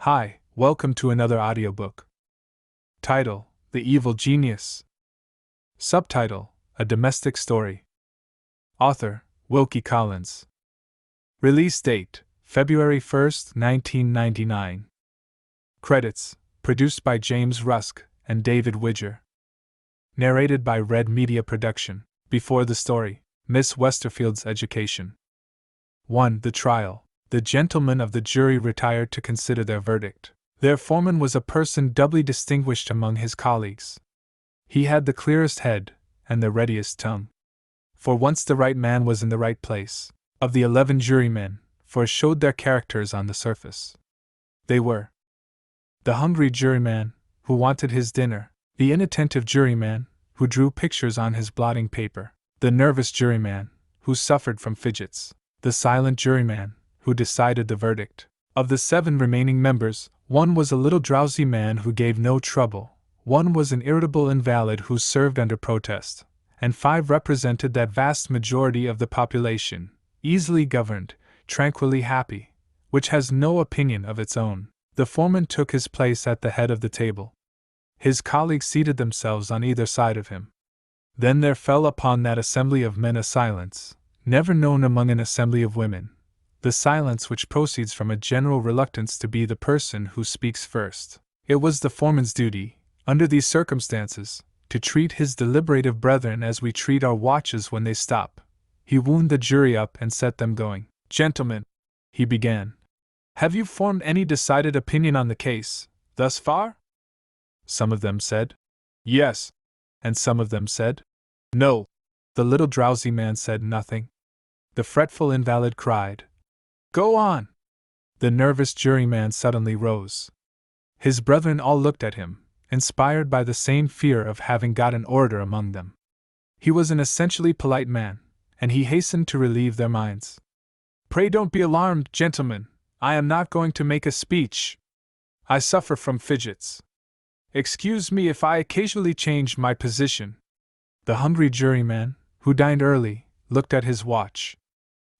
Hi, welcome to another audiobook. Title: The Evil Genius. Subtitle: A Domestic Story. Author: Willkie Collins. Release date: February 1st, 1999. Credits: produced by James Rusk and David Widger. Narrated by Red Media Production. Before the story: Miss Westerfield's education. 1. The trial. The gentlemen of the jury retired to consider their verdict. Their foreman was a person doubly distinguished among his colleagues. He had the clearest head and the readiest tongue. For once the right man was in the right place. Of the 11 jurymen, 4 showed their characters on the surface. They were: the hungry juryman, who wanted his dinner; the inattentive juryman, who drew pictures on his blotting paper; the nervous juryman, who suffered from fidgets; the silent juryman, who decided the verdict. Of the 7 remaining members, 1 was a little drowsy man who gave no trouble, 1 was an irritable invalid who served under protest, and 5 represented that vast majority of the population, easily governed, tranquilly happy, which has no opinion of its own. The foreman took his place at the head of the table. His colleagues seated themselves on either side of him. Then there fell upon that assembly of men a silence, never known among an assembly of women. The silence which proceeds from a general reluctance to be the person who speaks first. It was the foreman's duty, under these circumstances, to treat his deliberative brethren as we treat our watches when they stop. He wound the jury up and set them going. "Gentlemen," he began, "have you formed any decided opinion on the case, thus far?" Some of them said, "Yes," and some of them said, "No." The little drowsy man said nothing. The fretful invalid cried, "Go on!" The nervous juryman suddenly rose. His brethren all looked at him, inspired by the same fear of having got an orator among them. He was an essentially polite man, and he hastened to relieve their minds. "Pray don't be alarmed, gentlemen. I am not going to make a speech. I suffer from fidgets. Excuse me if I occasionally change my position." The hungry juryman, who dined early, looked at his watch.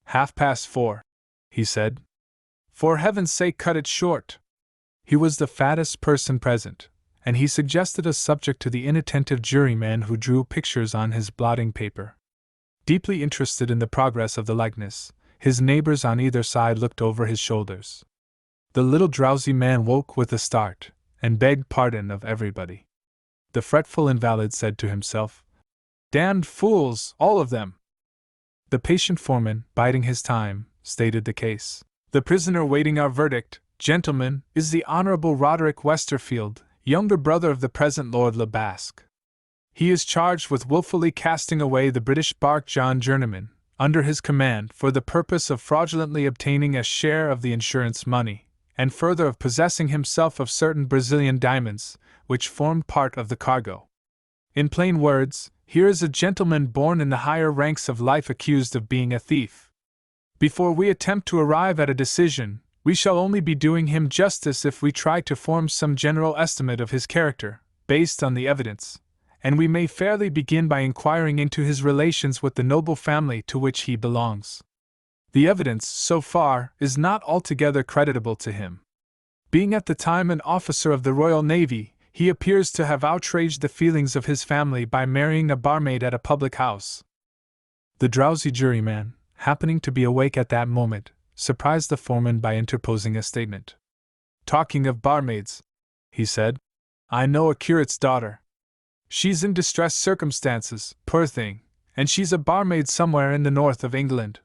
4:30, he said. "For heaven's sake, cut it short." He was the fattest person present, and he suggested a subject to the inattentive juryman who drew pictures on his blotting paper. Deeply interested in the progress of the likeness, his neighbors on either side looked over his shoulders. The little drowsy man woke with a start, and begged pardon of everybody. The fretful invalid said to himself, "Damned fools, all of them!" The patient foreman, biding his time, stated the case. "The prisoner waiting our verdict, gentlemen, is the Honorable Roderick Westerfield, younger brother of the present Lord Le Basque. He is charged with willfully casting away the British bark John Journeyman, under his command, for the purpose of fraudulently obtaining a share of the insurance money, and further of possessing himself of certain Brazilian diamonds, which formed part of the cargo. In plain words, here is a gentleman born in the higher ranks of life accused of being a thief. Before we attempt to arrive at a decision, we shall only be doing him justice if we try to form some general estimate of his character, based on the evidence, and we may fairly begin by inquiring into his relations with the noble family to which he belongs. The evidence, so far, is not altogether creditable to him. Being at the time an officer of the Royal Navy, he appears to have outraged the feelings of his family by marrying a barmaid at a public house." The drowsy juryman, happening to be awake at that moment, surprised the foreman by interposing a statement. "Talking of barmaids," he said, "I know a curate's daughter. She's in distressed circumstances, poor thing, and she's a barmaid somewhere in the north of England.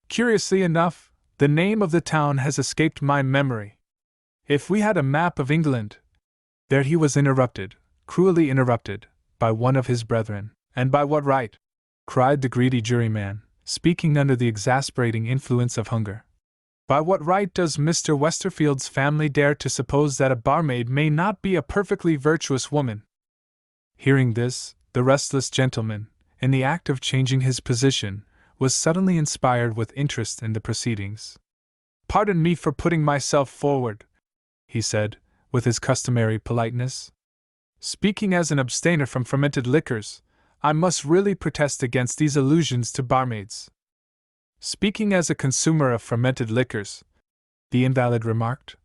Curiously enough, the name of the town has escaped my memory. If we had a map of England—" There he was interrupted, cruelly interrupted, by one of his brethren. "And by what right?" cried the greedy juryman, speaking under the exasperating influence of hunger. "By what right does Mr. Westerfield's family dare to suppose that a barmaid may not be a perfectly virtuous woman?" Hearing this, the restless gentleman, in the act of changing his position, was suddenly inspired with interest in the proceedings. "Pardon me for putting myself forward," he said, with his customary politeness. "Speaking as an abstainer from fermented liquors, I must really protest against these allusions to barmaids." "Speaking as a consumer of fermented liquors," the invalid remarked,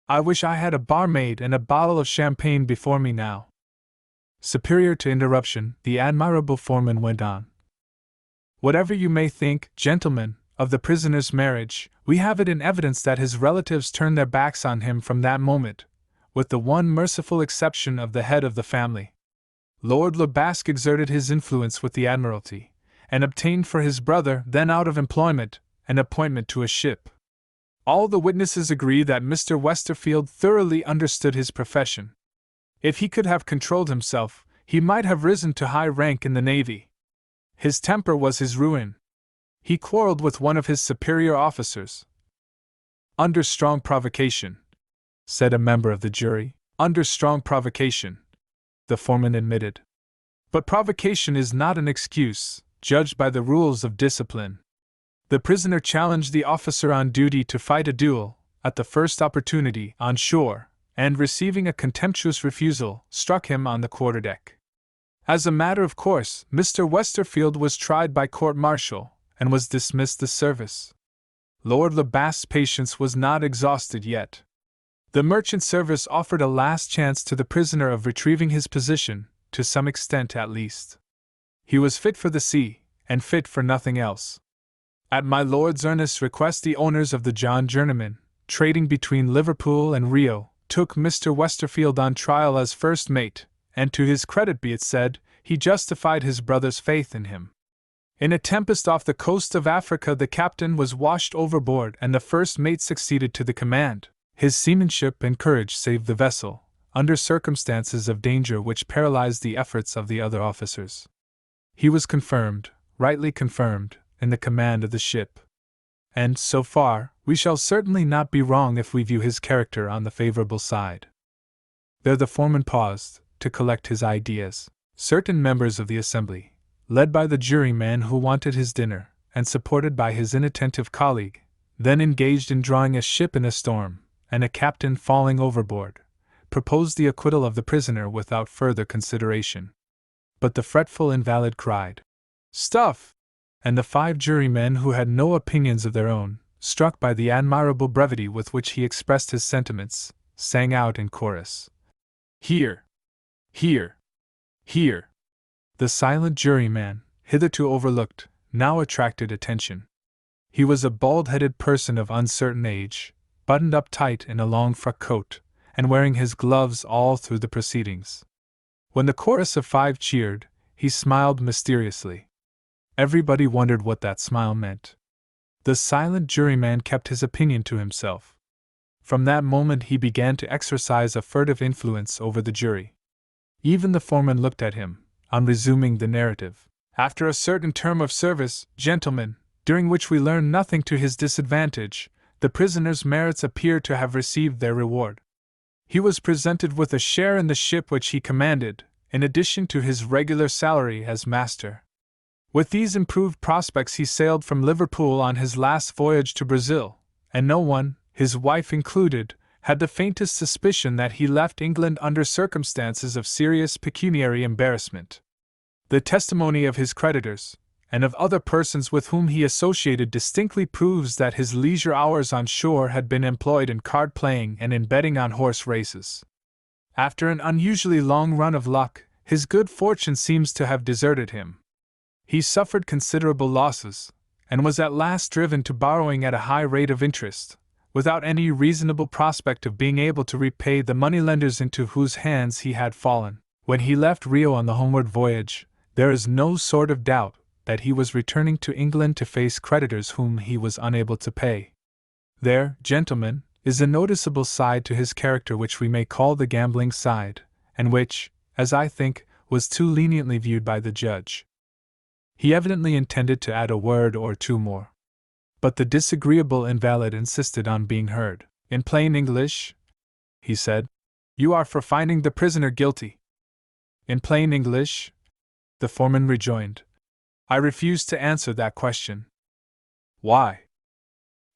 I wish I had a barmaid and a bottle of champagne before me now. Superior to interruption, the admirable foreman went on. Whatever you may think, gentlemen, of the prisoner's marriage, we have it in evidence that his relatives turned their backs on him from that moment, with the one merciful exception of the head of the family. Lord Le Basque exerted his influence with the Admiralty, and obtained for his brother, then out of employment, an appointment to a ship. All the witnesses agree that Mr. Westerfield thoroughly understood his profession. If he could have controlled himself, he might have risen to high rank in the Navy. His temper was his ruin. He quarreled with one of his superior officers. Under strong provocation, said a member of the jury. Under strong provocation, the foreman admitted. But provocation is not an excuse, judged by the rules of discipline. The prisoner challenged the officer on duty to fight a duel, at the first opportunity, on shore, and receiving a contemptuous refusal, struck him on the quarterdeck. As a matter of course, Mr. Westerfield was tried by court-martial, and was dismissed the service. Lord Le Basque's patience was not exhausted yet. The merchant service offered a last chance to the prisoner of retrieving his position, to some extent at least. He was fit for the sea, and fit for nothing else. At my lord's earnest request, the owners of the John Journeyman, trading between Liverpool and Rio, took Mr. Westerfield on trial as first mate, and to his credit be it said, he justified his brother's faith in him. In a tempest off the coast of Africa, the captain was washed overboard and the first mate succeeded to the command. His seamanship and courage saved the vessel, under circumstances of danger which paralyzed the efforts of the other officers. He was confirmed, rightly confirmed, in the command of the ship. And, so far, we shall certainly not be wrong if we view his character on the favorable side. There the foreman paused, to collect his ideas. Certain members of the assembly, led by the juryman who wanted his dinner, and supported by his inattentive colleague, then engaged in drawing a ship in a storm, and a captain falling overboard, proposed the acquittal of the prisoner without further consideration. But the fretful invalid cried, "Stuff!" And the 5 jurymen who had no opinions of their own, struck by the admirable brevity with which he expressed his sentiments, sang out in chorus, "Hear! Hear! Hear!" The silent juryman, hitherto overlooked, now attracted attention. He was a bald-headed person of uncertain age, buttoned up tight in a long frock coat, and wearing his gloves all through the proceedings. When the chorus of 5 cheered, he smiled mysteriously. Everybody wondered what that smile meant. The silent juryman kept his opinion to himself. From that moment he began to exercise a furtive influence over the jury. Even the foreman looked at him, on resuming the narrative. After a certain term of service, gentlemen, during which we learn nothing to his disadvantage, the prisoner's merits appear to have received their reward. He was presented with a share in the ship which he commanded, in addition to his regular salary as master. With these improved prospects he sailed from Liverpool on his last voyage to Brazil, and no one, his wife included, had the faintest suspicion that he left England under circumstances of serious pecuniary embarrassment. The testimony of his creditors, and of other persons with whom he associated, distinctly proves that his leisure hours on shore had been employed in card-playing and in betting on horse races. After an unusually long run of luck, his good fortune seems to have deserted him. He suffered considerable losses, and was at last driven to borrowing at a high rate of interest, without any reasonable prospect of being able to repay the moneylenders into whose hands he had fallen. When he left Rio on the homeward voyage, there is no sort of doubt that he was returning to England to face creditors whom he was unable to pay. There, gentlemen, is a noticeable side to his character which we may call the gambling side, and which, as I think, was too leniently viewed by the judge. He evidently intended to add a word or two more. But the disagreeable invalid insisted on being heard. "In plain English," he said, "you are for finding the prisoner guilty." "In plain English," the foreman rejoined, "I refuse to answer that question." "Why?"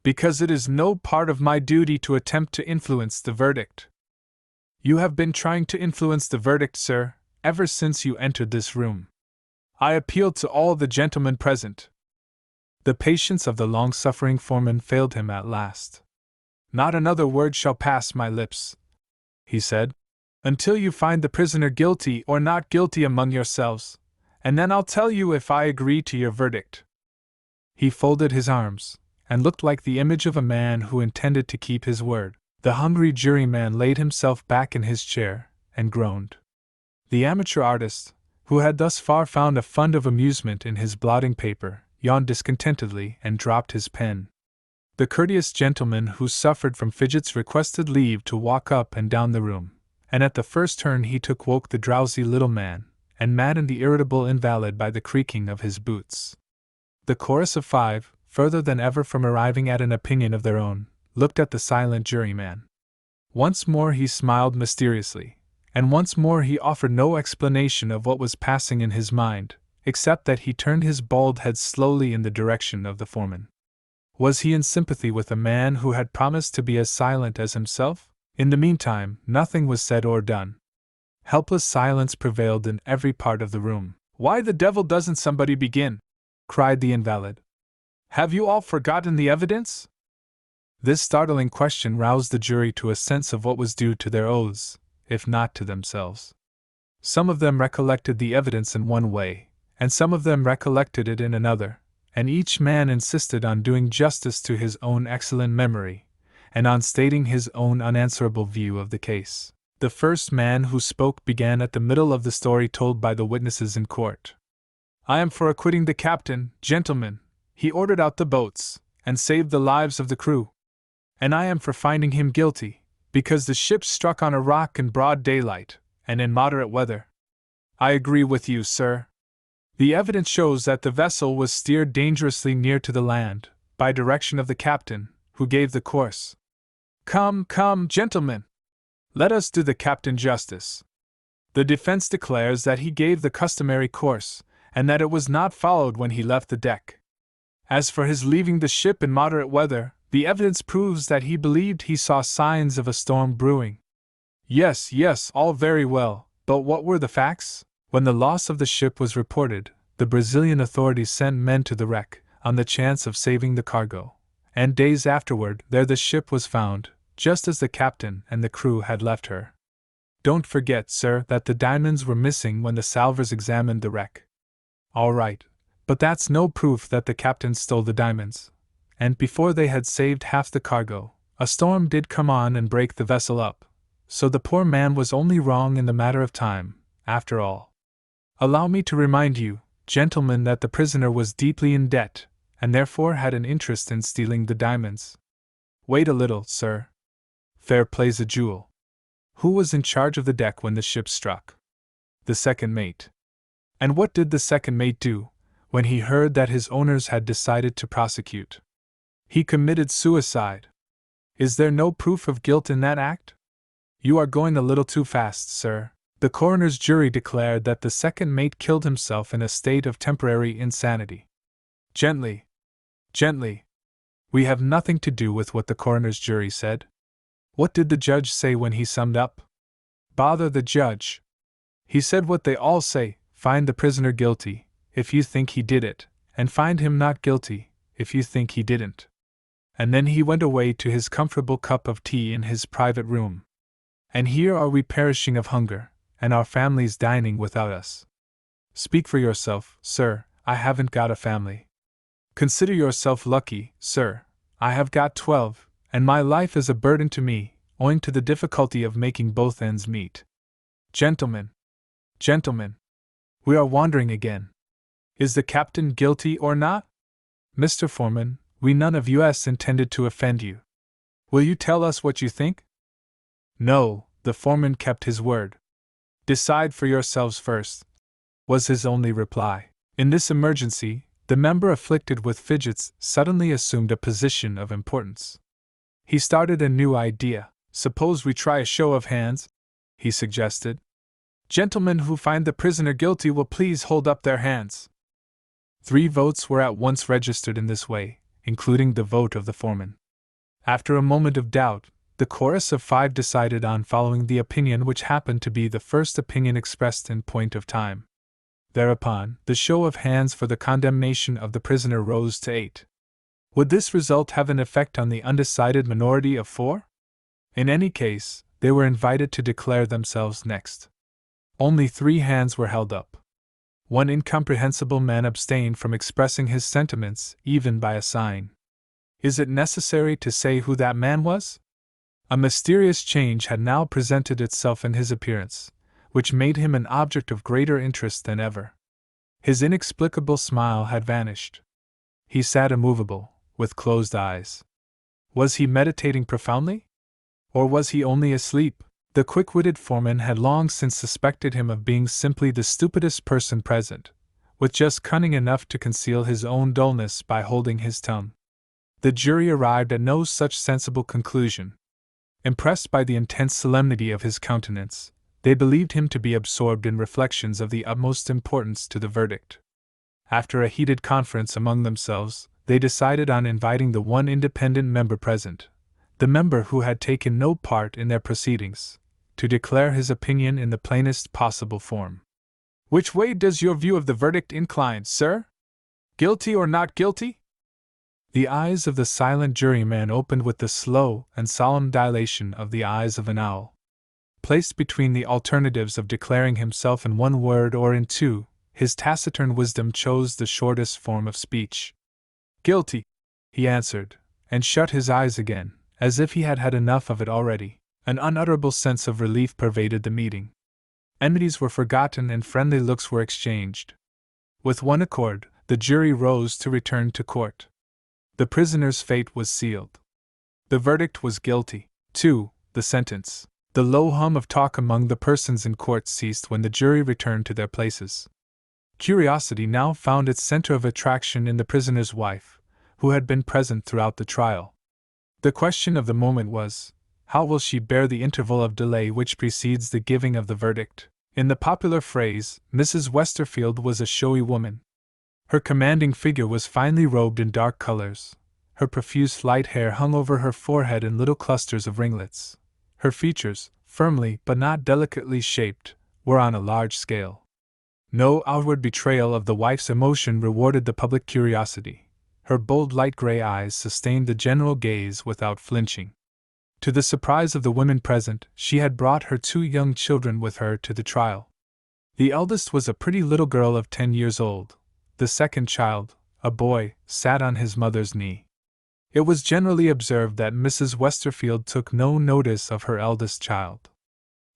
"Because it is no part of my duty to attempt to influence the verdict." "You have been trying to influence the verdict, sir, ever since you entered this room. I appeal to all the gentlemen present." The patience of the long-suffering foreman failed him at last. "Not another word shall pass my lips," he said, "until you find the prisoner guilty or not guilty among yourselves, and then I'll tell you if I agree to your verdict." He folded his arms, and looked like the image of a man who intended to keep his word. The hungry juryman laid himself back in his chair, and groaned. The amateur artist, who had thus far found a fund of amusement in his blotting paper, yawned discontentedly and dropped his pen. The courteous gentleman who suffered from fidgets requested leave to walk up and down the room, and at the first turn he took woke the drowsy little man, and maddened the irritable invalid by the creaking of his boots. The chorus of five, further than ever from arriving at an opinion of their own, looked at the silent juryman. Once more he smiled mysteriously, and once more he offered no explanation of what was passing in his mind, except that he turned his bald head slowly in the direction of the foreman. Was he in sympathy with a man who had promised to be as silent as himself? In the meantime, nothing was said or done. Helpless silence prevailed in every part of the room. "Why the devil doesn't somebody begin?" cried the invalid. "Have you all forgotten the evidence?" This startling question roused the jury to a sense of what was due to their oaths, if not to themselves. Some of them recollected the evidence in one way, and some of them recollected it in another, and each man insisted on doing justice to his own excellent memory, and on stating his own unanswerable view of the case. The first man who spoke began at the middle of the story told by the witnesses in court. "I am for acquitting the captain, gentlemen. He ordered out the boats, and saved the lives of the crew. And I am for finding him guilty, because the ship struck on a rock in broad daylight, and in moderate weather." "I agree with you, sir. The evidence shows that the vessel was steered dangerously near to the land, by direction of the captain, who gave the course." Come, gentlemen! Let us do the captain justice. The defense declares that he gave the customary course, and that it was not followed when he left the deck. As for his leaving the ship in moderate weather, the evidence proves that he believed he saw signs of a storm brewing. Yes, all very well, but what were the facts? When the loss of the ship was reported, the Brazilian authorities sent men to the wreck, on the chance of saving the cargo, and days afterward there the ship was found, just as the captain and the crew had left her. Don't forget, sir, that the diamonds were missing when the salvors examined the wreck. All right, but that's no proof that the captain stole the diamonds. And before they had saved half the cargo, a storm did come on and break the vessel up, so the poor man was only wrong in the matter of time, after all. Allow me to remind you, gentlemen, that the prisoner was deeply in debt, and therefore had an interest in stealing the diamonds. Wait a little, sir. Fair play's a jewel. Who was in charge of the deck when the ship struck? The second mate. And what did the second mate do, when he heard that his owners had decided to prosecute? He committed suicide. Is there no proof of guilt in that act? You are going a little too fast, sir. The coroner's jury declared that the second mate killed himself in a state of temporary insanity. Gently. We have nothing to do with what the coroner's jury said. What did the judge say when he summed up? Bother the judge. He said what they all say: find the prisoner guilty, if you think he did it, and find him not guilty, if you think he didn't. And then he went away to his comfortable cup of tea in his private room. And here are we perishing of hunger, and our families dining without us. Speak for yourself, sir. I haven't got a family. Consider yourself lucky, sir. I have got 12, and my life is a burden to me, owing to the difficulty of making both ends meet. Gentlemen, we are wandering again. Is the captain guilty or not? Mr. Foreman, we none of us intended to offend you. Will you tell us what you think? No, the foreman kept his word. Decide for yourselves first, was his only reply. In this emergency, the member afflicted with fidgets suddenly assumed a position of importance. He started a new idea. Suppose we try a show of hands, he suggested. Gentlemen who find the prisoner guilty will please hold up their hands. 3 votes were at once registered in this way, including the vote of the foreman. After a moment of doubt, the chorus of 5 decided on following the opinion which happened to be the first opinion expressed in point of time. Thereupon, the show of hands for the condemnation of the prisoner rose to 8. Would this result have an effect on the undecided minority of 4? In any case, they were invited to declare themselves next. Only 3 hands were held up. One incomprehensible man abstained from expressing his sentiments, even by a sign. Is it necessary to say who that man was? A mysterious change had now presented itself in his appearance, which made him an object of greater interest than ever. His inexplicable smile had vanished. He sat immovable, with closed eyes. Was he meditating profoundly? Or was he only asleep? The quick-witted foreman had long since suspected him of being simply the stupidest person present, with just cunning enough to conceal his own dullness by holding his tongue. The jury arrived at no such sensible conclusion. Impressed by the intense solemnity of his countenance, they believed him to be absorbed in reflections of the utmost importance to the verdict. After a heated conference among themselves, they decided on inviting the one independent member present, the member who had taken no part in their proceedings, to declare his opinion in the plainest possible form. Which way does your view of the verdict incline, sir? Guilty or not guilty? The eyes of the silent juryman opened with the slow and solemn dilation of the eyes of an owl. Placed between the alternatives of declaring himself in 1 word or in 2, his taciturn wisdom chose the shortest form of speech. Guilty, he answered, and shut his eyes again, as if he had had enough of it already. An unutterable sense of relief pervaded the meeting. Enmities were forgotten and friendly looks were exchanged. With one accord, the jury rose to return to court. The prisoner's fate was sealed. The verdict was guilty. 2. The sentence. The low hum of talk among the persons in court ceased when the jury returned to their places. Curiosity now found its center of attraction in the prisoner's wife, who had been present throughout the trial. The question of the moment was, how will she bear the interval of delay which precedes the giving of the verdict? In the popular phrase, Mrs. Westerfield was a showy woman. Her commanding figure was finely robed in dark colors. Her profuse light hair hung over her forehead in little clusters of ringlets. Her features, firmly but not delicately shaped, were on a large scale. No outward betrayal of the wife's emotion rewarded the public curiosity. Her bold light gray eyes sustained the general gaze without flinching. To the surprise of the women present, she had brought her 2 young children with her to the trial. The eldest was a pretty little girl of 10 years old. The second child, a boy, sat on his mother's knee. It was generally observed that Mrs. Westerfield took no notice of her eldest child.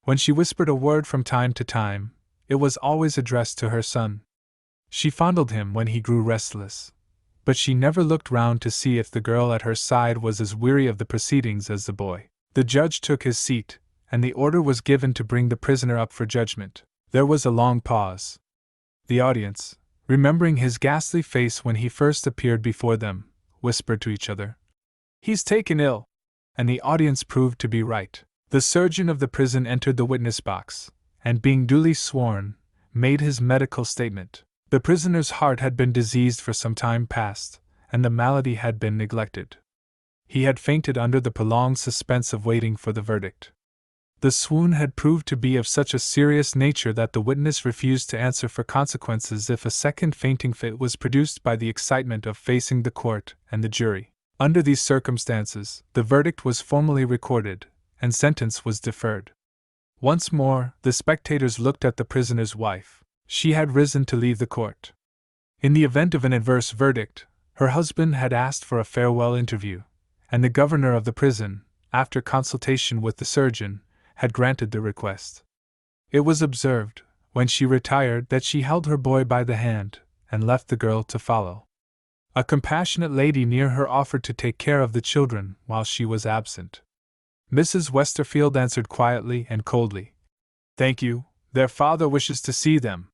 When she whispered a word from time to time, it was always addressed to her son. She fondled him when he grew restless, but she never looked round to see if the girl at her side was as weary of the proceedings as the boy. The judge took his seat, and the order was given to bring the prisoner up for judgment. There was a long pause. The audience, remembering his ghastly face when he first appeared before them, whispered to each other, "He's taken ill." And the audience proved to be right. The surgeon of the prison entered the witness box, and being duly sworn, made his medical statement. The prisoner's heart had been diseased for some time past, and the malady had been neglected. He had fainted under the prolonged suspense of waiting for the verdict. The swoon had proved to be of such a serious nature that the witness refused to answer for consequences if a second fainting fit was produced by the excitement of facing the court and the jury. Under these circumstances, the verdict was formally recorded, and sentence was deferred. Once more, the spectators looked at the prisoner's wife. She had risen to leave the court. In the event of an adverse verdict, her husband had asked for a farewell interview, and the governor of the prison, after consultation with the surgeon, had granted the request. It was observed, when she retired, that she held her boy by the hand, and left the girl to follow. A compassionate lady near her offered to take care of the children while she was absent. Mrs. Westerfield answered quietly and coldly, "Thank you, their father wishes to see them."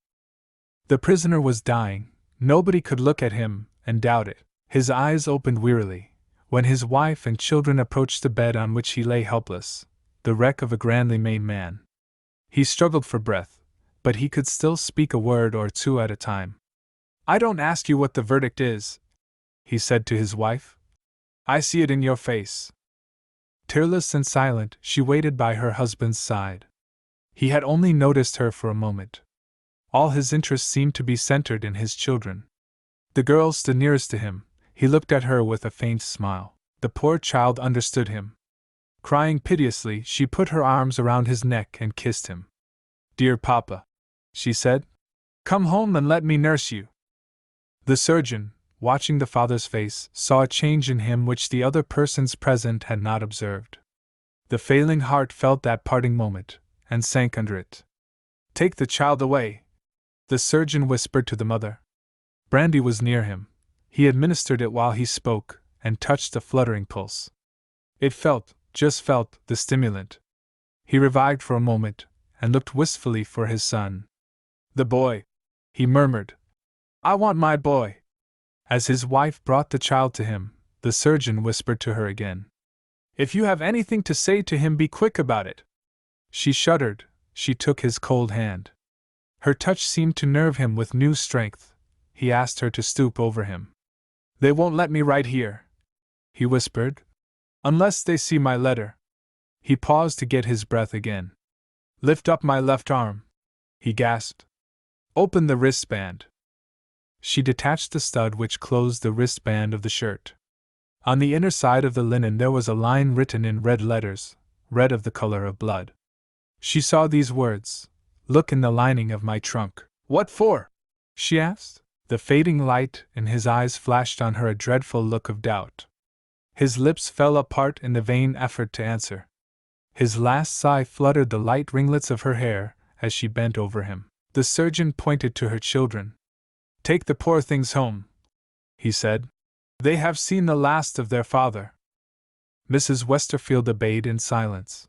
The prisoner was dying. Nobody could look at him and doubt it. His eyes opened wearily, when his wife and children approached the bed on which he lay helpless, the wreck of a grandly made man. He struggled for breath, but he could still speak a word or 2 at a time. "I don't ask you what the verdict is," he said to his wife. "I see it in your face." Tearless and silent, she waited by her husband's side. He had only noticed her for a moment. All his interest seemed to be centered in his children. The girl stood nearest to him, He looked at her with a faint smile. The poor child understood him. Crying piteously, she put her arms around his neck and kissed him. "Dear Papa," she said, "come home and let me nurse you." The surgeon, watching the father's face, saw a change in him which the other persons present had not observed. The failing heart felt that parting moment, and sank under it. "Take the child away," the surgeon whispered to the mother. Brandy was near him. He administered it while he spoke, and touched the fluttering pulse. It felt, just felt, the stimulant. He revived for a moment, and looked wistfully for his son. "The boy," he murmured. "I want my boy." As his wife brought the child to him, the surgeon whispered to her again. "If you have anything to say to him, be quick about it." She shuddered. She took his cold hand. Her touch seemed to nerve him with new strength. He asked her to stoop over him. "They won't let me write here," he whispered, "unless they see my letter." He paused to get his breath again. "Lift up my left arm," he gasped. "Open the wristband." She detached the stud which closed the wristband of the shirt. On the inner side of the linen there was a line written in red letters, red of the color of blood. She saw these words: "Look in the lining of my trunk." "What for?" she asked. The fading light in his eyes flashed on her a dreadful look of doubt. His lips fell apart in the vain effort to answer. His last sigh fluttered the light ringlets of her hair as she bent over him. The surgeon pointed to her children. "Take the poor things home," he said. "They have seen the last of their father." Mrs. Westerfield obeyed in silence.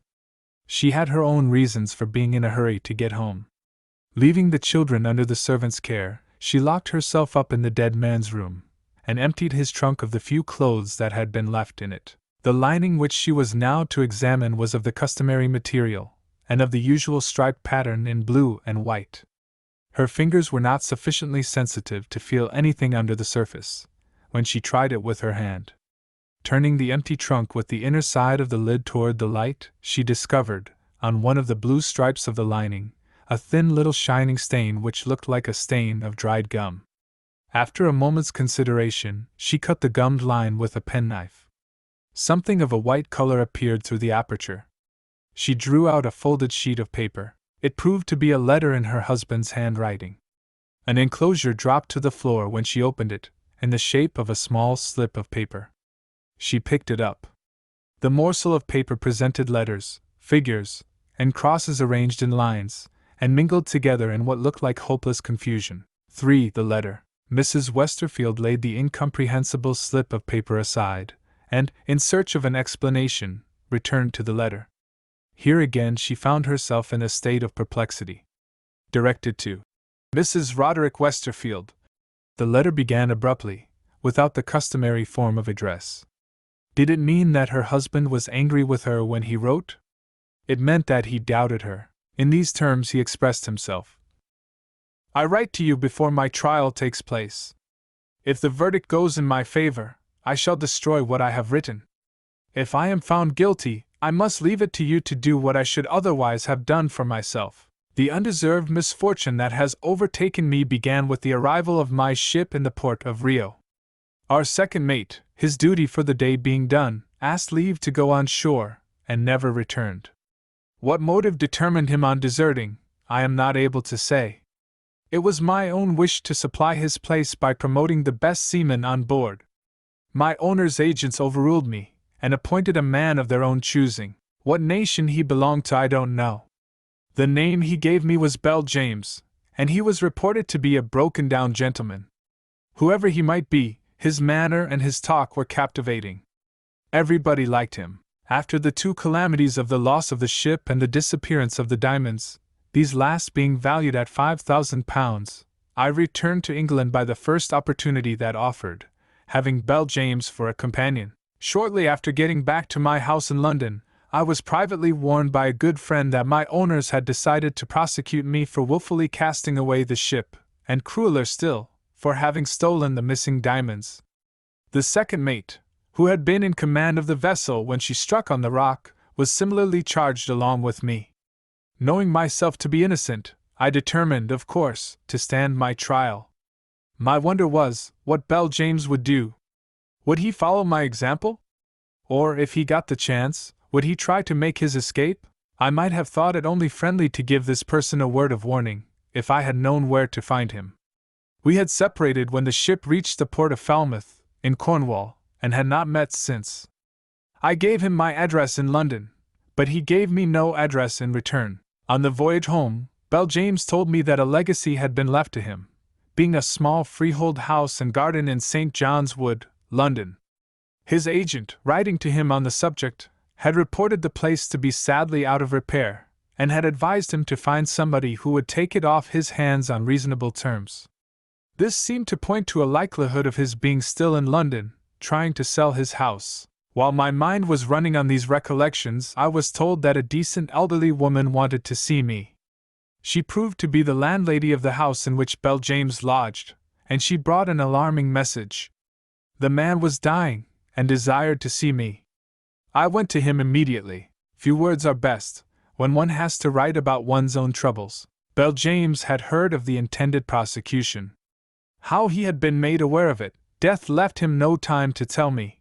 She had her own reasons for being in a hurry to get home. Leaving the children under the servant's care, she locked herself up in the dead man's room, and emptied his trunk of the few clothes that had been left in it. The lining which she was now to examine was of the customary material, and of the usual striped pattern in blue and white. Her fingers were not sufficiently sensitive to feel anything under the surface, when she tried it with her hand. Turning the empty trunk with the inner side of the lid toward the light, she discovered, on one of the blue stripes of the lining, a thin little shining stain which looked like a stain of dried gum. After a moment's consideration, she cut the gummed line with a penknife. Something of a white color appeared through the aperture. She drew out a folded sheet of paper. It proved to be a letter in her husband's handwriting. An enclosure dropped to the floor when she opened it, in the shape of a small slip of paper. She picked it up. The morsel of paper presented letters, figures, and crosses arranged in lines, and mingled together in what looked like hopeless confusion. 3. The letter. Mrs. Westerfield laid the incomprehensible slip of paper aside, and, in search of an explanation, returned to the letter. Here again she found herself in a state of perplexity. Directed to Mrs. Roderick Westerfield, the letter began abruptly, without the customary form of address. Did it mean that her husband was angry with her when he wrote? It meant that he doubted her. In these terms he expressed himself: "I write to you before my trial takes place. If the verdict goes in my favor, I shall destroy what I have written. If I am found guilty, I must leave it to you to do what I should otherwise have done for myself. The undeserved misfortune that has overtaken me began with the arrival of my ship in the port of Rio. Our second mate, his duty for the day being done, asked leave to go on shore, and never returned. What motive determined him on deserting, I am not able to say. It was my own wish to supply his place by promoting the best seamen on board. My owner's agents overruled me, and appointed a man of their own choosing. What nation he belonged to I don't know. The name he gave me was Bell James, and he was reported to be a broken-down gentleman. Whoever he might be, his manner and his talk were captivating. Everybody liked him. After the two calamities of the loss of the ship and the disappearance of the diamonds, these last being valued at £5,000, I returned to England by the first opportunity that offered, having Bell James for a companion. Shortly after getting back to my house in London, I was privately warned by a good friend that my owners had decided to prosecute me for willfully casting away the ship, and crueler still, for having stolen the missing diamonds. The second mate, who had been in command of the vessel when she struck on the rock, was similarly charged along with me. Knowing myself to be innocent, I determined, of course, to stand my trial. My wonder was, what Bell James would do. Would he follow my example? Or, if he got the chance, would he try to make his escape? I might have thought it only friendly to give this person a word of warning, if I had known where to find him. We had separated when the ship reached the port of Falmouth, in Cornwall, and had not met since. I gave him my address in London, but he gave me no address in return. On the voyage home, James told me that a legacy had been left to him, being a small freehold house and garden in St. John's Wood, London. His agent, writing to him on the subject, had reported the place to be sadly out of repair, and had advised him to find somebody who would take it off his hands on reasonable terms. This seemed to point to a likelihood of his being still in London, trying to sell his house. While my mind was running on these recollections, I was told that a decent elderly woman wanted to see me. She proved to be the landlady of the house in which James lodged, and she brought an alarming message. The man was dying, and desired to see me. I went to him immediately. Few words are best, when one has to write about one's own troubles. James had heard of the intended prosecution. How he had been made aware of it, death left him no time to tell me.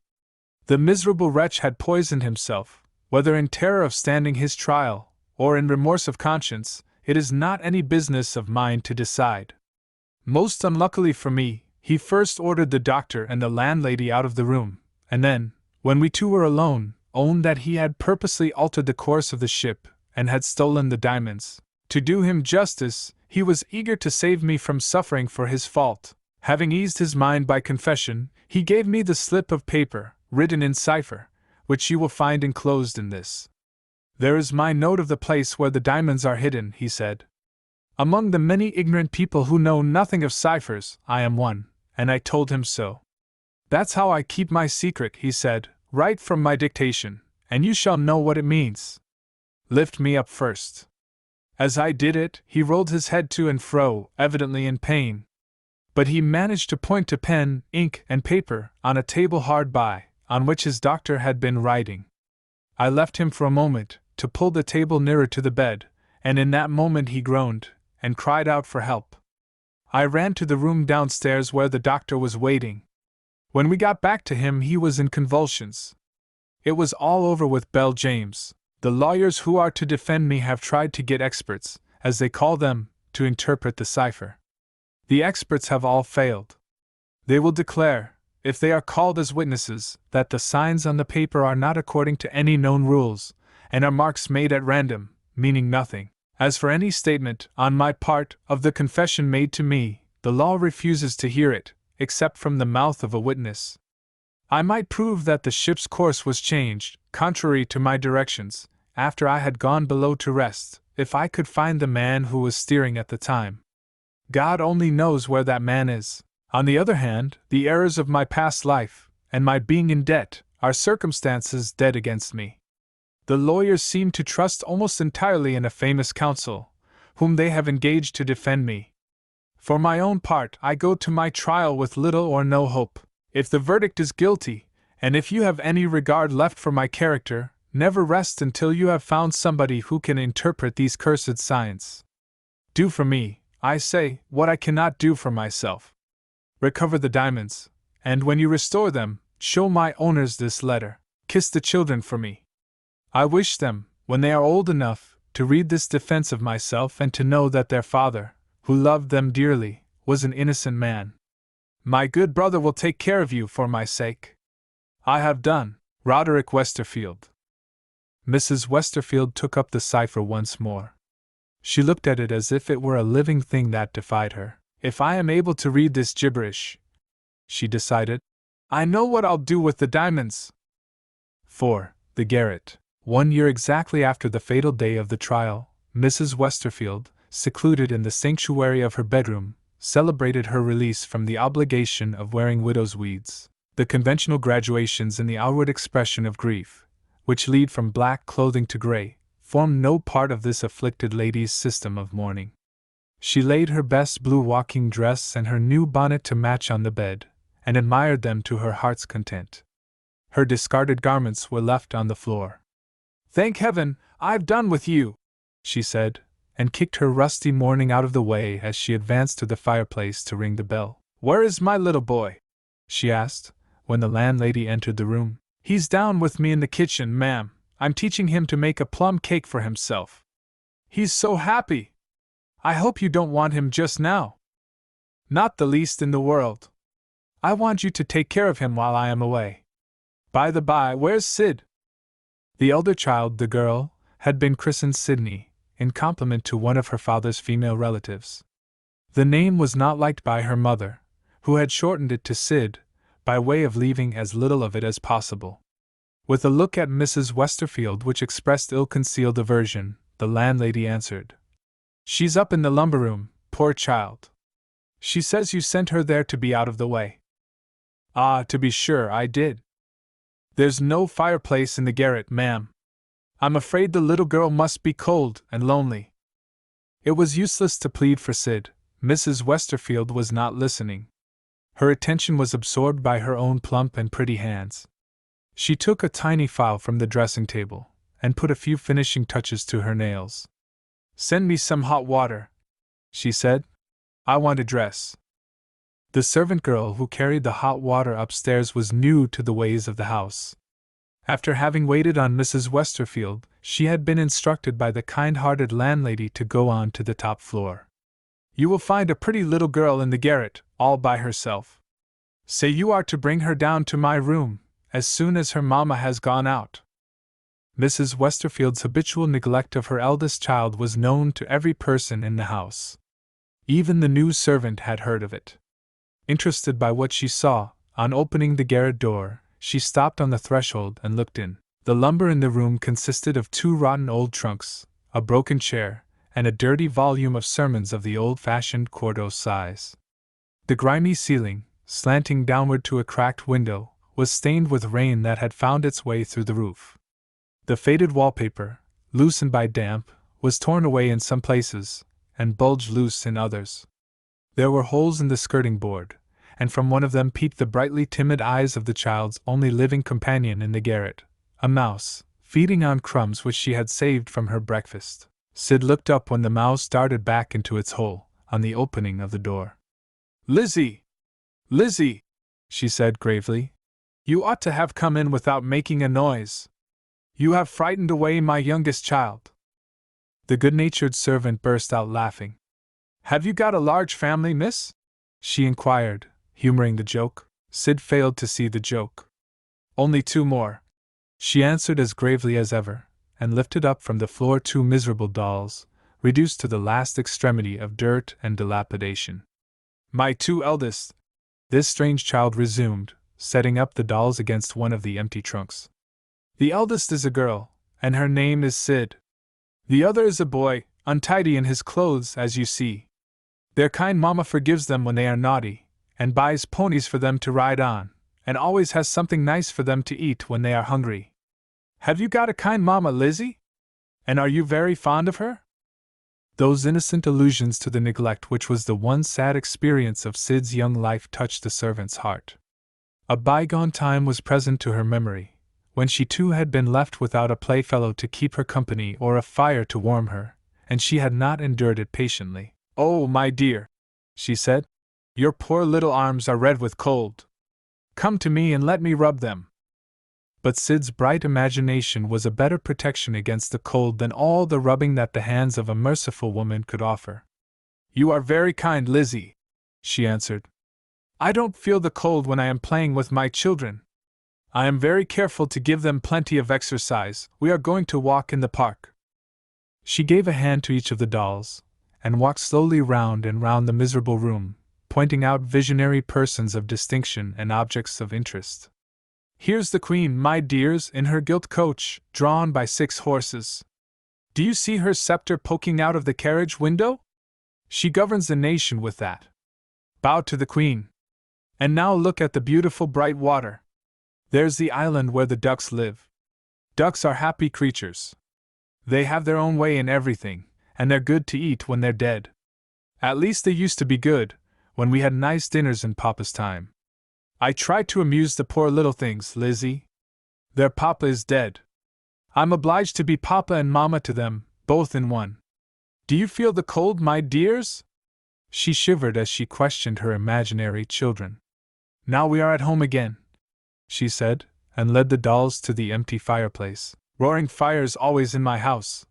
The miserable wretch had poisoned himself, whether in terror of standing his trial, or in remorse of conscience, it is not any business of mine to decide. Most unluckily for me, he first ordered the doctor and the landlady out of the room, and then, when we two were alone, owned that he had purposely altered the course of the ship, and had stolen the diamonds. To do him justice, he was eager to save me from suffering for his fault. Having eased his mind by confession, he gave me the slip of paper, written in cipher, which you will find enclosed in this. There is my note of the place where the diamonds are hidden, he said. Among the many ignorant people who know nothing of ciphers, I am one, and I told him so. That's how I keep my secret, he said. Write from my dictation, and you shall know what it means. Lift me up first. As I did it, he rolled his head to and fro, evidently in pain. But he managed to point to pen, ink, and paper on a table hard by, on which his doctor had been writing. I left him for a moment, to pull the table nearer to the bed, and in that moment he groaned, and cried out for help. I ran to the room downstairs where the doctor was waiting. When we got back to him he was in convulsions. It was all over with James. The lawyers who are to defend me have tried to get experts, as they call them, to interpret the cipher. The experts have all failed. They will declare, if they are called as witnesses, that the signs on the paper are not according to any known rules, and are marks made at random, meaning nothing. As for any statement, on my part, of the confession made to me, the law refuses to hear it, except from the mouth of a witness. I might prove that the ship's course was changed, contrary to my directions, after I had gone below to rest, if I could find the man who was steering at the time. God only knows where that man is. On the other hand, the errors of my past life, and my being in debt, are circumstances dead against me. The lawyers seem to trust almost entirely in a famous counsel, whom they have engaged to defend me. For my own part, I go to my trial with little or no hope. If the verdict is guilty, and if you have any regard left for my character, never rest until you have found somebody who can interpret these cursed signs. Do for me, I say, what I cannot do for myself. Recover the diamonds, and when you restore them, show my owners this letter. Kiss the children for me. I wish them, when they are old enough, to read this defense of myself and to know that their father, who loved them dearly, was an innocent man. My good brother will take care of you for my sake. I have done. Roderick Westerfield. Mrs. Westerfield took up the cipher once more. She looked at it as if it were a living thing that defied her. If I am able to read this gibberish, she decided, I know what I'll do with the diamonds. 4. The Garret. 1 year exactly after the fatal day of the trial, Mrs. Westerfield, secluded in the sanctuary of her bedroom, celebrated her release from the obligation of wearing widow's weeds. The conventional graduations in the outward expression of grief, which lead from black clothing to gray, formed no part of this afflicted lady's system of mourning. She laid her best blue walking dress and her new bonnet to match on the bed, and admired them to her heart's content. Her discarded garments were left on the floor. Thank heaven, I've done with you, she said, and kicked her rusty mourning out of the way as she advanced to the fireplace to ring the bell. Where is my little boy? She asked, when the landlady entered the room. "He's down with me in the kitchen, ma'am. I'm teaching him to make a plum cake for himself. He's so happy! I hope you don't want him just now." "Not the least in the world. I want you to take care of him while I am away. By the by, where's Sid?" The elder child, the girl, had been christened Sydney, in compliment to one of her father's female relatives. The name was not liked by her mother, who had shortened it to Sid, by way of leaving as little of it as possible. With a look at Mrs. Westerfield which expressed ill-concealed aversion, the landlady answered, "She's up in the lumber room, poor child. She says you sent her there to be out of the way." "Ah, to be sure I did. There's no fireplace in the garret, ma'am. I'm afraid the little girl must be cold and lonely." It was useless to plead for Sid. Mrs. Westerfield was not listening. Her attention was absorbed by her own plump and pretty hands. She took a tiny file from the dressing table, and put a few finishing touches to her nails. "Send me some hot water," she said. "I want to dress." The servant girl who carried the hot water upstairs was new to the ways of the house. After having waited on Mrs. Westerfield, she had been instructed by the kind-hearted landlady to go on to the top floor. "You will find a pretty little girl in the garret, all by herself. Say you are to bring her down to my room, as soon as her mamma has gone out." Mrs. Westerfield's habitual neglect of her eldest child was known to every person in the house. Even the new servant had heard of it. Interested by what she saw, on opening the garret door, she stopped on the threshold and looked in. The lumber in the room consisted of 2 rotten old trunks, a broken chair, and a dirty volume of sermons of the old-fashioned quarto size. The grimy ceiling, slanting downward to a cracked window, was stained with rain that had found its way through the roof. The faded wallpaper, loosened by damp, was torn away in some places, and bulged loose in others. There were holes in the skirting board, and from one of them peeped the brightly timid eyes of the child's only living companion in the garret, a mouse, feeding on crumbs which she had saved from her breakfast. Sid looked up when the mouse darted back into its hole, on the opening of the door. "Lizzie! Lizzie!" she said gravely. "You ought to have come in without making a noise. You have frightened away my youngest child." The good-natured servant burst out laughing. "Have you got a large family, miss?" she inquired, humoring the joke. Sid failed to see the joke. "Only 2 more," she answered as gravely as ever, and lifted up from the floor 2 miserable dolls, reduced to the last extremity of dirt and dilapidation. "My 2 eldest," this strange child resumed, setting up the dolls against one of the empty trunks. "The eldest is a girl, and her name is Sid. The other is a boy, untidy in his clothes, as you see. Their kind mamma forgives them when they are naughty, and buys ponies for them to ride on, and always has something nice for them to eat when they are hungry. Have you got a kind mamma, Lizzie? And are you very fond of her?" Those innocent allusions to the neglect which was the one sad experience of Sid's young life touched the servant's heart. A bygone time was present to her memory, when she too had been left without a playfellow to keep her company or a fire to warm her, and she had not endured it patiently. "Oh, my dear," she said, "your poor little arms are red with cold. Come to me and let me rub them." But Sid's bright imagination was a better protection against the cold than all the rubbing that the hands of a merciful woman could offer. "You are very kind, Lizzie," she answered. "I don't feel the cold when I am playing with my children. I am very careful to give them plenty of exercise. We are going to walk in the park." She gave a hand to each of the dolls, and walked slowly round and round the miserable room, pointing out visionary persons of distinction and objects of interest. "Here's the Queen, my dears, in her gilt coach, drawn by 6 horses. Do you see her scepter poking out of the carriage window? She governs the nation with that. Bow to the Queen. And now look at the beautiful bright water. There's the island where the ducks live. Ducks are happy creatures. They have their own way in everything, and they're good to eat when they're dead. At least they used to be good, when we had nice dinners in Papa's time. I try to amuse the poor little things, Lizzie. Their Papa is dead. I'm obliged to be Papa and Mamma to them, both in one. Do you feel the cold, my dears?" She shivered as she questioned her imaginary children. "Now we are at home again. she said, and led the dolls to the empty fireplace. Roaring fire's always in my house,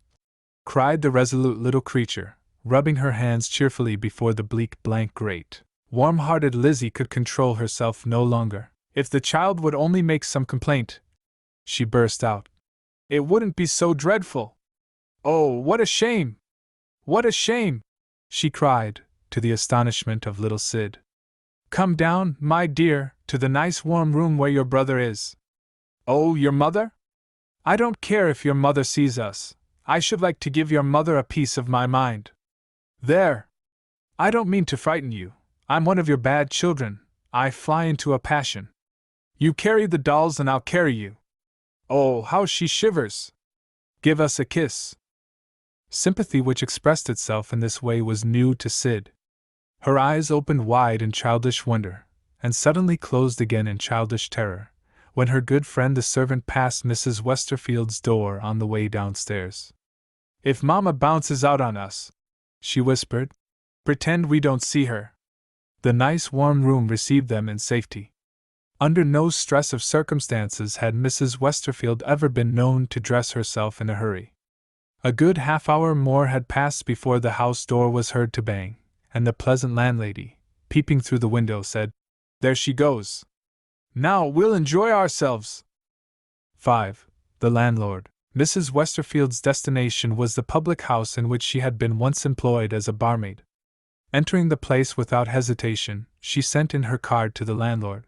cried the resolute little creature, rubbing her hands cheerfully before the bleak blank grate. Warm-hearted Lizzie could control herself no longer. If the child would only make some complaint, she burst out. It wouldn't be so dreadful. Oh, what a shame! What a shame! She cried, to the astonishment of little Sid. Come down, my dear, to the nice warm room where your brother is. Oh, your mother? I don't care if your mother sees us. I should like to give your mother a piece of my mind. There! I don't mean to frighten you. I'm one of your bad children. I fly into a passion. You carry the dolls and I'll carry you. Oh, how she shivers! Give us a kiss. Sympathy which expressed itself in this way was new to Sid. Her eyes opened wide in childish wonder, and suddenly closed again in childish terror, when her good friend the servant passed Mrs. Westerfield's door on the way downstairs. If Mama bounces out on us, she whispered, pretend we don't see her. The nice warm room received them in safety. Under no stress of circumstances had Mrs. Westerfield ever been known to dress herself in a hurry. A good half-hour more had passed before the house door was heard to bang, and the pleasant landlady, peeping through the window, said, There she goes. Now we'll enjoy ourselves. 5. The landlord. Mrs. Westerfield's destination was the public house in which she had been once employed as a barmaid. Entering the place without hesitation, she sent in her card to the landlord.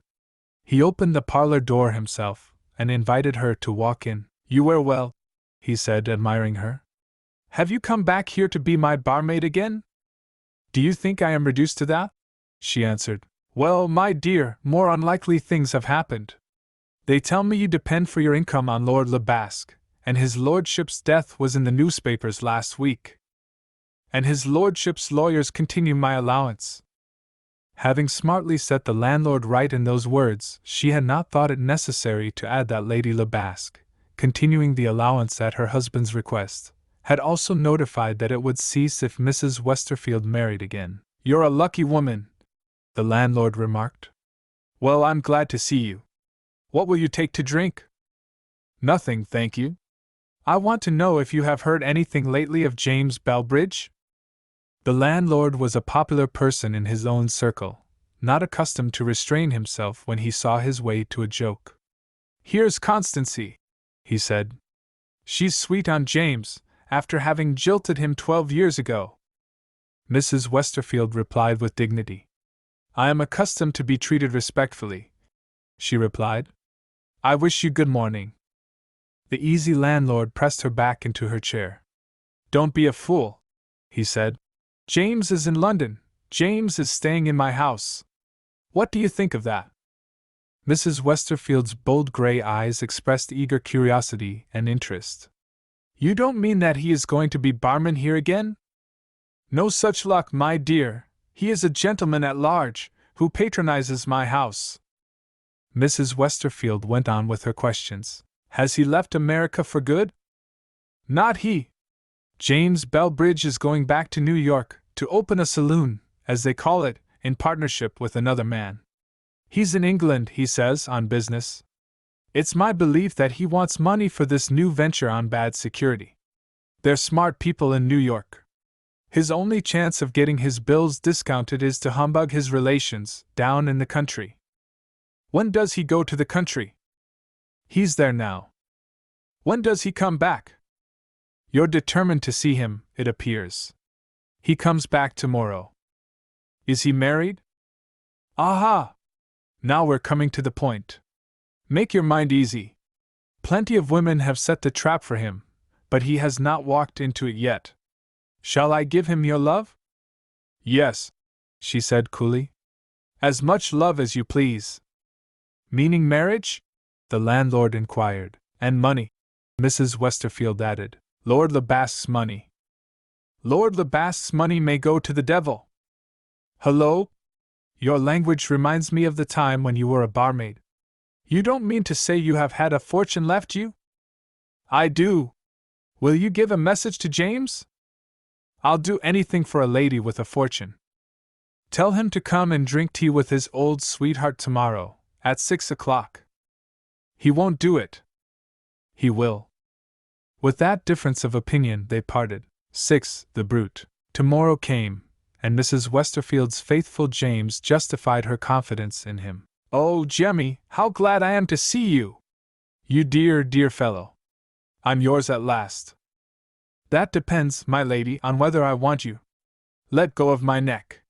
He opened the parlor door himself, and invited her to walk in. You wear well, he said, admiring her. Have you come back here to be my barmaid again? Do you think I am reduced to that? She answered. Well, my dear, more unlikely things have happened. They tell me you depend for your income on Lord Le Basque, and his lordship's death was in the newspapers last week. And his lordship's lawyers continue my allowance. Having smartly set the landlord right in those words, she had not thought it necessary to add that Lady Le Basque, continuing the allowance at her husband's request, had also notified that it would cease if Mrs. Westerfield married again. You're a lucky woman, the landlord remarked. Well, I'm glad to see you. What will you take to drink? Nothing, thank you. I want to know if you have heard anything lately of James Bellbridge? The landlord was a popular person in his own circle, not accustomed to restrain himself when he saw his way to a joke. Here's Constancy, he said. She's sweet on James, after having jilted him 12 years ago. Mrs. Westerfield replied with dignity. I am accustomed to be treated respectfully, she replied. I wish you good morning. The easy landlord pressed her back into her chair. Don't be a fool, he said. James is in London. James is staying in my house. What do you think of that? Mrs. Westerfield's bold gray eyes expressed eager curiosity and interest. You don't mean that he is going to be barman here again? No such luck, my dear. He is a gentleman at large, who patronizes my house. Mrs. Westerfield went on with her questions. Has he left America for good? Not he. James Bellbridge is going back to New York, to open a saloon, as they call it, in partnership with another man. He's in England, he says, on business. It's my belief that he wants money for this new venture on bad security. They're smart people in New York. His only chance of getting his bills discounted is to humbug his relations, down in the country. When does he go to the country? He's there now. When does he come back? You're determined to see him, it appears. He comes back tomorrow. Is he married? Aha! Now we're coming to the point. Make your mind easy. Plenty of women have set the trap for him, but he has not walked into it yet. Shall I give him your love? Yes, she said coolly. As much love as you please. Meaning marriage? The landlord inquired. And money, Mrs. Westerfield added. Lord Le Basque's money. Lord Le Basque's money may go to the devil. Hello? Your language reminds me of the time when you were a barmaid. You don't mean to say you have had a fortune left you? I do. Will you give a message to James? I'll do anything for a lady with a fortune. Tell him to come and drink tea with his old sweetheart tomorrow, at 6 o'clock. He won't do it. He will. With that difference of opinion, they parted. 6. The brute. Tomorrow came, and Mrs. Westerfield's faithful James justified her confidence in him. "Oh, Jemmy, how glad I am to see you! You dear, dear fellow. I'm yours at last." "That depends, my lady, on whether I want you. Let go of my neck."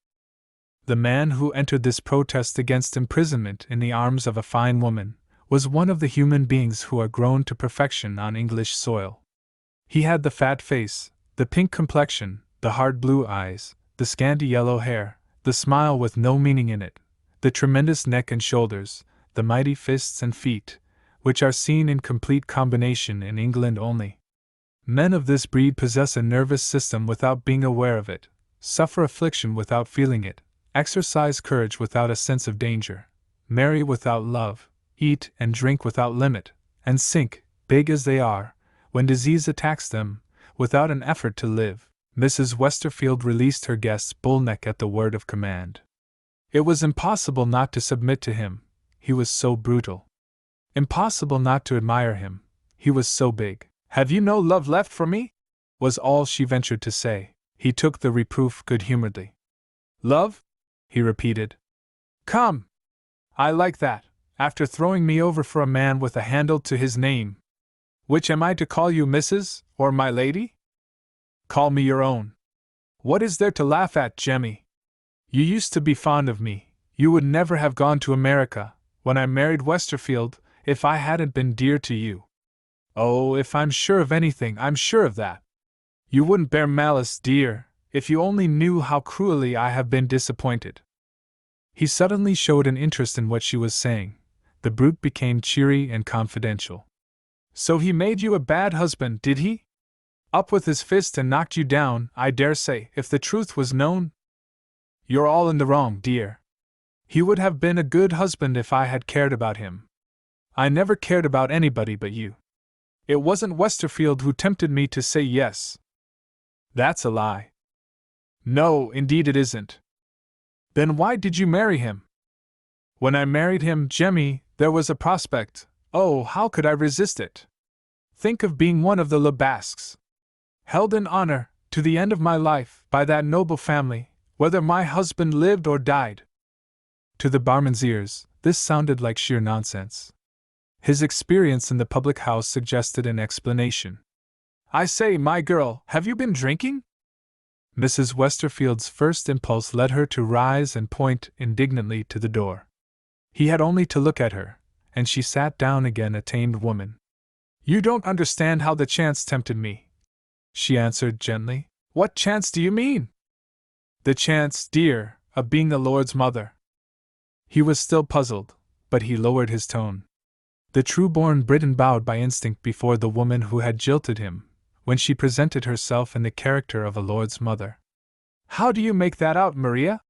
The man who entered this protest against imprisonment in the arms of a fine woman was one of the human beings who are grown to perfection on English soil. He had the fat face, the pink complexion, the hard blue eyes, the scanty yellow hair, the smile with no meaning in it, the tremendous neck and shoulders, the mighty fists and feet, which are seen in complete combination in England only. Men of this breed possess a nervous system without being aware of it, suffer affliction without feeling it, exercise courage without a sense of danger, marry without love, eat and drink without limit, and sink, big as they are, when disease attacks them, without an effort to live. Mrs. Westerfield released her guest's bull-neck at the word of command. It was impossible not to submit to him, he was so brutal. Impossible not to admire him, he was so big. "Have you no love left for me?" was all she ventured to say. He took the reproof good-humoredly. "Love?" he repeated. "Come! I like that, after throwing me over for a man with a handle to his name. Which am I to call you, Mrs., or my lady?" "Call me your own. What is there to laugh at, Jemmy? You used to be fond of me, you would never have gone to America, when I married Westerfield, if I hadn't been dear to you. Oh, if I'm sure of anything, I'm sure of that. You wouldn't bear malice, dear, if you only knew how cruelly I have been disappointed." He suddenly showed an interest in what she was saying. The brute became cheery and confidential. "So he made you a bad husband, did he? Up with his fist and knocked you down, I dare say, if the truth was known?" "You're all in the wrong, dear. He would have been a good husband if I had cared about him. I never cared about anybody but you. It wasn't Westerfield who tempted me to say yes." "That's a lie." "No, indeed it isn't." "Then why did you marry him?" "When I married him, Jemmy, there was a prospect. Oh, how could I resist it? Think of being one of the Le Basques. Held in honor, to the end of my life, by that noble family, whether my husband lived or died." To the barman's ears, this sounded like sheer nonsense. His experience in the public house suggested an explanation. "I say, my girl, have you been drinking?" Mrs. Westerfield's first impulse led her to rise and point indignantly to the door. He had only to look at her, and she sat down again a tamed woman. "You don't understand how the chance tempted me," she answered gently. "What chance do you mean?" "The chance, dear, of being the Lord's mother." He was still puzzled, but he lowered his tone. The true-born Briton bowed by instinct before the woman who had jilted him, when she presented herself in the character of a lord's mother. "How do you make that out, Maria?"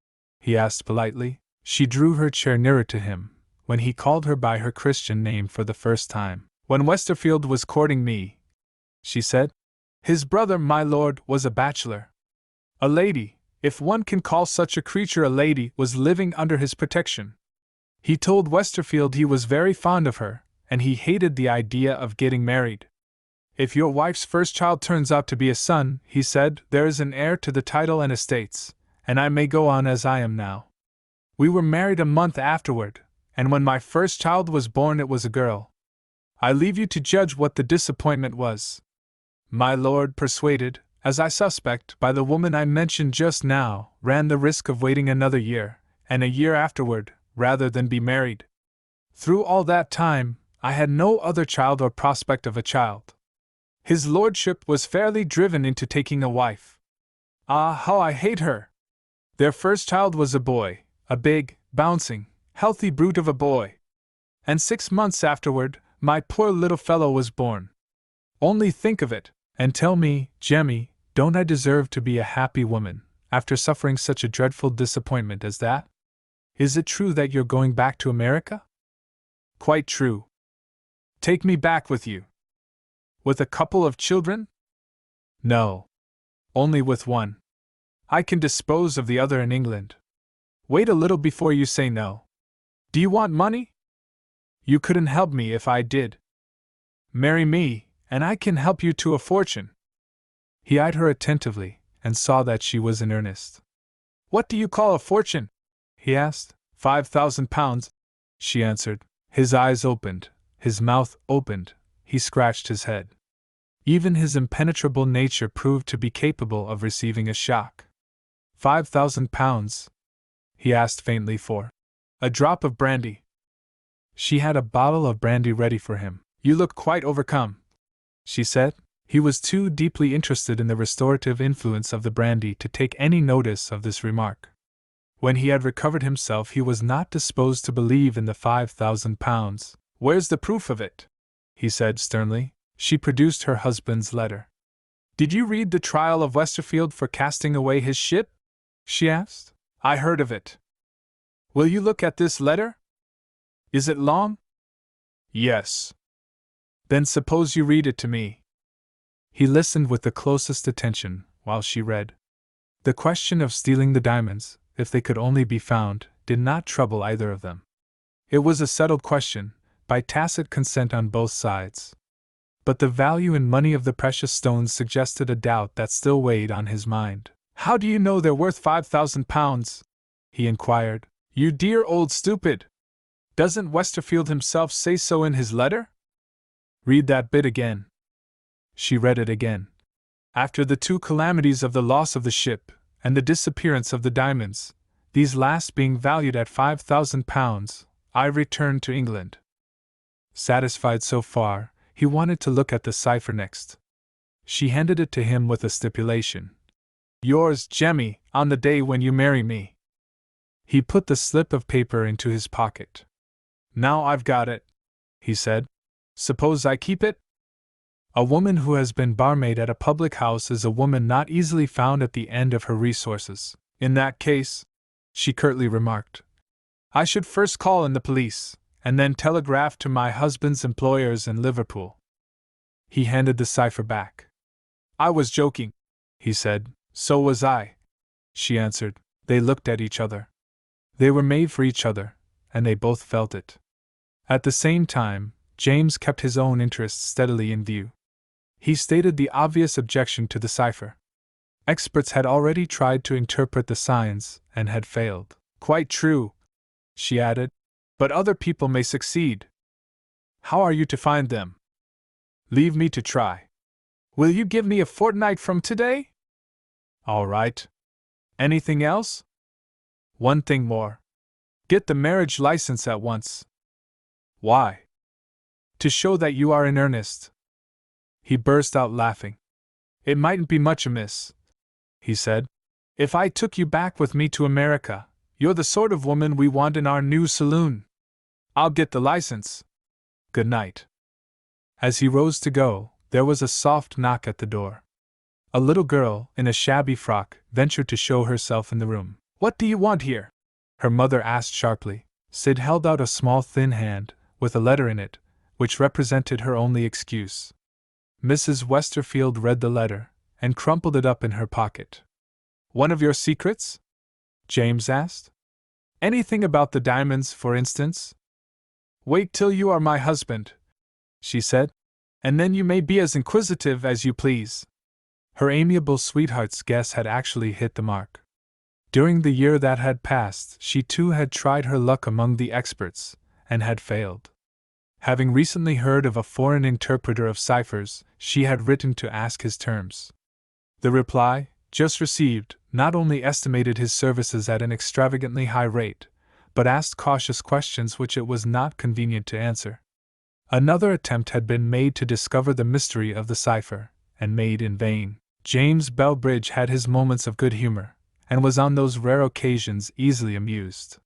he asked politely. She drew her chair nearer to him, when he called her by her Christian name for the first time. "When Westerfield was courting me," she said, "his brother, my lord, was a bachelor. A lady, if one can call such a creature a lady, was living under his protection. He told Westerfield he was very fond of her, and he hated the idea of getting married. 'If your wife's first child turns out to be a son,' he said, 'there is an heir to the title and estates, and I may go on as I am now.' We were married a month afterward, and when my first child was born it was a girl. I leave you to judge what the disappointment was. My lord, persuaded, as I suspect, by the woman I mentioned just now, ran the risk of waiting another year, and a year afterward, rather than be married. Through all that time, I had no other child or prospect of a child. His lordship was fairly driven into taking a wife. Ah, how I hate her! Their first child was a boy, a big, bouncing, healthy brute of a boy. And 6 months afterward, my poor little fellow was born. Only think of it, and tell me, Jemmy, don't I deserve to be a happy woman, after suffering such a dreadful disappointment as that? Is it true that you're going back to America?" "Quite true." "Take me back with you." "With a couple of children?" "No. Only with one. I can dispose of the other in England." "Wait a little before you say no. Do you want money?" You couldn't help me if I did. Marry me, and I can help you to a fortune. He eyed her attentively, and saw that she was in earnest. What do you call a fortune? He asked. 5,000 pounds, she answered. His eyes opened, his mouth opened, he scratched his head. Even his impenetrable nature proved to be capable of receiving a shock. 5,000 pounds? He asked faintly for a drop of brandy. She had a bottle of brandy ready for him. You look quite overcome, she said. He was too deeply interested in the restorative influence of the brandy to take any notice of this remark. When he had recovered himself, he was not disposed to believe in the 5,000 pounds. Where's the proof of it? He said sternly. She produced her husband's letter. Did you read the trial of Westerfield for casting away his ship? She asked. I heard of it. Will you look at this letter? Is it long? Yes. Then suppose you read it to me. He listened with the closest attention while she read. The question of stealing the diamonds, if they could only be found, did not trouble either of them. It was a settled question, by tacit consent on both sides. But the value in money of the precious stones suggested a doubt that still weighed on his mind. How do you know they're worth 5,000 pounds? He inquired. You dear old stupid! Doesn't Westerfield himself say so in his letter? Read that bit again. She read it again. After the two calamities of the loss of the ship and the disappearance of the diamonds, these last being valued at 5,000 pounds, I returned to England. Satisfied so far, he wanted to look at the cipher next. She handed it to him with a stipulation. Yours, Jemmy, on the day when you marry me. He put the slip of paper into his pocket. Now I've got it, he said. Suppose I keep it? A woman who has been barmaid at a public house is a woman not easily found at the end of her resources. In that case, she curtly remarked, I should first call in the police, and then telegraph to my husband's employers in Liverpool. He handed the cipher back. I was joking, he said. So was I, she answered. They looked at each other. They were made for each other, and they both felt it. At the same time, James kept his own interests steadily in view. He stated the obvious objection to the cipher. Experts had already tried to interpret the signs and had failed. Quite true, she added, but other people may succeed. How are you to find them? Leave me to try. Will you give me a fortnight from today? All right. Anything else? One thing more. Get the marriage license at once. Why? To show that you are in earnest. He burst out laughing. It mightn't be much amiss, he said. If I took you back with me to America, you're the sort of woman we want in our new saloon. I'll get the license. Good night. As he rose to go, there was a soft knock at the door. A little girl, in a shabby frock, ventured to show herself in the room. What do you want here? Her mother asked sharply. Sid held out a small thin hand, with a letter in it, which represented her only excuse. Mrs. Westerfield read the letter, and crumpled it up in her pocket. One of your secrets? James asked. Anything about the diamonds, for instance? Wait till you are my husband, she said, and then you may be as inquisitive as you please. Her amiable sweetheart's guess had actually hit the mark. During the year that had passed, she too had tried her luck among the experts, and had failed. Having recently heard of a foreign interpreter of ciphers, she had written to ask his terms. The reply, just received, not only estimated his services at an extravagantly high rate, but asked cautious questions which it was not convenient to answer. Another attempt had been made to discover the mystery of the cipher, and made in vain. James Bellbridge had his moments of good humor, and was on those rare occasions easily amused.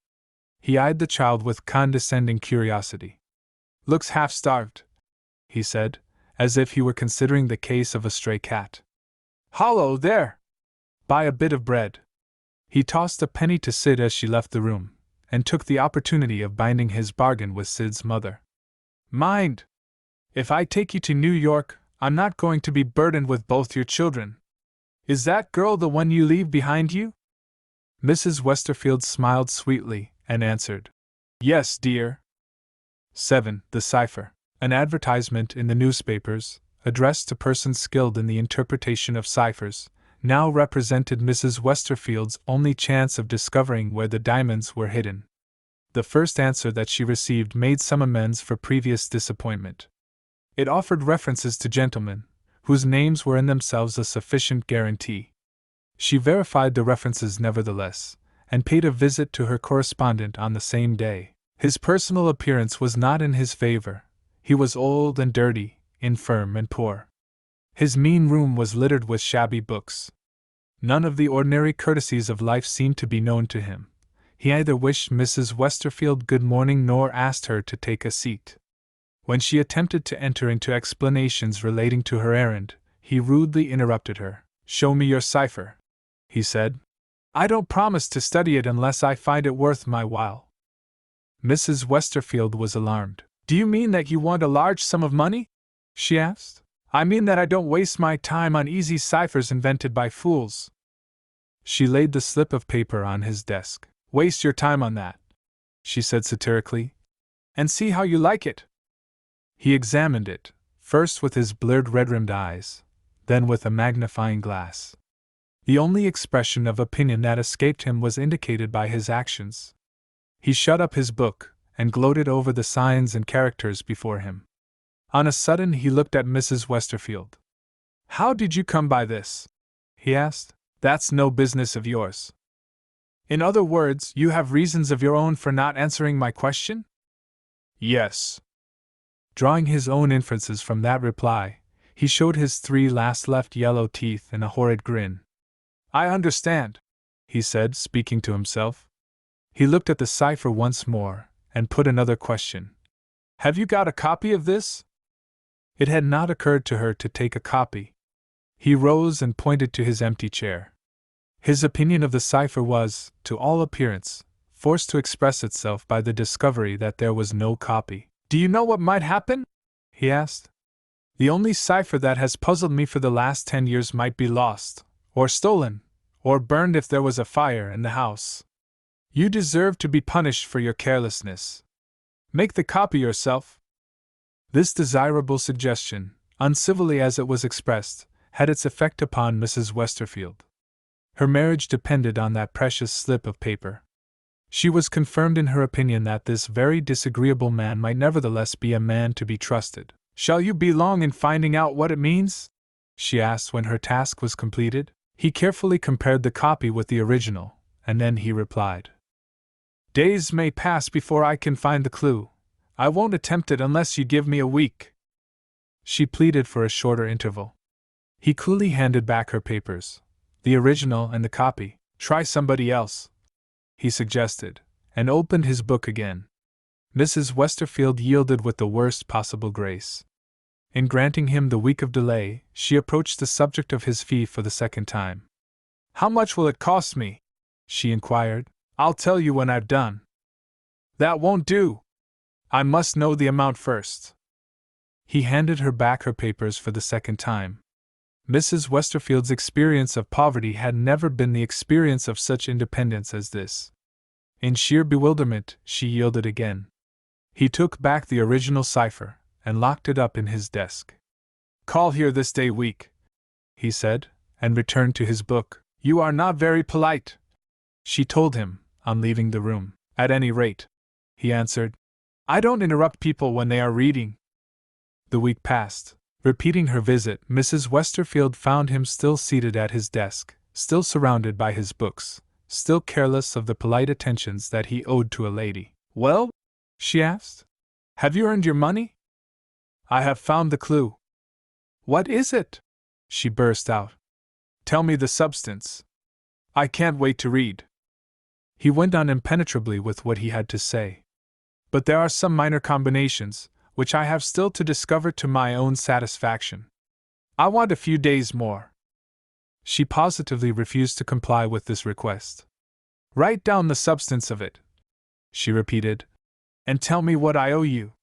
He eyed the child with condescending curiosity. Looks half-starved, he said, as if he were considering the case of a stray cat. Hollo there! Buy a bit of bread. He tossed a penny to Sid as she left the room, and took the opportunity of binding his bargain with Sid's mother. Mind! If I take you to New York, I'm not going to be burdened with both your children. Is that girl the one you leave behind you? Mrs. Westerfield smiled sweetly, and answered, Yes, dear. 7. The cipher. An advertisement in the newspapers, addressed to persons skilled in the interpretation of ciphers, now represented Mrs. Westerfield's only chance of discovering where the diamonds were hidden. The first answer that she received made some amends for previous disappointment. It offered references to gentlemen, whose names were in themselves a sufficient guarantee. She verified the references nevertheless, and paid a visit to her correspondent on the same day. His personal appearance was not in his favor. He was old and dirty, infirm and poor. His mean room was littered with shabby books. None of the ordinary courtesies of life seemed to be known to him. He neither wished Mrs. Westerfield good morning nor asked her to take a seat. When she attempted to enter into explanations relating to her errand, he rudely interrupted her. "Show me your cipher," he said. "I don't promise to study it unless I find it worth my while." Mrs. Westerfield was alarmed. "Do you mean that you want a large sum of money?" she asked. "I mean that I don't waste my time on easy ciphers invented by fools." She laid the slip of paper on his desk. "Waste your time on that," she said satirically, "and see how you like it." He examined it, first with his bleared red-rimmed eyes, then with a magnifying glass. The only expression of opinion that escaped him was indicated by his actions. He shut up his book, and gloated over the signs and characters before him. On a sudden he looked at Mrs. Westerfield. "How did you come by this?" he asked. "That's no business of yours." "In other words, you have reasons of your own for not answering my question?" "Yes." Drawing his own inferences from that reply, he showed his 3 left yellow teeth in a horrid grin. "I understand," he said, speaking to himself. He looked at the cipher once more, and put another question. "Have you got a copy of this?" It had not occurred to her to take a copy. He rose and pointed to his empty chair. His opinion of the cipher was, to all appearance, forced to express itself by the discovery that there was no copy. "Do you know what might happen?" he asked. "The only cipher that has puzzled me for the last 10 years might be lost, or stolen, or burned if there was a fire in the house. You deserve to be punished for your carelessness. Make the copy yourself." This desirable suggestion, uncivilly as it was expressed, had its effect upon Mrs. Westerfield. Her marriage depended on that precious slip of paper. She was confirmed in her opinion that this very disagreeable man might nevertheless be a man to be trusted. "Shall you be long in finding out what it means?" she asked when her task was completed. He carefully compared the copy with the original, and then he replied, "Days may pass before I can find the clue. I won't attempt it unless you give me a week." She pleaded for a shorter interval. He coolly handed back her papers, the original and the copy. "Try somebody else," he suggested, and opened his book again. Mrs. Westerfield yielded with the worst possible grace. In granting him the week of delay, she approached the subject of his fee for the second time. "How much will it cost me?" she inquired. "I'll tell you when I've done." "That won't do. I must know the amount first." He handed her back her papers for the second time. Mrs. Westerfield's experience of poverty had never been the experience of such independence as this. In sheer bewilderment, she yielded again. He took back the original cipher, and locked it up in his desk. "Call here this day week," he said, and returned to his book. "You are not very polite," she told him, on leaving the room. "At any rate," he answered, "I don't interrupt people when they are reading." The week passed. Repeating her visit, Mrs. Westerfield found him still seated at his desk, still surrounded by his books, still careless of the polite attentions that he owed to a lady. "Well?" she asked. "Have you earned your money?" "I have found the clue." "What is it?" she burst out. "Tell me the substance. I can't wait to read." He went on impenetrably with what he had to say. "But there are some minor combinations, which I have still to discover to my own satisfaction. I want a few days more." She positively refused to comply with this request. "Write down the substance of it," she repeated, "and tell me what I owe you."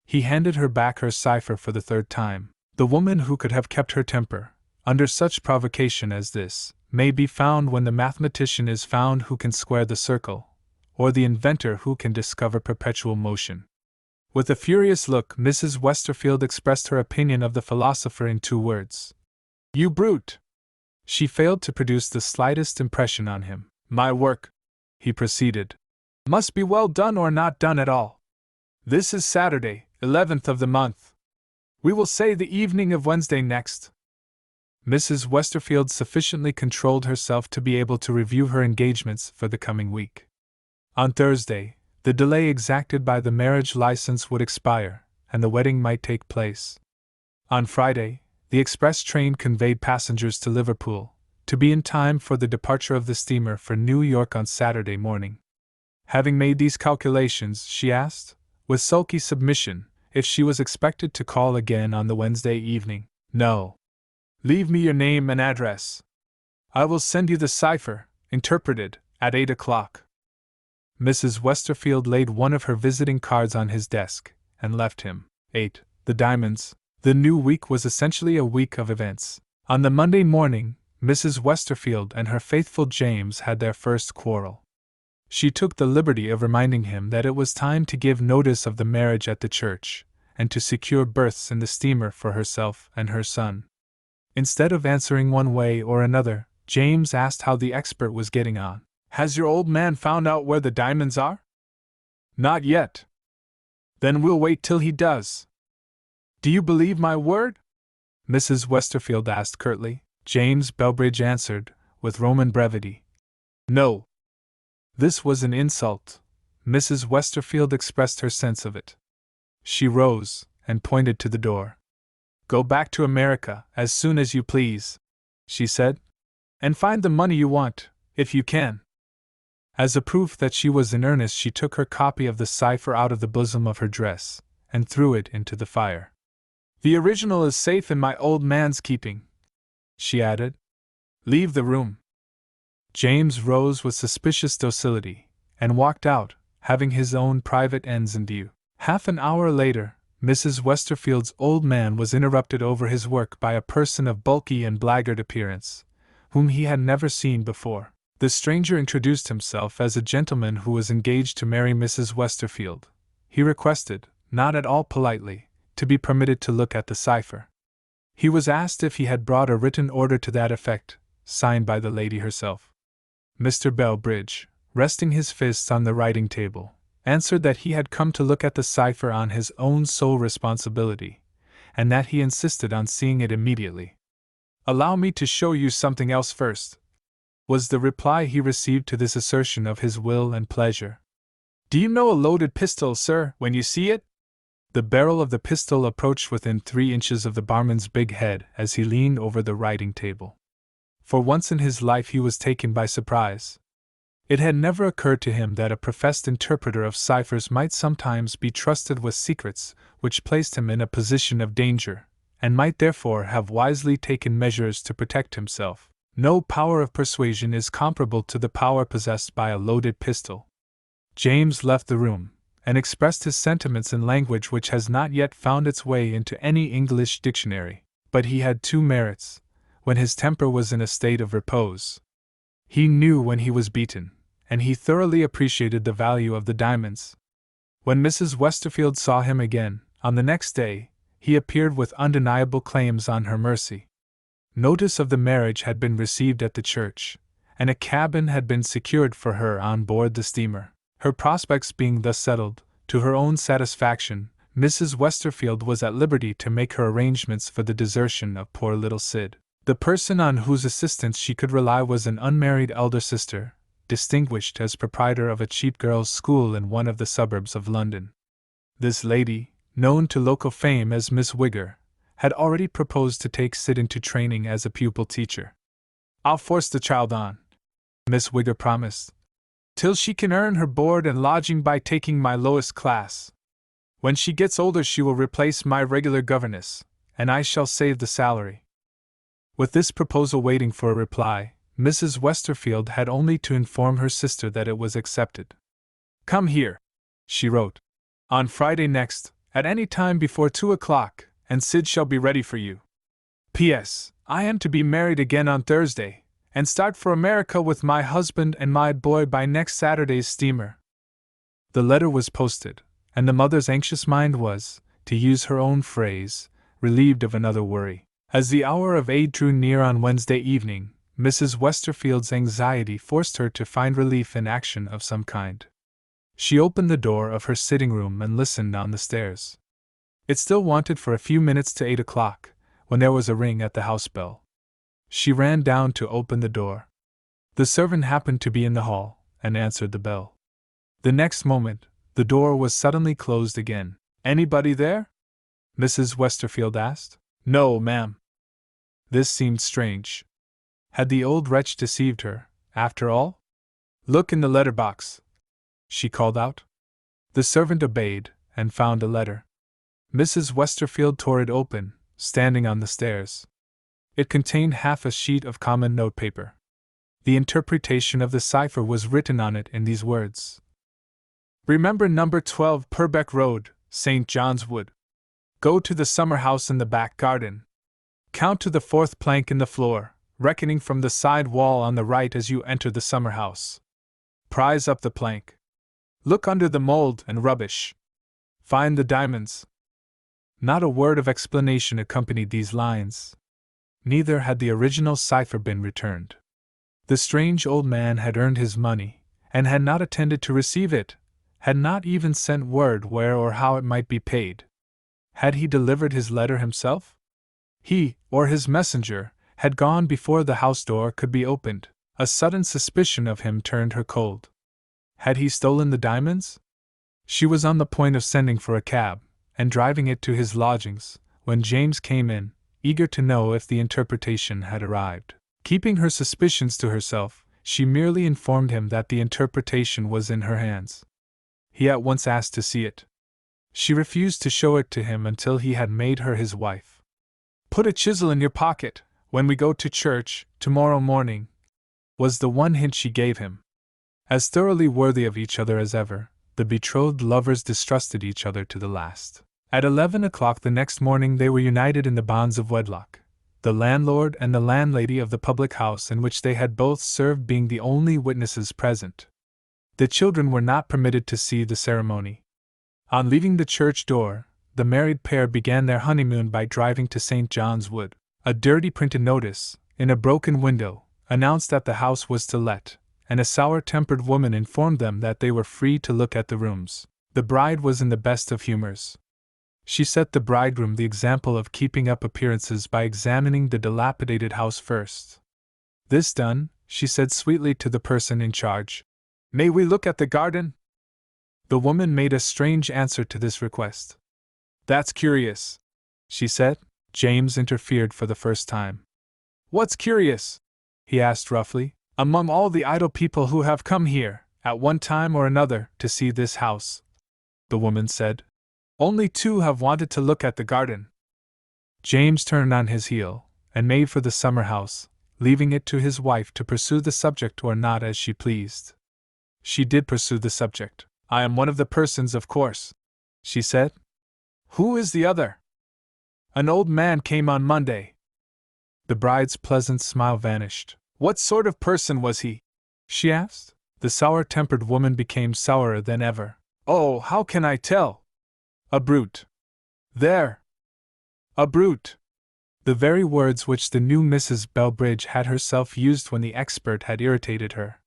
He handed her back her cipher for the third time. The woman who could have kept her temper, under such provocation as this, may be found when the mathematician is found who can square the circle, or the inventor who can discover perpetual motion. With a furious look, Mrs. Westerfield expressed her opinion of the philosopher in 2 words. You brute! She failed to produce the slightest impression on him. My work, he proceeded, must be well done or not done at all. This is Saturday, 11th of the month. We will say the evening of Wednesday next. Mrs. Westerfield sufficiently controlled herself to be able to review her engagements for the coming week. On Thursday, the delay exacted by the marriage license would expire, and the wedding might take place. On Friday, the express train conveyed passengers to Liverpool, to be in time for the departure of the steamer for New York on Saturday morning. Having made these calculations, she asked, with sulky submission, if she was expected to call again on the Wednesday evening. No. Leave me your name and address. I will send you the cipher, interpreted, at 8 o'clock. Mrs. Westerfield laid one of her visiting cards on his desk, and left him. 8. The diamonds. The new week was essentially a week of events. On the Monday morning, Mrs. Westerfield and her faithful James had their first quarrel. She took the liberty of reminding him that it was time to give notice of the marriage at the church, and to secure berths in the steamer for herself and her son. Instead of answering one way or another, James asked how the expert was getting on. Has your old man found out where the diamonds are? Not yet. Then we'll wait till he does. Do you believe my word? Mrs. Westerfield asked curtly. James Belbridge answered, with Roman brevity. No. This was an insult. Mrs. Westerfield expressed her sense of it. She rose, and pointed to the door. Go back to America, as soon as you please, she said, and find the money you want, if you can. As a proof that she was in earnest, she took her copy of the cipher out of the bosom of her dress, and threw it into the fire. The original is safe in my old man's keeping, she added. Leave the room. James rose with suspicious docility, and walked out, having his own private ends in view. Half an hour later, Mrs. Westerfield's old man was interrupted over his work by a person of bulky and blackguard appearance, whom he had never seen before. The stranger introduced himself as a gentleman who was engaged to marry Mrs. Westerfield. He requested, not at all politely, to be permitted to look at the cipher. He was asked if he had brought a written order to that effect, signed by the lady herself. Mr. Belbridge, resting his fists on the writing table, answered that he had come to look at the cipher on his own sole responsibility, and that he insisted on seeing it immediately. Allow me to show you something else first, was the reply he received to this assertion of his will and pleasure. Do you know a loaded pistol, sir, when you see it? The barrel of the pistol approached within 3 inches of the barman's big head as he leaned over the writing table. For once in his life he was taken by surprise. It had never occurred to him that a professed interpreter of ciphers might sometimes be trusted with secrets which placed him in a position of danger, and might therefore have wisely taken measures to protect himself. No power of persuasion is comparable to the power possessed by a loaded pistol. James left the room, and expressed his sentiments in language which has not yet found its way into any English dictionary. But he had 2 merits, when his temper was in a state of repose. He knew when he was beaten, and he thoroughly appreciated the value of the diamonds. When Mrs. Westerfield saw him again, on the next day, he appeared with undeniable claims on her mercy. Notice of the marriage had been received at the church, and a cabin had been secured for her on board the steamer. Her prospects being thus settled, to her own satisfaction, Mrs. Westerfield was at liberty to make her arrangements for the desertion of poor little Sid. The person on whose assistance she could rely was an unmarried elder sister, distinguished as proprietor of a cheap girls' school in one of the suburbs of London. This lady, known to local fame as Miss Wigger, had already proposed to take Sid into training as a pupil teacher. I'll force the child on, Miss Wigger promised, till she can earn her board and lodging by taking my lowest class. When she gets older she will replace my regular governess, and I shall save the salary. With this proposal waiting for a reply, Mrs. Westerfield had only to inform her sister that it was accepted. Come here, she wrote, on Friday next, at any time before 2 o'clock, and Sid shall be ready for you. P.S. I am to be married again on Thursday, and start for America with my husband and my boy by next Saturday's steamer. The letter was posted, and the mother's anxious mind was, to use her own phrase, relieved of another worry. As the hour of aid drew near on Wednesday evening, Mrs. Westerfield's anxiety forced her to find relief in action of some kind. She opened the door of her sitting room and listened on the stairs. It still wanted for a few minutes to 8 o'clock, when there was a ring at the house bell. She ran down to open the door. The servant happened to be in the hall, and answered the bell. The next moment, the door was suddenly closed again. "Anybody there?" Mrs. Westerfield asked. "No, ma'am." This seemed strange. Had the old wretch deceived her, after all? "Look in the letter box," she called out. The servant obeyed, and found a letter. Mrs. Westerfield tore it open, standing on the stairs. It contained half a sheet of common notepaper. The interpretation of the cipher was written on it in these words: "Remember number 12 Purbeck Road, St. John's Wood. Go to the summer house in the back garden. Count to the 4th plank in the floor, reckoning from the side wall on the right as you enter the summer house. Prise up the plank. Look under the mold and rubbish. Find the diamonds." Not a word of explanation accompanied these lines. Neither had the original cipher been returned. The strange old man had earned his money, and had not attended to receive it, had not even sent word where or how it might be paid. Had he delivered his letter himself? He, or his messenger, had gone before the house door could be opened. A sudden suspicion of him turned her cold. Had he stolen the diamonds? She was on the point of sending for a cab, and driving it to his lodgings, when James came in, eager to know if the interpretation had arrived. Keeping her suspicions to herself, she merely informed him that the interpretation was in her hands. He at once asked to see it. She refused to show it to him until he had made her his wife. "Put a chisel in your pocket, when we go to church, tomorrow morning," was the one hint she gave him. As thoroughly worthy of each other as ever, the betrothed lovers distrusted each other to the last. At 11 o'clock the next morning they were united in the bonds of wedlock, the landlord and the landlady of the public house in which they had both served being the only witnesses present. The children were not permitted to see the ceremony. On leaving the church door, the married pair began their honeymoon by driving to St. John's Wood. A dirty printed notice, in a broken window, announced that the house was to let, and a sour-tempered woman informed them that they were free to look at the rooms. The bride was in the best of humors. She set the bridegroom the example of keeping up appearances by examining the dilapidated house first. This done, she said sweetly to the person in charge, "May we look at the garden?" The woman made a strange answer to this request. "That's curious," she said. James interfered for the first time. "What's curious?" he asked roughly. "Among all the idle people who have come here, at one time or another, to see this house," the woman said, "only 2 have wanted to look at the garden." James turned on his heel, and made for the summer house, leaving it to his wife to pursue the subject or not as she pleased. She did pursue the subject. "I am one of the persons, of course," she said. "Who is the other?" "An old man came on Monday." The bride's pleasant smile vanished. "What sort of person was he?" she asked. The sour-tempered woman became sourer than ever. "Oh, how can I tell? A brute. There! A brute!" The very words which the new Mrs. Bellbridge had herself used when the expert had irritated her.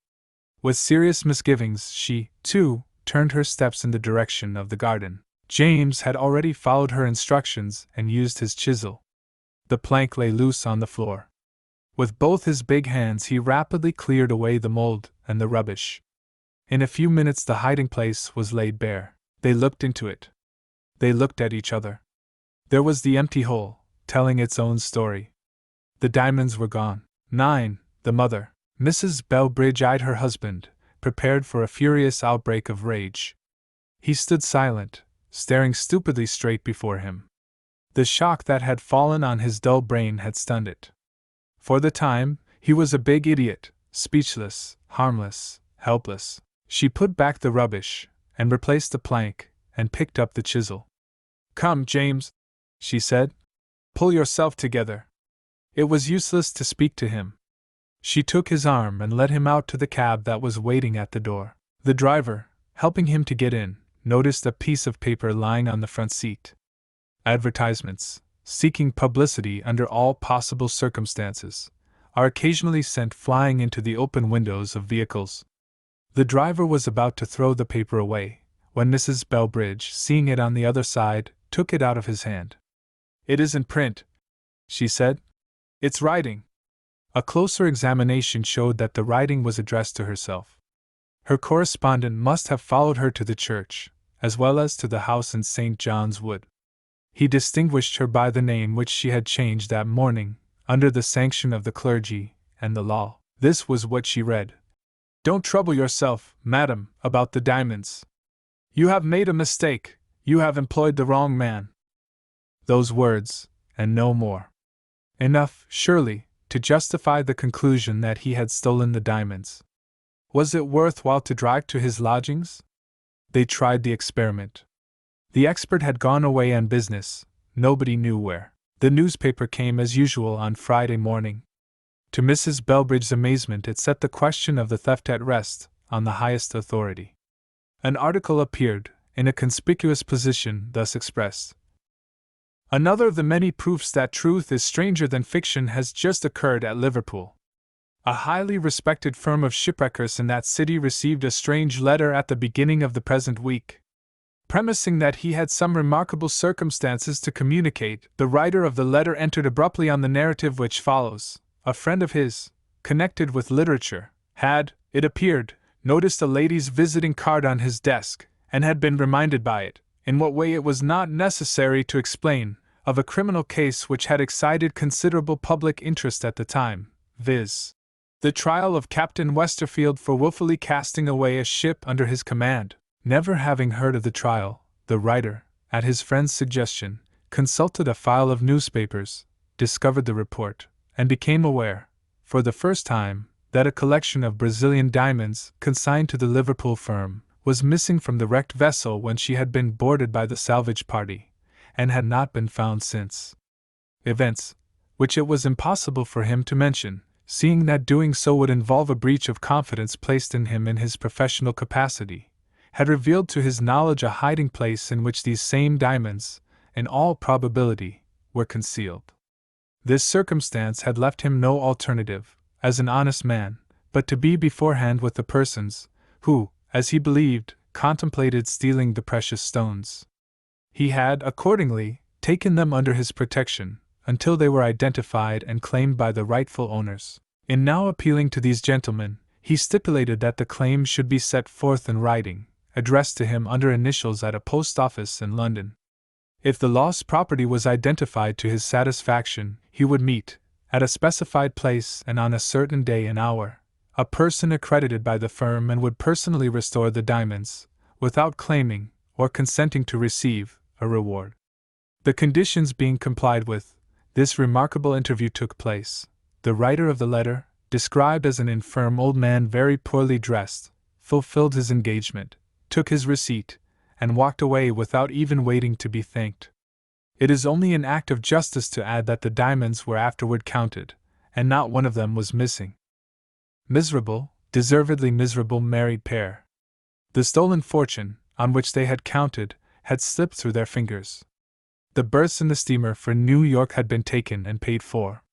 With serious misgivings she, too, turned her steps in the direction of the garden. James had already followed her instructions and used his chisel. The plank lay loose on the floor. With both his big hands he rapidly cleared away the mold and the rubbish. In a few minutes the hiding place was laid bare. They looked into it. They looked at each other. There was the empty hole, telling its own story. The diamonds were gone. 9. The mother, Mrs. Bellbridge, eyed her husband, prepared for a furious outbreak of rage. He stood silent, staring stupidly straight before him. The shock that had fallen on his dull brain had stunned it. For the time, he was a big idiot, speechless, harmless, helpless. She put back the rubbish, and replaced the plank, and picked up the chisel. "Come, James," she said. "Pull yourself together." It was useless to speak to him. She took his arm and led him out to the cab that was waiting at the door. The driver, helping him to get in, noticed a piece of paper lying on the front seat. Advertisements, seeking publicity under all possible circumstances, are occasionally sent flying into the open windows of vehicles. The driver was about to throw the paper away, when Mrs. Bellbridge, seeing it on the other side, took it out of his hand. "It isn't print," she said. "It's writing." A closer examination showed that the writing was addressed to herself. Her correspondent must have followed her to the church, as well as to the house in St. John's Wood. He distinguished her by the name which she had changed that morning, under the sanction of the clergy and the law. This was what she read. "Don't trouble yourself, madam, about the diamonds. You have made a mistake, you have employed the wrong man." Those words, and no more. Enough, surely, to justify the conclusion that he had stolen the diamonds. Was it worth while to drive to his lodgings? They tried the experiment. The expert had gone away on business, nobody knew where. The newspaper came as usual on Friday morning. To Mrs. Bellbridge's amazement, it set the question of the theft at rest, on the highest authority. An article appeared, in a conspicuous position, thus expressed: "Another of the many proofs that truth is stranger than fiction has just occurred at Liverpool. A highly respected firm of shipwreckers in that city received a strange letter at the beginning of the present week. Premising that he had some remarkable circumstances to communicate, the writer of the letter entered abruptly on the narrative which follows. A friend of his, connected with literature, had, it appeared, noticed a lady's visiting card on his desk, and had been reminded by it, in what way it was not necessary to explain, of a criminal case which had excited considerable public interest at the time, viz. the trial of Captain Westerfield for wilfully casting away a ship under his command. Never having heard of the trial, the writer, at his friend's suggestion, consulted a file of newspapers, discovered the report, and became aware, for the first time, that a collection of Brazilian diamonds, consigned to the Liverpool firm, was missing from the wrecked vessel when she had been boarded by the salvage party, and had not been found since. Events, which it was impossible for him to mention, seeing that doing so would involve a breach of confidence placed in him in his professional capacity, had revealed to his knowledge a hiding place in which these same diamonds, in all probability, were concealed. This circumstance had left him no alternative, as an honest man, but to be beforehand with the persons, who, as he believed, contemplated stealing the precious stones. He had, accordingly, taken them under his protection, until they were identified and claimed by the rightful owners. In now appealing to these gentlemen, he stipulated that the claims should be set forth in writing, addressed to him under initials at a post office in London. If the lost property was identified to his satisfaction, he would meet, at a specified place and on a certain day and hour, a person accredited by the firm and would personally restore the diamonds, without claiming, or consenting to receive, a reward. The conditions being complied with, this remarkable interview took place. The writer of the letter, described as an infirm old man very poorly dressed, fulfilled his engagement, took his receipt, and walked away without even waiting to be thanked. It is only an act of justice to add that the diamonds were afterward counted, and not one of them was missing. Miserable, deservedly miserable married pair. The stolen fortune, on which they had counted, had slipped through their fingers. The berths in the steamer for New York had been taken and paid for.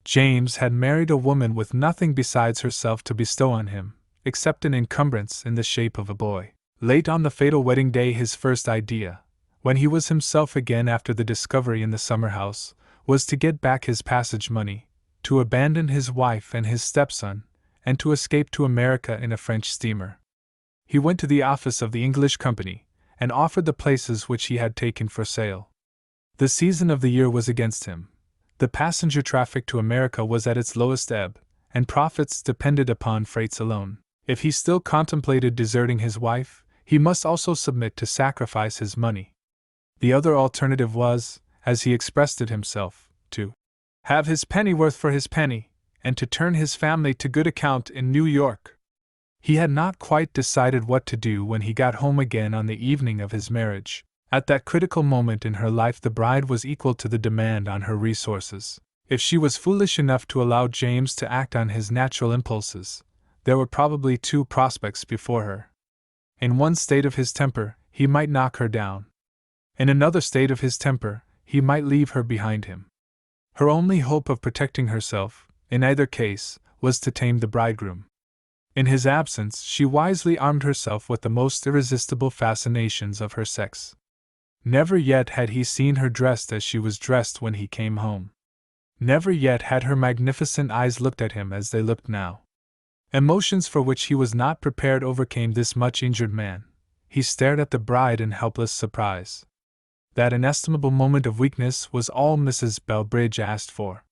James had married a woman with nothing besides herself to bestow on him, except an encumbrance in the shape of a boy. Late on the fatal wedding day, his first idea, when he was himself again after the discovery in the summer house, was to get back his passage money, to abandon his wife and his stepson, and to escape to America in a French steamer. He went to the office of the English company, and offered the places which he had taken for sale. The season of the year was against him. The passenger traffic to America was at its lowest ebb, and profits depended upon freights alone. If he still contemplated deserting his wife, he must also submit to sacrifice his money. The other alternative was, as he expressed it himself, to have his pennyworth for his penny, and to turn his family to good account in New York. He had not quite decided what to do when he got home again on the evening of his marriage. At that critical moment in her life, the bride was equal to the demand on her resources. If she was foolish enough to allow James to act on his natural impulses, there were probably two prospects before her. In one state of his temper, he might knock her down. In another state of his temper, he might leave her behind him. Her only hope of protecting herself, in either case, was to tame the bridegroom. In his absence, she wisely armed herself with the most irresistible fascinations of her sex. Never yet had he seen her dressed as she was dressed when he came home. Never yet had her magnificent eyes looked at him as they looked now. Emotions for which he was not prepared overcame this much injured man. He stared at the bride in helpless surprise. That inestimable moment of weakness was all Mrs. Bellbridge asked for.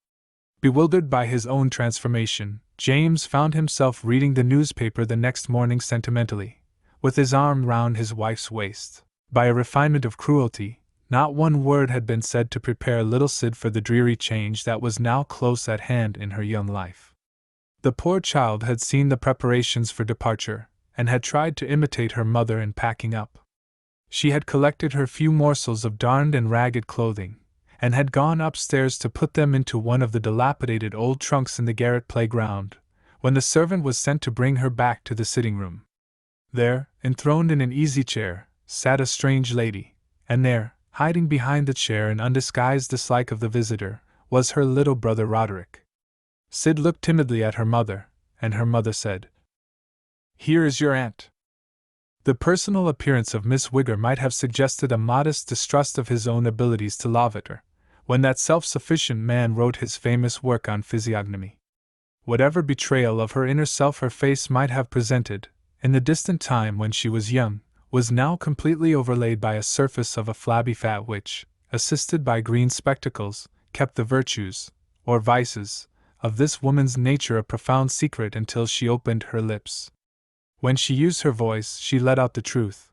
Bewildered by his own transformation, James found himself reading the newspaper the next morning sentimentally, with his arm round his wife's waist. By a refinement of cruelty, not one word had been said to prepare little Sid for the dreary change that was now close at hand in her young life. The poor child had seen the preparations for departure, and had tried to imitate her mother in packing up. She had collected her few morsels of darned and ragged clothing, and had gone upstairs to put them into one of the dilapidated old trunks in the garret playground, when the servant was sent to bring her back to the sitting-room. There, enthroned in an easy-chair, sat a strange lady, and there, hiding behind the chair in undisguised dislike of the visitor, was her little brother Roderick. Sid looked timidly at her mother, and her mother said, "Here is your aunt." The personal appearance of Miss Wigger might have suggested a modest distrust of his own abilities to laugh at her, when that self-sufficient man wrote his famous work on physiognomy. Whatever betrayal of her inner self her face might have presented, in the distant time when she was young, was now completely overlaid by a surface of a flabby fat which, assisted by green spectacles, kept the virtues, or vices, of this woman's nature a profound secret until she opened her lips. When she used her voice, she let out the truth.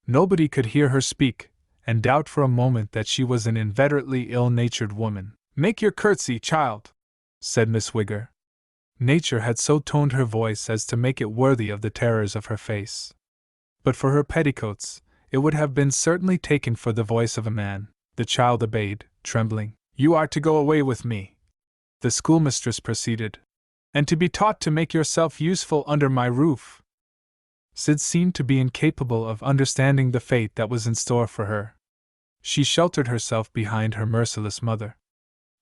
Nobody could hear her speak, and doubt for a moment that she was an inveterately ill-natured woman. "Make your curtsy, child," said Miss Wigger. Nature had so toned her voice as to make it worthy of the terrors of her face. But for her petticoats, it would have been certainly taken for the voice of a man. The child obeyed, trembling. "You are to go away with me," the schoolmistress proceeded, "and to be taught to make yourself useful under my roof." Sid seemed to be incapable of understanding the fate that was in store for her. She sheltered herself behind her merciless mother.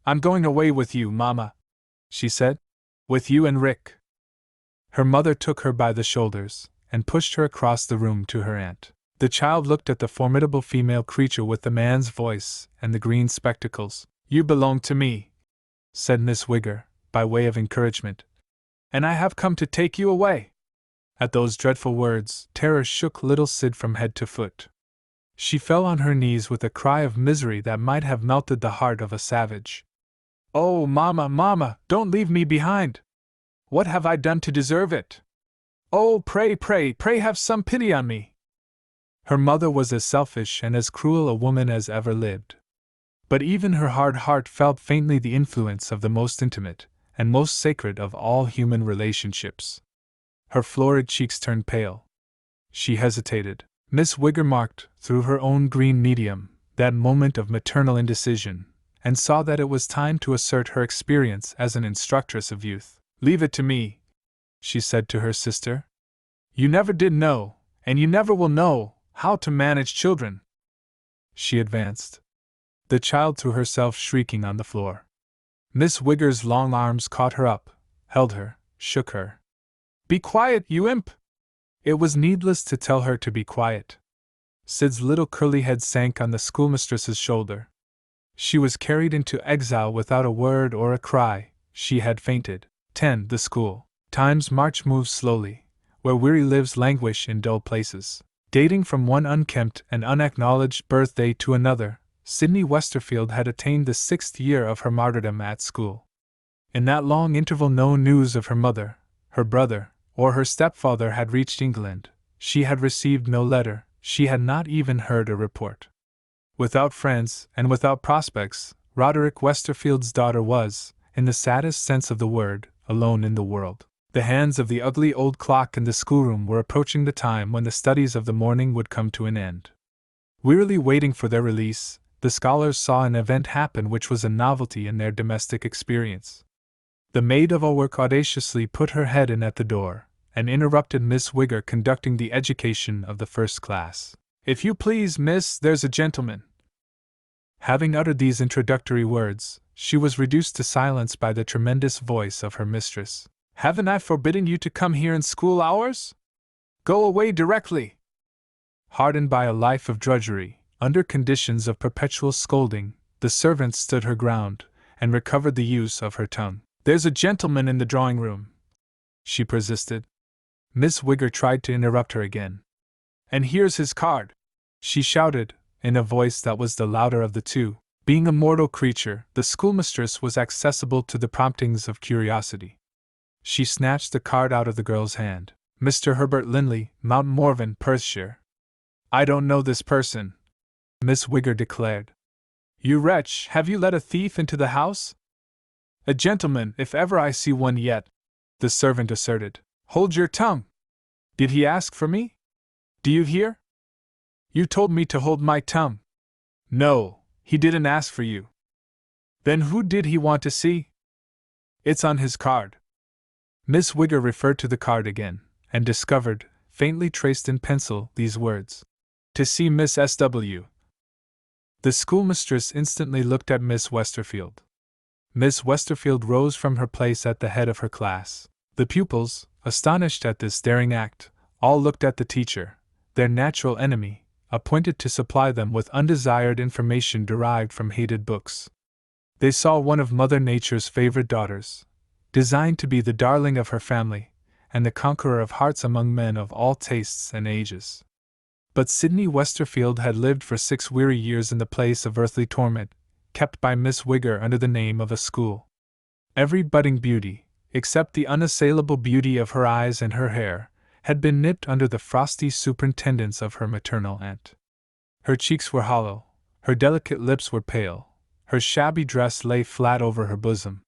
"I'm going away with you, Mama," she said. "With you and Rick." Her mother took her by the shoulders, and pushed her across the room to her aunt. The child looked at the formidable female creature with the man's voice and the green spectacles. "You belong to me," said Miss Wigger, by way of encouragement, "and I have come to take you away." At those dreadful words, terror shook little Sid from head to foot. She fell on her knees with a cry of misery that might have melted the heart of a savage. "Oh, Mama, Mama, don't leave me behind! What have I done to deserve it? Oh, pray, pray, pray have some pity on me!" Her mother was as selfish and as cruel a woman as ever lived. But even her hard heart felt faintly the influence of the most intimate and most sacred of all human relationships. Her florid cheeks turned pale. She hesitated. Miss Wigger marked, through her own green medium, that moment of maternal indecision, and saw that it was time to assert her experience as an instructress of youth. "Leave it to me," she said to her sister. "You never did know, and you never will know, how to manage children." She advanced. The child threw herself shrieking on the floor. Miss Wigger's long arms caught her up, held her, shook her. "Be quiet, you imp!" It was needless to tell her to be quiet. Sid's little curly head sank on the schoolmistress's shoulder. She was carried into exile without a word or a cry. She had fainted. 10. The school. Time's march moves slowly, where weary lives languish in dull places. Dating from one unkempt and unacknowledged birthday to another, Sydney Westerfield had attained the 6th year of her martyrdom at school. In that long interval no news of her mother, her brother, or her stepfather had reached England. She had received no letter, she had not even heard a report. Without friends, and without prospects, Roderick Westerfield's daughter was, in the saddest sense of the word, alone in the world. The hands of the ugly old clock in the schoolroom were approaching the time when the studies of the morning would come to an end. Wearily waiting for their release, the scholars saw an event happen which was a novelty in their domestic experience. The maid of all work audaciously put her head in at the door, and interrupted Miss Wigger conducting the education of the first class. If you please, miss, there's a gentleman. Having uttered these introductory words, she was reduced to silence by the tremendous voice of her mistress. Haven't I forbidden you to come here in school hours? Go away directly! Hardened by a life of drudgery, under conditions of perpetual scolding, the servant stood her ground, and recovered the use of her tongue. There's a gentleman in the drawing-room, she persisted. Miss Wigger tried to interrupt her again. And here's his card, she shouted, in a voice that was the louder of the two. Being a mortal creature, the schoolmistress was accessible to the promptings of curiosity. She snatched the card out of the girl's hand. Mr. Herbert Linley, Mount Morven, Perthshire. I don't know this person, Miss Wigger declared. You wretch, have you let a thief into the house? A gentleman, if ever I see one yet, the servant asserted. Hold your tongue! Did he ask for me? Do you hear? You told me to hold my tongue. No, he didn't ask for you. Then who did he want to see? It's on his card. Miss Wigger referred to the card again, and discovered, faintly traced in pencil, these words. To see Miss S.W. The schoolmistress instantly looked at Miss Westerfield. Miss Westerfield rose from her place at the head of her class. The pupils, astonished at this daring act, all looked at the teacher, their natural enemy, appointed to supply them with undesired information derived from hated books. They saw one of Mother Nature's favorite daughters, designed to be the darling of her family, and the conqueror of hearts among men of all tastes and ages. But Sydney Westerfield had lived for 6 weary years in the place of earthly torment, kept by Miss Wigger under the name of a school. Every budding beauty, except the unassailable beauty of her eyes and her hair, had been nipped under the frosty superintendence of her maternal aunt. Her cheeks were hollow, her delicate lips were pale, her shabby dress lay flat over her bosom.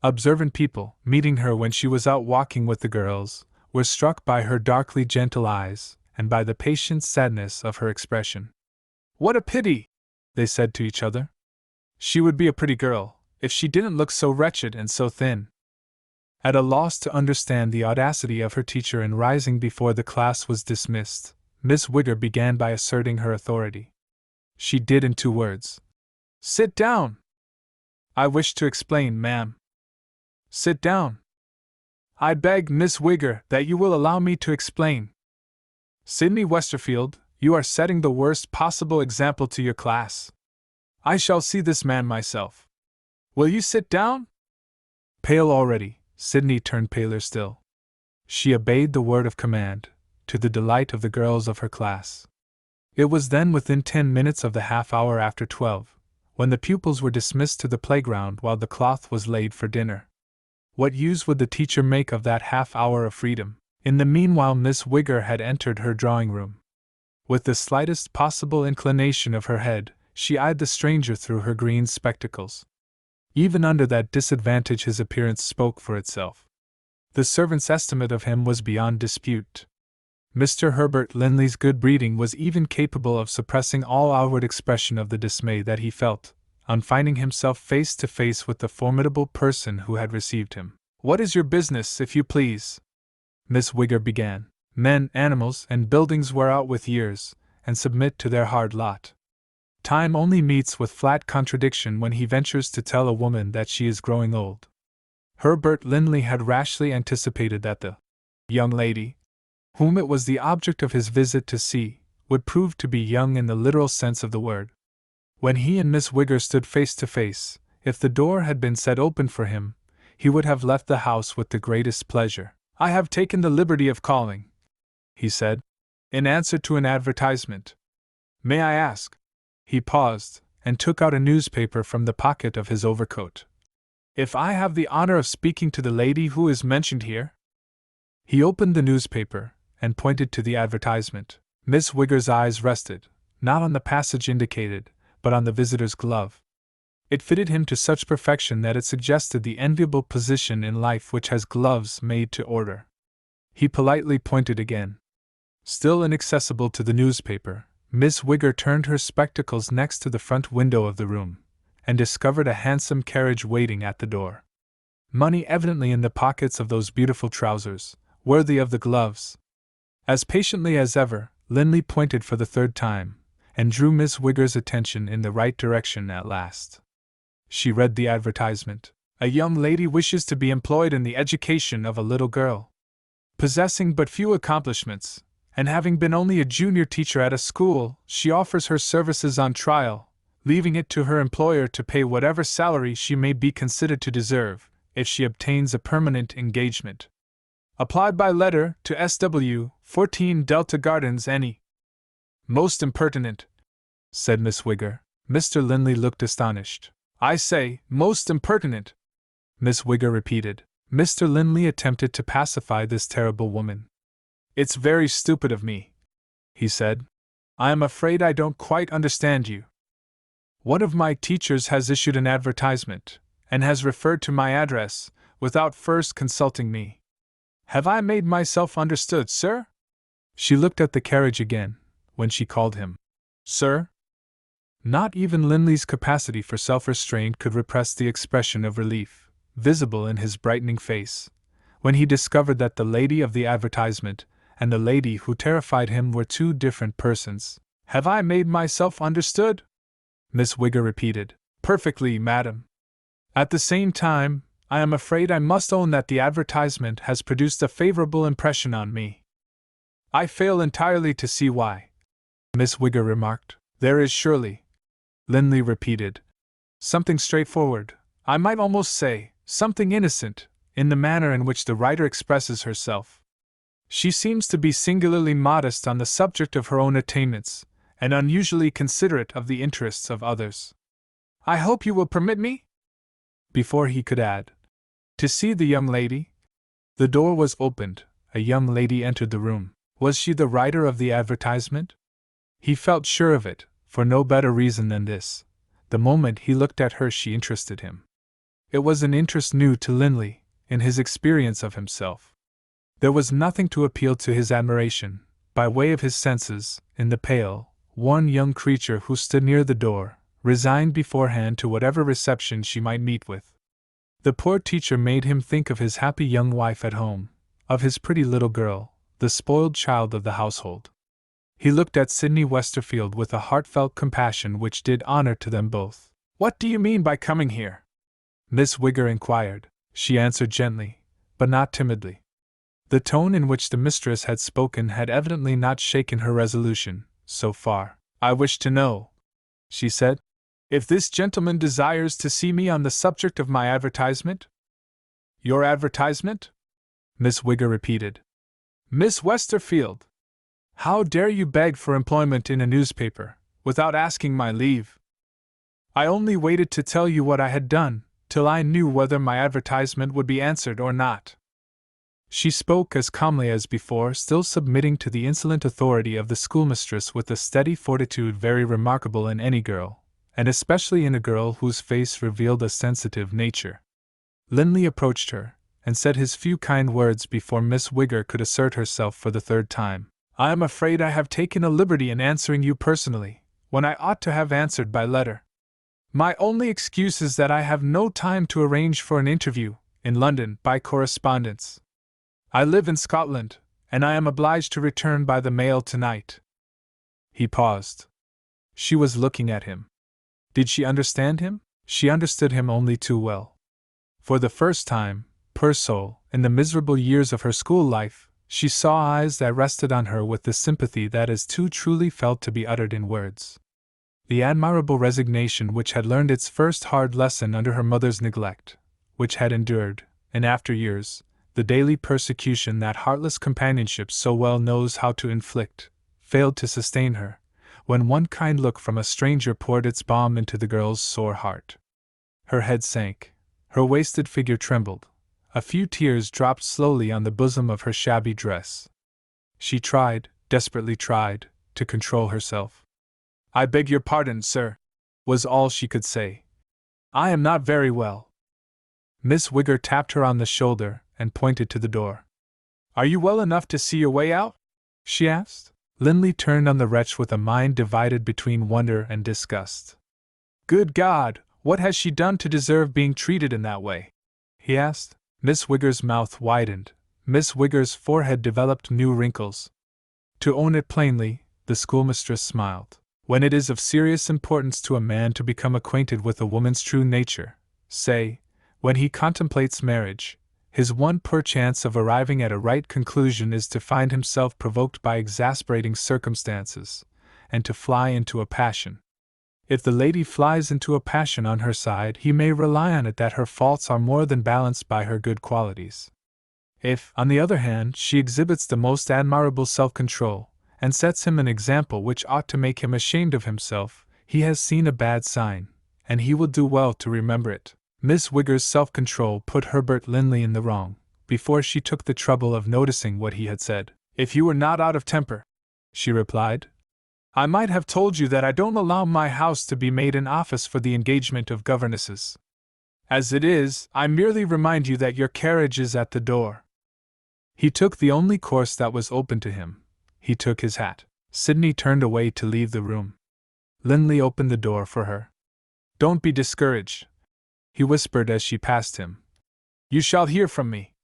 Observant people, meeting her when she was out walking with the girls, were struck by her darkly gentle eyes, and by the patient sadness of her expression. What a pity, they said to each other. She would be a pretty girl, if she didn't look so wretched and so thin. At a loss to understand the audacity of her teacher in rising before the class was dismissed, Miss Wigger began by asserting her authority. She did in 2 words. Sit down! I wish to explain, ma'am. Sit down. I beg, Miss Wigger, that you will allow me to explain. Sydney Westerfield, you are setting the worst possible example to your class. I shall see this man myself. Will you sit down? Pale already, Sydney turned paler still. She obeyed the word of command, to the delight of the girls of her class. It was then within 10 minutes of the half-hour after 12, when the pupils were dismissed to the playground while the cloth was laid for dinner. What use would the teacher make of that half-hour of freedom? In the meanwhile Miss Wigger had entered her drawing-room. With the slightest possible inclination of her head, she eyed the stranger through her green spectacles. Even under that disadvantage his appearance spoke for itself. The servant's estimate of him was beyond dispute. Mr. Herbert Linley's good breeding was even capable of suppressing all outward expression of the dismay that he felt, on finding himself face to face with the formidable person who had received him. What is your business, if you please? Miss Wigger began. Men, animals, and buildings wear out with years, and submit to their hard lot. Time only meets with flat contradiction when he ventures to tell a woman that she is growing old. Herbert Linley had rashly anticipated that the young lady, whom it was the object of his visit to see, would prove to be young in the literal sense of the word. When he and Miss Wigger stood face to face, if the door had been set open for him, he would have left the house with the greatest pleasure. I have taken the liberty of calling, he said, in answer to an advertisement. May I ask? He paused, and took out a newspaper from the pocket of his overcoat. If I have the honor of speaking to the lady who is mentioned here? He opened the newspaper, and pointed to the advertisement. Miss Wigger's eyes rested, not on the passage indicated, but on the visitor's glove. It fitted him to such perfection that it suggested the enviable position in life which has gloves made to order. He politely pointed again. Still inaccessible to the newspaper, Miss Wigger turned her spectacles next to the front window of the room, and discovered a handsome carriage waiting at the door. Money evidently in the pockets of those beautiful trousers, worthy of the gloves. As patiently as ever, Linley pointed for the third time, and drew Miss Wigger's attention in the right direction at last. She read the advertisement. A young lady wishes to be employed in the education of a little girl. Possessing but few accomplishments, and having been only a junior teacher at a school, she offers her services on trial, leaving it to her employer to pay whatever salary she may be considered to deserve, if she obtains a permanent engagement. Applied by letter to S.W., 14 Delta Gardens, NE. Most impertinent, said Miss Wigger. Mr. Linley looked astonished. I say, most impertinent, Miss Wigger repeated. Mr. Linley attempted to pacify this terrible woman. It's very stupid of me, he said. I am afraid I don't quite understand you. One of my teachers has issued an advertisement, and has referred to my address, without first consulting me. Have I made myself understood, sir? She looked at the carriage again, when she called him, sir. Not even Linley's capacity for self-restraint could repress the expression of relief, visible in his brightening face, when he discovered that the lady of the advertisement and the lady who terrified him were two different persons. Have I made myself understood? Miss Wigger repeated. Perfectly, madam. At the same time, I am afraid I must own that the advertisement has produced a favorable impression on me. I fail entirely to see why, Miss Wigger remarked. There is surely, Linley repeated, something straightforward, I might almost say, something innocent, in the manner in which the writer expresses herself. She seems to be singularly modest on the subject of her own attainments, and unusually considerate of the interests of others. I hope you will permit me? Before he could add, to see the young lady? The door was opened, a young lady entered the room. Was she the writer of the advertisement? He felt sure of it, for no better reason than this. The moment he looked at her she interested him. It was an interest new to Linley, in his experience of himself. There was nothing to appeal to his admiration, by way of his senses, in the pale, worn young creature who stood near the door, resigned beforehand to whatever reception she might meet with. The poor teacher made him think of his happy young wife at home, of his pretty little girl, the spoiled child of the household. He looked at Sydney Westerfield with a heartfelt compassion which did honor to them both. What do you mean by coming here? Miss Wigger inquired. She answered gently, but not timidly. The tone in which the mistress had spoken had evidently not shaken her resolution, so far. I wish to know, she said, if this gentleman desires to see me on the subject of my advertisement? Your advertisement? Miss Wigger repeated. Miss Westerfield! How dare you beg for employment in a newspaper, without asking my leave? I only waited to tell you what I had done, till I knew whether my advertisement would be answered or not. She spoke as calmly as before, still submitting to the insolent authority of the schoolmistress with a steady fortitude very remarkable in any girl, and especially in a girl whose face revealed a sensitive nature. Linley approached her, and said his few kind words before Miss Wigger could assert herself for the third time. I am afraid I have taken a liberty in answering you personally, when I ought to have answered by letter. My only excuse is that I have no time to arrange for an interview, in London, by correspondence. I live in Scotland, and I am obliged to return by the mail tonight. He paused. She was looking at him. Did she understand him? She understood him only too well. For the first time, poor soul, in the miserable years of her school life, she saw eyes that rested on her with the sympathy that is too truly felt to be uttered in words. The admirable resignation which had learned its first hard lesson under her mother's neglect, which had endured, in after years, the daily persecution that heartless companionship so well knows how to inflict, failed to sustain her, when one kind look from a stranger poured its balm into the girl's sore heart. Her head sank, her wasted figure trembled, a few tears dropped slowly on the bosom of her shabby dress. She tried, desperately tried, to control herself. I beg your pardon, sir, was all she could say. I am not very well. Miss Wigger tapped her on the shoulder and pointed to the door. Are you well enough to see your way out? She asked. Linley turned on the wretch with a mind divided between wonder and disgust. Good God, what has she done to deserve being treated in that way? He asked. Miss Wigger's mouth widened. Miss Wigger's forehead developed new wrinkles. To own it plainly, the schoolmistress smiled. When it is of serious importance to a man to become acquainted with a woman's true nature, say, when he contemplates marriage, his one poor chance of arriving at a right conclusion is to find himself provoked by exasperating circumstances, and to fly into a passion. If the lady flies into a passion on her side, he may rely on it that her faults are more than balanced by her good qualities. If, on the other hand, she exhibits the most admirable self-control, and sets him an example which ought to make him ashamed of himself, he has seen a bad sign, and he will do well to remember it. Miss Wigger's self-control put Herbert Linley in the wrong, before she took the trouble of noticing what he had said. "If you were not out of temper," she replied, "I might have told you that I don't allow my house to be made an office for the engagement of governesses. As it is, I merely remind you that your carriage is at the door." He took the only course that was open to him. He took his hat. Sidney turned away to leave the room. Linley opened the door for her. "Don't be discouraged," he whispered as she passed him. "You shall hear from me."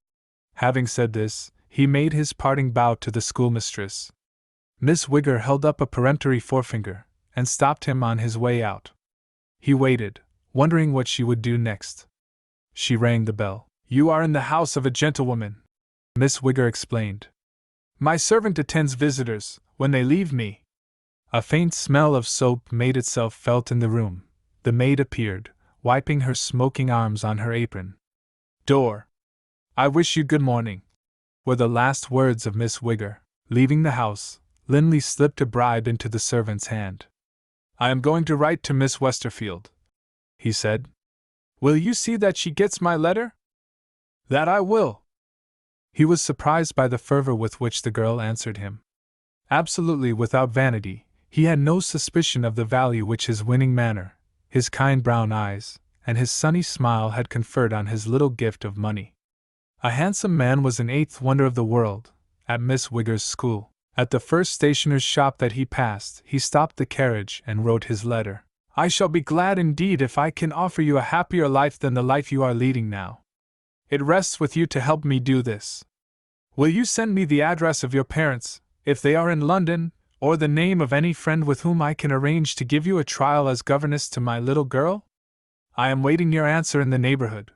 Having said this, he made his parting bow to the schoolmistress. Miss Wigger held up a peremptory forefinger, and stopped him on his way out. He waited, wondering what she would do next. She rang the bell. "You are in the house of a gentlewoman," Miss Wigger explained. "My servant attends visitors, when they leave me." A faint smell of soap made itself felt in the room. The maid appeared, wiping her smoking arms on her apron. "Door. I wish you good morning," were the last words of Miss Wigger. Leaving the house, Linley slipped a bribe into the servant's hand. "I am going to write to Miss Westerfield," he said. "Will you see that she gets my letter?" "That I will." He was surprised by the fervor with which the girl answered him. Absolutely without vanity, he had no suspicion of the value which his winning manner, his kind brown eyes, and his sunny smile had conferred on his little gift of money. A handsome man was an eighth wonder of the world, at Miss Wigger's school. At the first stationer's shop that he passed, he stopped the carriage and wrote his letter. "I shall be glad indeed if I can offer you a happier life than the life you are leading now. It rests with you to help me do this. Will you send me the address of your parents, if they are in London, or the name of any friend with whom I can arrange to give you a trial as governess to my little girl? I am waiting your answer in the neighborhood.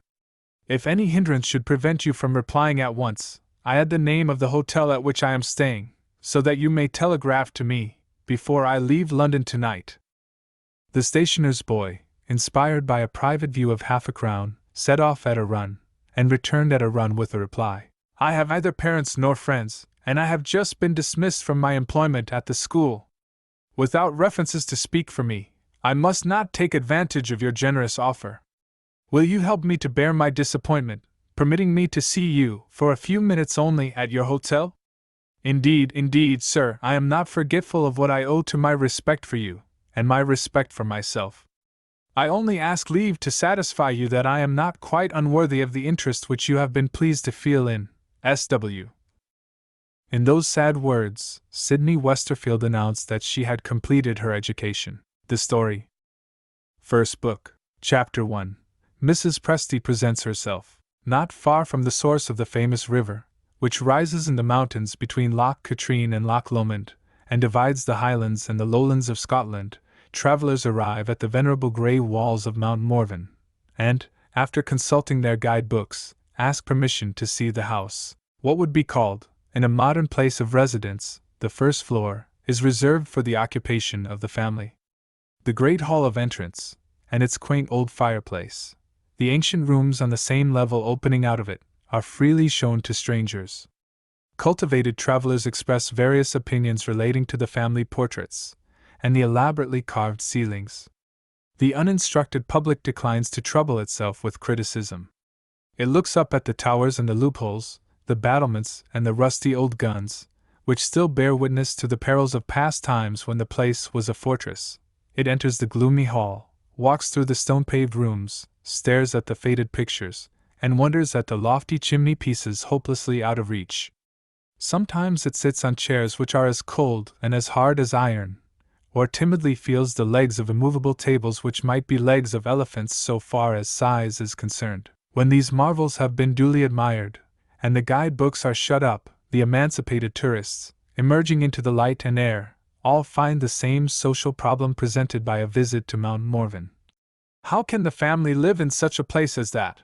If any hindrance should prevent you from replying at once, I add the name of the hotel at which I am staying, so that you may telegraph to me, before I leave London tonight." The stationer's boy, inspired by a private view of half-a-crown, set off at a run, and returned at a run with a reply. "I have neither parents nor friends, and I have just been dismissed from my employment at the school. Without references to speak for me, I must not take advantage of your generous offer. Will you help me to bear my disappointment, permitting me to see you, for a few minutes only, at your hotel? Indeed, sir, I am not forgetful of what I owe to my respect for you, and my respect for myself. I only ask leave to satisfy you that I am not quite unworthy of the interest which you have been pleased to feel in S.W." In those sad words, Sidney Westerfield announced that she had completed her education. The story. First Book. Chapter 1. Mrs. Presty presents herself. Not far from the source of the famous river, which rises in the mountains between Loch Katrine and Loch Lomond, and divides the Highlands and the Lowlands of Scotland, travellers arrive at the venerable grey walls of Mount Morven, and, after consulting their guide-books, ask permission to see the house. What would be called, in a modern place of residence, the first floor, is reserved for the occupation of the family. The great hall of entrance, and its quaint old fireplace, the ancient rooms on the same level opening out of it, are freely shown to strangers. Cultivated travelers express various opinions relating to the family portraits, and the elaborately carved ceilings. The uninstructed public declines to trouble itself with criticism. It looks up at the towers and the loopholes, the battlements and the rusty old guns, which still bear witness to the perils of past times when the place was a fortress. It enters the gloomy hall, walks through the stone-paved rooms, stares at the faded pictures, and wonders at the lofty chimney-pieces hopelessly out of reach. Sometimes it sits on chairs which are as cold and as hard as iron, or timidly feels the legs of immovable tables which might be legs of elephants so far as size is concerned. When these marvels have been duly admired, and the guide-books are shut up, the emancipated tourists, emerging into the light and air, all find the same social problem presented by a visit to Mount Morven. How can the family live in such a place as that?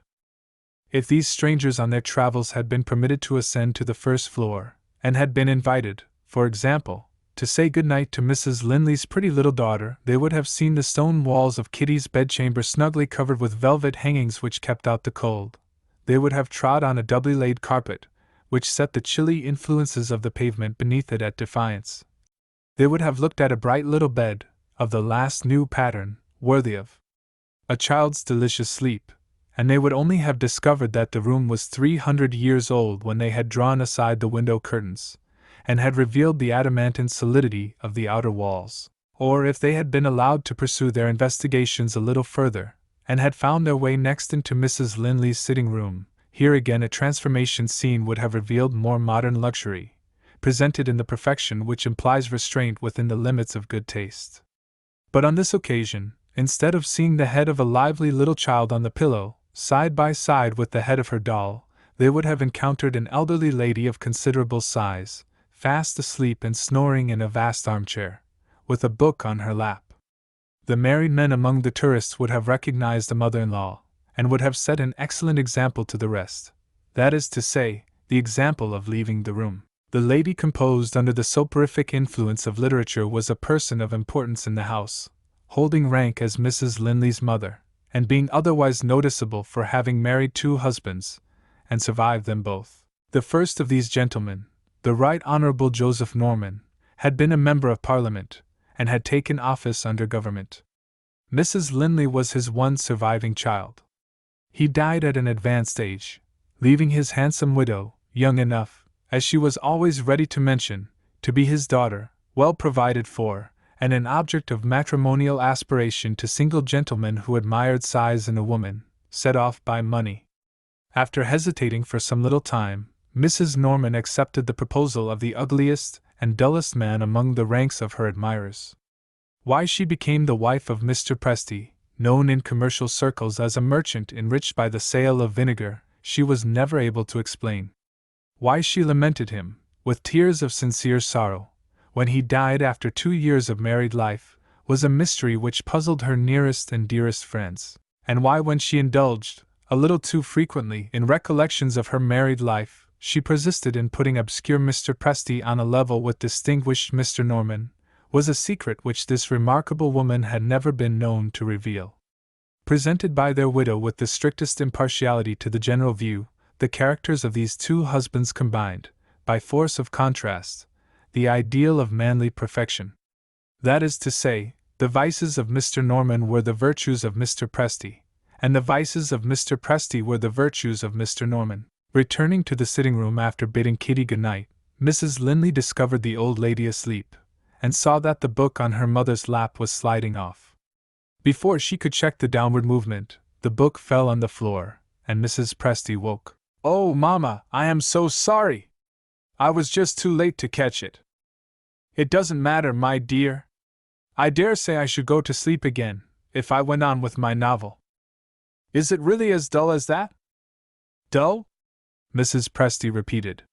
If these strangers on their travels had been permitted to ascend to the first floor, and had been invited, for example, to say good night to Mrs. Linley's pretty little daughter, they would have seen the stone walls of Kitty's bedchamber snugly covered with velvet hangings which kept out the cold. They would have trod on a doubly laid carpet, which set the chilly influences of the pavement beneath it at defiance. They would have looked at a bright little bed, of the last new pattern, worthy of a child's delicious sleep, and they would only have discovered that the room was 300 years old when they had drawn aside the window curtains, and had revealed the adamantine solidity of the outer walls. Or if they had been allowed to pursue their investigations a little further, and had found their way next into Mrs. Linley's sitting room, here again a transformation scene would have revealed more modern luxury, presented in the perfection which implies restraint within the limits of good taste. But on this occasion, instead of seeing the head of a lively little child on the pillow, side by side with the head of her doll, they would have encountered an elderly lady of considerable size, fast asleep and snoring in a vast armchair, with a book on her lap. The married men among the tourists would have recognized the mother-in-law, and would have set an excellent example to the rest, that is to say, the example of leaving the room. The lady composed under the soporific influence of literature was a person of importance in the house, holding rank as Mrs. Linley's mother, and being otherwise noticeable for having married 2 husbands, and survived them both. The first of these gentlemen, the Right Honourable Joseph Norman, had been a member of Parliament, and had taken office under government. Mrs. Linley was his one surviving child. He died at an advanced age, leaving his handsome widow, young enough, as she was always ready to mention, to be his daughter, well provided for, and an object of matrimonial aspiration to single gentlemen who admired size in a woman, set off by money. After hesitating for some little time, Mrs. Norman accepted the proposal of the ugliest and dullest man among the ranks of her admirers. Why she became the wife of Mr. Presty, known in commercial circles as a merchant enriched by the sale of vinegar, she was never able to explain. Why she lamented him, with tears of sincere sorrow, when he died after 2 years of married life, was a mystery which puzzled her nearest and dearest friends. And why, when she indulged, a little too frequently, in recollections of her married life, she persisted in putting obscure Mr. Presty on a level with distinguished Mr. Norman, was a secret which this remarkable woman had never been known to reveal. Presented by their widow with the strictest impartiality to the general view, the characters of these 2 husbands combined, by force of contrast, the ideal of manly perfection. That is to say, the vices of Mr. Norman were the virtues of Mr. Presty, and the vices of Mr. Presty were the virtues of Mr. Norman. Returning to the sitting-room after bidding Kitty good night, Mrs. Linley discovered the old lady asleep, and saw that the book on her mother's lap was sliding off. Before she could check the downward movement, the book fell on the floor, and Mrs. Presty woke. "Oh, Mama, I am so sorry! I was just too late to catch it." "It doesn't matter, my dear. I dare say I should go to sleep again, if I went on with my novel." "Is it really as dull as that?" "Dull?" Mrs. Presty repeated.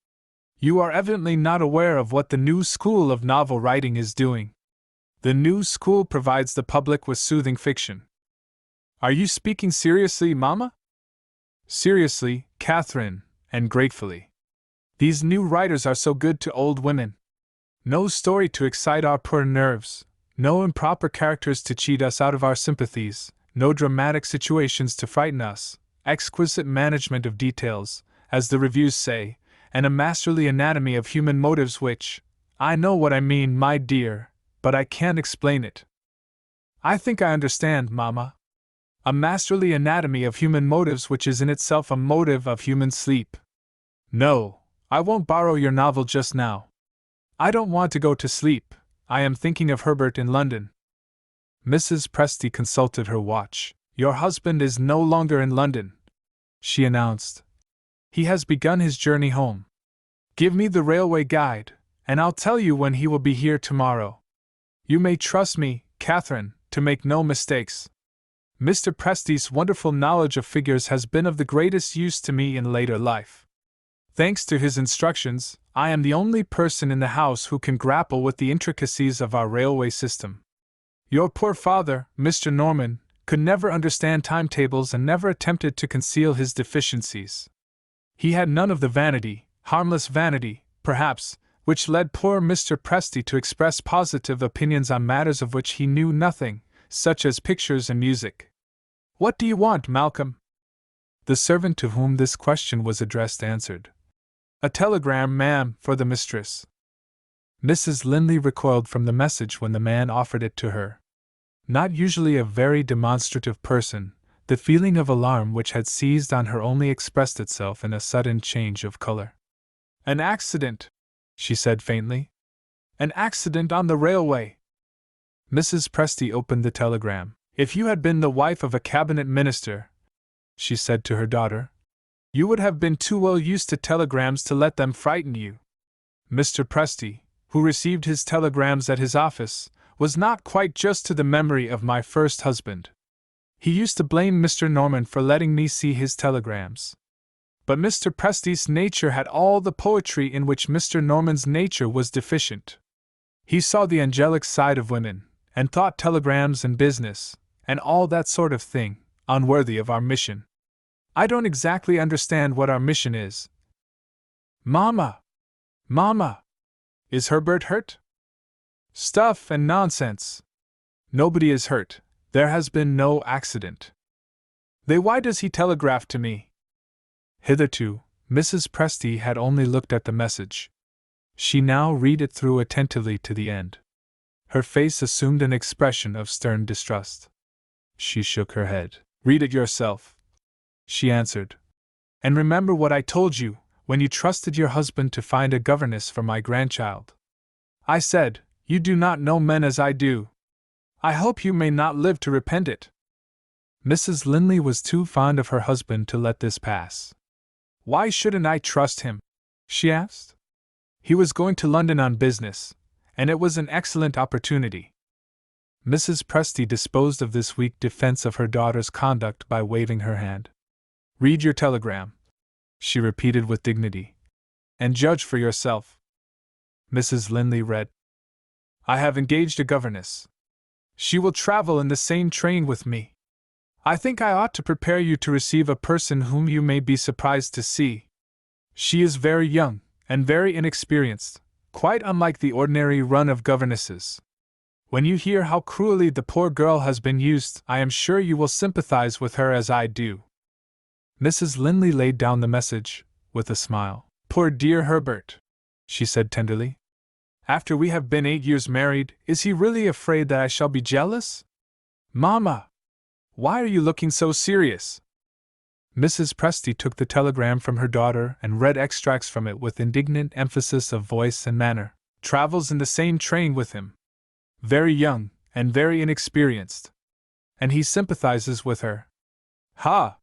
"You are evidently not aware of what the new school of novel writing is doing. The new school provides the public with soothing fiction." "Are you speaking seriously, Mama?" "Seriously, Catherine, and gratefully. These new writers are so good to old women. No story to excite our poor nerves, no improper characters to cheat us out of our sympathies, no dramatic situations to frighten us, exquisite management of details, as the reviews say, and a masterly anatomy of human motives which— I know what I mean, my dear, but I can't explain it." "I think I understand, Mama. A masterly anatomy of human motives which is in itself a motive of human sleep. No, I won't borrow your novel just now. I don't want to go to sleep. I am thinking of Herbert in London." Mrs. Presty consulted her watch. "Your husband is no longer in London," she announced. "He has begun his journey home. Give me the railway guide, and I'll tell you when he will be here tomorrow. You may trust me, Catherine, to make no mistakes. Mr. Presty's wonderful knowledge of figures has been of the greatest use to me in later life." Thanks to his instructions, I am the only person in the house who can grapple with the intricacies of our railway system. Your poor father, Mr. Norman, could never understand timetables and never attempted to conceal his deficiencies. He had none of the vanity, harmless vanity, perhaps, which led poor Mr. Presty to express positive opinions on matters of which he knew nothing, such as pictures and music. What do you want, Malcolm? The servant to whom this question was addressed answered. A telegram, ma'am, for the mistress. Mrs. Linley recoiled from the message when the man offered it to her. Not usually a very demonstrative person, the feeling of alarm which had seized on her only expressed itself in a sudden change of color. An accident, she said faintly. An accident on the railway. Mrs. Presty opened the telegram. If you had been the wife of a cabinet minister, she said to her daughter, you would have been too well used to telegrams to let them frighten you. Mr. Presty, who received his telegrams at his office, was not quite just to the memory of my first husband. He used to blame Mr. Norman for letting me see his telegrams. But Mr. Presty's nature had all the poetry in which Mr. Norman's nature was deficient. He saw the angelic side of women, and thought telegrams and business, and all that sort of thing, unworthy of our mission. I don't exactly understand what our mission is. Mama! Mama! Is Herbert hurt? Stuff and nonsense! Nobody is hurt. There has been no accident. Then why does he telegraph to me? Hitherto, Mrs. Presty had only looked at the message. She now read it through attentively to the end. Her face assumed an expression of stern distrust. She shook her head. Read it yourself, she answered. And remember what I told you when you trusted your husband to find a governess for my grandchild. I said, you do not know men as I do. I hope you may not live to repent it. Mrs. Linley was too fond of her husband to let this pass. Why shouldn't I trust him? She asked. He was going to London on business, and it was an excellent opportunity. Mrs. Presty disposed of this weak defense of her daughter's conduct by waving her hand. Read your telegram, she repeated with dignity, and judge for yourself. Mrs. Linley read. I have engaged a governess. She will travel in the same train with me. I think I ought to prepare you to receive a person whom you may be surprised to see. She is very young, and very inexperienced, quite unlike the ordinary run of governesses. When you hear how cruelly the poor girl has been used, I am sure you will sympathize with her as I do. Mrs. Linley laid down the message, with a smile. Poor dear Herbert, she said tenderly. After we have been 8 years married, is he really afraid that I shall be jealous? Mamma! Why are you looking so serious? Mrs. Presty took the telegram from her daughter and read extracts from it with indignant emphasis of voice and manner. Travels in the same train with him. Very young, and very inexperienced. And he sympathizes with her. Ha!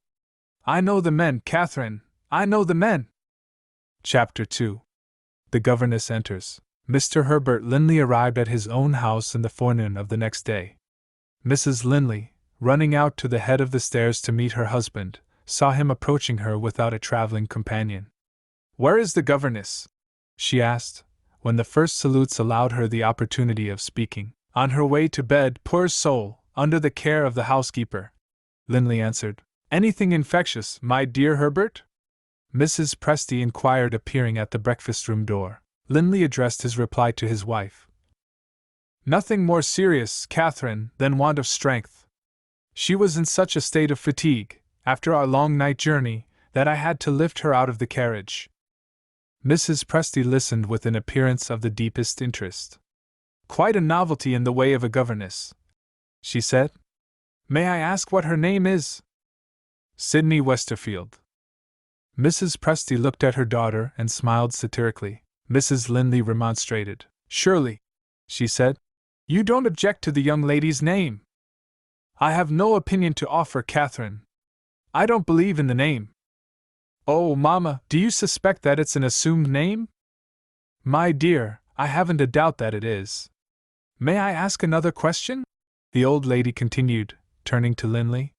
I know the men, Catherine, I know the men! Chapter 2. The governess enters. Mr. Herbert Linley arrived at his own house in the forenoon of the next day. Mrs. Linley, running out to the head of the stairs to meet her husband, saw him approaching her without a traveling companion. Where is the governess? She asked, when the first salutes allowed her the opportunity of speaking. On her way to bed, poor soul, under the care of the housekeeper, Linley answered. Anything infectious, my dear Herbert? Mrs. Presty inquired, appearing at the breakfast-room door. Linley addressed his reply to his wife. Nothing more serious, Catherine, than want of strength. She was in such a state of fatigue, after our long night journey, that I had to lift her out of the carriage. Mrs. Presty listened with an appearance of the deepest interest. Quite a novelty in the way of a governess, she said. May I ask what her name is? Sydney Westerfield. Mrs. Presty looked at her daughter and smiled satirically. Mrs. Linley remonstrated. Surely, she said, you don't object to the young lady's name. I have no opinion to offer, Catherine. I don't believe in the name. Oh, Mamma, do you suspect that it's an assumed name? My dear, I haven't a doubt that it is. May I ask another question? The old lady continued, turning to Linley.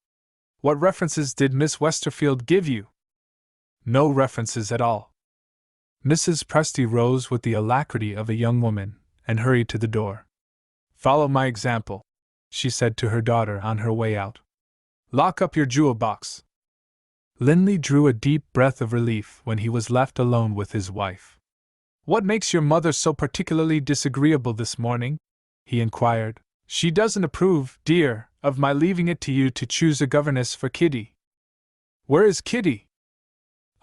What references did Miss Westerfield give you? No references at all. Mrs. Presty rose with the alacrity of a young woman and hurried to the door. "Follow my example," she said to her daughter on her way out. "Lock up your jewel box." Linley drew a deep breath of relief when he was left alone with his wife. "What makes your mother so particularly disagreeable this morning?" he inquired. "She doesn't approve, dear, of my leaving it to you to choose a governess for Kitty." "Where is Kitty?"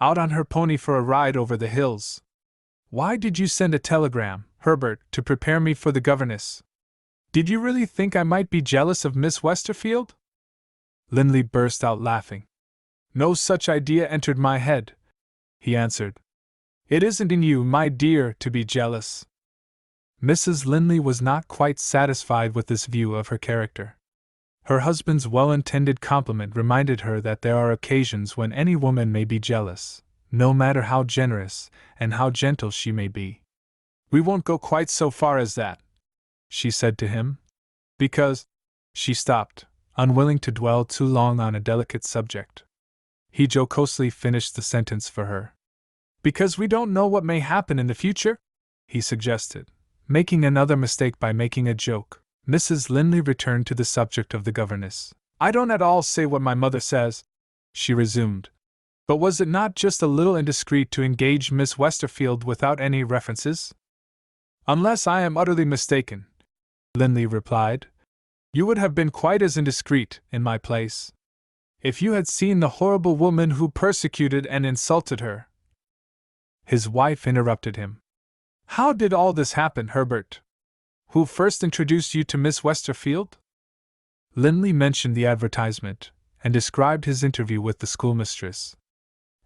"Out on her pony for a ride over the hills." "Why did you send a telegram, Herbert, to prepare me for the governess? Did you really think I might be jealous of Miss Westerfield?" Linley burst out laughing. "No such idea entered my head," he answered. "It isn't in you, my dear, to be jealous." Mrs. Linley was not quite satisfied with this view of her character. Her husband's well-intended compliment reminded her that there are occasions when any woman may be jealous, no matter how generous and how gentle she may be. "We won't go quite so far as that," she said to him, "because—" She stopped, unwilling to dwell too long on a delicate subject. He jocosely finished the sentence for her. "Because we don't know what may happen in the future?" he suggested, making another mistake by making a joke. Mrs. Linley returned to the subject of the governess. "I don't at all say what my mother says," she resumed. "But was it not just a little indiscreet to engage Miss Westerfield without any references?" "Unless I am utterly mistaken," Linley replied, "you would have been quite as indiscreet, in my place. If you had seen the horrible woman who persecuted and insulted her—" His wife interrupted him. "How did all this happen, Herbert? Who first introduced you to Miss Westerfield?" Linley mentioned the advertisement, and described his interview with the schoolmistress.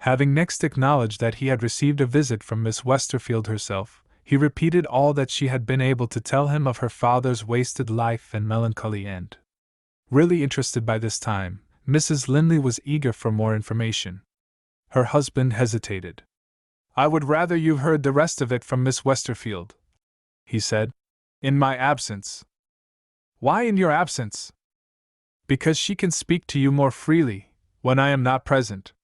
Having next acknowledged that he had received a visit from Miss Westerfield herself, he repeated all that she had been able to tell him of her father's wasted life and melancholy end. Really interested by this time, Mrs. Linley was eager for more information. Her husband hesitated. "I would rather you heard the rest of it from Miss Westerfield," he said, "in my absence." "Why in your absence?" "Because she can speak to you more freely, when I am not present.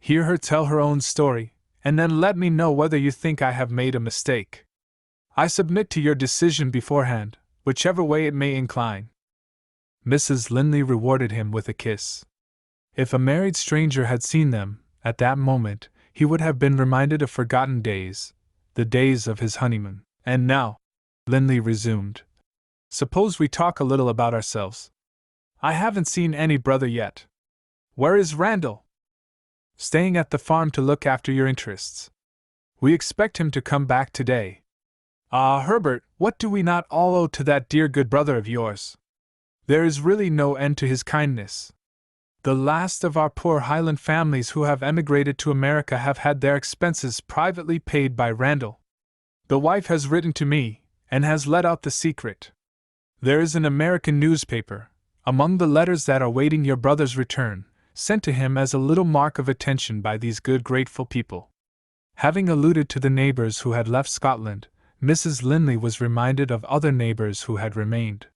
Hear her tell her own story, and then let me know whether you think I have made a mistake. I submit to your decision beforehand, whichever way it may incline." Mrs. Linley rewarded him with a kiss. If a married stranger had seen them, at that moment, he would have been reminded of forgotten days, the days of his honeymoon. "And now," Linley resumed, "suppose we talk a little about ourselves. I haven't seen any brother yet. Where is Randall?" "Staying at the farm to look after your interests. We expect him to come back today." "Ah, Herbert, what do we not all owe to that dear good brother of yours? There is really no end to his kindness. The last of our poor Highland families who have emigrated to America have had their expenses privately paid by Randall. The wife has written to me, and has let out the secret. There is an American newspaper, among the letters that are waiting your brother's return, sent to him as a little mark of attention by these good grateful people." Having alluded to the neighbors who had left Scotland, Mrs. Linley was reminded of other neighbors who had remained.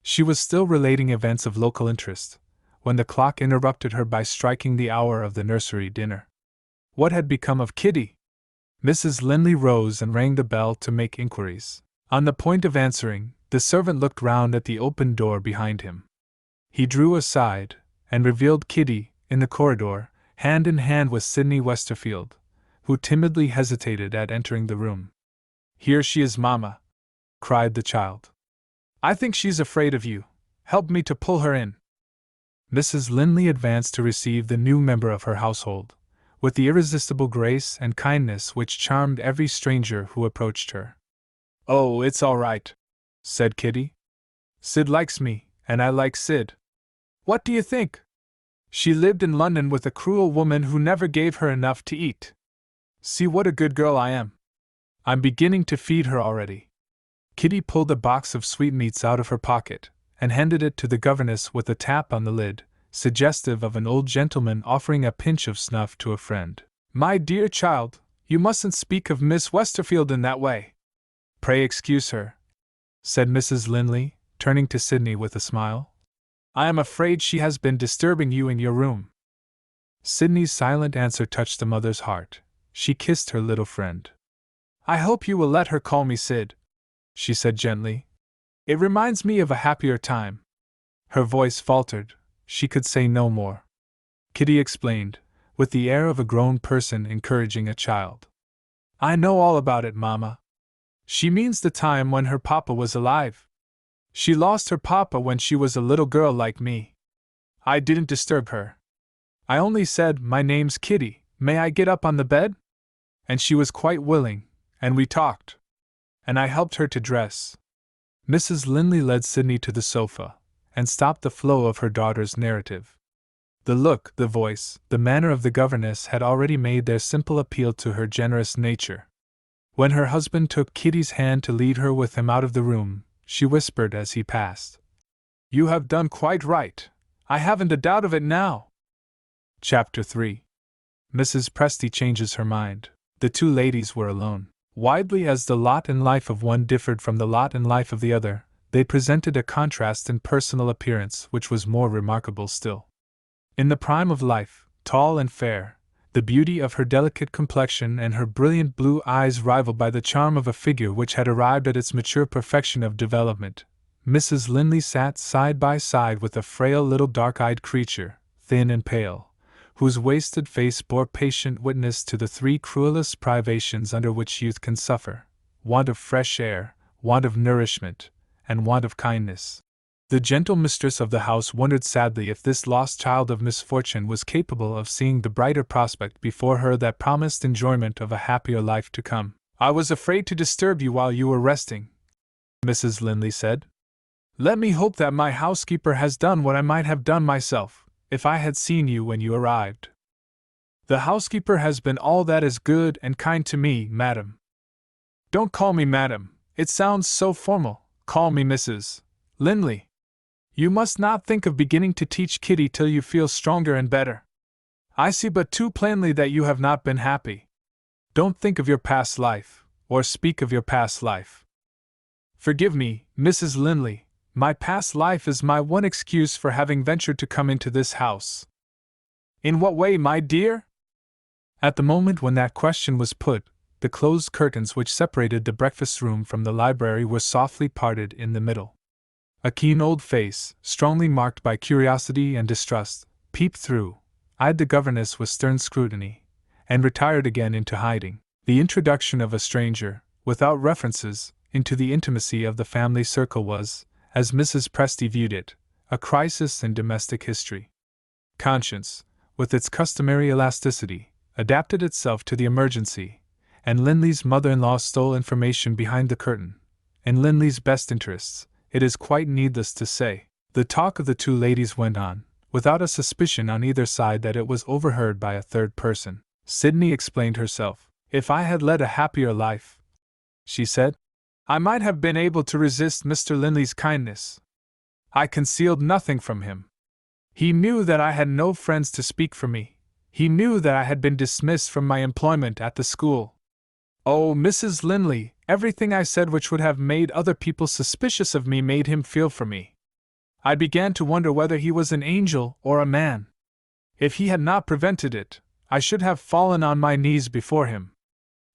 She was still relating events of local interest, when the clock interrupted her by striking the hour of the nursery dinner. What had become of Kitty? Mrs. Linley rose and rang the bell to make inquiries. On the point of answering, the servant looked round at the open door behind him. He drew aside, and revealed Kitty, in the corridor, hand in hand with Sidney Westerfield, who timidly hesitated at entering the room. "Here she is, Mamma," cried the child. "I think she's afraid of you. Help me to pull her in." Mrs. Linley advanced to receive the new member of her household, with the irresistible grace and kindness which charmed every stranger who approached her. "Oh, it's all right," said Kitty. "Sid likes me, and I like Sid. What do you think? She lived in London with a cruel woman who never gave her enough to eat. See what a good girl I am. I'm beginning to feed her already." Kitty pulled a box of sweetmeats out of her pocket, and handed it to the governess with a tap on the lid, suggestive of an old gentleman offering a pinch of snuff to a friend. "My dear child, you mustn't speak of Miss Westerfield in that way. Pray excuse her," said Mrs. Linley, turning to Sidney with a smile. "I am afraid she has been disturbing you in your room." Sidney's silent answer touched the mother's heart, she kissed her little friend. "I hope you will let her call me Sid," she said gently. "It reminds me of a happier time." Her voice faltered, she could say no more. Kitty explained, with the air of a grown person encouraging a child. "I know all about it, Mama. She means the time when her papa was alive. She lost her papa when she was a little girl like me. I didn't disturb her. I only said, 'My name's Kitty, may I get up on the bed?' And she was quite willing, and we talked. And I helped her to dress." Mrs. Linley led Sydney to the sofa, and stopped the flow of her daughter's narrative. The look, the voice, the manner of the governess had already made their simple appeal to her generous nature. When her husband took Kitty's hand to lead her with him out of the room, she whispered as he passed, "You have done quite right. I haven't a doubt of it now." Chapter 3. Mrs. Presty changes her mind. The two ladies were alone. Widely as the lot in life of one differed from the lot in life of the other, they presented a contrast in personal appearance which was more remarkable still. In the prime of life, tall and fair, the beauty of her delicate complexion and her brilliant blue eyes rivaled by the charm of a figure which had arrived at its mature perfection of development, Mrs. Linley sat side by side with a frail little dark-eyed creature, thin and pale, whose wasted face bore patient witness to the three cruelest privations under which youth can suffer: want of fresh air, want of nourishment, and want of kindness. The gentle mistress of the house wondered sadly if this lost child of misfortune was capable of seeing the brighter prospect before her that promised enjoyment of a happier life to come. "I was afraid to disturb you while you were resting," Mrs. Linley said. "Let me hope that my housekeeper has done what I might have done myself, if I had seen you when you arrived." "The housekeeper has been all that is good and kind to me, madam." "Don't call me madam, it sounds so formal. Call me Mrs. Linley. You must not think of beginning to teach Kitty till you feel stronger and better. I see but too plainly that you have not been happy. Don't think of your past life, or speak of your past life. Forgive me, Mrs. Linley, my past life is my one excuse for having ventured to come into this house." "In what way, my dear?" At the moment when that question was put, the closed curtains which separated the breakfast room from the library were softly parted in the middle. A keen old face, strongly marked by curiosity and distrust, peeped through, eyed the governess with stern scrutiny, and retired again into hiding. The introduction of a stranger, without references, into the intimacy of the family circle was, as Mrs. Presty viewed it, a crisis in domestic history. Conscience, with its customary elasticity, adapted itself to the emergency, and Linley's mother-in-law stole information behind the curtain, in Linley's best interests. It is quite needless to say. The talk of the two ladies went on, without a suspicion on either side that it was overheard by a third person. Sydney explained herself. "If I had led a happier life," she said, "I might have been able to resist Mr. Linley's kindness. I concealed nothing from him. He knew that I had no friends to speak for me. He knew that I had been dismissed from my employment at the school. Oh, Mrs. Linley, everything I said which would have made other people suspicious of me made him feel for me. I began to wonder whether he was an angel or a man. If he had not prevented it, I should have fallen on my knees before him.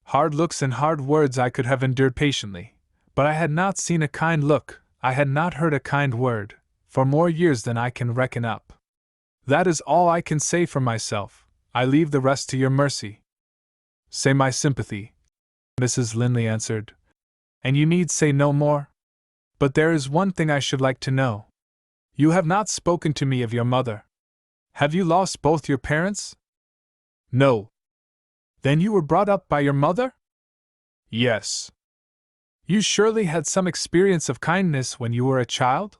Hard looks and hard words I could have endured patiently, but I had not seen a kind look, I had not heard a kind word, for more years than I can reckon up. That is all I can say for myself. I leave the rest to your mercy." "Say my sympathy," Mrs. Linley answered, "and you need say no more. But there is one thing I should like to know. You have not spoken to me of your mother. Have you lost both your parents?" "No." "Then you were brought up by your mother?" "Yes." "You surely had some experience of kindness when you were a child?"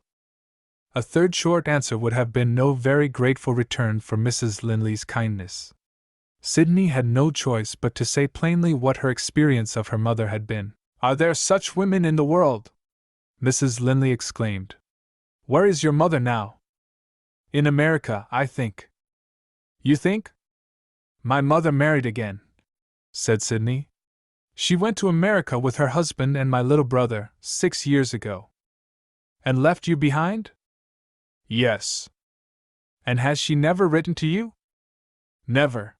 A third short answer would have been no very grateful return for Mrs. Linley's kindness. Sydney had no choice but to say plainly what her experience of her mother had been. "Are there such women in the world?" Mrs. Linley exclaimed. "Where is your mother now?" "In America, I think." "You think?" "My mother married again," said Sydney. "She went to America with her husband and my little brother, 6 years ago." "And left you behind?" "Yes." "And has she never written to you?" "Never."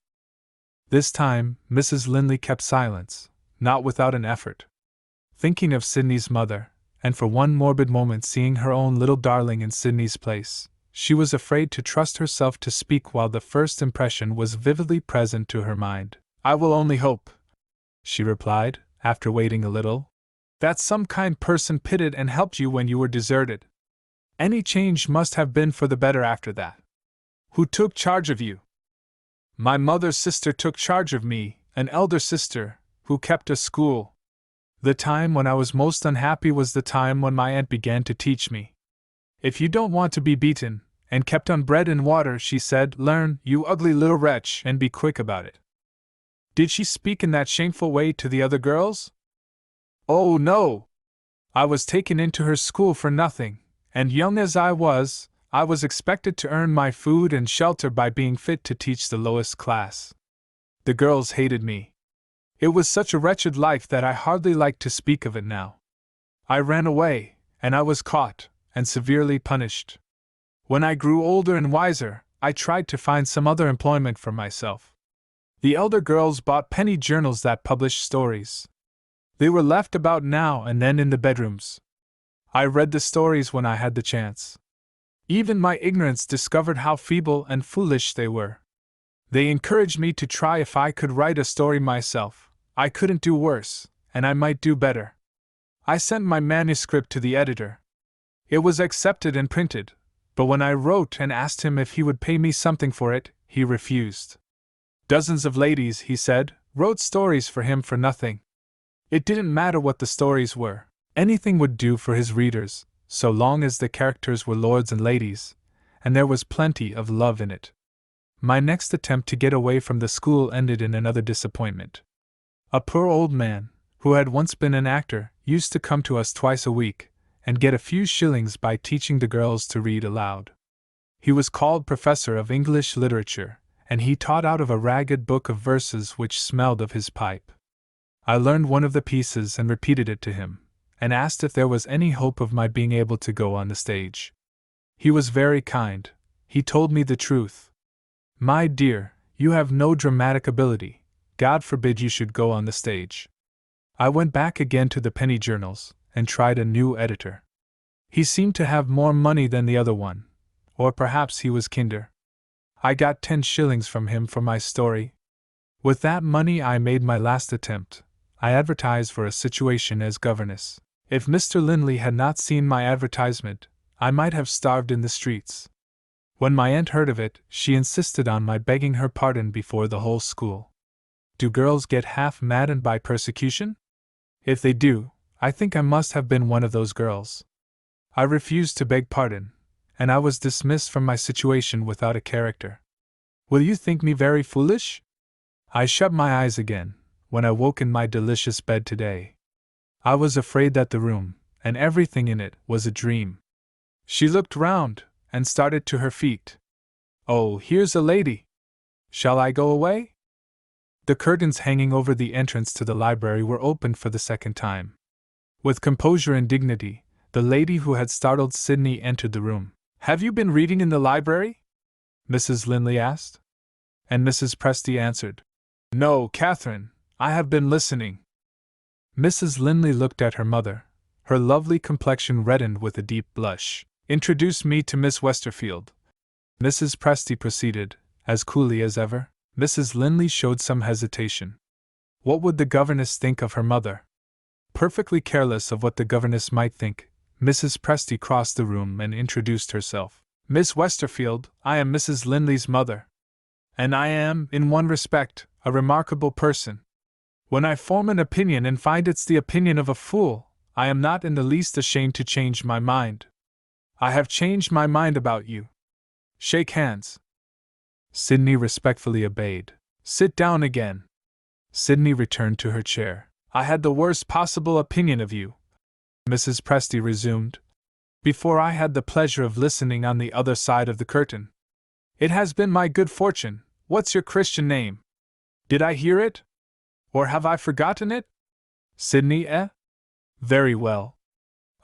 This time, Mrs. Linley kept silence, not without an effort. Thinking of Sydney's mother, and for one morbid moment seeing her own little darling in Sydney's place, she was afraid to trust herself to speak while the first impression was vividly present to her mind. "I will only hope," she replied, after waiting a little, "that some kind person pitied and helped you when you were deserted. Any change must have been for the better after that. Who took charge of you?" "My mother's sister took charge of me, an elder sister, who kept a school. The time when I was most unhappy was the time when my aunt began to teach me. If you don't want to be beaten, and kept on bread and water, she said, learn, you ugly little wretch, and be quick about it." "Did she speak in that shameful way to the other girls?" "Oh, no! I was taken into her school for nothing, and young as I was expected to earn my food and shelter by being fit to teach the lowest class. The girls hated me. It was such a wretched life that I hardly like to speak of it now. I ran away, and I was caught, and severely punished. When I grew older and wiser, I tried to find some other employment for myself. The elder girls bought penny journals that published stories. They were left about now and then in the bedrooms. I read the stories when I had the chance. Even my ignorance discovered how feeble and foolish they were. They encouraged me to try if I could write a story myself. I couldn't do worse, and I might do better. I sent my manuscript to the editor. It was accepted and printed, but when I wrote and asked him if he would pay me something for it, he refused. Dozens of ladies, he said, wrote stories for him for nothing. It didn't matter what the stories were. Anything would do for his readers, so long as the characters were lords and ladies, and there was plenty of love in it. My next attempt to get away from the school ended in another disappointment. A poor old man, who had once been an actor, used to come to us twice a week, and get a few shillings by teaching the girls to read aloud. He was called Professor of English Literature, and he taught out of a ragged book of verses which smelled of his pipe. I learned one of the pieces and repeated it to him, and asked if there was any hope of my being able to go on the stage. He was very kind. He told me the truth. "My dear, you have no dramatic ability. God forbid you should go on the stage." I went back again to the penny journals, and tried a new editor. He seemed to have more money than the other one, or perhaps he was kinder. I got 10 shillings from him for my story. With that money I made my last attempt. I advertised for a situation as governess. If Mr. Linley had not seen my advertisement, I might have starved in the streets. When my aunt heard of it, she insisted on my begging her pardon before the whole school. Do girls get half maddened by persecution? If they do, I think I must have been one of those girls. I refused to beg pardon, and I was dismissed from my situation without a character. Will you think me very foolish? I shut my eyes again, when I woke in my delicious bed today. I was afraid that the room, and everything in it, was a dream. She looked round, and started to her feet. "Oh, here's a lady! Shall I go away?" The curtains hanging over the entrance to the library were opened for the second time. With composure and dignity, the lady who had startled Sydney entered the room. "Have you been reading in the library?" Mrs. Linley asked. And Mrs. Presty answered, "No, Catherine, I have been listening." Mrs. Linley looked at her mother. Her lovely complexion reddened with a deep blush. "Introduce me to Miss Westerfield," Mrs. Presty proceeded, as coolly as ever. Mrs. Linley showed some hesitation. What would the governess think of her mother? Perfectly careless of what the governess might think, Mrs. Presty crossed the room and introduced herself. "Miss Westerfield, I am Mrs. Linley's mother. And I am, in one respect, a remarkable person. When I form an opinion and find it's the opinion of a fool, I am not in the least ashamed to change my mind. I have changed my mind about you. Shake hands." Sydney respectfully obeyed. "Sit down again." Sydney returned to her chair. "I had the worst possible opinion of you," Mrs. Presty resumed, "before I had the pleasure of listening on the other side of the curtain. It has been my good fortune. What's your Christian name? Did I hear it? Or have I forgotten it? Sydney, eh? Very well.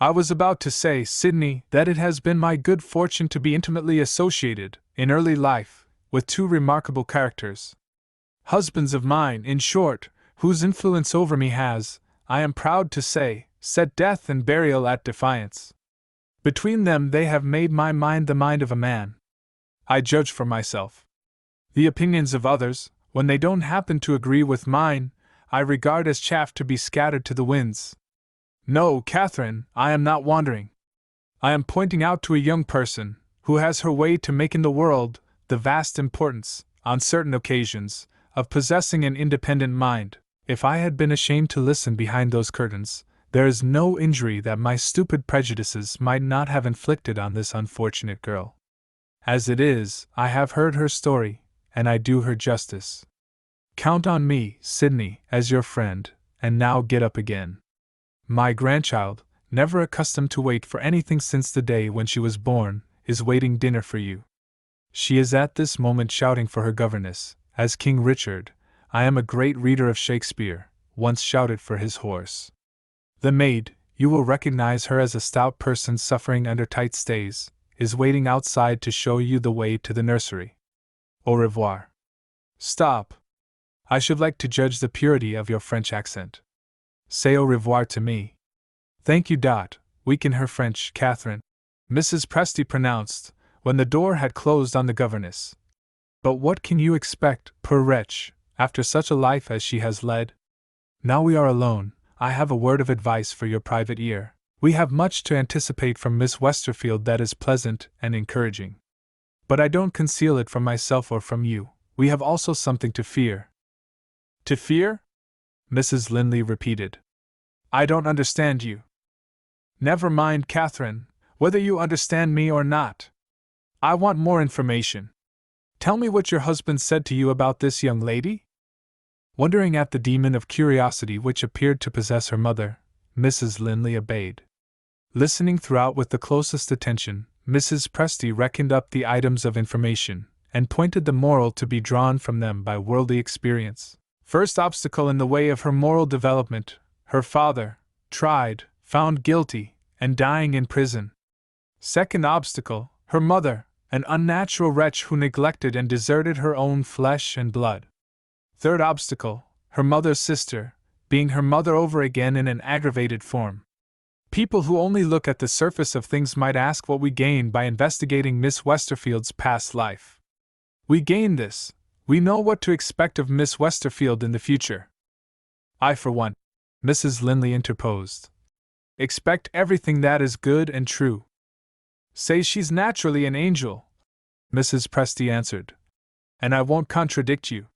I was about to say, Sydney, that it has been my good fortune to be intimately associated, in early life, with 2 remarkable characters. Husbands of mine, in short, whose influence over me has, I am proud to say, set death and burial at defiance. Between them they have made my mind the mind of a man. I judge for myself. The opinions of others, when they don't happen to agree with mine, I regard as chaff to be scattered to the winds. No, Catherine, I am not wandering. I am pointing out to a young person, who has her way to make in the world, the vast importance, on certain occasions, of possessing an independent mind. If I had been ashamed to listen behind those curtains, there is no injury that my stupid prejudices might not have inflicted on this unfortunate girl. As it is, I have heard her story, and I do her justice. Count on me, Sidney, as your friend, and now get up again. My grandchild, never accustomed to wait for anything since the day when she was born, is waiting dinner for you. She is at this moment shouting for her governess, as King Richard, I am a great reader of Shakespeare, once shouted for his horse. The maid, you will recognize her as a stout person suffering under tight stays, is waiting outside to show you the way to the nursery. Au revoir. Stop. I should like to judge the purity of your French accent. Say au revoir to me. Thank you. Weaken her French, Catherine, Mrs. Presty pronounced, when the door had closed on the governess. But what can you expect, poor wretch, after such a life as she has led? Now we are alone, I have a word of advice for your private ear. We have much to anticipate from Miss Westerfield that is pleasant and encouraging. But I don't conceal it from myself or from you. We have also something to fear. To fear? Mrs. Linley repeated. I don't understand you. Never mind, Catherine, whether you understand me or not. I want more information. Tell me what your husband said to you about this young lady? Wondering at the demon of curiosity which appeared to possess her mother, Mrs. Linley obeyed. Listening throughout with the closest attention, Mrs. Presty reckoned up the items of information, and pointed the moral to be drawn from them by worldly experience. First obstacle in the way of her moral development, her father, tried, found guilty, and dying in prison. Second obstacle, her mother, an unnatural wretch who neglected and deserted her own flesh and blood. Third obstacle, her mother's sister, being her mother over again in an aggravated form. People who only look at the surface of things might ask what we gain by investigating Miss Westerfield's past life. We gain this. We know what to expect of Miss Westerfield in the future. I, for one, Mrs. Linley interposed, expect everything that is good and true. Say she's naturally an angel, Mrs. Presty answered, and I won't contradict you.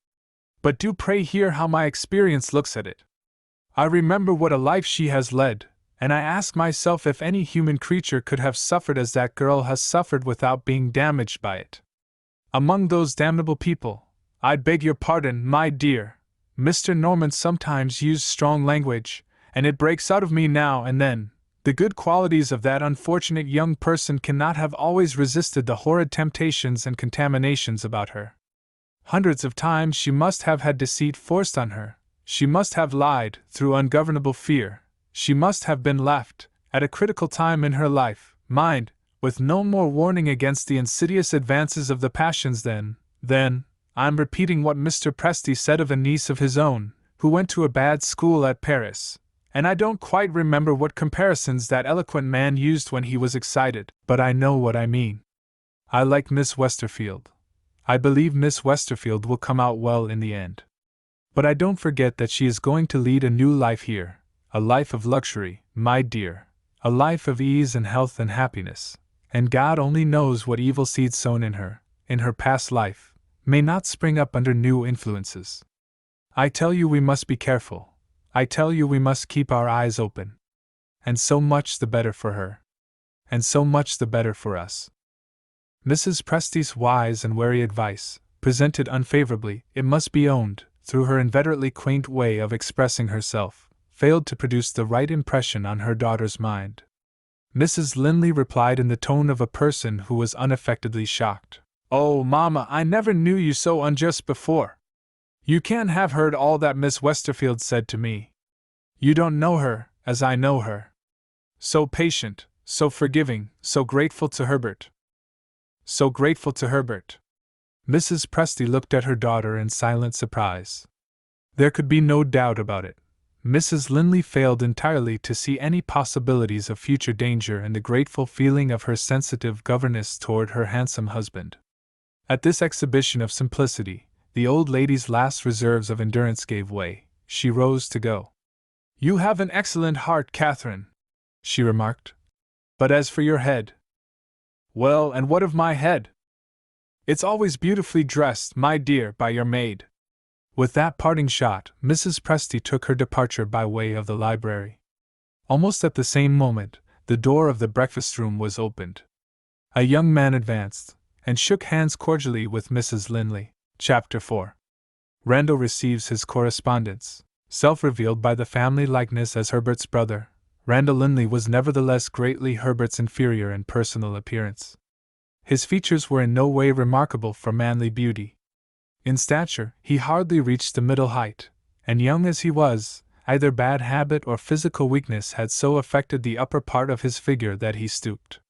But do pray hear how my experience looks at it. I remember what a life she has led, and I ask myself if any human creature could have suffered as that girl has suffered without being damaged by it. Among those damnable people, I beg your pardon, my dear, Mr. Norman sometimes used strong language, and it breaks out of me now and then. The good qualities of that unfortunate young person cannot have always resisted the horrid temptations and contaminations about her. Hundreds of times she must have had deceit forced on her, she must have lied through ungovernable fear, she must have been left, at a critical time in her life, mind, with no more warning against the insidious advances of the passions than, I'm repeating what Mr. Presty said of a niece of his own, who went to a bad school at Paris, and I don't quite remember what comparisons that eloquent man used when he was excited, but I know what I mean. I like Miss Westerfield. I believe Miss Westerfield will come out well in the end. But I don't forget that she is going to lead a new life here, a life of luxury, my dear, a life of ease and health and happiness, and God only knows what evil seeds sown in her past life, may not spring up under new influences. I tell you we must be careful. I tell you we must keep our eyes open. And so much the better for her. And so much the better for us. Mrs. Presty's wise and wary advice, presented unfavorably, it must be owned, through her inveterately quaint way of expressing herself, failed to produce the right impression on her daughter's mind. Mrs. Linley replied in the tone of a person who was unaffectedly shocked. Oh, Mamma, I never knew you so unjust before. You can't have heard all that Miss Westerfield said to me. You don't know her, as I know her. So patient, so forgiving, so grateful to Herbert. So grateful to Herbert. Mrs. Presty looked at her daughter in silent surprise. There could be no doubt about it. Mrs. Linley failed entirely to see any possibilities of future danger in the grateful feeling of her sensitive governess toward her handsome husband. At this exhibition of simplicity, the old lady's last reserves of endurance gave way. She rose to go. "You have an excellent heart, Catherine," she remarked. "But as for your head—" "Well, and what of my head?" "It's always beautifully dressed, my dear, by your maid." With that parting shot, Mrs. Presty took her departure by way of the library. Almost at the same moment, the door of the breakfast room was opened. A young man advanced, and shook hands cordially with Mrs. Linley. Chapter 4. Randall receives his correspondence. Self-revealed by the family likeness as Herbert's brother, Randall Linley was nevertheless greatly Herbert's inferior in personal appearance. His features were in no way remarkable for manly beauty. In stature, he hardly reached the middle height, and young as he was, either bad habit or physical weakness had so affected the upper part of his figure that he stooped.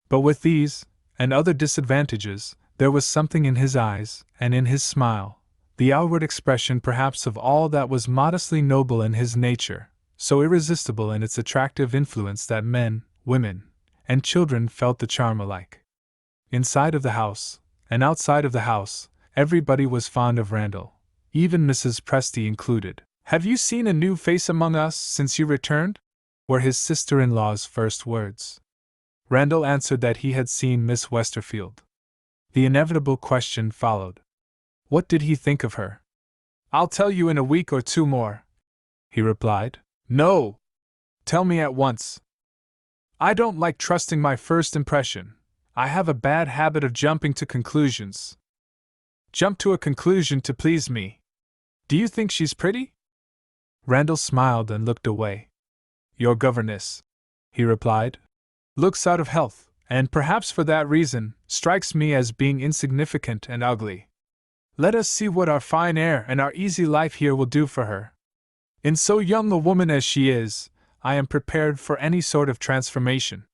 But with these, and other disadvantages, there was something in his eyes, and in his smile, the outward expression perhaps of all that was modestly noble in his nature, so irresistible in its attractive influence that men, women, and children felt the charm alike. Inside of the house, and outside of the house, everybody was fond of Randall, even Mrs. Presty included. "Have you seen a new face among us since you returned?" were his sister-in-law's first words. Randall answered that he had seen Miss Westerfield. The inevitable question followed. What did he think of her? "I'll tell you in a week or two more," he replied. "No! Tell me at once. I don't like trusting my first impression. I have a bad habit of jumping to conclusions. Jump to a conclusion to please me. Do you think she's pretty?" Randall smiled and looked away. "Your governess," he replied, "looks out of health, and perhaps for that reason, strikes me as being insignificant and ugly. Let us see what our fine air and our easy life here will do for her. In so young a woman as she is, I am prepared for any sort of transformation.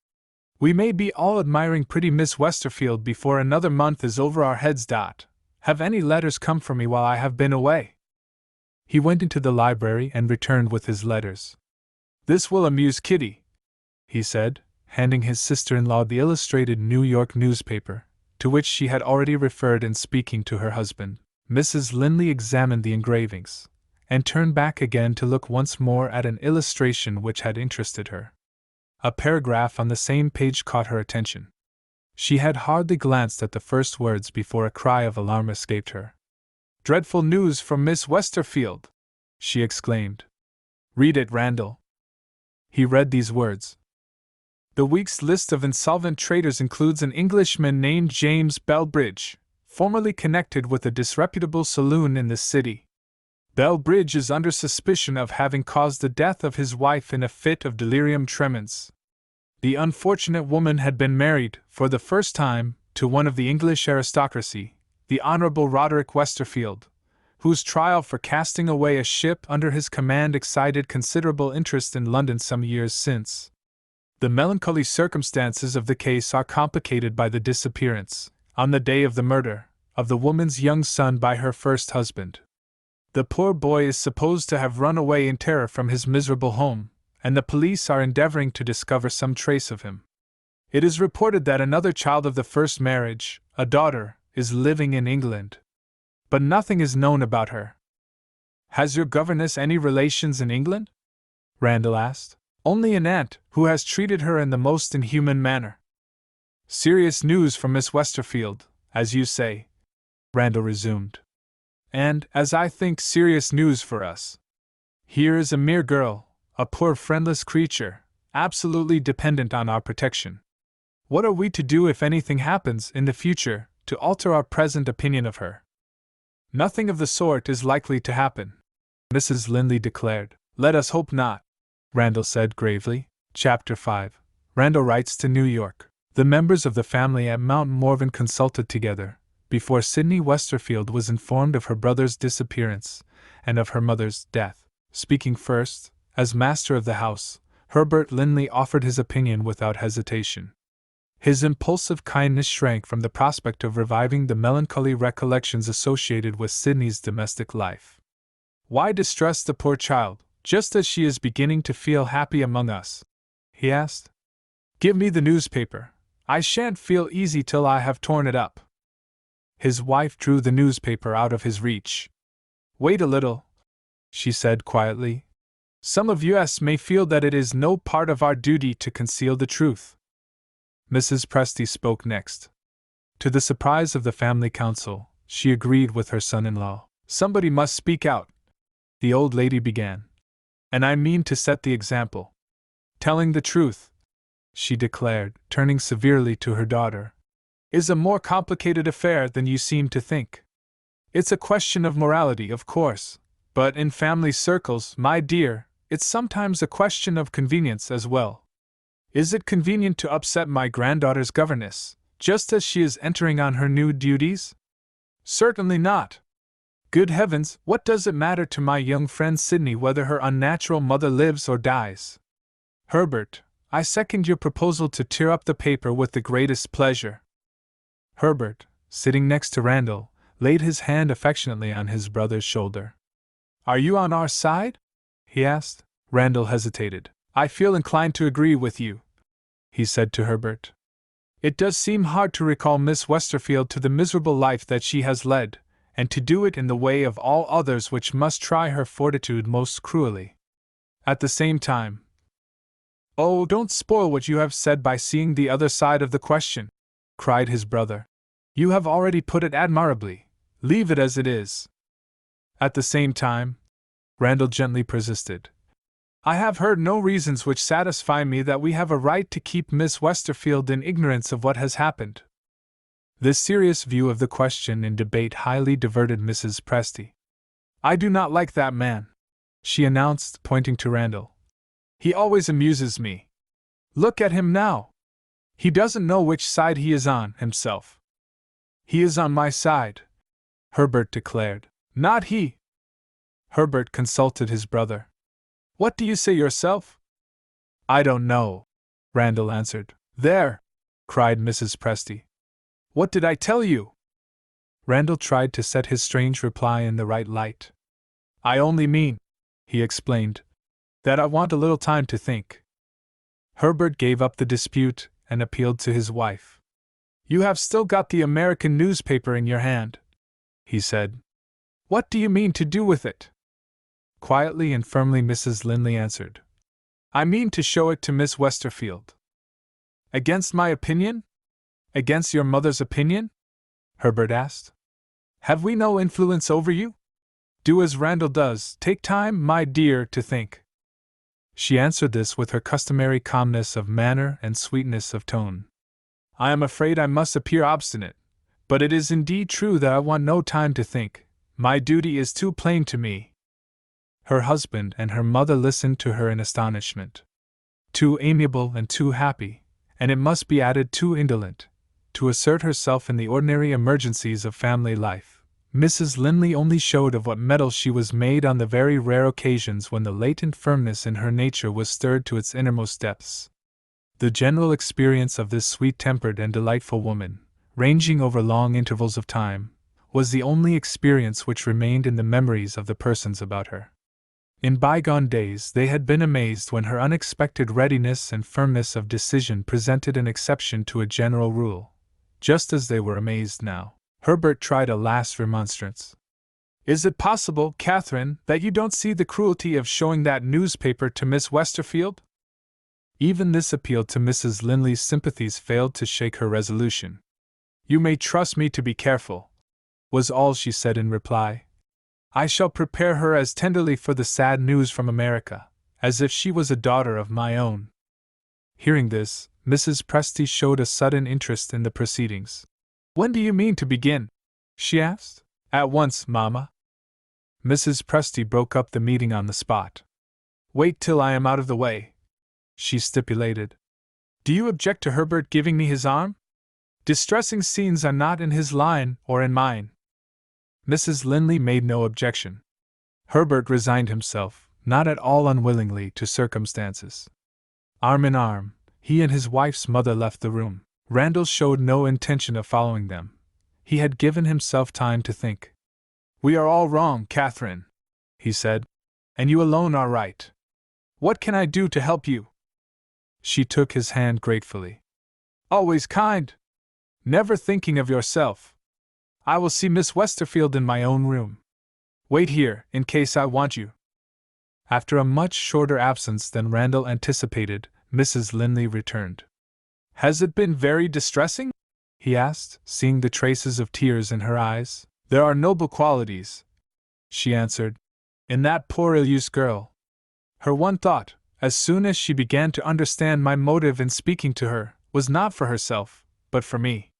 We may be all admiring pretty Miss Westerfield before another month is over our heads. Have any letters come for me while I have been away?" He went into the library and returned with his letters. "This will amuse Kitty," he said, handing his sister-in-law the illustrated New York newspaper, to which she had already referred in speaking to her husband. Mrs. Linley examined the engravings, and turned back again to look once more at an illustration which had interested her. A paragraph on the same page caught her attention. She had hardly glanced at the first words before a cry of alarm escaped her. "Dreadful news from Miss Westerfield!" she exclaimed. "Read it, Randall." He read these words. "The week's list of insolvent traders includes an Englishman named James Bellbridge, formerly connected with a disreputable saloon in the city. Bellbridge is under suspicion of having caused the death of his wife in a fit of delirium tremens. The unfortunate woman had been married, for the first time, to one of the English aristocracy, the Honorable Roderick Westerfield, whose trial for casting away a ship under his command excited considerable interest in London some years since. The melancholy circumstances of the case are complicated by the disappearance, on the day of the murder, of the woman's young son by her first husband. The poor boy is supposed to have run away in terror from his miserable home, and the police are endeavoring to discover some trace of him. It is reported that another child of the first marriage, a daughter, is living in England. But nothing is known about her." "Has your governess any relations in England?" Randall asked. "Only an aunt, who has treated her in the most inhuman manner." "Serious news from Miss Westerfield, as you say," Randall resumed. "And, as I think, serious news for us. Here is a mere girl, a poor friendless creature, absolutely dependent on our protection. What are we to do if anything happens in the future to alter our present opinion of her?" "Nothing of the sort is likely to happen," Mrs. Linley declared. "Let us hope not," Randall said gravely. Chapter 5. Randall writes to New York. The members of the family at Mount Morven consulted together, before Sydney Westerfield was informed of her brother's disappearance, and of her mother's death. Speaking first, as master of the house, Herbert Linley offered his opinion without hesitation. His impulsive kindness shrank from the prospect of reviving the melancholy recollections associated with Sydney's domestic life. "Why distress the poor child, just as she is beginning to feel happy among us?" he asked. "Give me the newspaper. I shan't feel easy till I have torn it up." His wife drew the newspaper out of his reach. "Wait a little," she said quietly. "Some of us may feel that it is no part of our duty to conceal the truth." Mrs. Presty spoke next. To the surprise of the family council, she agreed with her son-in-law. "Somebody must speak out," the old lady began. "And I mean to set the example. Telling the truth," she declared, turning severely to her daughter, "is a more complicated affair than you seem to think. It's a question of morality, of course, but in family circles, my dear, it's sometimes a question of convenience as well. Is it convenient to upset my granddaughter's governess, just as she is entering on her new duties? Certainly not. Good heavens, what does it matter to my young friend Sydney whether her unnatural mother lives or dies? Herbert, I second your proposal to tear up the paper with the greatest pleasure." Herbert, sitting next to Randall, laid his hand affectionately on his brother's shoulder. "Are you on our side?" he asked. Randall hesitated. "I feel inclined to agree with you," he said to Herbert. "It does seem hard to recall Miss Westerfield to the miserable life that she has led, and to do it in the way of all others which must try her fortitude most cruelly. At the same time—" "Oh, don't spoil what you have said by seeing the other side of the question," cried his brother. "You have already put it admirably. Leave it as it is." "At the same time," Randall gently persisted, "I have heard no reasons which satisfy me that we have a right to keep Miss Westerfield in ignorance of what has happened." This serious view of the question in debate highly diverted Mrs. Presty. "I do not like that man," she announced, pointing to Randall. "He always amuses me. Look at him now. He doesn't know which side he is on, himself." "He is on my side," Herbert declared. "Not he." Herbert consulted his brother. "What do you say yourself?" "I don't know," Randall answered. "There!" cried Mrs. Presty. "What did I tell you?" Randall tried to set his strange reply in the right light. "I only mean," he explained, "that I want a little time to think." Herbert gave up the dispute and appealed to his wife. "You have still got the American newspaper in your hand," he said. "What do you mean to do with it?" Quietly and firmly Mrs. Linley answered, "I mean to show it to Miss Westerfield." "Against my opinion? Against your mother's opinion?" Herbert asked. "Have we no influence over you? Do as Randall does, take time, my dear, to think." She answered this with her customary calmness of manner and sweetness of tone. "I am afraid I must appear obstinate, but it is indeed true that I want no time to think. My duty is too plain to me." Her husband and her mother listened to her in astonishment. Too amiable and too happy, and it must be added too indolent, to assert herself in the ordinary emergencies of family life, Mrs. Linley only showed of what metal she was made on the very rare occasions when the latent firmness in her nature was stirred to its innermost depths. The general experience of this sweet-tempered and delightful woman, ranging over long intervals of time, was the only experience which remained in the memories of the persons about her. In bygone days they had been amazed when her unexpected readiness and firmness of decision presented an exception to a general rule, just as they were amazed now. Herbert tried a last remonstrance. "Is it possible, Catherine, that you don't see the cruelty of showing that newspaper to Miss Westerfield?" Even this appeal to Mrs. Linley's sympathies failed to shake her resolution. "You may trust me to be careful," was all she said in reply. "I shall prepare her as tenderly for the sad news from America, as if she was a daughter of my own." Hearing this, Mrs. Presty showed a sudden interest in the proceedings. "When do you mean to begin?" she asked. "At once, Mamma." Mrs. Presty broke up the meeting on the spot. "Wait till I am out of the way," she stipulated. "Do you object to Herbert giving me his arm? Distressing scenes are not in his line or in mine." Mrs. Linley made no objection. Herbert resigned himself, not at all unwillingly, to circumstances. Arm in arm, he and his wife's mother left the room. Randall showed no intention of following them. He had given himself time to think. "We are all wrong, Catherine," he said, "and you alone are right. What can I do to help you?" She took his hand gratefully. "Always kind. Never thinking of yourself. I will see Miss Westerfield in my own room. Wait here, in case I want you." After a much shorter absence than Randall anticipated, Mrs. Linley returned. "Has it been very distressing?" he asked, seeing the traces of tears in her eyes. "There are noble qualities," she answered, "in that poor ill-used girl. Her one thought, as soon as she began to understand my motive in speaking to her, was not for herself, but for me.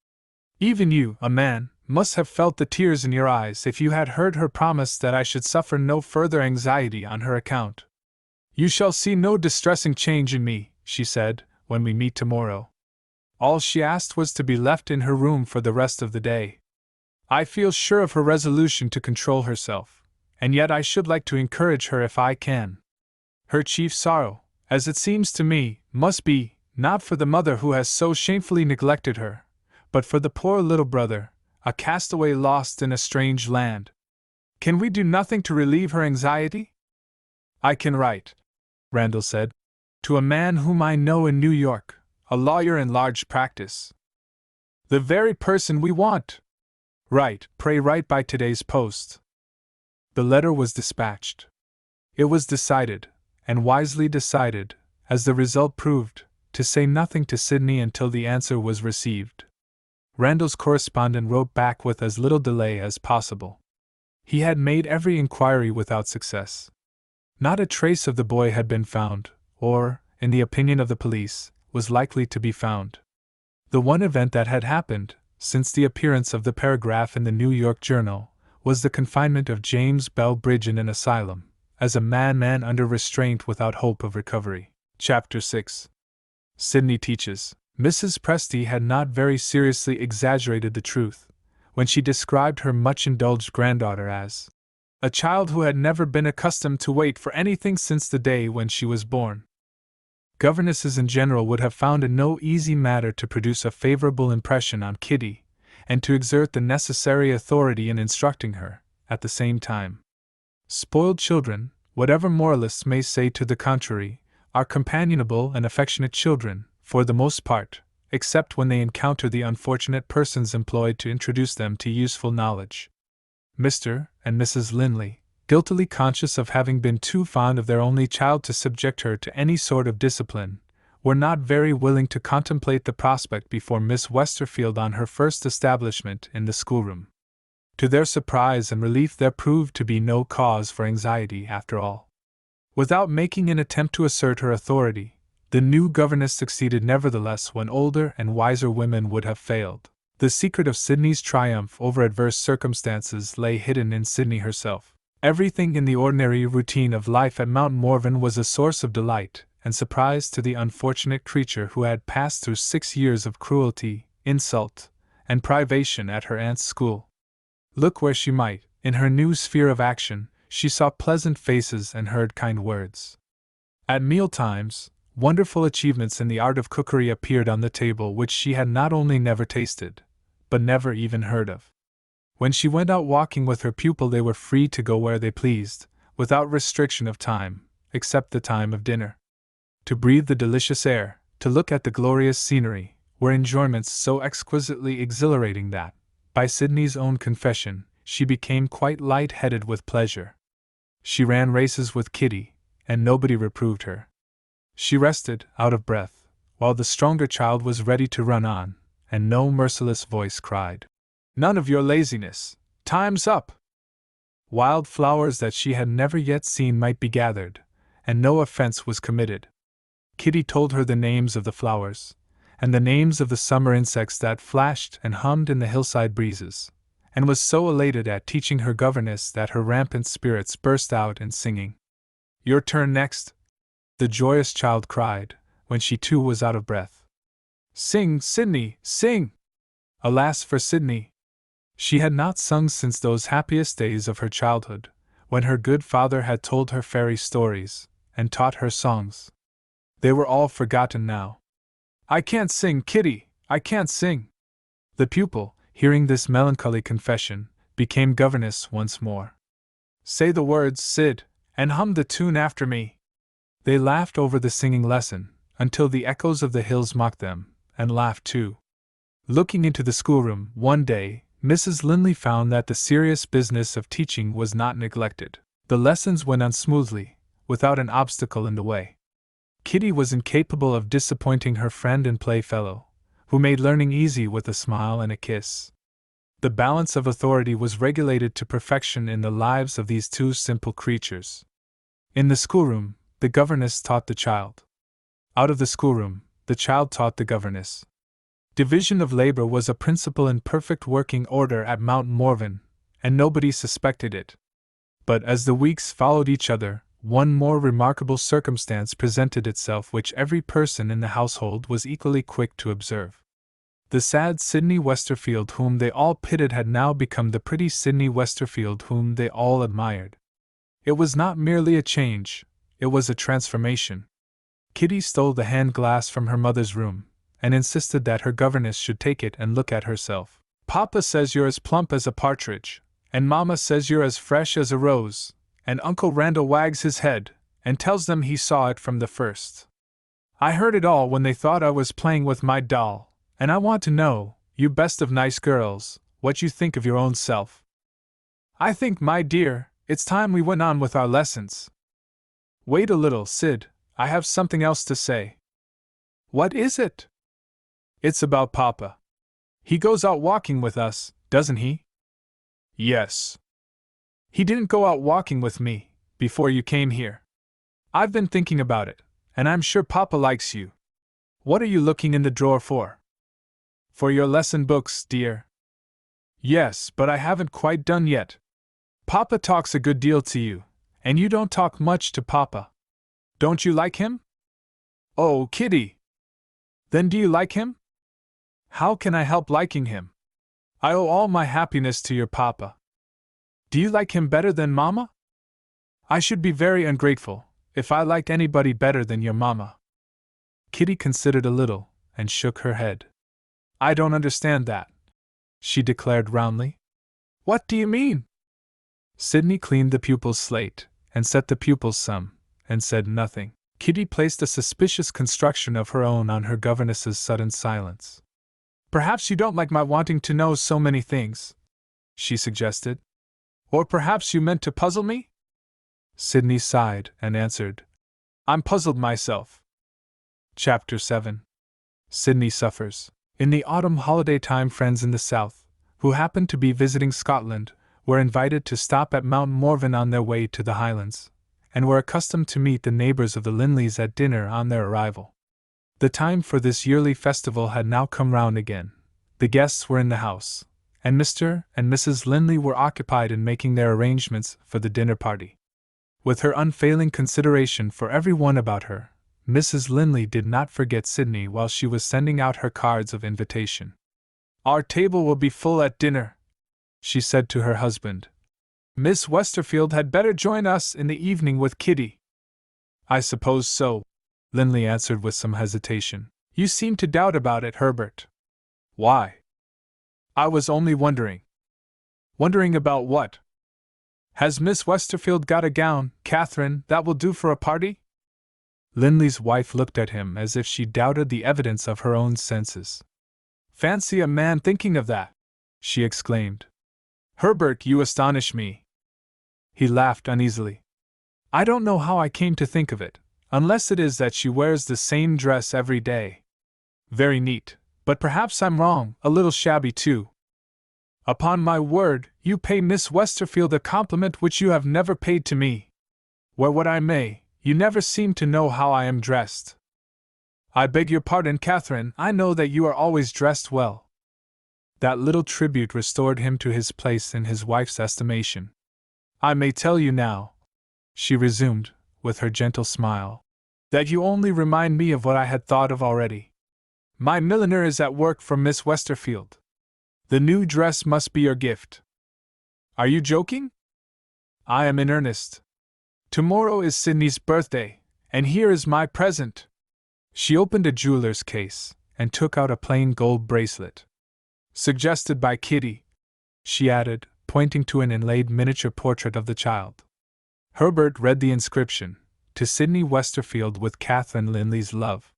Even you, a man, must have felt the tears in your eyes if you had heard her promise that I should suffer no further anxiety on her account. You shall see no distressing change in me," she said, "when we meet tomorrow." All she asked was to be left in her room for the rest of the day. I feel sure of her resolution to control herself, and yet I should like to encourage her if I can. Her chief sorrow, as it seems to me, must be, not for the mother who has so shamefully neglected her, but for the poor little brother, a castaway lost in a strange land. Can we do nothing to relieve her anxiety? "I can write," Randall said, "to a man whom I know in New York, a lawyer in large practice." "The very person we want." "Write, pray write by today's post." The letter was dispatched. It was decided, and wisely decided, as the result proved, to say nothing to Sydney until the answer was received. Randall's correspondent wrote back with as little delay as possible. He had made every inquiry without success. Not a trace of the boy had been found, or, in the opinion of the police, was likely to be found. The one event that had happened, since the appearance of the paragraph in the New York Journal, was the confinement of James Bellbridge in an asylum, as a madman under restraint without hope of recovery. Chapter 6. Sydney teaches. Mrs. Presty had not very seriously exaggerated the truth when she described her much-indulged granddaughter as a child who had never been accustomed to wait for anything since the day when she was born. Governesses in general would have found it no easy matter to produce a favorable impression on Kitty, and to exert the necessary authority in instructing her, at the same time. Spoiled children, whatever moralists may say to the contrary, are companionable and affectionate children, for the most part, except when they encounter the unfortunate persons employed to introduce them to useful knowledge. Mr. and Mrs. Linley, guiltily conscious of having been too fond of their only child to subject her to any sort of discipline, were not very willing to contemplate the prospect before Miss Westerfield on her first establishment in the schoolroom. To their surprise and relief, there proved to be no cause for anxiety after all. Without making an attempt to assert her authority, the new governess succeeded nevertheless when older and wiser women would have failed. The secret of Sydney's triumph over adverse circumstances lay hidden in Sydney herself. Everything in the ordinary routine of life at Mount Morven was a source of delight and surprise to the unfortunate creature who had passed through 6 years of cruelty, insult, and privation at her aunt's school. Look where she might, in her new sphere of action, she saw pleasant faces and heard kind words. At mealtimes, wonderful achievements in the art of cookery appeared on the table which she had not only never tasted, but never even heard of. When she went out walking with her pupil, they were free to go where they pleased, without restriction of time, except the time of dinner. To breathe the delicious air, to look at the glorious scenery, were enjoyments so exquisitely exhilarating that, by Sydney's own confession, she became quite light-headed with pleasure. She ran races with Kitty, and nobody reproved her. She rested, out of breath, while the stronger child was ready to run on, and no merciless voice cried, "None of your laziness! Time's up!" Wild flowers that she had never yet seen might be gathered, and no offense was committed. Kitty told her the names of the flowers, and the names of the summer insects that flashed and hummed in the hillside breezes, and was so elated at teaching her governess that her rampant spirits burst out in singing. "Your turn next," the joyous child cried, when she too was out of breath. "Sing, Sydney, sing!" Alas for Sydney! She had not sung since those happiest days of her childhood, when her good father had told her fairy stories, and taught her songs. They were all forgotten now. "I can't sing, Kitty," I can't sing. The pupil, hearing this melancholy confession, became governess once more. Say the words, Sid, and hum the tune after me. They laughed over the singing lesson, until the echoes of the hills mocked them, and laughed too. Looking into the schoolroom, one day, Mrs. Linley found that the serious business of teaching was not neglected. The lessons went on smoothly, without an obstacle in the way. Kitty was incapable of disappointing her friend and playfellow, who made learning easy with a smile and a kiss. The balance of authority was regulated to perfection in the lives of these two simple creatures. In the schoolroom, the governess taught the child. Out of the schoolroom, the child taught the governess. Division of labor was a principle in perfect working order at Mount Morven, and nobody suspected it. But as the weeks followed each other, one more remarkable circumstance presented itself which every person in the household was equally quick to observe. The sad Sidney Westerfield whom they all pitied had now become the pretty Sidney Westerfield whom they all admired. It was not merely a change, it was a transformation. Kitty stole the hand glass from her mother's room, and insisted that her governess should take it and look at herself. Papa says you're as plump as a partridge, and Mama says you're as fresh as a rose, and Uncle Randall wags his head, and tells them he saw it from the first. I heard it all when they thought I was playing with my doll, and I want to know, you best of nice girls, what you think of your own self. I think, my dear, it's time we went on with our lessons. Wait a little, Sid, I have something else to say. What is it? It's about Papa. He goes out walking with us, doesn't he? Yes. He didn't go out walking with me, before you came here. I've been thinking about it, and I'm sure Papa likes you. What are you looking in the drawer for? For your lesson books, dear. Yes, but I haven't quite done yet. Papa talks a good deal to you, and you don't talk much to Papa. Don't you like him? Oh, Kitty! Then do you like him? How can I help liking him? I owe all my happiness to your Papa. Do you like him better than Mama? I should be very ungrateful if I liked anybody better than your Mama. Kitty considered a little, and shook her head. I don't understand that, she declared roundly. What do you mean? Sidney cleaned the pupil's slate, and set the pupil's sum, and said nothing. Kitty placed a suspicious construction of her own on her governess's sudden silence. Perhaps you don't like my wanting to know so many things, she suggested. Or perhaps you meant to puzzle me? Sidney sighed and answered, I'm puzzled myself. Chapter 7. Sidney suffers. In the autumn holiday time, friends in the south, who happened to be visiting Scotland, were invited to stop at Mount Morven on their way to the Highlands, and were accustomed to meet the neighbors of the Linleys at dinner on their arrival. The time for this yearly festival had now come round again. The guests were in the house, and Mr. and Mrs. Linley were occupied in making their arrangements for the dinner party. With her unfailing consideration for every one about her, Mrs. Linley did not forget Sidney while she was sending out her cards of invitation. Our table will be full at dinner, she said to her husband. Miss Westerfield had better join us in the evening with Kitty. I suppose so, Linley answered with some hesitation. You seem to doubt about it, Herbert. Why? I was only wondering. Wondering about what? Has Miss Westerfield got a gown, Catherine, that will do for a party? Linley's wife looked at him as if she doubted the evidence of her own senses. Fancy a man thinking of that, she exclaimed. Herbert, you astonish me. He laughed uneasily. I don't know how I came to think of it, unless it is that she wears the same dress every day. Very neat, but perhaps I'm wrong, a little shabby too. Upon my word, you pay Miss Westerfield a compliment which you have never paid to me. Wear what I may, you never seem to know how I am dressed. I beg your pardon, Catherine, I know that you are always dressed well. That little tribute restored him to his place in his wife's estimation. I may tell you now, she resumed, with her gentle smile, that you only remind me of what I had thought of already. My milliner is at work for Miss Westerfield. The new dress must be your gift. Are you joking? I am in earnest. Tomorrow is Sidney's birthday, and here is my present. She opened a jeweler's case, and took out a plain gold bracelet. "Suggested by Kitty," she added, pointing to an inlaid miniature portrait of the child. Herbert read the inscription, "To Sydney Westerfield with Catherine Linley's love."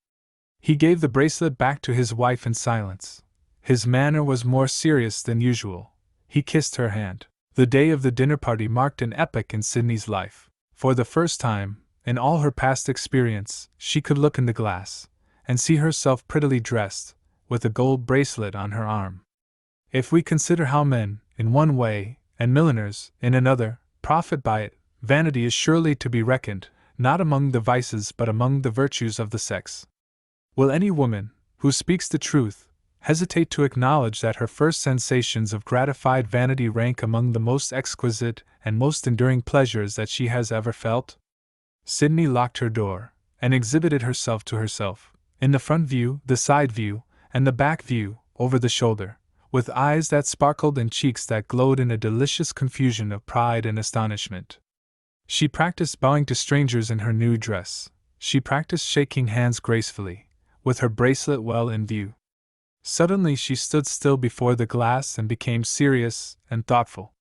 He gave the bracelet back to his wife in silence. His manner was more serious than usual. He kissed her hand. The day of the dinner party marked an epoch in Sydney's life. For the first time, in all her past experience, she could look in the glass and see herself prettily dressed, with a gold bracelet on her arm. If we consider how men, in one way, and milliners, in another, profit by it, vanity is surely to be reckoned, not among the vices but among the virtues of the sex. Will any woman, who speaks the truth, hesitate to acknowledge that her first sensations of gratified vanity rank among the most exquisite and most enduring pleasures that she has ever felt? Sydney locked her door, and exhibited herself to herself, in the front view, the side view, and the back view, over the shoulder, with eyes that sparkled and cheeks that glowed in a delicious confusion of pride and astonishment. She practiced bowing to strangers in her new dress. She practiced shaking hands gracefully, with her bracelet well in view. Suddenly she stood still before the glass and became serious and thoughtful.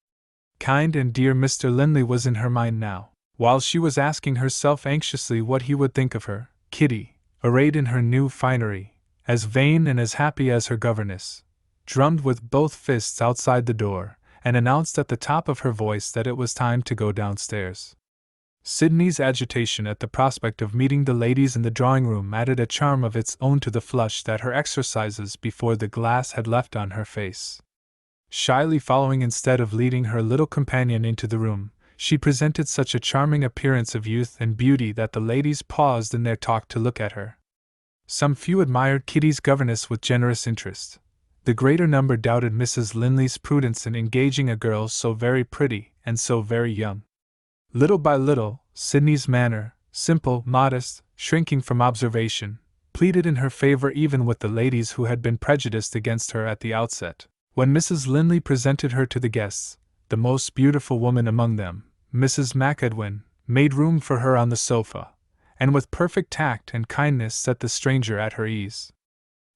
Kind and dear Mr. Linley was in her mind now. While she was asking herself anxiously what he would think of her, Kitty, arrayed in her new finery, as vain and as happy as her governess, drummed with both fists outside the door, and announced at the top of her voice that it was time to go downstairs. Sydney's agitation at the prospect of meeting the ladies in the drawing-room added a charm of its own to the flush that her exercises before the glass had left on her face. Shyly following instead of leading her little companion into the room, she presented such a charming appearance of youth and beauty that the ladies paused in their talk to look at her. Some few admired Kitty's governess with generous interest. The greater number doubted Mrs. Linley's prudence in engaging a girl so very pretty and so very young. Little by little, Sydney's manner, simple, modest, shrinking from observation, pleaded in her favor even with the ladies who had been prejudiced against her at the outset. When Mrs. Linley presented her to the guests, the most beautiful woman among them, Mrs. McEdwin, made room for her on the sofa, and with perfect tact and kindness set the stranger at her ease.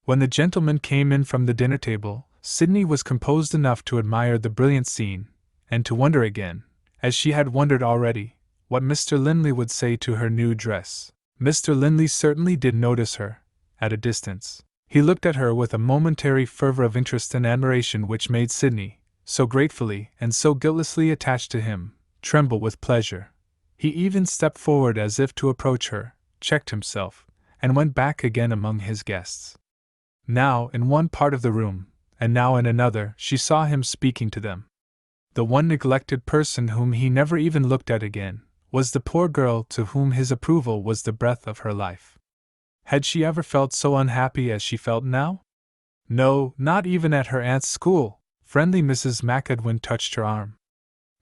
When the gentlemen came in from the dinner table, Sydney was composed enough to admire the brilliant scene, and to wonder again, as she had wondered already, what Mr. Linley would say to her new dress. Mr. Linley certainly did notice her, at a distance. He looked at her with a momentary fervor of interest and admiration which made Sydney, so gratefully and so guiltlessly attached to him, tremble with pleasure. He even stepped forward as if to approach her, checked himself, and went back again among his guests. Now in one part of the room, and now in another, she saw him speaking to them. The one neglected person whom he never even looked at again was the poor girl to whom his approval was the breath of her life. Had she ever felt so unhappy as she felt now? No, not even at her aunt's school. Friendly Mrs. McEdwin touched her arm.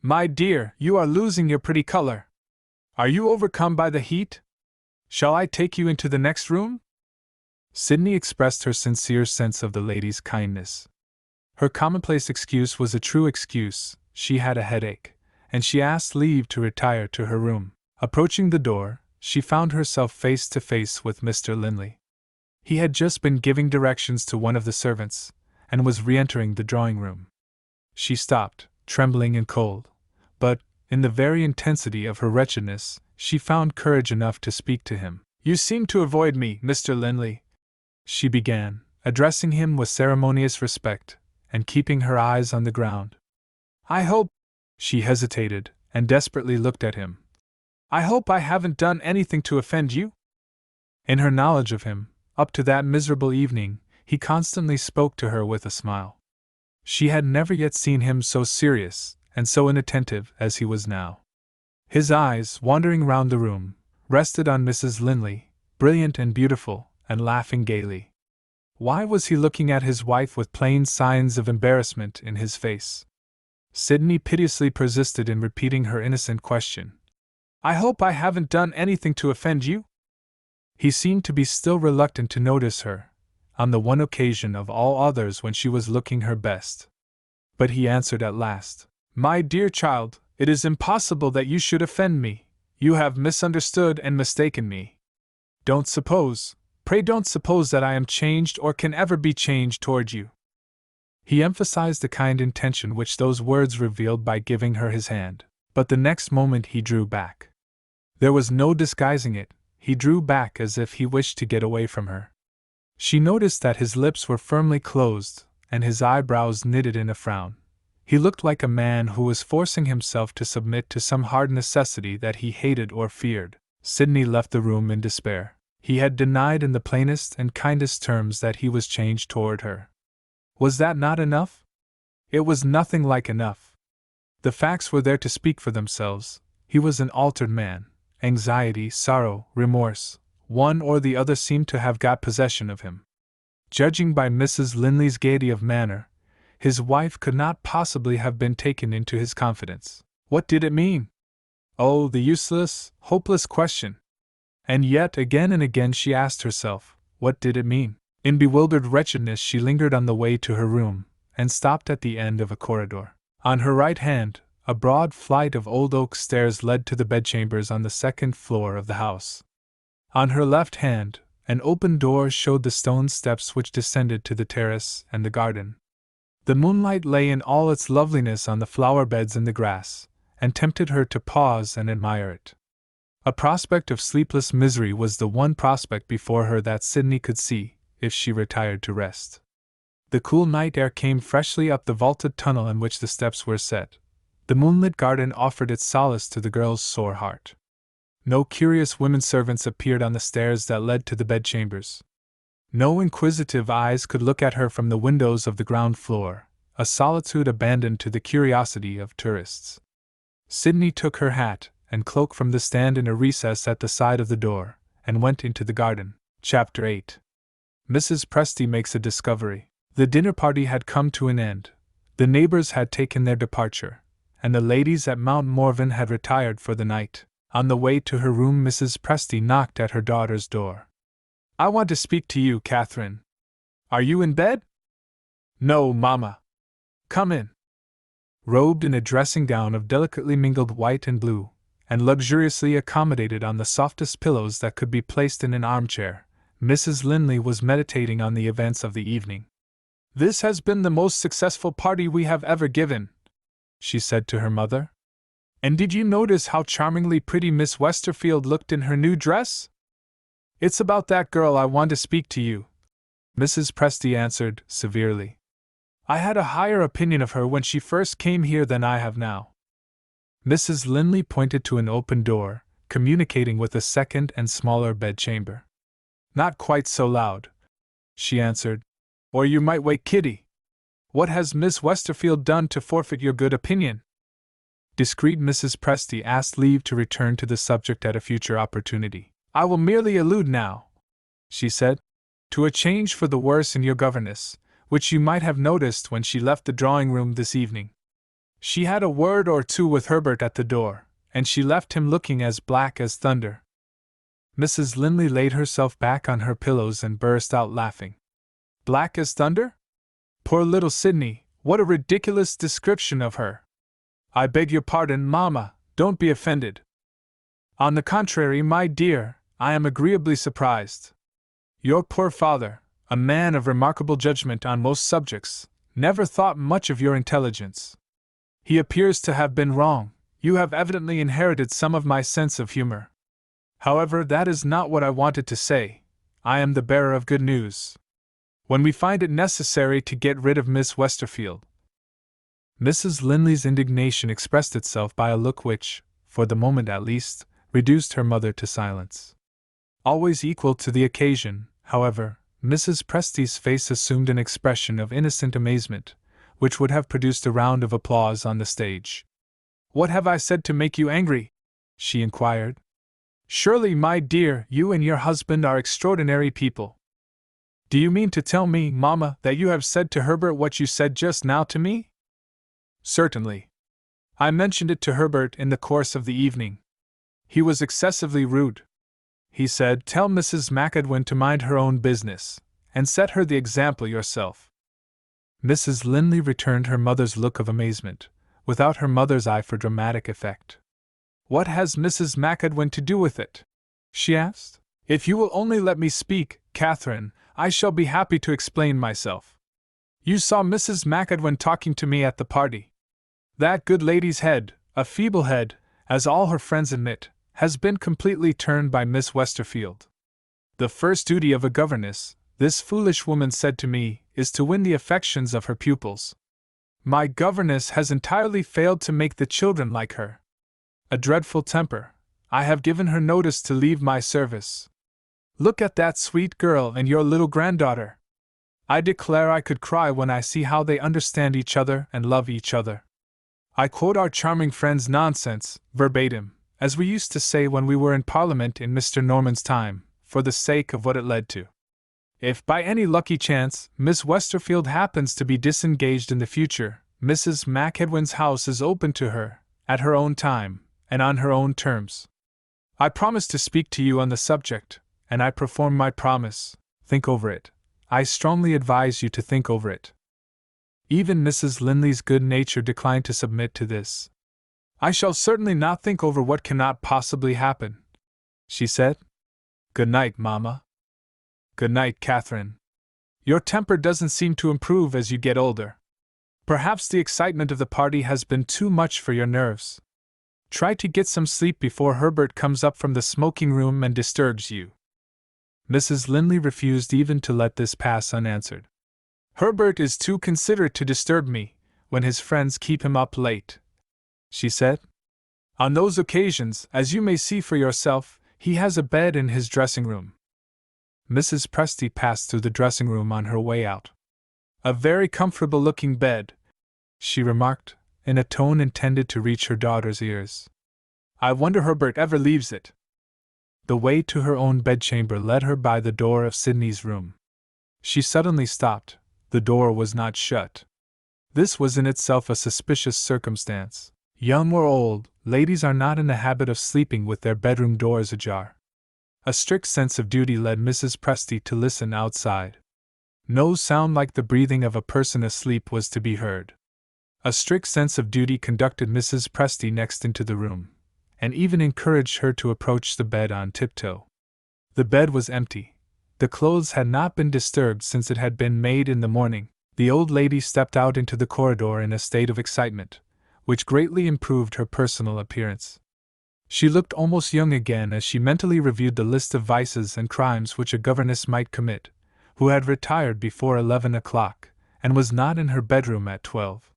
"My dear, you are losing your pretty color. Are you overcome by the heat? Shall I take you into the next room?" Sydney expressed her sincere sense of the lady's kindness. Her commonplace excuse was a true excuse. She had a headache, and she asked leave to retire to her room. Approaching the door, she found herself face to face with Mr. Linley. He had just been giving directions to one of the servants, and was re-entering the drawing-room. She stopped, trembling and cold, but, in the very intensity of her wretchedness, she found courage enough to speak to him. "You seem to avoid me, Mr. Linley," she began, addressing him with ceremonious respect, and keeping her eyes on the ground. "I hope—" she hesitated, and desperately looked at him. "I hope I haven't done anything to offend you?" In her knowledge of him, up to that miserable evening, he constantly spoke to her with a smile. She had never yet seen him so serious, and so inattentive as he was now. His eyes, wandering round the room, rested on Mrs. Linley, brilliant and beautiful, and laughing gaily. Why was he looking at his wife with plain signs of embarrassment in his face? Sydney piteously persisted in repeating her innocent question. "I hope I haven't done anything to offend you?" He seemed to be still reluctant to notice her, on the one occasion of all others when she was looking her best. But he answered at last, "My dear child, it is impossible that you should offend me. You have misunderstood and mistaken me. Don't suppose, Pray don't suppose that I am changed or can ever be changed toward you. He emphasized the kind intention which those words revealed by giving her his hand, but the next moment he drew back. There was no disguising it, he drew back as if he wished to get away from her. She noticed that his lips were firmly closed, and his eyebrows knitted in a frown. He looked like a man who was forcing himself to submit to some hard necessity that he hated or feared. Sidney left the room in despair. He had denied in the plainest and kindest terms that he was changed toward her. Was that not enough? It was nothing like enough. The facts were there to speak for themselves. He was an altered man. Anxiety, sorrow, remorse, one or the other seemed to have got possession of him. Judging by Mrs. Linley's gaiety of manner, his wife could not possibly have been taken into his confidence. What did it mean? Oh, the useless, hopeless question! And yet again and again she asked herself, what did it mean? In bewildered wretchedness she lingered on the way to her room, and stopped at the end of a corridor. On her right hand, a broad flight of old oak stairs led to the bedchambers on the second floor of the house. On her left hand, an open door showed the stone steps which descended to the terrace and the garden. The moonlight lay in all its loveliness on the flower beds and the grass, and tempted her to pause and admire it. A prospect of sleepless misery was the one prospect before her that Sidney could see, if she retired to rest. The cool night air came freshly up the vaulted tunnel in which the steps were set. The moonlit garden offered its solace to the girl's sore heart. No curious women servants appeared on the stairs that led to the bedchambers. No inquisitive eyes could look at her from the windows of the ground floor, a solitude abandoned to the curiosity of tourists. Sidney took her hat and cloak from the stand in a recess at the side of the door, and went into the garden. Chapter 8. Mrs. Presty makes a discovery. The dinner party had come to an end. The neighbors had taken their departure, and the ladies at Mount Morven had retired for the night. On the way to her room, Mrs. Presty knocked at her daughter's door. "I want to speak to you, Catherine. Are you in bed?" "No, Mamma." "Come in." Robed in a dressing gown of delicately mingled white and blue, and luxuriously accommodated on the softest pillows that could be placed in an armchair, Mrs. Linley was meditating on the events of the evening. "This has been the most successful party we have ever given," she said to her mother. "And did you notice how charmingly pretty Miss Westerfield looked in her new dress?" "It's about that girl I want to speak to you," Mrs. Presty answered, severely. "I had a higher opinion of her when she first came here than I have now." Mrs. Linley pointed to an open door, communicating with a second and smaller bedchamber. "Not quite so loud," she answered, "or you might wake Kitty. What has Miss Westerfield done to forfeit your good opinion?" Discreet Mrs. Presty asked leave to return to the subject at a future opportunity. "I will merely allude now," she said, "to a change for the worse in your governess, which you might have noticed when she left the drawing-room this evening. She had a word or two with Herbert at the door, and she left him looking as black as thunder." Mrs. Linley laid herself back on her pillows and burst out laughing. "Black as thunder? Poor little Sidney, what a ridiculous description of her!" "I beg your pardon, Mamma, don't be offended." "On the contrary, my dear, I am agreeably surprised. Your poor father, a man of remarkable judgment on most subjects, never thought much of your intelligence. He appears to have been wrong. You have evidently inherited some of my sense of humor. However, that is not what I wanted to say. I am the bearer of good news. When we find it necessary to get rid of Miss Westerfield." Mrs. Linley's indignation expressed itself by a look which, for the moment at least, reduced her mother to silence. Always equal to the occasion, however, Mrs. Presty's face assumed an expression of innocent amazement, which would have produced a round of applause on the stage. "What have I said to make you angry?" she inquired. "Surely, my dear, you and your husband are extraordinary people. Do you mean to tell me, Mamma, that you have said to Herbert what you said just now to me?" "Certainly. I mentioned it to Herbert in the course of the evening. He was excessively rude. He said, 'Tell Mrs. McEdwin to mind her own business, and set her the example yourself.'" Mrs. Linley returned her mother's look of amazement, without her mother's eye for dramatic effect. "What has Mrs. McEdwin to do with it?" she asked. If you will only let me speak, Catherine, I shall be happy to explain myself. You saw Mrs. McEdwin talking to me at the party. That good lady's head, a feeble head, as all her friends admit, has been completely turned by Miss Westerfield. The first duty of a governess, this foolish woman said to me, is to win the affections of her pupils. My governess has entirely failed to make the children like her. A dreadful temper. I have given her notice to leave my service. Look at that sweet girl and your little granddaughter. I declare I could cry when I see how they understand each other and love each other. I quote our charming friend's nonsense, verbatim, as we used to say when we were in Parliament in Mr. Norman's time, for the sake of what it led to. If by any lucky chance Miss Westerfield happens to be disengaged in the future, Mrs. McEdwin's house is open to her, at her own time, and on her own terms. I promise to speak to you on the subject, and I perform my promise. Think over it. I strongly advise you to think over it. Even Mrs. Linley's good nature declined to submit to this. I shall certainly not think over what cannot possibly happen, she said. Good night, Mamma. Good night, Catherine. Your temper doesn't seem to improve as you get older. Perhaps the excitement of the party has been too much for your nerves. Try to get some sleep before Herbert comes up from the smoking room and disturbs you. Mrs. Linley refused even to let this pass unanswered. Herbert is too considerate to disturb me, when his friends keep him up late, she said. On those occasions, as you may see for yourself, he has a bed in his dressing room. Mrs. Presty passed through the dressing room on her way out. A very comfortable-looking bed, she remarked, in a tone intended to reach her daughter's ears. I wonder Herbert ever leaves it. The way to her own bedchamber led her by the door of Sidney's room. She suddenly stopped. The door was not shut. This was in itself a suspicious circumstance. Young or old, ladies are not in the habit of sleeping with their bedroom doors ajar. A strict sense of duty led Mrs. Presty to listen outside. No sound like the breathing of a person asleep was to be heard. A strict sense of duty conducted Mrs. Presty next into the room, and even encouraged her to approach the bed on tiptoe. The bed was empty. The clothes had not been disturbed since it had been made in the morning. The old lady stepped out into the corridor in a state of excitement, which greatly improved her personal appearance. She looked almost young again as she mentally reviewed the list of vices and crimes which a governess might commit, who had retired before 11 o'clock, and was not in her bedroom at 12.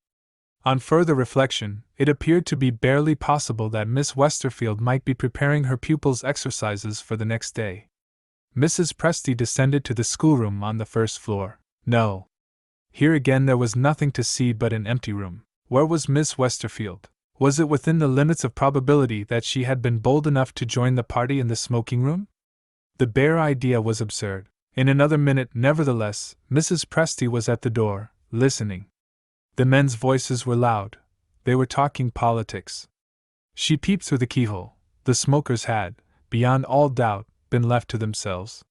On further reflection, it appeared to be barely possible that Miss Westerfield might be preparing her pupils' exercises for the next day. Mrs. Presty descended to the schoolroom on the first floor. No. Here again there was nothing to see but an empty room. Where was Miss Westerfield? Was it within the limits of probability that she had been bold enough to join the party in the smoking room? The bare idea was absurd. In another minute, nevertheless, Mrs. Presty was at the door, listening. The men's voices were loud. They were talking politics. She peeped through the keyhole. The smokers had, beyond all doubt, been left to themselves.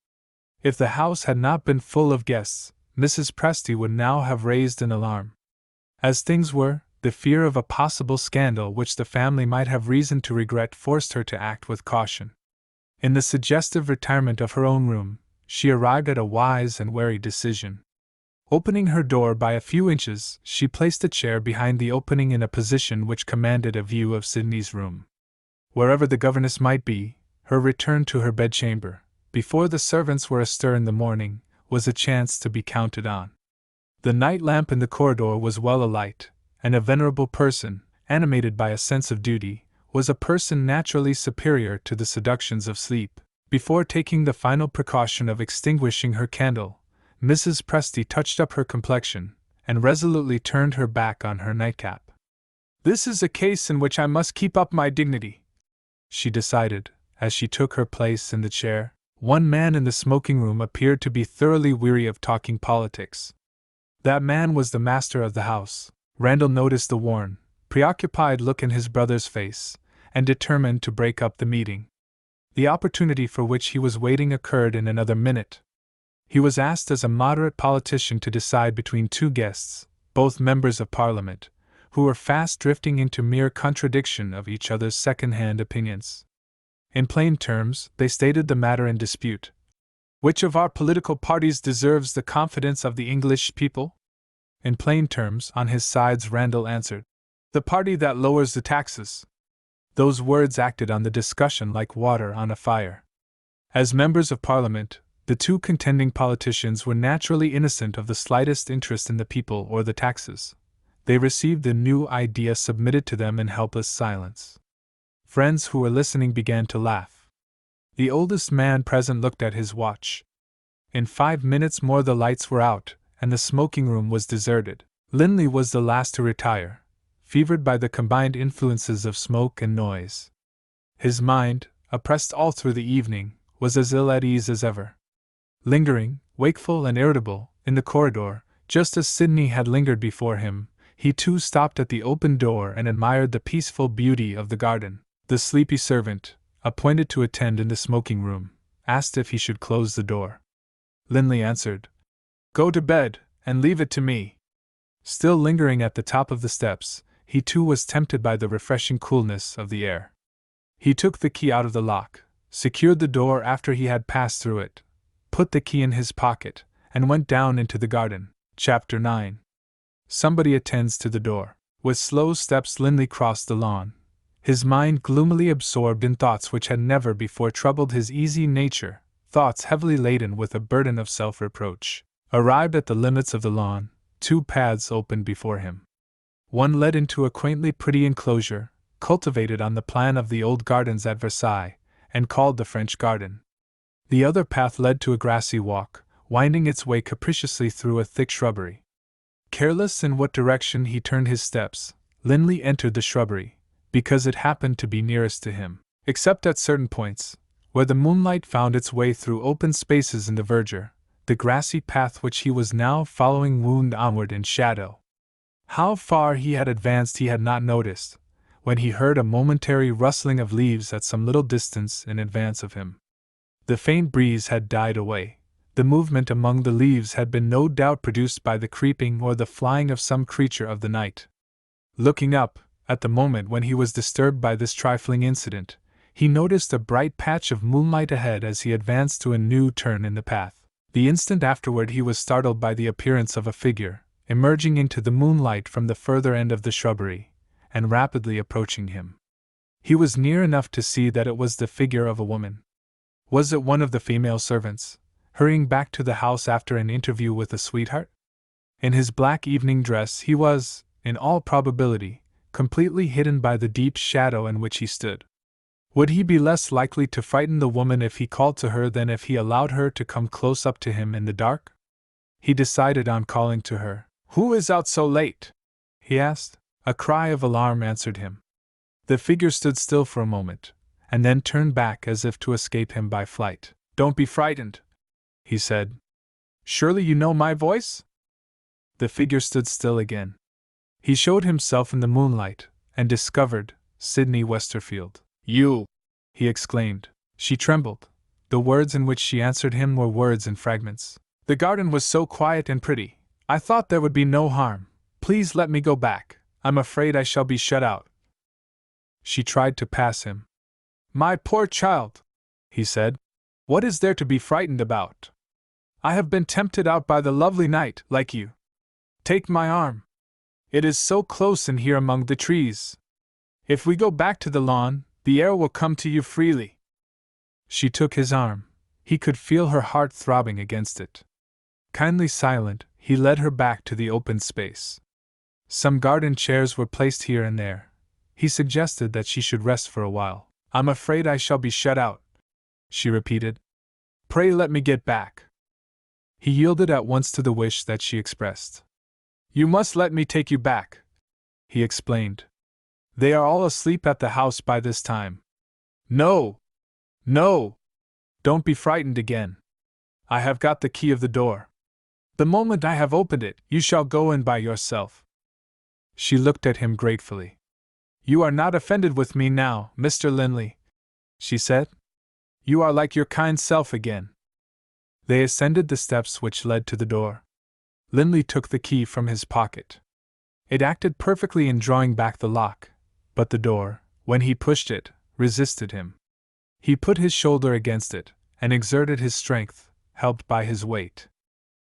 If the house had not been full of guests, Mrs. Presty would now have raised an alarm. As things were, the fear of a possible scandal which the family might have reason to regret forced her to act with caution. In the suggestive retirement of her own room, she arrived at a wise and wary decision. Opening her door by a few inches, she placed a chair behind the opening in a position which commanded a view of Sidney's room. Wherever the governess might be, her return to her bedchamber, before the servants were astir in the morning, was a chance to be counted on. The night lamp in the corridor was well alight, and a venerable person, animated by a sense of duty, was a person naturally superior to the seductions of sleep. Before taking the final precaution of extinguishing her candle, Mrs. Presty touched up her complexion, and resolutely turned her back on her nightcap. This is a case in which I must keep up my dignity, she decided, as she took her place in the chair. One man in the smoking room appeared to be thoroughly weary of talking politics. That man was the master of the house. Randall noticed the worn, preoccupied look in his brother's face, and determined to break up the meeting. The opportunity for which he was waiting occurred in another minute. He was asked as a moderate politician to decide between two guests, both members of Parliament, who were fast drifting into mere contradiction of each other's second-hand opinions. In plain terms, they stated the matter in dispute. Which of our political parties deserves the confidence of the English people? In plain terms, on his sides, Randall answered. The party that lowers the taxes. Those words acted on the discussion like water on a fire. As members of Parliament, the two contending politicians were naturally innocent of the slightest interest in the people or the taxes. They received the new idea submitted to them in helpless silence. Friends who were listening began to laugh. The oldest man present looked at his watch. In 5 minutes more the lights were out, and the smoking room was deserted. Linley was the last to retire, fevered by the combined influences of smoke and noise. His mind, oppressed all through the evening, was as ill at ease as ever. Lingering, wakeful and irritable, in the corridor, just as Sidney had lingered before him, he too stopped at the open door and admired the peaceful beauty of the garden. The sleepy servant, appointed to attend in the smoking room, asked if he should close the door. Linley answered, "Go to bed, and leave it to me." Still lingering at the top of the steps, he too was tempted by the refreshing coolness of the air. He took the key out of the lock, secured the door after he had passed through it, put the key in his pocket, and went down into the garden. Chapter 9. Somebody attends to the door. With slow steps Linley crossed the lawn, his mind gloomily absorbed in thoughts which had never before troubled his easy nature, thoughts heavily laden with a burden of self-reproach. Arrived at the limits of the lawn, 2 paths opened before him. One led into a quaintly pretty enclosure, cultivated on the plan of the old gardens at Versailles, and called the French Garden. The other path led to a grassy walk, winding its way capriciously through a thick shrubbery. Careless in what direction he turned his steps, Linley entered the shrubbery, because it happened to be nearest to him. Except at certain points, where the moonlight found its way through open spaces in the verdure, the grassy path which he was now following wound onward in shadow. How far he had advanced he had not noticed, when he heard a momentary rustling of leaves at some little distance in advance of him. The faint breeze had died away. The movement among the leaves had been no doubt produced by the creeping or the flying of some creature of the night. Looking up, at the moment when he was disturbed by this trifling incident, he noticed a bright patch of moonlight ahead as he advanced to a new turn in the path. The instant afterward he was startled by the appearance of a figure, emerging into the moonlight from the further end of the shrubbery, and rapidly approaching him. He was near enough to see that it was the figure of a woman. Was it one of the female servants, hurrying back to the house after an interview with a sweetheart? In his black evening dress he was, in all probability, completely hidden by the deep shadow in which he stood. Would he be less likely to frighten the woman if he called to her than if he allowed her to come close up to him in the dark? He decided on calling to her. "Who is out so late?" he asked. A cry of alarm answered him. The figure stood still for a moment, and then turned back as if to escape him by flight. "Don't be frightened," he said. "Surely you know my voice?" The figure stood still again. He showed himself in the moonlight, and discovered Sidney Westerfield. "You!" he exclaimed. She trembled. The words in which she answered him were words in fragments. "The garden was so quiet and pretty. I thought there would be no harm. Please let me go back. I'm afraid I shall be shut out." She tried to pass him. "My poor child," he said. "What is there to be frightened about? I have been tempted out by the lovely night, like you. Take my arm. It is so close in here among the trees. If we go back to the lawn, the air will come to you freely." She took his arm. He could feel her heart throbbing against it. Kindly silent, he led her back to the open space. Some garden chairs were placed here and there. He suggested that she should rest for a while. "I'm afraid I shall be shut out," she repeated. "Pray let me get back." He yielded at once to the wish that she expressed. "You must let me take you back," he explained. "They are all asleep at the house by this time." "No! No! Don't be frightened again. I have got the key of the door. The moment I have opened it, you shall go in by yourself." She looked at him gratefully. "You are not offended with me now, Mr. Linley," she said. "You are like your kind self again." They ascended the steps which led to the door. Linley took the key from his pocket. It acted perfectly in drawing back the lock, but the door, when he pushed it, resisted him. He put his shoulder against it, and exerted his strength, helped by his weight.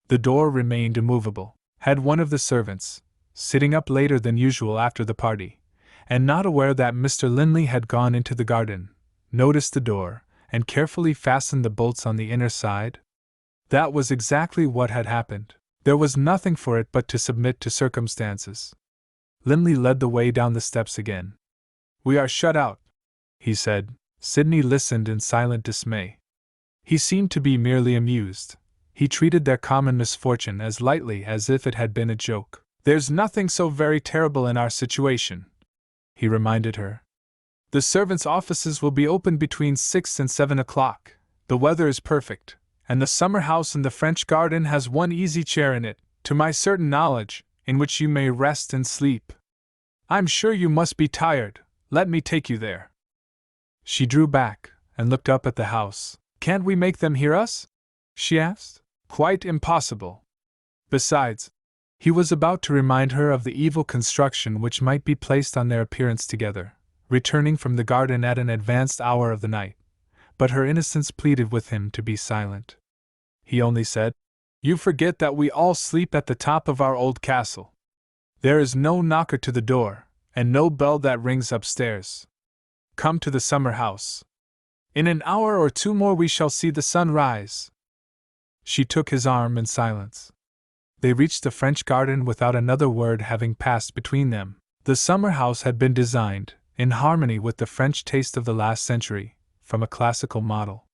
The door remained immovable. Had one of the servants, sitting up later than usual after the party, and not aware that Mr. Linley had gone into the garden, noticed the door, and carefully fastened the bolts on the inner side? That was exactly what had happened. There was nothing for it but to submit to circumstances. Linley led the way down the steps again. "We are shut out," he said. Sidney listened in silent dismay. He seemed to be merely amused. He treated their common misfortune as lightly as if it had been a joke. "There's nothing so very terrible in our situation," he reminded her. "The servants' offices will be open between 6 and 7 o'clock. The weather is perfect, and the summer house in the French garden has one easy chair in it, to my certain knowledge, in which you may rest and sleep. I'm sure you must be tired. Let me take you there." She drew back and looked up at the house. "Can't we make them hear us?" she asked. "Quite impossible. Besides," he was about to remind her of the evil construction which might be placed on their appearance together, returning from the garden at an advanced hour of the night, but her innocence pleaded with him to be silent. He only said, "You forget that we all sleep at the top of our old castle. There is no knocker to the door, and no bell that rings upstairs. Come to the summer house. In an hour or two more we shall see the sun rise." She took his arm in silence. They reached the French garden without another word having passed between them. The summer house had been designed, in harmony with the French taste of the last century, from a classical model.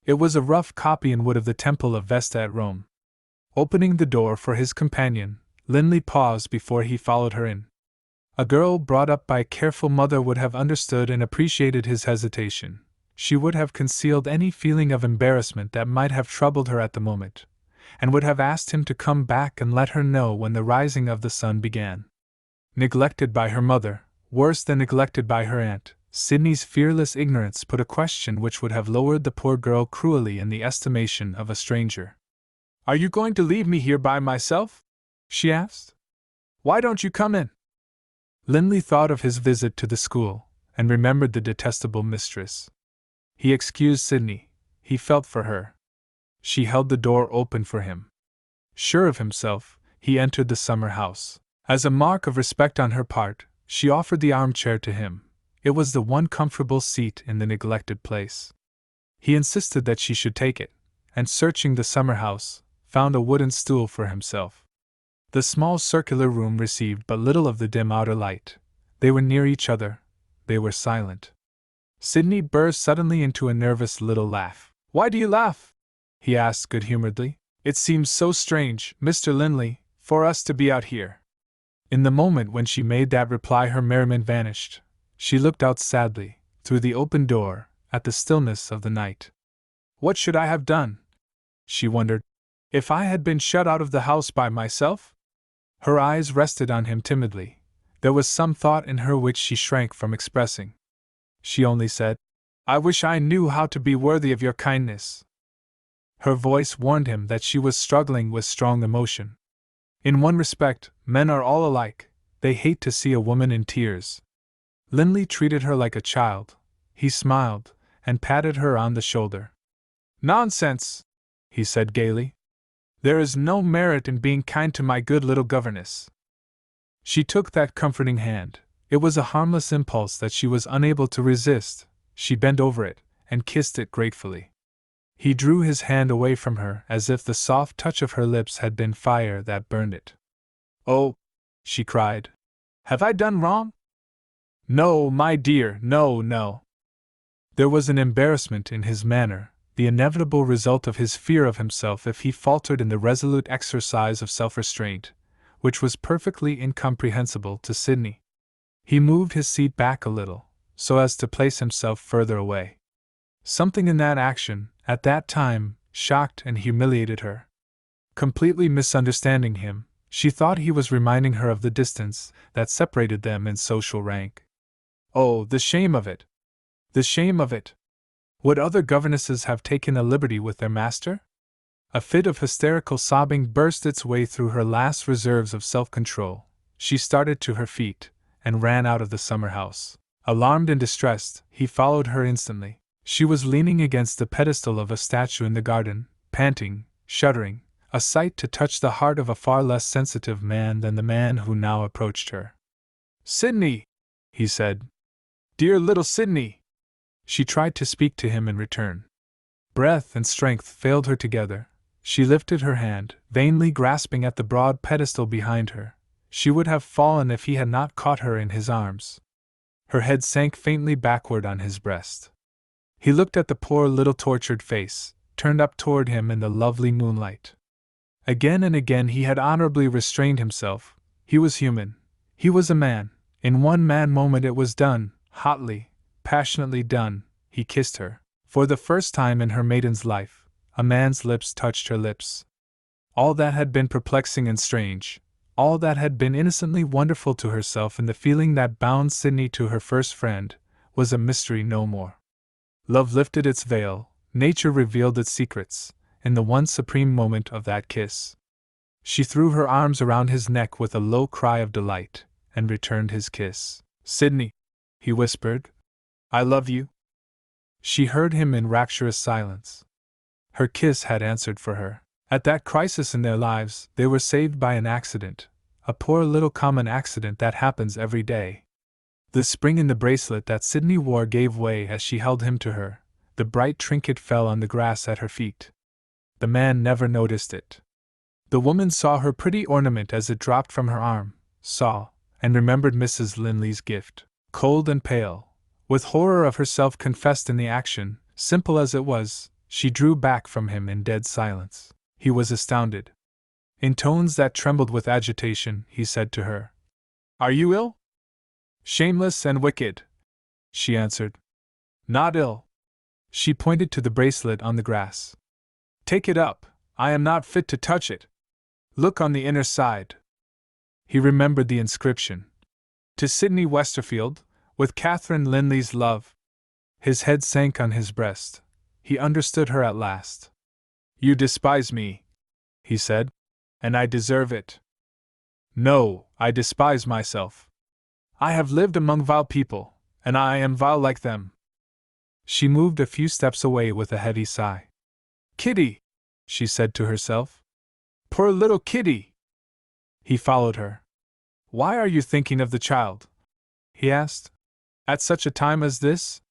It was a rough copy in wood of the Temple of Vesta at Rome. Opening the door for his companion, Linley paused before he followed her in. A girl brought up by a careful mother would have understood and appreciated his hesitation. She would have concealed any feeling of embarrassment that might have troubled her at the moment, and would have asked him to come back and let her know when the rising of the sun began. Neglected by her mother, worse than neglected by her aunt, Sidney's fearless ignorance put a question which would have lowered the poor girl cruelly in the estimation of a stranger. "Are you going to leave me here by myself?" she asked. "Why don't you come in?" Linley thought of his visit to the school, and remembered the detestable mistress. He excused Sidney. He felt for her. She held the door open for him. Sure of himself, he entered the summer house. As a mark of respect on her part, she offered the armchair to him. It was the one comfortable seat in the neglected place. He insisted that she should take it, and searching the summer house, found a wooden stool for himself. The small circular room received but little of the dim outer light. They were near each other. They were silent. Sidney burst suddenly into a nervous little laugh. "Why do you laugh?" he asked good-humoredly. "It seems so strange, Mr. Linley, for us to be out here." In the moment when she made that reply her merriment vanished. She looked out sadly, through the open door, at the stillness of the night. "What should I have done," she wondered, "if I had been shut out of the house by myself?" Her eyes rested on him timidly. There was some thought in her which she shrank from expressing. She only said, "I wish I knew how to be worthy of your kindness." Her voice warned him that she was struggling with strong emotion. In one respect, men are all alike. They hate to see a woman in tears. Linley treated her like a child. He smiled, and patted her on the shoulder. "Nonsense," he said gaily. "There is no merit in being kind to my good little governess." She took that comforting hand. It was a harmless impulse that she was unable to resist. She bent over it, and kissed it gratefully. He drew his hand away from her as if the soft touch of her lips had been fire that burned it. "Oh," she cried, "have I done wrong?" "No, my dear, no, no." There was an embarrassment in his manner, the inevitable result of his fear of himself if he faltered in the resolute exercise of self-restraint, which was perfectly incomprehensible to Sidney. He moved his seat back a little, so as to place himself further away. Something in that action, at that time, shocked and humiliated her. Completely misunderstanding him, she thought he was reminding her of the distance that separated them in social rank. Oh, the shame of it! The shame of it! Would other governesses have taken a liberty with their master? A fit of hysterical sobbing burst its way through her last reserves of self-control. She started to her feet, and ran out of the summer house. Alarmed and distressed, he followed her instantly. She was leaning against the pedestal of a statue in the garden, panting, shuddering, a sight to touch the heart of a far less sensitive man than the man who now approached her. "Sidney!" he said. "Dear little Sidney!" She tried to speak to him in return. Breath and strength failed her together. She lifted her hand, vainly grasping at the broad pedestal behind her. She would have fallen if he had not caught her in his arms. Her head sank faintly backward on his breast. He looked at the poor little tortured face, turned up toward him in the lovely moonlight. Again and again he had honorably restrained himself. He was human. He was a man. In one mad moment it was done, hotly, passionately done. He kissed her. For the first time in her maiden's life, a man's lips touched her lips. All that had been perplexing and strange, all that had been innocently wonderful to herself in the feeling that bound Sidney to her first friend, was a mystery no more. Love lifted its veil, nature revealed its secrets, in the one supreme moment of that kiss. She threw her arms around his neck with a low cry of delight, and returned his kiss. "Sidney," he whispered, "I love you." She heard him in rapturous silence. Her kiss had answered for her. At that crisis in their lives, they were saved by an accident, a poor little common accident that happens every day. The spring in the bracelet that Sidney wore gave way as she held him to her. The bright trinket fell on the grass at her feet. The man never noticed it. The woman saw her pretty ornament as it dropped from her arm, saw, and remembered Mrs. Linley's gift. Cold and pale, with horror of herself confessed in the action, simple as it was, she drew back from him in dead silence. He was astounded. In tones that trembled with agitation, he said to her, "Are you ill?" "Shameless and wicked," she answered. "Not ill." She pointed to the bracelet on the grass. "Take it up, I am not fit to touch it. Look on the inner side." He remembered the inscription. "To Sidney Westerfield, with Catherine Linley's love." His head sank on his breast. He understood her at last. "You despise me," he said, "and I deserve it." "No, I despise myself. I have lived among vile people, and I am vile like them." She moved a few steps away with a heavy sigh. "Kitty," she said to herself. "Poor little Kitty." He followed her. "Why are you thinking of the child?" he asked. "At such a time as this?"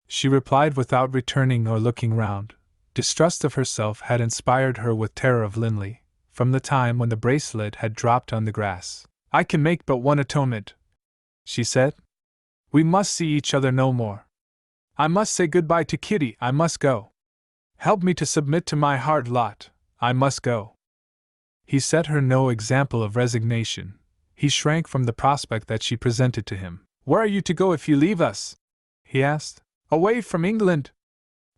She replied without returning or looking round. Distrust of herself had inspired her with terror of Linley, from the time when the bracelet had dropped on the grass. "I can make but one atonement," she said. "We must see each other no more. I must say goodbye to Kitty, I must go. Help me to submit to my hard lot, I must go." He set her no example of resignation. He shrank from the prospect that she presented to him. "Where are you to go if you leave us?" he asked. "Away from England.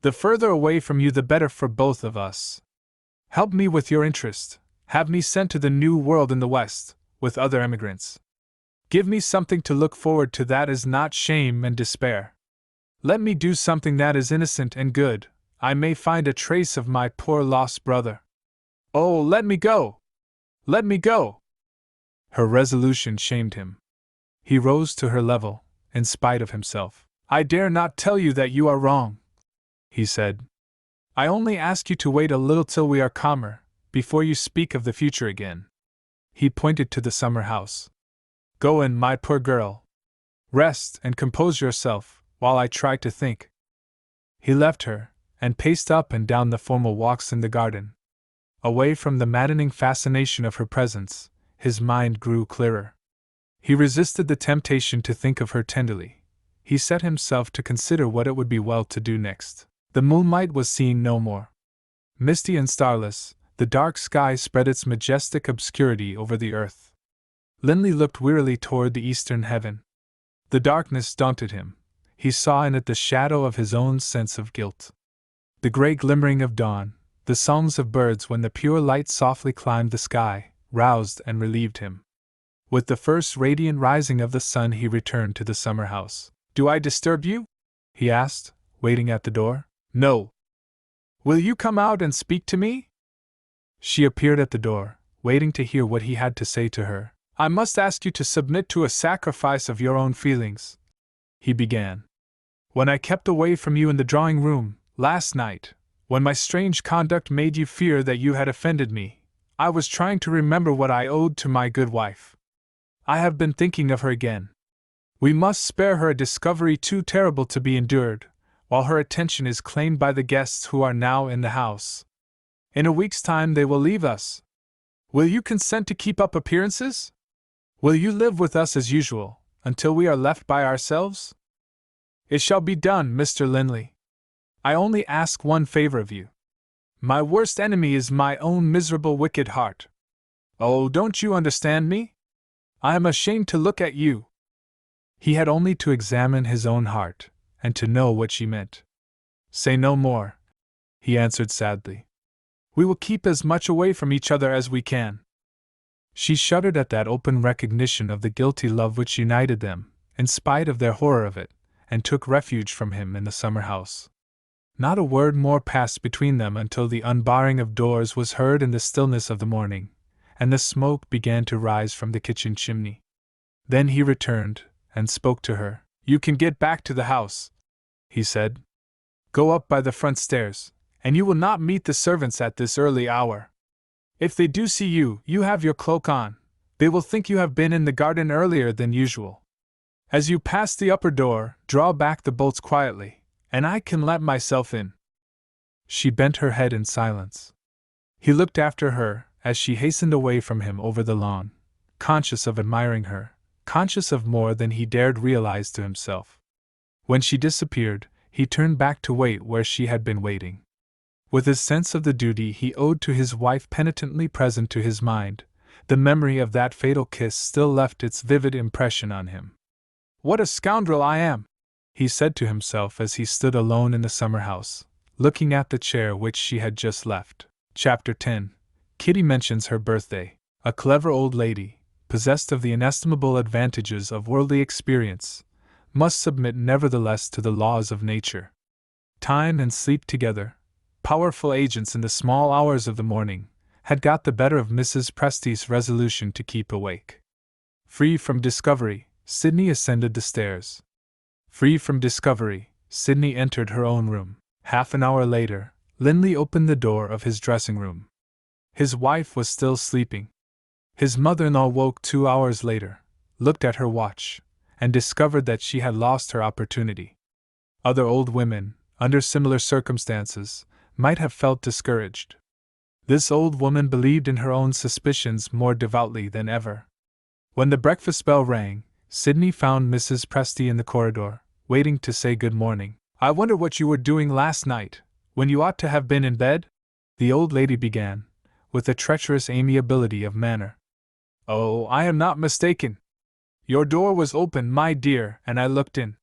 The further away from you the better for both of us. Help me with your interest. Have me sent to the New World in the West, with other emigrants. Give me something to look forward to that is not shame and despair. Let me do something that is innocent and good. I may find a trace of my poor lost brother. Oh, let me go! Let me go!" Her resolution shamed him. He rose to her level, in spite of himself. "I dare not tell you that you are wrong," he said. "I only ask you to wait a little till we are calmer, before you speak of the future again." He pointed to the summer house. "Go in, my poor girl. Rest and compose yourself, while I try to think." He left her, and paced up and down the formal walks in the garden. Away from the maddening fascination of her presence, his mind grew clearer. He resisted the temptation to think of her tenderly. He set himself to consider what it would be well to do next. The moonlight was seen no more. Misty and starless, the dark sky spread its majestic obscurity over the earth. Linley looked wearily toward the eastern heaven. The darkness daunted him. He saw in it the shadow of his own sense of guilt. The gray glimmering of dawn, the songs of birds when the pure light softly climbed the sky, roused and relieved him. With the first radiant rising of the sun he returned to the summer house. "Do I disturb you?" he asked, waiting at the door. "No." "Will you come out and speak to me?" She appeared at the door, waiting to hear what he had to say to her. "I must ask you to submit to a sacrifice of your own feelings," he began. When I kept away from you in the drawing room, last night, when my strange conduct made you fear that you had offended me, I was trying to remember what I owed to my good wife. I have been thinking of her again. We must spare her a discovery too terrible to be endured, while her attention is claimed by the guests who are now in the house. In a week's time they will leave us. Will you consent to keep up appearances? Will you live with us as usual, until we are left by ourselves? It shall be done, Mr. Linley. I only ask one favor of you. My worst enemy is my own miserable wicked heart. Oh, don't you understand me? I am ashamed to look at you. He had only to examine his own heart, and to know what she meant. Say no more, he answered sadly. We will keep as much away from each other as we can. She shuddered at that open recognition of the guilty love which united them, in spite of their horror of it, and took refuge from him in the summer house. Not a word more passed between them until the unbarring of doors was heard in the stillness of the morning, and the smoke began to rise from the kitchen chimney. Then he returned, and spoke to her. You can get back to the house, he said. Go up by the front stairs, and you will not meet the servants at this early hour. If they do see you, you have your cloak on. They will think you have been in the garden earlier than usual. As you pass the upper door, draw back the bolts quietly, and I can let myself in. She bent her head in silence. He looked after her as she hastened away from him over the lawn, conscious of admiring her, conscious of more than he dared realize to himself. When she disappeared, he turned back to wait where she had been waiting. With his sense of the duty he owed to his wife penitently present to his mind, the memory of that fatal kiss still left its vivid impression on him. What a scoundrel I am! He said to himself as he stood alone in the summer house, looking at the chair which she had just left. Chapter 10. Kitty mentions her birthday. A clever old lady, possessed of the inestimable advantages of worldly experience, must submit nevertheless to the laws of nature. Time and sleep together, powerful agents in the small hours of the morning, had got the better of Mrs. Presty's resolution to keep awake. Free from discovery, Sydney ascended the stairs. Free from discovery, Sydney entered her own room. Half an hour later, Linley opened the door of his dressing room. His wife was still sleeping. His mother-in-law woke 2 hours later, looked at her watch, and discovered that she had lost her opportunity. Other old women, under similar circumstances, might have felt discouraged. This old woman believed in her own suspicions more devoutly than ever. When the breakfast bell rang, Sydney found Mrs. Presty in the corridor, waiting to say good morning. I wonder what you were doing last night, when you ought to have been in bed? The old lady began, with a treacherous amiability of manner. Oh, I am not mistaken. Your door was open, my dear, and I looked in.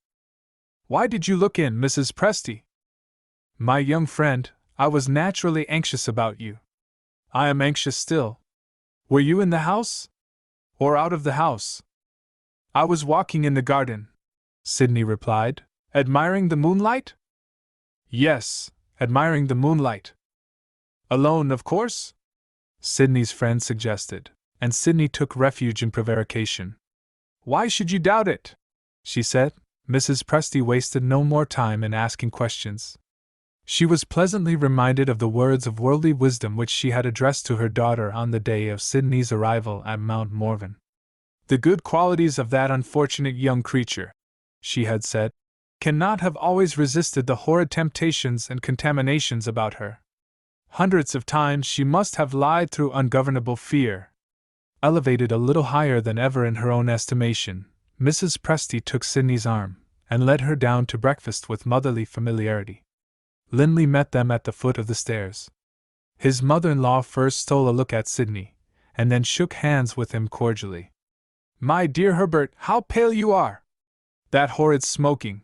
Why did you look in, Mrs. Presty? My young friend, I was naturally anxious about you. I am anxious still. Were you in the house? Or out of the house? I was walking in the garden, Sydney replied. Admiring the moonlight? Yes, admiring the moonlight. Alone, of course? Sydney's friend suggested, and Sydney took refuge in prevarication. Why should you doubt it? She said. Mrs. Presty wasted no more time in asking questions. She was pleasantly reminded of the words of worldly wisdom which she had addressed to her daughter on the day of Sydney's arrival at Mount Morven. The good qualities of that unfortunate young creature, she had said, cannot have always resisted the horrid temptations and contaminations about her. Hundreds of times she must have lied through ungovernable fear. Elevated a little higher than ever in her own estimation, Mrs. Presty took Sydney's arm, and led her down to breakfast with motherly familiarity. Linley met them at the foot of the stairs. His mother-in-law first stole a look at Sydney, and then shook hands with him cordially. My dear Herbert, how pale you are! That horrid smoking!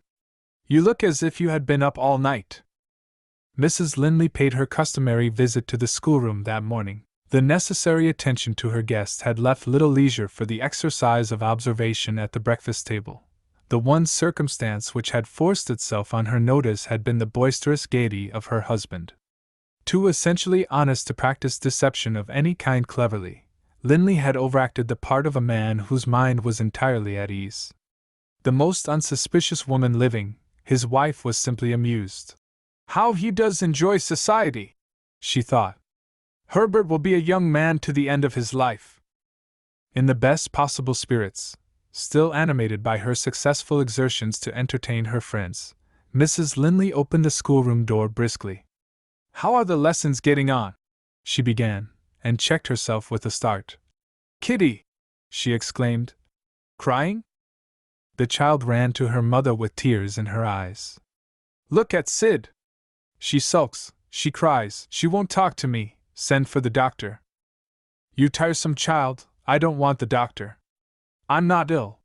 You look as if you had been up all night. Mrs. Linley paid her customary visit to the schoolroom that morning. The necessary attention to her guest had left little leisure for the exercise of observation at the breakfast table. The one circumstance which had forced itself on her notice had been the boisterous gaiety of her husband. Too essentially honest to practice deception of any kind cleverly, Linley had overacted the part of a man whose mind was entirely at ease. The most unsuspicious woman living, His wife was simply amused. How he does enjoy society, she thought. Herbert will be a young man to the end of his life. In the best possible spirits, still animated by her successful exertions to entertain her friends, Mrs. Linley opened the schoolroom door briskly. How are the lessons getting on? She began, and checked herself with a start. Kitty! She exclaimed. Crying? The child ran to her mother with tears in her eyes. Look at Sid! She sulks, she cries, she won't talk to me, send for the doctor. You tiresome child, I don't want the doctor. I'm not ill.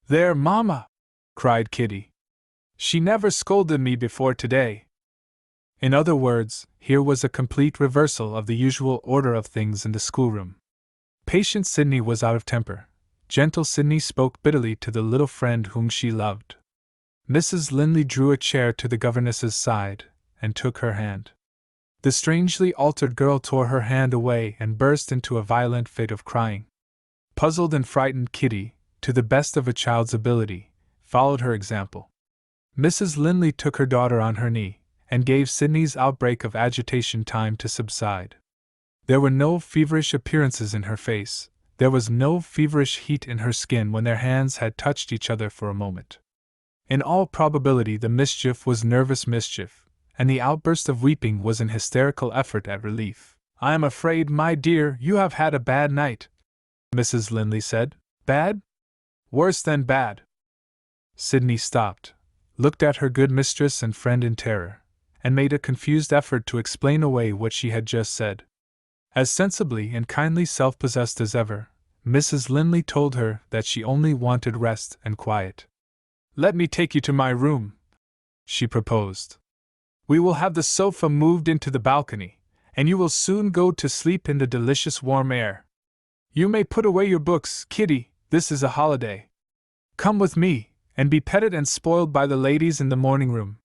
There, Mama! Cried Kitty. She never scolded me before today. In other words, here was a complete reversal of the usual order of things in the schoolroom. Patient Sidney was out of temper. Gentle Sidney spoke bitterly to the little friend whom she loved. Mrs. Linley drew a chair to the governess's side, and took her hand. The strangely altered girl tore her hand away and burst into a violent fit of crying. Puzzled and frightened Kitty, to the best of a child's ability, followed her example. Mrs. Linley took her daughter on her knee, and gave Sidney's outbreak of agitation time to subside. There were no feverish appearances in her face, there was no feverish heat in her skin when their hands had touched each other for a moment. In all probability the mischief was nervous mischief, and the outburst of weeping was an hysterical effort at relief. I am afraid, my dear, you have had a bad night, Mrs. Linley said. Bad? Worse than bad. Sidney stopped, looked at her good mistress and friend in terror, and made a confused effort to explain away what she had just said. As sensibly and kindly self-possessed as ever, Mrs. Linley told her that she only wanted rest and quiet. Let me take you to my room, she proposed. We will have the sofa moved into the balcony, and you will soon go to sleep in the delicious warm air. You may put away your books, Kitty, this is a holiday. Come with me, and be petted and spoiled by the ladies in the morning room.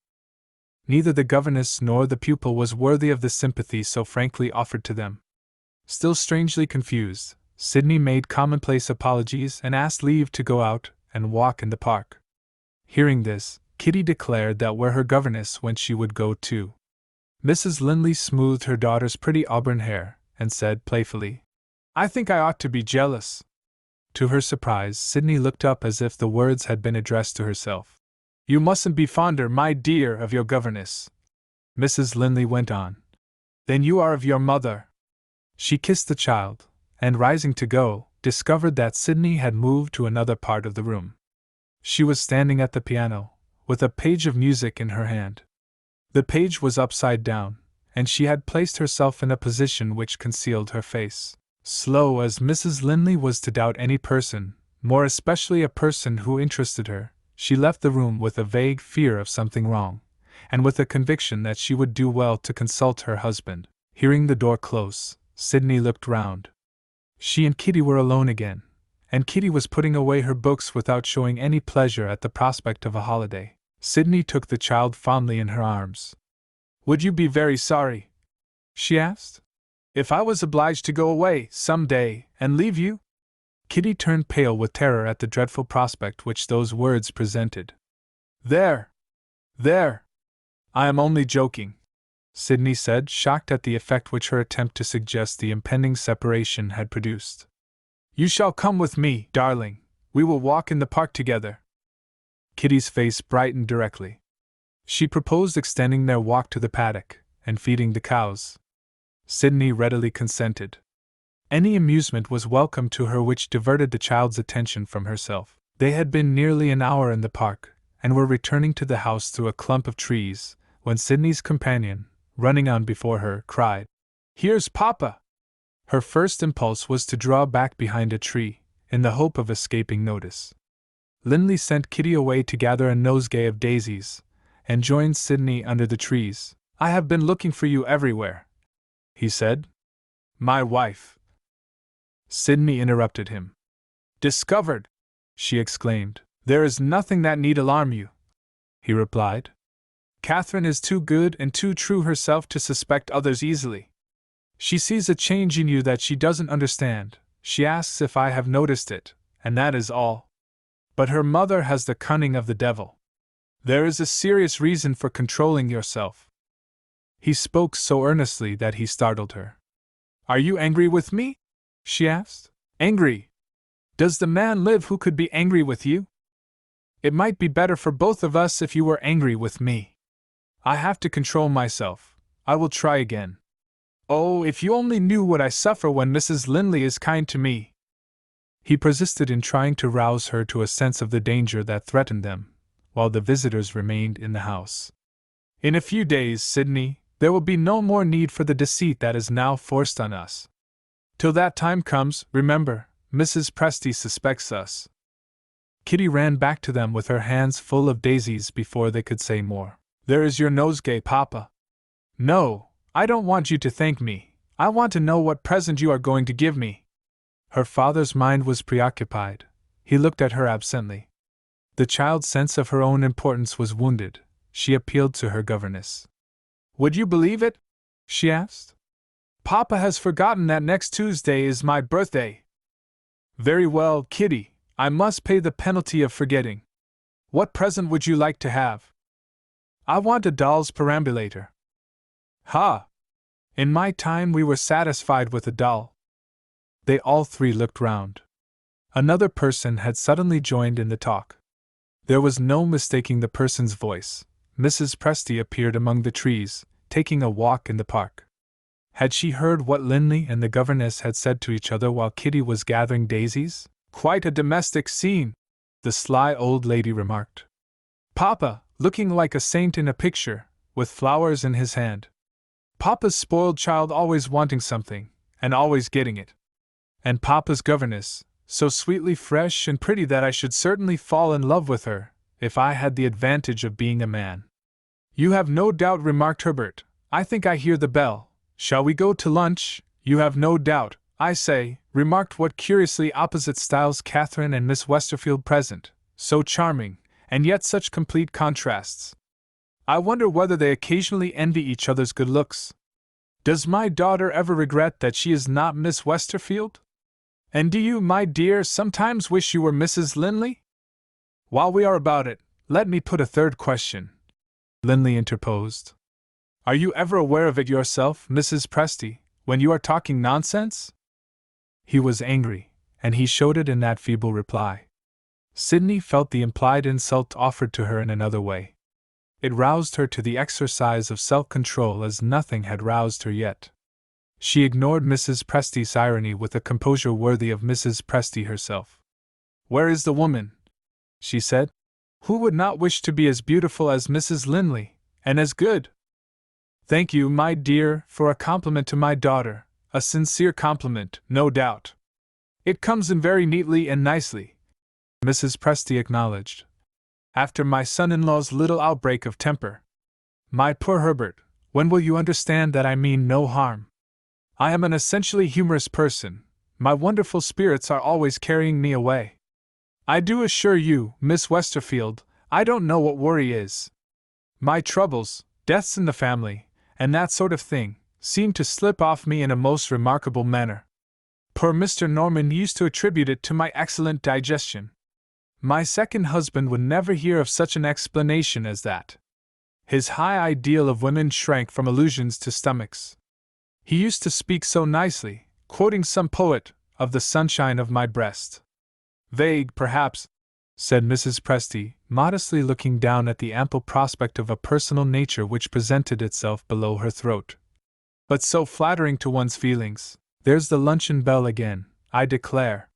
Neither the governess nor the pupil was worthy of the sympathy so frankly offered to them. Still strangely confused, Sidney made commonplace apologies and asked leave to go out and walk in the park. Hearing this, Kitty declared that where her governess went she would go too. Mrs. Linley smoothed her daughter's pretty auburn hair, and said playfully, I think I ought to be jealous. To her surprise, Sidney looked up as if the words had been addressed to herself. You mustn't be fonder, my dear, of your governess, Mrs. Linley went on, than you are of your mother. She kissed the child, and rising to go, discovered that Sidney had moved to another part of the room. She was standing at the piano, with a page of music in her hand. The page was upside down, and she had placed herself in a position which concealed her face. Slow as Mrs. Linley was to doubt any person, more especially a person who interested her, she left the room with a vague fear of something wrong, and with a conviction that she would do well to consult her husband. Hearing the door close, Sidney looked round. She and Kitty were alone again, and Kitty was putting away her books without showing any pleasure at the prospect of a holiday. Sidney took the child fondly in her arms. Would you be very sorry, she asked, if I was obliged to go away some day and leave you? Kitty turned pale with terror at the dreadful prospect which those words presented. There! I am only joking, Sidney said, shocked at the effect which her attempt to suggest the impending separation had produced. You shall come with me, darling. We will walk in the park together. Kitty's face brightened directly. She proposed extending their walk to the paddock, and feeding the cows. Sidney readily consented. Any amusement was welcome to her which diverted the child's attention from herself. They had been nearly an hour in the park, and were returning to the house through a clump of trees, when Sidney's companion, running on before her, cried, Here's Papa! Her first impulse was to draw back behind a tree, in the hope of escaping notice. Linley sent Kitty away to gather a nosegay of daisies, and joined Sidney under the trees. I have been looking for you everywhere, he said. My wife. Sidney interrupted him. Discovered! She exclaimed. There is nothing that need alarm you, he replied. Catherine is too good and too true herself to suspect others easily. She sees a change in you that she doesn't understand. She asks if I have noticed it, and that is all. But her mother has the cunning of the devil. There is a serious reason for controlling yourself. He spoke so earnestly that he startled her. Are you angry with me? She asked. Angry? Does the man live who could be angry with you? It might be better for both of us if you were angry with me. I have to control myself. I will try again. Oh, if you only knew what I suffer when Mrs. Linley is kind to me. He persisted in trying to rouse her to a sense of the danger that threatened them, while the visitors remained in the house. In a few days, Sidney, there will be no more need for the deceit that is now forced on us. Till that time comes, remember, Mrs. Presty suspects us. Kitty ran back to them with her hands full of daisies before they could say more. There is your nosegay, Papa. No, I don't want you to thank me. I want to know what present you are going to give me. Her father's mind was preoccupied. He looked at her absently. The child's sense of her own importance was wounded. She appealed to her governess. Would you believe it? She asked. Papa has forgotten that next Tuesday is my birthday. Very well, Kitty, I must pay the penalty of forgetting. What present would you like to have? I want a doll's perambulator. Ha! In my time we were satisfied with a doll. They all three looked round. Another person had suddenly joined in the talk. There was no mistaking the person's voice. Mrs. Presty appeared among the trees, taking a walk in the park. Had she heard what Linley and the governess had said to each other while Kitty was gathering daisies? Quite a domestic scene, the sly old lady remarked. Papa, looking like a saint in a picture, with flowers in his hand. Papa's spoiled child always wanting something, and always getting it. And Papa's governess, so sweetly fresh and pretty that I should certainly fall in love with her, if I had the advantage of being a man. You have no doubt, remarked Herbert. I think I hear the bell. Shall we go to lunch? You have no doubt, I say, remarked what curiously opposite styles Catherine and Miss Westerfield present, so charming, and yet such complete contrasts. I wonder whether they occasionally envy each other's good looks. Does my daughter ever regret that she is not Miss Westerfield? And do you, my dear, sometimes wish you were Mrs. Linley? While we are about it, let me put a third question, Linley interposed. Are you ever aware of it yourself, Mrs. Presty, when you are talking nonsense? He was angry, and he showed it in that feeble reply. Sidney felt the implied insult offered to her in another way. It roused her to the exercise of self-control as nothing had roused her yet. She ignored Mrs. Presty's irony with a composure worthy of Mrs. Presty herself. Where is the woman? She said. Who would not wish to be as beautiful as Mrs. Linley, and as good? Thank you, my dear, for a compliment to my daughter, a sincere compliment, no doubt. It comes in very neatly and nicely, Mrs. Presty acknowledged. After my son-in-law's little outbreak of temper. My poor Herbert, when will you understand that I mean no harm? I am an essentially humorous person. My wonderful spirits are always carrying me away. I do assure you, Miss Westerfield, I don't know what worry is. My troubles, deaths in the family, and that sort of thing, seem to slip off me in a most remarkable manner. Poor Mr. Norman used to attribute it to my excellent digestion. My second husband would never hear of such an explanation as that. His high ideal of women shrank from allusions to stomachs. He used to speak so nicely, quoting some poet, of the sunshine of my breast. Vague, perhaps, said Mrs. Presty, modestly looking down at the ample prospect of a personal nature which presented itself below her throat. But so flattering to one's feelings. There's the luncheon bell again, I declare.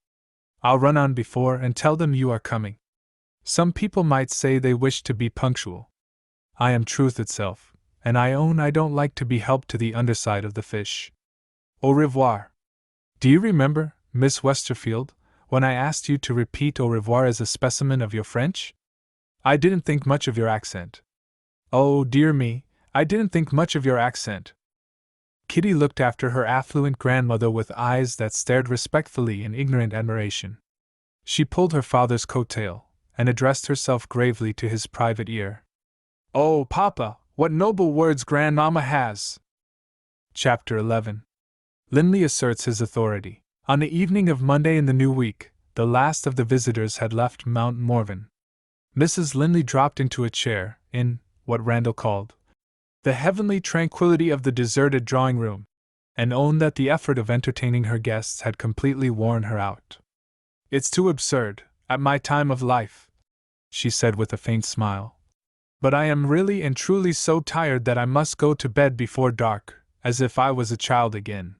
I'll run on before and tell them you are coming. Some people might say they wish to be punctual. I am truth itself, and I own I don't like to be helped to the underside of the fish. Au revoir. Do you remember, Miss Westerfield, when I asked you to repeat au revoir as a specimen of your French? I didn't think much of your accent. Oh, dear me, I didn't think much of your accent. Kitty looked after her affluent grandmother with eyes that stared respectfully in ignorant admiration. She pulled her father's coat-tail, and addressed herself gravely to his private ear. Oh, Papa, what noble words Grandmama has! Chapter 11. Linley asserts his authority. On the evening of Monday in the new week, the last of the visitors had left Mount Morven. Mrs. Linley dropped into a chair, in what Randall called the heavenly tranquility of the deserted drawing room, and owned that the effort of entertaining her guests had completely worn her out. "It's too absurd, at my time of life," she said with a faint smile. "But I am really and truly so tired that I must go to bed before dark, as if I was a child again."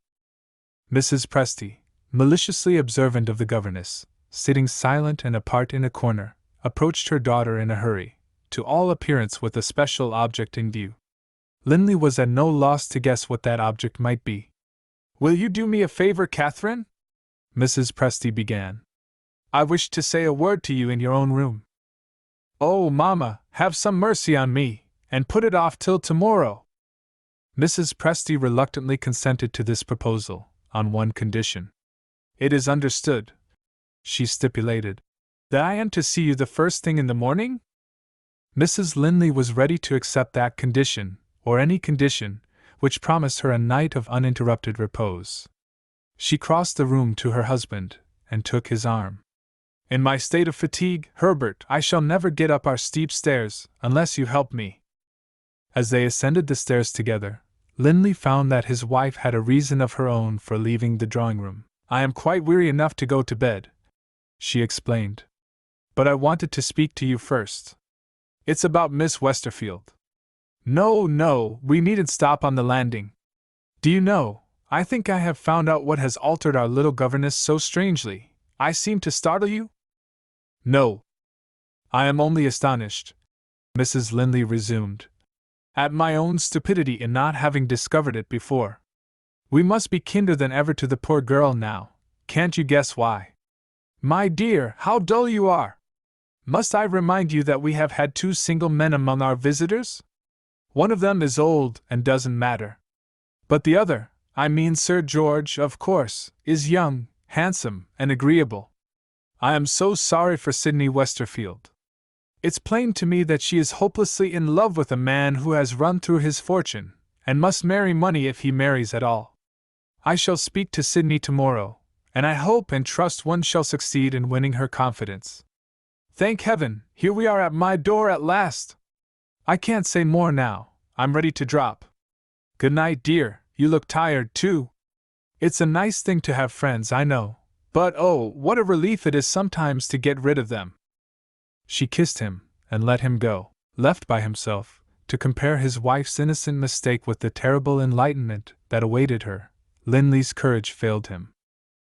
Mrs. Presty, maliciously observant of the governess, sitting silent and apart in a corner, approached her daughter in a hurry, to all appearance with a special object in view. Linley was at no loss to guess what that object might be. "Will you do me a favor, Catherine?" Mrs. Presty began. "I wish to say a word to you in your own room." "Oh, Mamma, have some mercy on me, and put it off till tomorrow." Mrs. Presty reluctantly consented to this proposal, on one condition. "It is understood," she stipulated, "that I am to see you the first thing in the morning?" Mrs. Linley was ready to accept that condition, or any condition, which promised her a night of uninterrupted repose. She crossed the room to her husband, and took his arm. "In my state of fatigue, Herbert, I shall never get up our steep stairs, unless you help me." As they ascended the stairs together, Linley found that his wife had a reason of her own for leaving the drawing-room. "I am quite weary enough to go to bed," she explained. "But I wanted to speak to you first. It's about Miss Westerfield." No, we needn't stop on the landing. Do you know, I think I have found out what has altered our little governess so strangely. I seem to startle you?" "No. I am only astonished," Mrs. Linley resumed, "at my own stupidity in not having discovered it before. We must be kinder than ever to the poor girl now. Can't you guess why?" "My dear, how dull you are! Must I remind you that we have had 2 single men among our visitors? One of them is old and doesn't matter. But the other, I mean Sir George, of course, is young, handsome, and agreeable. I am so sorry for Sydney Westerfield. It's plain to me that she is hopelessly in love with a man who has run through his fortune, and must marry money if he marries at all. I shall speak to Sydney tomorrow, and I hope and trust one shall succeed in winning her confidence. Thank heaven, here we are at my door at last! I can't say more now, I'm ready to drop. Good night, dear, you look tired too. It's a nice thing to have friends, I know, but oh, what a relief it is sometimes to get rid of them." She kissed him, and let him go, left by himself, to compare his wife's innocent mistake with the terrible enlightenment that awaited her. Linley's courage failed him.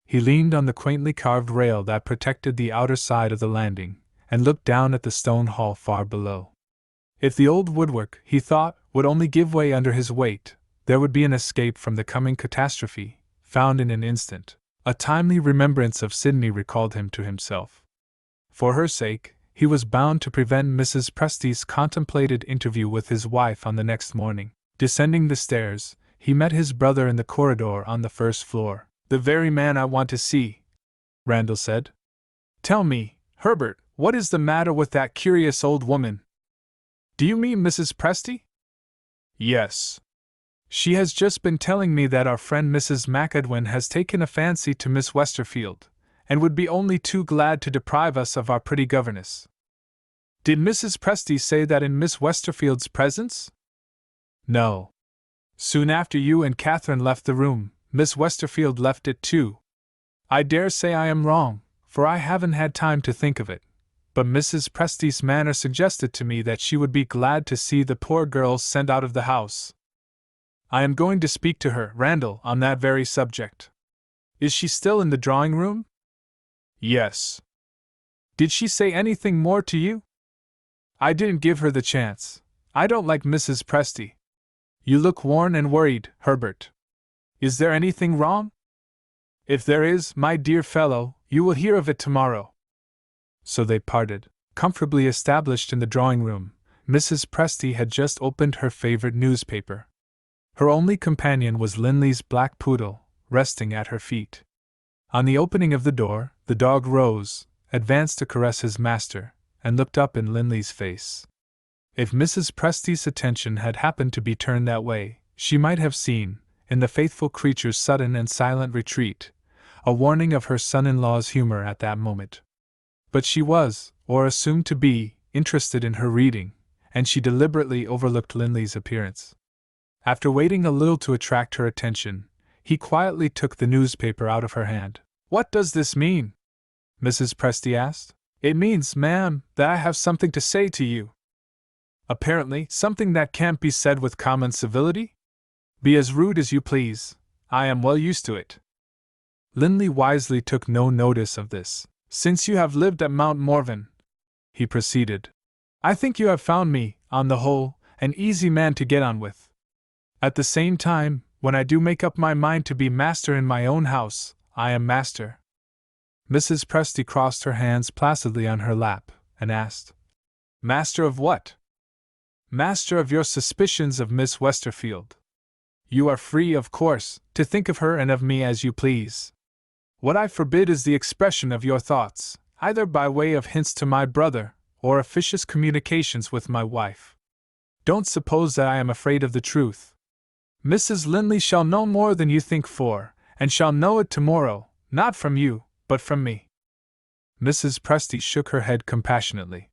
He leaned on the quaintly carved rail that protected the outer side of the landing, and looked down at the stone hall far below. If the old woodwork, he thought, would only give way under his weight, there would be an escape from the coming catastrophe, found in an instant. A timely remembrance of Sydney recalled him to himself. For her sake, he was bound to prevent Mrs. Presty's contemplated interview with his wife on the next morning. Descending the stairs, he met his brother in the corridor on the first floor. "The very man I want to see," Randall said. "Tell me, Herbert, what is the matter with that curious old woman?" "Do you mean Mrs. Presty?" "Yes. She has just been telling me that our friend Mrs. McEdwin has taken a fancy to Miss Westerfield, and would be only too glad to deprive us of our pretty governess." "Did Mrs. Presty say that in Miss Westerfield's presence?" "No. Soon after you and Catherine left the room, Miss Westerfield left it too. I dare say I am wrong, for I haven't had time to think of it, but Mrs. Presty's manner suggested to me that she would be glad to see the poor girl sent out of the house. I am going to speak to her, Randall, on that very subject. Is she still in the drawing-room?" "Yes." "Did she say anything more to you?" "I didn't give her the chance. I don't like Mrs. Presty. You look worn and worried, Herbert. Is there anything wrong?" "If there is, my dear fellow, you will hear of it tomorrow." So they parted. Comfortably established in the drawing-room, Mrs. Presty had just opened her favorite newspaper. Her only companion was Linley's black poodle, resting at her feet. On the opening of the door, the dog rose, advanced to caress his master, and looked up in Linley's face. If Mrs. Presty's attention had happened to be turned that way, she might have seen, in the faithful creature's sudden and silent retreat, a warning of her son-in-law's humor at that moment. But she was, or assumed to be, interested in her reading, and she deliberately overlooked Linley's appearance. After waiting a little to attract her attention, he quietly took the newspaper out of her hand. "What does this mean?" Mrs. Presty asked. "It means, ma'am, that I have something to say to you." "Apparently, something that can't be said with common civility? Be as rude as you please. I am well used to it." Linley wisely took no notice of this. "Since you have lived at Mount Morven," he proceeded, "I think you have found me, on the whole, an easy man to get on with. At the same time, when I do make up my mind to be master in my own house, I am master." Mrs. Presty crossed her hands placidly on her lap, and asked, "Master of what?" "Master of your suspicions of Miss Westerfield. You are free, of course, to think of her and of me as you please. What I forbid is the expression of your thoughts, either by way of hints to my brother, or officious communications with my wife. Don't suppose that I am afraid of the truth. Mrs. Linley shall know more than you think for, and shall know it tomorrow, not from you, but from me." Mrs. Presty shook her head compassionately.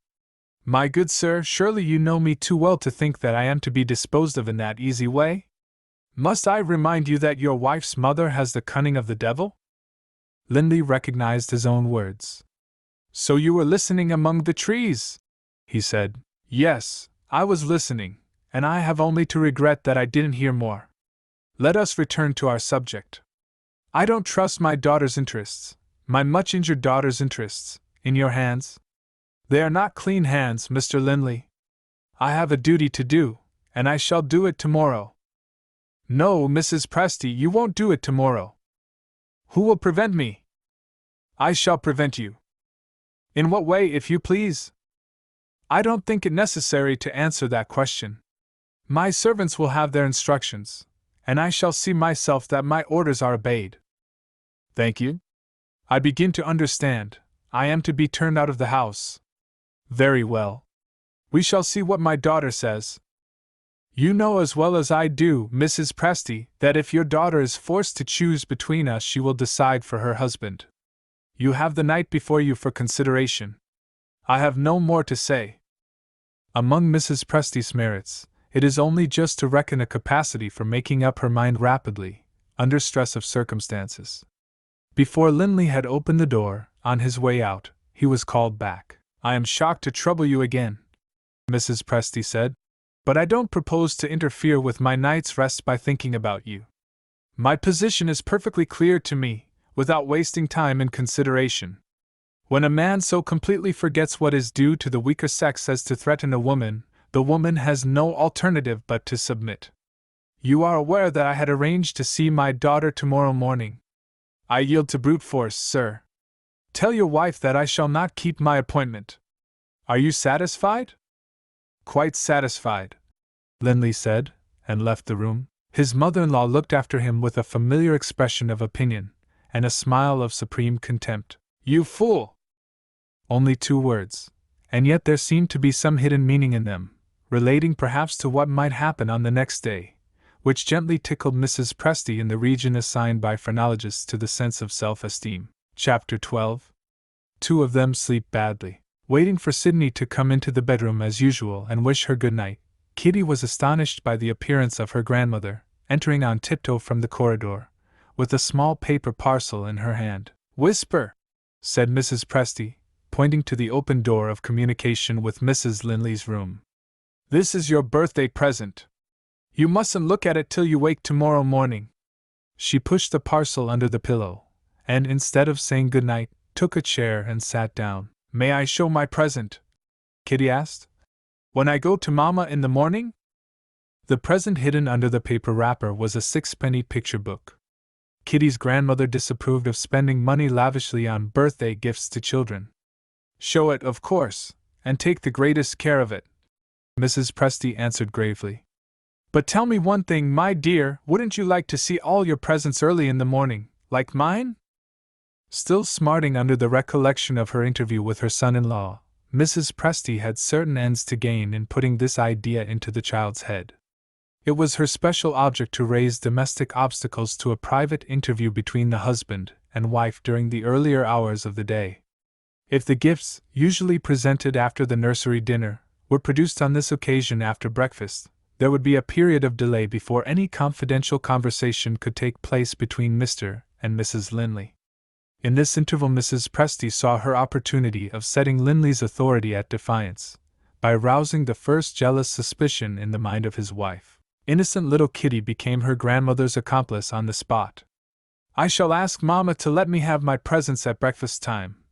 "My good sir, surely you know me too well to think that I am to be disposed of in that easy way? Must I remind you that your wife's mother has the cunning of the devil?" Linley recognized his own words. "So you were listening among the trees?" he said. "Yes, I was listening, and I have only to regret that I didn't hear more. Let us return to our subject. I don't trust my daughter's interests, my much-injured daughter's interests, in your hands. They are not clean hands, Mr. Linley. I have a duty to do, and I shall do it tomorrow." "No, Mrs. Presty, you won't do it tomorrow." "Who will prevent me?" "I shall prevent you." "In what way, if you please?" "I don't think it necessary to answer that question. My servants will have their instructions, and I shall see myself that my orders are obeyed." "Thank you. I begin to understand. I am to be turned out of the house. Very well. We shall see what my daughter says. You know as well as I do, Mrs. Presty, that if your daughter is forced to choose between us, she will decide for her husband. You have the night before you for consideration. I have no more to say." Among Mrs. Presty's merits, it is only just to reckon a capacity for making up her mind rapidly, under stress of circumstances. Before Linley had opened the door, on his way out, he was called back. "I am shocked to trouble you again," Mrs. Presty said, "but I don't propose to interfere with my night's rest by thinking about you. My position is perfectly clear to me, without wasting time in consideration. When a man so completely forgets what is due to the weaker sex as to threaten a woman, the woman has no alternative but to submit. You are aware that I had arranged to see my daughter tomorrow morning. I yield to brute force, sir. Tell your wife that I shall not keep my appointment. Are you satisfied?" "Quite satisfied," Linley said, and left the room. His mother-in-law looked after him with a familiar expression of opinion, and a smile of supreme contempt. "You fool!" Only 2 words, and yet there seemed to be some hidden meaning in them, relating perhaps to what might happen on the next day, which gently tickled Mrs. Presty in the region assigned by phrenologists to the sense of self-esteem. Chapter 12. 2 of them sleep badly. Waiting for Sydney to come into the bedroom as usual and wish her good night, Kitty was astonished by the appearance of her grandmother, entering on tiptoe from the corridor, with a small paper parcel in her hand. "Whisper," said Mrs. Presty, pointing to the open door of communication with Mrs. Linley's room. "This is your birthday present. You mustn't look at it till you wake tomorrow morning." She pushed the parcel under the pillow, and instead of saying good night, took a chair and sat down. "May I show my present?" Kitty asked. "When I go to Mamma in the morning?" The present hidden under the paper wrapper was a 6-penny picture book. Kitty's grandmother disapproved of spending money lavishly on birthday gifts to children. "Show it, of course, and take the greatest care of it," Mrs. Presty answered gravely. "But tell me one thing, my dear, wouldn't you like to see all your presents early in the morning, like mine?" Still smarting under the recollection of her interview with her son-in-law, Mrs. Presty had certain ends to gain in putting this idea into the child's head. It was her special object to raise domestic obstacles to a private interview between the husband and wife during the earlier hours of the day. If the gifts, usually presented after the nursery dinner, were produced on this occasion after breakfast, there would be a period of delay before any confidential conversation could take place between Mr. and Mrs. Linley. In this interval Mrs. Presty saw her opportunity of setting Linley's authority at defiance, by rousing the first jealous suspicion in the mind of his wife. Innocent little Kitty became her grandmother's accomplice on the spot. "I shall ask Mamma to let me have my presents at breakfast time,"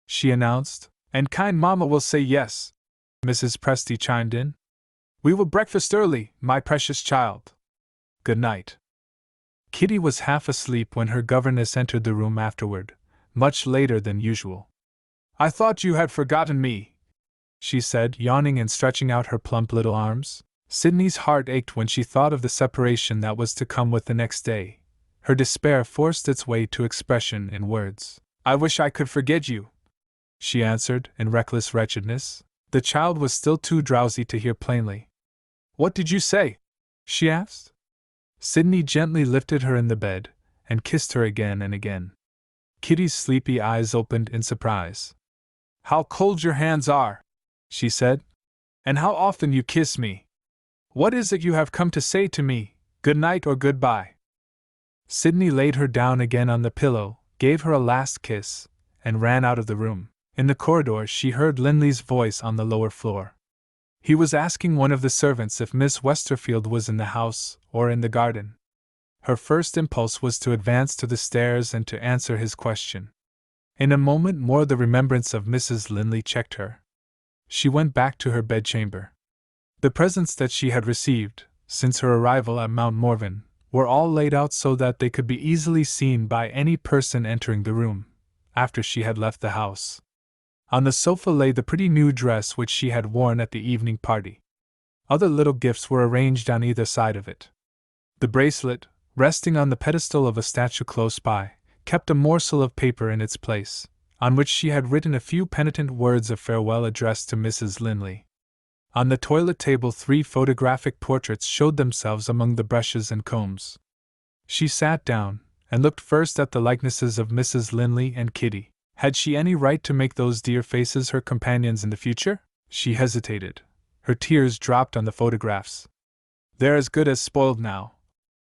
she announced, "and kind Mamma will say yes," Mrs. Presty chimed in. "We will breakfast early, my precious child. Good night." Kitty was half asleep when her governess entered the room afterward, much later than usual. "I thought you had forgotten me," she said, yawning and stretching out her plump little arms. Sydney's heart ached when she thought of the separation that was to come with the next day. Her despair forced its way to expression in words. "I wish I could forget you," she answered, in reckless wretchedness. The child was still too drowsy to hear plainly. "What did you say?" she asked. Sydney gently lifted her in the bed, and kissed her again and again. Kitty's sleepy eyes opened in surprise. "How cold your hands are," she said. "And how often you kiss me. What is it you have come to say to me, good night or goodbye?" Sydney laid her down again on the pillow, gave her a last kiss, and ran out of the room. In the corridor she heard Linley's voice on the lower floor. He was asking one of the servants if Miss Westerfield was in the house or in the garden. Her first impulse was to advance to the stairs and to answer his question. In a moment more the remembrance of Mrs. Linley checked her. She went back to her bedchamber. The presents that she had received, since her arrival at Mount Morven, were all laid out so that they could be easily seen by any person entering the room, after she had left the house. On the sofa lay the pretty new dress which she had worn at the evening party. Other little gifts were arranged on either side of it. The bracelet, resting on the pedestal of a statue close by, kept a morsel of paper in its place, on which she had written a few penitent words of farewell addressed to Mrs. Linley. On the toilet table 3 photographic portraits showed themselves among the brushes and combs. She sat down, and looked first at the likenesses of Mrs. Linley and Kitty. Had she any right to make those dear faces her companions in the future? She hesitated. Her tears dropped on the photographs. "They're as good as spoiled now,"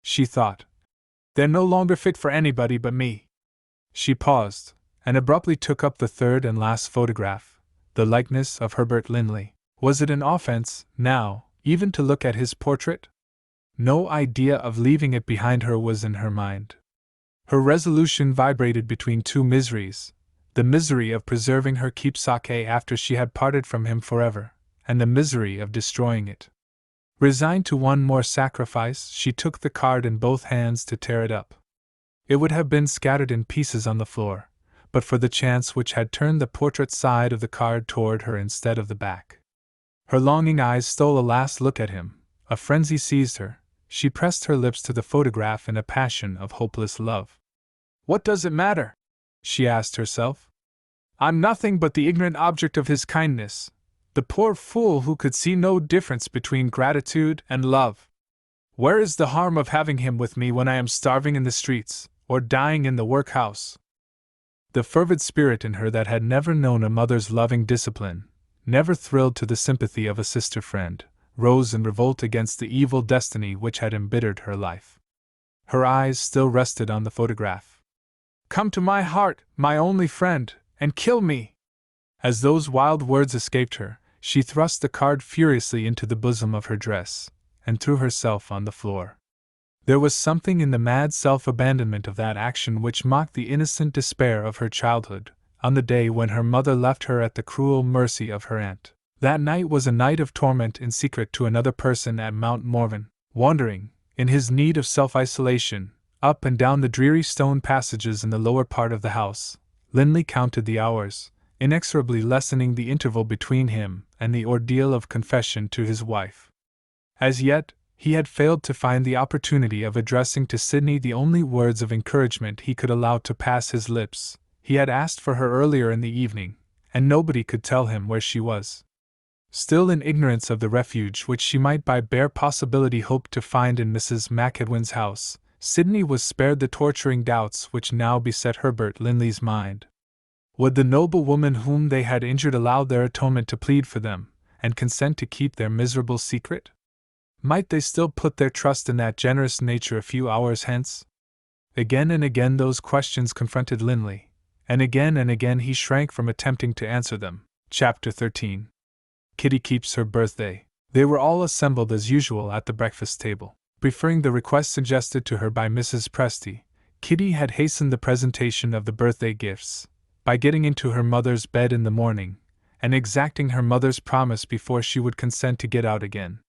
she thought. "They're no longer fit for anybody but me." She paused, and abruptly took up the third and last photograph, the likeness of Herbert Linley. Was it an offense, now, even to look at his portrait? No idea of leaving it behind her was in her mind. Her resolution vibrated between two miseries: the misery of preserving her keepsake after she had parted from him forever, and the misery of destroying it. Resigned to one more sacrifice, she took the card in both hands to tear it up. It would have been scattered in pieces on the floor, but for the chance which had turned the portrait side of the card toward her instead of the back. Her longing eyes stole a last look at him. A frenzy seized her. She pressed her lips to the photograph in a passion of hopeless love. "What does it matter?" she asked herself. "I'm nothing but the ignorant object of his kindness, the poor fool who could see no difference between gratitude and love. Where is the harm of having him with me when I am starving in the streets, or dying in the workhouse?" The fervid spirit in her that had never known a mother's loving discipline, never thrilled to the sympathy of a sister friend, rose in revolt against the evil destiny which had embittered her life. Her eyes still rested on the photograph. "Come to my heart, my only friend, and kill me!" As those wild words escaped her, she thrust the card furiously into the bosom of her dress, and threw herself on the floor. There was something in the mad self-abandonment of that action which mocked the innocent despair of her childhood, on the day when her mother left her at the cruel mercy of her aunt. That night was a night of torment in secret to another person at Mount Morven. Wandering, in his need of self-isolation, up and down the dreary stone passages in the lower part of the house, Linley counted the hours, inexorably lessening the interval between him and the ordeal of confession to his wife. As yet, he had failed to find the opportunity of addressing to Sydney the only words of encouragement he could allow to pass his lips. He had asked for her earlier in the evening, and nobody could tell him where she was. Still in ignorance of the refuge which she might by bare possibility hope to find in Mrs. McEdwin's house, Sydney was spared the torturing doubts which now beset Herbert Linley's mind. Would the noble woman whom they had injured allow their atonement to plead for them, and consent to keep their miserable secret? Might they still put their trust in that generous nature a few hours hence? Again and again those questions confronted Linley, and again he shrank from attempting to answer them. Chapter 13. Kitty Keeps Her Birthday. They were all assembled as usual at the breakfast table. Preferring the request suggested to her by Mrs. Presty, Kitty had hastened the presentation of the birthday gifts, by getting into her mother's bed in the morning, and exacting her mother's promise before she would consent to get out again.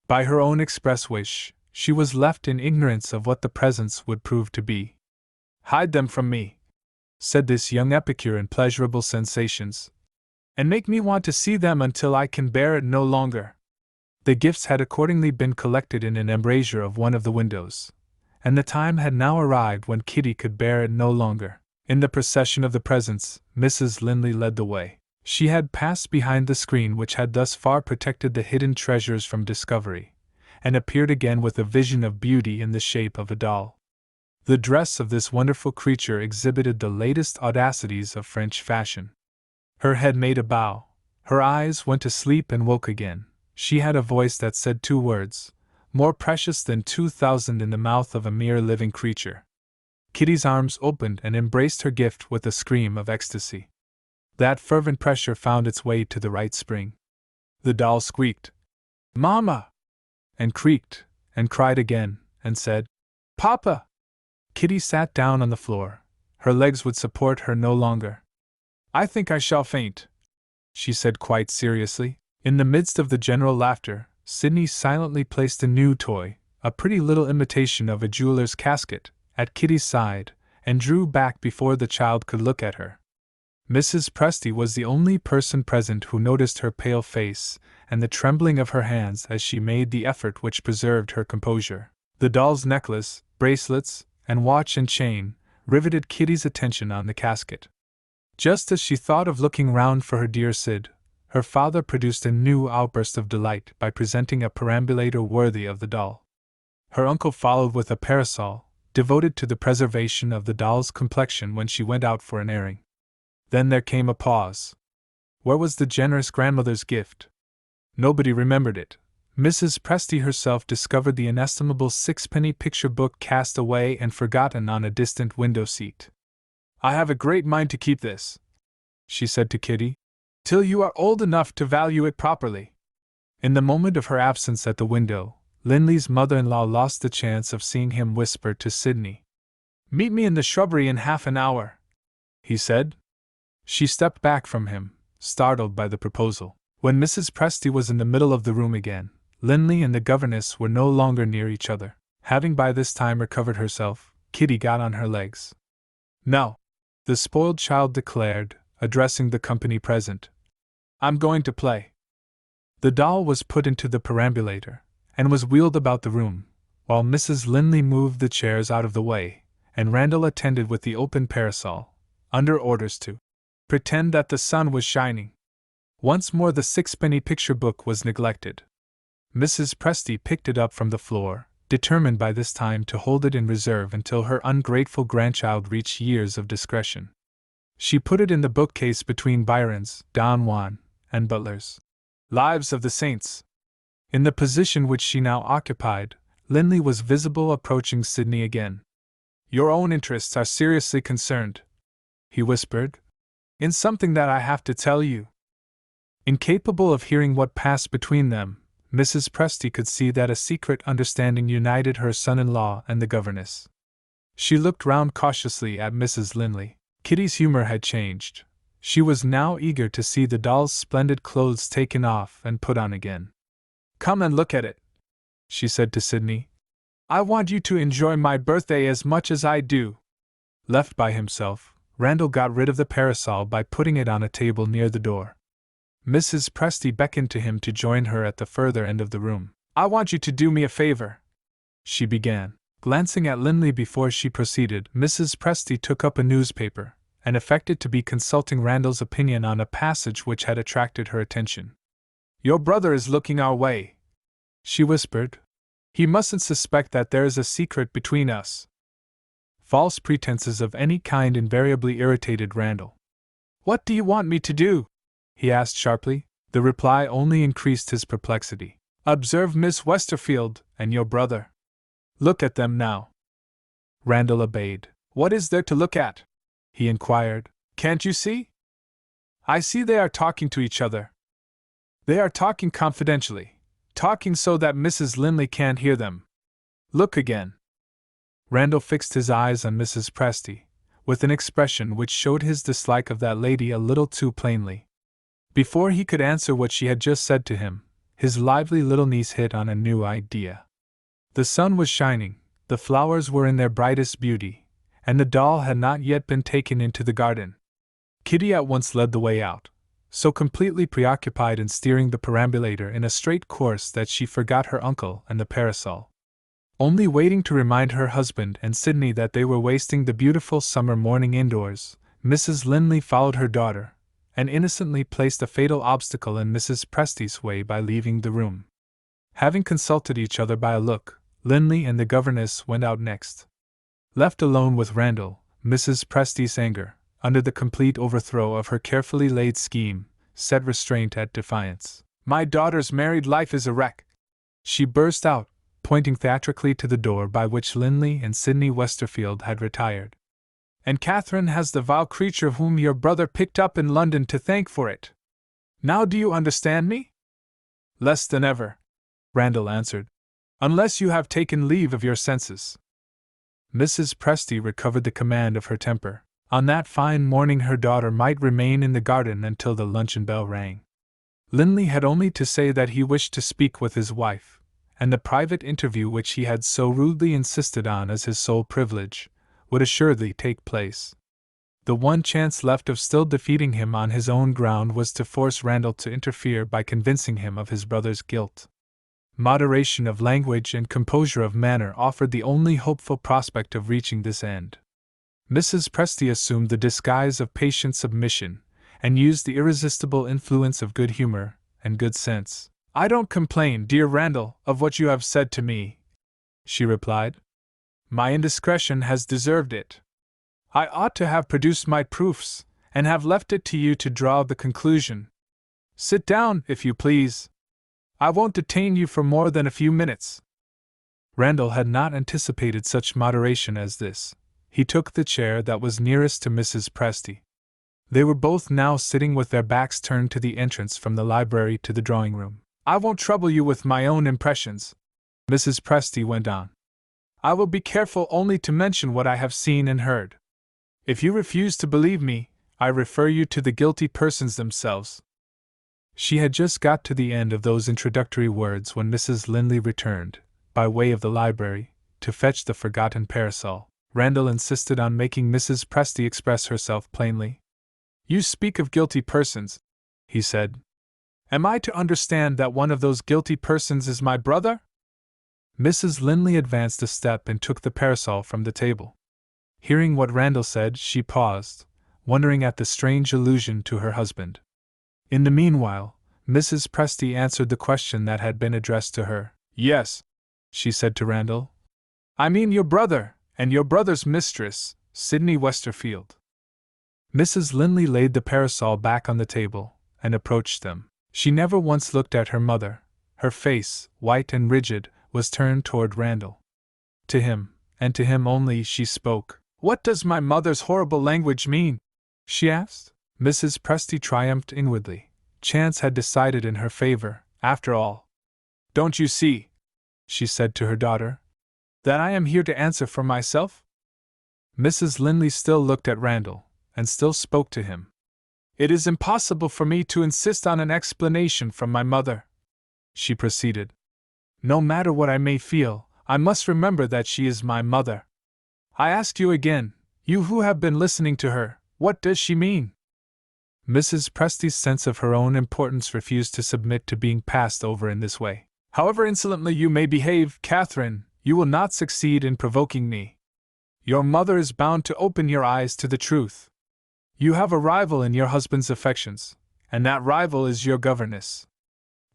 By her own express wish, she was left in ignorance of what the presents would prove to be. "Hide them from me," said this young epicure in pleasurable sensations, "and make me want to see them until I can bear it no longer." The gifts had accordingly been collected in an embrasure of one of the windows, and the time had now arrived when Kitty could bear it no longer. In the procession of the presents, Mrs. Linley led the way. She had passed behind the screen which had thus far protected the hidden treasures from discovery, and appeared again with a vision of beauty in the shape of a doll. The dress of this wonderful creature exhibited the latest audacities of French fashion. Her head made a bow, her eyes went to sleep and woke again. She had a voice that said 2 words, more precious than 2,000 in the mouth of a mere living creature. Kitty's arms opened and embraced her gift with a scream of ecstasy. That fervent pressure found its way to the right spring. The doll squeaked, "Mama!" and creaked, and cried again, and said, "Papa!" Kitty sat down on the floor. Her legs would support her no longer. "I think I shall faint," she said quite seriously. In the midst of the general laughter, Sidney silently placed a new toy, a pretty little imitation of a jeweler's casket, at Kitty's side, and drew back before the child could look at her. Mrs. Presty was the only person present who noticed her pale face and the trembling of her hands as she made the effort which preserved her composure. The doll's necklace, bracelets, and watch and chain riveted Kitty's attention on the casket. Just as she thought of looking round for her dear Sid, her father produced a new outburst of delight by presenting a perambulator worthy of the doll. Her uncle followed with a parasol, devoted to the preservation of the doll's complexion when she went out for an airing. Then there came a pause. Where was the generous grandmother's gift? Nobody remembered it. Mrs. Presty herself discovered the inestimable 6-penny picture book cast away and forgotten on a distant window seat. "I have a great mind to keep this," she said to Kitty, "till you are old enough to value it properly." In the moment of her absence at the window, Linley's mother-in-law lost the chance of seeing him whisper to Sidney. "Meet me in the shrubbery in half an hour," he said. She stepped back from him, startled by the proposal. When Mrs. Presty was in the middle of the room again, Linley and the governess were no longer near each other. Having by this time recovered herself, Kitty got on her legs. "No," the spoiled child declared, addressing the company present. "I'm going to play." The doll was put into the perambulator, and was wheeled about the room, while Mrs. Linley moved the chairs out of the way, and Randall attended with the open parasol, under orders to pretend that the sun was shining. Once more the 6-penny picture book was neglected. Mrs. Presty picked it up from the floor, determined by this time to hold it in reserve until her ungrateful grandchild reached years of discretion. She put it in the bookcase between Byron's Don Juan and Butler's Lives of the Saints. In the position which she now occupied, Linley was visible approaching Sidney again. "Your own interests are seriously concerned," he whispered, "in something that I have to tell you." Incapable of hearing what passed between them, Mrs. Presty could see that a secret understanding united her son-in-law and the governess. She looked round cautiously at Mrs. Linley. Kitty's humor had changed. She was now eager to see the doll's splendid clothes taken off and put on again. "Come and look at it," she said to Sidney. "I want you to enjoy my birthday as much as I do." Left by himself, Randall got rid of the parasol by putting it on a table near the door. Mrs. Presty beckoned to him to join her at the further end of the room. "I want you to do me a favor," she began. Glancing at Linley before she proceeded, Mrs. Presty took up a newspaper, and affected to be consulting Randall's opinion on a passage which had attracted her attention. "Your brother is looking our way," she whispered. "He mustn't suspect that there is a secret between us." False pretenses of any kind invariably irritated Randall. What do you want me to do? He asked sharply. The reply only increased his perplexity. Observe Miss Westerfield and your brother. Look at them now. Randall obeyed. What is there to look at? He inquired. Can't you see? I see they are talking to each other. They are talking confidentially, talking so that Mrs. Linley can't hear them. Look again. Randall fixed his eyes on Mrs. Presty, with an expression which showed his dislike of that lady a little too plainly. Before he could answer what she had just said to him, his lively little niece hit on a new idea. The sun was shining, the flowers were in their brightest beauty, and the doll had not yet been taken into the garden. Kitty at once led the way out, so completely preoccupied in steering the perambulator in a straight course that she forgot her uncle and the parasol. Only waiting to remind her husband and Sidney that they were wasting the beautiful summer morning indoors, Mrs. Linley followed her daughter, and innocently placed a fatal obstacle in Mrs. Presty's way by leaving the room. Having consulted each other by a look, Linley and the governess went out next. Left alone with Randall, Mrs. Presty's anger, under the complete overthrow of her carefully laid scheme, set restraint at defiance. My daughter's married life is a wreck, she burst out, pointing theatrically to the door by which Linley and Sidney Westerfield had retired. And Catherine has the vile creature whom your brother picked up in London to thank for it. Now do you understand me? Less than ever, Randall answered. Unless you have taken leave of your senses. Mrs. Presty recovered the command of her temper. On that fine morning her daughter might remain in the garden until the luncheon bell rang. Linley had only to say that he wished to speak with his wife, and the private interview which he had so rudely insisted on as his sole privilege would assuredly take place. The one chance left of still defeating him on his own ground was to force Randall to interfere by convincing him of his brother's guilt. Moderation of language and composure of manner offered the only hopeful prospect of reaching this end. Mrs. Presty assumed the disguise of patient submission, and used the irresistible influence of good humor and good sense. I don't complain, dear Randall, of what you have said to me, she replied. My indiscretion has deserved it. I ought to have produced my proofs, and have left it to you to draw the conclusion. Sit down, if you please. I won't detain you for more than a few minutes. Randall had not anticipated such moderation as this. He took the chair that was nearest to Mrs. Presty. They were both now sitting with their backs turned to the entrance from the library to the drawing-room. I won't trouble you with my own impressions, Mrs. Presty went on. I will be careful only to mention what I have seen and heard. If you refuse to believe me, I refer you to the guilty persons themselves. She had just got to the end of those introductory words when Mrs. Linley returned, by way of the library, to fetch the forgotten parasol. Randall insisted on making Mrs. Presty express herself plainly. You speak of guilty persons, he said. Am I to understand that one of those guilty persons is my brother? Mrs. Linley advanced a step and took the parasol from the table. Hearing what Randall said, she paused, wondering at the strange allusion to her husband. In the meanwhile, Mrs. Presty answered the question that had been addressed to her. Yes, she said to Randall. I mean your brother, and your brother's mistress, Sidney Westerfield. Mrs. Linley laid the parasol back on the table, and approached them. She never once looked at her mother. Her face, white and rigid, was turned toward Randall. To him, and to him only, she spoke. What does my mother's horrible language mean? She asked. Mrs. Presty triumphed inwardly. Chance had decided in her favor, after all. Don't you see, she said to her daughter, that I am here to answer for myself? Mrs. Linley still looked at Randall, and still spoke to him. It is impossible for me to insist on an explanation from my mother, she proceeded. No matter what I may feel, I must remember that she is my mother. I ask you again, you who have been listening to her, what does she mean? Mrs. Presty's sense of her own importance refused to submit to being passed over in this way. However insolently you may behave, Catherine, you will not succeed in provoking me. Your mother is bound to open your eyes to the truth. You have a rival in your husband's affections, and that rival is your governess.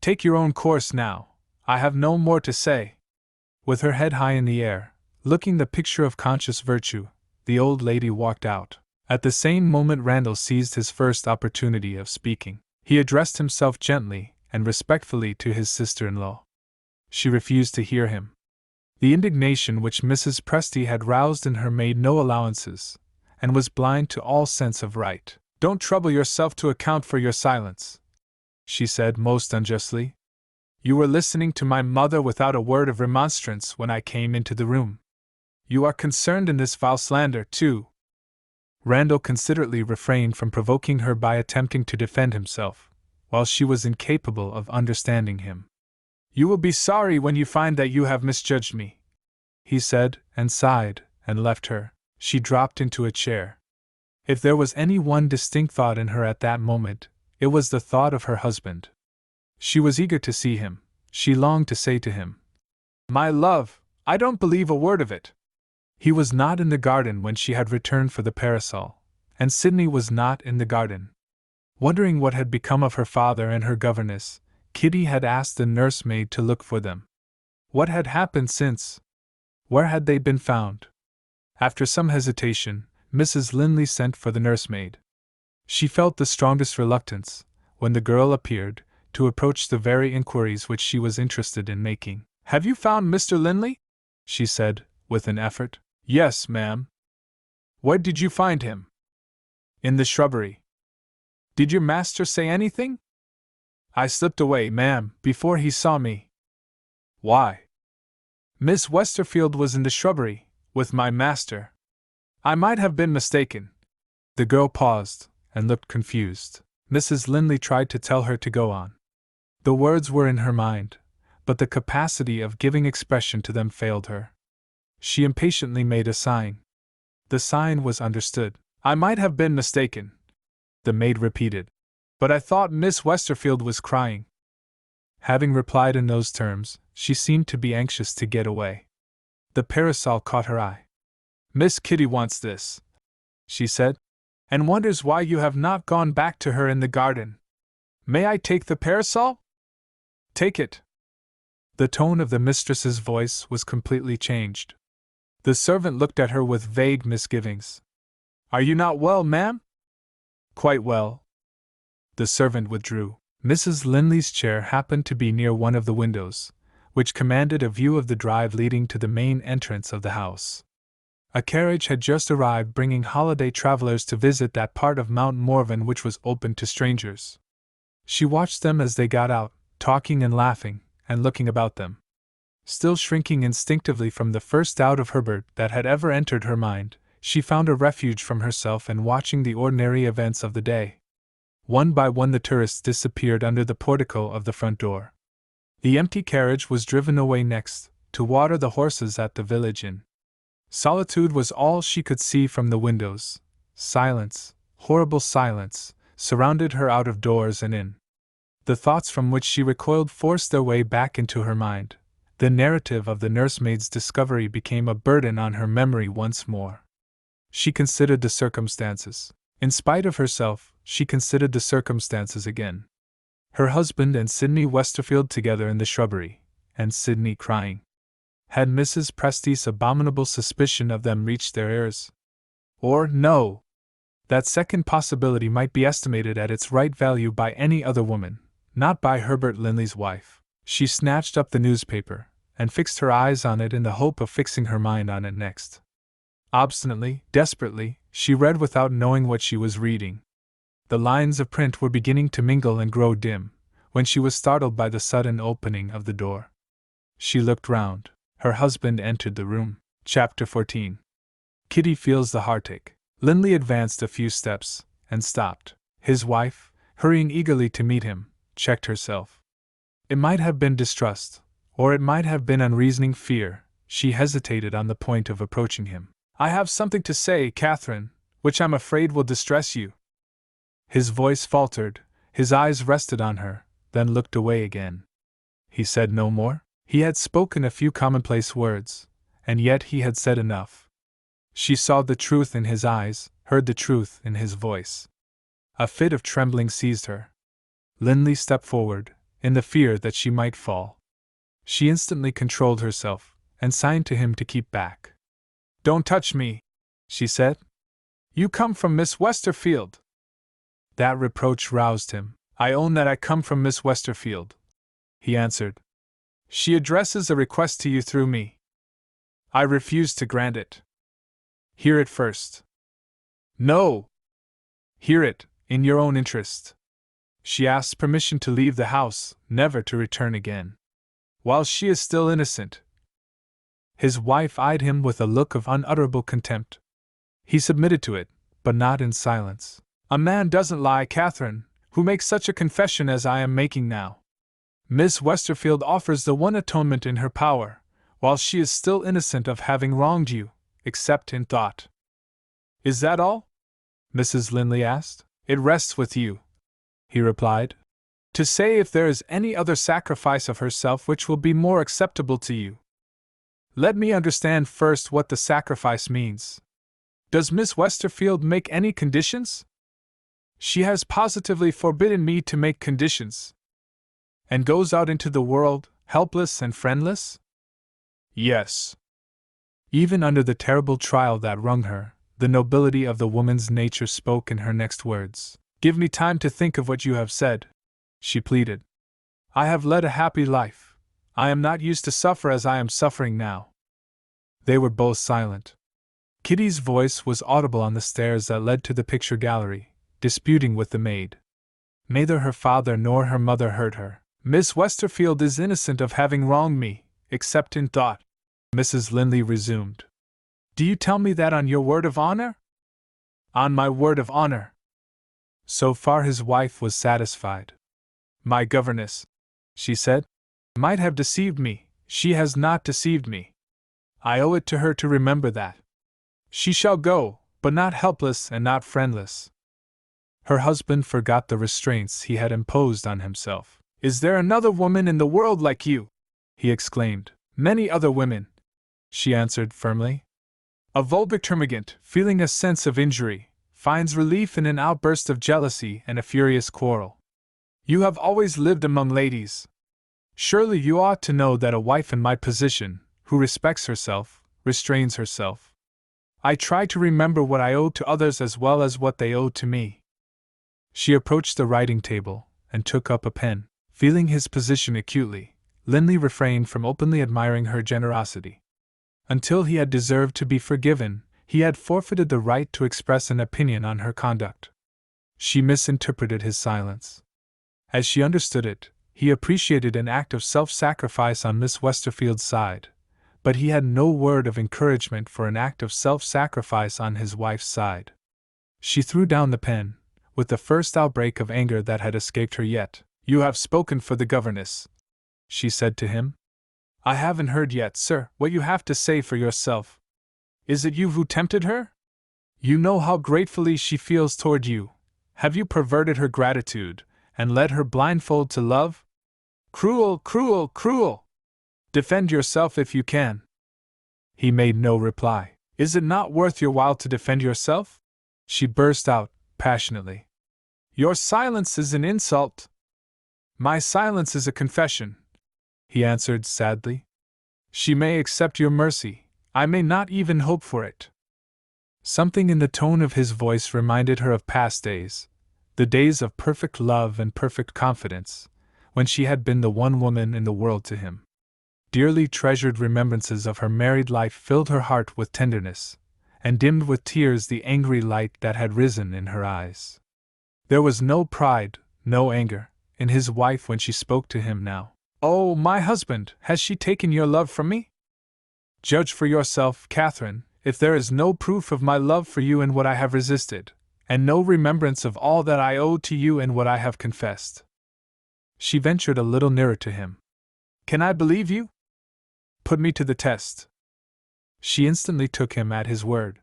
Take your own course now. I have no more to say. With her head high in the air, looking the picture of conscious virtue, the old lady walked out. At the same moment, Randall seized his first opportunity of speaking. He addressed himself gently and respectfully to his sister-in-law. She refused to hear him. The indignation which Mrs. Presty had roused in her made no allowances, and was blind to all sense of right. "Don't trouble yourself to account for your silence," she said most unjustly. "You were listening to my mother without a word of remonstrance when I came into the room. You are concerned in this vile slander, too." Randall considerately refrained from provoking her by attempting to defend himself, while she was incapable of understanding him. "You will be sorry when you find that you have misjudged me," he said, and sighed, and left her. She dropped into a chair. If there was any one distinct thought in her at that moment, it was the thought of her husband. She was eager to see him. She longed to say to him, "My love, I don't believe a word of it." He was not in the garden when she had returned for the parasol, and Sydney was not in the garden. Wondering what had become of her father and her governess, Kitty had asked the nursemaid to look for them. What had happened since? Where had they been found? After some hesitation, Mrs. Linley sent for the nursemaid. She felt the strongest reluctance, when the girl appeared, to approach the very inquiries which she was interested in making. "Have you found Mr. Linley?" she said, with an effort. "Yes, ma'am." "Where did you find him?" "In the shrubbery." "Did your master say anything?" "I slipped away, ma'am, before he saw me." "Why?" "Miss Westerfield was in the shrubbery, with my master. I might have been mistaken." The girl paused, and looked confused. Mrs. Linley tried to tell her to go on. The words were in her mind, but the capacity of giving expression to them failed her. She impatiently made a sign. The sign was understood. "I might have been mistaken," the maid repeated. "But I thought Miss Westerfield was crying." Having replied in those terms, she seemed to be anxious to get away. The parasol caught her eye. "Miss Kitty wants this," she said, "and wonders why you have not gone back to her in the garden. May I take the parasol?" "Take it." The tone of the mistress's voice was completely changed. The servant looked at her with vague misgivings. "Are you not well, ma'am?" "Quite well." The servant withdrew. Mrs. Linley's chair happened to be near one of the windows, which commanded a view of the drive leading to the main entrance of the house. A carriage had just arrived bringing holiday travelers to visit that part of Mount Morven which was open to strangers. She watched them as they got out, talking and laughing, and looking about them. Still shrinking instinctively from the first doubt of Herbert that had ever entered her mind, she found a refuge from herself in watching the ordinary events of the day. One by one the tourists disappeared under the portico of the front door. The empty carriage was driven away next, to water the horses at the village inn. Solitude was all she could see from the windows. Silence, horrible silence, surrounded her out of doors and in. The thoughts from which she recoiled forced their way back into her mind. The narrative of the nursemaid's discovery became a burden on her memory once more. She considered the circumstances. In spite of herself, she considered the circumstances again. Her husband and Sydney Westerfield together in the shrubbery, and Sydney crying. Had Mrs. Presty's abominable suspicion of them reached their ears? Or, no! That second possibility might be estimated at its right value by any other woman, not by Herbert Linley's wife. She snatched up the newspaper, and fixed her eyes on it in the hope of fixing her mind on it next. Obstinately, desperately, she read without knowing what she was reading. The lines of print were beginning to mingle and grow dim, when she was startled by the sudden opening of the door. She looked round. Her husband entered the room. Chapter 14. Kitty feels the heartache. Linley advanced a few steps, and stopped. His wife, hurrying eagerly to meet him, checked herself. It might have been distrust, or it might have been unreasoning fear. She hesitated on the point of approaching him. "I have something to say, Catherine, which I'm afraid will distress you." His voice faltered, his eyes rested on her, then looked away again. He said no more? He had spoken a few commonplace words, and yet he had said enough. She saw the truth in his eyes, heard the truth in his voice. A fit of trembling seized her. Linley stepped forward, in the fear that she might fall. She instantly controlled herself, and signed to him to keep back. "Don't touch me," she said. You come from Miss Westerfield. That reproach roused him. I own that I come from Miss Westerfield, he answered. She addresses a request to you through me. I refuse to grant it. Hear it first. No! Hear it, in your own interest. She asks permission to leave the house, never to return again. While she is still innocent. His wife eyed him with a look of unutterable contempt. He submitted to it, but not in silence. A man doesn't lie, Catherine, who makes such a confession as I am making now. Miss Westerfield offers the one atonement in her power, while she is still innocent of having wronged you, except in thought. Is that all? Mrs. Linley asked. It rests with you, he replied, to say if there is any other sacrifice of herself which will be more acceptable to you. Let me understand first what the sacrifice means. Does Miss Westerfield make any conditions? She has positively forbidden me to make conditions. And goes out into the world, helpless and friendless? Yes. Even under the terrible trial that wrung her, the nobility of the woman's nature spoke in her next words. Give me time to think of what you have said, she pleaded. I have led a happy life. I am not used to suffer as I am suffering now. They were both silent. Kitty's voice was audible on the stairs that led to the picture gallery, disputing with the maid. Neither her father nor her mother heard her. Miss Westerfield is innocent of having wronged me, except in thought, Mrs. Linley resumed. Do you tell me that on your word of honor? On my word of honor. So far his wife was satisfied. My governess, she said, might have deceived me. She has not deceived me. I owe it to her to remember that. She shall go, but not helpless and not friendless. Her husband forgot the restraints he had imposed on himself. Is there another woman in the world like you? He exclaimed. Many other women, she answered firmly. A vulgar termagant, feeling a sense of injury, finds relief in an outburst of jealousy and a furious quarrel. You have always lived among ladies. Surely you ought to know that a wife in my position, who respects herself, restrains herself. I try to remember what I owe to others as well as what they owe to me. She approached the writing table and took up a pen. Feeling his position acutely, Linley refrained from openly admiring her generosity. Until he had deserved to be forgiven, he had forfeited the right to express an opinion on her conduct. She misinterpreted his silence. As she understood it, he appreciated an act of self-sacrifice on Miss Westerfield's side, but he had no word of encouragement for an act of self-sacrifice on his wife's side. She threw down the pen, with the first outbreak of anger that had escaped her yet. You have spoken for the governess, she said to him. I haven't heard yet, sir, what you have to say for yourself. Is it you who tempted her? You know how gratefully she feels toward you. Have you perverted her gratitude, and led her blindfold to love? Cruel, cruel, cruel! Defend yourself if you can. He made no reply. Is it not worth your while to defend yourself? She burst out, passionately. Your silence is an insult. My silence is a confession, he answered sadly. She may accept your mercy, I may not even hope for it. Something in the tone of his voice reminded her of past days, the days of perfect love and perfect confidence, when she had been the one woman in the world to him. Dearly treasured remembrances of her married life filled her heart with tenderness, and dimmed with tears the angry light that had risen in her eyes. There was no pride, no anger, in his wife when she spoke to him now. Oh, my husband, has she taken your love from me? Judge for yourself, Catherine, if there is no proof of my love for you in what I have resisted, and no remembrance of all that I owe to you in what I have confessed. She ventured a little nearer to him. Can I believe you? Put me to the test. She instantly took him at his word.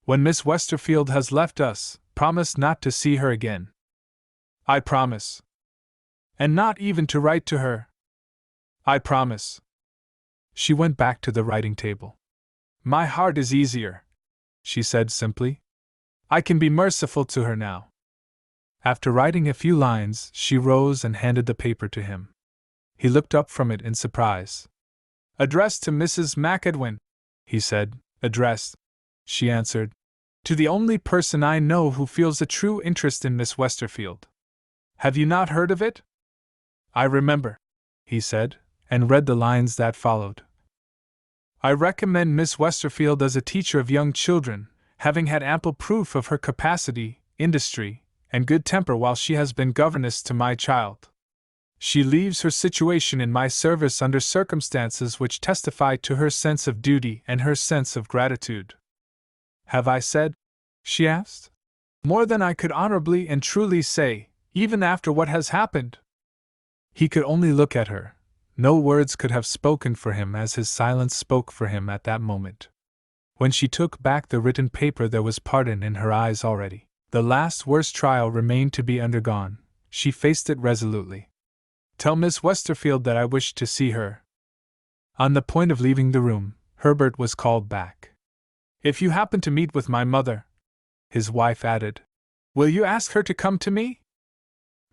When Miss Westerfield has left us, promise not to see her again. I promise. And not even to write to her. I promise. She went back to the writing table. My heart is easier, she said simply. I can be merciful to her now. After writing a few lines, she rose and handed the paper to him. He looked up from it in surprise. Addressed to Mrs. McEdwin, he said. Addressed, she answered. To the only person I know who feels a true interest in Miss Westerfield. Have you not heard of it? I remember, he said, and read the lines that followed. I recommend Miss Westerfield as a teacher of young children, having had ample proof of her capacity, industry, and good temper while she has been governess to my child. She leaves her situation in my service under circumstances which testify to her sense of duty and her sense of gratitude. Have I said, she asked, more than I could honorably and truly say, even after what has happened? He could only look at her. No words could have spoken for him as his silence spoke for him at that moment. When she took back the written paper, there was pardon in her eyes already. The last worst trial remained to be undergone. She faced it resolutely. Tell Miss Westerfield that I wish to see her. On the point of leaving the room, Herbert was called back. If you happen to meet with my mother, his wife added, will you ask her to come to me?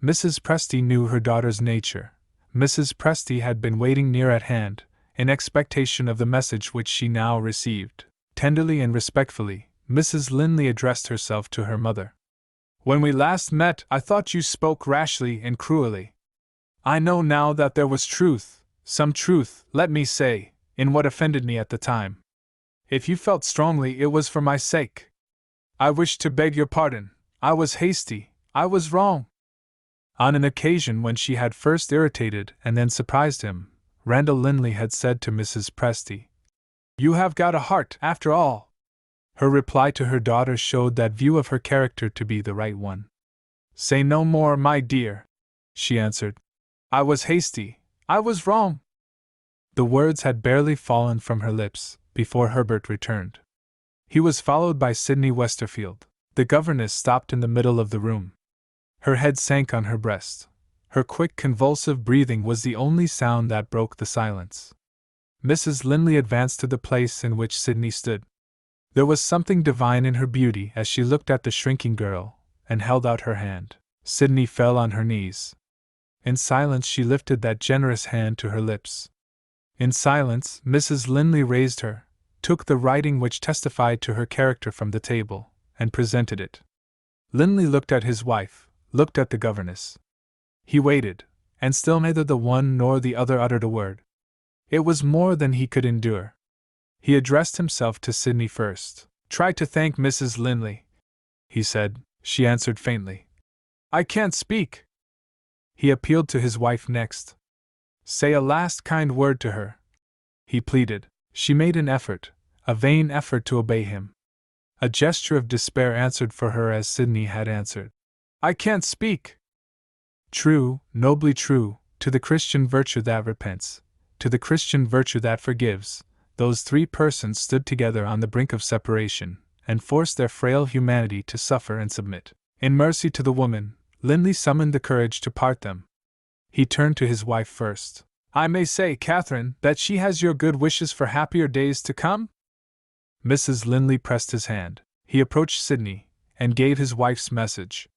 Mrs. Presty knew her daughter's nature. Mrs. Presty had been waiting near at hand, in expectation of the message which she now received. Tenderly and respectfully, Mrs. Linley addressed herself to her mother. When we last met, I thought you spoke rashly and cruelly. I know now that there was truth, some truth, let me say, in what offended me at the time. If you felt strongly, it was for my sake. I wish to beg your pardon. I was hasty, I was wrong. On an occasion when she had first irritated and then surprised him, Randall Linley had said to Mrs. Presty, You have got a heart, after all. Her reply to her daughter showed that view of her character to be the right one. Say no more, my dear, she answered. I was hasty, I was wrong. The words had barely fallen from her lips before Herbert returned. He was followed by Sydney Westerfield. The governess stopped in the middle of the room. Her head sank on her breast. Her quick, convulsive breathing was the only sound that broke the silence. Mrs. Linley advanced to the place in which Sydney stood. There was something divine in her beauty as she looked at the shrinking girl, and held out her hand. Sydney fell on her knees. In silence she lifted that generous hand to her lips. In silence Mrs. Linley raised her, took the writing which testified to her character from the table, and presented it. Linley looked at his wife, looked at the governess. He waited, and still neither the one nor the other uttered a word. It was more than he could endure. He addressed himself to Sydney first. Try to thank Mrs. Linley, he said. She answered faintly. I can't speak. He appealed to his wife next. Say a last kind word to her, he pleaded. She made an effort, a vain effort to obey him. A gesture of despair answered for her as Sydney had answered. I can't speak. True, nobly true, to the Christian virtue that repents, to the Christian virtue that forgives, those three persons stood together on the brink of separation, and forced their frail humanity to suffer and submit. In mercy to the woman, Linley summoned the courage to part them. He turned to his wife first. I may say, Catherine, that she has your good wishes for happier days to come? Mrs. Linley pressed his hand. He approached Sydney, and gave his wife's message.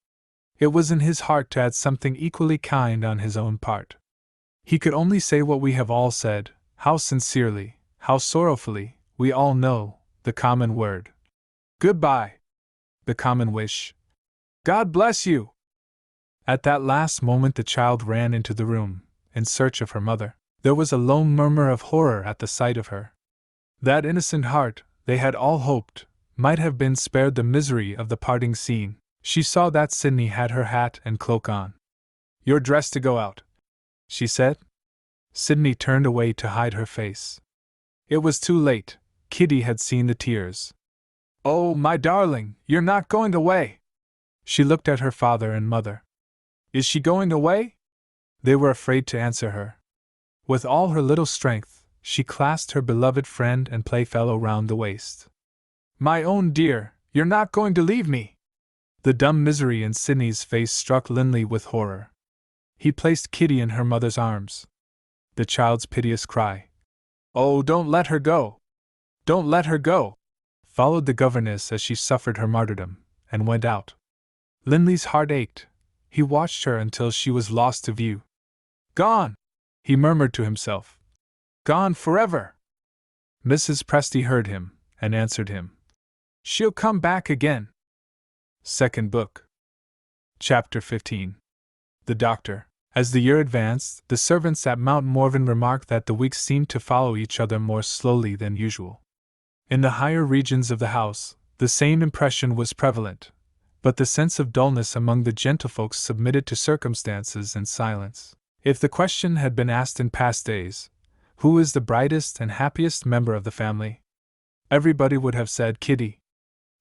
It was in his heart to add something equally kind on his own part. He could only say what we have all said, how sincerely, how sorrowfully, we all know, the common word. Goodbye. The common wish. God bless you. At that last moment the child ran into the room, in search of her mother. There was a low murmur of horror at the sight of her. That innocent heart, they had all hoped, might have been spared the misery of the parting scene. She saw that Sydney had her hat and cloak on. You're dressed to go out, she said. Sydney turned away to hide her face. It was too late. Kitty had seen the tears. Oh, my darling, you're not going away. She looked at her father and mother. Is she going away? They were afraid to answer her. With all her little strength, she clasped her beloved friend and playfellow round the waist. My own dear, you're not going to leave me. The dumb misery in Sydney's face struck Linley with horror. He placed Kitty in her mother's arms. The child's piteous cry, Oh, don't let her go! Don't let her go! Followed the governess as she suffered her martyrdom, and went out. Linley's heart ached. He watched her until she was lost to view. Gone! He murmured to himself. Gone forever! Mrs. Presty heard him, and answered him. She'll come back again. Second Book. Chapter 15. The Doctor. As the year advanced, the servants at Mount Morven remarked that the weeks seemed to follow each other more slowly than usual. In the higher regions of the house, the same impression was prevalent, but the sense of dullness among the gentlefolks submitted to circumstances in silence. If the question had been asked in past days, "Who is the brightest and happiest member of the family?" everybody would have said Kitty.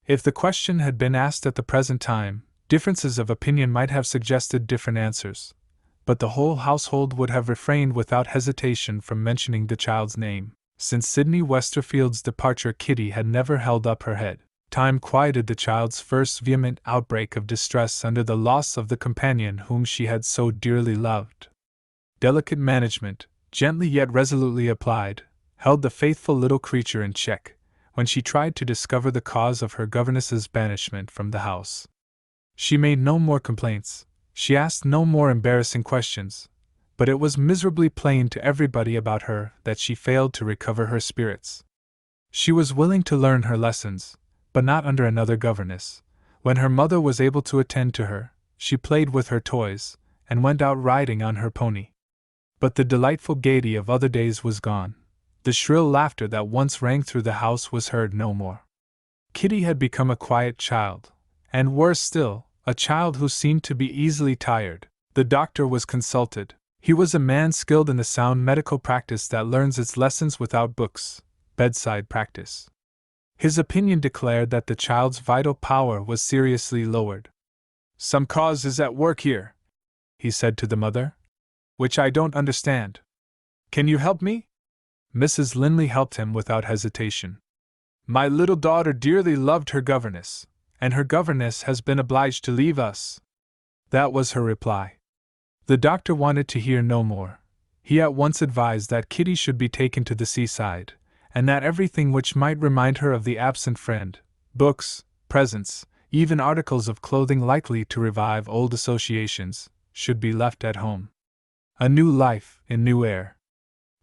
If the question had been asked at the present time, differences of opinion might have suggested different answers, but the whole household would have refrained without hesitation from mentioning the child's name. Since Sydney Westerfield's departure, Kitty had never held up her head. Time quieted the child's first vehement outbreak of distress under the loss of the companion whom she had so dearly loved. Delicate management, gently yet resolutely applied, held the faithful little creature in check when she tried to discover the cause of her governess's banishment from the house. She made no more complaints, she asked no more embarrassing questions, but it was miserably plain to everybody about her that she failed to recover her spirits. She was willing to learn her lessons, but not under another governess. When her mother was able to attend to her, she played with her toys, and went out riding on her pony. But the delightful gaiety of other days was gone. The shrill laughter that once rang through the house was heard no more. Kitty had become a quiet child, and worse still, a child who seemed to be easily tired. The doctor was consulted. He was a man skilled in the sound medical practice that learns its lessons without books, bedside practice. His opinion declared that the child's vital power was seriously lowered. "Some cause is at work here," he said to the mother, "which I don't understand. Can you help me?" Mrs. Linley helped him without hesitation. "My little daughter dearly loved her governess, and her governess has been obliged to leave us." That was her reply. The doctor wanted to hear no more. He at once advised that Kitty should be taken to the seaside, and that everything which might remind her of the absent friend, books, presents, even articles of clothing likely to revive old associations, should be left at home. A new life in new air.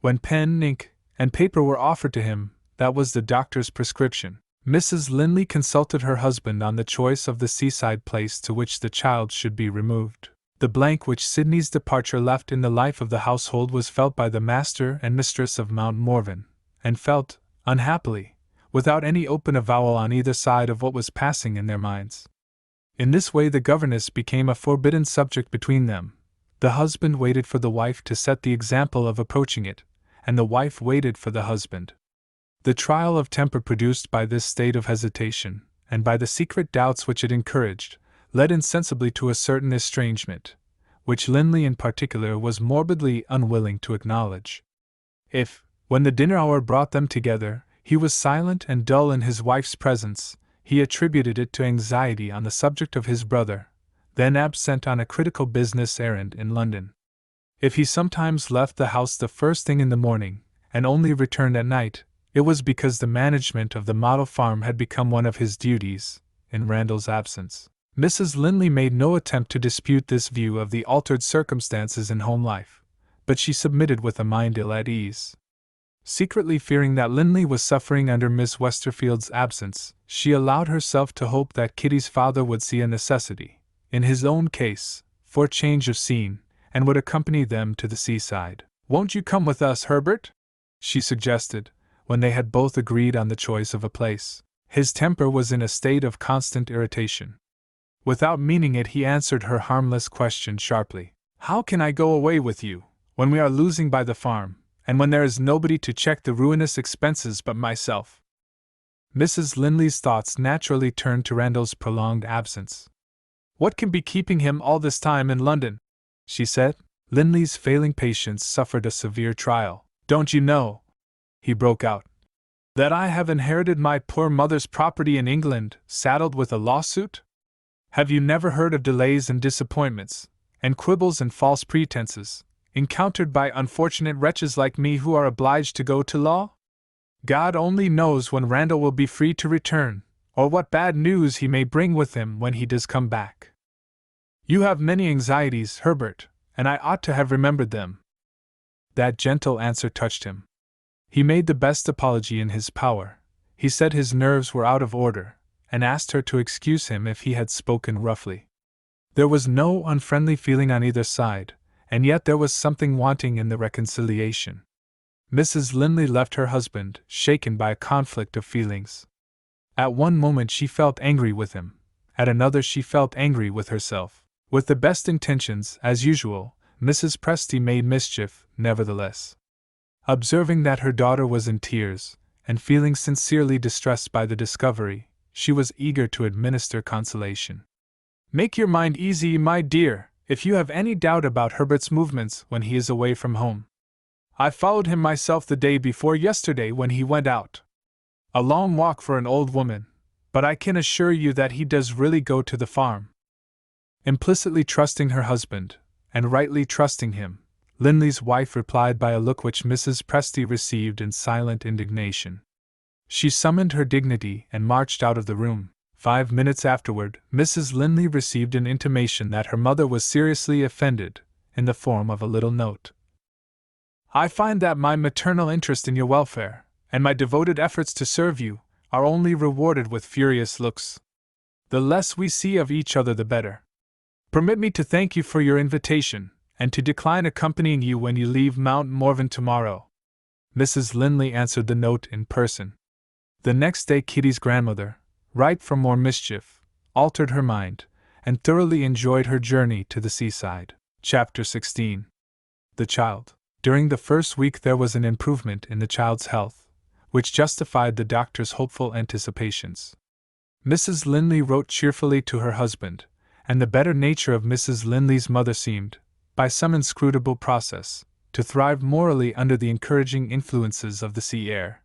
When pen, ink, and paper were offered to him, that was the doctor's prescription. Mrs. Linley consulted her husband on the choice of the seaside place to which the child should be removed. The blank which Sydney's departure left in the life of the household was felt by the master and mistress of Mount Morven, and felt, unhappily, without any open avowal on either side of what was passing in their minds. In this way the governess became a forbidden subject between them. The husband waited for the wife to set the example of approaching it, and the wife waited for the husband. The trial of temper produced by this state of hesitation, and by the secret doubts which it encouraged, led insensibly to a certain estrangement, which Linley in particular was morbidly unwilling to acknowledge. If, when the dinner hour brought them together, he was silent and dull in his wife's presence, he attributed it to anxiety on the subject of his brother, then absent on a critical business errand in London. If he sometimes left the house the first thing in the morning, and only returned at night, it was because the management of the model farm had become one of his duties, in Randall's absence. Mrs. Linley made no attempt to dispute this view of the altered circumstances in home life, but she submitted with a mind ill at ease. Secretly fearing that Linley was suffering under Miss Westerfield's absence, she allowed herself to hope that Kitty's father would see a necessity, in his own case, for change of scene, and would accompany them to the seaside. "Won't you come with us, Herbert?" she suggested, when they had both agreed on the choice of a place. His temper was in a state of constant irritation. Without meaning it, he answered her harmless question sharply. "How can I go away with you, when we are losing by the farm, and when there is nobody to check the ruinous expenses but myself?" Mrs. Linley's thoughts naturally turned to Randall's prolonged absence. "What can be keeping him all this time in London?" she said. Linley's failing patience suffered a severe trial. "Don't you know," he broke out, "that I have inherited my poor mother's property in England, saddled with a lawsuit? Have you never heard of delays and disappointments, and quibbles and false pretenses, encountered by unfortunate wretches like me who are obliged to go to law? God only knows when Randall will be free to return, or what bad news he may bring with him when he does come back. You have many anxieties, Herbert, and I ought to have remembered them." That gentle answer touched him. He made the best apology in his power. He said his nerves were out of order, and asked her to excuse him if he had spoken roughly. There was no unfriendly feeling on either side, and yet there was something wanting in the reconciliation. Mrs. Linley left her husband, shaken by a conflict of feelings. At one moment she felt angry with him, at another she felt angry with herself. With the best intentions, as usual, Mrs. Presty made mischief, nevertheless. Observing that her daughter was in tears, and feeling sincerely distressed by the discovery, she was eager to administer consolation. "Make your mind easy, my dear, if you have any doubt about Herbert's movements when he is away from home. I followed him myself the day before yesterday when he went out. A long walk for an old woman, but I can assure you that he does really go to the farm." Implicitly trusting her husband, and rightly trusting him, Linley's wife replied by a look which Mrs. Presty received in silent indignation. She summoned her dignity and marched out of the room. 5 minutes afterward, Mrs. Linley received an intimation that her mother was seriously offended, in the form of a little note. "I find that my maternal interest in your welfare, and my devoted efforts to serve you, are only rewarded with furious looks. The less we see of each other the better. Permit me to thank you for your invitation, and to decline accompanying you when you leave Mount Morven tomorrow." Mrs. Linley answered the note in person. The next day Kitty's grandmother, ripe for more mischief, altered her mind, and thoroughly enjoyed her journey to the seaside. Chapter 16. The child. During the first week there was an improvement in the child's health, which justified the doctor's hopeful anticipations. Mrs. Linley wrote cheerfully to her husband, and the better nature of Mrs. Linley's mother seemed, by some inscrutable process, to thrive morally under the encouraging influences of the sea air.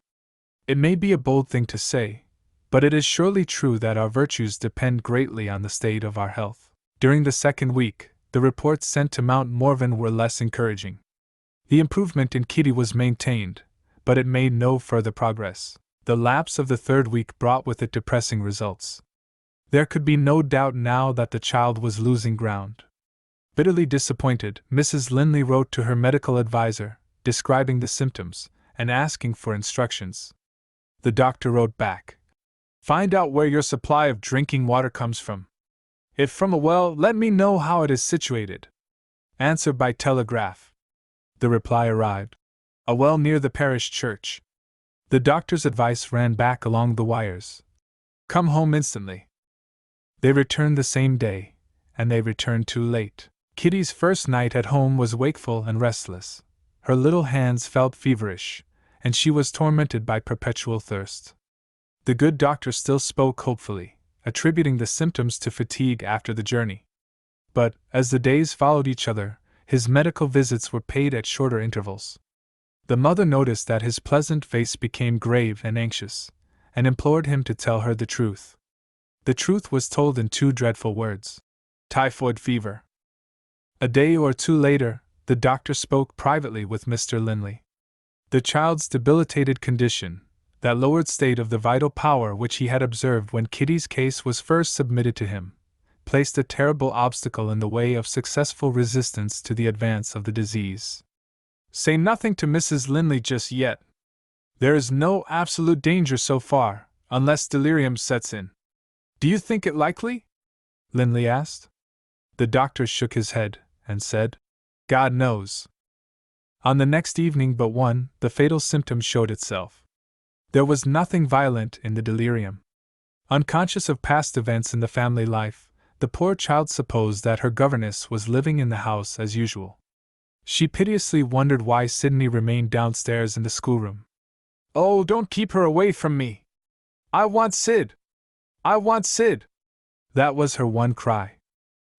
It may be a bold thing to say, but it is surely true that our virtues depend greatly on the state of our health. During the second week, the reports sent to Mount Morven were less encouraging. The improvement in Kitty was maintained, but it made no further progress. The lapse of the third week brought with it depressing results. There could be no doubt now that the child was losing ground. Bitterly disappointed, Mrs. Linley wrote to her medical advisor, describing the symptoms, and asking for instructions. The doctor wrote back, "Find out where your supply of drinking water comes from. If from a well, let me know how it is situated. Answer by telegraph." The reply arrived. "A well near the parish church." The doctor's advice ran back along the wires. "Come home instantly." They returned the same day, and they returned too late. Kitty's first night at home was wakeful and restless. Her little hands felt feverish, and she was tormented by perpetual thirst. The good doctor still spoke hopefully, attributing the symptoms to fatigue after the journey. But, as the days followed each other, his medical visits were paid at shorter intervals. The mother noticed that his pleasant face became grave and anxious, and implored him to tell her the truth. The truth was told in 2 dreadful words: typhoid fever. A day or 2 later, the doctor spoke privately with Mr. Linley. The child's debilitated condition, that lowered state of the vital power which he had observed when Kitty's case was first submitted to him, placed a terrible obstacle in the way of successful resistance to the advance of the disease. "Say nothing to Mrs. Linley just yet. There is no absolute danger so far, unless delirium sets in." "Do you think it likely?" Linley asked. The doctor shook his head, and said, "God knows." On the next evening but one, the fatal symptom showed itself. There was nothing violent in the delirium. Unconscious of past events in the family life, the poor child supposed that her governess was living in the house as usual. She piteously wondered why Sidney remained downstairs in the schoolroom. "Oh, don't keep her away from me! I want Sid! I want Sid!" That was her one cry.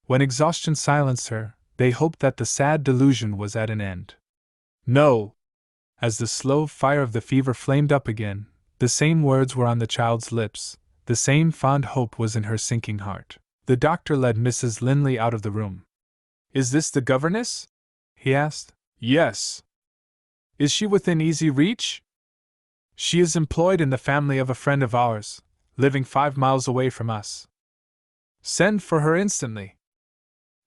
When exhaustion silenced her, they hoped that the sad delusion was at an end. "No!" As the slow fire of the fever flamed up again, the same words were on the child's lips, the same fond hope was in her sinking heart. The doctor led Mrs. Linley out of the room. "Is this the governess?" he asked. "Yes." "Is she within easy reach?" "She is employed in the family of a friend of ours, living 5 miles away from us." "Send for her instantly."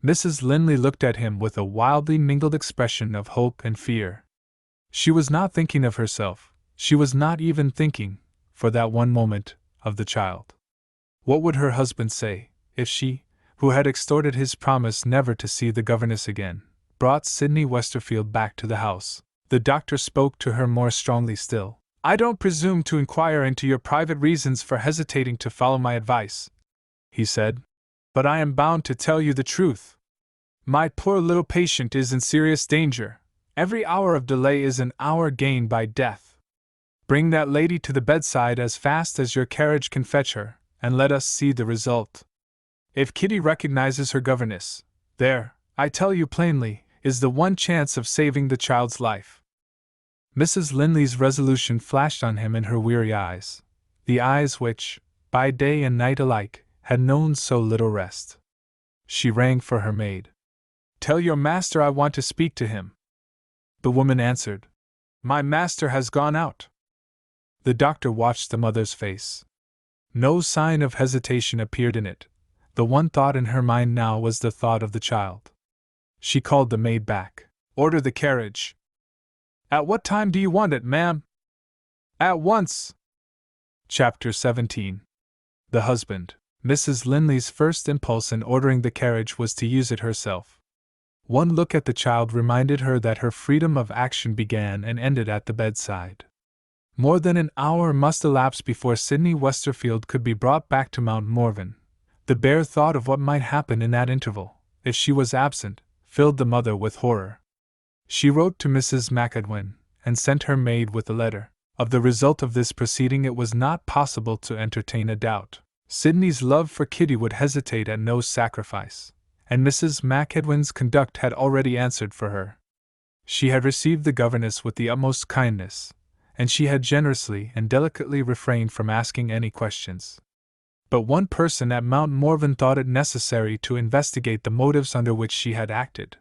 Mrs. Linley looked at him with a wildly mingled expression of hope and fear. She was not thinking of herself, she was not even thinking, for that one moment, of the child. What would her husband say if she, who had extorted his promise never to see the governess again, brought Sydney Westerfield back to the house? The doctor spoke to her more strongly still. I don't presume to inquire into your private reasons for hesitating to follow my advice, he said, but I am bound to tell you the truth. My poor little patient is in serious danger. Every hour of delay is an hour gained by death. Bring that lady to the bedside as fast as your carriage can fetch her, and let us see the result. If Kitty recognizes her governess, there, I tell you plainly, is the one chance of saving the child's life. Mrs. Linley's resolution flashed on him in her weary eyes, the eyes which, by day and night alike, had known so little rest. She rang for her maid. Tell your master I want to speak to him. The woman answered, My master has gone out. The doctor watched the mother's face. No sign of hesitation appeared in it. The one thought in her mind now was the thought of the child. She called the maid back. Order the carriage. At what time do you want it, ma'am? At once. Chapter 17. The husband. Mrs. Linley's first impulse in ordering the carriage was to use it herself. One look at the child reminded her that her freedom of action began and ended at the bedside. More than an hour must elapse before Sydney Westerfield could be brought back to Mount Morven. The bare thought of what might happen in that interval, if she was absent, filled the mother with horror. She wrote to Mrs. McEdwin, and sent her maid with a letter. Of the result of this proceeding it was not possible to entertain a doubt. Sydney's love for Kitty would hesitate at no sacrifice, and Mrs. McEdwin's conduct had already answered for her. She had received the governess with the utmost kindness, and she had generously and delicately refrained from asking any questions. But one person at Mount Morven thought it necessary to investigate the motives under which she had acted.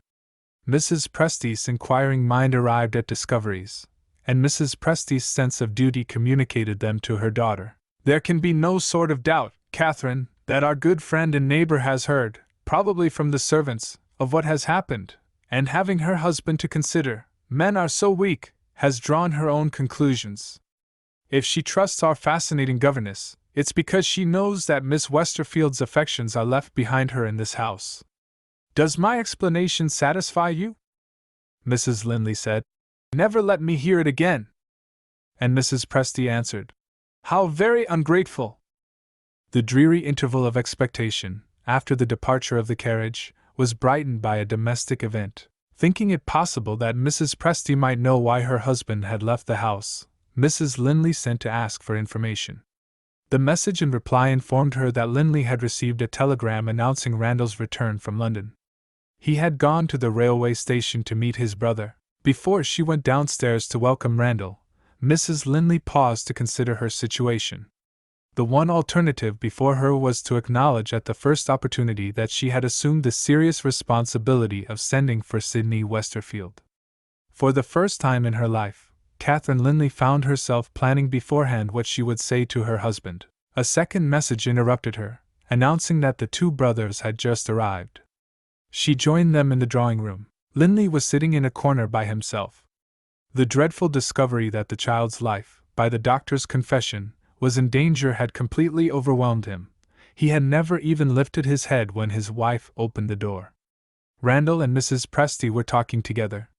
Mrs. Presty's inquiring mind arrived at discoveries, and Mrs. Presty's sense of duty communicated them to her daughter. There can be no sort of doubt, Catherine, that our good friend and neighbor has heard, probably from the servants, of what has happened, and having her husband to consider, men are so weak, has drawn her own conclusions. If she trusts our fascinating governess, it's because she knows that Miss Westerfield's affections are left behind her in this house. Does my explanation satisfy you? Mrs. Linley said. Never let me hear it again. And Mrs. Presty answered, How very ungrateful! The dreary interval of expectation, after the departure of the carriage, was brightened by a domestic event. Thinking it possible that Mrs. Presty might know why her husband had left the house, Mrs. Linley sent to ask for information. The message in reply informed her that Linley had received a telegram announcing Randall's return from London. He had gone to the railway station to meet his brother. Before she went downstairs to welcome Randall, Mrs. Linley paused to consider her situation. The one alternative before her was to acknowledge at the first opportunity that she had assumed the serious responsibility of sending for Sydney Westerfield. For the first time in her life, Catherine Linley found herself planning beforehand what she would say to her husband. A second message interrupted her, announcing that the two brothers had just arrived. She joined them in the drawing-room. Linley was sitting in a corner by himself. The dreadful discovery that the child's life, by the doctor's confession, was in danger had completely overwhelmed him. He had never even lifted his head when his wife opened the door. Randall and Mrs. Presty were talking together.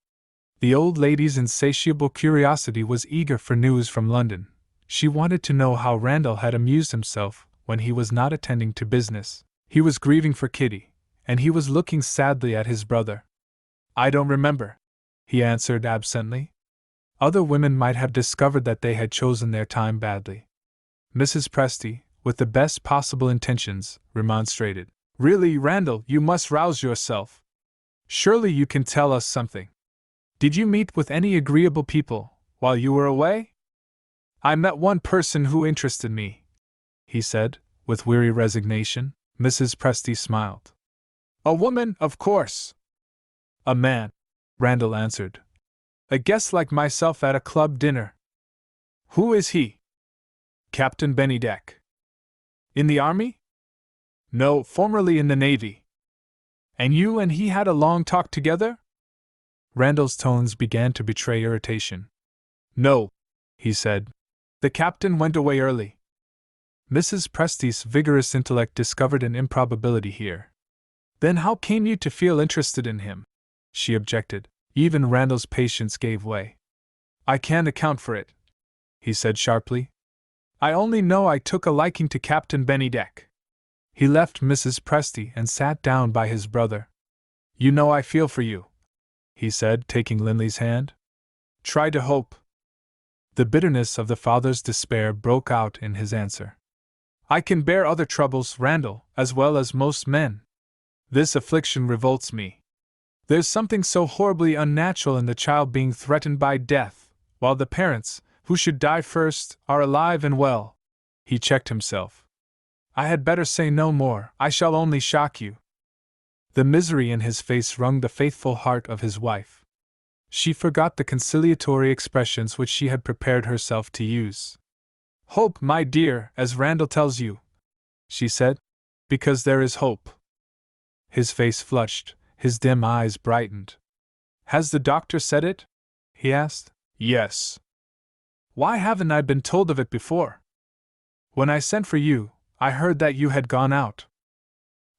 The old lady's insatiable curiosity was eager for news from London. She wanted to know how Randall had amused himself when he was not attending to business. He was grieving for Kitty, and he was looking sadly at his brother. I don't remember, he answered absently. Other women might have discovered that they had chosen their time badly. Mrs. Presty, with the best possible intentions, remonstrated. Really, Randall, you must rouse yourself. Surely you can tell us something. Did you meet with any agreeable people while you were away? I met one person who interested me, he said, with weary resignation. Mrs. Presty smiled. A woman, of course. A man, Randall answered. A guest like myself at a club dinner. Who is he? Captain Bennydeck. In the army? No, formerly in the navy. And you and he had a long talk together? Randall's tones began to betray irritation. No, he said. The captain went away early. Mrs. Presty's vigorous intellect discovered an improbability here. Then how came you to feel interested in him? She objected. Even Randall's patience gave way. I can't account for it, he said sharply. I only know I took a liking to Captain Bennydeck. He left Mrs. Presty and sat down by his brother. You know I feel for you, he said, taking Linley's hand. Try to hope. The bitterness of the father's despair broke out in his answer. I can bear other troubles, Randall, as well as most men. This affliction revolts me. There's something so horribly unnatural in the child being threatened by death, while the parents, who should die first, are alive and well. He checked himself. I had better say no more, I shall only shock you. The misery in his face wrung the faithful heart of his wife. She forgot the conciliatory expressions which she had prepared herself to use. Hope, my dear, as Randall tells you, she said, because there is hope. His face flushed, his dim eyes brightened. Has the doctor said it? He asked. Yes. Why haven't I been told of it before? When I sent for you, I heard that you had gone out.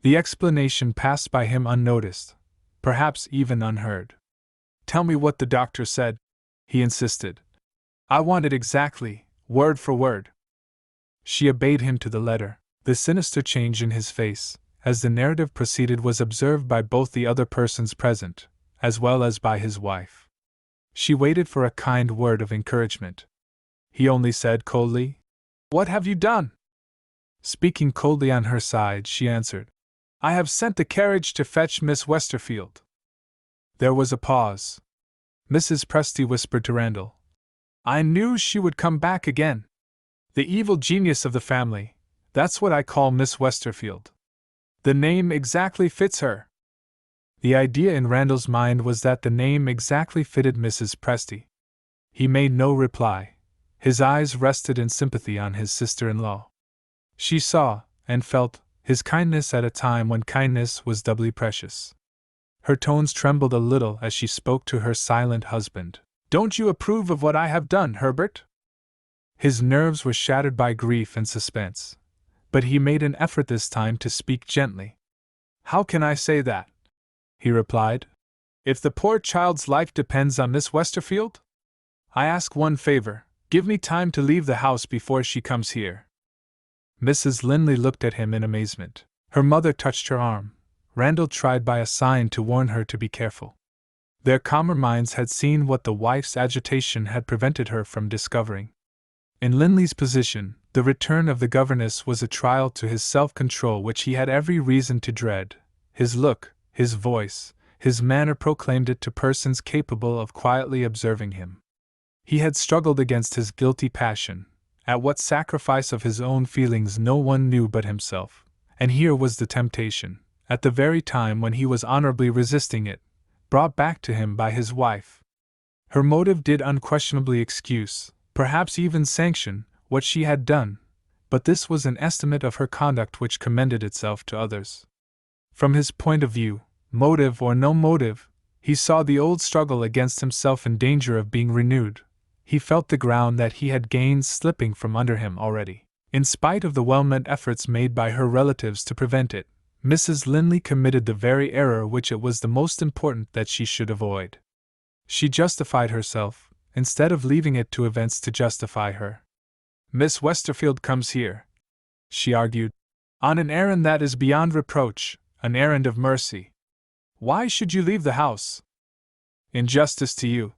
The explanation passed by him unnoticed, perhaps even unheard. Tell me what the doctor said, he insisted. I want it exactly, word for word. She obeyed him to the letter. The sinister change in his face, as the narrative proceeded, was observed by both the other persons present, as well as by his wife. She waited for a kind word of encouragement. He only said coldly, What have you done? Speaking coldly on her side, she answered, I have sent the carriage to fetch Miss Westerfield. There was a pause. Mrs. Presty whispered to Randall, I knew she would come back again. The evil genius of the family, that's what I call Miss Westerfield. The name exactly fits her. The idea in Randall's mind was that the name exactly fitted Mrs. Presty. He made no reply. His eyes rested in sympathy on his sister-in-law. She saw, and felt, his kindness at a time when kindness was doubly precious. Her tones trembled a little as she spoke to her silent husband. Don't you approve of what I have done, Herbert? His nerves were shattered by grief and suspense, but he made an effort this time to speak gently. How can I say that? He replied. If the poor child's life depends on Miss Westerfield? I ask one favor, give me time to leave the house before she comes here. Mrs. Linley looked at him in amazement. Her mother touched her arm. Randall tried by a sign to warn her to be careful. Their calmer minds had seen what the wife's agitation had prevented her from discovering. In Linley's position, the return of the governess was a trial to his self-control which he had every reason to dread. His look, his voice, his manner proclaimed it to persons capable of quietly observing him. He had struggled against his guilty passion, at what sacrifice of his own feelings no one knew but himself, and here was the temptation, at the very time when he was honorably resisting it, brought back to him by his wife. Her motive did unquestionably excuse, perhaps even sanction, what she had done, but this was an estimate of her conduct which commended itself to others. From his point of view, motive or no motive, he saw the old struggle against himself in danger of being renewed. He felt the ground that he had gained slipping from under him already. In spite of the well-meant efforts made by her relatives to prevent it, Mrs. Linley committed the very error which it was the most important that she should avoid. She justified herself, instead of leaving it to events to justify her. Miss Westerfield comes here, she argued, on an errand that is beyond reproach, an errand of mercy. Why should you leave the house? In justice to you,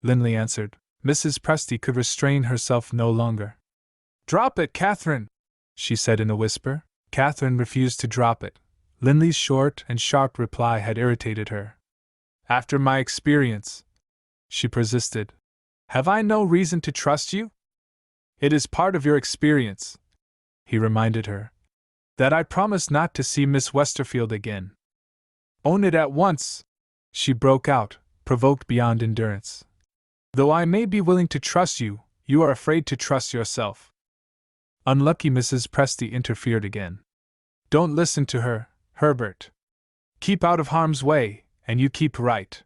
Linley answered. Mrs. Presty could restrain herself no longer. Drop it, Catherine, she said in a whisper. Catherine refused to drop it. Linley's short and sharp reply had irritated her. After my experience, she persisted, have I no reason to trust you? It is part of your experience, he reminded her, that I promise not to see Miss Westerfield again. Own it at once, she broke out, provoked beyond endurance. Though I may be willing to trust you, you are afraid to trust yourself. Unlucky Mrs. Presty interfered again. Don't listen to her, Herbert. Keep out of harm's way, and you keep right.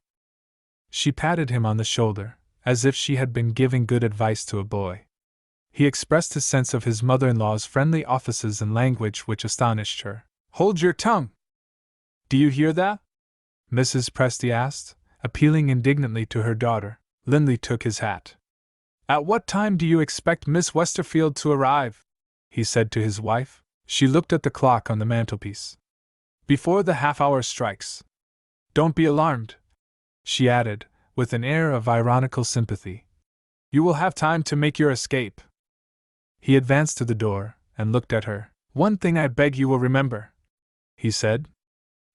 She patted him on the shoulder, as if she had been giving good advice to a boy. He expressed his sense of his mother-in-law's friendly offices in language which astonished her. "Hold your tongue! Do you hear that?" Mrs. Presty asked, appealing indignantly to her daughter. Linley took his hat. "At what time do you expect Miss Westerfield to arrive?" he said to his wife. She looked at the clock on the mantelpiece. "Before the half-hour strikes. Don't be alarmed," she added, with an air of ironical sympathy. "You will have time to make your escape." He advanced to the door and looked at her. "One thing I beg you will remember," he said.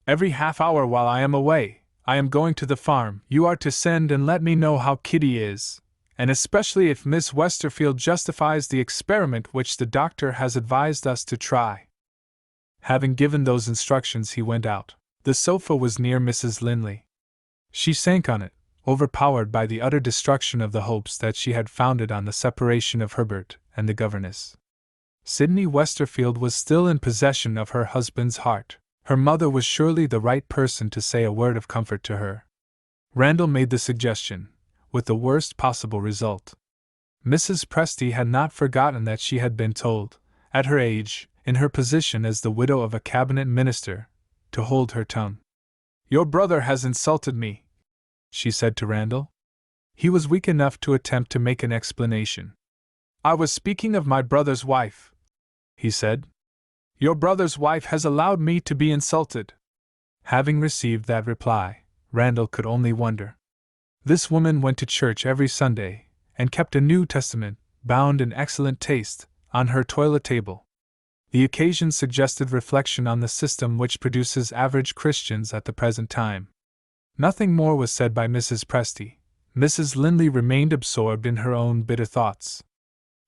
"Every half-hour while I am away, I am going to the farm. You are to send and let me know how Kitty is, and especially if Miss Westerfield justifies the experiment which the doctor has advised us to try." Having given those instructions, he went out. The sofa was near Mrs. Linley. She sank on it, overpowered by the utter destruction of the hopes that she had founded on the separation of Herbert and the governess. Sydney Westerfield was still in possession of her husband's heart. Her mother was surely the right person to say a word of comfort to her. Randall made the suggestion, with the worst possible result. Mrs. Presty had not forgotten that she had been told, at her age, in her position as the widow of a cabinet minister, to hold her tongue. "Your brother has insulted me," she said to Randall. He was weak enough to attempt to make an explanation. "I was speaking of my brother's wife," he said. "Your brother's wife has allowed me to be insulted." Having received that reply, Randall could only wonder. This woman went to church every Sunday, and kept a New Testament, bound in excellent taste, on her toilet table. The occasion suggested reflection on the system which produces average Christians at the present time. Nothing more was said by Mrs. Presty. Mrs. Linley remained absorbed in her own bitter thoughts.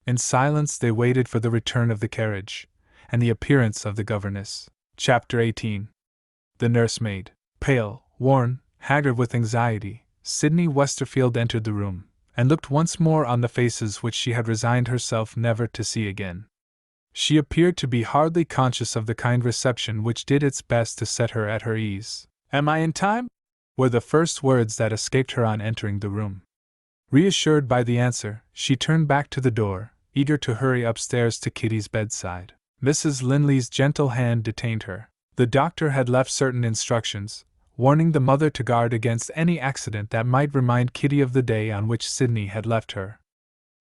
In silence they waited for the return of the carriage, and the appearance of the governess. Chapter 18. The nursemaid. Pale, worn, haggard with anxiety, Sydney Westerfield entered the room, and looked once more on the faces which she had resigned herself never to see again. She appeared to be hardly conscious of the kind reception which did its best to set her at her ease. "Am I in time?" were the first words that escaped her on entering the room. Reassured by the answer, she turned back to the door, eager to hurry upstairs to Kitty's bedside. Mrs. Linley's gentle hand detained her. The doctor had left certain instructions, warning the mother to guard against any accident that might remind Kitty of the day on which Sydney had left her.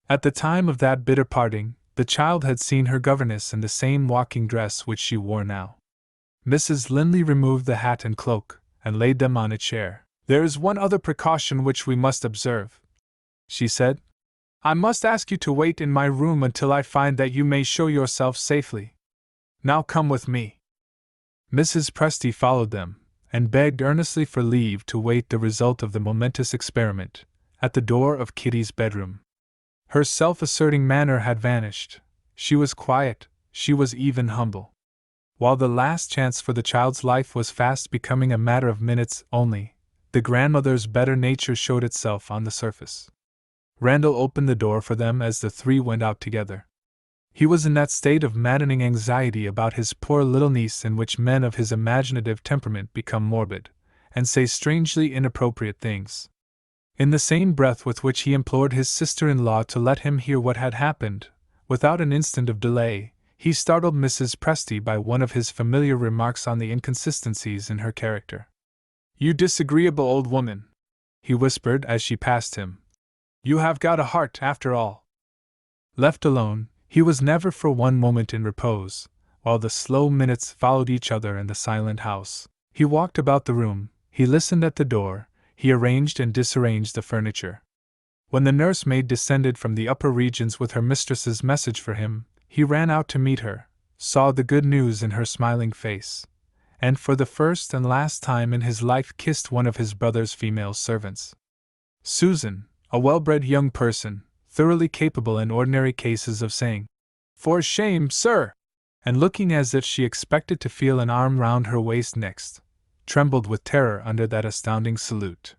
At the time of that bitter parting, the child had seen her governess in the same walking dress which she wore now. Mrs. Linley removed the hat and cloak, and laid them on a chair. "There is one other precaution which we must observe," she said. "I must ask you to wait in my room until I find that you may show yourself safely. Now come with me." Mrs. Presty followed them, and begged earnestly for leave to wait the result of the momentous experiment, at the door of Kitty's bedroom. Her self-asserting manner had vanished. She was quiet, she was even humble. While the last chance for the child's life was fast becoming a matter of minutes only, the grandmother's better nature showed itself on the surface. Randall opened the door for them as the three went out together. He was in that state of maddening anxiety about his poor little niece in which men of his imaginative temperament become morbid, and say strangely inappropriate things. In the same breath with which he implored his sister-in-law to let him hear what had happened, without an instant of delay, he startled Mrs. Presty by one of his familiar remarks on the inconsistencies in her character. "You disagreeable old woman," he whispered as she passed him. "You have got a heart, after all." Left alone, he was never for one moment in repose, while the slow minutes followed each other in the silent house. He walked about the room, he listened at the door, he arranged and disarranged the furniture. When the nursemaid descended from the upper regions with her mistress's message for him, he ran out to meet her, saw the good news in her smiling face, and for the first and last time in his life kissed one of his brother's female servants. Susan, a well-bred young person, thoroughly capable in ordinary cases of saying, "For shame, sir!" and looking as if she expected to feel an arm round her waist next, trembled with terror under that astounding salute.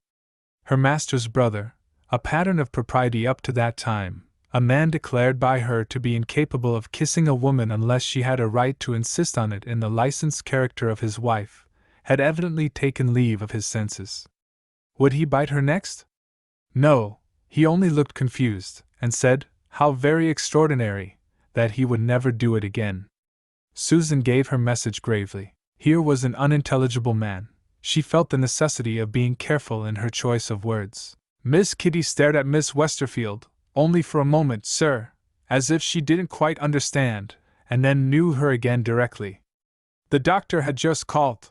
Her master's brother, a pattern of propriety up to that time, a man declared by her to be incapable of kissing a woman unless she had a right to insist on it in the licensed character of his wife, had evidently taken leave of his senses. Would he bite her next? No, he only looked confused, and said, How very extraordinary, that he would never do it again. Susan gave her message gravely. Here was an unintelligible man. She felt the necessity of being careful in her choice of words. Miss Kitty stared at Miss Westerfield, only for a moment, sir, as if she didn't quite understand, and then knew her again directly. The doctor had just called.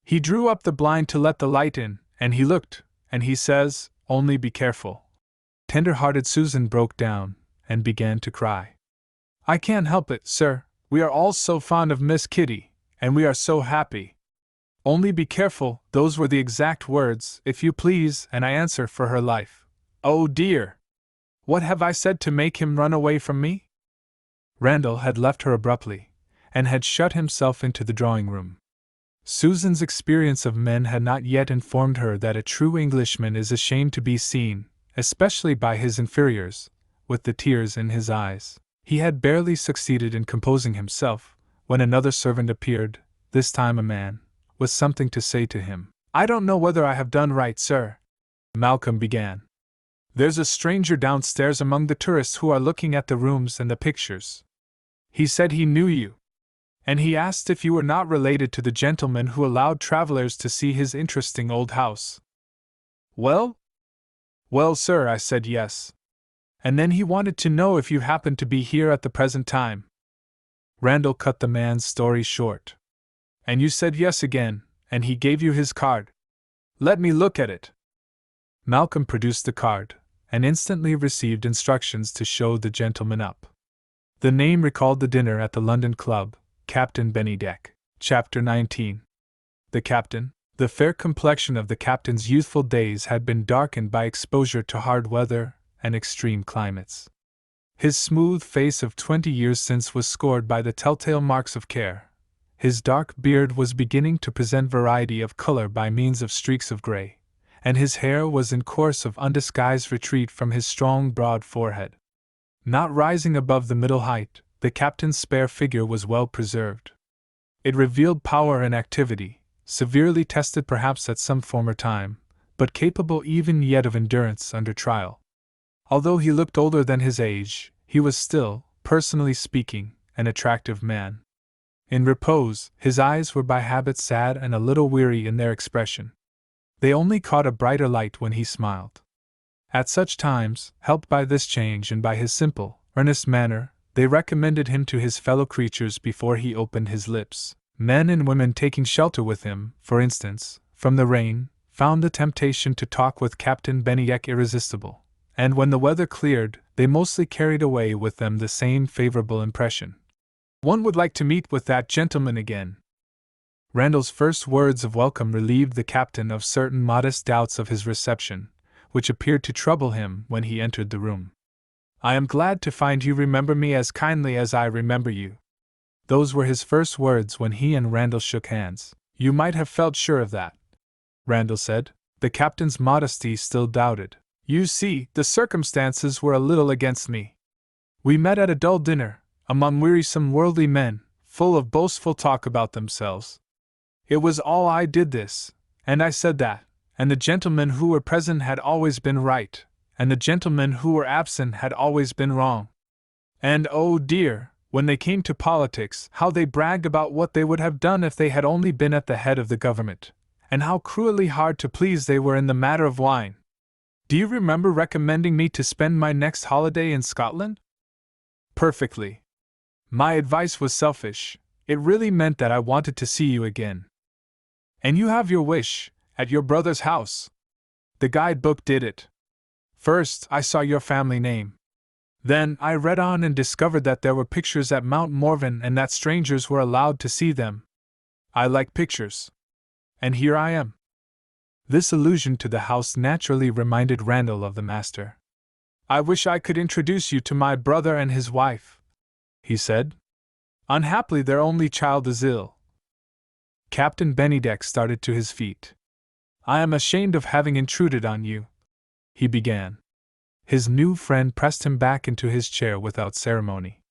He drew up the blind to let the light in, and he looked, and he says, only be careful. Tender-hearted Susan broke down, and began to cry. I can't help it, sir, we are all so fond of Miss Kitty, and we are so happy. Only be careful, those were the exact words, if you please, and I answer for her life. Oh dear! What have I said to make him run away from me? Randall had left her abruptly, and had shut himself into the drawing-room. Susan's experience of men had not yet informed her that a true Englishman is ashamed to be seen, especially by his inferiors, with the tears in his eyes. He had barely succeeded in composing himself, when another servant appeared, this time a man, with something to say to him. I don't know whether I have done right, sir, Malcolm began. There's a stranger downstairs among the tourists who are looking at the rooms and the pictures. He said he knew you. And he asked if you were not related to the gentleman who allowed travelers to see his interesting old house. Well? Well, sir, I said yes. And then he wanted to know if you happened to be here at the present time. Randall cut the man's story short. And you said yes again, and he gave you his card. Let me look at it. Malcolm produced the card, and instantly received instructions to show the gentleman up. The name recalled the dinner at the London Club, Captain Bennydeck. Chapter 19. The captain. The fair complexion of the captain's youthful days had been darkened by exposure to hard weather and extreme climates. His smooth face of 20 years since was scored by the telltale marks of care. His dark beard was beginning to present variety of color by means of streaks of gray, and his hair was in course of undisguised retreat from his strong, broad forehead. Not rising above the middle height, the captain's spare figure was well preserved. It revealed power and activity, severely tested perhaps at some former time, but capable even yet of endurance under trial. Although he looked older than his age, he was still, personally speaking, an attractive man. In repose, his eyes were by habit sad and a little weary in their expression. They only caught a brighter light when he smiled. At such times, helped by this change and by his simple, earnest manner, they recommended him to his fellow creatures before he opened his lips. Men and women taking shelter with him, for instance, from the rain, found the temptation to talk with Captain Bennydeck irresistible, and when the weather cleared, they mostly carried away with them the same favorable impression. One would like to meet with that gentleman again. Randall's first words of welcome relieved the captain of certain modest doubts of his reception, which appeared to trouble him when he entered the room. I am glad to find you remember me as kindly as I remember you. Those were his first words when he and Randall shook hands. You might have felt sure of that, Randall said. The captain's modesty still doubted. You see, the circumstances were a little against me. We met at a dull dinner, among wearisome worldly men, full of boastful talk about themselves. It was all I did this, and I said that, and the gentlemen who were present had always been right, and the gentlemen who were absent had always been wrong. And oh dear, when they came to politics, how they bragged about what they would have done if they had only been at the head of the government, and how cruelly hard to please they were in the matter of wine. Do you remember recommending me to spend my next holiday in Scotland? Perfectly. My advice was selfish. It really meant that I wanted to see you again. And you have your wish, at your brother's house. The guidebook did it. First, I saw your family name. Then, I read on and discovered that there were pictures at Mount Morven and that strangers were allowed to see them. I like pictures. And here I am. This allusion to the house naturally reminded Randall of the master. I wish I could introduce you to my brother and his wife, he said. Unhappily, their only child is ill. Captain Bennydeck started to his feet. I am ashamed of having intruded on you, he began. His new friend pressed him back into his chair without ceremony.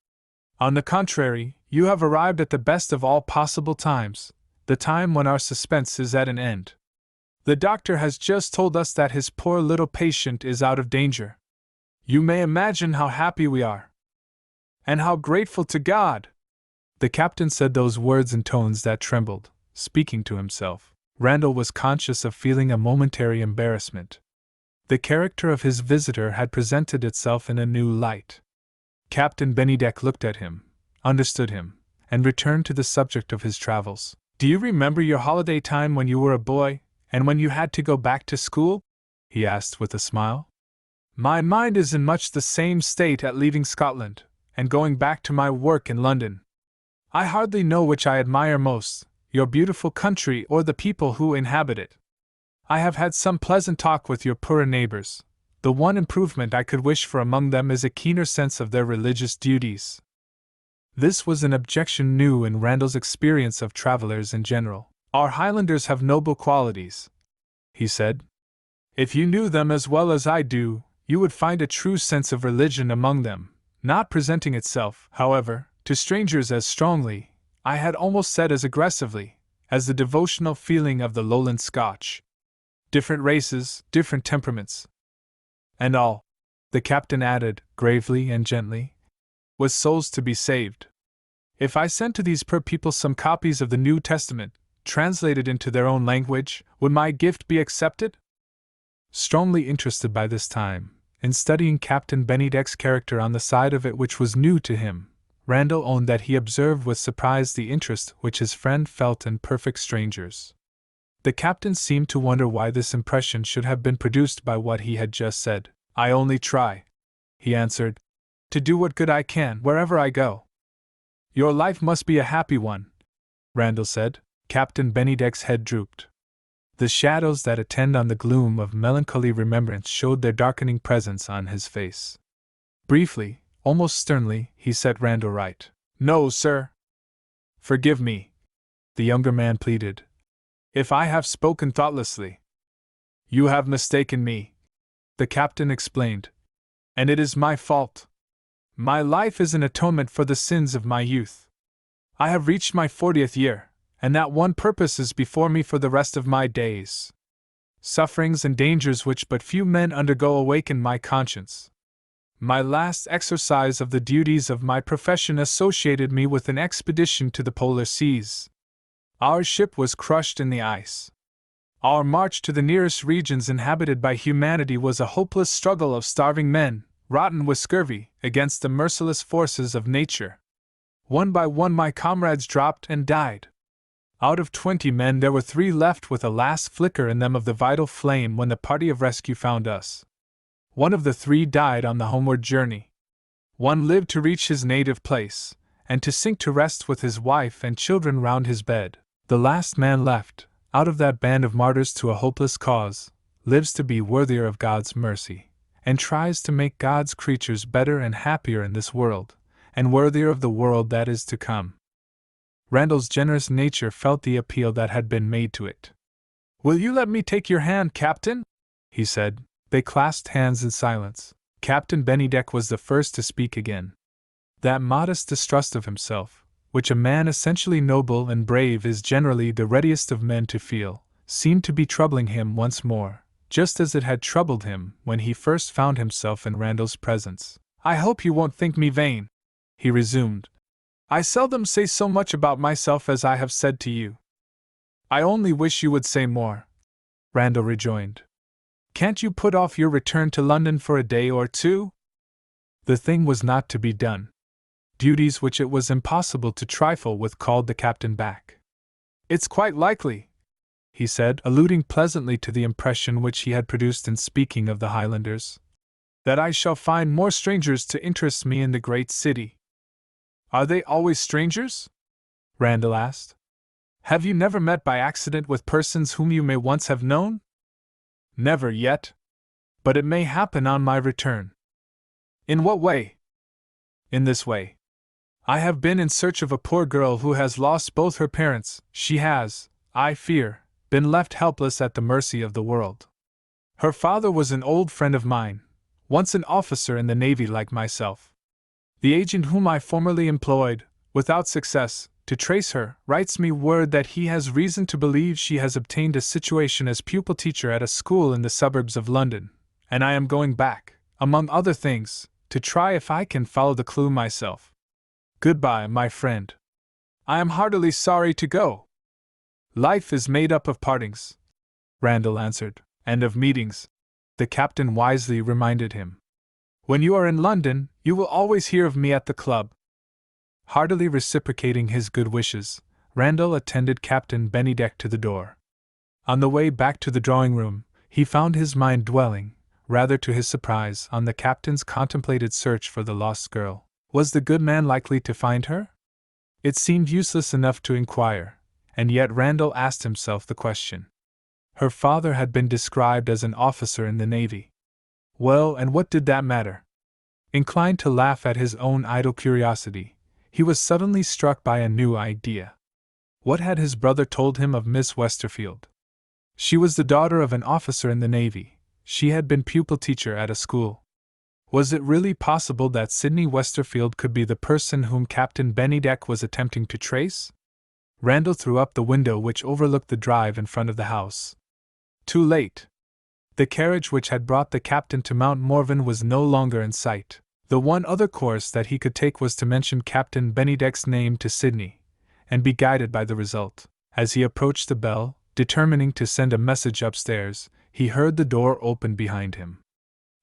On the contrary, you have arrived at the best of all possible times, the time when our suspense is at an end. The doctor has just told us that his poor little patient is out of danger. You may imagine how happy we are. And how grateful to God!" The captain said those words in tones that trembled, speaking to himself. Randall was conscious of feeling a momentary embarrassment. The character of his visitor had presented itself in a new light. Captain Bennydeck looked at him, understood him, and returned to the subject of his travels. "Do you remember your holiday time when you were a boy, and when you had to go back to school?" he asked with a smile. "My mind is in much the same state at leaving Scotland, and going back to my work in London. I hardly know which I admire most, your beautiful country or the people who inhabit it. I have had some pleasant talk with your poorer neighbors. The one improvement I could wish for among them is a keener sense of their religious duties." This was an objection new in Randall's experience of travelers in general. "Our Highlanders have noble qualities," he said. "If you knew them as well as I do, you would find a true sense of religion among them, not presenting itself, however, to strangers as strongly, I had almost said as aggressively, as the devotional feeling of the Lowland Scotch. Different races, different temperaments. And all," the captain added, gravely and gently, "was souls to be saved. If I sent to these poor people some copies of the New Testament, translated into their own language, would my gift be accepted?" Strongly interested by this time in studying Captain Bennydeck's character on the side of it which was new to him, Randall owned that he observed with surprise the interest which his friend felt in perfect strangers. The captain seemed to wonder why this impression should have been produced by what he had just said. "I only try," he answered, "to do what good I can wherever I go." "Your life must be a happy one," Randall said. Captain Bennydeck's head drooped. The shadows that attend on the gloom of melancholy remembrance showed their darkening presence on his face. Briefly, almost sternly, he set Randall right. "No, sir. Forgive me," the younger man pleaded, "if I have spoken thoughtlessly." "You have mistaken me," the captain explained, "and it is my fault. My life is an atonement for the sins of my youth. I have reached my 40th year, and that one purpose is before me for the rest of my days. Sufferings and dangers which but few men undergo awaken my conscience. My last exercise of the duties of my profession associated me with an expedition to the polar seas. Our ship was crushed in the ice. Our march to the nearest regions inhabited by humanity was a hopeless struggle of starving men, rotten with scurvy, against the merciless forces of nature. One by one my comrades dropped and died. Out of 20 men there were 3 left with a last flicker in them of the vital flame when the party of rescue found us. One of the 3 died on the homeward journey. One lived to reach his native place, and to sink to rest with his wife and children round his bed. The last man left, out of that band of martyrs to a hopeless cause, lives to be worthier of God's mercy, and tries to make God's creatures better and happier in this world, and worthier of the world that is to come. Randall's generous nature felt the appeal that had been made to it. "Will you let me take your hand, Captain?" he said. They clasped hands in silence. Captain Bennydeck was the first to speak again. That modest distrust of himself, which a man essentially noble and brave is generally the readiest of men to feel, seemed to be troubling him once more, just as it had troubled him when he first found himself in Randall's presence. "I hope you won't think me vain," he resumed. "I seldom say so much about myself as I have said to you." "I only wish you would say more," Randall rejoined. "Can't you put off your return to London for a day or 2? The thing was not to be done. Duties which it was impossible to trifle with called the captain back. "It's quite likely," he said, alluding pleasantly to the impression which he had produced in speaking of the Highlanders, "that I shall find more strangers to interest me in the great city." "Are they always strangers?" Randall asked. "Have you never met by accident with persons whom you may once have known?" "Never yet. But it may happen on my return." "In what way?" "In this way. I have been in search of a poor girl who has lost both her parents. She has, I fear, been left helpless at the mercy of the world. Her father was an old friend of mine, once an officer in the Navy like myself. The agent whom I formerly employed, without success, to trace her, writes me word that he has reason to believe she has obtained a situation as pupil teacher at a school in the suburbs of London, and I am going back, among other things, to try if I can follow the clue myself. Goodbye, my friend. I am heartily sorry to go. Life is made up of partings, Randall answered, and of meetings, the captain wisely reminded him. When you are in London, you will always hear of me at the club. Heartily reciprocating his good wishes, Randall attended Captain Bennydeck to the door. On the way back to the drawing-room, he found his mind dwelling, rather to his surprise, on the captain's contemplated search for the lost girl. Was the good man likely to find her? It seemed useless enough to inquire, and yet Randall asked himself the question. Her father had been described as an officer in the Navy. Well, and what did that matter? Inclined to laugh at his own idle curiosity, he was suddenly struck by a new idea. What had his brother told him of Miss Westerfield? She was the daughter of an officer in the Navy. She had been pupil teacher at a school. Was it really possible that Sydney Westerfield could be the person whom Captain Bennydeck was attempting to trace? Randall threw up the window which overlooked the drive in front of the house. Too late. The carriage which had brought the captain to Mount Morven was no longer in sight. The one other course that he could take was to mention Captain Bennydeck's name to Sydney, and be guided by the result. As he approached the bell, determining to send a message upstairs, he heard the door open behind him.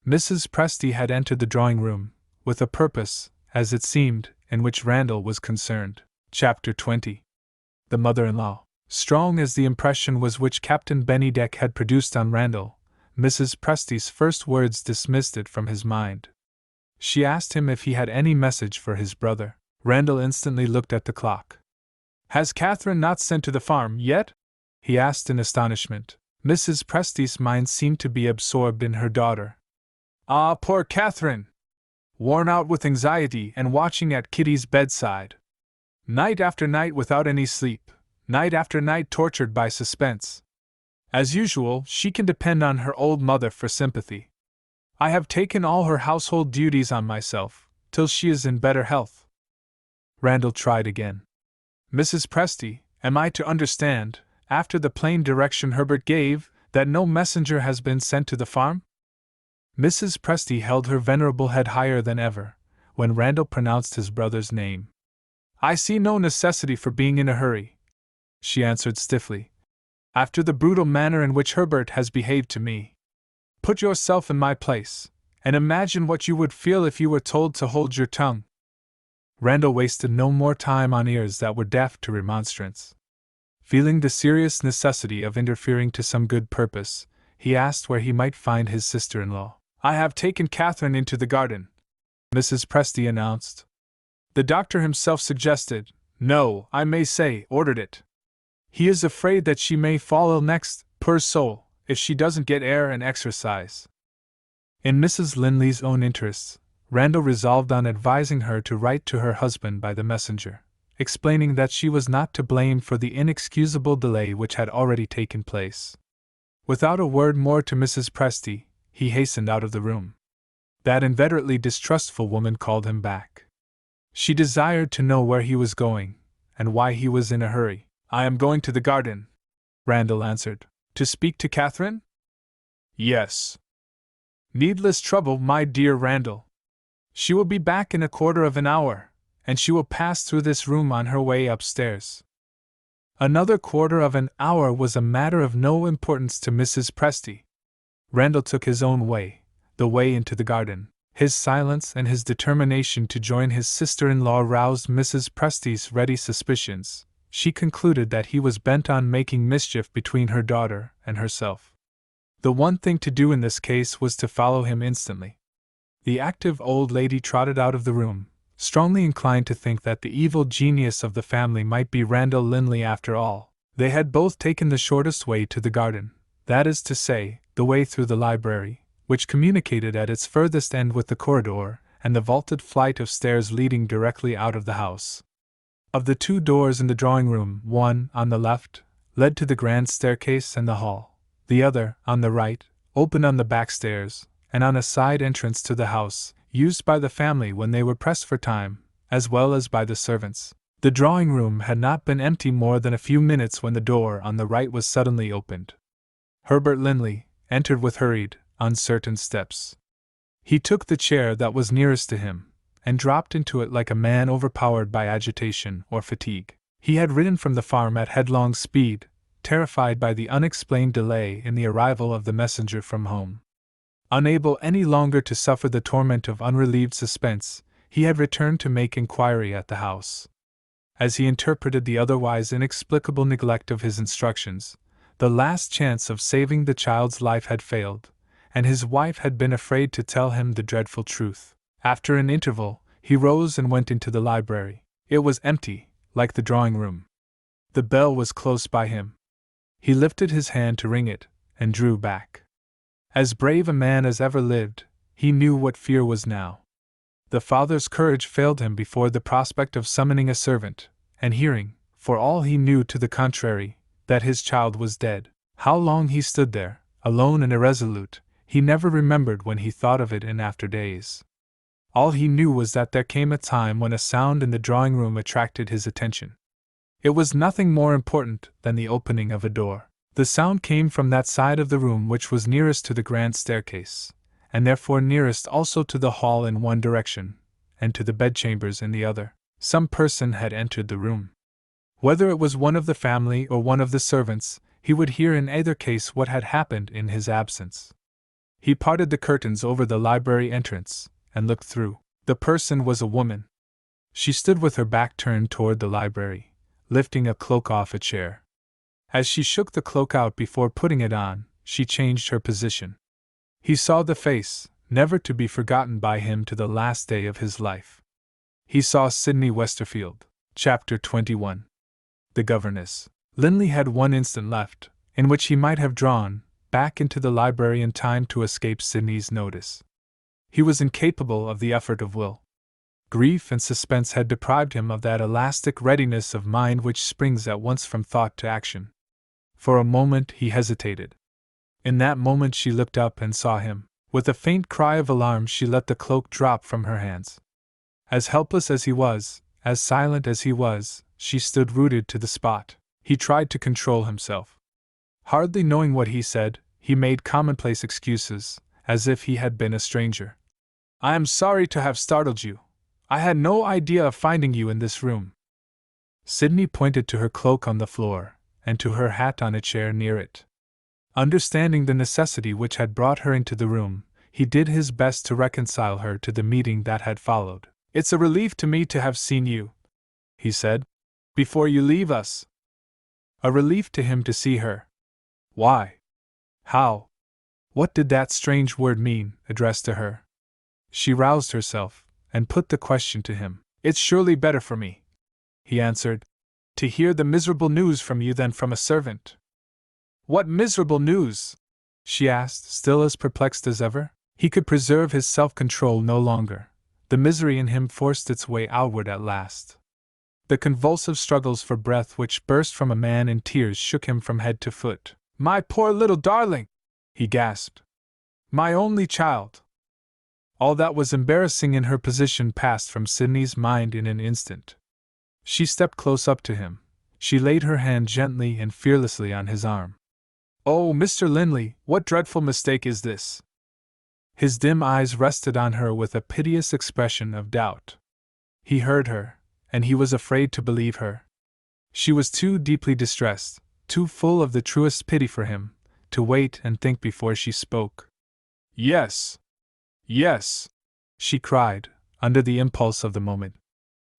Mrs. Presty had entered the drawing-room, with a purpose, as it seemed, in which Randall was concerned. Chapter 20. The mother-in-law. Strong as the impression was which Captain Bennydeck had produced on Randall, Mrs. Presty's first words dismissed it from his mind. She asked him if he had any message for his brother. Randall instantly looked at the clock. "Has Catherine not sent to the farm yet?" he asked in astonishment. Mrs. Presty's mind seemed to be absorbed in her daughter. Ah, poor Catherine! Worn out with anxiety and watching at Kitty's bedside. Night after night without any sleep, night after night tortured by suspense. As usual, she can depend on her old mother for sympathy. I have taken all her household duties on myself, till she is in better health. Randall tried again. Mrs. Presty, am I to understand, after the plain direction Herbert gave, that no messenger has been sent to the farm? Mrs. Presty held her venerable head higher than ever, when Randall pronounced his brother's name. I see no necessity for being in a hurry, she answered stiffly, after the brutal manner in which Herbert has behaved to me. Put yourself in my place, and imagine what you would feel if you were told to hold your tongue. Randall wasted no more time on ears that were deaf to remonstrance. Feeling the serious necessity of interfering to some good purpose, he asked where he might find his sister-in-law. I have taken Catherine into the garden, Mrs. Presty announced. The doctor himself suggested, no, I may say, ordered it. He is afraid that she may fall ill next, poor soul, if she doesn't get air and exercise. In Mrs. Linley's own interests, Randall resolved on advising her to write to her husband by the messenger, explaining that she was not to blame for the inexcusable delay which had already taken place. Without a word more to Mrs. Presty, he hastened out of the room. That inveterately distrustful woman called him back. She desired to know where he was going, and why he was in a hurry. I am going to the garden, Randall answered. To speak to Catherine? Yes. Needless trouble, my dear Randall. She will be back in a quarter of an hour, and she will pass through this room on her way upstairs. Another quarter of an hour was a matter of no importance to Mrs. Presty. Randall took his own way, the way into the garden. His silence and his determination to join his sister-in-law roused Mrs. Presty's ready suspicions. She concluded that he was bent on making mischief between her daughter and herself. The one thing to do in this case was to follow him instantly. The active old lady trotted out of the room, strongly inclined to think that the evil genius of the family might be Randall Linley after all. They had both taken the shortest way to the garden, that is to say, the way through the library, which communicated at its furthest end with the corridor, and the vaulted flight of stairs leading directly out of the house. Of the two doors in the drawing-room, one, on the left, led to the grand staircase and the hall. The other, on the right, opened on the back stairs, and on a side entrance to the house, used by the family when they were pressed for time, as well as by the servants. The drawing-room had not been empty more than a few minutes when the door on the right was suddenly opened. Herbert Linley entered with hurried, uncertain steps. He took the chair that was nearest to him, and dropped into it like a man overpowered by agitation or fatigue. He had ridden from the farm at headlong speed, terrified by the unexplained delay in the arrival of the messenger from home. Unable any longer to suffer the torment of unrelieved suspense, he had returned to make inquiry at the house. As he interpreted the otherwise inexplicable neglect of his instructions, the last chance of saving the child's life had failed, and his wife had been afraid to tell him the dreadful truth. After an interval, he rose and went into the library. It was empty, like the drawing room. The bell was close by him. He lifted his hand to ring it, and drew back. As brave a man as ever lived, he knew what fear was now. The father's courage failed him before the prospect of summoning a servant, and hearing, for all he knew to the contrary, that his child was dead. How long he stood there, alone and irresolute, he never remembered when he thought of it in after days. All he knew was that there came a time when a sound in the drawing room attracted his attention. It was nothing more important than the opening of a door. The sound came from that side of the room which was nearest to the grand staircase, and therefore nearest also to the hall in one direction, and to the bedchambers in the other. Some person had entered the room. Whether it was one of the family or one of the servants, he would hear in either case what had happened in his absence. He parted the curtains over the library entrance, and looked through. The person was a woman. She stood with her back turned toward the library, lifting a cloak off a chair. As she shook the cloak out before putting it on, she changed her position. He saw the face, never to be forgotten by him to the last day of his life. He saw Sydney Westerfield. Chapter 21. The Governess. Linley had 1 instant left, in which he might have drawn back into the library in time to escape Sydney's notice. He was incapable of the effort of will. Grief and suspense had deprived him of that elastic readiness of mind which springs at once from thought to action. For a moment he hesitated. In that moment she looked up and saw him. With a faint cry of alarm she let the cloak drop from her hands. As helpless as he was, as silent as he was, she stood rooted to the spot. He tried to control himself. Hardly knowing what he said, he made commonplace excuses, as if he had been a stranger. "I am sorry to have startled you. I had no idea of finding you in this room." Sydney pointed to her cloak on the floor, and to her hat on a chair near it. Understanding the necessity which had brought her into the room, he did his best to reconcile her to the meeting that had followed. "It's a relief to me to have seen you," he said, "before you leave us." A relief to him to see her. Why? How? What did that strange word mean, addressed to her? She roused herself, and put the question to him. "It's surely better for me," he answered, "to hear the miserable news from you than from a servant." "What miserable news?" she asked, still as perplexed as ever. He could preserve his self-control no longer. The misery in him forced its way outward at last. The convulsive struggles for breath which burst from a man in tears shook him from head to foot. "My poor little darling!" he gasped. "My only child!" All that was embarrassing in her position passed from Sydney's mind in an instant. She stepped close up to him. She laid her hand gently and fearlessly on his arm. "Oh, Mr. Linley, what dreadful mistake is this?" His dim eyes rested on her with a piteous expression of doubt. He heard her, and he was afraid to believe her. She was too deeply distressed, too full of the truest pity for him, to wait and think before she spoke. "Yes, yes," she cried, under the impulse of the moment.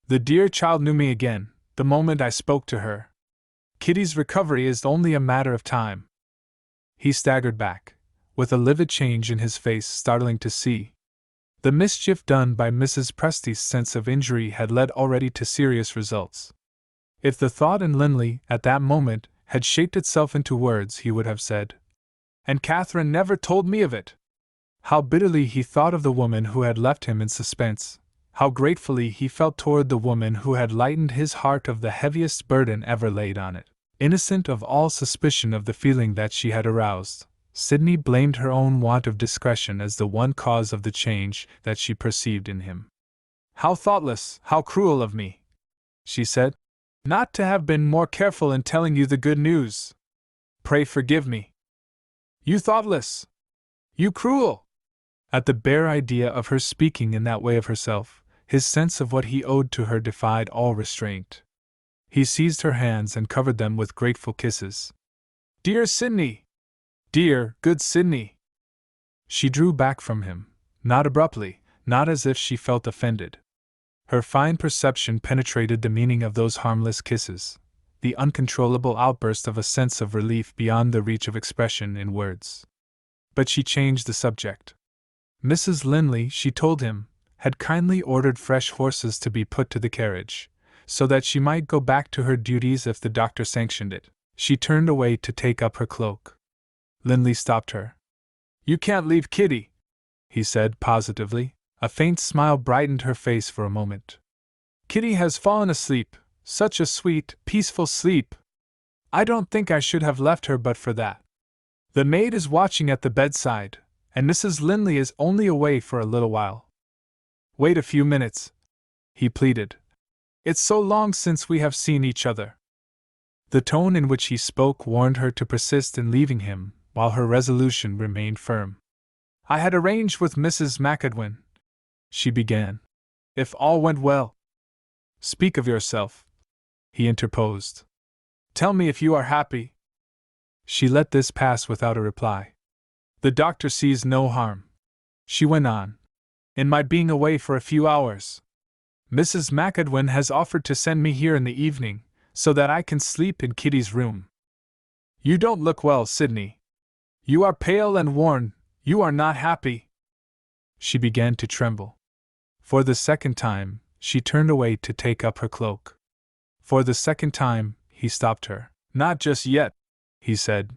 "The dear child knew me again, the moment I spoke to her. Kitty's recovery is only a matter of time." He staggered back, with a livid change in his face startling to see. The mischief done by Mrs. Presty's sense of injury had led already to serious results. If the thought in Linley, at that moment, had shaped itself into words, he would have said, "And Catherine never told me of it!" How bitterly he thought of the woman who had left him in suspense, how gratefully he felt toward the woman who had lightened his heart of the heaviest burden ever laid on it. Innocent of all suspicion of the feeling that she had aroused, Sydney blamed her own want of discretion as the one cause of the change that she perceived in him. "How thoughtless, how cruel of me," she said, "not to have been more careful in telling you the good news. Pray forgive me." "You thoughtless! You cruel!" At the bare idea of her speaking in that way of herself, his sense of what he owed to her defied all restraint. He seized her hands and covered them with grateful kisses. "Dear Sidney! Dear, good Sidney!" She drew back from him, not abruptly, not as if she felt offended. Her fine perception penetrated the meaning of those harmless kisses, the uncontrollable outburst of a sense of relief beyond the reach of expression in words. But she changed the subject. Mrs. Linley, she told him, had kindly ordered fresh horses to be put to the carriage, so that she might go back to her duties if the doctor sanctioned it. She turned away to take up her cloak. Linley stopped her. "You can't leave Kitty," he said positively. A faint smile brightened her face for a moment. "Kitty has fallen asleep, such a sweet, peaceful sleep. I don't think I should have left her but for that. The maid is watching at the bedside, and Mrs. Linley is only away for a little while." "Wait a few minutes," he pleaded. "It's so long since we have seen each other." The tone in which he spoke warned her to persist in leaving him, while her resolution remained firm. "I had arranged with Mrs. McEdwin," she began. "If all went well—" "Speak of yourself," he interposed. "Tell me if you are happy." She let this pass without a reply. "The doctor sees no harm," she went on, "in my being away for a few hours. Mrs. McEdwin has offered to send me here in the evening, so that I can sleep in Kitty's room. You don't look well, Sidney. You are pale and worn. You are not happy." She began to tremble. For the second time, she turned away to take up her cloak. For the second time, he stopped her. "Not just yet," he said.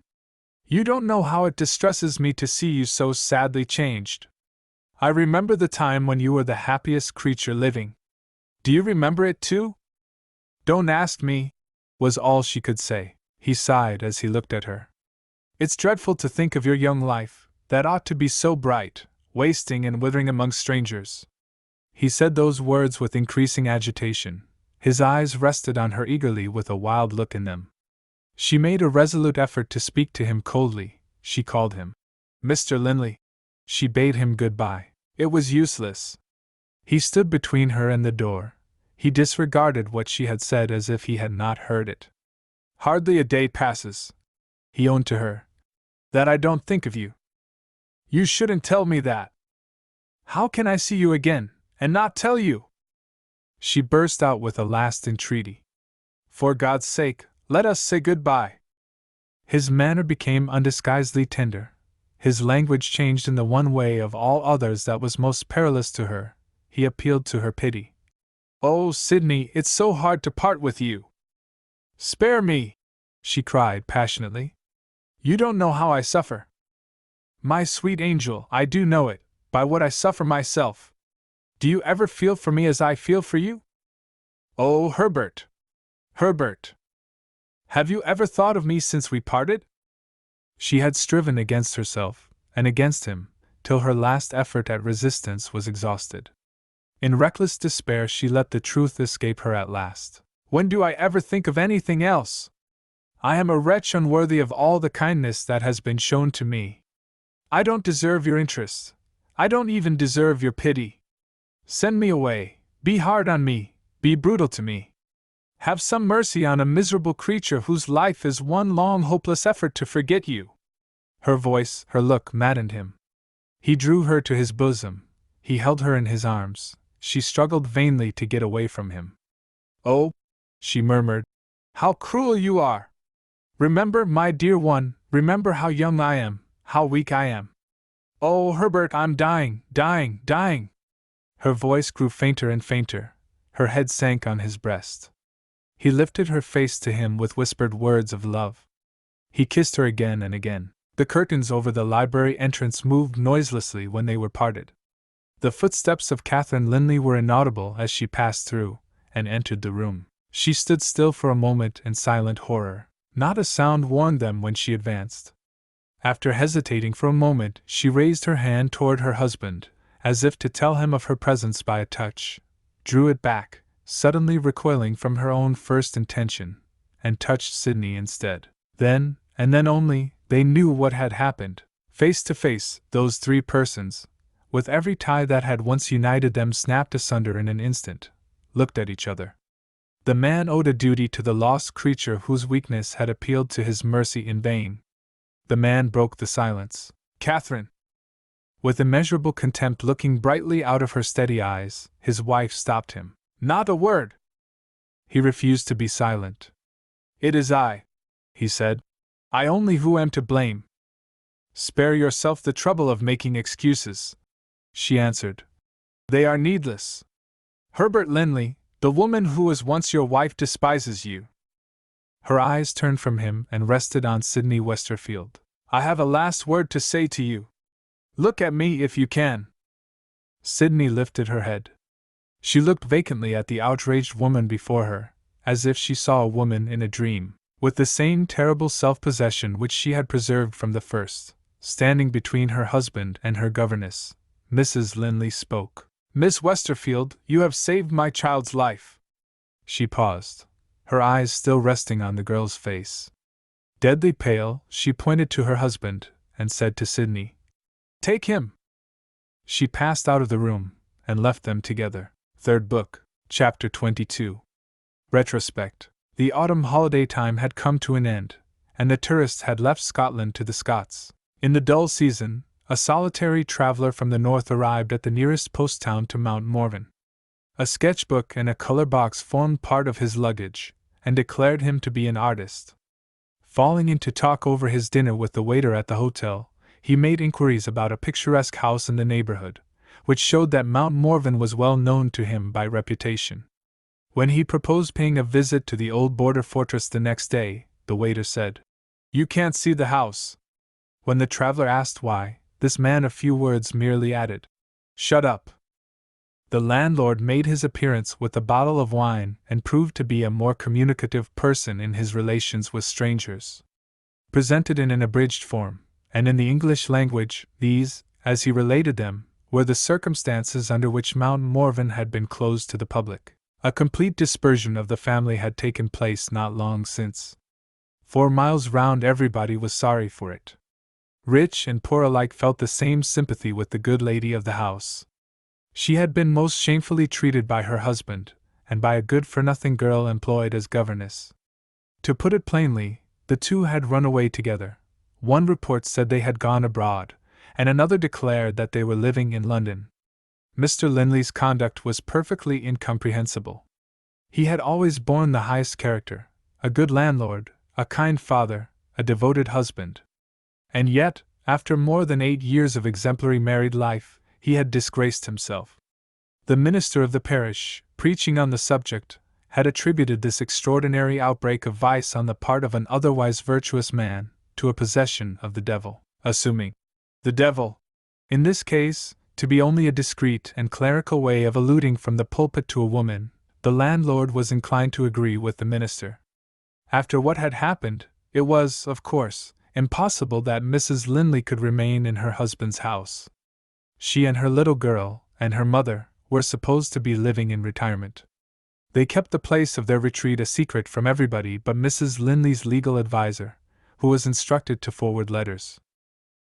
"You don't know how it distresses me to see you so sadly changed. I remember the time when you were the happiest creature living. Do you remember it too?" "Don't ask me," was all she could say. He sighed as he looked at her. "It's dreadful to think of your young life, that ought to be so bright, wasting and withering among strangers." He said those words with increasing agitation. His eyes rested on her eagerly with a wild look in them. She made a resolute effort to speak to him coldly. She called him Mr. Linley. She bade him good-bye. It was useless. He stood between her and the door. He disregarded what she had said as if he had not heard it. "Hardly a day passes," he owned to her, "that I don't think of you. You shouldn't tell me that. How can I see you again, and not tell you?" She burst out with a last entreaty. "For God's sake, let us say good-bye." His manner became undisguisedly tender. His language changed in the one way of all others that was most perilous to her. He appealed to her pity. "Oh, Sidney, it's so hard to part with you." "Spare me!" she cried passionately. "You don't know how I suffer." "My sweet angel, I do know it, by what I suffer myself. Do you ever feel for me as I feel for you? Oh, Herbert! Herbert! Have you ever thought of me since we parted?" She had striven against herself, and against him, till her last effort at resistance was exhausted. In reckless despair she let the truth escape her at last. "When do I ever think of anything else? I am a wretch unworthy of all the kindness that has been shown to me. I don't deserve your interest. I don't even deserve your pity. Send me away, be hard on me, be brutal to me. Have some mercy on a miserable creature whose life is one long hopeless effort to forget you." Her voice, her look maddened him. He drew her to his bosom. He held her in his arms. She struggled vainly to get away from him. "Oh," she murmured, "how cruel you are! Remember, my dear one, remember how young I am, how weak I am. Oh, Herbert, I'm dying, dying, dying!" Her voice grew fainter and fainter. Her head sank on his breast. He lifted her face to him with whispered words of love. He kissed her again and again. The curtains over the library entrance moved noiselessly when they were parted. The footsteps of Catherine Linley were inaudible as she passed through and entered the room. She stood still for a moment in silent horror. Not a sound warned them when she advanced. After hesitating for a moment, she raised her hand toward her husband, as if to tell him of her presence by a touch, drew it back, suddenly recoiling from her own first intention, and touched Sidney instead. Then, and then only, they knew what had happened. Face to face, those three persons, with every tie that had once united them snapped asunder in an instant, looked at each other. The man owed a duty to the lost creature whose weakness had appealed to his mercy in vain. The man broke the silence. "Catherine!" With immeasurable contempt looking brightly out of her steady eyes, his wife stopped him. "Not a word!" He refused to be silent. "It is I," he said. "I only who am to blame." "Spare yourself the trouble of making excuses," she answered. "They are needless. Herbert Linley, the woman who was once your wife, despises you." Her eyes turned from him and rested on Sydney Westerfield. "I have a last word to say to you. Look at me if you can." Sydney lifted her head. She looked vacantly at the outraged woman before her, as if she saw a woman in a dream. With the same terrible self-possession which she had preserved from the first, standing between her husband and her governess, Mrs. Linley spoke. "Miss Westerfield, you have saved my child's life." She paused, her eyes still resting on the girl's face. Deadly pale, she pointed to her husband, and said to Sydney, "Take him." She passed out of the room, and left them together. Third Book, Chapter 22. Retrospect. The autumn holiday time had come to an end, and the tourists had left Scotland to the Scots. In the dull season, a solitary traveller from the north arrived at the nearest post town to Mount Morven. A sketchbook and a colour box formed part of his luggage, and declared him to be an artist. Falling into talk over his dinner with the waiter at the hotel, he made inquiries about a picturesque house in the neighbourhood, which showed that Mount Morven was well known to him by reputation. When he proposed paying a visit to the old border fortress the next day, the waiter said, "You can't see the house." When the traveller asked why, this man of few words merely added, "Shut up." The landlord made his appearance with a bottle of wine and proved to be a more communicative person in his relations with strangers. Presented in an abridged form, and in the English language, these, as he related them, were the circumstances under which Mount Morven had been closed to the public. A complete dispersion of the family had taken place not long since. 4 miles round everybody was sorry for it. Rich and poor alike felt the same sympathy with the good lady of the house. She had been most shamefully treated by her husband, and by a good-for-nothing girl employed as governess. To put it plainly, the two had run away together. One report said they had gone abroad, and another declared that they were living in London. Mr. Linley's conduct was perfectly incomprehensible. He had always borne the highest character, a good landlord, a kind father, a devoted husband. And yet, after more than 8 years of exemplary married life, he had disgraced himself. The minister of the parish, preaching on the subject, had attributed this extraordinary outbreak of vice on the part of an otherwise virtuous man to a possession of the devil, assuming the devil, in this case, to be only a discreet and clerical way of alluding from the pulpit to a woman. The landlord was inclined to agree with the minister. After what had happened, it was, of course, impossible that Mrs. Linley could remain in her husband's house. She and her little girl, and her mother, were supposed to be living in retirement. They kept the place of their retreat a secret from everybody but Mrs. Linley's legal adviser, who was instructed to forward letters.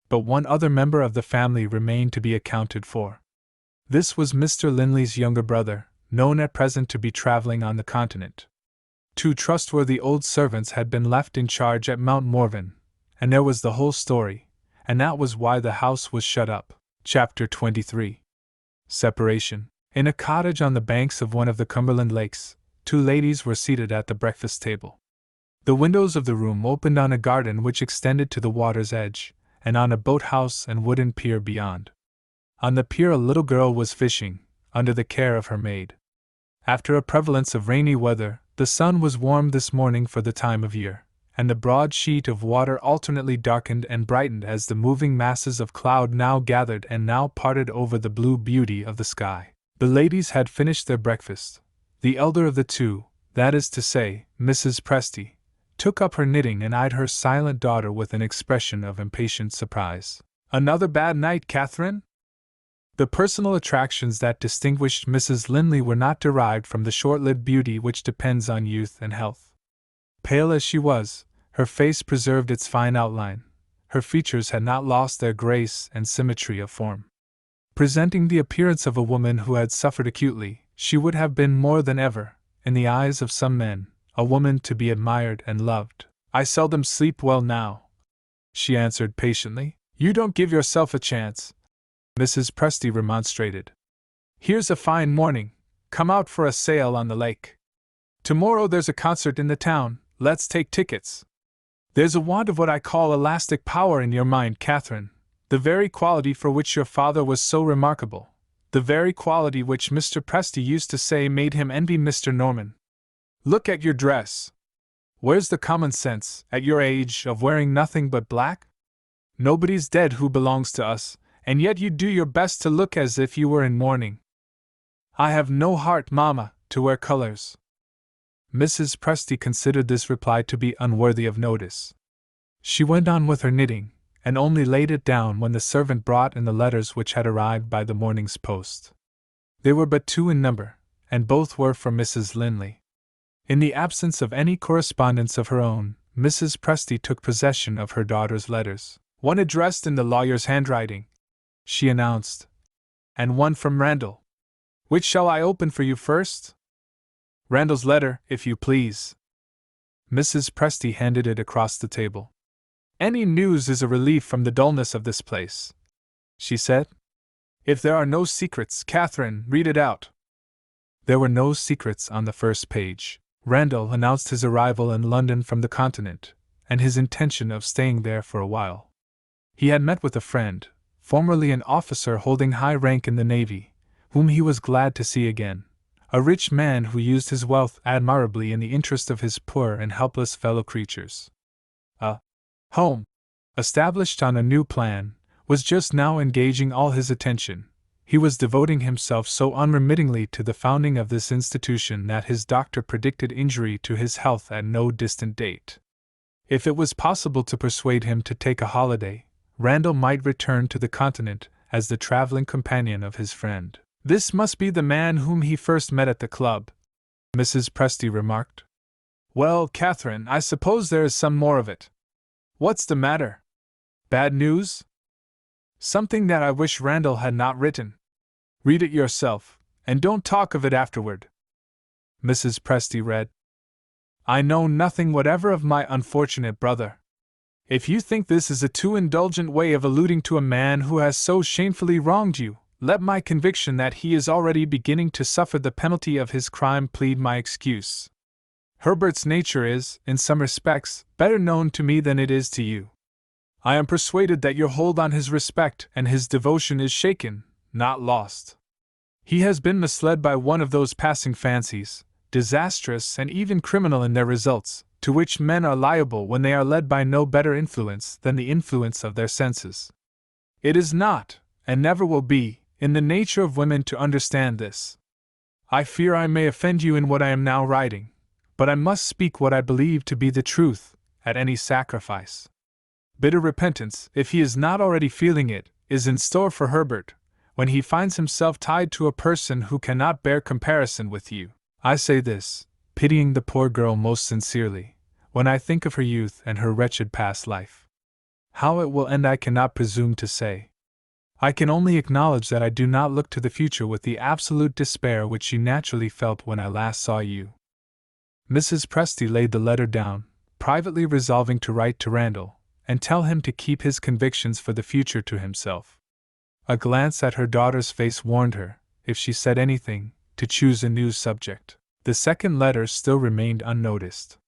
But one other member of the family remained to be accounted for. This was Mr. Linley's younger brother, known at present to be travelling on the continent. 2 trustworthy old servants had been left in charge at Mount Morven, and there was the whole story, and that was why the house was shut up. Chapter 23. Separation. In a cottage on the banks of one of the Cumberland lakes, 2 ladies were seated at the breakfast table. The windows of the room opened on a garden which extended to the water's edge, and on a boathouse and wooden pier beyond. On the pier a little girl was fishing, under the care of her maid. After a prevalence of rainy weather, the sun was warm this morning for the time of year, and the broad sheet of water alternately darkened and brightened as the moving masses of cloud now gathered and now parted over the blue beauty of the sky. The ladies had finished their breakfast. The elder of the 2, that is to say, Mrs. Presty, took up her knitting and eyed her silent daughter with an expression of impatient surprise. "Another bad night, Catherine?" The personal attractions that distinguished Mrs. Linley were not derived from the short-lived beauty which depends on youth and health. Pale as she was, her face preserved its fine outline. Her features had not lost their grace and symmetry of form. Presenting the appearance of a woman who had suffered acutely, she would have been more than ever, in the eyes of some men, a woman to be admired and loved. "I seldom sleep well now," she answered patiently. "You don't give yourself a chance," Mrs. Presty remonstrated. "Here's a fine morning. Come out for a sail on the lake. Tomorrow there's a concert in the town. Let's take tickets. There's a want of what I call elastic power in your mind, Catherine, the very quality for which your father was so remarkable, the very quality which Mr. Presty used to say made him envy Mr. Norman. Look at your dress. Where's the common sense, at your age, of wearing nothing but black? Nobody's dead who belongs to us, and yet you do your best to look as if you were in mourning. I have no heart, Mamma, to wear colors." Mrs. Presty considered this reply to be unworthy of notice. She went on with her knitting, and only laid it down when the servant brought in the letters which had arrived by the morning's post. They were but 2 in number, and both were from Mrs. Linley. In the absence of any correspondence of her own, Mrs. Presty took possession of her daughter's letters. "One addressed in the lawyer's handwriting," she announced, "and one from Randall. Which shall I open for you first?" "Randall's letter, if you please." Mrs. Presty handed it across the table. "Any news is a relief from the dullness of this place," she said. "If there are no secrets, Catherine, read it out." There were no secrets on the first page. Randall announced his arrival in London from the Continent, and his intention of staying there for a while. He had met with a friend, formerly an officer holding high rank in the Navy, whom he was glad to see again, a rich man who used his wealth admirably in the interest of his poor and helpless fellow creatures. A home, established on a new plan, was just now engaging all his attention. He was devoting himself so unremittingly to the founding of this institution that his doctor predicted injury to his health at no distant date. If it was possible to persuade him to take a holiday, Randall might return to the Continent as the traveling companion of his friend. "This must be the man whom he first met at the club," Mrs. Presty remarked. "Well, Catherine, I suppose there is some more of it. What's the matter? Bad news? Something that I wish Randall had not written. Read it yourself, and don't talk of it afterward." Mrs. Presty read. "I know nothing whatever of my unfortunate brother. If you think this is a too indulgent way of alluding to a man who has so shamefully wronged you, let my conviction that he is already beginning to suffer the penalty of his crime plead my excuse. Herbert's nature is, in some respects, better known to me than it is to you. I am persuaded that your hold on his respect and his devotion is shaken, not lost. He has been misled by one of those passing fancies, disastrous and even criminal in their results, to which men are liable when they are led by no better influence than the influence of their senses. It is not, and never will be, in the nature of women to understand this. I fear I may offend you in what I am now writing, but I must speak what I believe to be the truth, at any sacrifice. Bitter repentance, if he is not already feeling it, is in store for Herbert, when he finds himself tied to a person who cannot bear comparison with you. I say this, pitying the poor girl most sincerely, when I think of her youth and her wretched past life. How it will end I cannot presume to say. I can only acknowledge that I do not look to the future with the absolute despair which you naturally felt when I last saw you." Mrs. Presty laid the letter down, privately resolving to write to Randall, and tell him to keep his convictions for the future to himself. A glance at her daughter's face warned her, if she said anything, to choose a new subject. The second letter still remained unnoticed.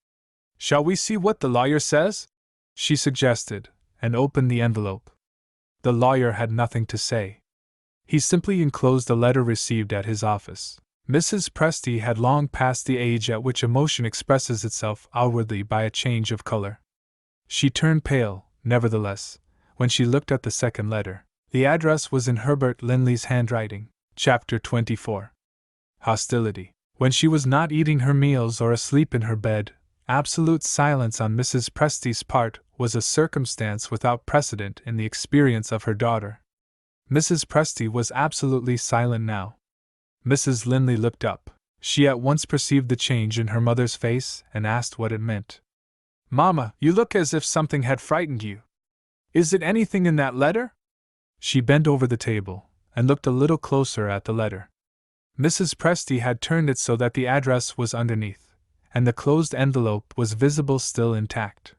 "Shall we see what the lawyer says?" she suggested, and opened the envelope. The lawyer had nothing to say. He simply enclosed the letter received at his office. Mrs. Presty had long passed the age at which emotion expresses itself outwardly by a change of color. She turned pale, nevertheless, when she looked at the second letter. The address was in Herbert Linley's handwriting. Chapter 24. Hostility. When she was not eating her meals or asleep in her bed, absolute silence on Mrs. Presty's part was a circumstance without precedent in the experience of her daughter. Mrs. Presty was absolutely silent now. Mrs. Linley looked up. She at once perceived the change in her mother's face and asked what it meant. "Mamma, you look as if something had frightened you. Is it anything in that letter?" She bent over the table, and looked a little closer at the letter. Mrs. Presty had turned it so that the address was underneath, and the closed envelope was visible still intact.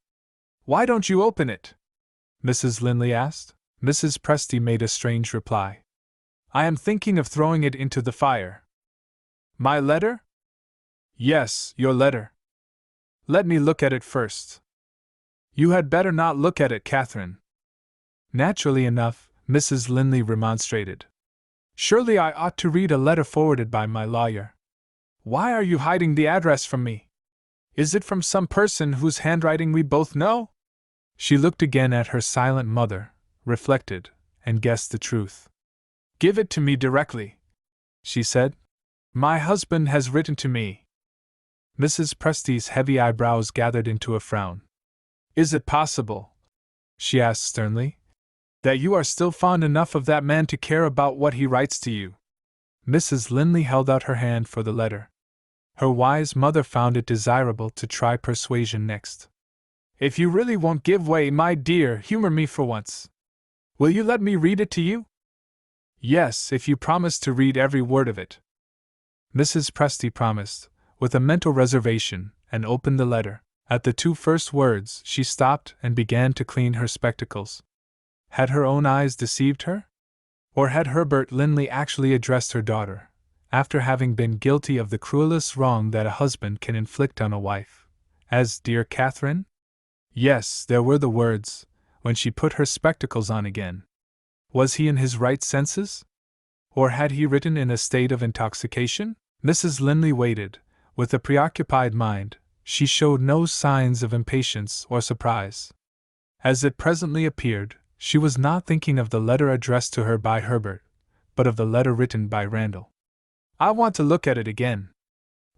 "Why don't you open it?" Mrs. Linley asked. Mrs. Presty made a strange reply. "I am thinking of throwing it into the fire." "My letter?" "Yes, your letter." "Let me look at it first." "You had better not look at it, Catherine." Naturally enough, Mrs. Linley remonstrated. "Surely I ought to read a letter forwarded by my lawyer. Why are you hiding the address from me? Is it from some person whose handwriting we both know?" She looked again at her silent mother, reflected, and guessed the truth. "Give it to me directly," she said. "My husband has written to me." Mrs. Presty's heavy eyebrows gathered into a frown. "Is it possible," she asked sternly, "that you are still fond enough of that man to care about what he writes to you?" Mrs. Linley held out her hand for the letter. Her wise mother found it desirable to try persuasion next. "If you really won't give way, my dear, humor me for once. Will you let me read it to you?" "Yes, if you promise to read every word of it." Mrs. Presty promised, with a mental reservation, and opened the letter. At the two first words, she stopped and began to clean her spectacles. Had her own eyes deceived her? Or had Herbert Linley actually addressed her daughter, after having been guilty of the cruelest wrong that a husband can inflict on a wife, as "Dear Catherine"? Yes, there were the words, when she put her spectacles on again. Was he in his right senses? Or had he written in a state of intoxication? Mrs. Linley waited, with a preoccupied mind. She showed no signs of impatience or surprise. As it presently appeared, she was not thinking of the letter addressed to her by Herbert, but of the letter written by Randall. "I want to look at it again."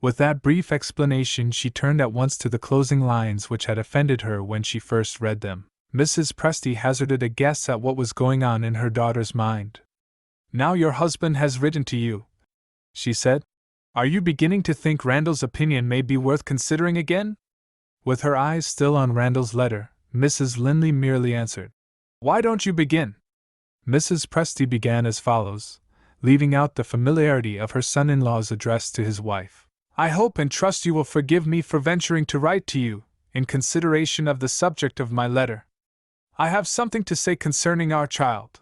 With that brief explanation, she turned at once to the closing lines which had offended her when she first read them. Mrs. Presty hazarded a guess at what was going on in her daughter's mind. "Now your husband has written to you," she said. "Are you beginning to think Randall's opinion may be worth considering again?" With her eyes still on Randall's letter, Mrs. Linley merely answered, "Why don't you begin?" Mrs. Presty began as follows, leaving out the familiarity of her son-in-law's address to his wife. "I hope and trust you will forgive me for venturing to write to you, in consideration of the subject of my letter. I have something to say concerning our child.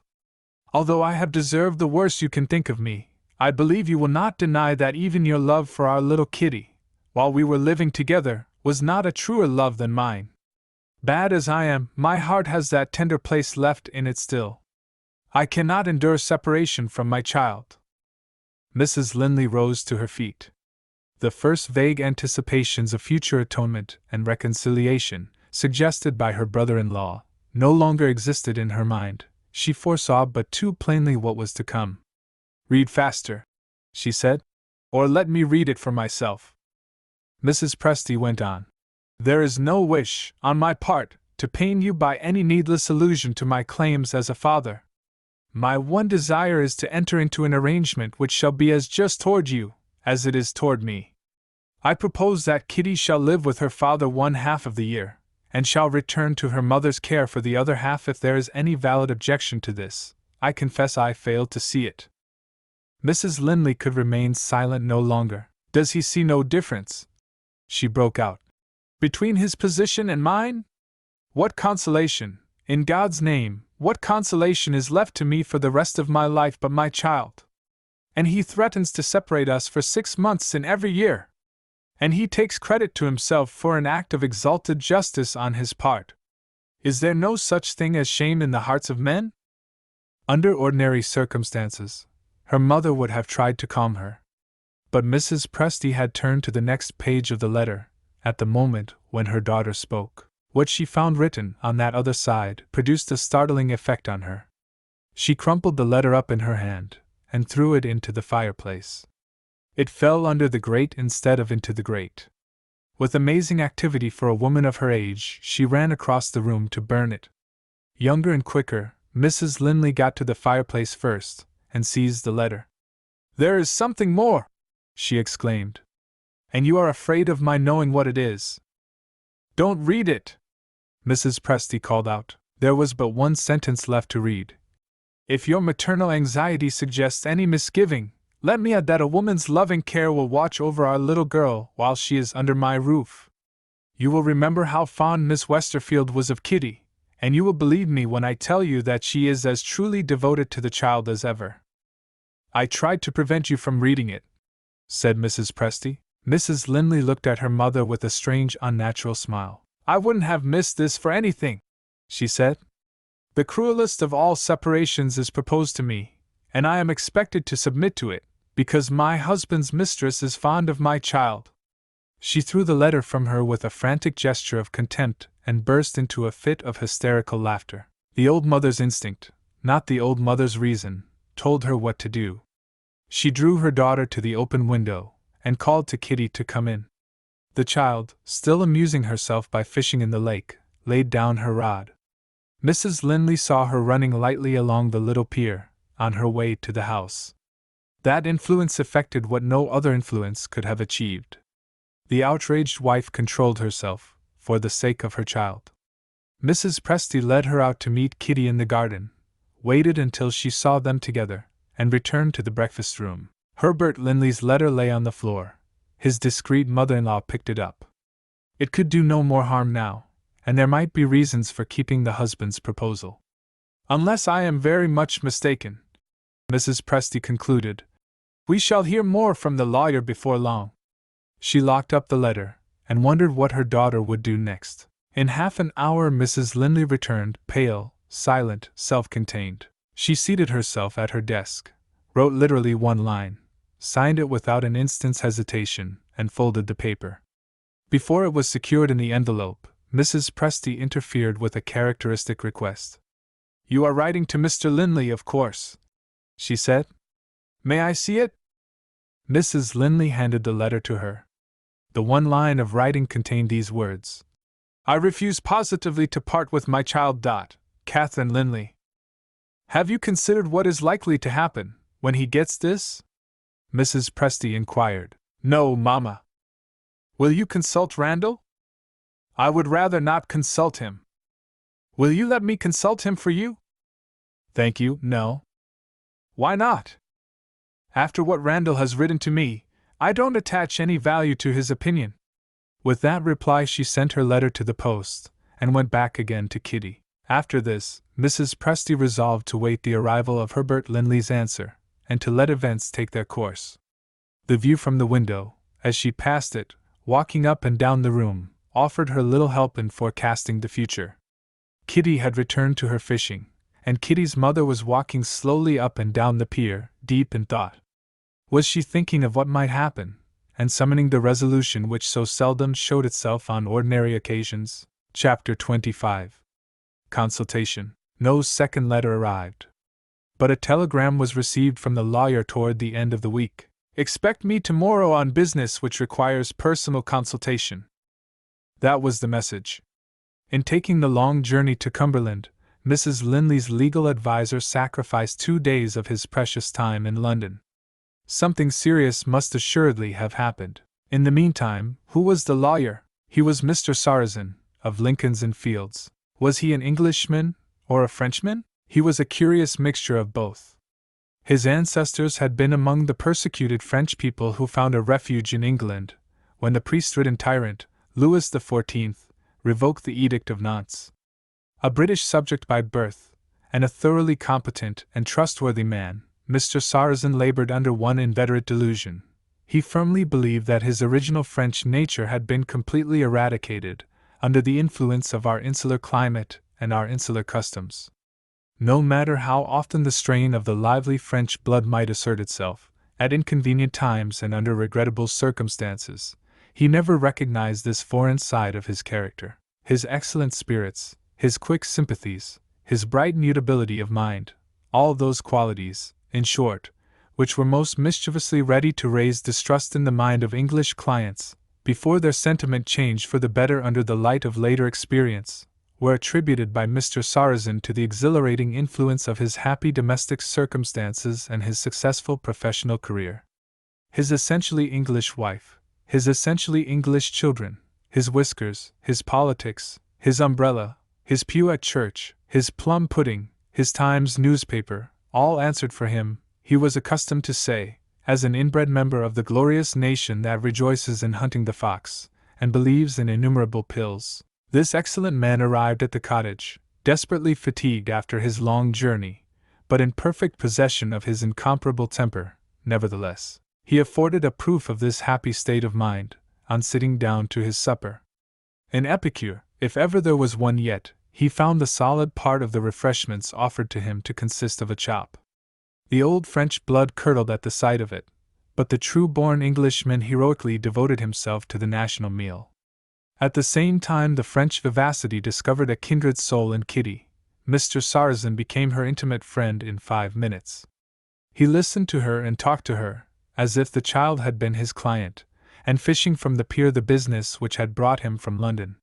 Although I have deserved the worst you can think of me, I believe you will not deny that even your love for our little Kitty, while we were living together, was not a truer love than mine. Bad as I am, my heart has that tender place left in it still. I cannot endure separation from my child." Mrs. Linley rose to her feet. The first vague anticipations of future atonement and reconciliation, suggested by her brother-in-law, no longer existed in her mind. She foresaw but too plainly what was to come. "Read faster," she said, "or let me read it for myself." Mrs. Presty went on. "There is no wish, on my part, to pain you by any needless allusion to my claims as a father. My one desire is to enter into an arrangement which shall be as just toward you as it is toward me. I propose that Kitty shall live with her father 1/2 of the year, and shall return to her mother's care for the other half. If there is any valid objection to this, I confess I failed to see it." Mrs. Linley could remain silent no longer. "Does he see no difference," she broke out, "between his position and mine? What consolation, in God's name, what consolation is left to me for the rest of my life but my child? And he threatens to separate us for 6 months in every year! And he takes credit to himself for an act of exalted justice on his part. Is there no such thing as shame in the hearts of men?" Under ordinary circumstances, her mother would have tried to calm her. But Mrs. Presty had turned to the next page of the letter, at the moment when her daughter spoke. What she found written on that other side produced a startling effect on her. She crumpled the letter up in her hand, and threw it into the fireplace. It fell under the grate instead of into the grate. With amazing activity for a woman of her age, she ran across the room to burn it. Younger and quicker, Mrs. Linley got to the fireplace first, and seized the letter. "There is something more!" she exclaimed. "And you are afraid of my knowing what it is." "Don't read it!" Mrs. Presty called out. There was but one sentence left to read. If your maternal anxiety suggests any misgiving, let me add that a woman's loving care will watch over our little girl while she is under my roof. You will remember how fond Miss Westerfield was of Kitty, and you will believe me when I tell you that she is as truly devoted to the child as ever. I tried to prevent you from reading it, said Mrs. Presty. Mrs. Linley looked at her mother with a strange, unnatural smile. I wouldn't have missed this for anything, she said. The cruelest of all separations is proposed to me, and I am expected to submit to it, because my husband's mistress is fond of my child. She threw the letter from her with a frantic gesture of contempt and burst into a fit of hysterical laughter. The old mother's instinct, not the old mother's reason, told her what to do. She drew her daughter to the open window and called to Kitty to come in. The child, still amusing herself by fishing in the lake, laid down her rod. Mrs. Linley saw her running lightly along the little pier, on her way to the house. That influence effected what no other influence could have achieved. The outraged wife controlled herself, for the sake of her child. Mrs. Presty led her out to meet Kitty in the garden, waited until she saw them together, and returned to the breakfast room. Herbert Linley's letter lay on the floor. His discreet mother-in-law picked it up. It could do no more harm now, and there might be reasons for keeping the husband's proposal. Unless I am very much mistaken, Mrs. Presty concluded, we shall hear more from the lawyer before long. She locked up the letter, and wondered what her daughter would do next. In half an hour Mrs. Linley returned, pale, silent, self-contained. She seated herself at her desk, wrote literally one line, signed it without an instant's hesitation, and folded the paper. Before it was secured in the envelope, Mrs. Presty interfered with a characteristic request. You are writing to Mr. Linley, of course, she said. May I see it? Mrs. Linley handed the letter to her. The one line of writing contained these words: I refuse positively to part with my child. Catherine Linley. Have you considered what is likely to happen when he gets this? Mrs. Presty inquired. No, Mamma. Will you consult Randall? I would rather not consult him. Will you let me consult him for you? Thank you, no. Why not? After what Randall has written to me, I don't attach any value to his opinion. With that reply she sent her letter to the post, and went back again to Kitty. After this, Mrs. Presty resolved to wait the arrival of Herbert Linley's answer, and to let events take their course. The view from the window, as she passed it, walking up and down the room, offered her little help in forecasting the future. Kitty had returned to her fishing, and Kitty's mother was walking slowly up and down the pier, deep in thought. Was she thinking of what might happen, and summoning the resolution which so seldom showed itself on ordinary occasions? Chapter 25. Consultation. No second letter arrived. But a telegram was received from the lawyer toward the end of the week. Expect me tomorrow on business which requires personal consultation. That was the message. In taking the long journey to Cumberland, Mrs. Linley's legal adviser sacrificed 2 days of his precious time in London. Something serious must assuredly have happened. In the meantime, who was the lawyer? He was Mr. Sarrazin, of Lincoln's Inn Fields. Was he an Englishman, or a Frenchman? He was a curious mixture of both. His ancestors had been among the persecuted French people who found a refuge in England, when the priest-ridden tyrant, Louis XIV, revoked the Edict of Nantes. A British subject by birth, and a thoroughly competent and trustworthy man, Mr. Sarrazin labored under one inveterate delusion. He firmly believed that his original French nature had been completely eradicated, under the influence of our insular climate and our insular customs. No matter how often the strain of the lively French blood might assert itself, at inconvenient times and under regrettable circumstances, he never recognized this foreign side of his character. His excellent spirits, his quick sympathies, his bright mutability of mind, all those qualities, in short, which were most mischievously ready to raise distrust in the mind of English clients, before their sentiment changed for the better under the light of later experience, were attributed by Mr. Sarrazin to the exhilarating influence of his happy domestic circumstances and his successful professional career. His essentially English wife, his essentially English children, his whiskers, his politics, his umbrella, his pew at church, his plum pudding, his Times newspaper, all answered for him, he was accustomed to say, as an inbred member of the glorious nation that rejoices in hunting the fox, and believes in innumerable pills. This excellent man arrived at the cottage, desperately fatigued after his long journey, but in perfect possession of his incomparable temper. Nevertheless, he afforded a proof of this happy state of mind, on sitting down to his supper. An epicure, if ever there was one yet, he found the solid part of the refreshments offered to him to consist of a chop. The old French blood curdled at the sight of it, but the true-born Englishman heroically devoted himself to the national meal. At the same time the French vivacity discovered a kindred soul in Kitty. Mr. Sarrazin became her intimate friend in 5 minutes. He listened to her and talked to her, as if the child had been his client, and fishing from the pier the business which had brought him from London.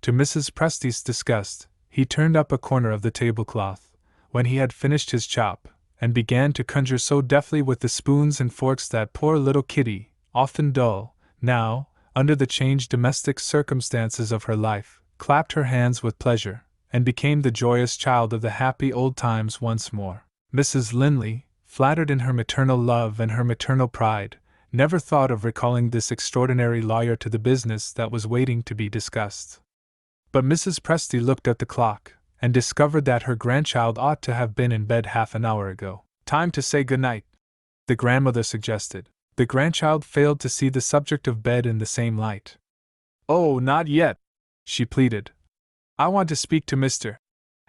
To Mrs. Presty's disgust, he turned up a corner of the tablecloth, when he had finished his chop, and began to conjure so deftly with the spoons and forks that poor little Kitty, often dull, now, under the changed domestic circumstances of her life, clapped her hands with pleasure, and became the joyous child of the happy old times once more. Mrs. Linley, flattered in her maternal love and her maternal pride, never thought of recalling this extraordinary lawyer to the business that was waiting to be discussed. But Mrs. Presty looked at the clock, and discovered that her grandchild ought to have been in bed half an hour ago. "Time to say good night," the grandmother suggested. The grandchild failed to see the subject of bed in the same light. "Oh, not yet," she pleaded. "I want to speak to Mr."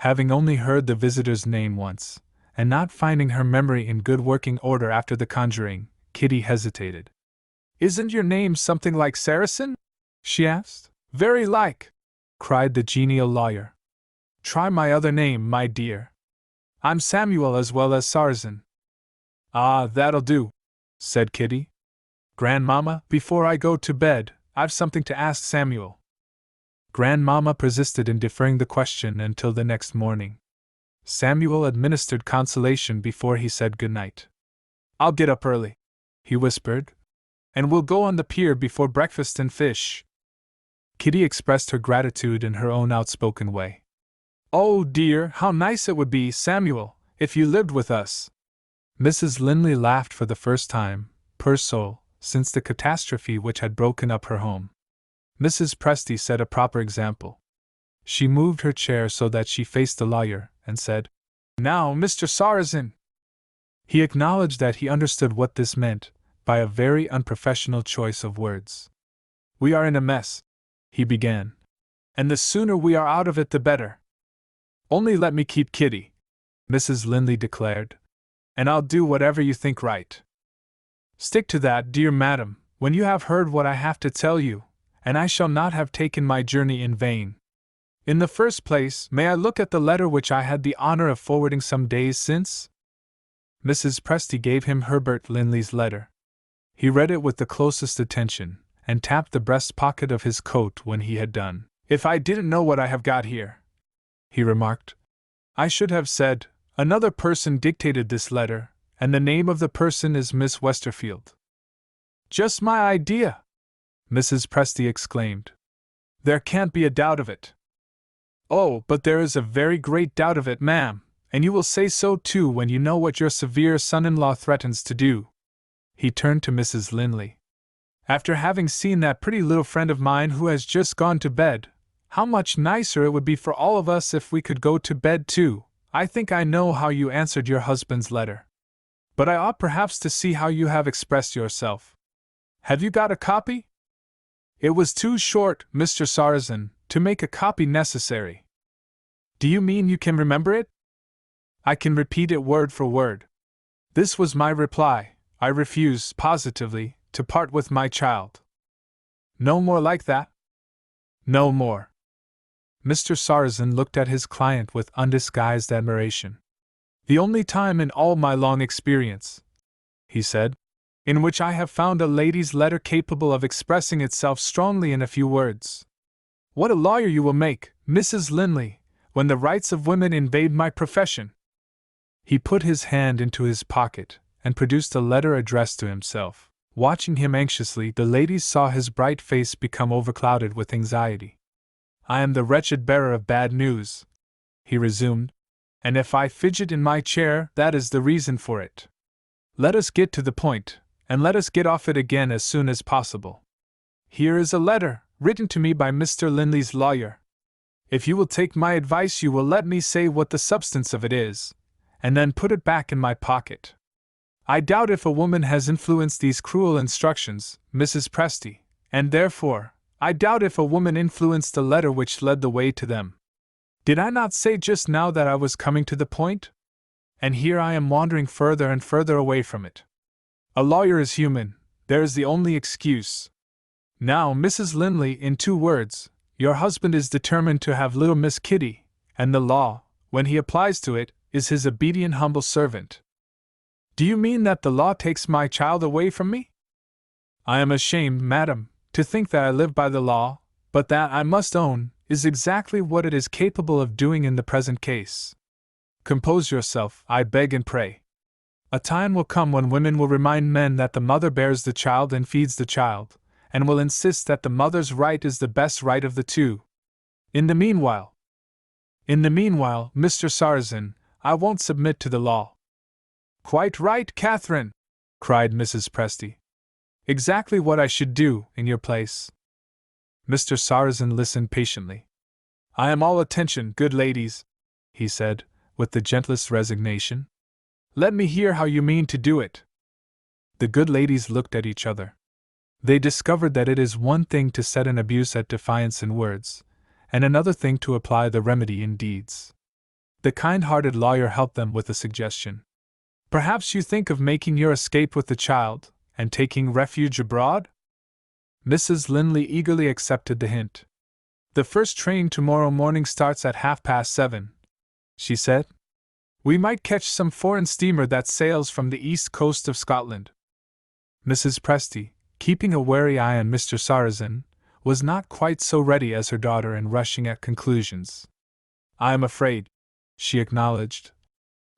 Having only heard the visitor's name once, and not finding her memory in good working order after the conjuring, Kitty hesitated. "Isn't your name something like Saracen?" she asked. "Very like," cried the genial lawyer. "Try my other name, my dear. I'm Samuel as well as Sarrazin." "Ah, that'll do," said Kitty. "Grandmamma, before I go to bed, I've something to ask Samuel." Grandmamma persisted in deferring the question until the next morning. Samuel administered consolation before he said good night. "I'll get up early," he whispered, "and we'll go on the pier before breakfast and fish." Kitty expressed her gratitude in her own outspoken way. "Oh dear, how nice it would be, Samuel, if you lived with us." Mrs. Linley laughed for the first time, poor soul, since the catastrophe which had broken up her home. Mrs. Presty set a proper example. She moved her chair so that she faced the lawyer, and said, "Now, Mr. Sarrazin." He acknowledged that he understood what this meant, by a very unprofessional choice of words. "We are in a mess," he began, "and the sooner we are out of it the better." "Only let me keep Kitty," Mrs. Linley declared, "and I'll do whatever you think right." "Stick to that, dear madam, when you have heard what I have to tell you, and I shall not have taken my journey in vain. In the first place, may I look at the letter which I had the honor of forwarding some days since?" Mrs. Presty gave him Herbert Linley's letter. He read it with the closest attention, and tapped the breast pocket of his coat when he had done. "If I didn't know what I have got here," he remarked, "I should have said, another person dictated this letter, and the name of the person is Miss Westerfield." "Just my idea!" Mrs. Presty exclaimed. "There can't be a doubt of it." "Oh, but there is a very great doubt of it, ma'am, and you will say so too when you know what your severe son-in-law threatens to do." He turned to Mrs. Linley. "After having seen that pretty little friend of mine who has just gone to bed, how much nicer it would be for all of us if we could go to bed too. I think I know how you answered your husband's letter. But I ought perhaps to see how you have expressed yourself. Have you got a copy?" "It was too short, Mr. Sarrazin, to make a copy necessary." "Do you mean you can remember it?" "I can repeat it word for word. This was my reply: I refuse, positively, to part with my child." "No more like that?" "No more." Mr. Sarrazin looked at his client with undisguised admiration. "The only time in all my long experience," he said, "in which I have found a lady's letter capable of expressing itself strongly in a few words. What a lawyer you will make, Mrs. Linley, when the rights of women invade my profession!" He put his hand into his pocket, and produced a letter addressed to himself. Watching him anxiously, the ladies saw his bright face become overclouded with anxiety. "I am the wretched bearer of bad news," he resumed. And if I fidget in my chair, that is the reason for it. Let us get to the point, and let us get off it again as soon as possible. Here is a letter, written to me by Mr. Linley's lawyer. If you will take my advice, you will let me say what the substance of it is, and then put it back in my pocket. I doubt if a woman has influenced these cruel instructions, Mrs. Presty, and therefore, I doubt if a woman influenced the letter which led the way to them. Did I not say just now that I was coming to the point? And here I am wandering further and further away from it. A lawyer is human, there is the only excuse. Now, Mrs. Linley, in 2 words, your husband is determined to have little Miss Kitty, and the law, when he applies to it, is his obedient humble servant. Do you mean that the law takes my child away from me? I am ashamed, madam, to think that I live by the law, but that, I must own, is exactly what it is capable of doing in the present case. Compose yourself, I beg and pray. A time will come when women will remind men that the mother bears the child and feeds the child, and will insist that the mother's right is the best right of the two. In the meanwhile, Mr. Sarrazin, I won't submit to the law. Quite right, Catherine, cried Mrs. Presty. Exactly what I should do, in your place. Mr. Sarrazin listened patiently. I am all attention, good ladies, he said, with the gentlest resignation. Let me hear how you mean to do it. The good ladies looked at each other. They discovered that it is one thing to set an abuse at defiance in words, and another thing to apply the remedy in deeds. The kind-hearted lawyer helped them with a suggestion. Perhaps you think of making your escape with the child, and taking refuge abroad? Mrs. Linley eagerly accepted the hint. The first train tomorrow morning starts at 7:30, she said. We might catch some foreign steamer that sails from the east coast of Scotland. Mrs. Presty, keeping a wary eye on Mr. Sarrazin, was not quite so ready as her daughter in rushing at conclusions. I am afraid, she acknowledged,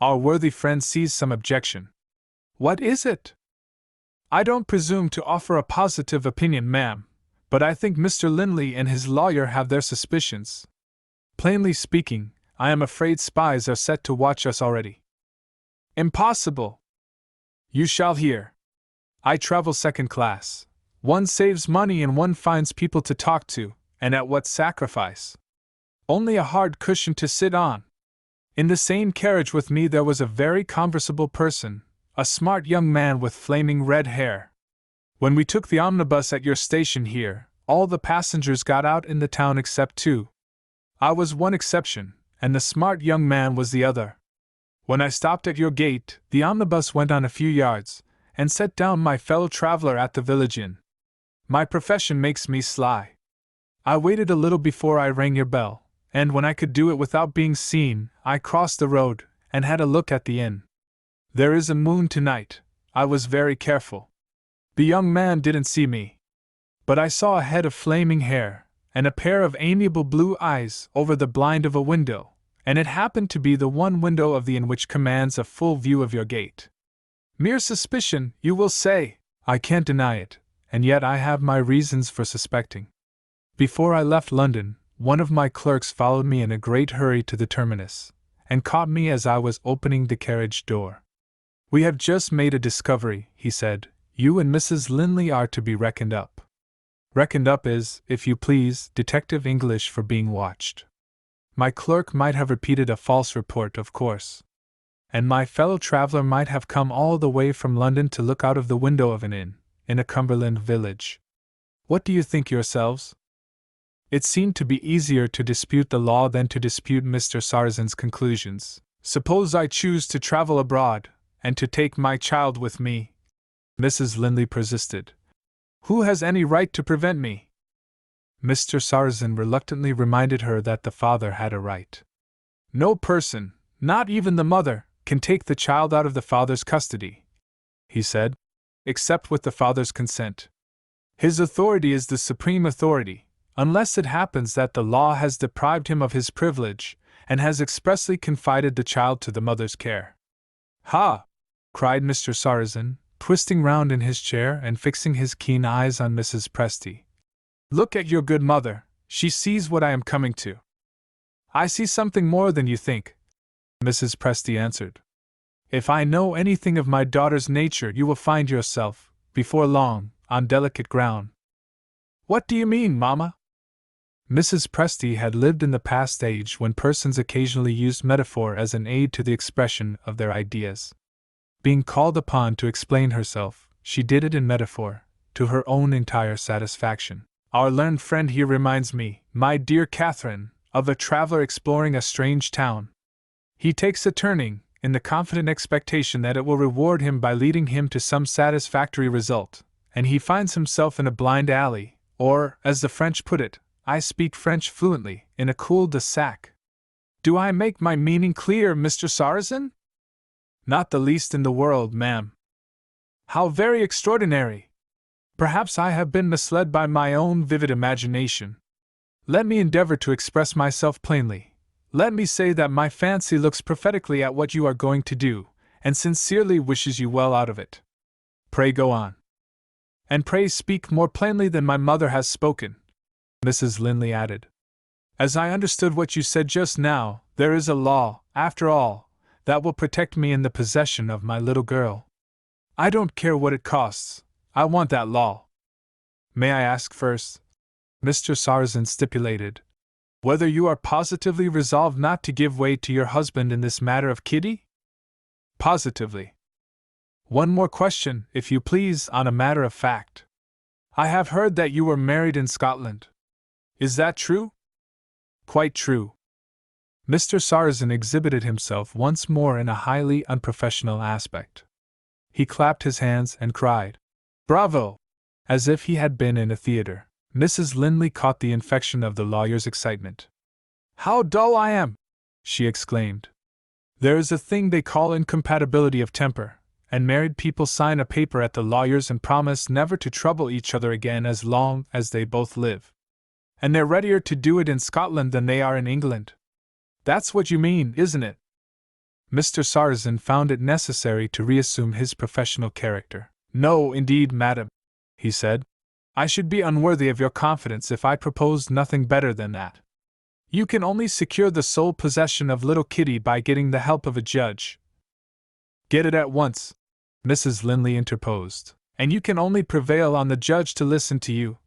our worthy friend sees some objection. What is it? I don't presume to offer a positive opinion, ma'am, but I think Mr. Linley and his lawyer have their suspicions. Plainly speaking, I am afraid spies are set to watch us already. Impossible! You shall hear. I travel second class. One saves money and one finds people to talk to, and at what sacrifice? Only a hard cushion to sit on. In the same carriage with me there was a very conversable person, a smart young man with flaming red hair. When we took the omnibus at your station here, all the passengers got out in the town except 2. I was one exception, and the smart young man was the other. When I stopped at your gate, the omnibus went on a few yards, and set down my fellow traveler at the village inn. My profession makes me sly. I waited a little before I rang your bell, and when I could do it without being seen, I crossed the road, and had a look at the inn. There is a moon tonight. I was very careful. The young man didn't see me. But I saw a head of flaming hair, and a pair of amiable blue eyes over the blind of a window, and it happened to be the one window of the inn which commands a full view of your gate. Mere suspicion, you will say. I can't deny it, and yet I have my reasons for suspecting. Before I left London, one of my clerks followed me in a great hurry to the terminus, and caught me as I was opening the carriage door. We have just made a discovery, he said. You and Mrs. Linley are to be reckoned up. Reckoned up is, if you please, detective English for being watched. My clerk might have repeated a false report, of course. And my fellow traveler might have come all the way from London to look out of the window of an inn, in a Cumberland village. What do you think yourselves? It seemed to be easier to dispute the law than to dispute Mr. Sarrazin's conclusions. Suppose I choose to travel abroad, and to take my child with me? Mrs. Linley persisted. Who has any right to prevent me? Mr. Sarrazin reluctantly reminded her that the father had a right. No person, not even the mother, can take the child out of the father's custody, he said, except with the father's consent. His authority is the supreme authority, unless it happens that the law has deprived him of his privilege, and has expressly confided the child to the mother's care. Ha! Cried Mr. Sarrazin, twisting round in his chair and fixing his keen eyes on Mrs. Presty. Look at your good mother, she sees what I am coming to. I see something more than you think. Mrs. Presty answered. If I know anything of my daughter's nature, you will find yourself, before long, on delicate ground. What do you mean, Mamma? Mrs. Presty had lived in the past age when persons occasionally used metaphor as an aid to the expression of their ideas. Being called upon to explain herself, she did it in metaphor, to her own entire satisfaction. Our learned friend here reminds me, my dear Catherine, of a traveler exploring a strange town. He takes a turning, in the confident expectation that it will reward him by leading him to some satisfactory result, and he finds himself in a blind alley, or, as the French put it, I speak French fluently, in a cul-de-sac. Do I make my meaning clear, Mr. Sarrazin? Not the least in the world, ma'am. How very extraordinary! Perhaps I have been misled by my own vivid imagination. Let me endeavor to express myself plainly. Let me say that my fancy looks prophetically at what you are going to do, and sincerely wishes you well out of it. Pray go on. And pray speak more plainly than my mother has spoken, Mrs. Linley added. As I understood what you said just now, there is a law, after all, that will protect me in the possession of my little girl. I don't care what it costs, I want that law. May I ask first, Mr. Sarrazin stipulated, whether you are positively resolved not to give way to your husband in this matter of Kitty? Positively. One more question, if you please, on a matter of fact. I have heard that you were married in Scotland. Is that true? Quite true. Mr. Sarrazin exhibited himself once more in a highly unprofessional aspect. He clapped his hands and cried, "Bravo!" as if he had been in a theater. Mrs. Linley caught the infection of the lawyer's excitement. "How dull I am!" she exclaimed. "There is a thing they call incompatibility of temper, and married people sign a paper at the lawyer's and promise never to trouble each other again as long as they both live. And they're readier to do it in Scotland than they are in England. That's what you mean, isn't it?" Mr. Sarrazin found it necessary to reassume his professional character. "No, indeed, madam," he said. "I should be unworthy of your confidence if I proposed nothing better than that. You can only secure the sole possession of little Kitty by getting the help of a judge." "Get it at once," Mrs. Linley interposed. "And you can only prevail on the judge to listen to you,"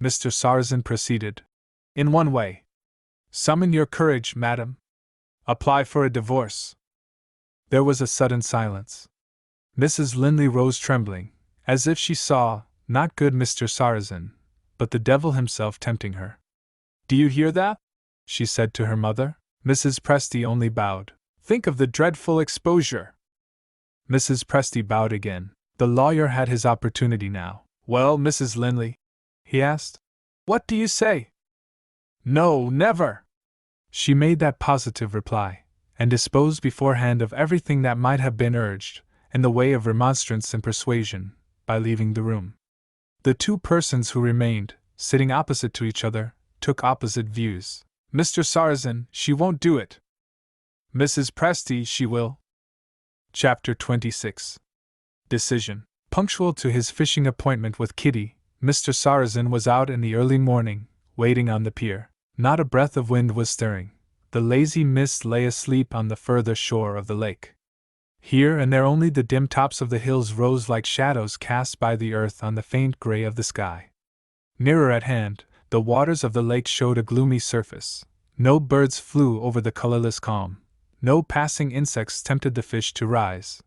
Mr. Sarrazin proceeded. "In one way. Summon your courage, madam. Apply for a divorce." There was a sudden silence. Mrs. Linley rose trembling, as if she saw, not good Mr. Sarrazin, but the devil himself tempting her. "Do you hear that?" she said to her mother. Mrs. Presty only bowed. "Think of the dreadful exposure." Mrs. Presty bowed again. The lawyer had his opportunity now. "Well, Mrs. Linley?" he asked. "What do you say?" "No, never!" She made that positive reply, and disposed beforehand of everything that might have been urged, in the way of remonstrance and persuasion, by leaving the room. The two persons who remained, sitting opposite to each other, took opposite views. "Mr. Sarrazin, she won't do it." "Mrs. Presty, she will." Chapter 26. Decision. Punctual to his fishing appointment with Kitty, Mr. Sarrazin was out in the early morning, waiting on the pier. Not a breath of wind was stirring. The lazy mist lay asleep on the further shore of the lake. Here and there only the dim tops of the hills rose like shadows cast by the earth on the faint gray of the sky. Nearer at hand, the waters of the lake showed a gloomy surface. No birds flew over the colorless calm. No passing insects tempted the fish to rise.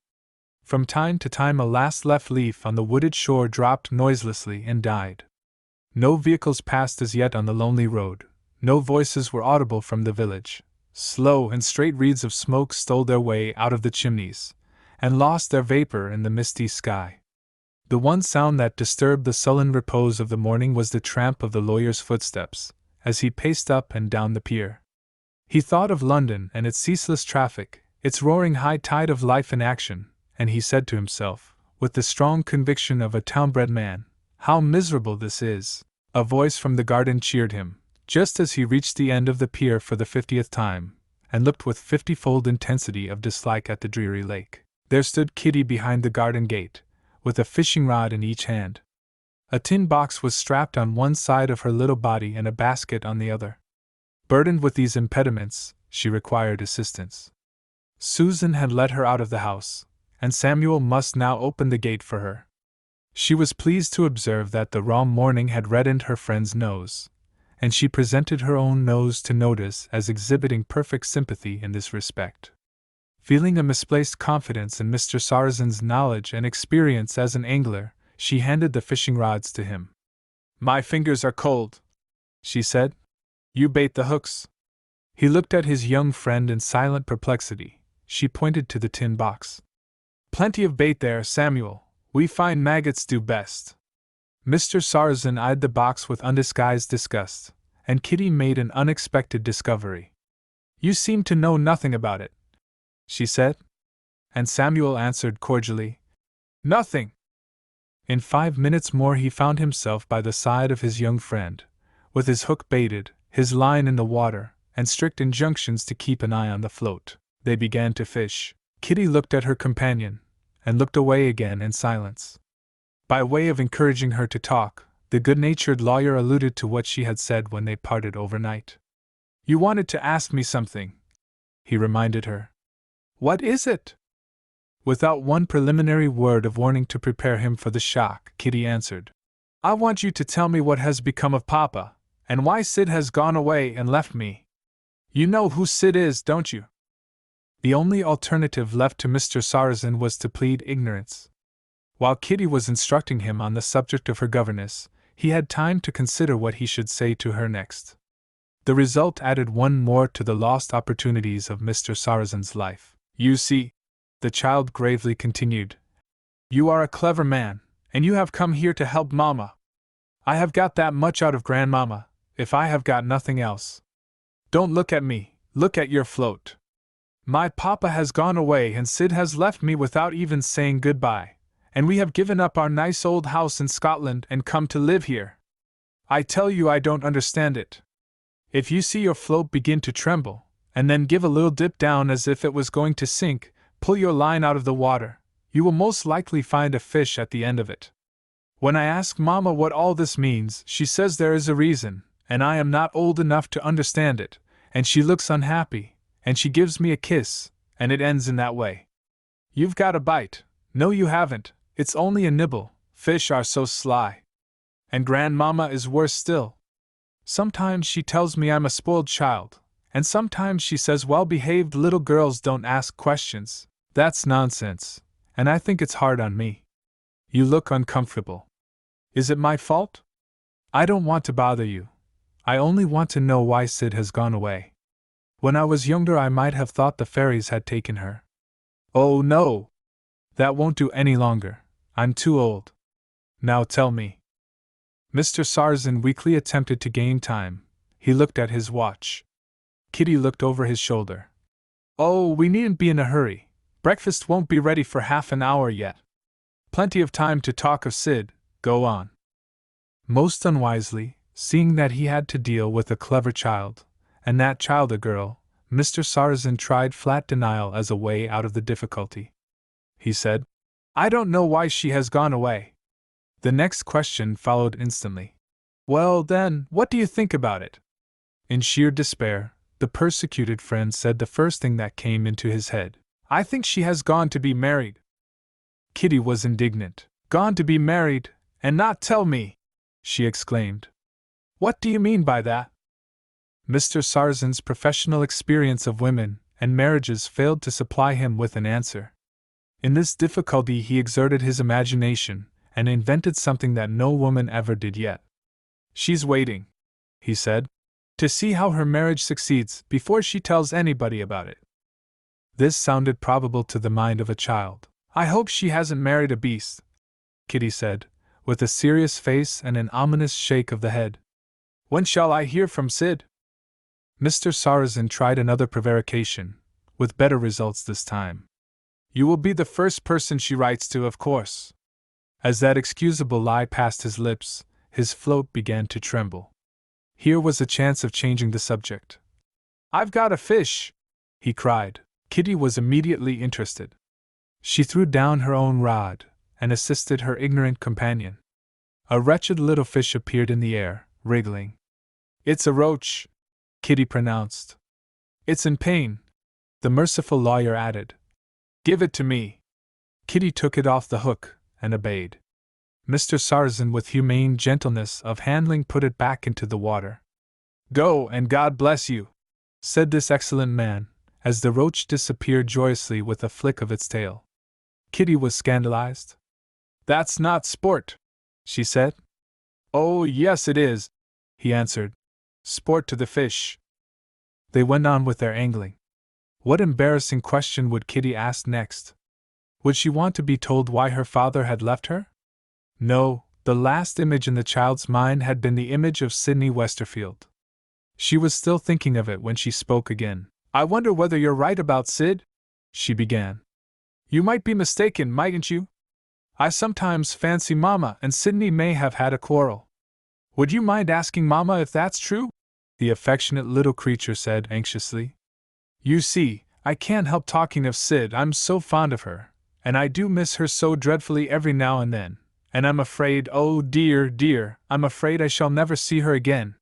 From time to time a last left leaf on the wooded shore dropped noiselessly and died. No vehicles passed as yet on the lonely road. No voices were audible from the village. Slow and straight wreaths of smoke stole their way out of the chimneys, and lost their vapor in the misty sky. The one sound that disturbed the sullen repose of the morning was the tramp of the lawyer's footsteps, as he paced up and down the pier. He thought of London and its ceaseless traffic, its roaring high tide of life and action, and he said to himself, with the strong conviction of a town-bred man, "How miserable this is!" A voice from the garden cheered him, just as he reached the end of the pier for the 50th time, and looked with 50-fold intensity of dislike at the dreary lake. There stood Kitty behind the garden gate, with a fishing rod in each hand. A tin box was strapped on one side of her little body and a basket on the other. Burdened with these impediments, she required assistance. Susan had let her out of the house, and Samuel must now open the gate for her. She was pleased to observe that the raw morning had reddened her friend's nose, and she presented her own nose to notice as exhibiting perfect sympathy in this respect. Feeling a misplaced confidence in Mr. Sarrazin's knowledge and experience as an angler, she handed the fishing rods to him. "My fingers are cold," she said. "You bait the hooks." He looked at his young friend in silent perplexity. She pointed to the tin box. "Plenty of bait there, Samuel. We find maggots do best." Mr. Sarrazin eyed the box with undisguised disgust, and Kitty made an unexpected discovery. "You seem to know nothing about it," she said. And Samuel answered cordially, "Nothing." In 5 minutes more he found himself by the side of his young friend, with his hook baited, his line in the water, and strict injunctions to keep an eye on the float. They began to fish. Kitty looked at her companion, and looked away again in silence. By way of encouraging her to talk, the good-natured lawyer alluded to what she had said when they parted overnight. "You wanted to ask me something," he reminded her. "What is it?" Without one preliminary word of warning to prepare him for the shock, Kitty answered, "I want you to tell me what has become of Papa, and why Sid has gone away and left me. You know who Sid is, don't you?" The only alternative left to Mr. Sarrazin was to plead ignorance. While Kitty was instructing him on the subject of her governess, he had time to consider what he should say to her next. The result added one more to the lost opportunities of Mr. Sarrazin's life. "You see," the child gravely continued, "you are a clever man, and you have come here to help Mama. I have got that much out of Grandmama, if I have got nothing else. Don't look at me, look at your float. My Papa has gone away and Sid has left me without even saying goodbye, and we have given up our nice old house in Scotland and come to live here. I tell you I don't understand it. If you see your float begin to tremble, and then give a little dip down as if it was going to sink, pull your line out of the water, you will most likely find a fish at the end of it. When I ask Mama what all this means, she says there is a reason, and I am not old enough to understand it, and she looks unhappy, and she gives me a kiss, and it ends in that way. You've got a bite. No, you haven't, it's only a nibble, fish are so sly. And Grandmama is worse still. Sometimes she tells me I'm a spoiled child, and sometimes she says well-behaved little girls don't ask questions. That's nonsense, and I think it's hard on me. You look uncomfortable. Is it my fault? I don't want to bother you. I only want to know why Sid has gone away. When I was younger I might have thought the fairies had taken her. Oh no! That won't do any longer. I'm too old. Now tell me." Mr. Sarrazin weakly attempted to gain time. He looked at his watch. Kitty looked over his shoulder. "Oh, we needn't be in a hurry. Breakfast won't be ready for half an hour yet. Plenty of time to talk of Sid. Go on." Most unwisely, seeing that he had to deal with a clever child, and that child a girl, Mr. Sarrazin tried flat denial as a way out of the difficulty. He said, "I don't know why she has gone away." The next question followed instantly. "Well, then, what do you think about it?" In sheer despair, the persecuted friend said the first thing that came into his head. "I think she has gone to be married." Kitty was indignant. "Gone to be married, and not tell me!" she exclaimed. "What do you mean by that?" Mr. Sarrazin's professional experience of women and marriages failed to supply him with an answer. In this difficulty he exerted his imagination, and invented something that no woman ever did yet. "She's waiting," he said, "to see how her marriage succeeds before she tells anybody about it." This sounded probable to the mind of a child. "I hope she hasn't married a beast," Kitty said, with a serious face and an ominous shake of the head. "When shall I hear from Sid?" Mr. Sarrazin tried another prevarication, with better results this time. "You will be the first person she writes to, of course." As that excusable lie passed his lips, his float began to tremble. Here was a chance of changing the subject. "I've got a fish!" he cried. Kitty was immediately interested. She threw down her own rod, and assisted her ignorant companion. A wretched little fish appeared in the air, wriggling. "It's a roach," Kitty pronounced. "It's in pain." The merciful lawyer added. Give it to me. Kitty took it off the hook, and obeyed. Mr. Sarrazin, with humane gentleness of handling, put it back into the water. Go, and God bless you, said this excellent man, as the roach disappeared joyously with a flick of its tail. Kitty was scandalized. That's not sport, she said. Oh, yes, it is, he answered. Sport to the fish. They went on with their angling. What embarrassing question would Kitty ask next? Would she want to be told why her father had left her? No, the last image in the child's mind had been the image of Sidney Westerfield. She was still thinking of it when she spoke again. I wonder whether you're right about Sid? She began. You might be mistaken, mightn't you? I sometimes fancy Mama and Sidney may have had a quarrel. Would you mind asking Mama if that's true? The affectionate little creature said anxiously. You see, I can't help talking of Sid. I'm so fond of her, and I do miss her so dreadfully every now and then, and I'm afraid, oh dear, dear, I'm afraid I shall never see her again.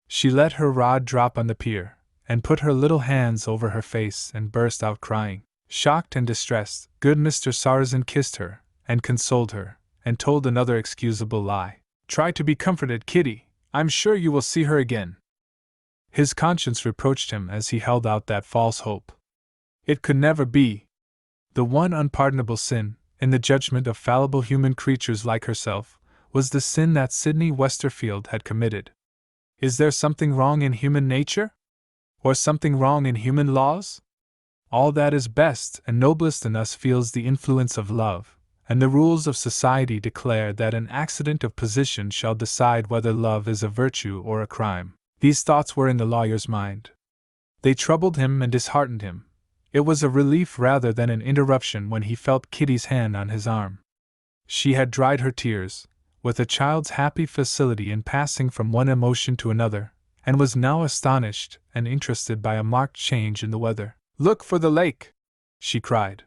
She let her rod drop on the pier, and put her little hands over her face and burst out crying. Shocked and distressed, good Mr. Sarrazin kissed her, and consoled her, and told another excusable lie. Try to be comforted, Kitty. I'm sure you will see her again. His conscience reproached him as he held out that false hope. It could never be. The one unpardonable sin, in the judgment of fallible human creatures like herself, was the sin that Sidney Westerfield had committed. Is there something wrong in human nature? Or something wrong in human laws? All that is best and noblest in us feels the influence of love, and the rules of society declare that an accident of position shall decide whether love is a virtue or a crime. These thoughts were in the lawyer's mind. They troubled him and disheartened him. It was a relief rather than an interruption when he felt Kitty's hand on his arm. She had dried her tears, with a child's happy facility in passing from one emotion to another, and was now astonished and interested by a marked change in the weather. Look for the lake, she cried.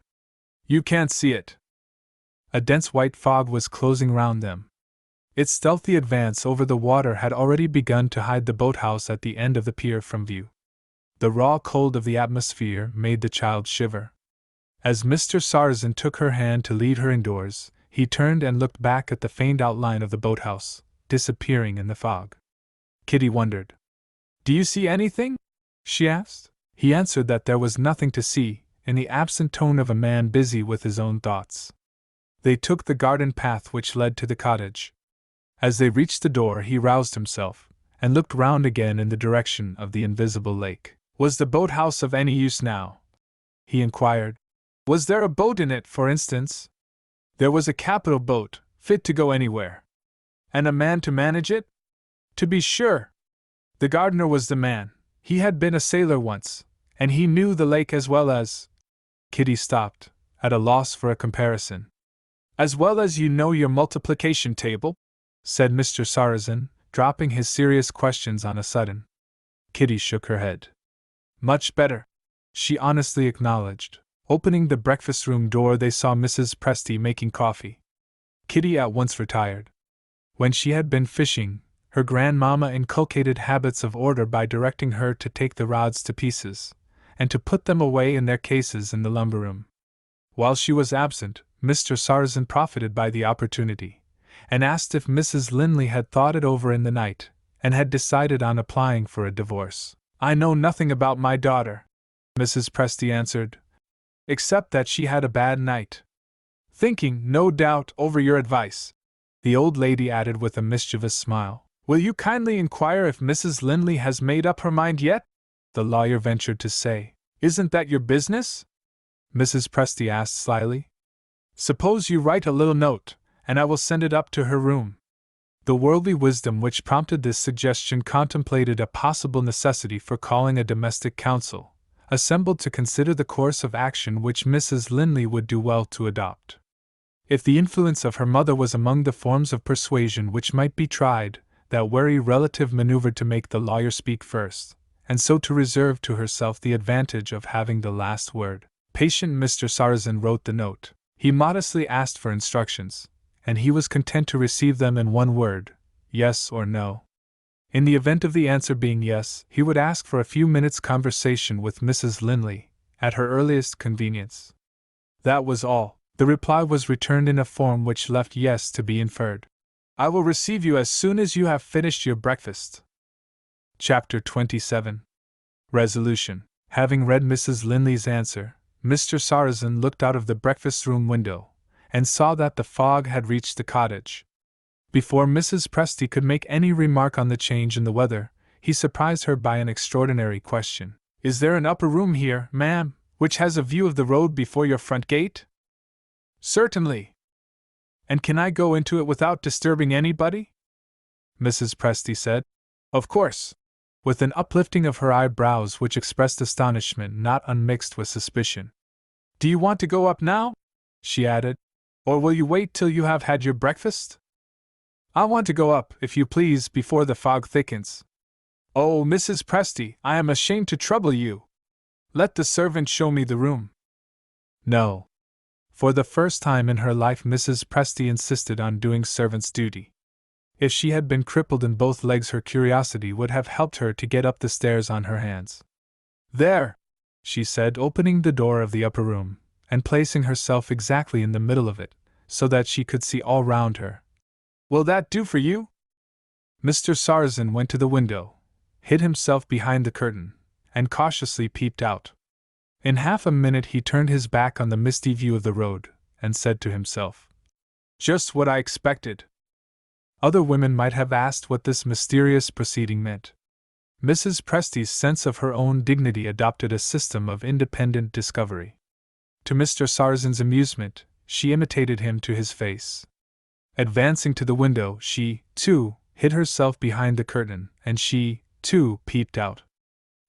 You can't see it. A dense white fog was closing round them. Its stealthy advance over the water had already begun to hide the boathouse at the end of the pier from view. The raw cold of the atmosphere made the child shiver. As Mr. Sarrazin took her hand to lead her indoors, he turned and looked back at the faint outline of the boathouse, disappearing in the fog. Kitty wondered. Do you see anything? She asked. He answered that there was nothing to see, in the absent tone of a man busy with his own thoughts. They took the garden path which led to the cottage. As they reached the door, he roused himself, and looked round again in the direction of the invisible lake. Was the boathouse of any use now? He inquired. Was there a boat in it, for instance? There was a capital boat, fit to go anywhere. And a man to manage it? To be sure. The gardener was the man. He had been a sailor once, and he knew the lake as well as… Kitty stopped, at a loss for a comparison. As well as you know your multiplication table? Said Mr. Sarrazin, dropping his serious questions on a sudden. Kitty shook her head. Much better, she honestly acknowledged. Opening the breakfast-room door, they saw Mrs. Presty making coffee. Kitty at once retired. When she had been fishing, her grandmamma inculcated habits of order by directing her to take the rods to pieces, and to put them away in their cases in the lumber-room. While she was absent, Mr. Sarrazin profited by the opportunity, and asked if Mrs. Linley had thought it over in the night, and had decided on applying for a divorce. I know nothing about my daughter, Mrs. Presty answered, except that she had a bad night. Thinking, no doubt, over your advice, the old lady added with a mischievous smile. Will you kindly inquire if Mrs. Linley has made up her mind yet? The lawyer ventured to say. Isn't that your business? Mrs. Presty asked slyly. Suppose you write a little note, and I will send it up to her room. The worldly wisdom which prompted this suggestion contemplated a possible necessity for calling a domestic council, assembled to consider the course of action which Mrs. Linley would do well to adopt. If the influence of her mother was among the forms of persuasion which might be tried, that wary relative maneuvered to make the lawyer speak first, and so to reserve to herself the advantage of having the last word. Patient Mr. Sarrazin wrote the note. He modestly asked for instructions, and he was content to receive them in one word, yes or no. In the event of the answer being yes, he would ask for a few minutes' conversation with Mrs. Linley, at her earliest convenience. That was all. The reply was returned in a form which left yes to be inferred. I will receive you as soon as you have finished your breakfast. Chapter 27. Resolution. Having read Mrs. Linley's answer, Mr. Sarrazin looked out of the breakfast-room window, and saw that the fog had reached the cottage. Before Mrs. Presty could make any remark on the change in the weather, he surprised her by an extraordinary question. Is there an upper room here, ma'am, which has a view of the road before your front gate? Certainly. And can I go into it without disturbing anybody? Mrs. Presty said. Of course. With an uplifting of her eyebrows which expressed astonishment not unmixed with suspicion. Do you want to go up now? She added. Or will you wait till you have had your breakfast? I want to go up, if you please, before the fog thickens. Oh, Mrs. Presty, I am ashamed to trouble you. Let the servant show me the room. No. For the first time in her life Mrs. Presty insisted on doing servant's duty. If she had been crippled in both legs her curiosity would have helped her to get up the stairs on her hands. There, she said, opening the door of the upper room, and placing herself exactly in the middle of it, so that she could see all round her. Will that do for you? Mr. Sarrazin went to the window, hid himself behind the curtain, and cautiously peeped out. In half a minute he turned his back on the misty view of the road, and said to himself, Just what I expected. Other women might have asked what this mysterious proceeding meant. Mrs. Presty's sense of her own dignity adopted a system of independent discovery. To Mr. Sarrazin's amusement, she imitated him to his face. Advancing to the window, she, too, hid herself behind the curtain, and she, too, peeped out.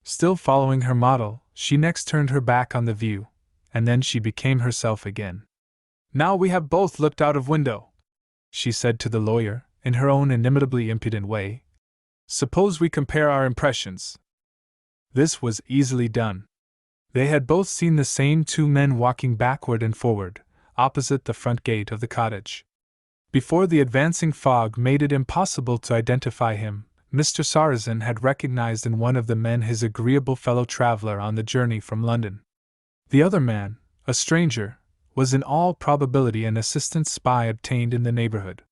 Still following her model, she next turned her back on the view, and then she became herself again. Now we have both looked out of window, she said to the lawyer, in her own inimitably impudent way. Suppose we compare our impressions. This was easily done. They had both seen the same two men walking backward and forward, opposite the front gate of the cottage. Before the advancing fog made it impossible to identify him, Mr. Sarrazin had recognized in one of the men his agreeable fellow-traveler on the journey from London. The other man, a stranger, was in all probability an assistant spy obtained in the neighborhood.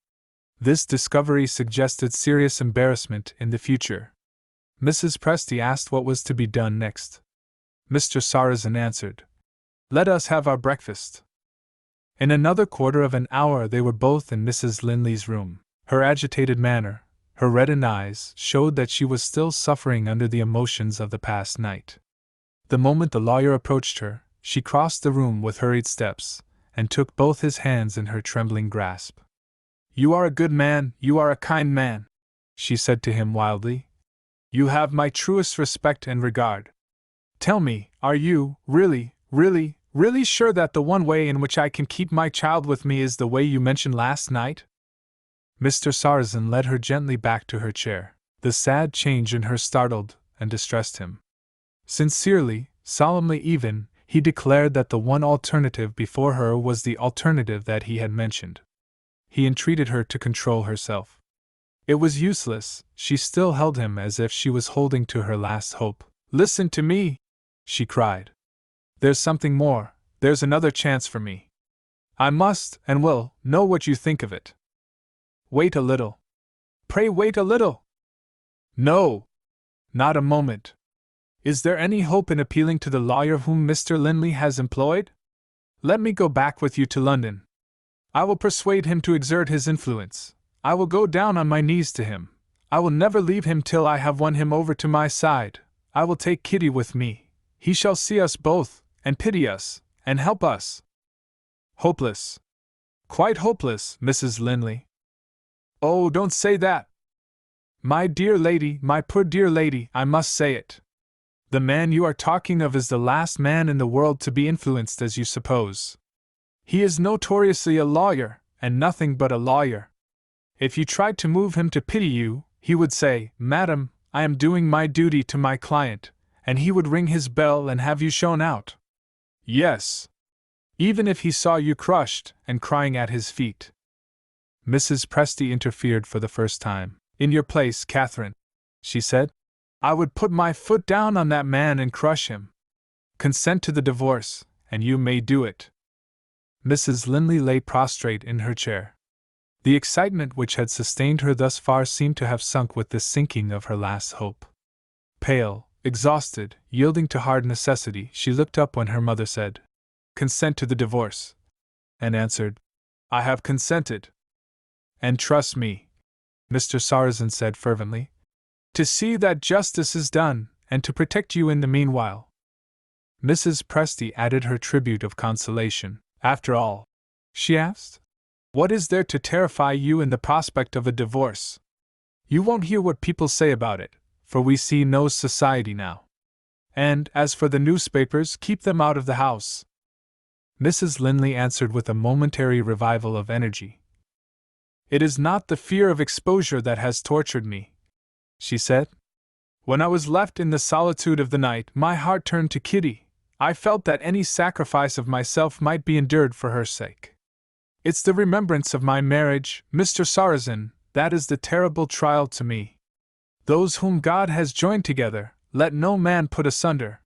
This discovery suggested serious embarrassment in the future. Mrs. Presty asked what was to be done next. Mr. Sarrazin answered, Let us have our breakfast. In another quarter of an hour they were both in Mrs. Linley's room. Her agitated manner, her reddened eyes, showed that she was still suffering under the emotions of the past night. The moment the lawyer approached her, she crossed the room with hurried steps, and took both his hands in her trembling grasp. You are a good man, you are a kind man, she said to him wildly. You have my truest respect and regard. Tell me, are you, really sure that the one way in which I can keep my child with me is the way you mentioned last night? Mr. Sarrazin led her gently back to her chair. The sad change in her startled and distressed him. Sincerely, solemnly even, he declared that the one alternative before her was the alternative that he had mentioned. He entreated her to control herself. It was useless, she still held him as if she was holding to her last hope. Listen to me, she cried. There's something more, there's another chance for me. I must, and will, know what you think of it. Wait a little. Pray wait a little. No, not a moment. Is there any hope in appealing to the lawyer whom Mr. Linley has employed? Let me go back with you to London. I will persuade him to exert his influence. I will go down on my knees to him. I will never leave him till I have won him over to my side. I will take Kitty with me. He shall see us both, and pity us, and help us. Hopeless. Quite hopeless, Mrs. Linley. Oh, don't say that. My dear lady, my poor dear lady, I must say it. The man you are talking of is the last man in the world to be influenced as you suppose. He is notoriously a lawyer, and nothing but a lawyer. If you tried to move him to pity you, he would say, Madam, I am doing my duty to my client, and he would ring his bell and have you shown out. Yes. Even if he saw you crushed and crying at his feet. Mrs. Presty interfered for the first time. In your place, Catherine, she said, I would put my foot down on that man and crush him. Consent to the divorce, and you may do it. Mrs. Linley lay prostrate in her chair. The excitement which had sustained her thus far seemed to have sunk with the sinking of her last hope. Pale, exhausted, yielding to hard necessity, she looked up when her mother said, "Consent to the divorce," and answered, "I have consented." "And trust me," Mr. Sarrazin said fervently, "to see that justice is done, and to protect you in the meanwhile." Mrs. Presty added her tribute of consolation. "After all," she asked, "what is there to terrify you in the prospect of a divorce? You won't hear what people say about it, for we see no society now. And, as for the newspapers, keep them out of the house." Mrs. Linley answered with a momentary revival of energy. "It is not the fear of exposure that has tortured me," she said. "When I was left in the solitude of the night, my heart turned to Kitty. I felt that any sacrifice of myself might be endured for her sake. It's the remembrance of my marriage, Mr. Sarrazin, that is the terrible trial to me. Those whom God has joined together, let no man put asunder.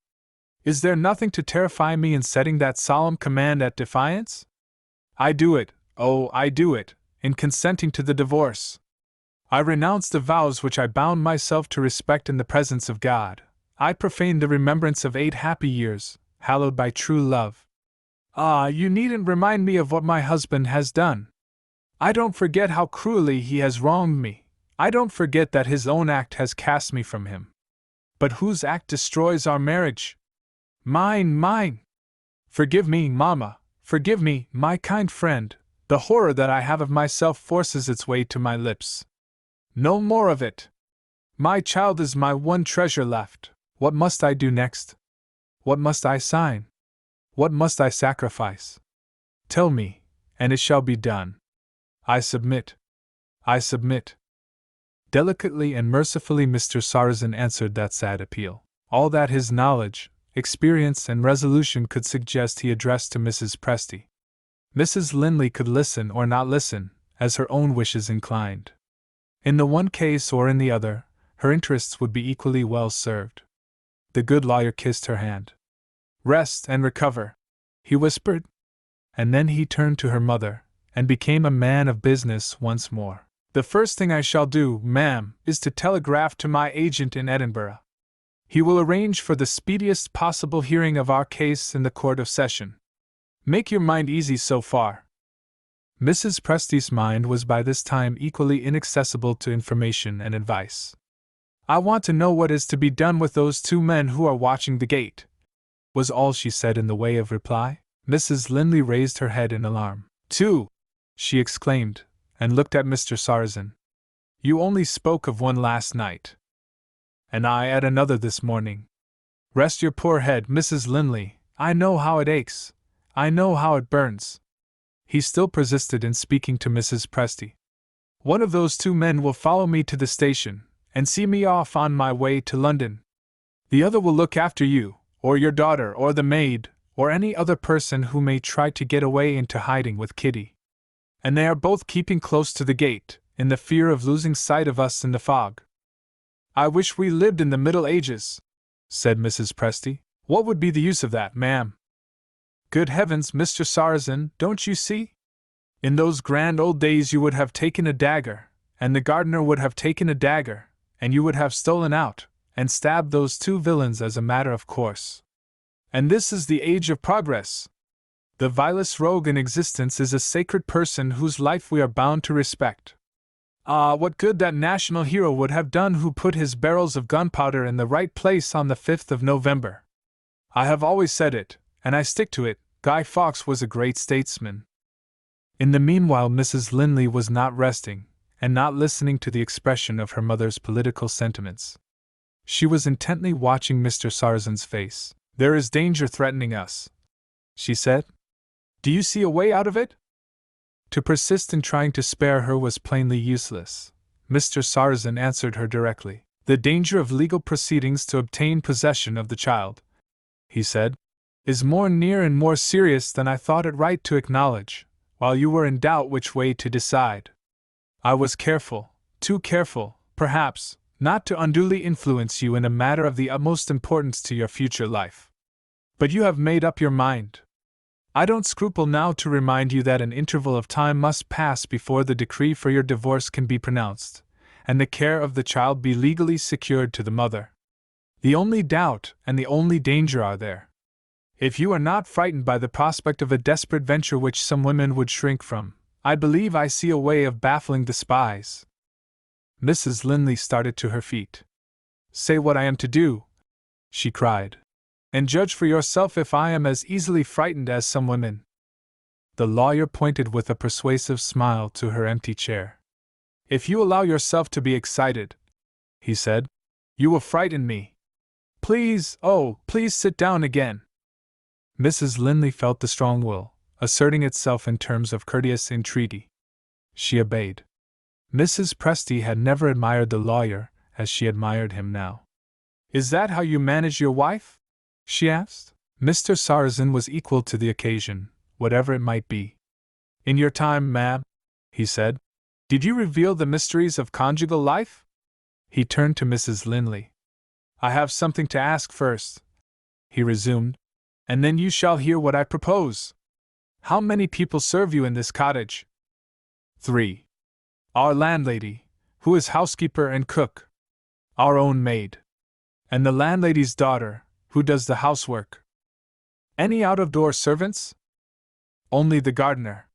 Is there nothing to terrify me in setting that solemn command at defiance? I do it, oh, I do it, in consenting to the divorce. I renounce the vows which I bound myself to respect in the presence of God. I profane the remembrance of 8 happy years, hallowed by true love. Ah, you needn't remind me of what my husband has done. I don't forget how cruelly he has wronged me. I don't forget that his own act has cast me from him. But whose act destroys our marriage? Mine, mine! Forgive me, Mamma, forgive me, my kind friend, the horror that I have of myself forces its way to my lips. No more of it! My child is my one treasure left. What must I do next? What must I sign? What must I sacrifice? Tell me, and it shall be done. I submit. I submit." Delicately and mercifully Mr. Sarrazin answered that sad appeal. All that his knowledge, experience, and resolution could suggest he addressed to Mrs. Presty. Mrs. Linley could listen or not listen, as her own wishes inclined. In the one case or in the other, her interests would be equally well served. The good lawyer kissed her hand. "Rest and recover," he whispered. And then he turned to her mother, and became a man of business once more. "The first thing I shall do, ma'am, is to telegraph to my agent in Edinburgh. He will arrange for the speediest possible hearing of our case in the Court of Session. Make your mind easy so far." Mrs. Presty's mind was by this time equally inaccessible to information and advice. "I want to know what is to be done with those 2 men who are watching the gate," was all she said in the way of reply. Mrs. Linley raised her head in alarm. "2!" she exclaimed, and looked at Mr. Sarrazin. "You only spoke of one last night." "And I at another this morning. Rest your poor head, Mrs. Linley, I know how it aches. I know how it burns." He still persisted in speaking to Mrs. Presty. "One of those 2 men will follow me to the station, and see me off on my way to London. The other will look after you, or your daughter, or the maid, or any other person who may try to get away into hiding with Kitty. And they are both keeping close to the gate, in the fear of losing sight of us in the fog." "I wish we lived in the Middle Ages," said Mrs. Presty. "What would be the use of that, ma'am?" "Good heavens, Mr. Sarrazin, don't you see? In those grand old days you would have taken a dagger, and the gardener would have taken a dagger, and you would have stolen out, and stabbed those 2 villains as a matter of course. And this is the age of progress. The vilest rogue in existence is a sacred person whose life we are bound to respect. Ah, what good that national hero would have done who put his barrels of gunpowder in the right place on the 5th of November. I have always said it, and I stick to it, Guy Fawkes was a great statesman." In the meanwhile Mrs. Linley was not resting, and not listening to the expression of her mother's political sentiments. She was intently watching Mr. Sarrazin's face. "There is danger threatening us," she said. "Do you see a way out of it?" To persist in trying to spare her was plainly useless. Mr. Sarrazin answered her directly. "The danger of legal proceedings to obtain possession of the child," he said, "is more near and more serious than I thought it right to acknowledge, while you were in doubt which way to decide. I was careful, too careful, perhaps, not to unduly influence you in a matter of the utmost importance to your future life. But you have made up your mind. I don't scruple now to remind you that an interval of time must pass before the decree for your divorce can be pronounced, and the care of the child be legally secured to the mother. The only doubt and the only danger are there. If you are not frightened by the prospect of a desperate venture which some women would shrink from, I believe I see a way of baffling the spies. Mrs. Linley started to her feet. Say what I am to do, she cried, and judge for yourself if I am as easily frightened as some women. The lawyer pointed with a persuasive smile to her empty chair. If you allow yourself to be excited, he said, you will frighten me. Please, oh, please sit down again. Mrs. Linley felt the strong will, asserting itself in terms of courteous entreaty. She obeyed. Mrs. Presty had never admired the lawyer as she admired him now. Is that how you manage your wife? She asked. Mr. Sarrazin was equal to the occasion, whatever it might be. In your time, ma'am, he said, did you reveal the mysteries of conjugal life? He turned to Mrs. Linley. I have something to ask first, he resumed, and then you shall hear what I propose. How many people serve you in this cottage? 3. Our landlady, who is housekeeper and cook. Our own maid. And the landlady's daughter, who does the housework. Any out-of-door servants? Only the gardener.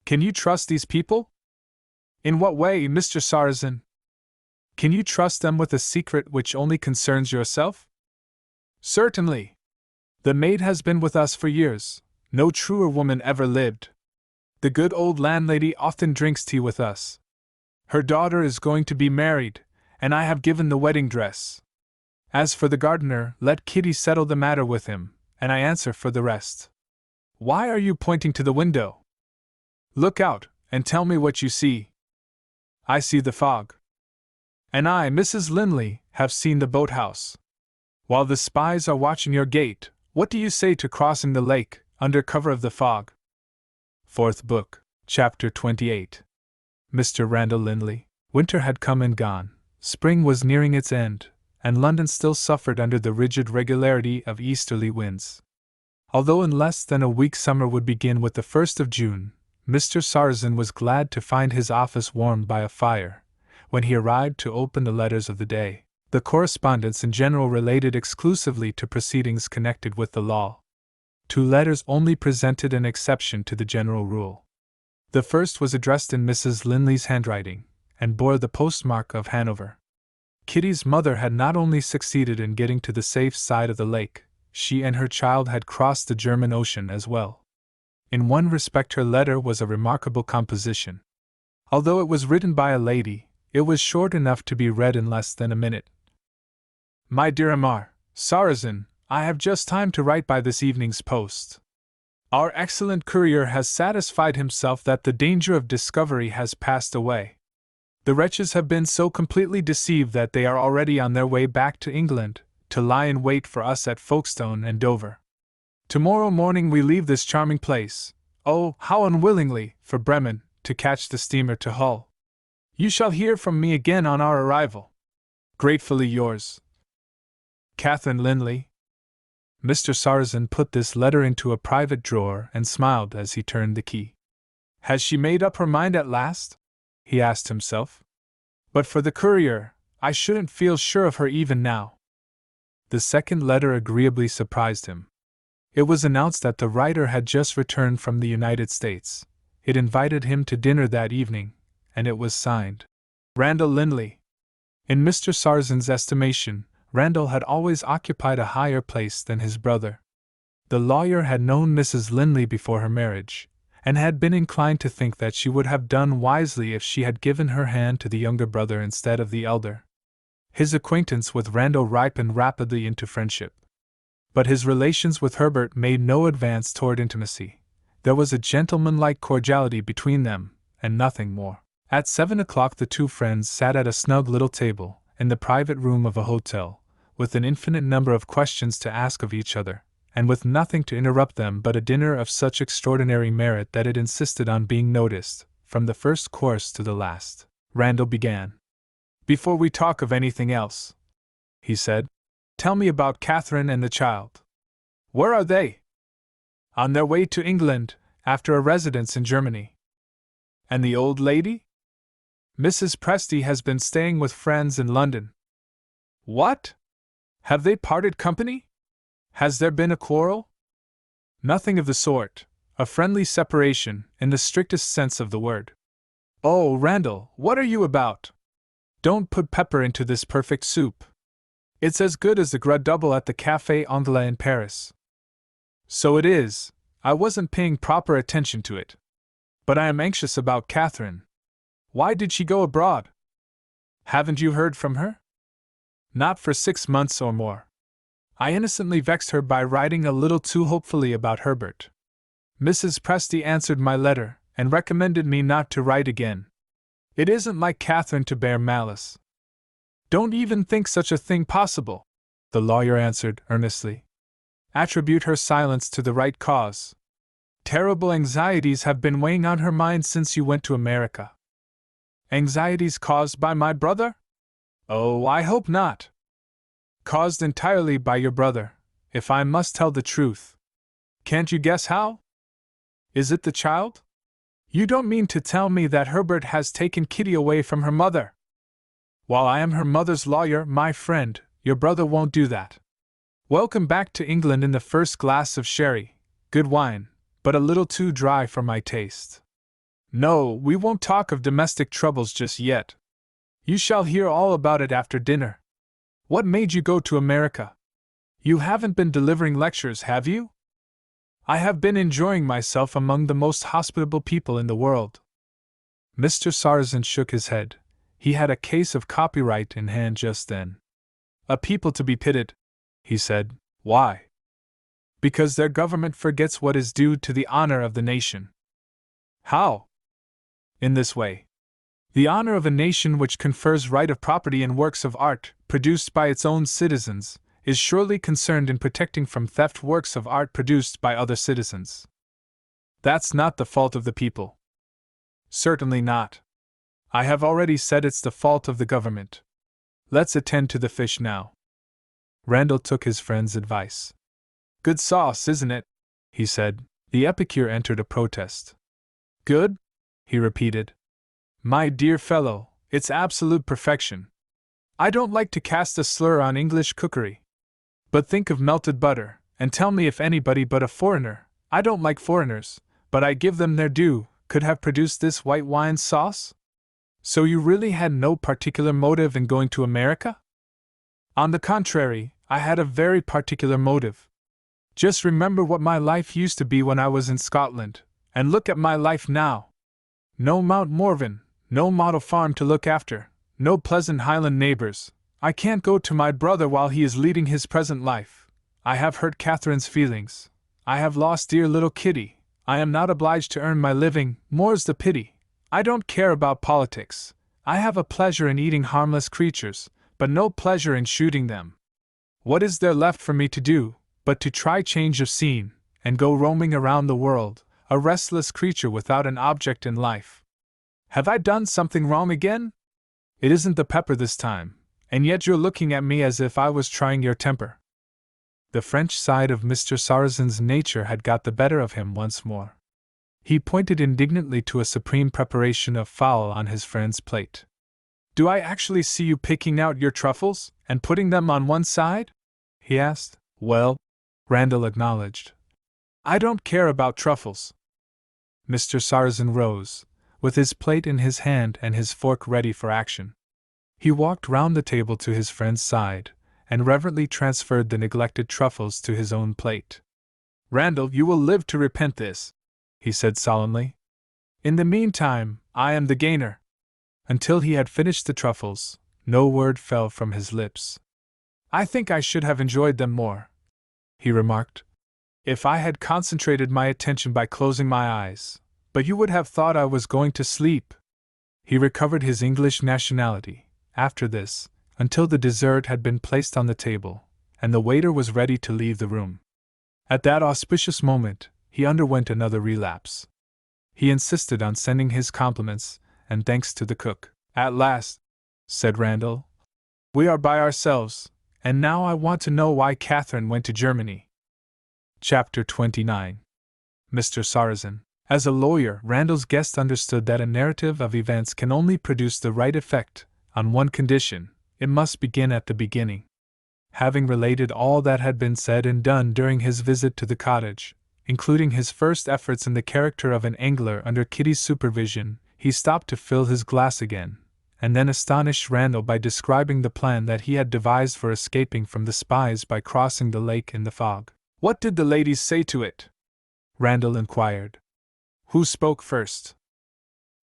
Can you trust these people? In what way, Mr. Sarrazin? Can you trust them with a secret which only concerns yourself? Certainly. The maid has been with us for years. No truer woman ever lived. The good old landlady often drinks tea with us. Her daughter is going to be married, and I have given the wedding dress. As for the gardener, let Kitty settle the matter with him, and I answer for the rest. Why are you pointing to the window? Look out, and tell me what you see. I see the fog. And I, Mrs. Linley, have seen the boathouse. While the spies are watching your gate, what do you say to crossing the lake, under cover of the fog? 4th Book, Chapter 28. Mr. Randall Linley. Winter had come and gone, spring was nearing its end, and London still suffered under the rigid regularity of easterly winds. Although in less than a week summer would begin with the 1st of June, Mr. Sarrazin was glad to find his office warmed by a fire, when he arrived to open the letters of the day. The correspondence in general related exclusively to proceedings connected with the law. 2 letters only presented an exception to the general rule. The first was addressed in Mrs. Linley's handwriting, and bore the postmark of Hanover. Kitty's mother had not only succeeded in getting to the safe side of the lake, she and her child had crossed the German Ocean as well. In one respect her letter was a remarkable composition. Although it was written by a lady, it was short enough to be read in less than a minute. My dear Mr. Sarrazin, I have just time to write by this evening's post. Our excellent courier has satisfied himself that the danger of discovery has passed away. The wretches have been so completely deceived that they are already on their way back to England, to lie in wait for us at Folkestone and Dover. Tomorrow morning we leave this charming place, oh, how unwillingly, for Bremen, to catch the steamer to Hull. You shall hear from me again on our arrival. Gratefully yours, Catherine Linley. Mr. Sarrazin put this letter into a private drawer and smiled as he turned the key. Has she made up her mind at last? He asked himself. But for the courier, I shouldn't feel sure of her even now. The second letter agreeably surprised him. It was announced that the writer had just returned from the United States. It invited him to dinner that evening, and it was signed Randall Linley. In Mr. Sarrazin's estimation, Randall had always occupied a higher place than his brother. The lawyer had known Mrs. Linley before her marriage, and had been inclined to think that she would have done wisely if she had given her hand to the younger brother instead of the elder. His acquaintance with Randall ripened rapidly into friendship. But his relations with Herbert made no advance toward intimacy. There was a gentlemanlike cordiality between them, and nothing more. At 7 o'clock the two friends sat at a snug little table, in the private room of a hotel, with an infinite number of questions to ask of each other, and with nothing to interrupt them but a dinner of such extraordinary merit that it insisted on being noticed, from the first course to the last. Randall began. Before we talk of anything else, he said, tell me about Catherine and the child. Where are they? On their way to England, after a residence in Germany. And the old lady? Mrs. Presty has been staying with friends in London. What? Have they parted company? Has there been a quarrel? Nothing of the sort, a friendly separation, in the strictest sense of the word. Oh, Randall, what are you about? Don't put pepper into this perfect soup. It's as good as the gras double at the Café Anglais in Paris. So it is. I wasn't paying proper attention to it. But I am anxious about Catherine. Why did she go abroad? Haven't you heard from her? Not for 6 months or more. I innocently vexed her by writing a little too hopefully about Herbert. Mrs. Presty answered my letter, and recommended me not to write again. It isn't like Catherine to bear malice. Don't even think such a thing possible, the lawyer answered earnestly. Attribute her silence to the right cause. Terrible anxieties have been weighing on her mind since you went to America. Anxieties caused by my brother? Oh, I hope not. Caused entirely by your brother, if I must tell the truth. Can't you guess how? Is it the child? You don't mean to tell me that Herbert has taken Kitty away from her mother? While I am her mother's lawyer, my friend, your brother won't do that. Welcome back to England in the first glass of sherry, good wine, but a little too dry for my taste. No, we won't talk of domestic troubles just yet. You shall hear all about it after dinner. What made you go to America? You haven't been delivering lectures, have you? I have been enjoying myself among the most hospitable people in the world. Mr. Sarrazin shook his head. He had a case of copyright in hand just then. A people to be pitied, he said. Why? Because their government forgets what is due to the honor of the nation. How? In this way. The honor of a nation which confers right of property in works of art, produced by its own citizens, is surely concerned in protecting from theft works of art produced by other citizens. That's not the fault of the people. Certainly not. I have already said it's the fault of the government. Let's attend to the fish now. Randall took his friend's advice. Good sauce, isn't it? He said. The epicure entered a protest. Good? He repeated. My dear fellow, it's absolute perfection. I don't like to cast a slur on English cookery. But think of melted butter, and tell me if anybody but a foreigner, I don't like foreigners, but I give them their due, could have produced this white wine sauce? So you really had no particular motive in going to America? On the contrary, I had a very particular motive. Just remember what my life used to be when I was in Scotland, and look at my life now. No Mount Morven, no model farm to look after, no pleasant Highland neighbors. I can't go to my brother while he is leading his present life. I have hurt Catherine's feelings. I have lost dear little Kitty. I am not obliged to earn my living, more's the pity. I don't care about politics. I have a pleasure in eating harmless creatures, but no pleasure in shooting them. What is there left for me to do, but to try change of scene, and go roaming around the world, a restless creature without an object in life? Have I done something wrong again? It isn't the pepper this time, and yet you're looking at me as if I was trying your temper. The French side of Mr. Sarrazin's nature had got the better of him once more. He pointed indignantly to a supreme preparation of fowl on his friend's plate. Do I actually see you picking out your truffles, and putting them on one side? He asked. Well, Randall acknowledged. I don't care about truffles. Mr. Sarrazin rose, with his plate in his hand and his fork ready for action. He walked round the table to his friend's side, and reverently transferred the neglected truffles to his own plate. Randall, you will live to repent this, he said solemnly. In the meantime, I am the gainer. Until he had finished the truffles, no word fell from his lips. I think I should have enjoyed them more, he remarked, if I had concentrated my attention by closing my eyes, but you would have thought I was going to sleep. He recovered his English nationality, after this, until the dessert had been placed on the table, and the waiter was ready to leave the room. At that auspicious moment, he underwent another relapse. He insisted on sending his compliments and thanks to the cook. At last, said Randall, we are by ourselves, and now I want to know why Catherine went to Germany. Chapter 29. Mr. Sarrazin. As a lawyer, Randall's guest understood that a narrative of events can only produce the right effect on one condition: it must begin at the beginning. Having related all that had been said and done during his visit to the cottage, including his first efforts in the character of an angler under Kitty's supervision, he stopped to fill his glass again, and then astonished Randall by describing the plan that he had devised for escaping from the spies by crossing the lake in the fog. "What did the ladies say to it?" Randall inquired. "Who spoke first?"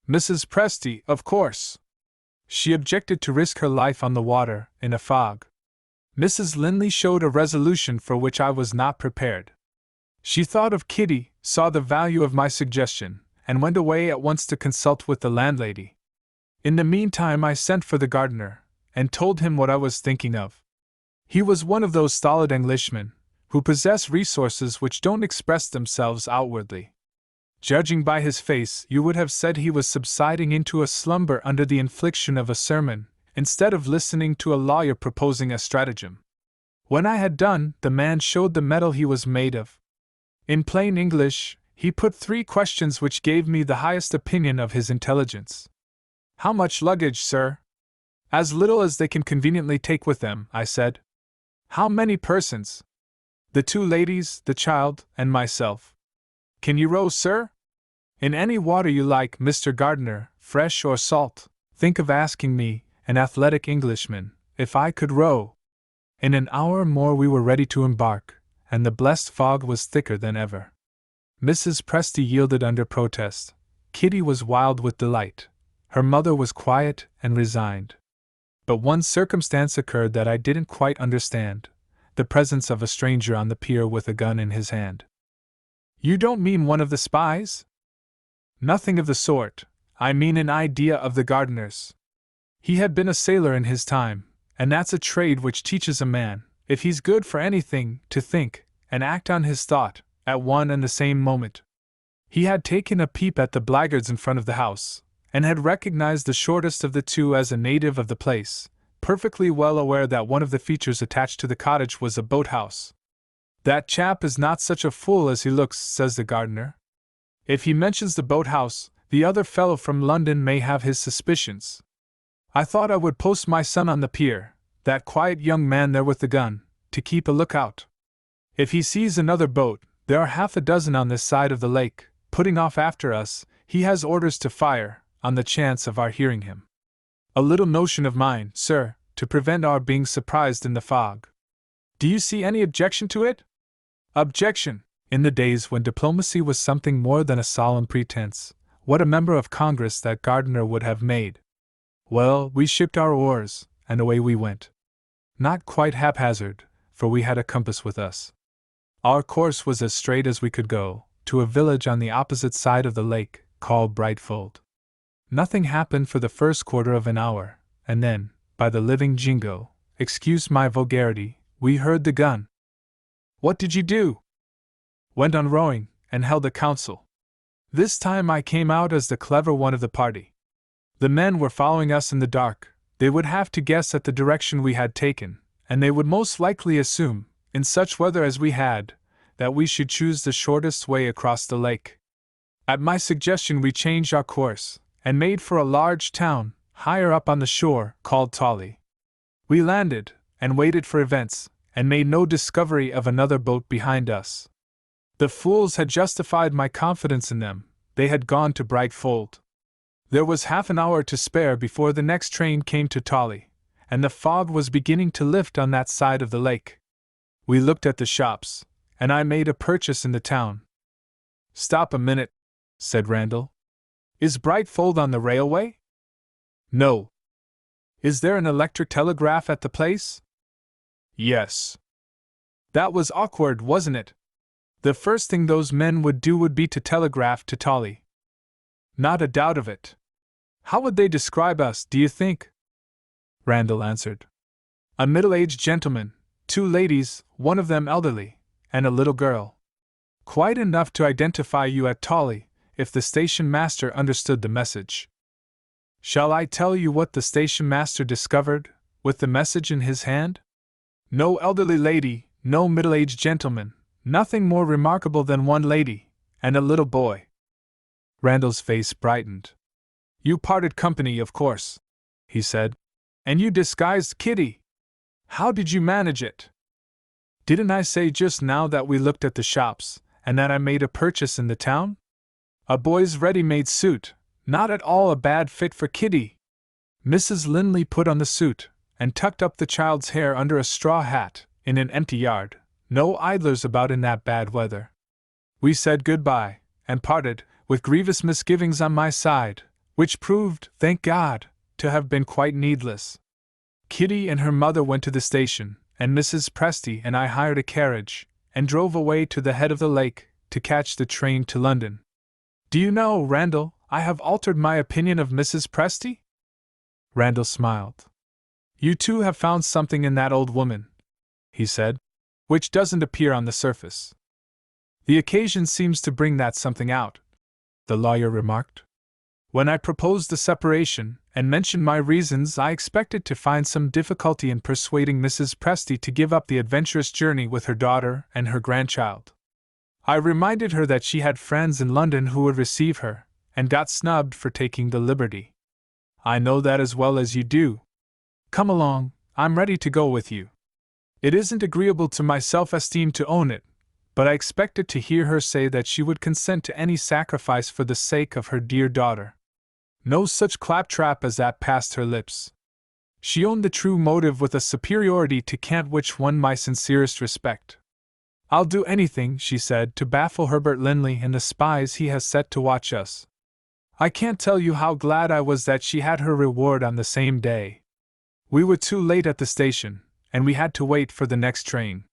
"Mrs. Presty, of course. She objected to risk her life on the water, in a fog. Mrs. Linley showed a resolution for which I was not prepared. She thought of Kitty, saw the value of my suggestion, and went away at once to consult with the landlady. In the meantime I sent for the gardener, and told him what I was thinking of. He was one of those stolid Englishmen, who possess resources which don't express themselves outwardly. Judging by his face, you would have said he was subsiding into a slumber under the infliction of a sermon, instead of listening to a lawyer proposing a stratagem. When I had done, the man showed the metal he was made of. In plain English, he put 3 questions which gave me the highest opinion of his intelligence. 'How much luggage, sir?' 'As little as they can conveniently take with them,' I said. 'How many persons?' 'The 2 ladies, the child, and myself.' 'Can you row, sir?' 'In any water you like, Mr. Gardener, fresh or salt.' Think of asking me, an athletic Englishman, if I could row! In an hour more we were ready to embark, and the blessed fog was thicker than ever. Mrs. Presty yielded under protest. Kitty was wild with delight. Her mother was quiet and resigned. But one circumstance occurred that I didn't quite understand: the presence of a stranger on the pier with a gun in his hand. "You don't mean one of the spies?" "Nothing of the sort. I mean an idea of the gardener's. He had been a sailor in his time, and that's a trade which teaches a man, if he's good for anything, to think and act on his thought at one and the same moment. He had taken a peep at the blackguards in front of the house, and had recognized the shortest of the 2 as a native of the place, perfectly well aware that one of the features attached to the cottage was a boathouse. 'That chap is not such a fool as he looks,' says the gardener. 'If he mentions the boathouse, the other fellow from London may have his suspicions.' I thought I would post my son on the pier, that quiet young man there with the gun, to keep a lookout. If he sees another boat, there are half a dozen on this side of the lake, putting off after us, he has orders to fire, on the chance of our hearing him. A little notion of mine, sir, to prevent our being surprised in the fog. Do you see any objection to it?" Objection! In the days when diplomacy was something more than a solemn pretense, what a member of Congress that gardener would have made! Well, we shipped our oars, and away we went. Not quite haphazard, for we had a compass with us. Our course was as straight as we could go, to a village on the opposite side of the lake, called Brightfold. Nothing happened for the first quarter of an hour, and then, by the living jingo, excuse my vulgarity, we heard the gun. "What did you do?" "Went on rowing, and held a council. This time I came out as the clever one of the party. The men were following us in the dark. They would have to guess at the direction we had taken, and they would most likely assume, in such weather as we had, that we should choose the shortest way across the lake. At my suggestion we changed our course, and made for a large town, higher up on the shore, called Tawley. We landed, and waited for events, and made no discovery of another boat behind us. The fools had justified my confidence in them. They had gone to Brightfold. There was half an hour to spare before the next train came to Tawley, and the fog was beginning to lift on that side of the lake. We looked at the shops, and I made a purchase in the town." "Stop a minute," said Randall. "Is Brightfold on the railway?" "No." "Is there an electric telegraph at the place?" "Yes." "That was awkward, wasn't it? The first thing those men would do would be to telegraph to Tawley." "Not a doubt of it. How would they describe us, do you think?" Randall answered. "A middle-aged gentleman, 2 ladies, one of them elderly, and a little girl. Quite enough to identify you at Tawley, if the station master understood the message. Shall I tell you what the station master discovered, with the message in his hand? No elderly lady, no middle-aged gentleman, nothing more remarkable than one lady and a little boy." Randall's face brightened. "You parted company, of course," he said. "And you disguised Kitty. How did you manage it?" "Didn't I say just now that we looked at the shops, and that I made a purchase in the town? A boy's ready-made suit, not at all a bad fit for Kitty." Mrs. Linley put on the suit, and tucked up the child's hair under a straw hat, in an empty yard. No idlers about in that bad weather. We said good-bye, and parted, with grievous misgivings on my side, which proved, thank God, to have been quite needless. Kitty and her mother went to the station, and Mrs. Presty and I hired a carriage, and drove away to the head of the lake, to catch the train to London. "Do you know, Randall, I have altered my opinion of Mrs. Presty?" Randall smiled. "You too have found something in that old woman," he said, "which doesn't appear on the surface." "The occasion seems to bring that something out," the lawyer remarked. "When I proposed the separation, and mentioned my reasons, I expected to find some difficulty in persuading Mrs. Presty to give up the adventurous journey with her daughter and her grandchild. I reminded her that she had friends in London who would receive her, and got snubbed for taking the liberty. I know that as well as you do. Come along, I'm ready to go with you. It isn't agreeable to my self-esteem to own it, but I expected to hear her say that she would consent to any sacrifice for the sake of her dear daughter. No such claptrap as that passed her lips. She owned the true motive with a superiority to cant which won my sincerest respect. "I'll do anything," she said, "to baffle Herbert Linley and the spies he has set to watch us." I can't tell you how glad I was that she had her reward on the same day. We were too late at the station, and we had to wait for the next train.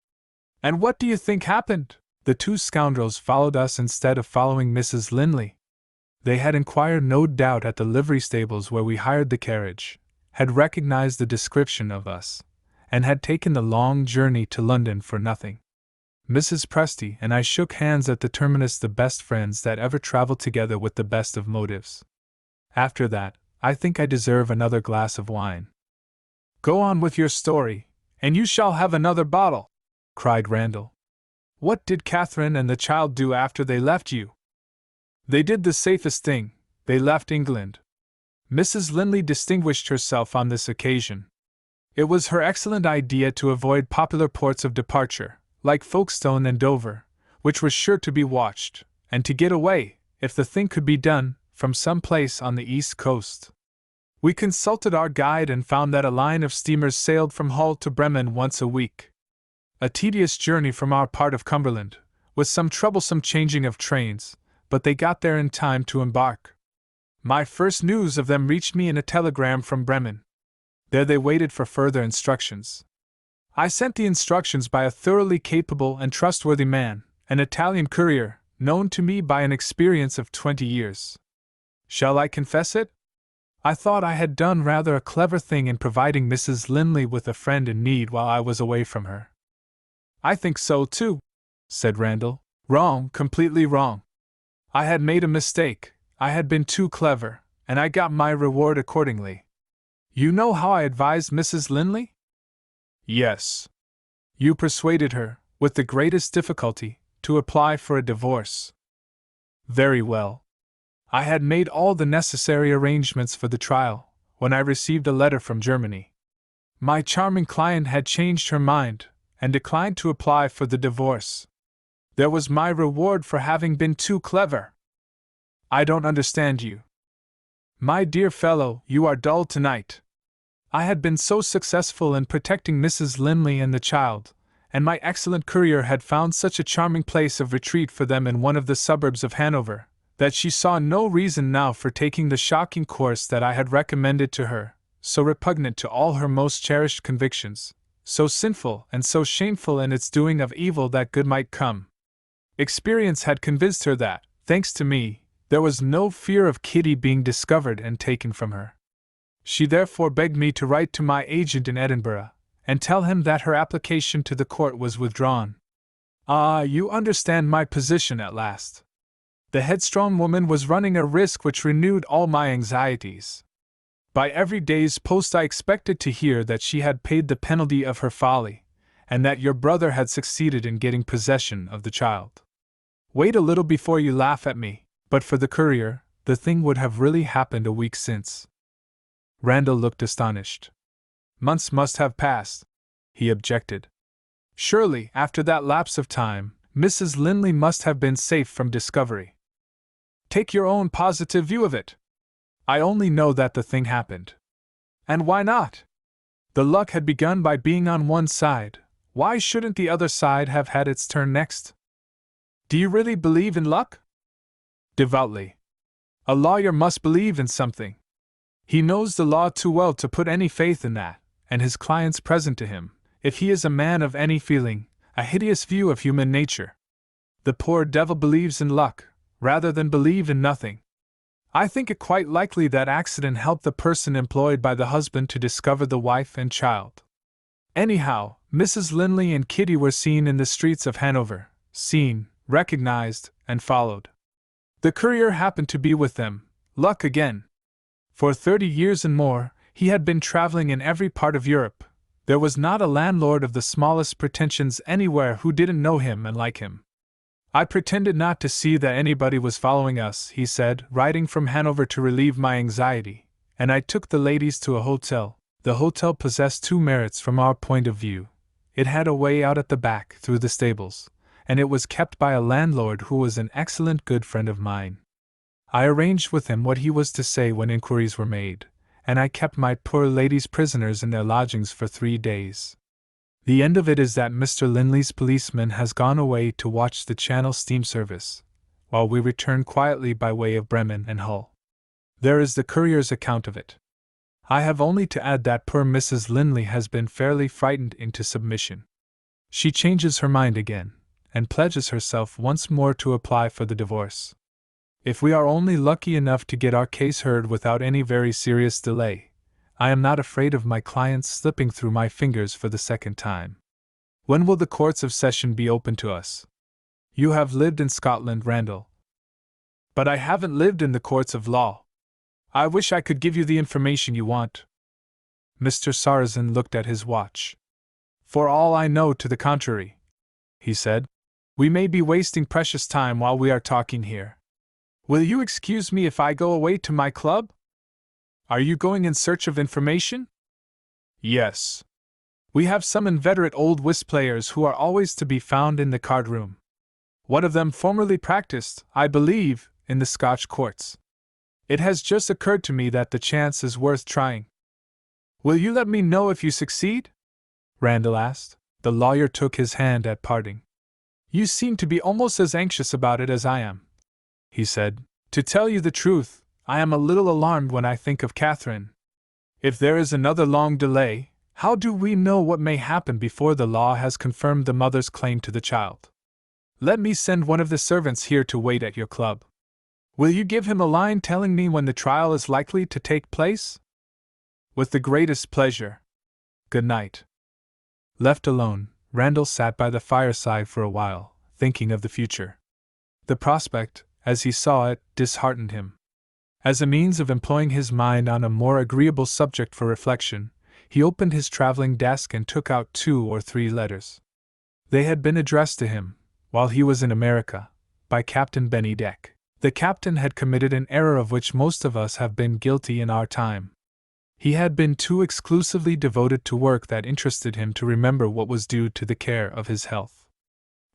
And what do you think happened? The two scoundrels followed us instead of following Mrs. Linley. They had inquired no doubt at the livery stables where we hired the carriage, had recognized the description of us, and had taken the long journey to London for nothing. Mrs. Presty and I shook hands at the terminus, the best friends that ever traveled together with the best of motives. After that, I think I deserve another glass of wine. "Go on with your story, and you shall have another bottle," cried Randall. "What did Catherine and the child do after they left you?" "They did the safest thing, they left England." Mrs. Linley distinguished herself on this occasion. It was her excellent idea to avoid popular ports of departure, like Folkestone and Dover, which were sure to be watched, and to get away, if the thing could be done, from some place on the east coast. We consulted our guide and found that a line of steamers sailed from Hull to Bremen once a week. A tedious journey from our part of Cumberland, with some troublesome changing of trains, but they got there in time to embark. My first news of them reached me in a telegram from Bremen. There they waited for further instructions. I sent the instructions by a thoroughly capable and trustworthy man, an Italian courier, known to me by an experience of 20 years. Shall I confess it? I thought I had done rather a clever thing in providing Mrs. Linley with a friend in need while I was away from her. "I think so too," said Randall. "Wrong, completely wrong. I had made a mistake, I had been too clever, and I got my reward accordingly. You know how I advised Mrs. Linley?" "Yes. You persuaded her, with the greatest difficulty, to apply for a divorce." "Very well. I had made all the necessary arrangements for the trial, when I received a letter from Germany. My charming client had changed her mind, and declined to apply for the divorce. There was my reward for having been too clever." "I don't understand you." "My dear fellow, you are dull tonight. I had been so successful in protecting Mrs. Linley and the child, and my excellent courier had found such a charming place of retreat for them in one of the suburbs of Hanover, that she saw no reason now for taking the shocking course that I had recommended to her, so repugnant to all her most cherished convictions, so sinful and so shameful in its doing of evil that good might come. Experience had convinced her that, thanks to me, there was no fear of Kitty being discovered and taken from her. She therefore begged me to write to my agent in Edinburgh, and tell him that her application to the court was withdrawn. Ah, you understand my position at last. The headstrong woman was running a risk which renewed all my anxieties. By every day's post I expected to hear that she had paid the penalty of her folly, and that your brother had succeeded in getting possession of the child. Wait a little before you laugh at me, but for the courier, the thing would have really happened a week since. Randall looked astonished. Months must have passed, he objected. Surely, after that lapse of time, Mrs. Linley must have been safe from discovery. Take your own positive view of it. I only know that the thing happened. And why not? The luck had begun by being on one side. Why shouldn't the other side have had its turn next? Do you really believe in luck? Devoutly. A lawyer must believe in something. He knows the law too well to put any faith in that, and his clients present to him, if he is a man of any feeling, a hideous view of human nature. The poor devil believes in luck, rather than believe in nothing. I think it quite likely that accident helped the person employed by the husband to discover the wife and child. Anyhow, Mrs. Linley and Kitty were seen in the streets of Hanover, seen, recognized, and followed. The courier happened to be with them. Luck again. For 30 years and more, he had been traveling in every part of Europe. There was not a landlord of the smallest pretensions anywhere who didn't know him and like him. I pretended not to see that anybody was following us, he said, riding from Hanover to relieve my anxiety, and I took the ladies to a hotel. The hotel possessed two merits from our point of view. It had a way out at the back, through the stables, and it was kept by a landlord who was an excellent good friend of mine. I arranged with him what he was to say when inquiries were made, and I kept my poor ladies prisoners in their lodgings for 3 days. The end of it is that Mr. Linley's policeman has gone away to watch the Channel steam service, while we return quietly by way of Bremen and Hull. There is the courier's account of it. I have only to add that poor Mrs. Linley has been fairly frightened into submission. She changes her mind again, and pledges herself once more to apply for the divorce. If we are only lucky enough to get our case heard without any very serious delay, I am not afraid of my clients slipping through my fingers for the second time. When will the courts of session be open to us? You have lived in Scotland, Randall. But I haven't lived in the courts of law. I wish I could give you the information you want. Mr. Sarrazin looked at his watch. For all I know to the contrary, he said, we may be wasting precious time while we are talking here. Will you excuse me if I go away to my club? Are you going in search of information? Yes. We have some inveterate old whist players who are always to be found in the card room. One of them formerly practiced, I believe, in the Scotch courts. It has just occurred to me that the chance is worth trying. Will you let me know if you succeed? Randall asked. The lawyer took his hand at parting. You seem to be almost as anxious about it as I am, he said. To tell you the truth, I am a little alarmed when I think of Catherine. If there is another long delay, how do we know what may happen before the law has confirmed the mother's claim to the child? Let me send one of the servants here to wait at your club. Will you give him a line telling me when the trial is likely to take place? With the greatest pleasure. Good night. Left alone, Randall sat by the fireside for a while, thinking of the future. The prospect, as he saw it, disheartened him. As a means of employing his mind on a more agreeable subject for reflection, he opened his traveling desk and took out 2 or 3 letters. They had been addressed to him, while he was in America, by Captain Bennydeck. The captain had committed an error of which most of us have been guilty in our time. He had been too exclusively devoted to work that interested him to remember what was due to the care of his health.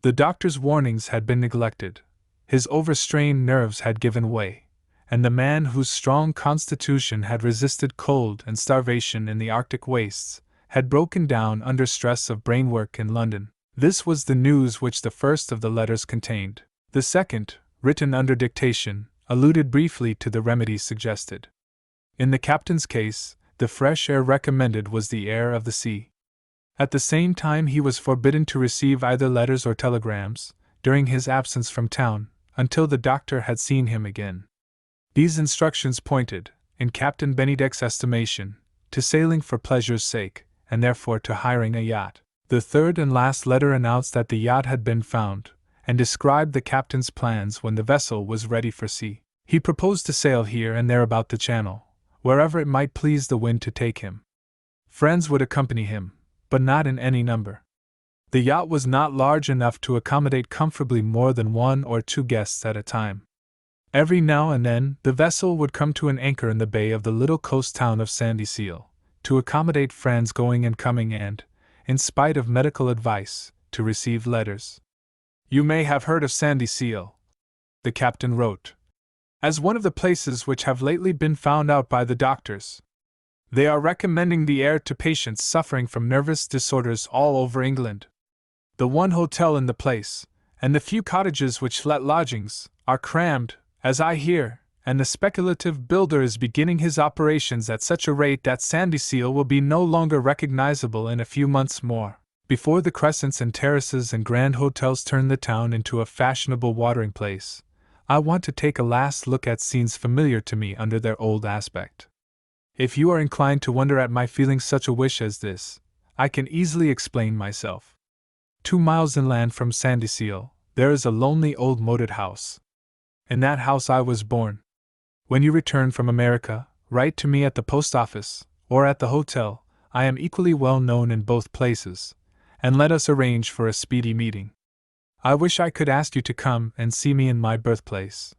The doctor's warnings had been neglected, his overstrained nerves had given way, and the man whose strong constitution had resisted cold and starvation in the Arctic wastes had broken down under stress of brain work in London. This was the news which the first of the letters contained. The second, written under dictation, alluded briefly to the remedies suggested. In the captain's case, the fresh air recommended was the air of the sea. At the same time, he was forbidden to receive either letters or telegrams, during his absence from town, until the doctor had seen him again. These instructions pointed, in Captain Bennydeck's estimation, to sailing for pleasure's sake, and therefore to hiring a yacht. The third and last letter announced that the yacht had been found, and described the captain's plans when the vessel was ready for sea. He proposed to sail here and there about the channel, wherever it might please the wind to take him. Friends would accompany him, but not in any number. The yacht was not large enough to accommodate comfortably more than 1 or 2 guests at a time. Every now and then, the vessel would come to an anchor in the bay of the little coast town of Sandy Seal, to accommodate friends going and coming and, in spite of medical advice, to receive letters. "You may have heard of Sandy Seal," the captain wrote, "as one of the places which have lately been found out by the doctors. They are recommending the air to patients suffering from nervous disorders all over England. The one hotel in the place, and the few cottages which let lodgings, are crammed, as I hear, and the speculative builder is beginning his operations at such a rate that Sandy Seal will be no longer recognizable in a few months more. Before the crescents and terraces and grand hotels turn the town into a fashionable watering place, I want to take a last look at scenes familiar to me under their old aspect. If you are inclined to wonder at my feeling such a wish as this, I can easily explain myself. 2 miles inland from Sandy Seal, there is a lonely old moated house. In that house I was born. When you return from America, write to me at the post office, or at the hotel. I am equally well known in both places, and let us arrange for a speedy meeting. I wish I could ask you to come and see me in my birthplace.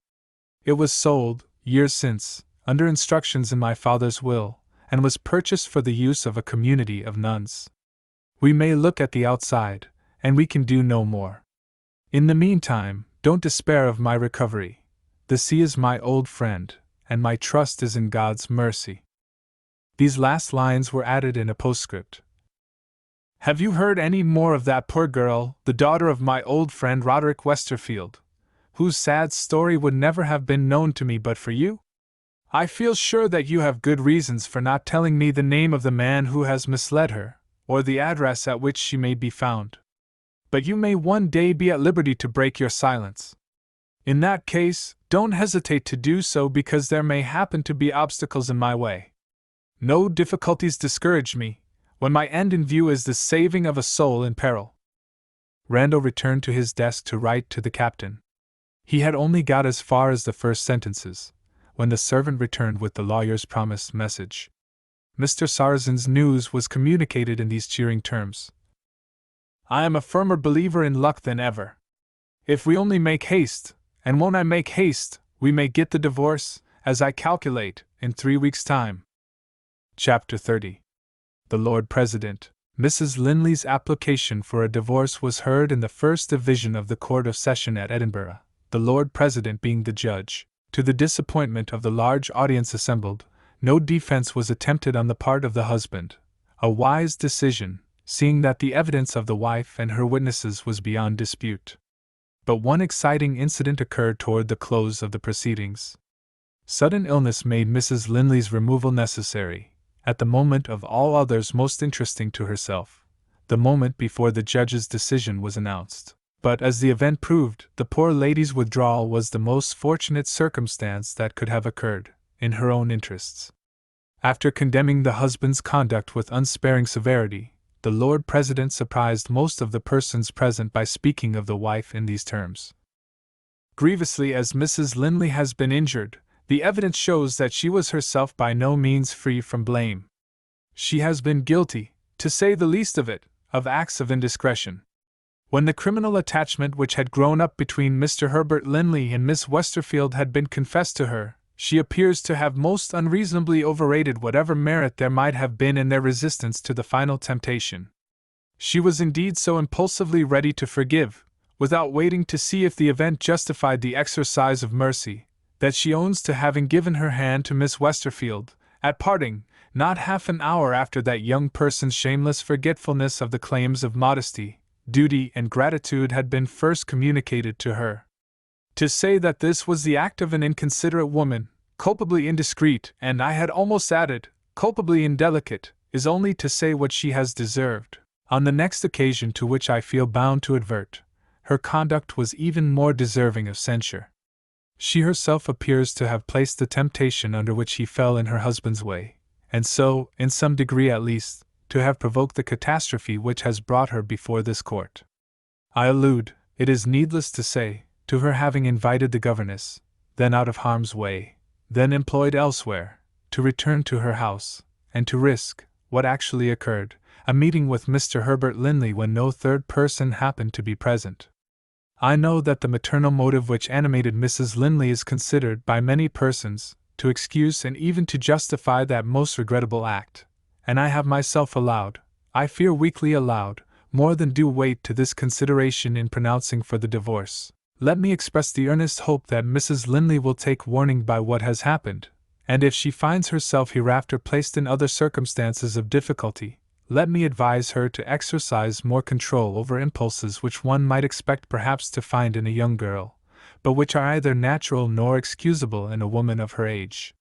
It was sold, years since, under instructions in my father's will, and was purchased for the use of a community of nuns. We may look at the outside, and we can do no more. In the meantime, don't despair of my recovery. The sea is my old friend, and my trust is in God's mercy." These last lines were added in a postscript. "Have you heard any more of that poor girl, the daughter of my old friend Roderick Westerfield, whose sad story would never have been known to me but for you? I feel sure that you have good reasons for not telling me the name of the man who has misled her, or the address at which she may be found. But you may one day be at liberty to break your silence. In that case, don't hesitate to do so, because there may happen to be obstacles in my way. No difficulties discourage me, when my end in view is the saving of a soul in peril." Randall returned to his desk to write to the captain. He had only got as far as the first sentences, when the servant returned with the lawyer's promised message. Mr. Sarrazin's news was communicated in these cheering terms: "I am a firmer believer in luck than ever. If we only make haste, and when I make haste, we may get the divorce, as I calculate, in 3 weeks' time." Chapter 30. The Lord President. Mrs. Linley's application for a divorce was heard in the First Division of the Court of Session at Edinburgh, the Lord President being the judge. To the disappointment of the large audience assembled, no defense was attempted on the part of the husband, a wise decision, seeing that the evidence of the wife and her witnesses was beyond dispute. But one exciting incident occurred toward the close of the proceedings. Sudden illness made Mrs. Linley's removal necessary, at the moment of all others most interesting to herself, the moment before the judge's decision was announced. But as the event proved, the poor lady's withdrawal was the most fortunate circumstance that could have occurred, in her own interests. After condemning the husband's conduct with unsparing severity, the Lord President surprised most of the persons present by speaking of the wife in these terms: "Grievously as Mrs. Linley has been injured, the evidence shows that she was herself by no means free from blame. She has been guilty, to say the least of it, of acts of indiscretion. When the criminal attachment which had grown up between Mr. Herbert Linley and Miss Westerfield had been confessed to her, she appears to have most unreasonably overrated whatever merit there might have been in their resistance to the final temptation. She was indeed so impulsively ready to forgive, without waiting to see if the event justified the exercise of mercy, that she owns to having given her hand to Miss Westerfield, at parting, not half an hour after that young person's shameless forgetfulness of the claims of modesty, duty, and gratitude had been first communicated to her. To say that this was the act of an inconsiderate woman, culpably indiscreet, and I had almost added, culpably indelicate, is only to say what she has deserved. On the next occasion to which I feel bound to advert, her conduct was even more deserving of censure. She herself appears to have placed the temptation under which he fell in her husband's way, and so, in some degree at least, to have provoked the catastrophe which has brought her before this court. I allude, it is needless to say, to her having invited the governess, then out of harm's way, then employed elsewhere, to return to her house, and to risk, what actually occurred, a meeting with Mr. Herbert Linley when no third person happened to be present. I know that the maternal motive which animated Mrs. Linley is considered by many persons to excuse and even to justify that most regrettable act, and I have myself allowed, I fear weakly allowed, more than due weight to this consideration in pronouncing for the divorce. Let me express the earnest hope that Mrs. Linley will take warning by what has happened, and if she finds herself hereafter placed in other circumstances of difficulty, let me advise her to exercise more control over impulses which one might expect perhaps to find in a young girl, but which are either natural nor excusable in a woman of her age.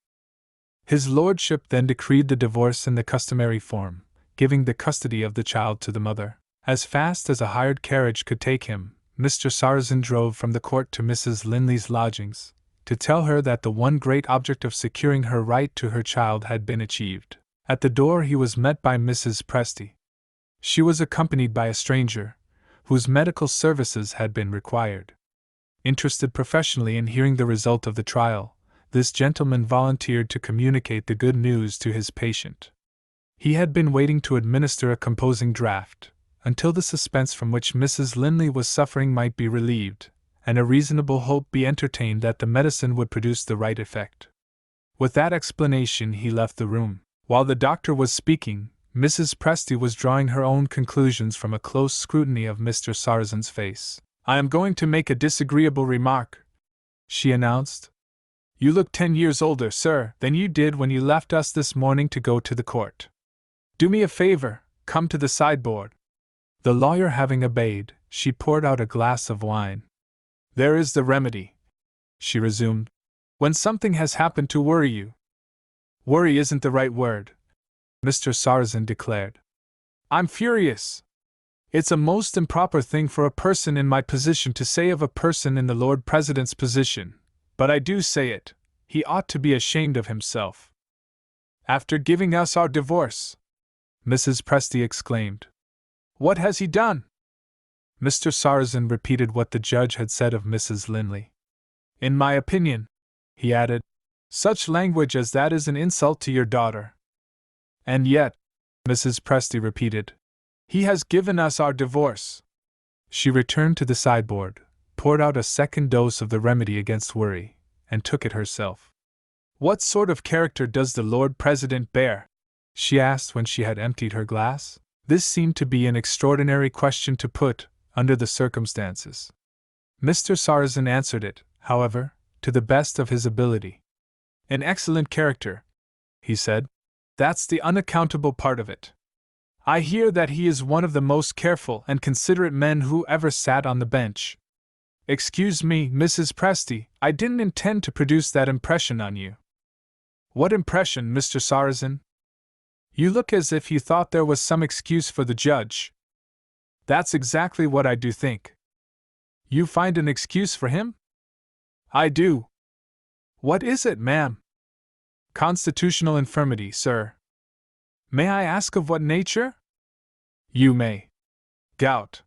His lordship then decreed the divorce in the customary form, giving the custody of the child to the mother. As fast as a hired carriage could take him, Mr. Sarrazin drove from the court to Mrs. Linley's lodgings, to tell her that the one great object of securing her right to her child had been achieved. At the door he was met by Mrs. Presty. She was accompanied by a stranger, whose medical services had been required. Interested professionally in hearing the result of the trial, this gentleman volunteered to communicate the good news to his patient. He had been waiting to administer a composing draught, until the suspense from which Mrs. Linley was suffering might be relieved, and a reasonable hope be entertained that the medicine would produce the right effect. With that explanation he left the room. While the doctor was speaking, Mrs. Presty was drawing her own conclusions from a close scrutiny of Mr. Sarrazin's face. "I am going to make a disagreeable remark," she announced. "You look 10 years older, sir, than you did when you left us this morning to go to the court. Do me a favor, come to the sideboard." The lawyer having obeyed, she poured out a glass of wine. "There is the remedy," she resumed, "when something has happened to worry you." "Worry isn't the right word," Mr. Sarrazin declared. "I'm furious. It's a most improper thing for a person in my position to say of a person in the Lord President's position, but I do say it. He ought to be ashamed of himself." "After giving us our divorce!" Mrs. Presty exclaimed. "What has he done?" Mr. Sarrazin repeated what the judge had said of Mrs. Linley. "In my opinion," he added, "such language as that is an insult to your daughter." "And yet," Mrs. Presty repeated, "he has given us our divorce." She returned to the sideboard, poured out a second dose of the remedy against worry, and took it herself. "What sort of character does the Lord President bear?" she asked when she had emptied her glass. This seemed to be an extraordinary question to put, under the circumstances. Mr. Sarrazin answered it, however, to the best of his ability. "An excellent character," he said. "That's the unaccountable part of it. I hear that he is one of the most careful and considerate men who ever sat on the bench. Excuse me, Mrs. Presty, I didn't intend to produce that impression on you." "What impression, Mr. Sarrazin?" "You look as if you thought there was some excuse for the judge." "That's exactly what I do think." "You find an excuse for him?" "I do." "What is it, ma'am?" "Constitutional infirmity, sir." "May I ask of what nature?" "You may." "Gout."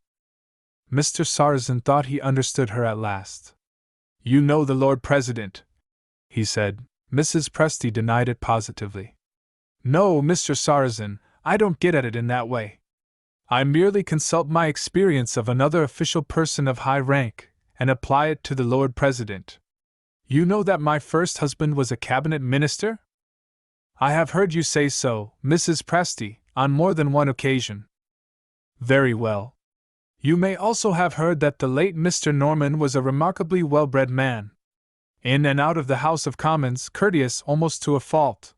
Mr. Sarrazin thought he understood her at last. "You know the Lord President," he said. Mrs. Presty denied it positively. "No, Mr. Sarrazin, I don't get at it in that way. I merely consult my experience of another official person of high rank, and apply it to the Lord President. You know that my first husband was a cabinet minister?" "I have heard you say so, Mrs. Presty, on more than one occasion." "Very well. You may also have heard that the late Mr. Norman was a remarkably well-bred man. In and out of the House of Commons, courteous almost to a fault.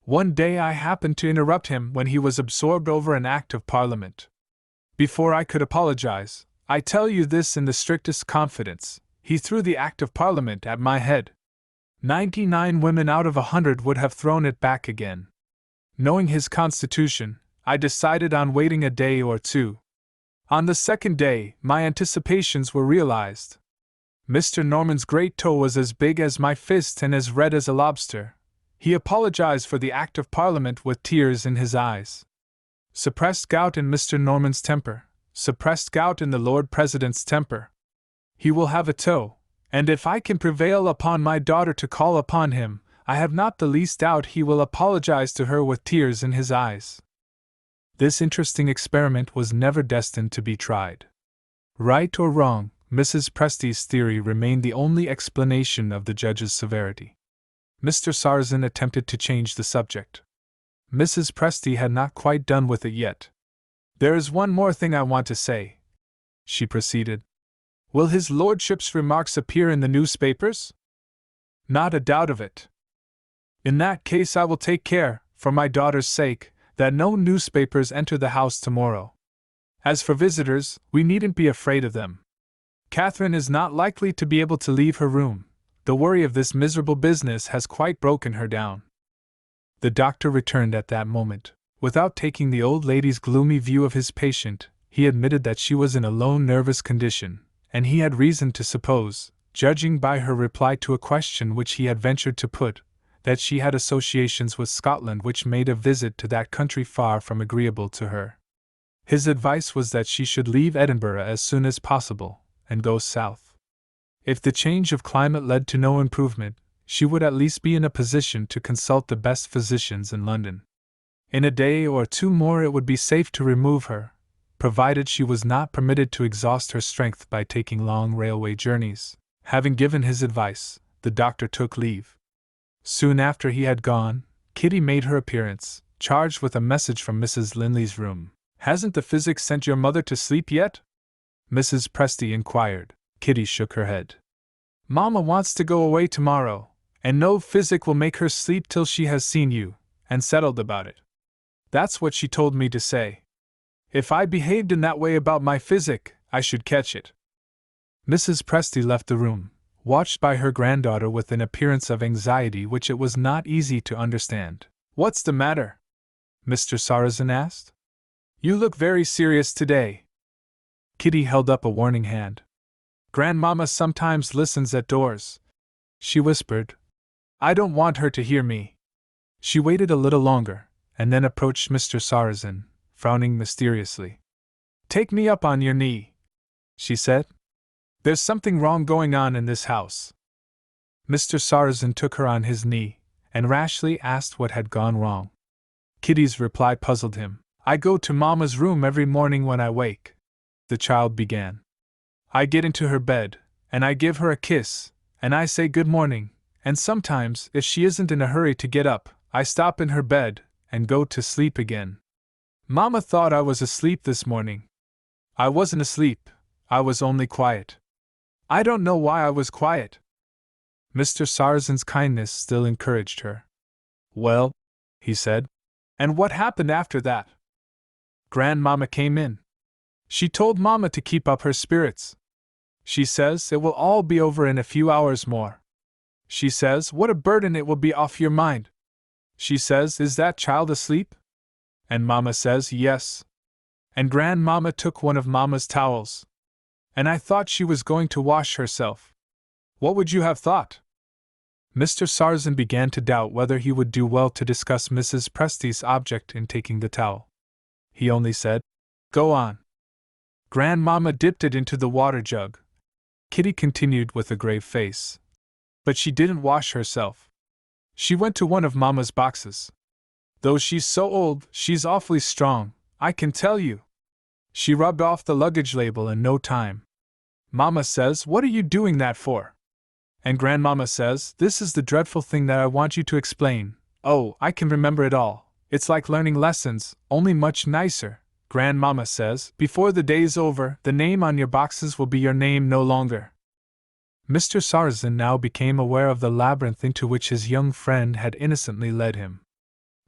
One day I happened to interrupt him when he was absorbed over an Act of Parliament. Before I could apologize, I tell you this in the strictest confidence, he threw the Act of Parliament at my head. 99 women out of 100 would have thrown it back again. Knowing his constitution, I decided on waiting a day or two. On the second day, my anticipations were realized. Mr. Norman's great toe was as big as my fist and as red as a lobster. He apologized for the Act of Parliament with tears in his eyes. Suppressed gout in Mr. Norman's temper, suppressed gout in the Lord President's temper. He will have a toe, and if I can prevail upon my daughter to call upon him, I have not the least doubt he will apologize to her with tears in his eyes. This interesting experiment was never destined to be tried. Right or wrong, Mrs. Presty's theory remained the only explanation of the judge's severity. Mr. Sarrazin attempted to change the subject. Mrs. Presty had not quite done with it yet. "There is one more thing I want to say," she proceeded. "Will his lordship's remarks appear in the newspapers?" "Not a doubt of it." "In that case I will take care, for my daughter's sake, that no newspapers enter the house tomorrow. As for visitors, we needn't be afraid of them. Catherine is not likely to be able to leave her room. The worry of this miserable business has quite broken her down." The doctor returned at that moment. Without taking the old lady's gloomy view of his patient, he admitted that she was in a low nervous condition, and he had reason to suppose, judging by her reply to a question which he had ventured to put, that she had associations with Scotland which made a visit to that country far from agreeable to her. His advice was that she should leave Edinburgh as soon as possible, and go south. If the change of climate led to no improvement, she would at least be in a position to consult the best physicians in London. In a day or two more it would be safe to remove her, provided she was not permitted to exhaust her strength by taking long railway journeys. Having given his advice, the doctor took leave. Soon after he had gone, Kitty made her appearance, charged with a message from Mrs. Linley's room. "Hasn't the physic sent your mother to sleep yet?" Mrs. Presty inquired. Kitty shook her head. "Mamma wants to go away tomorrow, and no physic will make her sleep till she has seen you, and settled about it. That's what she told me to say. If I behaved in that way about my physic, I should catch it." Mrs. Presty left the room, watched by her granddaughter with an appearance of anxiety which it was not easy to understand. "What's the matter?" Mr. Sarrazin asked. "You look very serious today." Kitty held up a warning hand. "Grandmamma sometimes listens at doors," she whispered. "I don't want her to hear me." She waited a little longer, and then approached Mr. Sarrazin, frowning mysteriously. "Take me up on your knee," she said. "There's something wrong going on in this house." Mr. Sarrazin took her on his knee, and rashly asked what had gone wrong. Kitty's reply puzzled him. "I go to Mamma's room every morning when I wake," the child began. "I get into her bed, and I give her a kiss, and I say good morning, and sometimes, if she isn't in a hurry to get up, I stop in her bed, and go to sleep again. Mamma thought I was asleep this morning. I wasn't asleep, I was only quiet. I don't know why I was quiet." Mr. Sarrazin's kindness still encouraged her. "Well," he said, "and what happened after that?" "Grandmamma came in. She told Mamma to keep up her spirits. She says it will all be over in a few hours more. She says what a burden it will be off your mind. She says, 'Is that child asleep?' And Mamma says, 'Yes.' And Grandmamma took one of Mamma's towels. And I thought she was going to wash herself. What would you have thought?" Mr. Sarrazin began to doubt whether he would do well to discuss Mrs. Presty's object in taking the towel. He only said, "Go on." "Grandmamma dipped it into the water jug," Kitty continued with a grave face. "But she didn't wash herself. She went to one of Mamma's boxes. Though she's so old, she's awfully strong, I can tell you. She rubbed off the luggage label in no time. Mamma says, 'What are you doing that for?' And Grandmamma says, 'This is the dreadful thing that I want you to explain.' Oh, I can remember it all. It's like learning lessons, only much nicer. Grandmamma says, 'Before the day's over, the name on your boxes will be your name no longer.'" Mr. Sarrazin now became aware of the labyrinth into which his young friend had innocently led him.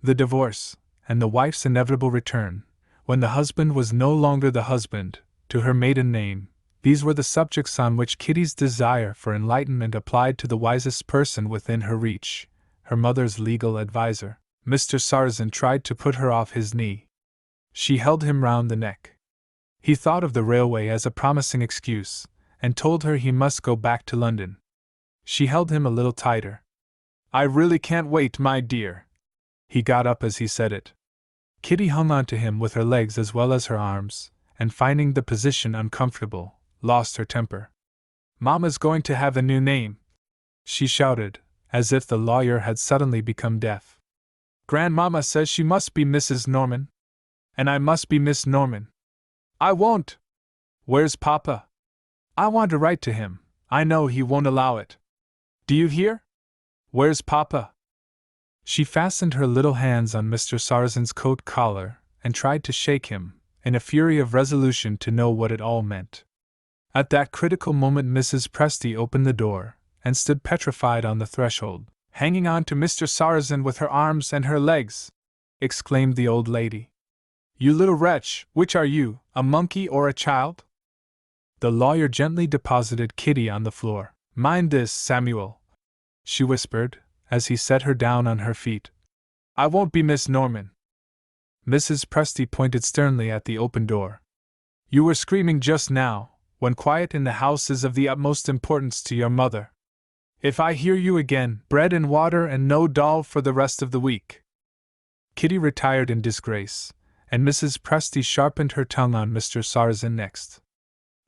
The divorce, and the wife's inevitable return, when the husband was no longer the husband, to her maiden name, these were the subjects on which Kitty's desire for enlightenment applied to the wisest person within her reach, her mother's legal adviser. Mr. Sarrazin tried to put her off his knee. She held him round the neck. He thought of the railway as a promising excuse, and told her he must go back to London. She held him a little tighter. "I really can't wait, my dear." He got up as he said it. Kitty hung on to him with her legs as well as her arms, and finding the position uncomfortable, lost her temper. "Mamma's going to have a new name," she shouted, as if the lawyer had suddenly become deaf. "Grandmamma says she must be Mrs. Norman. And I must be Miss Norman. I won't! Where's Papa? I want to write to him. I know he won't allow it. Do you hear? Where's Papa? She fastened her little hands on Mr. Sarrazin's coat collar and tried to shake him, in a fury of resolution to know what it all meant. At that critical moment Mrs. Presty opened the door and stood petrified on the threshold. Hanging on to Mr. Sarrazin with her arms and her legs! Exclaimed the old lady. You little wretch, which are you, a monkey or a child? The lawyer gently deposited Kitty on the floor. Mind this, Samuel, she whispered, as he set her down on her feet. I won't be Miss Norman. Mrs. Presty pointed sternly at the open door. You were screaming just now, when quiet in the house is of the utmost importance to your mother. If I hear you again, bread and water and no doll for the rest of the week. Kitty retired in disgrace, and Mrs. Presty sharpened her tongue on Mr. Sarrazin next.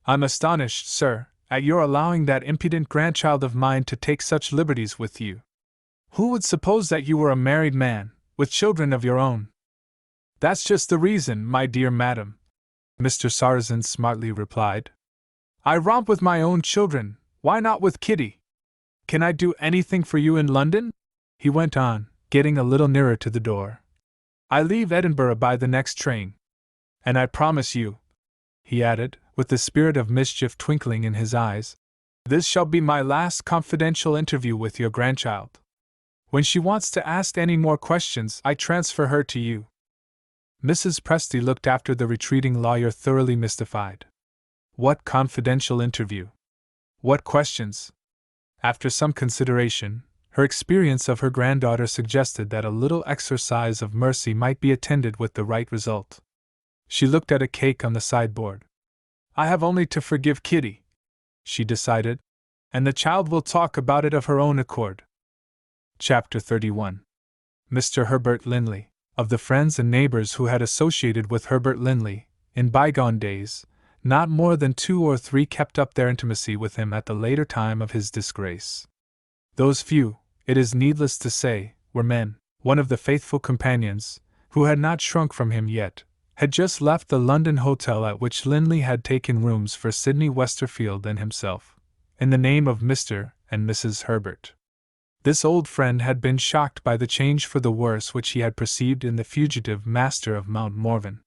I'm astonished, sir, at your allowing that impudent grandchild of mine to take such liberties with you. Who would suppose that you were a married man, with children of your own? That's just the reason, my dear madam, Mr. Sarrazin smartly replied. I romp with my own children, why not with Kitty? Can I do anything for you in London? He went on, getting a little nearer to the door. I leave Edinburgh by the next train. And I promise you, he added, with the spirit of mischief twinkling in his eyes, this shall be my last confidential interview with your grandchild. When she wants to ask any more questions, I transfer her to you. Mrs. Presty looked after the retreating lawyer thoroughly mystified. What confidential interview? What questions? After some consideration, her experience of her granddaughter suggested that a little exercise of mercy might be attended with the right result. She looked at a cake on the sideboard. I have only to forgive Kitty, she decided, and the child will talk about it of her own accord. Chapter 31. Mr. Herbert Linley. Of the friends and neighbors who had associated with Herbert Linley, in bygone days, not more than 2 or 3 kept up their intimacy with him at the later time of his disgrace. Those few, it is needless to say, were men. One of the faithful companions, who had not shrunk from him yet, had just left the London hotel at which Linley had taken rooms for Sidney Westerfield and himself, in the name of Mr. and Mrs. Herbert. This old friend had been shocked by the change for the worse which he had perceived in the fugitive master of Mount Morven.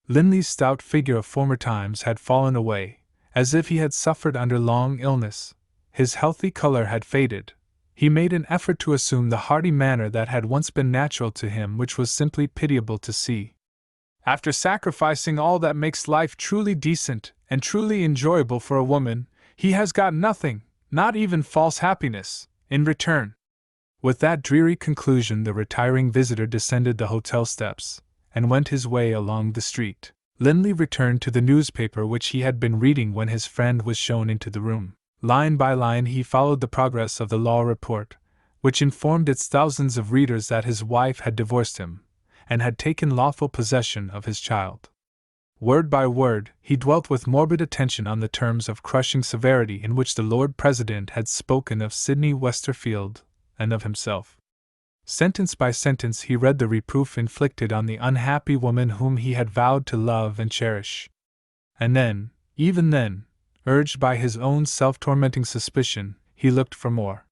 Linley's stout figure of former times had fallen away, as if he had suffered under long illness. His healthy color had faded. He made an effort to assume the hearty manner that had once been natural to him, which was simply pitiable to see. After sacrificing all that makes life truly decent and truly enjoyable for a woman, he has got nothing, not even false happiness, in return. With that dreary conclusion the retiring visitor descended the hotel steps, and went his way along the street. Linley returned to the newspaper which he had been reading when his friend was shown into the room. Line by line he followed the progress of the law report, which informed its thousands of readers that his wife had divorced him, and had taken lawful possession of his child. Word by word, he dwelt with morbid attention on the terms of crushing severity in which the Lord President had spoken of Sidney Westerfield and of himself. Sentence by sentence he read the reproof inflicted on the unhappy woman whom he had vowed to love and cherish. And then, even then, urged by his own self-tormenting suspicion, he looked for more.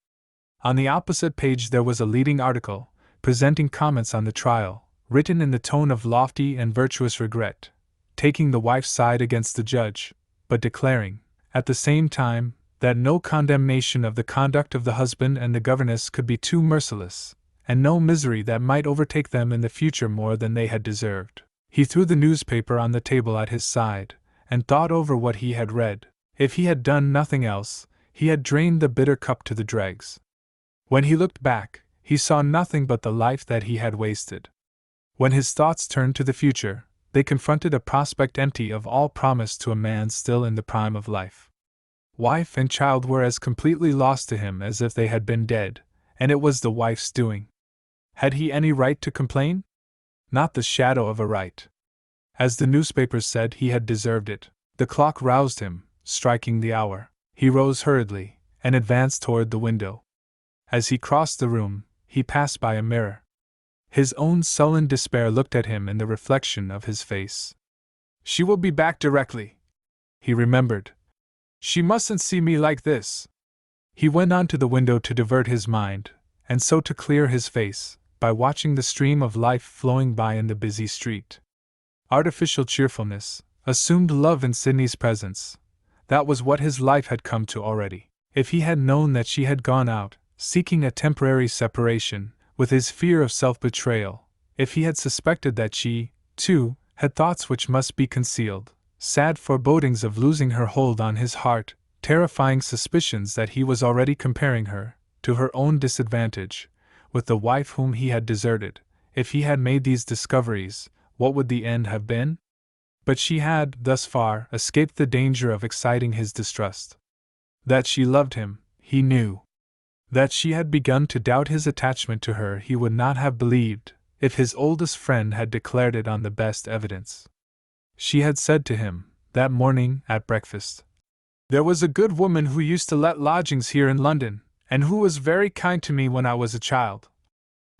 On the opposite page there was a leading article, presenting comments on the trial, written in the tone of lofty and virtuous regret, taking the wife's side against the judge, but declaring, at the same time, that no condemnation of the conduct of the husband and the governess could be too merciless, and no misery that might overtake them in the future more than they had deserved. He threw the newspaper on the table at his side, and thought over what he had read. If he had done nothing else, he had drained the bitter cup to the dregs. When he looked back, he saw nothing but the life that he had wasted. When his thoughts turned to the future, they confronted a prospect empty of all promise to a man still in the prime of life. Wife and child were as completely lost to him as if they had been dead, and it was the wife's doing. Had he any right to complain? Not the shadow of a right. As the newspapers said, he had deserved it. The clock roused him, striking the hour. He rose hurriedly, and advanced toward the window. As he crossed the room, he passed by a mirror. His own sullen despair looked at him in the reflection of his face. She will be back directly, he remembered. She mustn't see me like this. He went on to the window to divert his mind, and so to clear his face, by watching the stream of life flowing by in the busy street. Artificial cheerfulness, assumed love in Sydney's presence. That was what his life had come to already. If he had known that she had gone out, seeking a temporary separation, with his fear of self-betrayal, if he had suspected that she, too, had thoughts which must be concealed, sad forebodings of losing her hold on his heart, terrifying suspicions that he was already comparing her, to her own disadvantage, with the wife whom he had deserted, if he had made these discoveries, what would the end have been? But she had, thus far, escaped the danger of exciting his distrust. That she loved him, he knew. That she had begun to doubt his attachment to her he would not have believed, if his oldest friend had declared it on the best evidence. She had said to him, that morning, at breakfast, "There was a good woman who used to let lodgings here in London, and who was very kind to me when I was a child."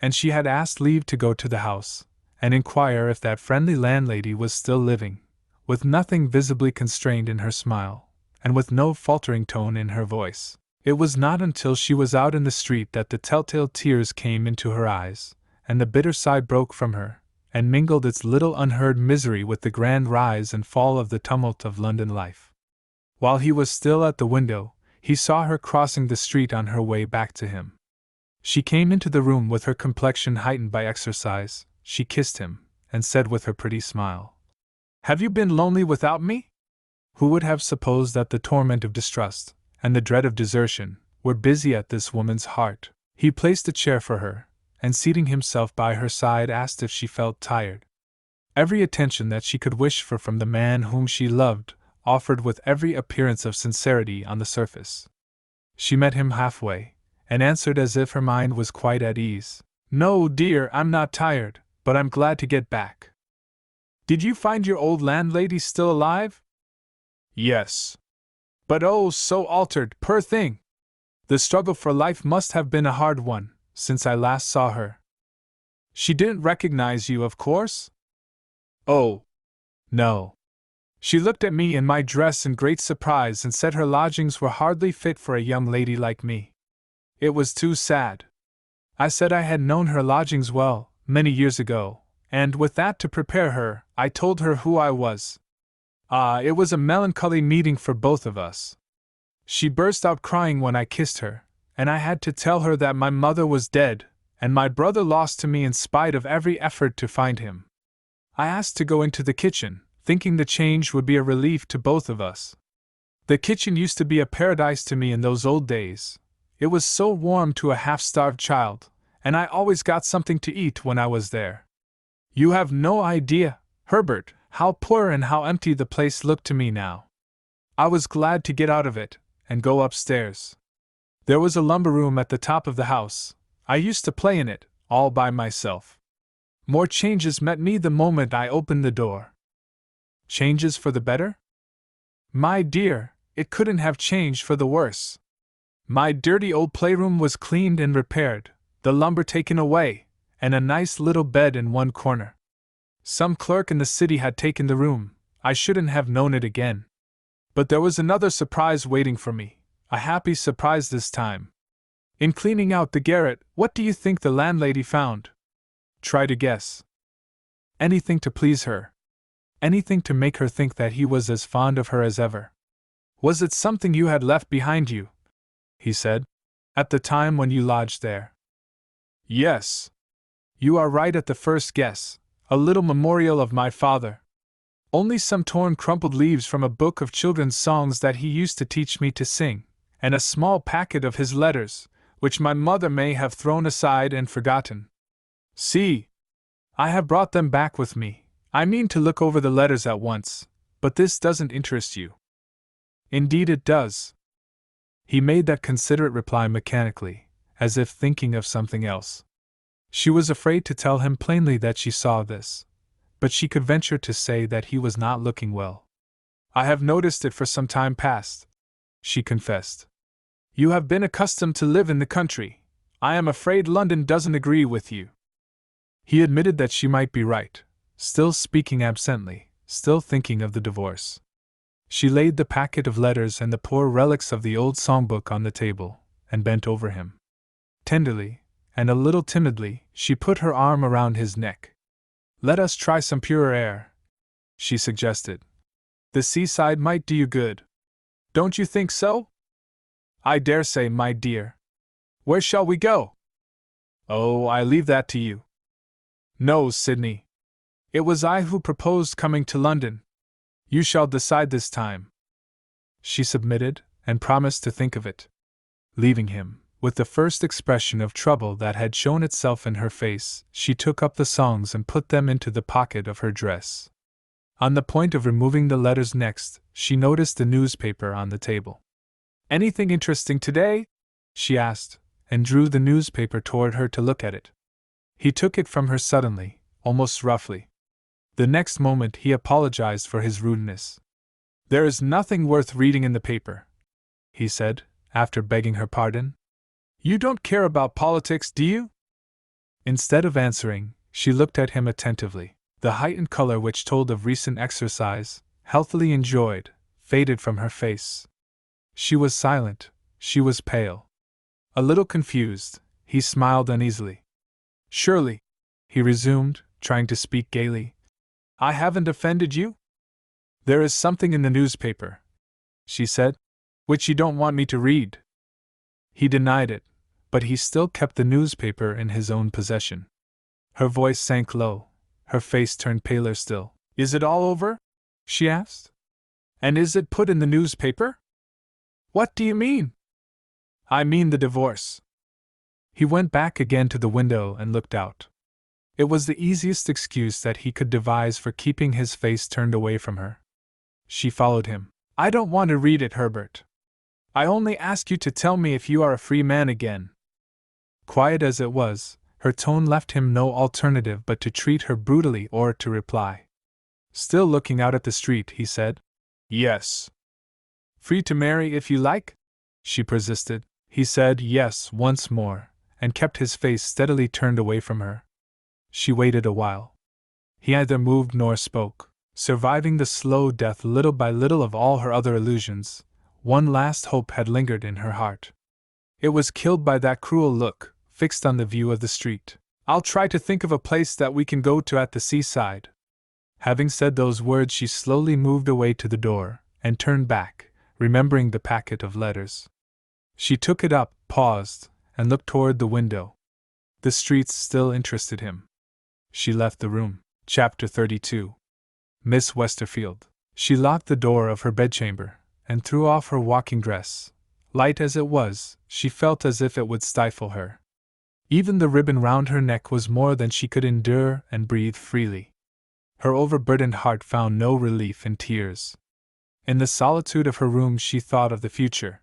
And she had asked leave to go to the house, and inquire if that friendly landlady was still living, with nothing visibly constrained in her smile, and with no faltering tone in her voice. It was not until she was out in the street that the telltale tears came into her eyes, and the bitter sigh broke from her, and mingled its little unheard misery with the grand rise and fall of the tumult of London life. While he was still at the window, he saw her crossing the street on her way back to him. She came into the room with her complexion heightened by exercise. She kissed him, and said with her pretty smile, "Have you been lonely without me?" Who would have supposed that the torment of distrust, and the dread of desertion, were busy at this woman's heart? He placed a chair for her, and seating himself by her side asked if she felt tired. Every attention that she could wish for from the man whom she loved, offered with every appearance of sincerity on the surface. She met him halfway, and answered as if her mind was quite at ease, "No, dear, I'm not tired, but I'm glad to get back." "Did you find your old landlady still alive?" "Yes. But oh, so altered, poor thing! The struggle for life must have been a hard one, since I last saw her." "She didn't recognize you, of course?" "Oh, no. She looked at me in my dress in great surprise and said her lodgings were hardly fit for a young lady like me. It was too sad. I said I had known her lodgings well, many years ago, and with that to prepare her, I told her who I was. Ah, it was a melancholy meeting for both of us. She burst out crying when I kissed her, and I had to tell her that my mother was dead, and my brother lost to me in spite of every effort to find him. I asked to go into the kitchen, thinking the change would be a relief to both of us. The kitchen used to be a paradise to me in those old days. It was so warm to a half-starved child, and I always got something to eat when I was there. You have no idea, Herbert, how poor and how empty the place looked to me now. I was glad to get out of it, and go upstairs. There was a lumber room at the top of the house. I used to play in it, all by myself. More changes met me the moment I opened the door." "Changes for the better?" "My dear, it couldn't have changed for the worse. My dirty old playroom was cleaned and repaired, the lumber taken away, and a nice little bed in one corner. Some clerk in the city had taken the room. I shouldn't have known it again. But there was another surprise waiting for me, a happy surprise this time. In cleaning out the garret, what do you think the landlady found? Try to guess." "Anything to please her. Anything to make her think that he was as fond of her as ever." "Was it something you had left behind you," he said, "at the time when you lodged there?" "Yes. You are right at the first guess, a little memorial of my father. Only some torn crumpled leaves from a book of children's songs that he used to teach me to sing, and a small packet of his letters, which my mother may have thrown aside and forgotten. See, I have brought them back with me. I mean to look over the letters at once, but this doesn't interest you." "Indeed it does." He made that considerate reply mechanically, as if thinking of something else. She was afraid to tell him plainly that she saw this, but she could venture to say that he was not looking well. "I have noticed it for some time past," she confessed. "You have been accustomed to live in the country. I am afraid London doesn't agree with you." He admitted that she might be right, still speaking absently, still thinking of the divorce. She laid the packet of letters and the poor relics of the old songbook on the table, and bent over him. Tenderly, and a little timidly, she put her arm around his neck. "Let us try some purer air," she suggested. "The seaside might do you good. Don't you think so?" "I dare say, my dear. Where shall we go?" "Oh, I leave that to you." "No, Sydney. It was I who proposed coming to London. You shall decide this time." She submitted, and promised to think of it. Leaving him, with the first expression of trouble that had shown itself in her face, she took up the songs and put them into the pocket of her dress. On the point of removing the letters next, she noticed the newspaper on the table. "Anything interesting today?" she asked, and drew the newspaper toward her to look at it. He took it from her suddenly, almost roughly. The next moment he apologized for his rudeness. "There is nothing worth reading in the paper," he said, after begging her pardon. "You don't care about politics, do you?" Instead of answering, she looked at him attentively. The heightened color which told of recent exercise, healthily enjoyed, faded from her face. She was silent, she was pale. A little confused, he smiled uneasily. "Surely," he resumed, trying to speak gaily, "I haven't offended you?" "There is something in the newspaper," she said, "which you don't want me to read." He denied it, but he still kept the newspaper in his own possession. Her voice sank low, her face turned paler still. "Is it all over?" she asked. "And is it put in the newspaper?" "What do you mean?" "I mean the divorce." He went back again to the window and looked out. It was the easiest excuse that he could devise for keeping his face turned away from her. She followed him. "I don't want to read it, Herbert. I only ask you to tell me if you are a free man again." Quiet as it was, her tone left him no alternative but to treat her brutally or to reply. Still looking out at the street, he said, "Yes." "Free to marry if you like?" she persisted. He said yes once more, and kept his face steadily turned away from her. She waited a while. He neither moved nor spoke, surviving the slow death little by little of all her other illusions. One last hope had lingered in her heart. It was killed by that cruel look, fixed on the view of the street. "I'll try to think of a place that we can go to at the seaside." Having said those words, she slowly moved away to the door, and turned back, remembering the packet of letters. She took it up, paused, and looked toward the window. The streets still interested him. She left the room. Chapter 32. Miss Westerfield. She locked the door of her bedchamber, and threw off her walking dress. Light as it was, she felt as if it would stifle her. Even the ribbon round her neck was more than she could endure, and breathe freely. Her overburdened heart found no relief in tears. In the solitude of her room she thought of the future.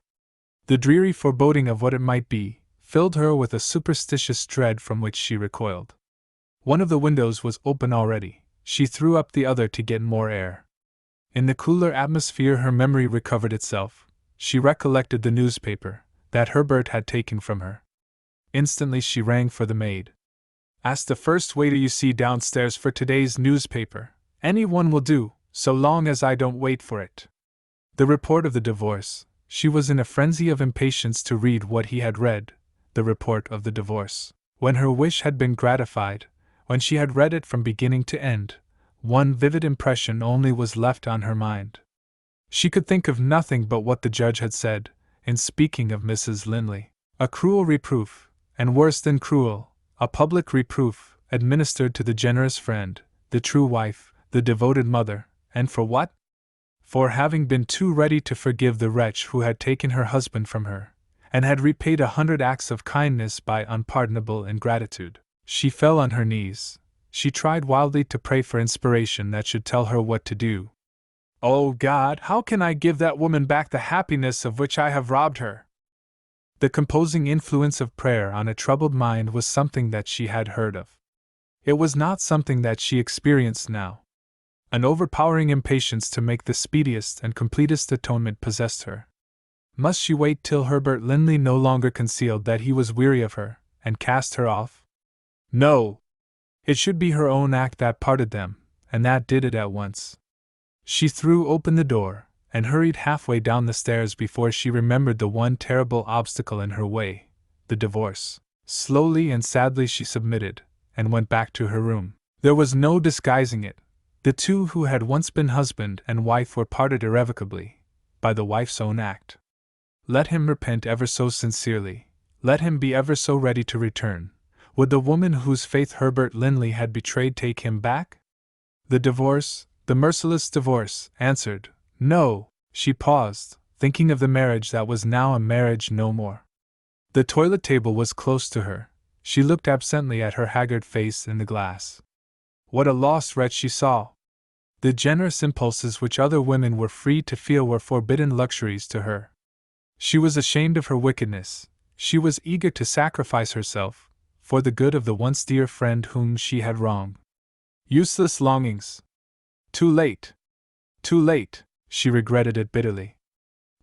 The dreary foreboding of what it might be filled her with a superstitious dread from which she recoiled. One of the windows was open already. She threw up the other to get more air. In the cooler atmosphere her memory recovered itself. She recollected the newspaper that Herbert had taken from her. Instantly she rang for the maid. "Ask the first waiter you see downstairs for today's newspaper. Any one will do, so long as I don't wait for it." The report of the divorce. She was in a frenzy of impatience to read what he had read, the report of the divorce. When her wish had been gratified, when she had read it from beginning to end, one vivid impression only was left on her mind. She could think of nothing but what the judge had said, in speaking of Mrs. Linley. A cruel reproof, and worse than cruel, a public reproof, administered to the generous friend, the true wife, the devoted mother, and for what? For having been too ready to forgive the wretch who had taken her husband from her, and had repaid 100 acts of kindness by unpardonable ingratitude. She fell on her knees. She tried wildly to pray for inspiration that should tell her what to do. "Oh God, how can I give that woman back the happiness of which I have robbed her?" The composing influence of prayer on a troubled mind was something that she had heard of. It was not something that she experienced now. An overpowering impatience to make the speediest and completest atonement possessed her. Must she wait till Herbert Linley no longer concealed that he was weary of her, and cast her off? No! It should be her own act that parted them, and that did it at once. She threw open the door, and hurried halfway down the stairs before she remembered the one terrible obstacle in her way, the divorce. Slowly and sadly she submitted, and went back to her room. There was no disguising it. The two who had once been husband and wife were parted irrevocably, by the wife's own act. Let him repent ever so sincerely, let him be ever so ready to return, would the woman whose faith Herbert Linley had betrayed take him back? The divorce, the merciless divorce, answered, no. She paused, thinking of the marriage that was now a marriage no more. The toilet table was close to her. She looked absently at her haggard face in the glass. What a lost wretch she saw! The generous impulses which other women were free to feel were forbidden luxuries to her. She was ashamed of her wickedness. She was eager to sacrifice herself, for the good of the once dear friend whom she had wronged. Useless longings! Too late! Too late! She regretted it bitterly.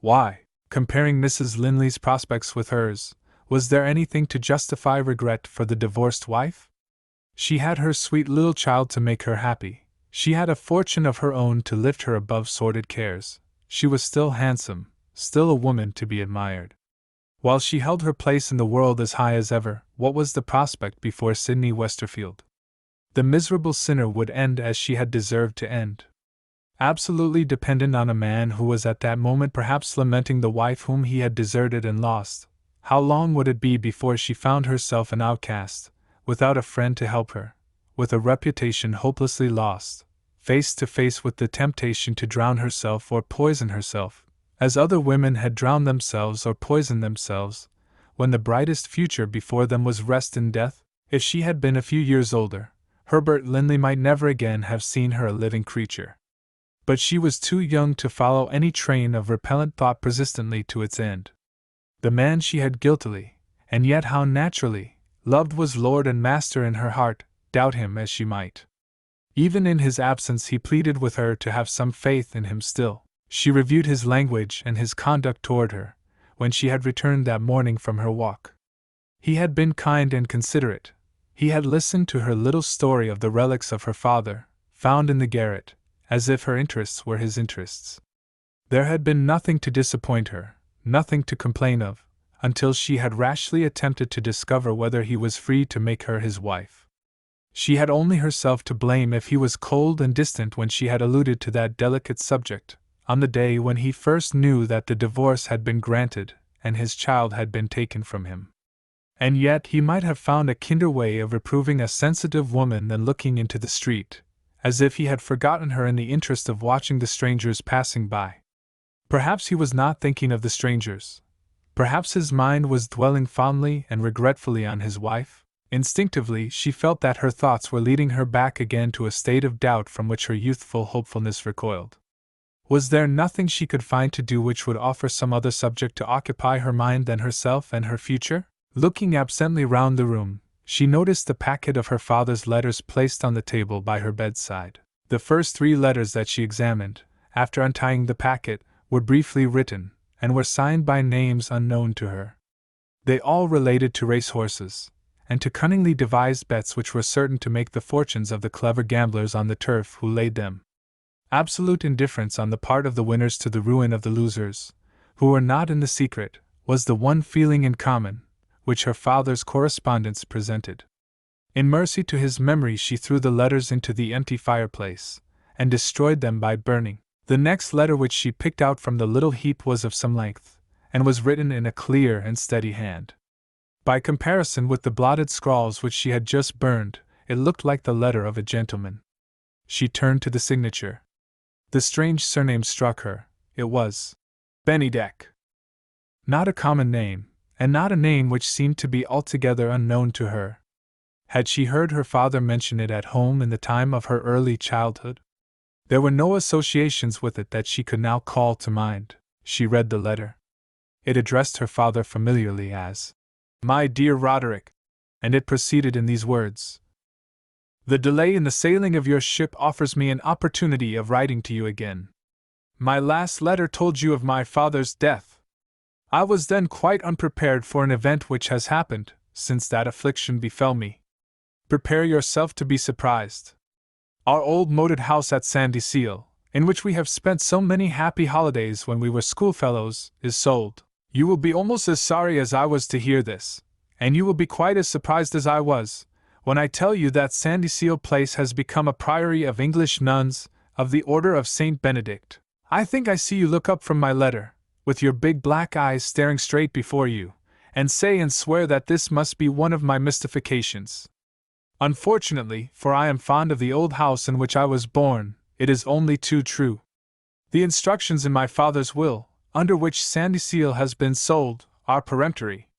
Why, comparing Mrs. Linley's prospects with hers, was there anything to justify regret for the divorced wife? She had her sweet little child to make her happy. She had a fortune of her own to lift her above sordid cares. She was still handsome, still a woman to be admired. While she held her place in the world as high as ever, what was the prospect before Sydney Westerfield? The miserable sinner would end as she had deserved to end. Absolutely dependent on a man who was at that moment perhaps lamenting the wife whom he had deserted and lost. How long would it be before she found herself an outcast, without a friend to help her, with a reputation hopelessly lost, face to face with the temptation to drown herself or poison herself, as other women had drowned themselves or poisoned themselves, when the brightest future before them was rest in death? If she had been a few years older, Herbert Linley might never again have seen her a living creature. But she was too young to follow any train of repellent thought persistently to its end. The man she had guiltily, and yet how naturally, loved was lord and master in her heart, doubt him as she might. Even in his absence he pleaded with her to have some faith in him still. She reviewed his language and his conduct toward her, when she had returned that morning from her walk. He had been kind and considerate. He had listened to her little story of the relics of her father, found in the garret, as if her interests were his interests. There had been nothing to disappoint her, nothing to complain of, until she had rashly attempted to discover whether he was free to make her his wife. She had only herself to blame if he was cold and distant when she had alluded to that delicate subject, on the day when he first knew that the divorce had been granted and his child had been taken from him. And yet he might have found a kinder way of reproving a sensitive woman than looking into the street, as if he had forgotten her in the interest of watching the strangers passing by. Perhaps he was not thinking of the strangers. Perhaps his mind was dwelling fondly and regretfully on his wife. Instinctively she felt that her thoughts were leading her back again to a state of doubt from which her youthful hopefulness recoiled. Was there nothing she could find to do which would offer some other subject to occupy her mind than herself and her future? Looking absently round the room, she noticed the packet of her father's letters placed on the table by her bedside. The first 3 letters that she examined, after untying the packet, were briefly written, and were signed by names unknown to her. They all related to racehorses, and to cunningly devised bets which were certain to make the fortunes of the clever gamblers on the turf who laid them. Absolute indifference on the part of the winners to the ruin of the losers, who were not in the secret, was the one feeling in common, which her father's correspondence presented. In mercy to his memory she threw the letters into the empty fireplace, and destroyed them by burning. The next letter which she picked out from the little heap was of some length, and was written in a clear and steady hand. By comparison with the blotted scrawls which she had just burned, it looked like the letter of a gentleman. She turned to the signature. The strange surname struck her. It was Bennydeck. Not a common name, and not a name which seemed to be altogether unknown to her. Had she heard her father mention it at home in the time of her early childhood? There were no associations with it that she could now call to mind. She read the letter. It addressed her father familiarly as, "My dear Roderick," and it proceeded in these words: "The delay in the sailing of your ship offers me an opportunity of writing to you again. My last letter told you of my father's death. I was then quite unprepared for an event which has happened, since that affliction befell me. Prepare yourself to be surprised. Our old moated house at Sandy Seal, in which we have spent so many happy holidays when we were schoolfellows, is sold. You will be almost as sorry as I was to hear this, and you will be quite as surprised as I was, when I tell you that Sandy Seal Place has become a priory of English nuns, of the Order of St. Benedict. I think I see you look up from my letter, with your big black eyes staring straight before you, and say and swear that this must be one of my mystifications. Unfortunately, for I am fond of the old house in which I was born, it is only too true. The instructions in my father's will, under which Sandy Seal has been sold, are peremptory.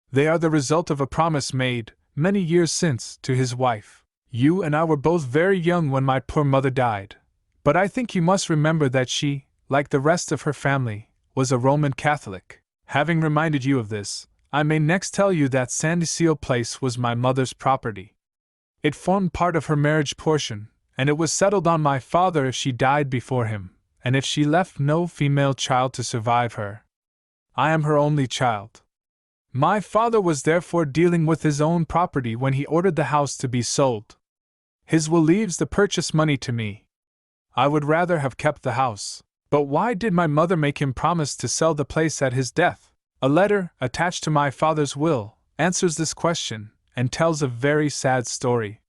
They are the result of a promise made, many years since, to his wife. You and I were both very young when my poor mother died, but I think you must remember that she, like the rest of her family, was a Roman Catholic. Having reminded you of this, I may next tell you that Sandy Seal Place was my mother's property. It formed part of her marriage portion, and it was settled on my father if she died before him, and if she left no female child to survive her. I am her only child. My father was therefore dealing with his own property when he ordered the house to be sold. His will leaves the purchase money to me. I would rather have kept the house. But why did my mother make him promise to sell the place at his death? A letter, attached to my father's will, answers this question, and tells a very sad story.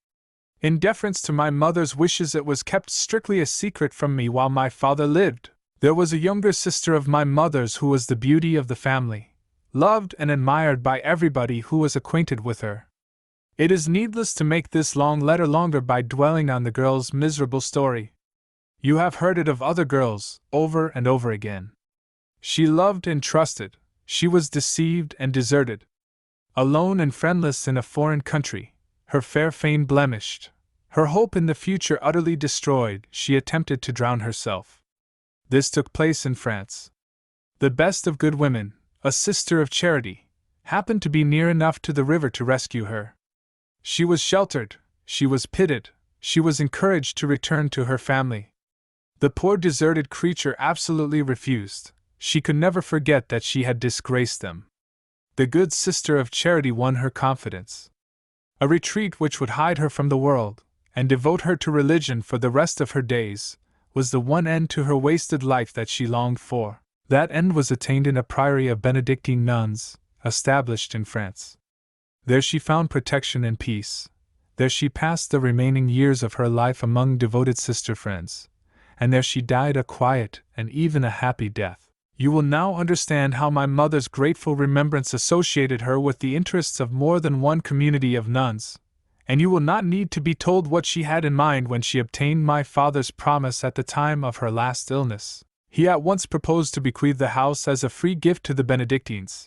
In deference to my mother's wishes, it was kept strictly a secret from me while my father lived. There was a younger sister of my mother's who was the beauty of the family, loved and admired by everybody who was acquainted with her. It is needless to make this long letter longer by dwelling on the girl's miserable story. You have heard it of other girls, over and over again. She loved and trusted, she was deceived and deserted. Alone and friendless in a foreign country, her fair fame blemished, her hope in the future utterly destroyed, she attempted to drown herself. This took place in France. The best of good women, a sister of charity, happened to be near enough to the river to rescue her. She was sheltered, she was pitied, she was encouraged to return to her family. The poor deserted creature absolutely refused. She could never forget that she had disgraced them. The good sister of charity won her confidence. A retreat which would hide her from the world, and devote her to religion for the rest of her days, was the one end to her wasted life that she longed for. That end was attained in a priory of Benedictine nuns, established in France. There she found protection and peace. There she passed the remaining years of her life among devoted sister friends, and there she died a quiet and even a happy death. You will now understand how my mother's grateful remembrance associated her with the interests of more than one community of nuns, and you will not need to be told what she had in mind when she obtained my father's promise at the time of her last illness. He at once proposed to bequeath the house as a free gift to the Benedictines.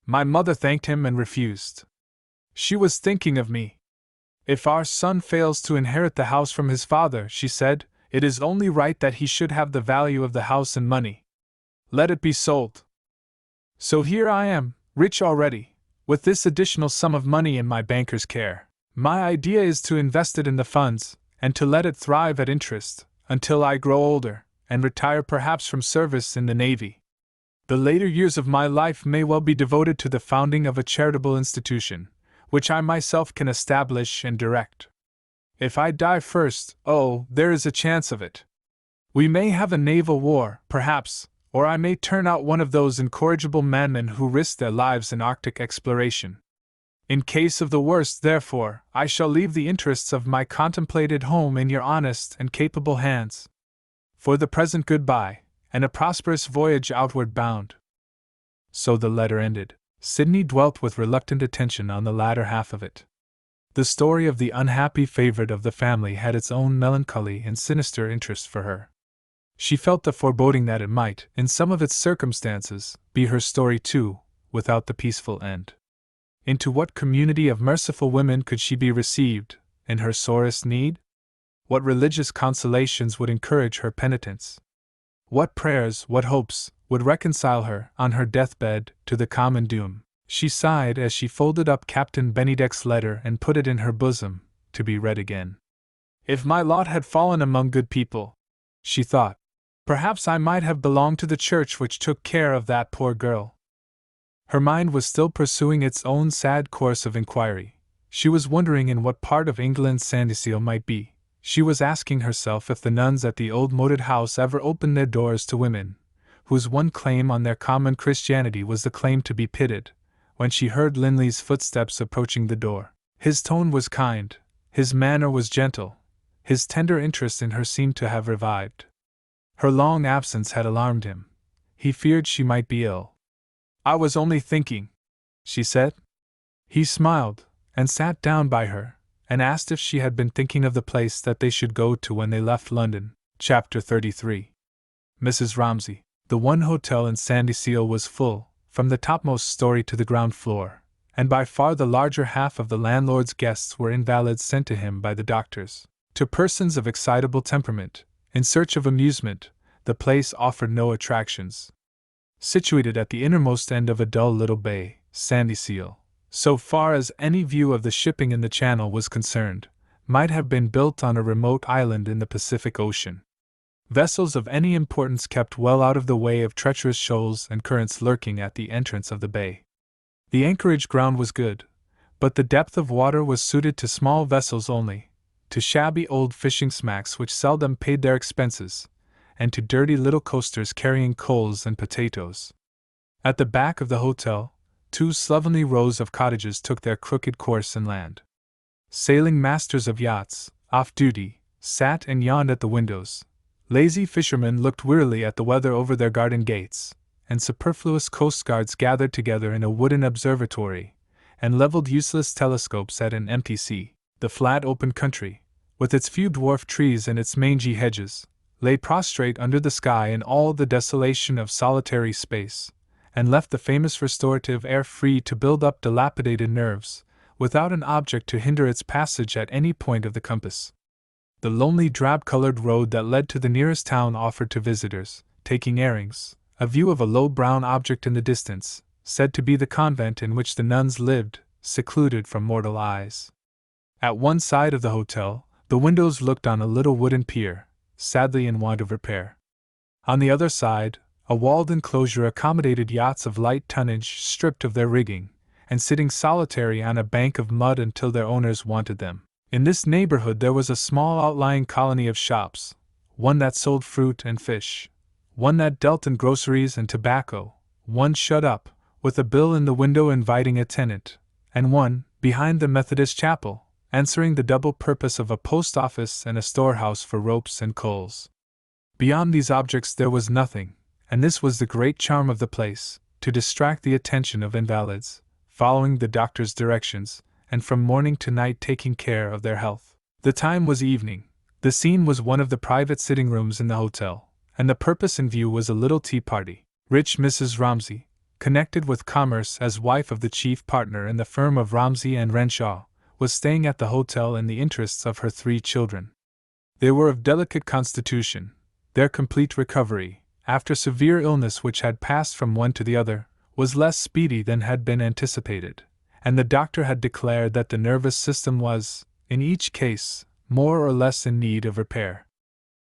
My mother thanked him and refused. She was thinking of me. If our son fails to inherit the house from his father, she said, it is only right that he should have the value of the house in money. Let it be sold. So here I am, rich already, with this additional sum of money in my banker's care. My idea is to invest it in the funds, and to let it thrive at interest, until I grow older, and retire perhaps from service in the Navy. The later years of my life may well be devoted to the founding of a charitable institution, which I myself can establish and direct. If I die first, oh, there is a chance of it. We may have a naval war, perhaps, or I may turn out one of those incorrigible madmen who risk their lives in Arctic exploration. In case of the worst, therefore, I shall leave the interests of my contemplated home in your honest and capable hands. For the present, goodbye, and a prosperous voyage outward bound. So the letter ended. Sidney dwelt with reluctant attention on the latter half of it. The story of the unhappy favorite of the family had its own melancholy and sinister interest for her. She felt the foreboding that it might, in some of its circumstances, be her story too, without the peaceful end. Into what community of merciful women could she be received, in her sorest need? What religious consolations would encourage her penitence? What prayers, what hopes, would reconcile her, on her deathbed, to the common doom? She sighed as she folded up Captain Bennydeck's letter and put it in her bosom, to be read again. If my lot had fallen among good people, she thought, perhaps I might have belonged to the church which took care of that poor girl. Her mind was still pursuing its own sad course of inquiry. She was wondering in what part of England Sandyseal might be. She was asking herself if the nuns at the old moated house ever opened their doors to women, whose one claim on their common Christianity was the claim to be pitied, when she heard Linley's footsteps approaching the door. His tone was kind, his manner was gentle, his tender interest in her seemed to have revived. Her long absence had alarmed him. He feared she might be ill. "I was only thinking," she said. He smiled, and sat down by her, and asked if she had been thinking of the place that they should go to when they left London. Chapter 33. Mrs. Romsey. The one hotel in Sandyseal was full, from the topmost story to the ground floor, and by far the larger half of the landlord's guests were invalids sent to him by the doctors. To persons of excitable temperament, in search of amusement, the place offered no attractions. Situated at the innermost end of a dull little bay, Sandyseal, so far as any view of the shipping in the Channel was concerned, might have been built on a remote island in the Pacific Ocean. Vessels of any importance kept well out of the way of treacherous shoals and currents lurking at the entrance of the bay. The anchorage ground was good, but the depth of water was suited to small vessels only, to shabby old fishing smacks which seldom paid their expenses, and to dirty little coasters carrying coals and potatoes. At the back of the hotel, 2 slovenly rows of cottages took their crooked course inland. Sailing masters of yachts, off duty, sat and yawned at the windows. Lazy fishermen looked wearily at the weather over their garden gates, and superfluous coastguards gathered together in a wooden observatory, and leveled useless telescopes at an empty sea. The flat open country, with its few dwarf trees and its mangy hedges, lay prostrate under the sky in all the desolation of solitary space, and left the famous restorative air free to build up dilapidated nerves, without an object to hinder its passage at any point of the compass. The lonely drab-colored road that led to the nearest town offered to visitors, taking airings, a view of a low brown object in the distance, said to be the convent in which the nuns lived, secluded from mortal eyes. At one side of the hotel, the windows looked on a little wooden pier, sadly in want of repair. On the other side, a walled enclosure accommodated yachts of light tonnage stripped of their rigging, and sitting solitary on a bank of mud until their owners wanted them. In this neighborhood there was a small outlying colony of shops, one that sold fruit and fish, one that dealt in groceries and tobacco, one shut up, with a bill in the window inviting a tenant, and one, behind the Methodist chapel, answering the double purpose of a post office and a storehouse for ropes and coals. Beyond these objects there was nothing, and this was the great charm of the place, to distract the attention of invalids, following the doctor's directions, and from morning to night taking care of their health. The time was evening. The scene was one of the private sitting rooms in the hotel, and the purpose in view was a little tea party. Rich Mrs. Romsey, connected with commerce as wife of the chief partner in the firm of Romsey and Renshaw, was staying at the hotel in the interests of her 3 children. They were of delicate constitution. Their complete recovery, after severe illness which had passed from one to the other, was less speedy than had been anticipated, and the doctor had declared that the nervous system was, in each case, more or less in need of repair.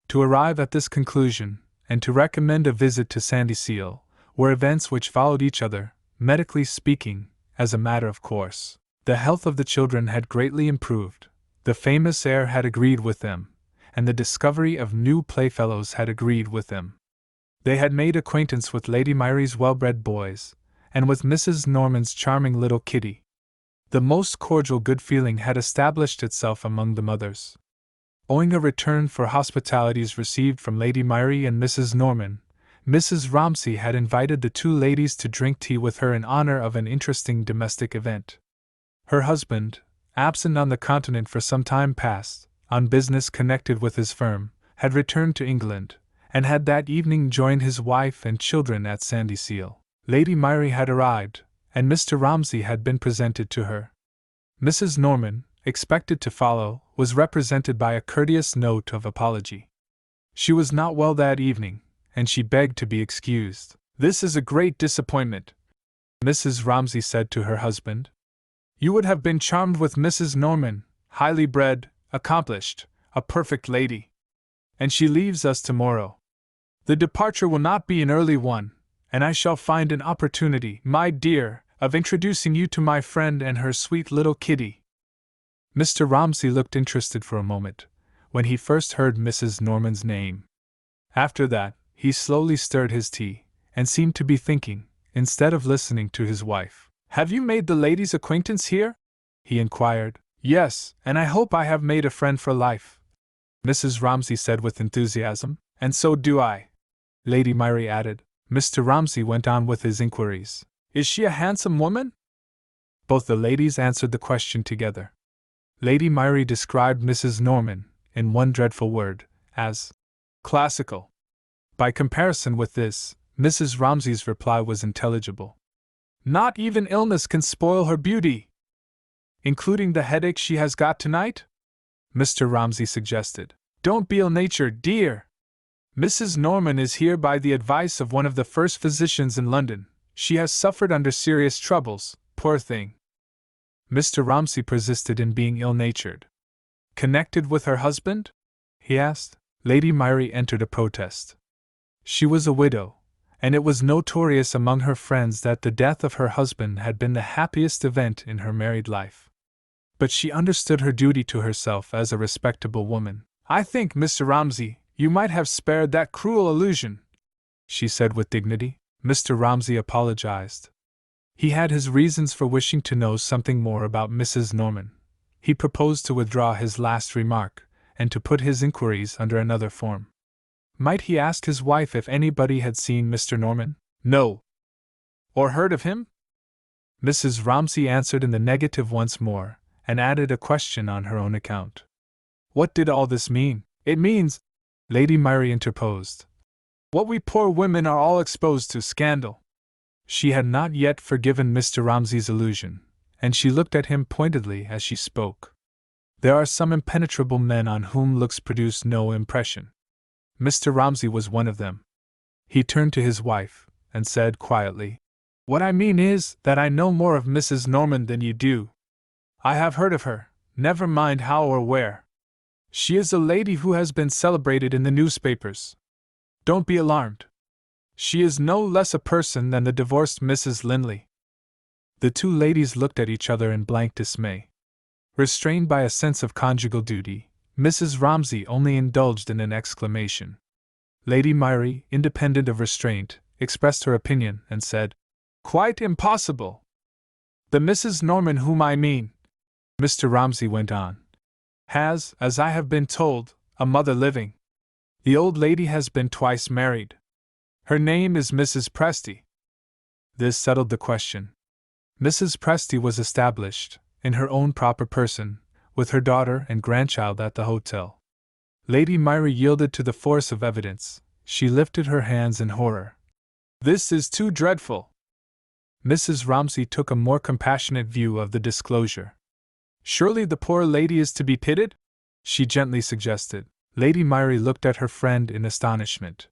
To arrive at this conclusion, and to recommend a visit to Sandyseal, were events which followed each other, medically speaking, as a matter of course. The health of the children had greatly improved, the famous air had agreed with them, and the discovery of new playfellows had agreed with them. They had made acquaintance with Lady Myrie's well-bred boys, and with Mrs. Norman's charming little Kitty. The most cordial good feeling had established itself among the mothers. Owing a return for hospitalities received from Lady Myrie and Mrs. Norman, Mrs. Romsey had invited the 2 ladies to drink tea with her in honor of an interesting domestic event. Her husband, absent on the continent for some time past, on business connected with his firm, had returned to England, and had that evening joined his wife and children at Sandyseal. Lady Myrie had arrived, and Mr. Romsey had been presented to her. Mrs. Norman, expected to follow, was represented by a courteous note of apology. She was not well that evening, and she begged to be excused. "This is a great disappointment," Mrs. Romsey said to her husband. "You would have been charmed with Mrs. Norman, highly bred, accomplished, a perfect lady. And she leaves us tomorrow. The departure will not be an early one, and I shall find an opportunity, my dear, of introducing you to my friend and her sweet little Kitty." Mr. Romsey looked interested for a moment, when he first heard Mrs. Norman's name. After that, he slowly stirred his tea, and seemed to be thinking, instead of listening to his wife. "Have you made the lady's acquaintance here?" he inquired. "Yes, and I hope I have made a friend for life," Mrs. Romsey said with enthusiasm. "And so do I," Lady Myrie added. Mr. Romsey went on with his inquiries. "Is she a handsome woman?" Both the ladies answered the question together. Lady Myrie described Mrs. Norman, in one dreadful word, as classical. By comparison with this, Mrs. Romsey's reply was intelligible. "Not even illness can spoil her beauty." "Including the headache she has got tonight?" Mr. Romsey suggested. "Don't be ill-natured, dear. Mrs. Norman is here by the advice of one of the first physicians in London. She has suffered under serious troubles, poor thing." Mr. Romsey persisted in being ill-natured. "Connected with her husband?" he asked. Lady Myrie entered a protest. She was a widow, and it was notorious among her friends that the death of her husband had been the happiest event in her married life. But she understood her duty to herself as a respectable woman. "I think, Mr. Romsey, you might have spared that cruel allusion," she said with dignity. Mr. Romsey apologized. He had his reasons for wishing to know something more about Mrs. Norman. He proposed to withdraw his last remark, and to put his inquiries under another form. Might he ask his wife if anybody had seen Mr. Norman? No. Or heard of him? Mrs. Romsey answered in the negative once more, and added a question on her own account. What did all this mean? "It means," Lady Myrie interposed, "what we poor women are all exposed to, scandal." She had not yet forgiven Mr. Romsey's allusion, and she looked at him pointedly as she spoke. There are some impenetrable men on whom looks produce no impression. Mr. Romsey was one of them. He turned to his wife, and said quietly, "What I mean is that I know more of Mrs. Norman than you do. I have heard of her, never mind how or where. She is a lady who has been celebrated in the newspapers. Don't be alarmed. She is no less a person than the divorced Mrs. Linley." The two ladies looked at each other in blank dismay. Restrained by a sense of conjugal duty, Mrs. Romsey only indulged in an exclamation. Lady Myrie, independent of restraint, expressed her opinion and said, "Quite impossible. The Mrs. Norman whom I mean," Mr. Romsey went on, "has, as I have been told, a mother living. The old lady has been twice married. Her name is Mrs. Presty." This settled the question. Mrs. Presty was established, in her own proper person, with her daughter and grandchild at the hotel. Lady Myrie yielded to the force of evidence. She lifted her hands in horror. "This is too dreadful." Mrs. Romsey took a more compassionate view of the disclosure. "Surely the poor lady is to be pitied?" she gently suggested. Lady Myrie looked at her friend in astonishment.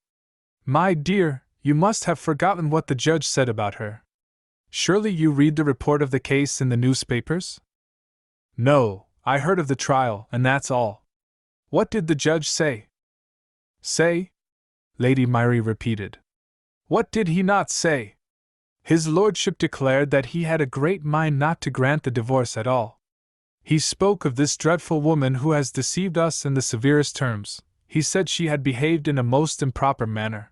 "My dear, you must have forgotten what the judge said about her. Surely you read the report of the case in the newspapers?" "No, I heard of the trial, and that's all." "What did the judge say?" "Say?" Lady Myrie repeated. "What did he not say? His lordship declared that he had a great mind not to grant the divorce at all. He spoke of this dreadful woman who has deceived us in the severest terms. He said she had behaved in a most improper manner.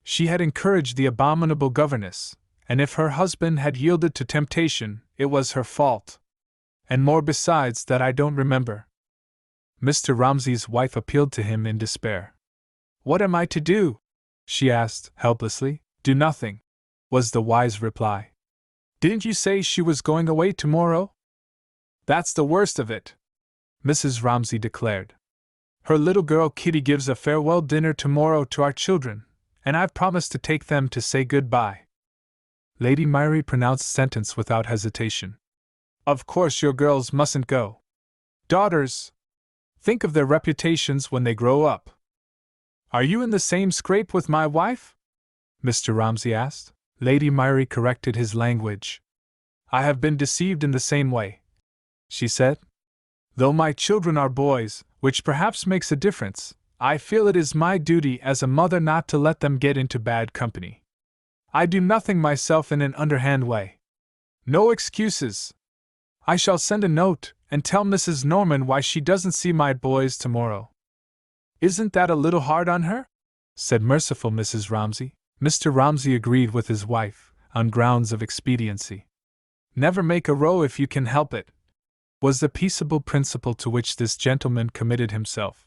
She had encouraged the abominable governess, and if her husband had yielded to temptation, it was her fault. And more besides that I don't remember." Mr. Romsey's wife appealed to him in despair. "What am I to do?" she asked, helplessly. "Do nothing," was the wise reply. "Didn't you say she was going away tomorrow?" "That's the worst of it," Mrs. Romsey declared. "Her little girl Kitty gives a farewell dinner tomorrow to our children, and I've promised to take them to say good-bye." Lady Myrie pronounced sentence without hesitation. "Of course your girls mustn't go. Daughters! Think of their reputations when they grow up." "Are you in the same scrape with my wife?" Mr. Romsey asked. Lady Myrie corrected his language. "I have been deceived in the same way," she said. "Though my children are boys, which perhaps makes a difference, I feel it is my duty as a mother not to let them get into bad company. I do nothing myself in an underhand way. No excuses!" I shall send a note and tell Mrs. Norman why she doesn't see my boys tomorrow. Isn't that a little hard on her? Said merciful Mrs. Ramsay. Mr. Ramsay agreed with his wife, on grounds of expediency. Never make a row if you can help it, was the peaceable principle to which this gentleman committed himself.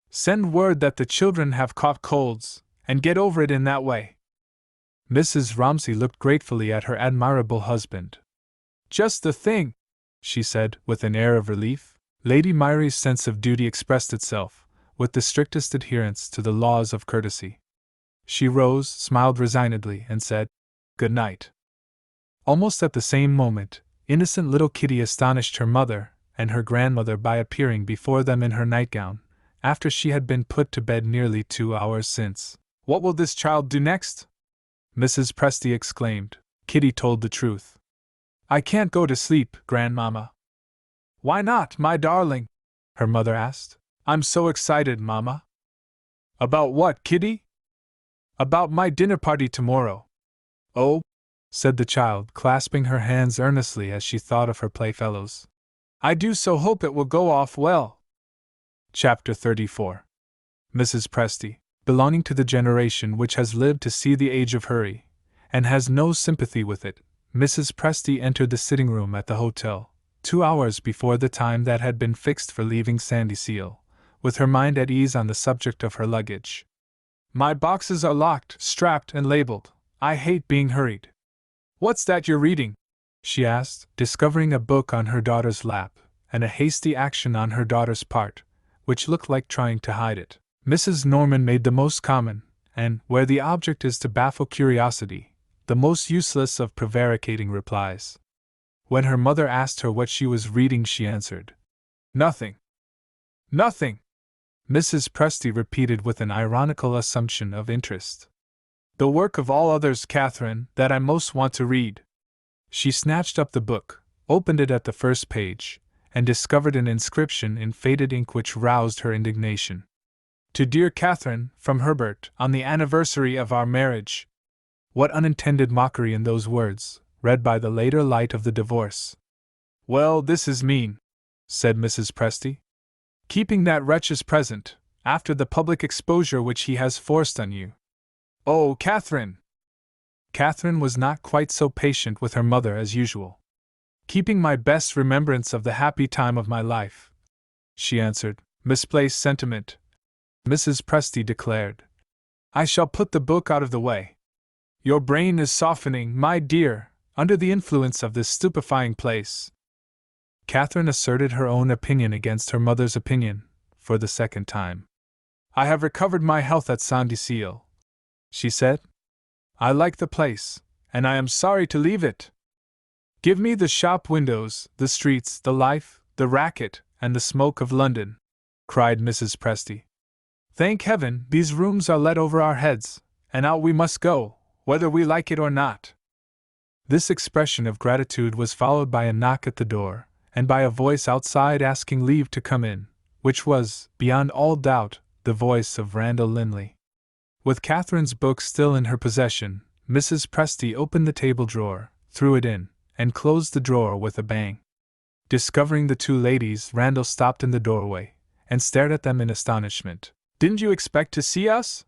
Send word that the children have caught colds, and get over it in that way. Mrs. Ramsay looked gratefully at her admirable husband. Just the thing, she said, with an air of relief. Lady Myri's sense of duty expressed itself, with the strictest adherence to the laws of courtesy. She rose, smiled resignedly, and said, "Good night." Almost at the same moment, innocent little Kitty astonished her mother and her grandmother by appearing before them in her nightgown, after she had been put to bed nearly 2 hours since. "What will this child do next?" Mrs. Presty exclaimed. Kitty told the truth. "I can't go to sleep, Grandmama." "Why not, my darling?" her mother asked. "I'm so excited, Mama." "About what, Kitty?" "About my dinner party tomorrow." "Oh," said the child, clasping her hands earnestly as she thought of her playfellows. "I do so hope it will go off well." Chapter 34. Mrs. Presty, belonging to the generation which has lived to see the age of hurry, and has no sympathy with it, Mrs. Presty entered the sitting room at the hotel, 2 hours before the time that had been fixed for leaving Sandy Seal, with her mind at ease on the subject of her luggage. "My boxes are locked, strapped, and labeled. I hate being hurried." "What's that you're reading?" she asked, discovering a book on her daughter's lap, and a hasty action on her daughter's part, which looked like trying to hide it. Mrs. Norman made the most common, and, where the object is to baffle curiosity, the most useless of prevaricating replies. When her mother asked her what she was reading, she answered, "Nothing." "Nothing!" Mrs. Presty repeated with an ironical assumption of interest. "The work of all others, Catherine, that I most want to read." She snatched up the book, opened it at the first page, and discovered an inscription in faded ink which roused her indignation. "To dear Catherine, from Herbert, on the anniversary of our marriage." What unintended mockery in those words, read by the later light of the divorce. "Well, this is mean," said Mrs. Presty. "Keeping that wretch's present, after the public exposure which he has forced on you." "Oh, Catherine!" Catherine was not quite so patient with her mother as usual. "Keeping my best remembrance of the happy time of my life," she answered. "Misplaced sentiment," Mrs. Presty declared. "I shall put the book out of the way. Your brain is softening, my dear, under the influence of this stupefying place." Catherine asserted her own opinion against her mother's opinion, for the second time. "I have recovered my health at Sandy Seal," she said. "I like the place, and I am sorry to leave it. Give me the shop windows, the streets, the life, the racket, and the smoke of London," cried Mrs. Presty. "Thank heaven, these rooms are let over our heads, and out we must go, whether we like it or not." This expression of gratitude was followed by a knock at the door, and by a voice outside asking leave to come in, which was, beyond all doubt, the voice of Randall Linley. With Catherine's book still in her possession, Mrs. Presty opened the table drawer, threw it in, and closed the drawer with a bang. Discovering the two ladies, Randall stopped in the doorway, and stared at them in astonishment. "Didn't you expect to see us?"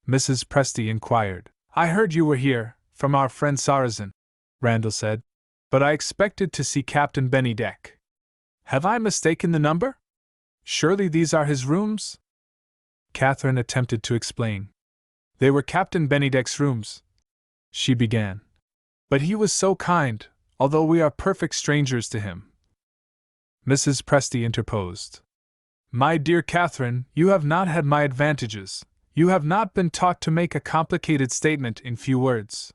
Mrs. Presty inquired. "I heard you were here, from our friend Sarrazin," Randall said, "but I expected to see Captain Bennydeck. Have I mistaken the number? Surely these are his rooms?" Catherine attempted to explain. "They were Captain Bennydeck's rooms," she began. "But he was so kind, although we are perfect strangers to him." Mrs. Presty interposed. "My dear Catherine, you have not had my advantages. You have not been taught to make a complicated statement in few words.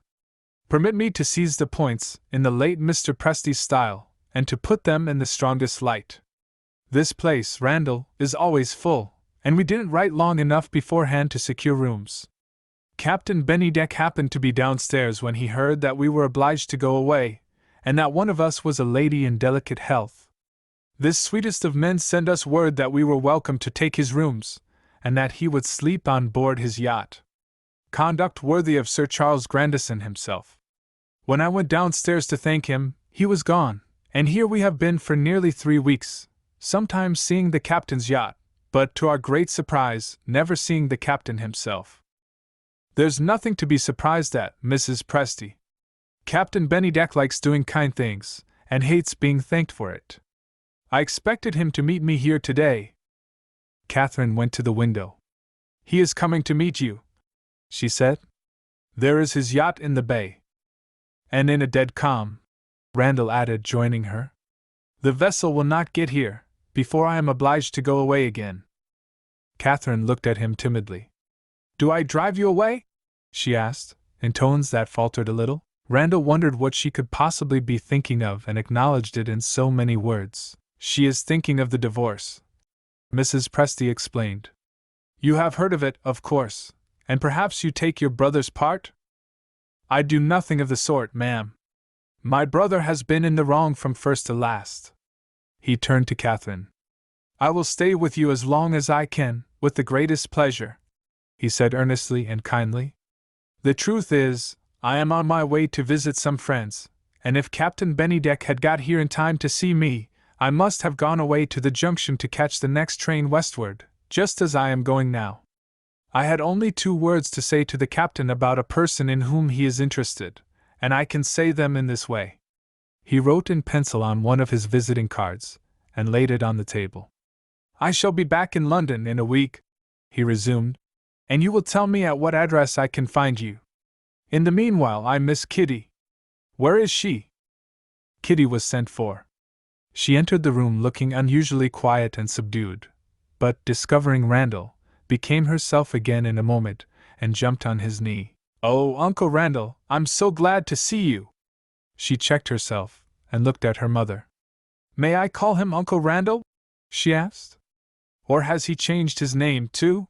Permit me to seize the points in the late Mr. Presty's style, and to put them in the strongest light. This place, Randall, is always full, and we didn't write long enough beforehand to secure rooms. Captain Bennydeck happened to be downstairs when he heard that we were obliged to go away, and that one of us was a lady in delicate health. This sweetest of men sent us word that we were welcome to take his rooms, and that he would sleep on board his yacht. Conduct worthy of Sir Charles Grandison himself. When I went downstairs to thank him, he was gone, And here we have been for nearly 3 weeks, sometimes seeing the captain's yacht, but to our great surprise, never seeing the captain himself. There's nothing to be surprised at, Mrs. Presty. Captain Bennydeck likes doing kind things, and hates being thanked for it. I expected him to meet me here today. Catherine went to the window. He is coming to meet you, she said. There is his yacht in the bay. And in a dead calm, Randall added, joining her. The vessel will not get here before I am obliged to go away again. Catherine looked at him timidly. Do I drive you away? She asked, in tones that faltered a little. Randall wondered what she could possibly be thinking of and acknowledged it in so many words. She is thinking of the divorce, Mrs. Presty explained. You have heard of it, of course, and perhaps you take your brother's part? I do nothing of the sort, ma'am. My brother has been in the wrong from first to last. He turned to Catherine. I will stay with you as long as I can, with the greatest pleasure, he said earnestly and kindly. The truth is, I am on my way to visit some friends, and if Captain Bennydeck had got here in time to see me, I must have gone away to the junction to catch the next train westward, just as I am going now. I had only 2 words to say to the captain about a person in whom he is interested, and I can say them in this way. He wrote in pencil on one of his visiting cards, and laid it on the table. I shall be back in London in a week, he resumed, and you will tell me at what address I can find you. In the meanwhile, I miss Kitty. Where is she? Kitty was sent for. She entered the room looking unusually quiet and subdued, but, discovering Randall, became herself again in a moment, and jumped on his knee. Oh, Uncle Randall, I'm so glad to see you! She checked herself, and looked at her mother. May I call him Uncle Randall? She asked. Or has he changed his name, too?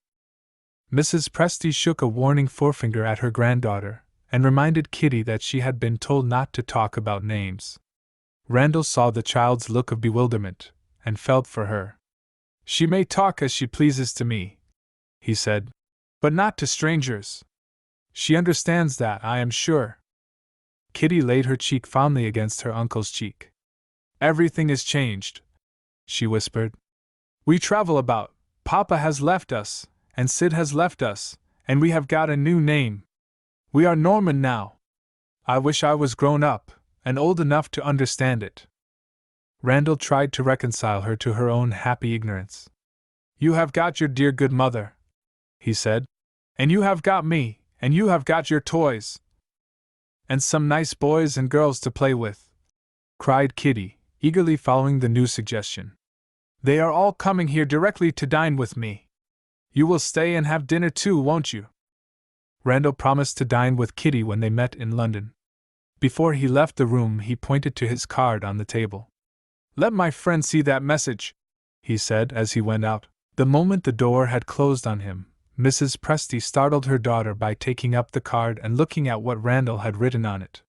Mrs. Presty shook a warning forefinger at her granddaughter, and reminded Kitty that she had been told not to talk about names. Randall saw the child's look of bewilderment, and felt for her. She may talk as she pleases to me, he said, but not to strangers. She understands that, I am sure. Kitty laid her cheek fondly against her uncle's cheek. Everything is changed, she whispered. We travel about, Papa has left us, and Sid has left us, and we have got a new name. We are Norman now. I wish I was grown up, and old enough to understand it. Randall tried to reconcile her to her own happy ignorance. You have got your dear good mother, he said, and you have got me, and you have got your toys. And some nice boys and girls to play with, cried Kitty, eagerly following the new suggestion. They are all coming here directly to dine with me. You will stay and have dinner too, won't you? Randall promised to dine with Kitty when they met in London. Before he left the room, he pointed to his card on the table. Let my friend see that message, he said as he went out. The moment the door had closed on him, Mrs. Presty startled her daughter by taking up the card and looking at what Randall had written on it.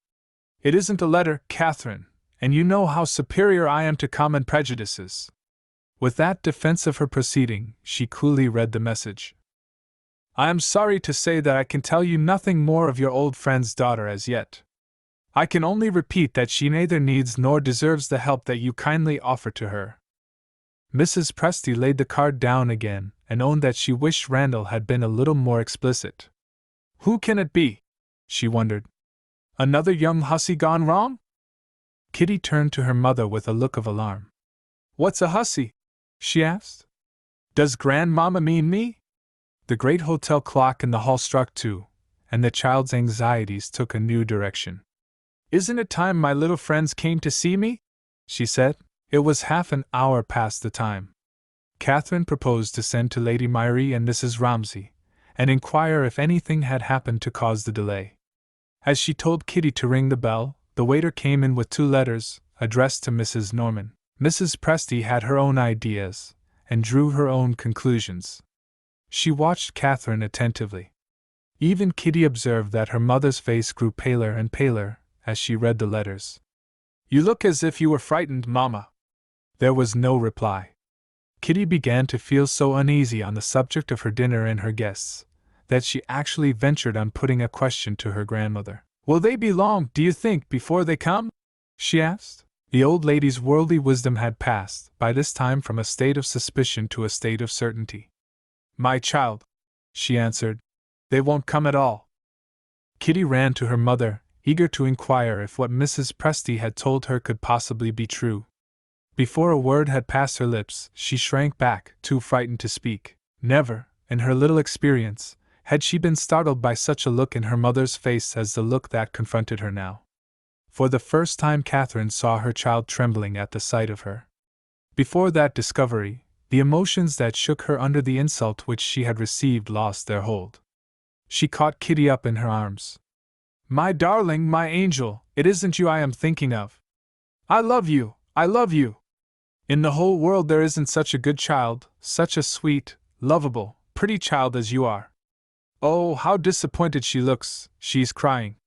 It isn't a letter, Catherine, and you know how superior I am to common prejudices. With that defense of her proceeding, she coolly read the message. I am sorry to say that I can tell you nothing more of your old friend's daughter as yet. I can only repeat that she neither needs nor deserves the help that you kindly offer to her. Mrs. Presty laid the card down again and owned that she wished Randall had been a little more explicit. Who can it be? She wondered. Another young hussy gone wrong? Kitty turned to her mother with a look of alarm. What's a hussy? She asked. Does Grandmama mean me? The great hotel clock in the hall struck 2, and the child's anxieties took a new direction. Isn't it time my little friends came to see me? She said. It was half an hour past the time. Catherine proposed to send to Lady Myrie and Mrs. Romsey, and inquire if anything had happened to cause the delay. As she told Kitty to ring the bell, the waiter came in with 2 letters, addressed to Mrs. Norman. Mrs. Presty had her own ideas, and drew her own conclusions. She watched Catherine attentively. Even Kitty observed that her mother's face grew paler and paler as she read the letters. You look as if you were frightened, Mamma. There was no reply. Kitty began to feel so uneasy on the subject of her dinner and her guests, that she actually ventured on putting a question to her grandmother. Will they be long, do you think, before they come? She asked. The old lady's worldly wisdom had passed, by this time, from a state of suspicion to a state of certainty. "My child," she answered, "they won't come at all." Kitty ran to her mother, eager to inquire if what Mrs. Presty had told her could possibly be true. Before a word had passed her lips, she shrank back, too frightened to speak. Never, in her little experience, had she been startled by such a look in her mother's face as the look that confronted her now. For the first time Catherine saw her child trembling at the sight of her. Before that discovery, the emotions that shook her under the insult which she had received lost their hold. She caught Kitty up in her arms. "My darling, my angel, it isn't you I am thinking of. I love you, I love you. In the whole world there isn't such a good child, such a sweet, lovable, pretty child as you are. Oh, how disappointed she looks, she's crying.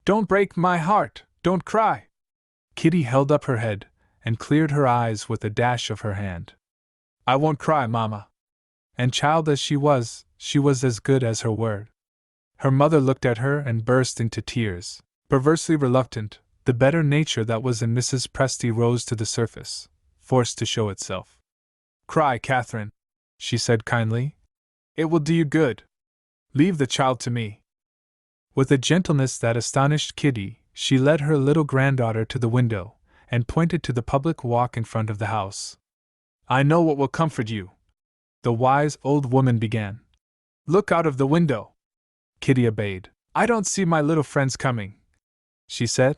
Don't break my heart, don't cry." Kitty held up her head, and cleared her eyes with a dash of her hand. "I won't cry, Mama." And child as she was as good as her word. Her mother looked at her and burst into tears. Perversely reluctant, the better nature that was in Mrs. Presty rose to the surface, forced to show itself. "Cry, Catherine," she said kindly. "It will do you good. Leave the child to me." With a gentleness that astonished Kitty, she led her little granddaughter to the window, and pointed to the public walk in front of the house. "I know what will comfort you," the wise old woman began. "Look out of the window." Kitty obeyed. "I don't see my little friends coming," she said.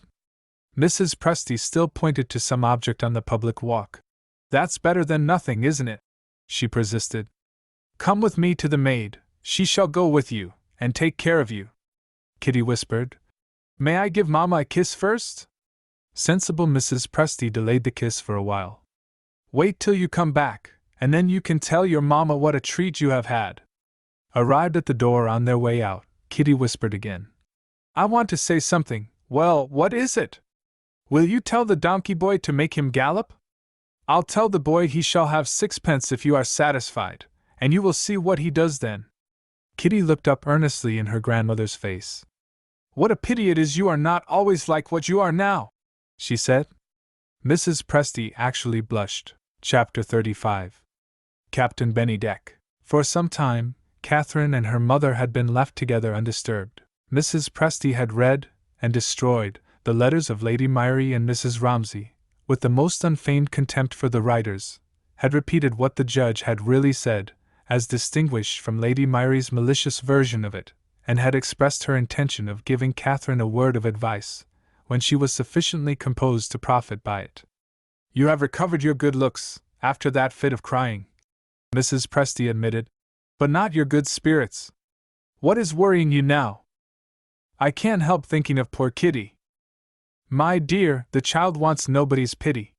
Mrs. Presty still pointed to some object on the public walk. "That's better than nothing, isn't it?" she persisted. "Come with me to the maid, she shall go with you, and take care of you." Kitty whispered. "May I give Mama a kiss first?" Sensible Mrs. Presty delayed the kiss for a while. "Wait till you come back, and then you can tell your Mama what a treat you have had." Arrived at the door on their way out, Kitty whispered again. "I want to say something. Well, what is it? Will you tell the donkey boy to make him gallop? I'll tell the boy he shall have 6 pence if you are satisfied, and you will see what he does then." Kitty looked up earnestly in her grandmother's face. "What a pity it is you are not always like what you are now," she said. Mrs. Presty actually blushed. Chapter 35. Captain Bennydeck. For some time, Catherine and her mother had been left together undisturbed. Mrs. Presty had read, and destroyed, the letters of Lady Myrie and Mrs. Romsey, with the most unfeigned contempt for the writers, had repeated what the judge had really said, as distinguished from Lady Myrie's malicious version of it, and had expressed her intention of giving Catherine a word of advice, when she was sufficiently composed to profit by it. "You have recovered your good looks, after that fit of crying," Mrs. Presty admitted, "but not your good spirits. What is worrying you now?" "I can't help thinking of poor Kitty. My dear, the child wants nobody's pity.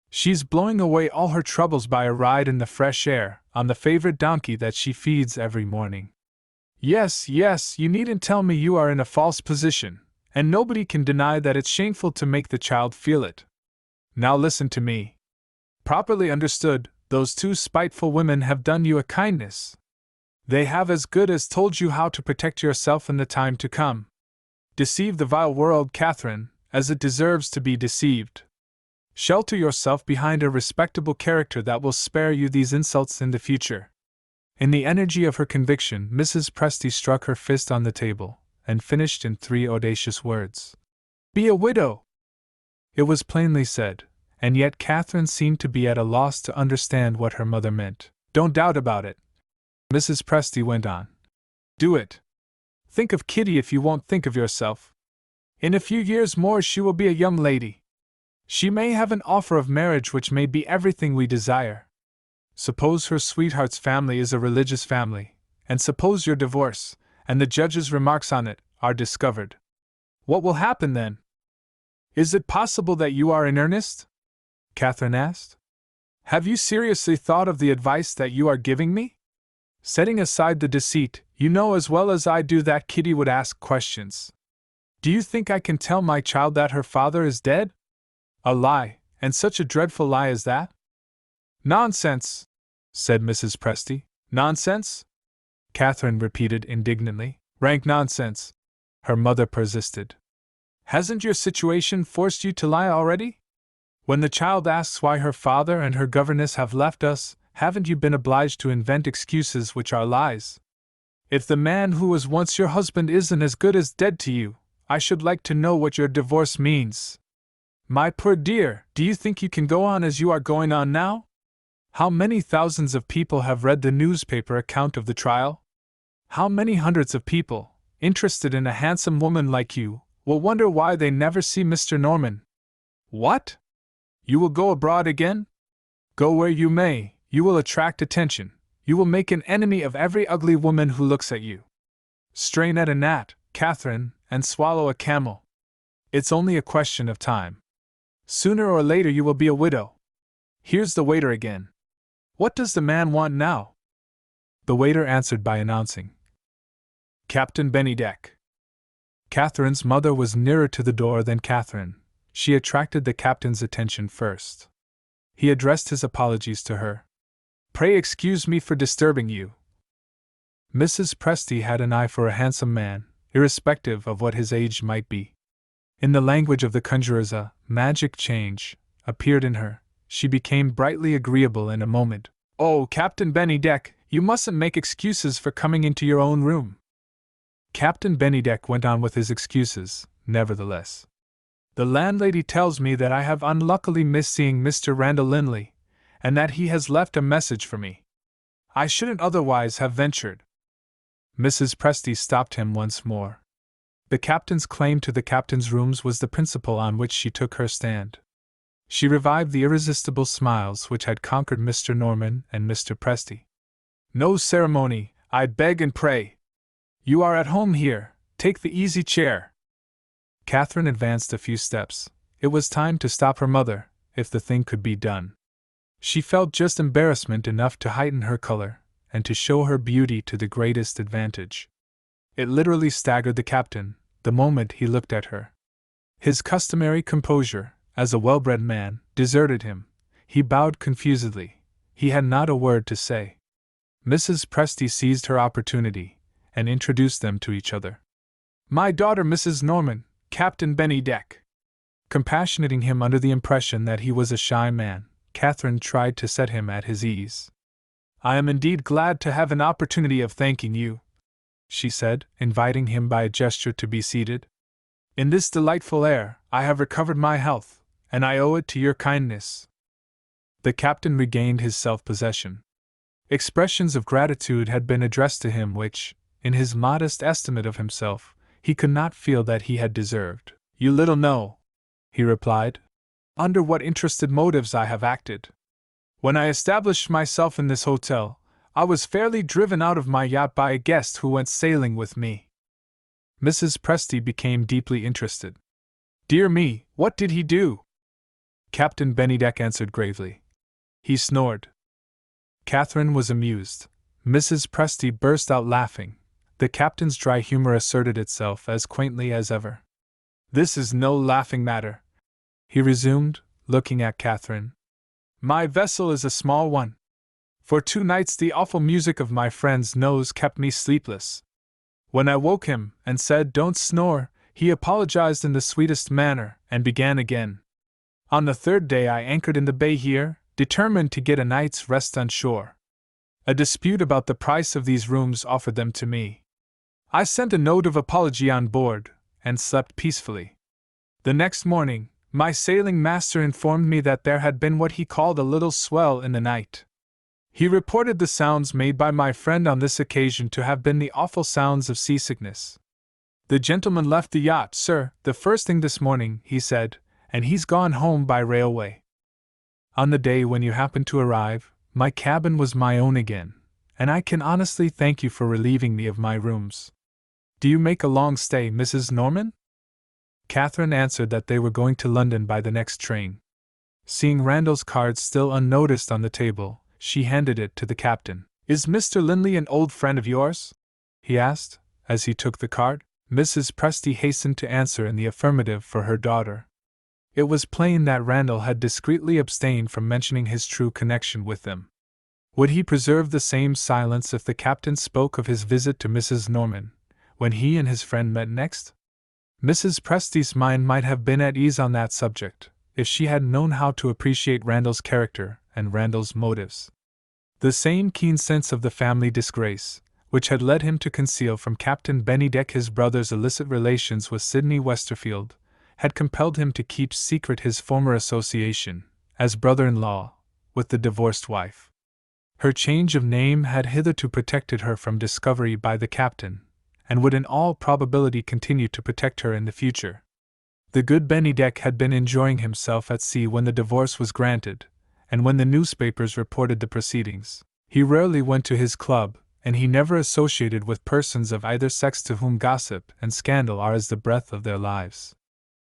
She's blowing away all her troubles by a ride in the fresh air, on the favorite donkey that she feeds every morning. Yes, you needn't tell me you are in a false position, and nobody can deny that it's shameful to make the child feel it. Now listen to me. Properly understood, those two spiteful women have done you a kindness. They have as good as told you how to protect yourself in the time to come. Deceive the vile world, Catherine, as it deserves to be deceived. Shelter yourself behind a respectable character that will spare you these insults in the future." In the energy of her conviction, Mrs. Presty struck her fist on the table, and finished in 3 audacious words. "Be a widow!" It was plainly said, and yet Catherine seemed to be at a loss to understand what her mother meant. "Don't doubt about it," Mrs. Presty went on. "Do it. Think of Kitty if you won't think of yourself. In a few years more she will be a young lady. She may have an offer of marriage which may be everything we desire. Suppose her sweetheart's family is a religious family, and suppose your divorce, and the judge's remarks on it, are discovered. What will happen then?" "Is it possible that you are in earnest?" Catherine asked. "Have you seriously thought of the advice that you are giving me? Setting aside the deceit, you know as well as I do that Kitty would ask questions. Do you think I can tell my child that her father is dead? A lie, and such a dreadful lie as that?" "Nonsense," said Mrs. Presty. "Nonsense?" Catherine repeated indignantly. "Rank nonsense," her mother persisted. "Hasn't your situation forced you to lie already? When the child asks why her father and her governess have left us, haven't you been obliged to invent excuses which are lies? If the man who was once your husband isn't as good as dead to you, I should like to know what your divorce means. My poor dear, do you think you can go on as you are going on now? How many thousands of people have read the newspaper account of the trial? How many hundreds of people, interested in a handsome woman like you, will wonder why they never see Mr. Norman? What? You will go abroad again? Go where you may, you will attract attention. You will make an enemy of every ugly woman who looks at you. Strain at a gnat, Catherine, and swallow a camel. It's only a question of time. Sooner or later you will be a widow. Here's the waiter again. What does the man want now? The waiter answered by announcing, Captain Bennydeck. Catherine's mother was nearer to the door than Catherine. She attracted the captain's attention first. He addressed his apologies to her. Pray excuse me for disturbing you. Mrs. Presty had an eye for a handsome man, irrespective of what his age might be. In the language of the conjurers, a magic change appeared in her. She became brightly agreeable in a moment. Oh, Captain Bennydeck, you mustn't make excuses for coming into your own room. Captain Bennydeck went on with his excuses, nevertheless. The landlady tells me that I have unluckily missed seeing Mr. Randall Linley, and that he has left a message for me. I shouldn't otherwise have ventured. Mrs. Presty stopped him once more. The captain's claim to the captain's rooms was the principle on which she took her stand. She revived the irresistible smiles which had conquered Mr. Norman and Mr. Presty. No ceremony, I beg and pray. You are at home here, take the easy chair. Catherine advanced a few steps. It was time to stop her mother, if the thing could be done. She felt just embarrassment enough to heighten her color, and to show her beauty to the greatest advantage. It literally staggered the captain, the moment he looked at her. His customary composure, as a well-bred man, deserted him. He bowed confusedly. He had not a word to say. Mrs. Presty seized her opportunity, and introduced them to each other. My daughter Mrs. Norman, Captain Bennydeck. Compassionating him under the impression that he was a shy man, Catherine tried to set him at his ease. I am indeed glad to have an opportunity of thanking you, she said, inviting him by a gesture to be seated. In this delightful air, I have recovered my health, and I owe it to your kindness. The captain regained his self-possession. Expressions of gratitude had been addressed to him which, in his modest estimate of himself, he could not feel that he had deserved. You little know, he replied, under what interested motives I have acted. When I established myself in this hotel, I was fairly driven out of my yacht by a guest who went sailing with me. Mrs. Presty became deeply interested. Dear me, what did he do? Captain Bennydeck answered gravely. He snored. Catherine was amused. Mrs. Presty burst out laughing. The captain's dry humor asserted itself as quaintly as ever. This is no laughing matter, he resumed, looking at Catherine. My vessel is a small one. For 2 nights the awful music of my friend's nose kept me sleepless. When I woke him and said, Don't snore, he apologized in the sweetest manner and began again. On the 3rd day I anchored in the bay here, determined to get a night's rest on shore. A dispute about the price of these rooms offered them to me. I sent a note of apology on board, and slept peacefully. The next morning, my sailing master informed me that there had been what he called a little swell in the night. He reported the sounds made by my friend on this occasion to have been the awful sounds of seasickness. The gentleman left the yacht, sir, the first thing this morning, he said, and he's gone home by railway. On the day when you happened to arrive, my cabin was my own again, and I can honestly thank you for relieving me of my rooms. Do you make a long stay, Mrs. Norman? Catherine answered that they were going to London by the next train. Seeing Randall's card still unnoticed on the table, she handed it to the captain. Is Mr. Linley an old friend of yours? He asked, as he took the card. Mrs. Presty hastened to answer in the affirmative for her daughter. It was plain that Randall had discreetly abstained from mentioning his true connection with them. Would he preserve the same silence if the captain spoke of his visit to Mrs. Norman, when he and his friend met next? Mrs. Presty's mind might have been at ease on that subject, if she had known how to appreciate Randall's character and Randall's motives. The same keen sense of the family disgrace, which had led him to conceal from Captain Bennydeck his brother's illicit relations with Sidney Westerfield, had compelled him to keep secret his former association, as brother-in-law, with the divorced wife. Her change of name had hitherto protected her from discovery by the captain, and would in all probability continue to protect her in the future. The good Bennydeck had been enjoying himself at sea when the divorce was granted, and when the newspapers reported the proceedings. He rarely went to his club, and he never associated with persons of either sex to whom gossip and scandal are as the breath of their lives.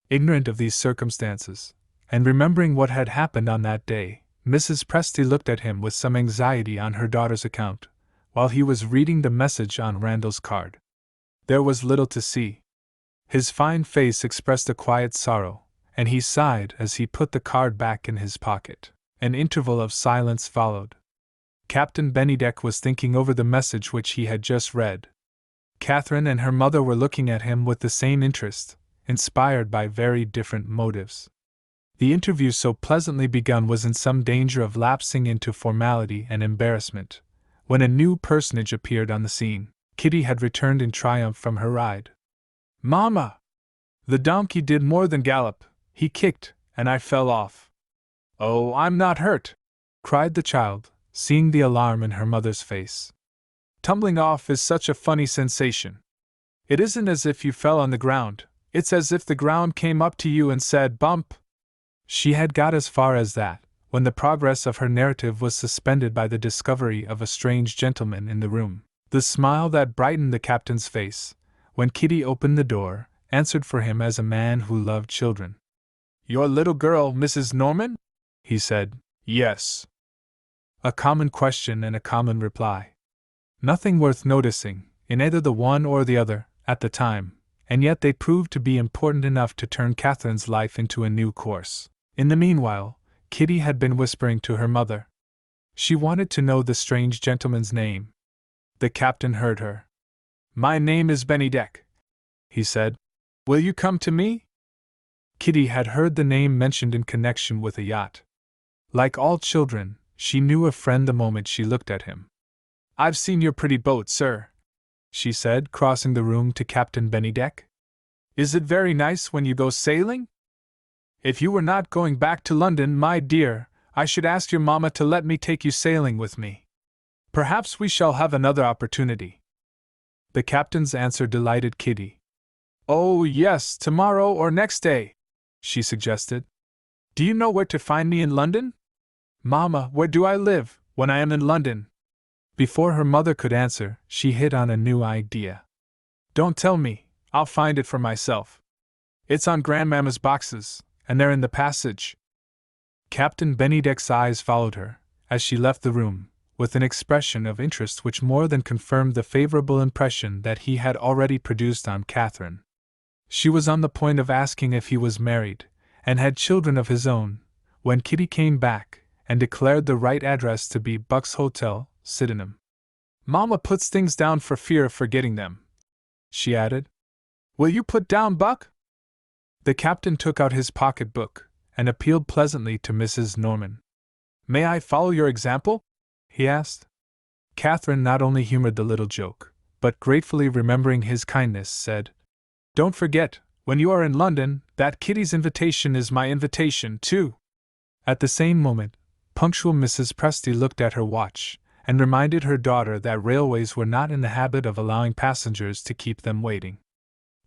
Ignorant of these circumstances, and remembering what had happened on that day, Mrs. Presty looked at him with some anxiety on her daughter's account, while he was reading the message on Randall's card. There was little to see. His fine face expressed a quiet sorrow, and he sighed as he put the card back in his pocket. An interval of silence followed. Captain Bennydeck was thinking over the message which he had just read. Catherine and her mother were looking at him with the same interest, inspired by very different motives. The interview so pleasantly begun was in some danger of lapsing into formality and embarrassment, when a new personage appeared on the scene. Kitty had returned in triumph from her ride. "Mamma! The donkey did more than gallop, he kicked, and I fell off." "Oh, I'm not hurt!" cried the child, seeing the alarm in her mother's face. "Tumbling off is such a funny sensation. It isn't as if you fell on the ground, it's as if the ground came up to you and said, 'Bump!'" She had got as far as that, when the progress of her narrative was suspended by the discovery of a strange gentleman in the room. The smile that brightened the captain's face, when Kitty opened the door, answered for him as a man who loved children. "Your little girl, Mrs. Norman?" he said. "Yes." A common question and a common reply. Nothing worth noticing, in either the one or the other, at the time, and yet they proved to be important enough to turn Catherine's life into a new course. In the meanwhile, Kitty had been whispering to her mother. She wanted to know the strange gentleman's name. The captain heard her. "My name is Bennydeck," he said. "Will you come to me?" Kitty had heard the name mentioned in connection with a yacht. Like all children, she knew a friend the moment she looked at him. "I've seen your pretty boat, sir," she said, crossing the room to Captain Bennydeck. "Is it very nice when you go sailing? If you were not going back to London, my dear, I should ask your mamma to let me take you sailing with me. Perhaps we shall have another opportunity." The captain's answer delighted Kitty. "Oh, yes, tomorrow or next day," she suggested. "Do you know where to find me in London?" "Mamma, where do I live, when I am in London?" Before her mother could answer, she hit on a new idea. "Don't tell me, I'll find it for myself. It's on Grandmamma's boxes, and they're in the passage." Captain Bennydeck's eyes followed her, as she left the room, with an expression of interest which more than confirmed the favorable impression that he had already produced on Catherine. She was on the point of asking if he was married, and had children of his own, when Kitty came back, and declared the right address to be Buck's Hotel, Sydenham. "Mamma puts things down for fear of forgetting them," she added. "Will you put down Buck?" The captain took out his pocket-book, and appealed pleasantly to Mrs. Norman. "May I follow your example?" he asked. Catherine not only humored the little joke, but gratefully remembering his kindness, said, "Don't forget, when you are in London, that Kitty's invitation is my invitation, too." At the same moment, punctual Mrs. Presty looked at her watch, and reminded her daughter that railways were not in the habit of allowing passengers to keep them waiting.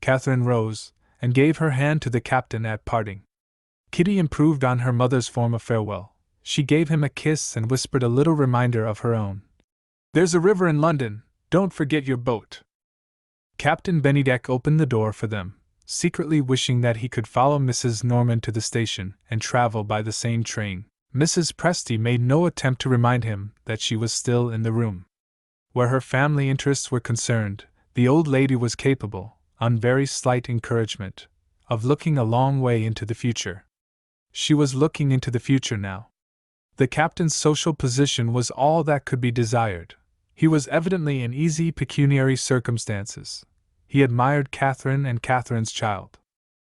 Catherine rose, and gave her hand to the captain at parting. Kitty improved on her mother's form of farewell. She gave him a kiss and whispered a little reminder of her own. "There's a river in London, don't forget your boat." Captain Bennydeck opened the door for them, secretly wishing that he could follow Mrs. Norman to the station and travel by the same train. Mrs. Presty made no attempt to remind him that she was still in the room. Where her family interests were concerned, the old lady was capable, on very slight encouragement, of looking a long way into the future. She was looking into the future now. The captain's social position was all that could be desired. He was evidently in easy pecuniary circumstances. He admired Catherine and Catherine's child.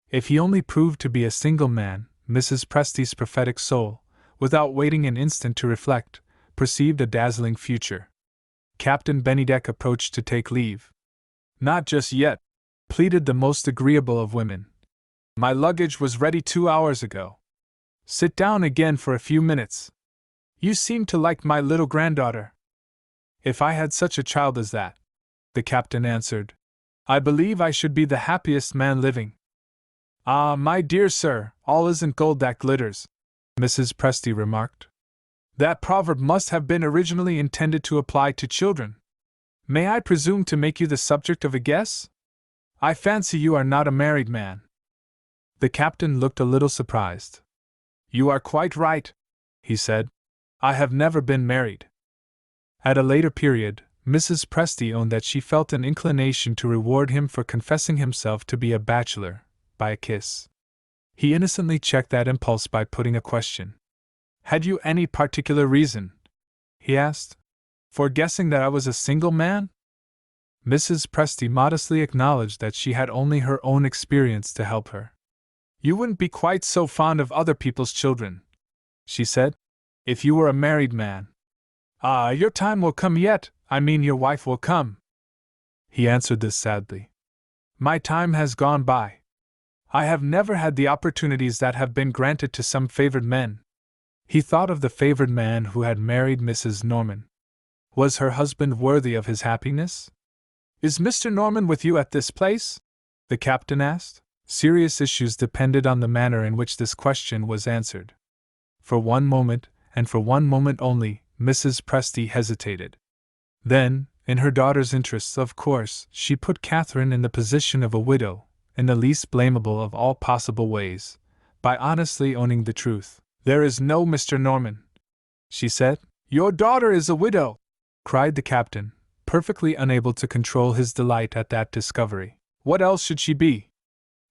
If he only proved to be a single man, Mrs. Presty's prophetic soul, without waiting an instant to reflect, perceived a dazzling future. Captain Bennydeck approached to take leave. "Not just yet," pleaded the most agreeable of women. "My luggage was ready 2 hours ago. Sit down again for a few minutes. You seem to like my little granddaughter." "If I had such a child as that," the captain answered, "I believe I should be the happiest man living." "Ah, my dear sir, all isn't gold that glitters," Mrs. Presty remarked. "That proverb must have been originally intended to apply to children. May I presume to make you the subject of a guess? I fancy you are not a married man." The captain looked a little surprised. "You are quite right," he said. "I have never been married." At a later period, Mrs. Presty owned that she felt an inclination to reward him for confessing himself to be a bachelor, by a kiss. He innocently checked that impulse by putting a question. "Had you any particular reason," he asked, "for guessing that I was a single man?" Mrs. Presty modestly acknowledged that she had only her own experience to help her. "You wouldn't be quite so fond of other people's children," she said, "if you were a married man." "Ah, your time will come yet, I mean your wife will come." He answered this sadly. "My time has gone by. I have never had the opportunities that have been granted to some favored men." He thought of the favored man who had married Mrs. Norman. Was her husband worthy of his happiness? "Is Mr. Norman with you at this place?" the captain asked. Serious issues depended on the manner in which this question was answered. For one moment, and for one moment only, Mrs. Presty hesitated. Then, in her daughter's interests, of course, she put Catherine in the position of a widow, in the least blamable of all possible ways, by honestly owning the truth. "There is no Mr. Norman," she said. "Your daughter is a widow!" cried the captain, perfectly unable to control his delight at that discovery. "What else should she be?"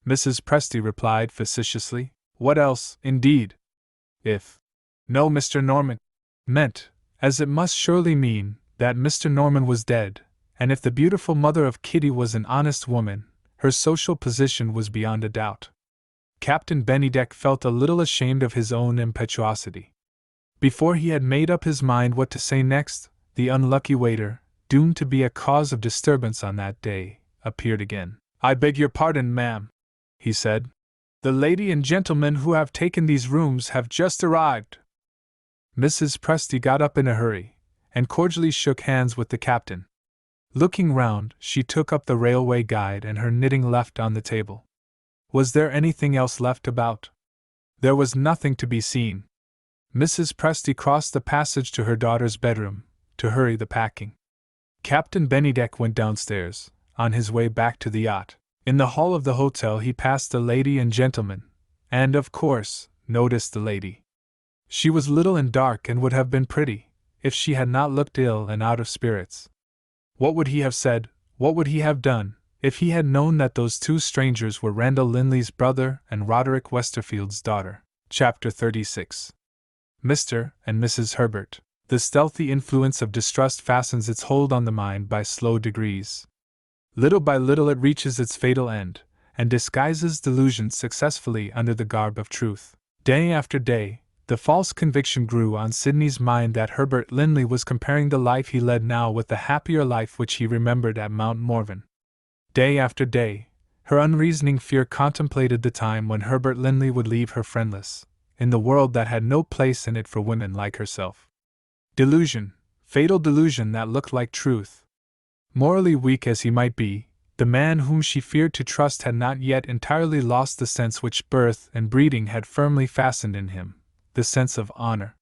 Mrs. Presty replied facetiously. "What else, indeed? If no Mr. Norman meant, as it must surely mean, that Mr. Norman was dead, and if the beautiful mother of Kitty was an honest woman, her social position was beyond a doubt." Captain Bennydeck felt a little ashamed of his own impetuosity. Before he had made up his mind what to say next, the unlucky waiter, doomed to be a cause of disturbance on that day, appeared again. "I beg your pardon, ma'am," he said. "The lady and gentleman who have taken these rooms have just arrived." Mrs. Presty got up in a hurry, and cordially shook hands with the captain. Looking round, she took up the railway guide and her knitting left on the table. Was there anything else left about? There was nothing to be seen. Mrs. Presty crossed the passage to her daughter's bedroom, to hurry the packing. Captain Bennydeck went downstairs, on his way back to the yacht. In the hall of the hotel he passed the lady and gentleman, and, of course, noticed the lady. She was little and dark and would have been pretty, if she had not looked ill and out of spirits. What would he have said, what would he have done, if he had known that those two strangers were Randall Linley's brother and Roderick Westerfield's daughter? Chapter 36. Mr. and Mrs. Herbert. The stealthy influence of distrust fastens its hold on the mind by slow degrees. Little by little it reaches its fatal end, and disguises delusion successfully under the garb of truth. Day after day, the false conviction grew on Sidney's mind that Herbert Linley was comparing the life he led now with the happier life which he remembered at Mount Morven. Day after day, her unreasoning fear contemplated the time when Herbert Linley would leave her friendless, in the world that had no place in it for women like herself. Delusion, fatal delusion that looked like truth. Morally weak as he might be, the man whom she feared to trust had not yet entirely lost the sense which birth and breeding had firmly fastened in him, the sense of honor.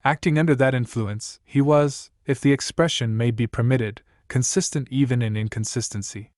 Acting under that influence, he was, if the expression may be permitted, consistent even in inconsistency.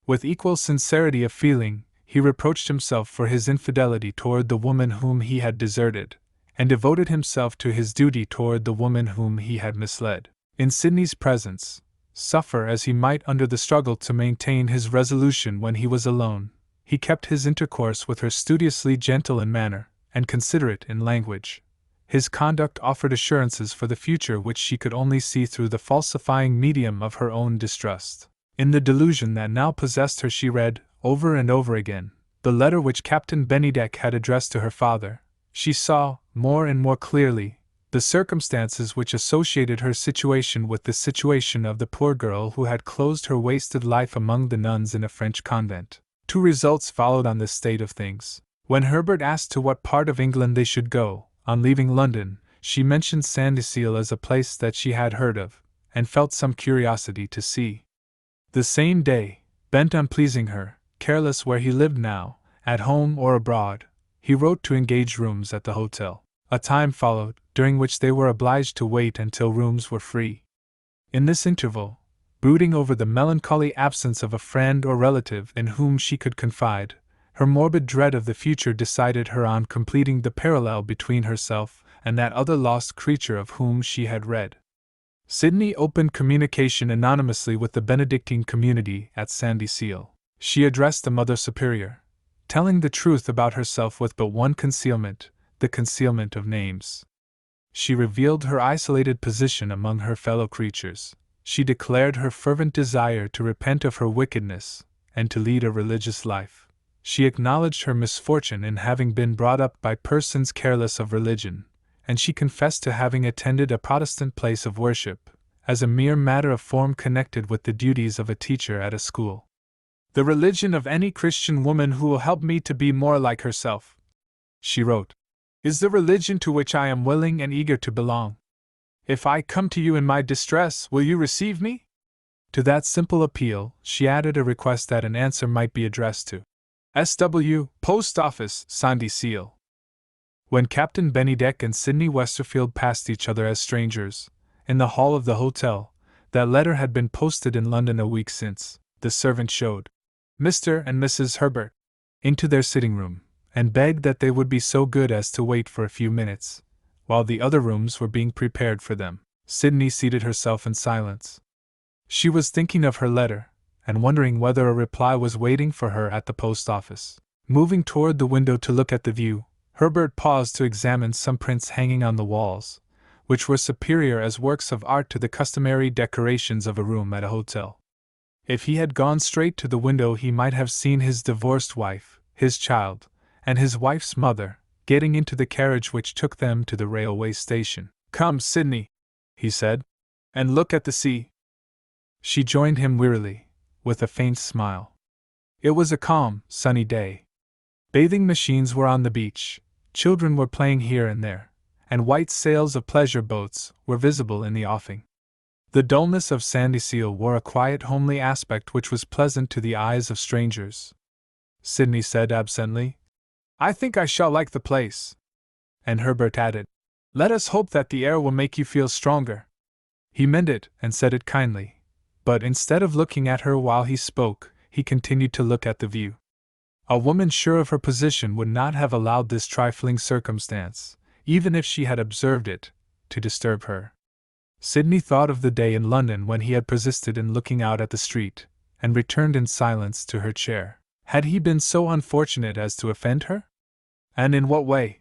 With equal sincerity of feeling, he reproached himself for his infidelity toward the woman whom he had deserted, and devoted himself to his duty toward the woman whom he had misled. In Sidney's presence, suffer as he might under the struggle to maintain his resolution when he was alone, he kept his intercourse with her studiously gentle in manner, and considerate in language. His conduct offered assurances for the future which she could only see through the falsifying medium of her own distrust. In the delusion that now possessed her she read, over and over again, the letter which Captain Bennydeck had addressed to her father, she saw, more and more clearly, the circumstances which associated her situation with the situation of the poor girl who had closed her wasted life among the nuns in a French convent. Two results followed on this state of things. When Herbert asked to what part of England they should go, on leaving London, she mentioned Sandyseal as a place that she had heard of, and felt some curiosity to see. The same day, bent on pleasing her, careless where he lived now, at home or abroad, he wrote to engage rooms at the hotel. A time followed, during which they were obliged to wait until rooms were free. In this interval, brooding over the melancholy absence of a friend or relative in whom she could confide, her morbid dread of the future decided her on completing the parallel between herself and that other lost creature of whom she had read. Sidney opened communication anonymously with the Benedictine community at Sandyseal. She addressed the Mother Superior, telling the truth about herself with but one concealment, the concealment of names. She revealed her isolated position among her fellow creatures. She declared her fervent desire to repent of her wickedness, and to lead a religious life. She acknowledged her misfortune in having been brought up by persons careless of religion, and she confessed to having attended a Protestant place of worship, as a mere matter of form connected with the duties of a teacher at a school. "The religion of any Christian woman who will help me to be more like herself," she wrote, "is the religion to which I am willing and eager to belong. If I come to you in my distress, will you receive me?" To that simple appeal, she added a request that an answer might be addressed to S.W., Post Office, Sandyseal. When Captain Bennydeck and Sidney Westerfield passed each other as strangers, in the hall of the hotel, that letter had been posted in London a week since. The servant showed Mr. and Mrs. Herbert into their sitting room, and begged that they would be so good as to wait for a few minutes, while the other rooms were being prepared for them. Sidney seated herself in silence. She was thinking of her letter, and wondering whether a reply was waiting for her at the post office. Moving toward the window to look at the view, Herbert paused to examine some prints hanging on the walls, which were superior as works of art to the customary decorations of a room at a hotel. If he had gone straight to the window, he might have seen his divorced wife, his child, and his wife's mother, getting into the carriage which took them to the railway station. "Come, Sidney," he said, "and look at the sea." She joined him wearily, with a faint smile. It was a calm, sunny day. Bathing machines were on the beach, children were playing here and there, and white sails of pleasure boats were visible in the offing. The dullness of Sandyseal wore a quiet, homely aspect which was pleasant to the eyes of strangers. Sidney said absently, "I think I shall like the place." And Herbert added, "Let us hope that the air will make you feel stronger." He meant it, and said it kindly, but instead of looking at her while he spoke, he continued to look at the view. A woman sure of her position would not have allowed this trifling circumstance, even if she had observed it, to disturb her. Sidney thought of the day in London when he had persisted in looking out at the street, and returned in silence to her chair. Had he been so unfortunate as to offend her? And in what way?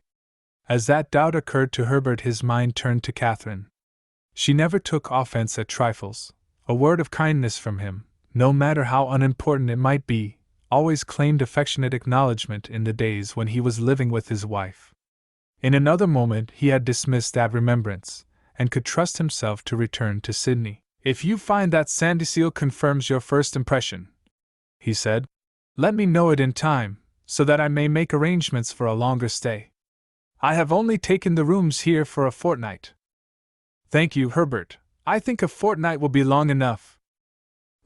As that doubt occurred to Herbert, his mind turned to Catherine. She never took offense at trifles. A word of kindness from him, no matter how unimportant it might be, always claimed affectionate acknowledgment in the days when he was living with his wife. In another moment he had dismissed that remembrance, and could trust himself to return to Sidney. "If you find that Sandyseal confirms your first impression," he said, "let me know it in time, so that I may make arrangements for a longer stay. I have only taken the rooms here for a fortnight." "Thank you, Herbert. I think a fortnight will be long enough."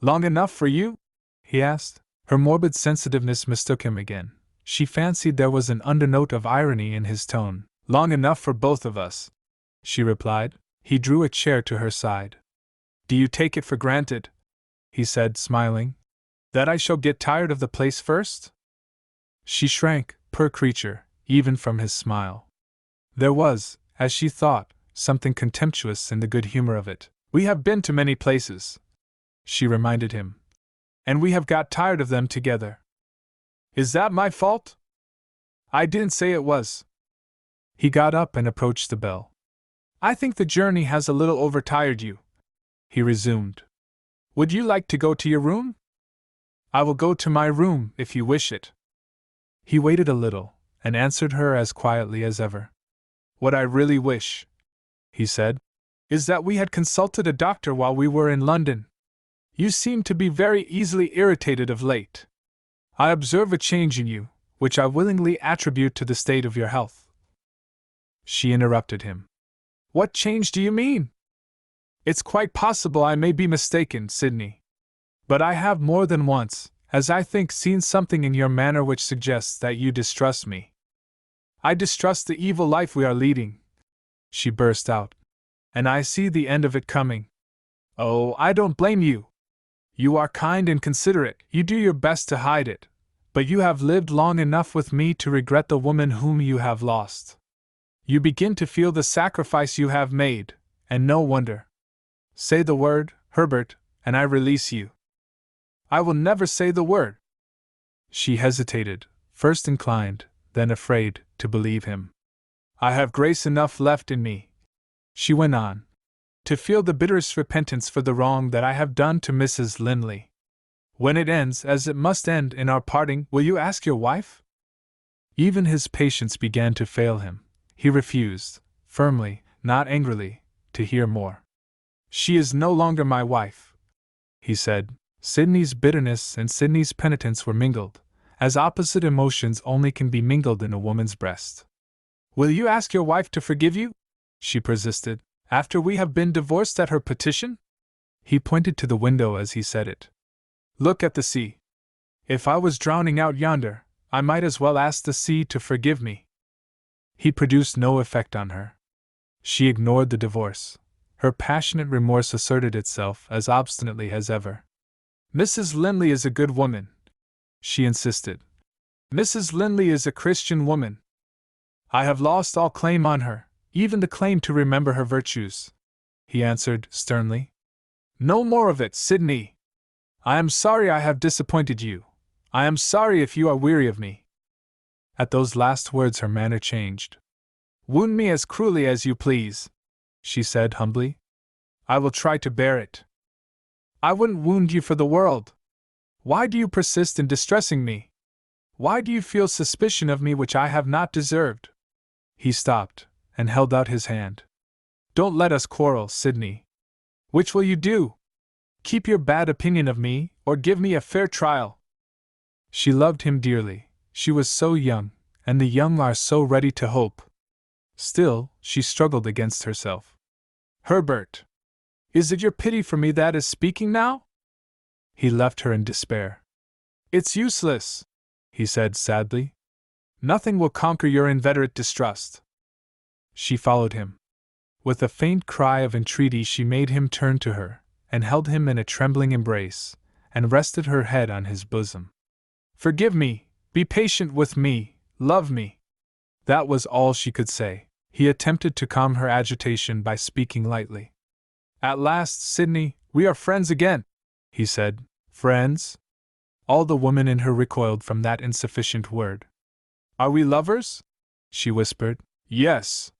"Long enough for you?" he asked. Her morbid sensitiveness mistook him again. She fancied there was an undernote of irony in his tone. "Long enough for both of us," she replied. He drew a chair to her side. "Do you take it for granted," he said, smiling, "that I shall get tired of the place first?" She shrank, poor creature, even from his smile. There was, as she thought, something contemptuous in the good humor of it. "We have been to many places," she reminded him, "and we have got tired of them together." "Is that my fault?" "I didn't say it was." He got up and approached the bell. "I think the journey has a little overtired you," he resumed. "Would you like to go to your room?" "I will go to my room, if you wish it." He waited a little, and answered her as quietly as ever. "What I really wish," he said, "is that we had consulted a doctor while we were in London. You seem to be very easily irritated of late. I observe a change in you, which I willingly attribute to the state of your health." She interrupted him. "What change do you mean?" "It's quite possible I may be mistaken, Sidney. But I have more than once, as I think, seen something in your manner which suggests that you distrust me." "I distrust the evil life we are leading," she burst out. "And I see the end of it coming. Oh, I don't blame you. You are kind and considerate, you do your best to hide it, but you have lived long enough with me to regret the woman whom you have lost. You begin to feel the sacrifice you have made, and no wonder. Say the word, Herbert, and I release you." "I will never say the word." She hesitated, first inclined, then afraid, to believe him. "I have grace enough left in me," she went on, "to feel the bitterest repentance for the wrong that I have done to Mrs. Linley. When it ends, as it must end, in our parting, will you ask your wife?" Even his patience began to fail him. He refused, firmly, not angrily, to hear more. "She is no longer my wife," he said. Sidney's bitterness and Sidney's penitence were mingled, as opposite emotions only can be mingled in a woman's breast. "Will you ask your wife to forgive you?" she persisted, "after we have been divorced at her petition?" He pointed to the window as he said it. "Look at the sea. If I was drowning out yonder, I might as well ask the sea to forgive me." He produced no effect on her. She ignored the divorce. Her passionate remorse asserted itself as obstinately as ever. "Mrs. Linley is a good woman," she insisted. "Mrs. Linley is a Christian woman. I have lost all claim on her, even the claim to remember her virtues," he answered sternly. "No more of it, Sidney. I am sorry I have disappointed you. I am sorry if you are weary of me." At those last words her manner changed. "Wound me as cruelly as you please," she said humbly. "I will try to bear it." "I wouldn't wound you for the world. Why do you persist in distressing me? Why do you feel suspicion of me which I have not deserved?" He stopped, and held out his hand. "Don't let us quarrel, Sidney. Which will you do? Keep your bad opinion of me, or give me a fair trial?" She loved him dearly. She was so young, and the young are so ready to hope. Still, she struggled against herself. "Herbert! Is it your pity for me that is speaking now?" He left her in despair. "It's useless," he said sadly. "Nothing will conquer your inveterate distrust." She followed him. With a faint cry of entreaty she made him turn to her, and held him in a trembling embrace, and rested her head on his bosom. "Forgive me, be patient with me, love me." That was all she could say. He attempted to calm her agitation by speaking lightly. "At last, Sidney, we are friends again," he said. "Friends?" All the woman in her recoiled from that insufficient word. "Are we lovers?" she whispered. "Yes."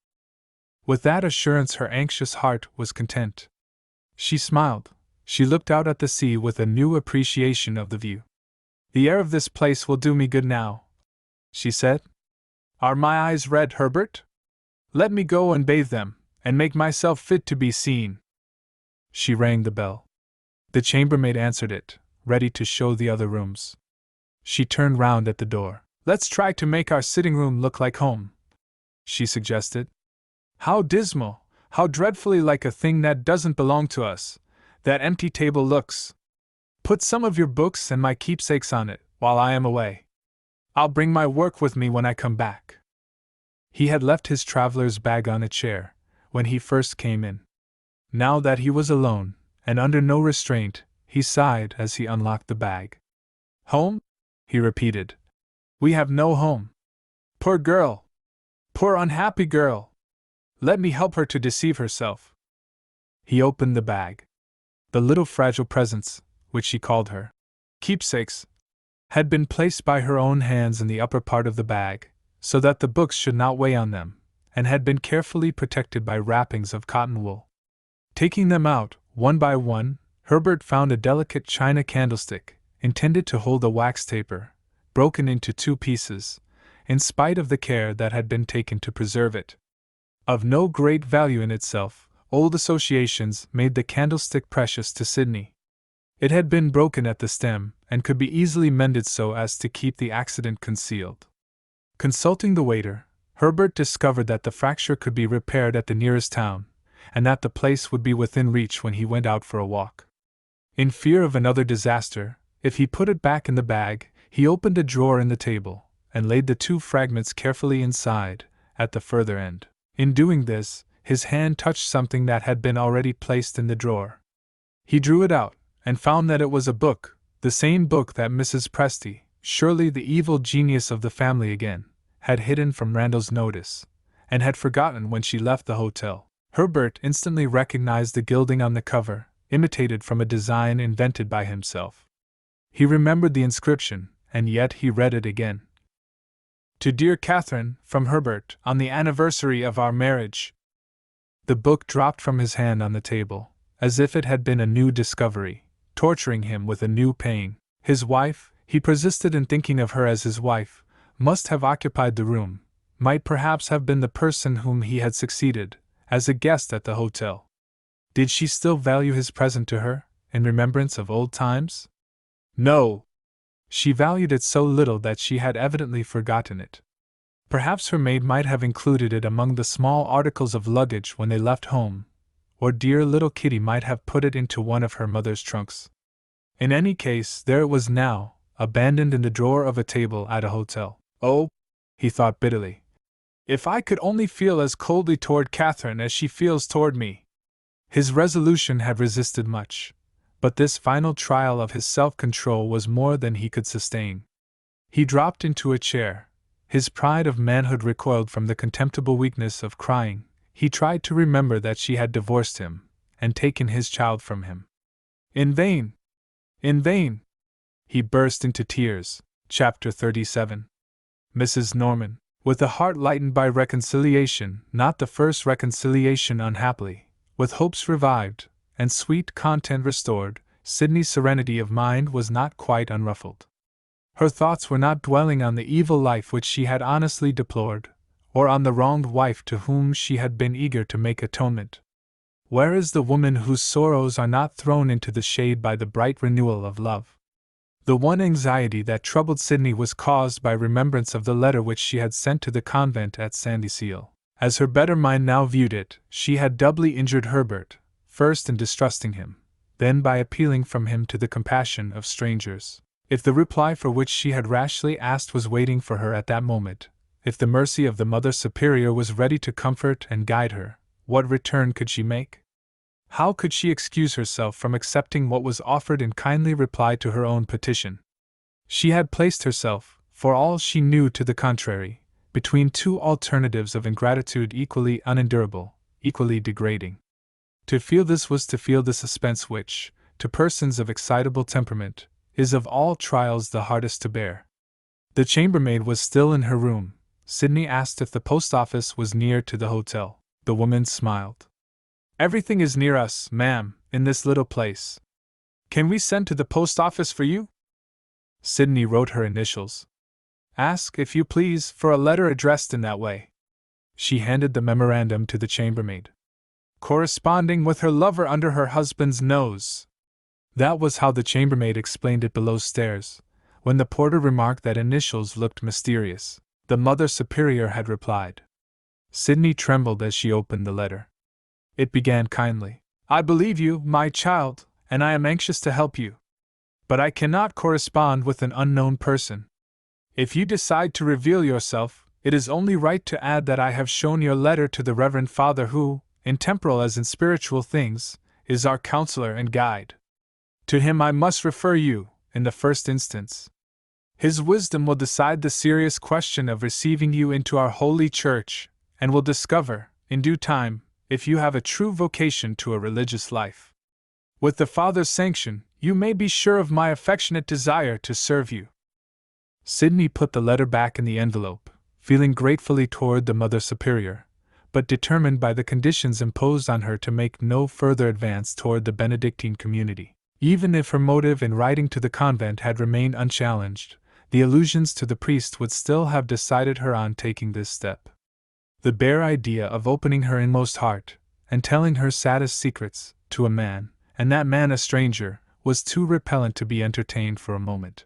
With that assurance her anxious heart was content. She smiled. She looked out at the sea with a new appreciation of the view. "The air of this place will do me good now," she said. "Are my eyes red, Herbert? Let me go and bathe them, and make myself fit to be seen." She rang the bell. The chambermaid answered it, ready to show the other rooms. She turned round at the door. "Let's try to make our sitting room look like home," she suggested. "How dismal, how dreadfully like a thing that doesn't belong to us, that empty table looks. Put some of your books and my keepsakes on it, while I am away. I'll bring my work with me when I come back." He had left his traveler's bag on a chair, when he first came in. Now that he was alone, and under no restraint, he sighed as he unlocked the bag. "Home?" he repeated. "We have no home. Poor girl! Poor unhappy girl! Let me help her to deceive herself." He opened the bag. The little fragile presents, which she called her keepsakes, had been placed by her own hands in the upper part of the bag, so that the books should not weigh on them, and had been carefully protected by wrappings of cotton wool. Taking them out, one by one, Herbert found a delicate china candlestick, intended to hold a wax taper, broken into 2 pieces, in spite of the care that had been taken to preserve it. Of no great value in itself, old associations made the candlestick precious to Sidney. It had been broken at the stem, and could be easily mended so as to keep the accident concealed. Consulting the waiter, Herbert discovered that the fracture could be repaired at the nearest town, and that the place would be within reach when he went out for a walk. In fear of another disaster, if he put it back in the bag, he opened a drawer in the table, and laid the 2 fragments carefully inside, at the further end. In doing this, his hand touched something that had been already placed in the drawer. He drew it out, and found that it was a book, the same book that Mrs. Presty, surely the evil genius of the family again, had hidden from Randall's notice, and had forgotten when she left the hotel. Herbert instantly recognized the gilding on the cover, imitated from a design invented by himself. He remembered the inscription, and yet he read it again. To dear Catherine, from Herbert, on the anniversary of our marriage. The book dropped from his hand on the table, as if it had been a new discovery, torturing him with a new pain. His wife, he persisted in thinking of her as his wife, must have occupied the room, might perhaps have been the person whom he had succeeded, as a guest at the hotel. Did she still value his present to her, in remembrance of old times? No! She valued it so little that she had evidently forgotten it. Perhaps her maid might have included it among the small articles of luggage when they left home, or dear little Kitty might have put it into one of her mother's trunks. In any case, there it was now, abandoned in the drawer of a table at a hotel. Oh, he thought bitterly, if I could only feel as coldly toward Catherine as she feels toward me. His resolution had resisted much, but this final trial of his self-control was more than he could sustain. He dropped into a chair. His pride of manhood recoiled from the contemptible weakness of crying. He tried to remember that she had divorced him, and taken his child from him. In vain! In vain! He burst into tears. Chapter 37. Mrs. Norman, with a heart lightened by reconciliation, not the first reconciliation unhappily, with hopes revived, and sweet content restored, Sidney's serenity of mind was not quite unruffled. Her thoughts were not dwelling on the evil life which she had honestly deplored, or on the wronged wife to whom she had been eager to make atonement. Where is the woman whose sorrows are not thrown into the shade by the bright renewal of love? The one anxiety that troubled Sidney was caused by remembrance of the letter which she had sent to the convent at Sandyseal. As her better mind now viewed it, she had doubly injured Herbert, first in distrusting him, then by appealing from him to the compassion of strangers. If the reply for which she had rashly asked was waiting for her at that moment, if the mercy of the Mother Superior was ready to comfort and guide her, what return could she make? How could she excuse herself from accepting what was offered in kindly reply to her own petition? She had placed herself, for all she knew to the contrary, between 2 alternatives of ingratitude equally unendurable, equally degrading. To feel this was to feel the suspense which, to persons of excitable temperament, is of all trials the hardest to bear. The chambermaid was still in her room. Sidney asked if the post office was near to the hotel. The woman smiled. Everything is near us, ma'am, in this little place. Can we send to the post office for you? Sidney wrote her initials. Ask, if you please, for a letter addressed in that way. She handed the memorandum to the chambermaid. Corresponding with her lover under her husband's nose. That was how the chambermaid explained it below stairs, when the porter remarked that initials looked mysterious. The Mother Superior had replied. Sidney trembled as she opened the letter. It began kindly. I believe you, my child, and I am anxious to help you. But I cannot correspond with an unknown person. If you decide to reveal yourself, it is only right to add that I have shown your letter to the Reverend Father who, in temporal as in spiritual things, is our counselor and guide. To him I must refer you, in the first instance. His wisdom will decide the serious question of receiving you into our holy church, and will discover, in due time, if you have a true vocation to a religious life. With the Father's sanction, you may be sure of my affectionate desire to serve you. Sidney put the letter back in the envelope, feeling gratefully toward the Mother Superior, but determined by the conditions imposed on her to make no further advance toward the Benedictine community. Even if her motive in writing to the convent had remained unchallenged, The allusions to the priest would still have decided her on taking this step. The bare idea of opening her inmost heart, and telling her saddest secrets, to a man, and that man a stranger, was too repellent to be entertained for a moment.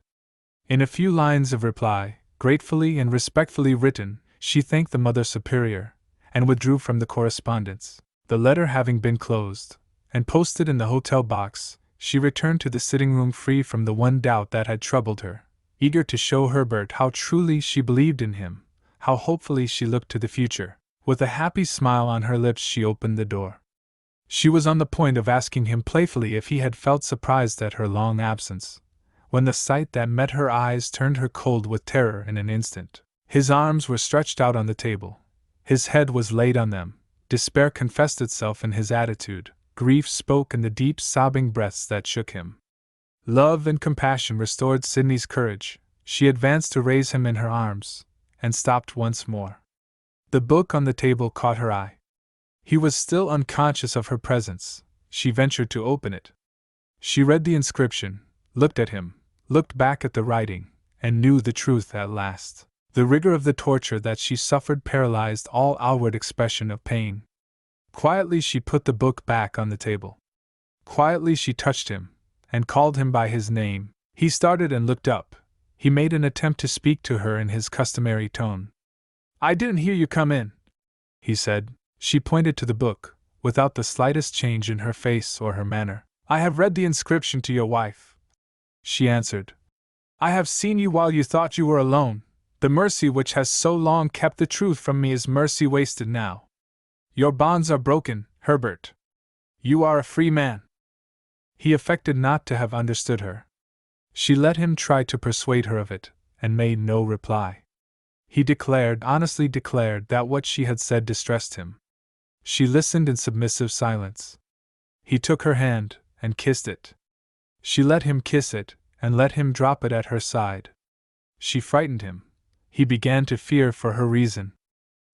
In a few lines of reply, gratefully and respectfully written, she thanked the Mother Superior, and withdrew from the correspondence. The letter having been closed, and posted in the hotel box, she returned to the sitting room free from the one doubt that had troubled her, eager to show Herbert how truly she believed in him, how hopefully she looked to the future. With a happy smile on her lips she opened the door. She was on the point of asking him playfully if he had felt surprised at her long absence, when the sight that met her eyes turned her cold with terror in an instant. His arms were stretched out on the table. His head was laid on them. Despair confessed itself in his attitude. Grief spoke in the deep sobbing breaths that shook him. Love and compassion restored Sydney's courage. She advanced to raise him in her arms, and stopped once more. The book on the table caught her eye. He was still unconscious of her presence. She ventured to open it. She read the inscription, looked at him, looked back at the writing, and knew the truth at last. The rigor of the torture that she suffered paralyzed all outward expression of pain. Quietly she put the book back on the table. Quietly she touched him, and called him by his name. He started and looked up. He made an attempt to speak to her in his customary tone. "I didn't hear you come in," he said. She pointed to the book, without the slightest change in her face or her manner. "I have read the inscription to your wife," she answered. "I have seen you while you thought you were alone. The mercy which has so long kept the truth from me is mercy wasted now. Your bonds are broken, Herbert. You are a free man." He affected not to have understood her. She let him try to persuade her of it, and made no reply. He honestly declared, that what she had said distressed him. She listened in submissive silence. He took her hand, and kissed it. She let him kiss it, and let him drop it at her side. She frightened him. He began to fear for her reason.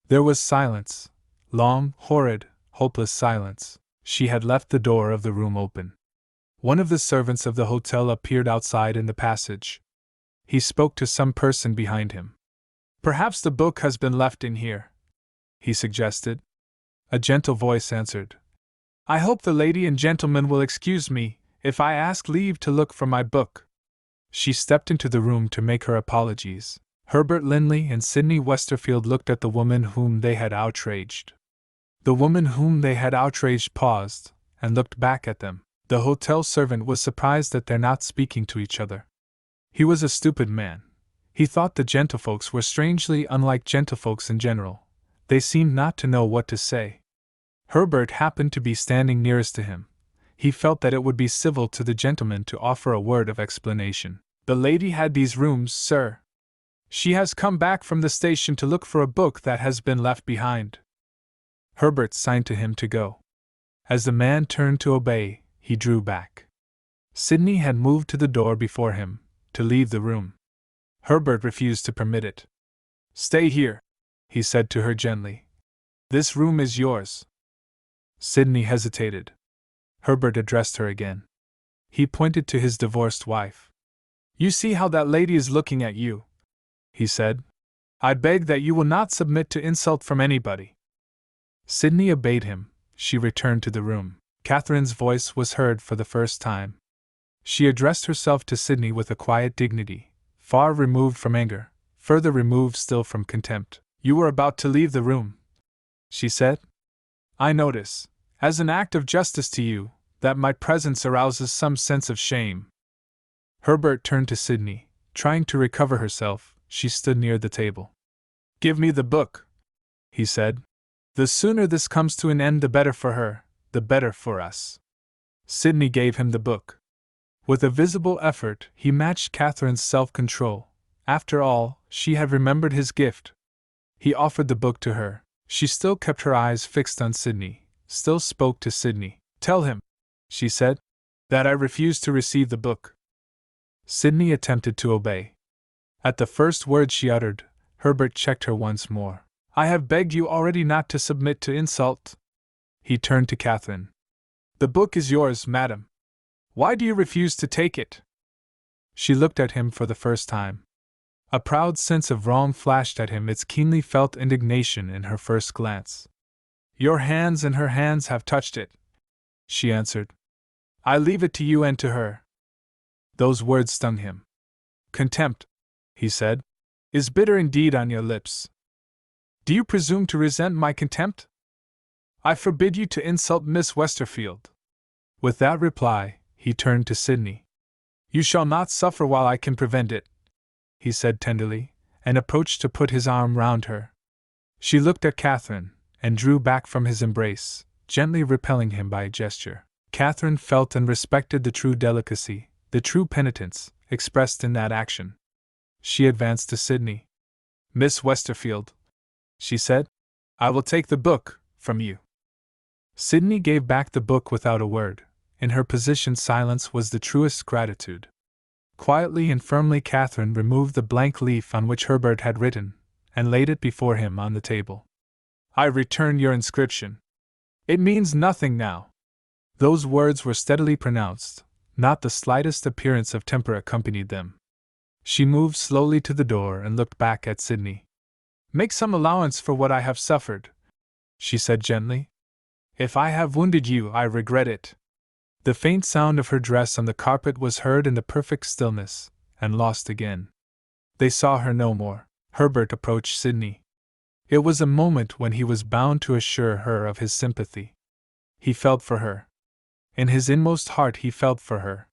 There was silence. Long, horrid, hopeless silence. She had left the door of the room open. One of the servants of the hotel appeared outside in the passage. He spoke to some person behind him. "Perhaps the book has been left in here," he suggested. A gentle voice answered, "I hope the lady and gentleman will excuse me if I ask leave to look for my book." She stepped into the room to make her apologies. Herbert Linley and Sydney Westerfield looked at the woman whom they had outraged. The woman whom they had outraged paused, and looked back at them. The hotel servant was surprised at their not speaking to each other. He was a stupid man. He thought the gentlefolks were strangely unlike gentlefolks in general. They seemed not to know what to say. Herbert happened to be standing nearest to him. He felt that it would be civil to the gentleman to offer a word of explanation. "The lady had these rooms, sir. She has come back from the station to look for a book that has been left behind." Herbert signed to him to go. As the man turned to obey, he drew back. Sydney had moved to the door before him, to leave the room. Herbert refused to permit it. "Stay here," he said to her gently. "This room is yours." Sydney hesitated. Herbert addressed her again. He pointed to his divorced wife. "You see how that lady is looking at you," he said. "I beg that you will not submit to insult from anybody." Sydney obeyed him. She returned to the room. Catherine's voice was heard for the first time. She addressed herself to Sydney with a quiet dignity, far removed from anger, further removed still from contempt. "You were about to leave the room," she said. "I notice, as an act of justice to you, that my presence arouses some sense of shame." Herbert turned to Sydney. Trying to recover herself, she stood near the table. "Give me the book," he said. "The sooner this comes to an end, the better for her, the better for us." Sydney gave him the book. With a visible effort, he matched Catherine's self-control. After all, she had remembered his gift. He offered the book to her. She still kept her eyes fixed on Sydney, still spoke to Sydney. "Tell him," she said, "that I refuse to receive the book." Sydney attempted to obey. At the first word she uttered, Herbert checked her once more. "I have begged you already not to submit to insult." He turned to Catherine. "The book is yours, madam. Why do you refuse to take it?" She looked at him for the first time. A proud sense of wrong flashed at him, its keenly felt indignation in her first glance. Your hands and her hands have touched it, she answered. I leave it to you and to her. Those words stung him. Contempt, he said, is bitter indeed on your lips. Do you presume to resent my contempt? I forbid you to insult Miss Westerfield. With that reply, he turned to Sydney. You shall not suffer while I can prevent it, he said tenderly, and approached to put his arm round her. She looked at Catherine, and drew back from his embrace, gently repelling him by a gesture. Catherine felt and respected the true delicacy, the true penitence, expressed in that action. She advanced to Sydney. Miss Westerfield, she said, I will take the book from you. Sydney gave back the book without a word. In her position, silence was the truest gratitude. Quietly and firmly, Catherine removed the blank leaf on which Herbert had written, and laid it before him on the table. I return your inscription. It means nothing now. Those words were steadily pronounced, not the slightest appearance of temper accompanied them. She moved slowly to the door and looked back at Sydney. Make some allowance for what I have suffered, she said gently. If I have wounded you, I regret it. The faint sound of her dress on the carpet was heard in the perfect stillness, and lost again. They saw her no more. Herbert approached Sydney. It was a moment when he was bound to assure her of his sympathy. He felt for her. In his inmost heart he felt for her.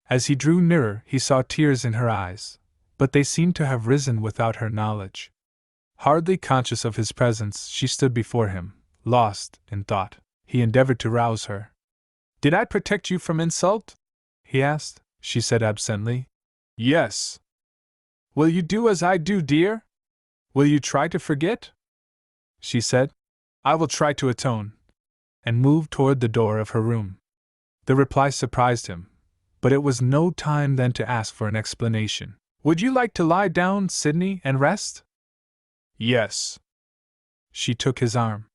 As he drew nearer, he saw tears in her eyes, but they seemed to have risen without her knowledge. Hardly conscious of his presence, she stood before him, lost in thought. He endeavored to rouse her. Did I protect you from insult? He asked. She said absently. Yes. Will you do as I do, dear? Will you try to forget? She said. I will try to atone, and moved toward the door of her room. The reply surprised him, but it was no time then to ask for an explanation. Would you like to lie down, Sydney, and rest? Yes. She took his arm.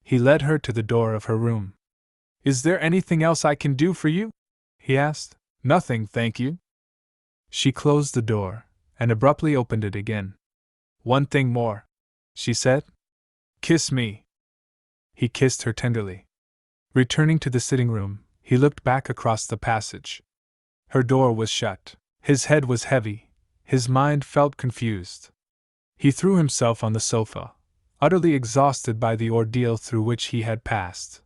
He led her to the door of her room. Is there anything else I can do for you? He asked. Nothing, thank you. She closed the door, and abruptly opened it again. One thing more, she said. Kiss me. He kissed her tenderly. Returning to the sitting room, he looked back across the passage. Her door was shut. His head was heavy. His mind felt confused. He threw himself on the sofa, utterly exhausted by the ordeal through which he had passed.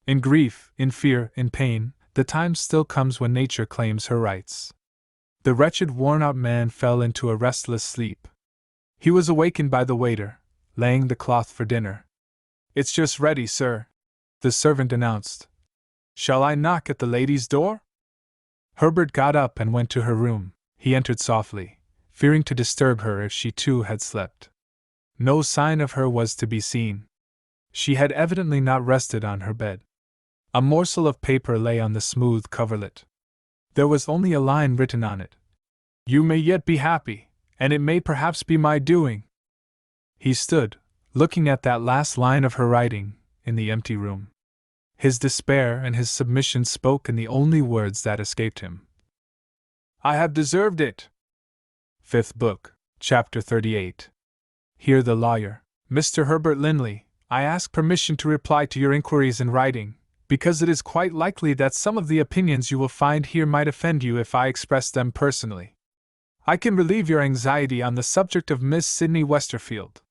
In grief, in fear, in pain, the time still comes when nature claims her rights. The wretched, worn-out man fell into a restless sleep. He was awakened by the waiter, laying the cloth for dinner. It's just ready, sir, the servant announced. Shall I knock at the lady's door? Herbert got up and went to her room. He entered softly, fearing to disturb her if she too had slept. No sign of her was to be seen. She had evidently not rested on her bed. A morsel of paper lay on the smooth coverlet. There was only a line written on it. You may yet be happy, and it may perhaps be my doing. He stood, looking at that last line of her writing, in the empty room. His despair and his submission spoke in the only words that escaped him. I have deserved it. 5th Book, Chapter 38. Here the lawyer. Mr. Herbert Linley, I ask permission to reply to your inquiries in writing, because it is quite likely that some of the opinions you will find here might offend you if I express them personally. I can relieve your anxiety on the subject of Miss Sydney Westerfield,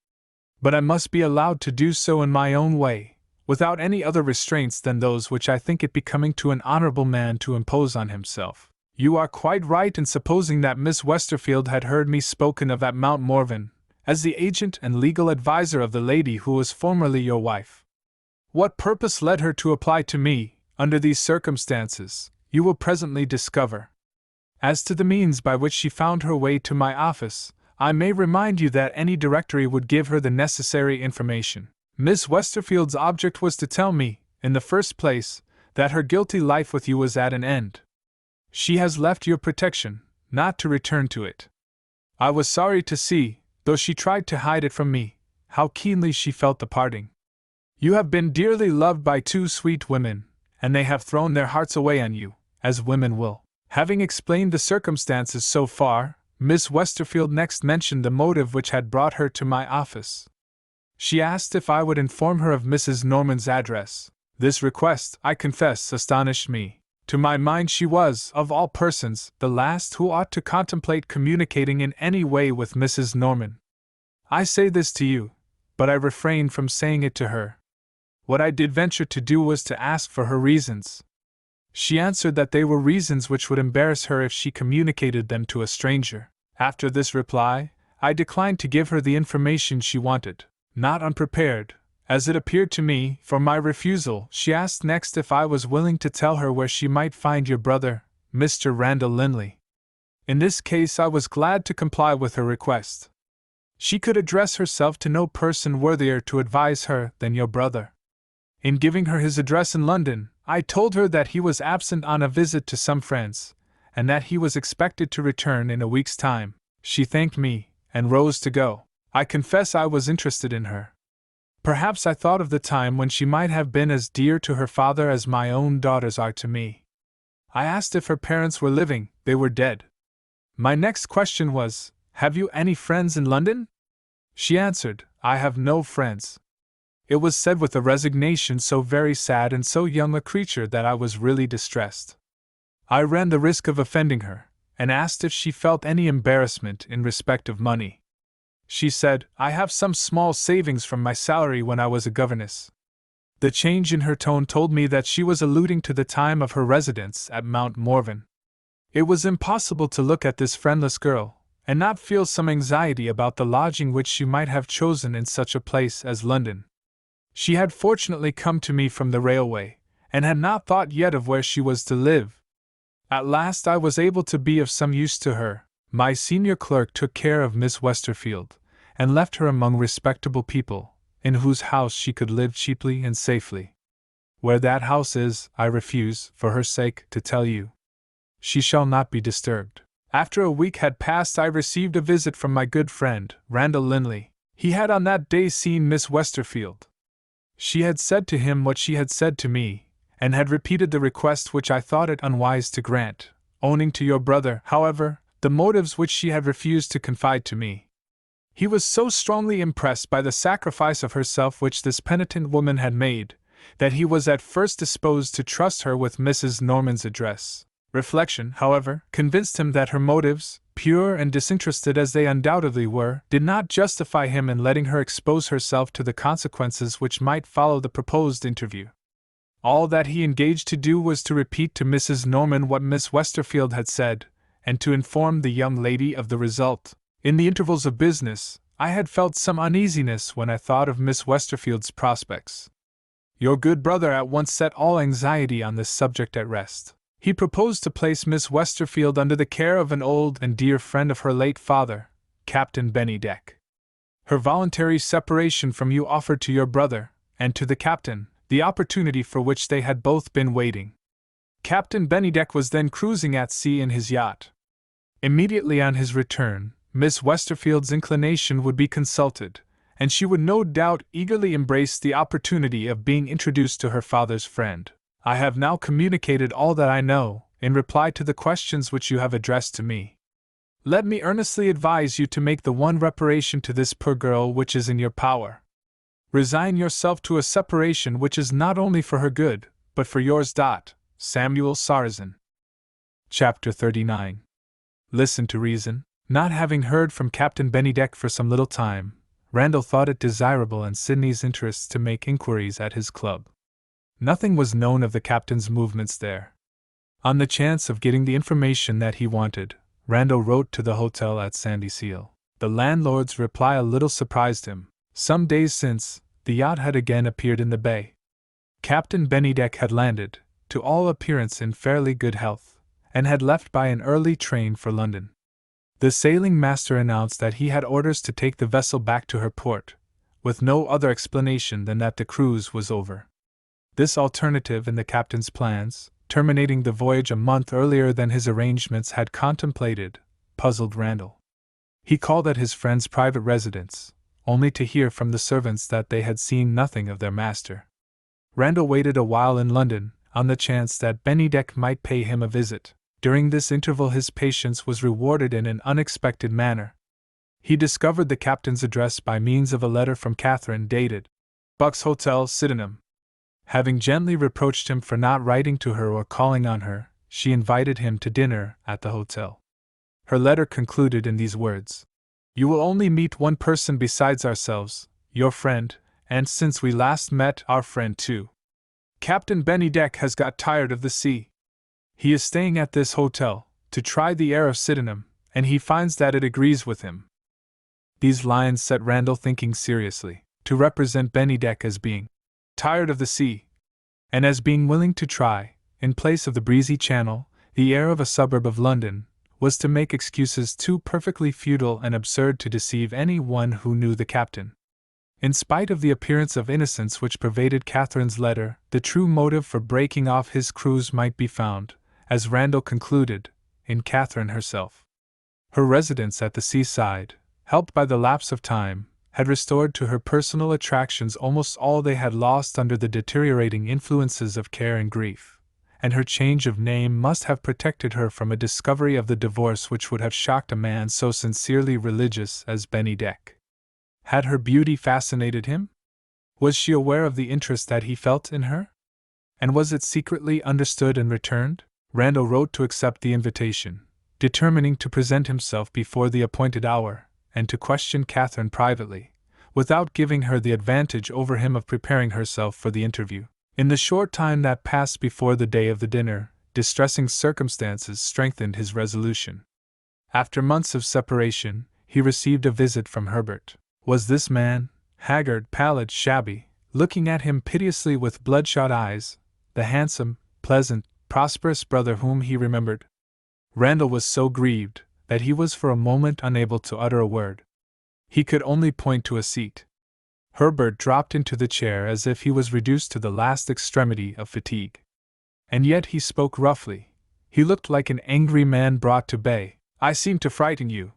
but I must be allowed to do so in my own way, without any other restraints than those which I think it becoming to an honorable man to impose on himself. You are quite right in supposing that Miss Westerfield had heard me spoken of at Mount Morven, as the agent and legal adviser of the lady who was formerly your wife. What purpose led her to apply to me, under these circumstances, you will presently discover. As to the means by which she found her way to my office, I may remind you that any directory would give her the necessary information. Miss Westerfield's object was to tell me, in the first place, that her guilty life with you was at an end. She has left your protection, not to return to it. I was sorry to see, though she tried to hide it from me, how keenly she felt the parting. You have been dearly loved by two sweet women, and they have thrown their hearts away on you, as women will. Having explained the circumstances so far, Miss Westerfield next mentioned the motive which had brought her to my office. She asked if I would inform her of Mrs. Norman's address. This request, I confess, astonished me. To my mind she was, of all persons, the last who ought to contemplate communicating in any way with Mrs. Norman. I say this to you, but I refrained from saying it to her. What I did venture to do was to ask for her reasons. She answered that they were reasons which would embarrass her if she communicated them to a stranger. After this reply, I declined to give her the information she wanted. Not unprepared, as it appeared to me, for my refusal, she asked next if I was willing to tell her where she might find your brother, Mr. Randall Linley. In this case I was glad to comply with her request. She could address herself to no person worthier to advise her than your brother. In giving her his address in London, I told her that he was absent on a visit to some friends, and that he was expected to return in a week's time. She thanked me, and rose to go. I confess I was interested in her. Perhaps I thought of the time when she might have been as dear to her father as my own daughters are to me. I asked if her parents were living. They were dead. My next question was, "Have you any friends in London?" She answered, "I have no friends." It was said with a resignation so very sad in so young a creature that I was really distressed. I ran the risk of offending her, and asked if she felt any embarrassment in respect of money. She said, "I have some small savings from my salary when I was a governess." The change in her tone told me that she was alluding to the time of her residence at Mount Morven. It was impossible to look at this friendless girl, and not feel some anxiety about the lodging which she might have chosen in such a place as London. She had fortunately come to me from the railway, and had not thought yet of where she was to live. At last I was able to be of some use to her. My senior clerk took care of Miss Westerfield, and left her among respectable people, in whose house she could live cheaply and safely. Where that house is, I refuse, for her sake, to tell you. She shall not be disturbed. After a week had passed I received a visit from my good friend, Randall Linley. He had on that day seen Miss Westerfield. She had said to him what she had said to me, and had repeated the request which I thought it unwise to grant, owning to your brother, however, the motives which she had refused to confide to me. He was so strongly impressed by the sacrifice of herself which this penitent woman had made, that he was at first disposed to trust her with Mrs. Norman's address. Reflection, however, convinced him that her motives, pure and disinterested as they undoubtedly were, did not justify him in letting her expose herself to the consequences which might follow the proposed interview. All that he engaged to do was to repeat to Mrs. Norman what Miss Westerfield had said, and to inform the young lady of the result. In the intervals of business, I had felt some uneasiness when I thought of Miss Westerfield's prospects. Your good brother at once set all anxiety on this subject at rest. He proposed to place Miss Westerfield under the care of an old and dear friend of her late father, Captain Bennydeck. Her voluntary separation from you offered to your brother, and to the captain, the opportunity for which they had both been waiting. Captain Bennydeck was then cruising at sea in his yacht. Immediately on his return, Miss Westerfield's inclination would be consulted, and she would no doubt eagerly embrace the opportunity of being introduced to her father's friend. I have now communicated all that I know, in reply to the questions which you have addressed to me. Let me earnestly advise you to make the one reparation to this poor girl which is in your power. Resign yourself to a separation which is not only for her good, but for yours. Samuel Sarrazin. Chapter 39. Listen to reason. Not having heard from Captain Bennydeck for some little time, Randall thought it desirable in Sidney's interests to make inquiries at his club. Nothing was known of the captain's movements there. On the chance of getting the information that he wanted, Randall wrote to the hotel at Sandyseal. The landlord's reply a little surprised him. Some days since, the yacht had again appeared in the bay. Captain Bennydeck had landed, to all appearance in fairly good health, and had left by an early train for London. The sailing master announced that he had orders to take the vessel back to her port, with no other explanation than that the cruise was over. This alternative in the captain's plans, terminating the voyage a month earlier than his arrangements had contemplated, puzzled Randall. He called at his friend's private residence, only to hear from the servants that they had seen nothing of their master. Randall waited a while in London, on the chance that Bennydeck might pay him a visit. During this interval his patience was rewarded in an unexpected manner. He discovered the captain's address by means of a letter from Catherine dated Buck's Hotel, Sydenham. Having gently reproached him for not writing to her or calling on her, she invited him to dinner at the hotel. Her letter concluded in these words: "You will only meet one person besides ourselves, your friend, and since we last met, our friend too. Captain Bennydeck has got tired of the sea. He is staying at this hotel, to try the air of Sydenham, and he finds that it agrees with him." These lines set Randall thinking seriously. To represent Bennydeck as being tired of the sea, and as being willing to try, in place of the breezy channel, the air of a suburb of London, was to make excuses too perfectly futile and absurd to deceive any one who knew the captain. In spite of the appearance of innocence which pervaded Catherine's letter, the true motive for breaking off his cruise might be found, as Randall concluded, in Catherine herself. Her residence at the seaside, helped by the lapse of time, had restored to her personal attractions almost all they had lost under the deteriorating influences of care and grief, and her change of name must have protected her from a discovery of the divorce which would have shocked a man so sincerely religious as Bennydeck. Had her beauty fascinated him? Was she aware of the interest that he felt in her? And was it secretly understood and returned? Randall wrote to accept the invitation, determining to present himself before the appointed hour, and to question Catherine privately, without giving her the advantage over him of preparing herself for the interview. In the short time that passed before the day of the dinner, distressing circumstances strengthened his resolution. After months of separation, he received a visit from Herbert. Was this man, haggard, pallid, shabby, looking at him piteously with bloodshot eyes, the handsome, pleasant, prosperous brother whom he remembered? Randall was so grieved that he was for a moment unable to utter a word. He could only point to a seat. Herbert dropped into the chair as if he was reduced to the last extremity of fatigue. And yet he spoke roughly. He looked like an angry man brought to bay. "I seem to frighten you,"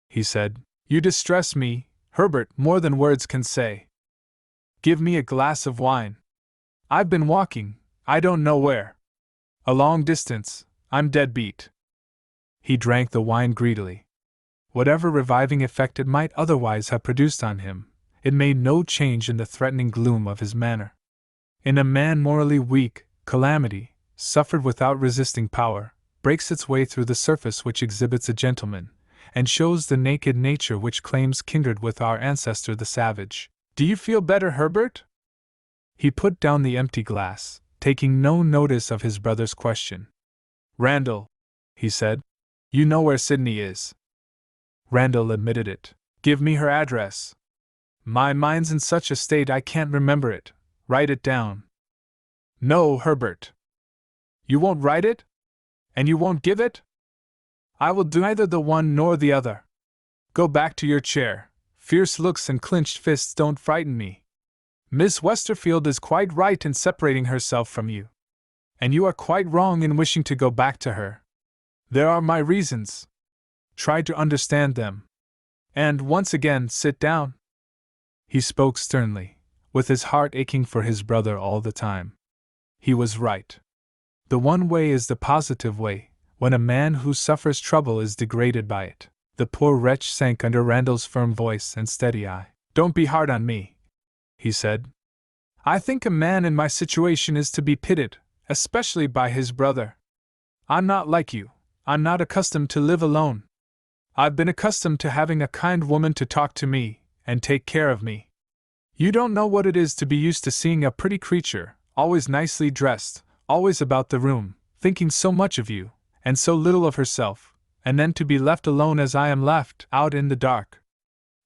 he said. "You distress me, Herbert, more than words can say. Give me a glass of wine. I've been walking, I don't know where. A long distance, I'm dead beat." He drank the wine greedily. Whatever reviving effect it might otherwise have produced on him, it made no change in the threatening gloom of his manner. In a man morally weak, calamity, suffered without resisting power, breaks its way through the surface which exhibits a gentleman, and shows the naked nature which claims kindred with our ancestor the savage. "Do you feel better, Herbert?" He put down the empty glass, taking no notice of his brother's question. "Randall," he said, "you know where Sydney is." Randall admitted it. "Give me her address." "My mind's in such a state I can't remember it. Write it down." "No, Herbert." "You won't write it? And you won't give it?" "I will do neither the one nor the other. Go back to your chair. Fierce looks and clenched fists don't frighten me. Miss Westerfield is quite right in separating herself from you. And you are quite wrong in wishing to go back to her. There are my reasons. Try to understand them. And once again, sit down." He spoke sternly, with his heart aching for his brother all the time. He was right. The one way is the positive way, when a man who suffers trouble is degraded by it. The poor wretch sank under Randall's firm voice and steady eye. "Don't be hard on me," he said. "I think a man in my situation is to be pitied, especially by his brother. I'm not like you. I'm not accustomed to live alone. I've been accustomed to having a kind woman to talk to me, and take care of me. You don't know what it is to be used to seeing a pretty creature, always nicely dressed, always about the room, thinking so much of you, and so little of herself, and then to be left alone as I am left, out in the dark.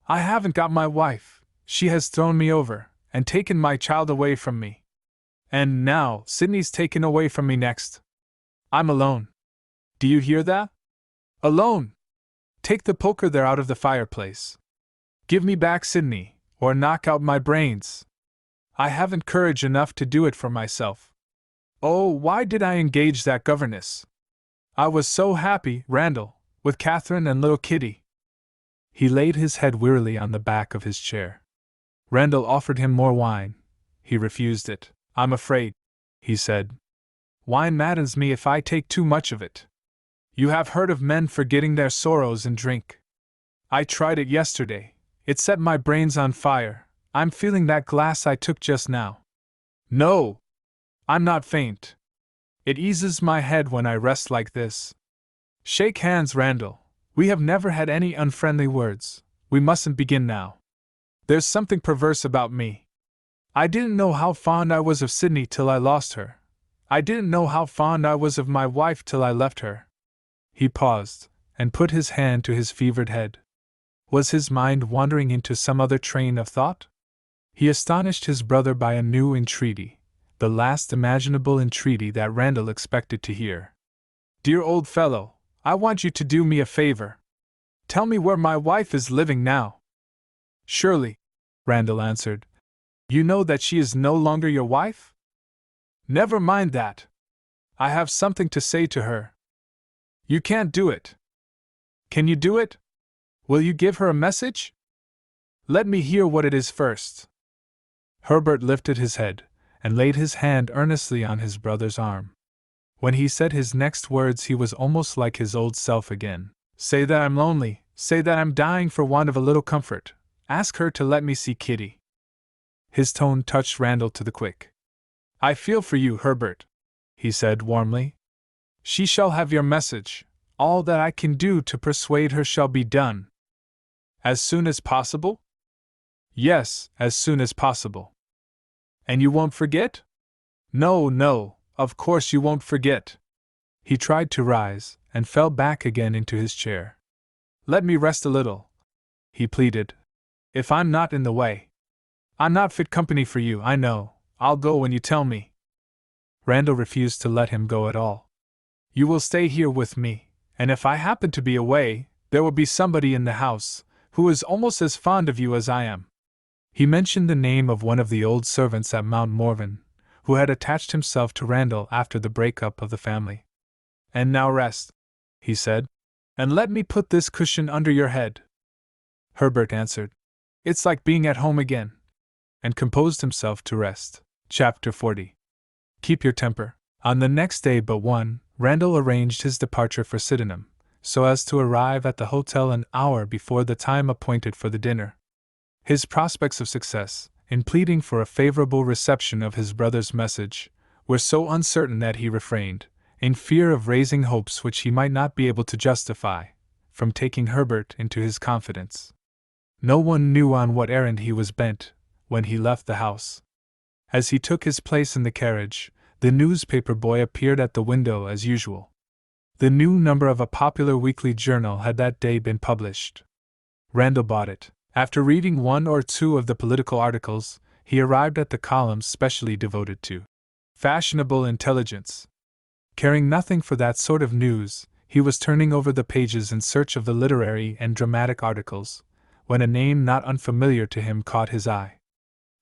I haven't got my wife, she has thrown me over, and taken my child away from me. And now, Sydney's taken away from me next. I'm alone. Do you hear that? Alone! Take the poker there out of the fireplace. Give me back Sydney, or knock out my brains. I haven't courage enough to do it for myself. Oh, why did I engage that governess? I was so happy, Randall, with Catherine and little Kitty." He laid his head wearily on the back of his chair. Randall offered him more wine. He refused it. "I'm afraid," he said. "Wine maddens me if I take too much of it. You have heard of men forgetting their sorrows in drink. I tried it yesterday. It set my brains on fire. I'm feeling that glass I took just now. No! I'm not faint. It eases my head when I rest like this. Shake hands, Randall. We have never had any unfriendly words. We mustn't begin now. There's something perverse about me. I didn't know how fond I was of Sydney till I lost her. I didn't know how fond I was of my wife till I left her. He paused, and put his hand to his fevered head. Was his mind wandering into some other train of thought? He astonished his brother by a new entreaty, the last imaginable entreaty that Randall expected to hear. Dear old fellow, I want you to do me a favor. Tell me where my wife is living now. Surely, Randall answered. You know that she is no longer your wife? Never mind that. I have something to say to her. You can't do it. Can you do it? Will you give her a message? Let me hear what it is first. Herbert lifted his head, and laid his hand earnestly on his brother's arm. When he said his next words he was almost like his old self again. Say that I'm lonely, say that I'm dying for want of a little comfort. Ask her to let me see Kitty. His tone touched Randall to the quick. I feel for you, Herbert, he said warmly. She shall have your message. All that I can do to persuade her shall be done. As soon as possible? Yes, as soon as possible. And you won't forget? No, of course you won't forget. He tried to rise, and fell back again into his chair. Let me rest a little, he pleaded. If I'm not in the way. I'm not fit company for you, I know. I'll go when you tell me. Randall refused to let him go at all. You will stay here with me, and if I happen to be away, there will be somebody in the house who is almost as fond of you as I am. He mentioned the name of one of the old servants at Mount Morven, who had attached himself to Randall after the break-up of the family. And now rest, he said, and let me put this cushion under your head. Herbert answered, It's like being at home again, and composed himself to rest. Chapter 40. Keep your temper. On the next day but one, Randall arranged his departure for Sydenham, so as to arrive at the hotel an hour before the time appointed for the dinner. His prospects of success, in pleading for a favorable reception of his brother's message, were so uncertain that he refrained, in fear of raising hopes which he might not be able to justify, from taking Herbert into his confidence. No one knew on what errand he was bent when he left the house. As he took his place in the carriage, the newspaper boy appeared at the window as usual. The new number of a popular weekly journal had that day been published. Randall bought it. After reading one or two of the political articles, he arrived at the columns specially devoted to fashionable intelligence. Caring nothing for that sort of news, he was turning over the pages in search of the literary and dramatic articles, when a name not unfamiliar to him caught his eye.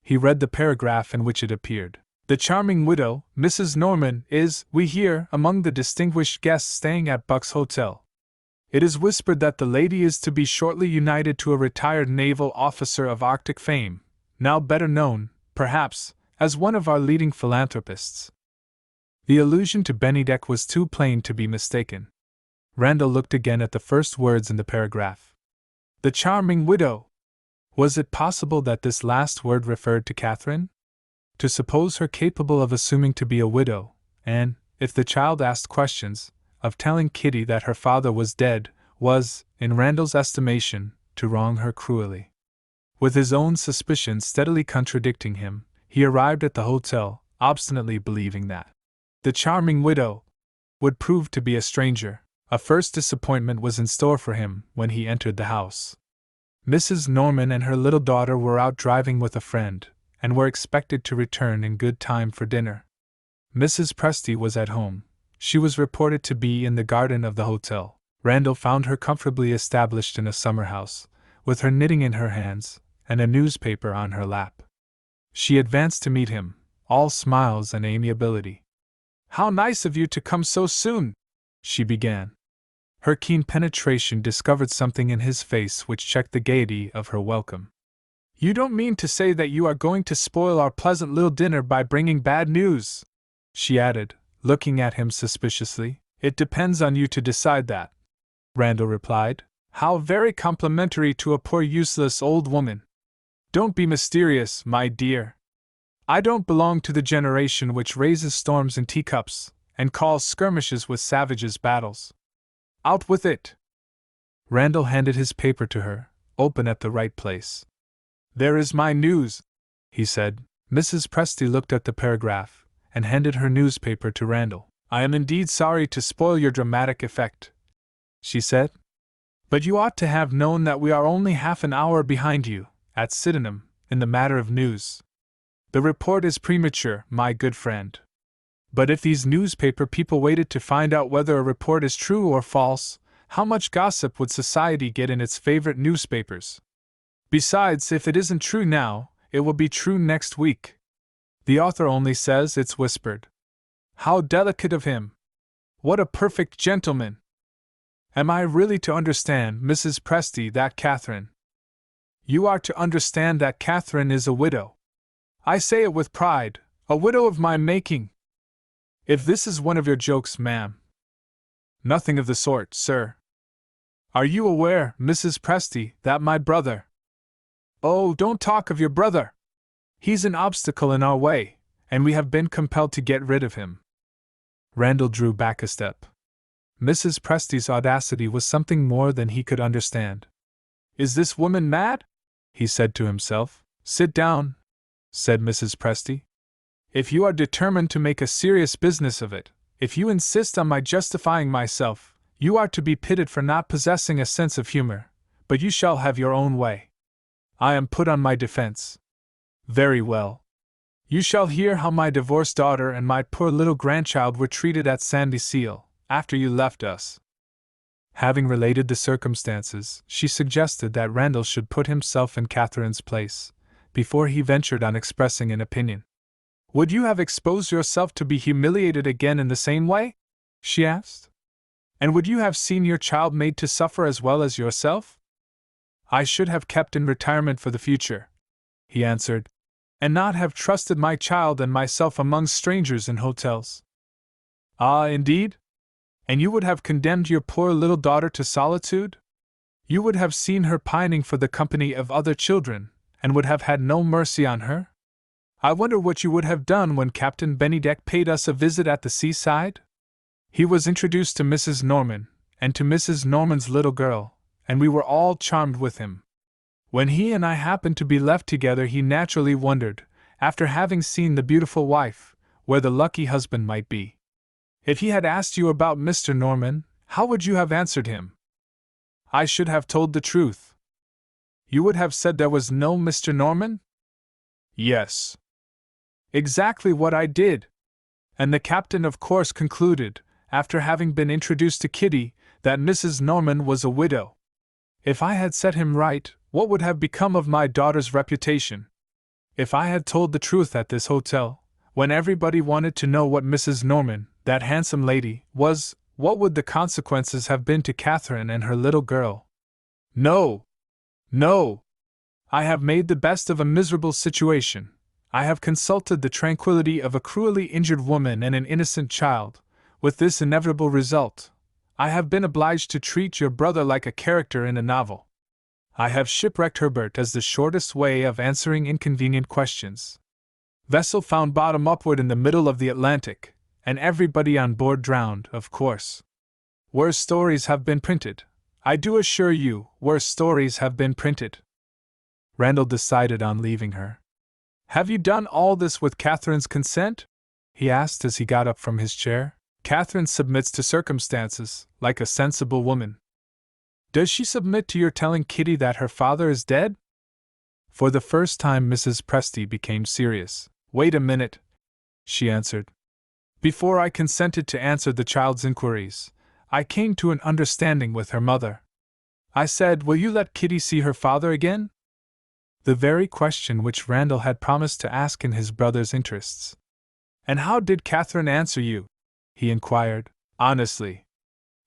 He read the paragraph in which it appeared. The charming widow, Mrs. Norman, is, we hear, among the distinguished guests staying at Buck's Hotel. It is whispered that the lady is to be shortly united to a retired naval officer of Arctic fame, now better known, perhaps, as one of our leading philanthropists. The allusion to Bennydeck was too plain to be mistaken. Randall looked again at the first words in the paragraph. The charming widow! Was it possible that this last word referred to Catherine? To suppose her capable of assuming to be a widow, and, if the child asked questions, of telling Kitty that her father was dead, was, in Randall's estimation, to wrong her cruelly. With his own suspicions steadily contradicting him, he arrived at the hotel, obstinately believing that the charming widow would prove to be a stranger. A first disappointment was in store for him when he entered the house. Mrs. Norman and her little daughter were out driving with a friend, and were expected to return in good time for dinner. Mrs. Presty was at home. She was reported to be in the garden of the hotel. Randall found her comfortably established in a summer house, with her knitting in her hands, and a newspaper on her lap. She advanced to meet him, all smiles and amiability. How nice of you to come so soon, she began. Her keen penetration discovered something in his face which checked the gaiety of her welcome. You don't mean to say that you are going to spoil our pleasant little dinner by bringing bad news, she added, looking at him suspiciously. It depends on you to decide that, Randall replied. How very complimentary to a poor useless old woman. Don't be mysterious, my dear. I don't belong to the generation which raises storms in teacups, and calls skirmishes with savages battles. Out with it! Randall handed his paper to her, open at the right place. There is my news, he said. Mrs. Presty looked at the paragraph, and handed her newspaper to Randall. I am indeed sorry to spoil your dramatic effect, she said. But you ought to have known that we are only half an hour behind you, at Sydenham, in the matter of news. The report is premature, my good friend. But if these newspaper people waited to find out whether a report is true or false, how much gossip would society get in its favorite newspapers? Besides, if it isn't true now, it will be true next week. The author only says it's whispered. How delicate of him! What a perfect gentleman! Am I really to understand, Mrs. Presty, that Catherine? You are to understand that Catherine is a widow. I say it with pride, a widow of my making. If this is one of your jokes, ma'am. Nothing of the sort, sir. Are you aware, Mrs. Presty, that my brother— Oh, don't talk of your brother! He's an obstacle in our way, and we have been compelled to get rid of him. Randall drew back a step. Mrs. Presty's audacity was something more than he could understand. Is this woman mad? He said to himself. Sit down, said Mrs. Presty. If you are determined to make a serious business of it, if you insist on my justifying myself, you are to be pitied for not possessing a sense of humor, but you shall have your own way. I am put on my defense. Very well. You shall hear how my divorced daughter and my poor little grandchild were treated at Sandy Seal, after you left us. Having related the circumstances, she suggested that Randall should put himself in Catherine's place, before he ventured on expressing an opinion. Would you have exposed yourself to be humiliated again in the same way? She asked. And would you have seen your child made to suffer as well as yourself? I should have kept in retirement for the future, he answered, and not have trusted my child and myself among strangers in hotels. Ah, indeed? And you would have condemned your poor little daughter to solitude? You would have seen her pining for the company of other children, and would have had no mercy on her? I wonder what you would have done when Captain Bennydeck paid us a visit at the seaside? He was introduced to Mrs. Norman, and to Mrs. Norman's little girl, and we were all charmed with him. When he and I happened to be left together, he naturally wondered, after having seen the beautiful wife, where the lucky husband might be. If he had asked you about Mr. Norman, how would you have answered him? I should have told the truth. You would have said there was no Mr. Norman? Yes. Exactly what I did. And the captain of course concluded, after having been introduced to Kitty, that Mrs. Norman was a widow. If I had set him right, what would have become of my daughter's reputation? If I had told the truth at this hotel, when everybody wanted to know what Mrs. Norman, that handsome lady, was, what would the consequences have been to Catherine and her little girl? No! No! I have made the best of a miserable situation. I have consulted the tranquility of a cruelly injured woman and an innocent child, with this inevitable result. I have been obliged to treat your brother like a character in a novel. I have shipwrecked Herbert as the shortest way of answering inconvenient questions. Vessel found bottom upward in the middle of the Atlantic, and everybody on board drowned, of course. Worse stories have been printed. I do assure you, worse stories have been printed. Randall decided on leaving her. Have you done all this with Catherine's consent? He asked as he got up from his chair. Catherine submits to circumstances, like a sensible woman. Does she submit to your telling Kitty that her father is dead? For the first time Mrs. Presty became serious. Wait a minute, she answered. Before I consented to answer the child's inquiries, I came to an understanding with her mother. I said, will you let Kitty see her father again? The very question which Randall had promised to ask in his brother's interests. And how did Catherine answer you? He inquired. Honestly.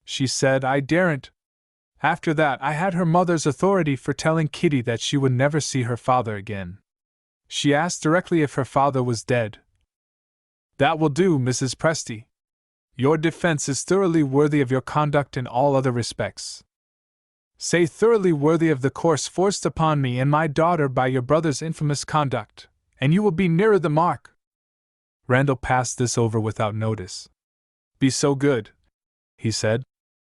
She said, I daren't. After that I had her mother's authority for telling Kitty that she would never see her father again. She asked directly if her father was dead. That will do, Mrs. Presty. Your defense is thoroughly worthy of your conduct in all other respects. Say thoroughly worthy of the course forced upon me and my daughter by your brother's infamous conduct, and you will be nearer the mark. Randall passed this over without notice. Be so good, he said,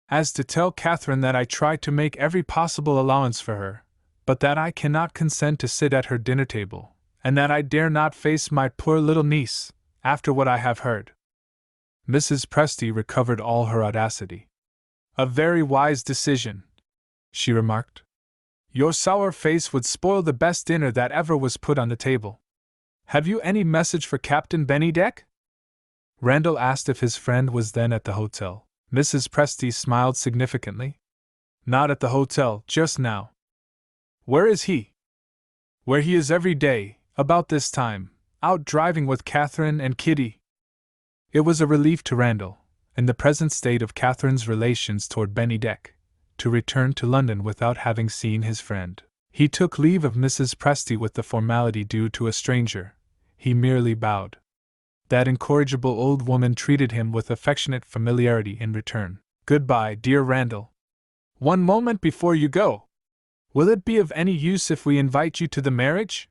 as to tell Catherine that I try to make every possible allowance for her, but that I cannot consent to sit at her dinner table, and that I dare not face my poor little niece, after what I have heard. Mrs. Presty recovered all her audacity. A very wise decision, she remarked. Your sour face would spoil the best dinner that ever was put on the table. Have you any message for Captain Bennydeck? Randall asked if his friend was then at the hotel. Mrs. Presty smiled significantly. Not at the hotel, just now. Where is he? Where he is every day, about this time, out driving with Catherine and Kitty. It was a relief to Randall, in the present state of Catherine's relations toward Bennydeck, to return to London without having seen his friend. He took leave of Mrs. Presty with the formality due to a stranger. He merely bowed. That incorrigible old woman treated him with affectionate familiarity in return. Goodbye, dear Randall. One moment before you go. Will it be of any use if we invite you to the marriage?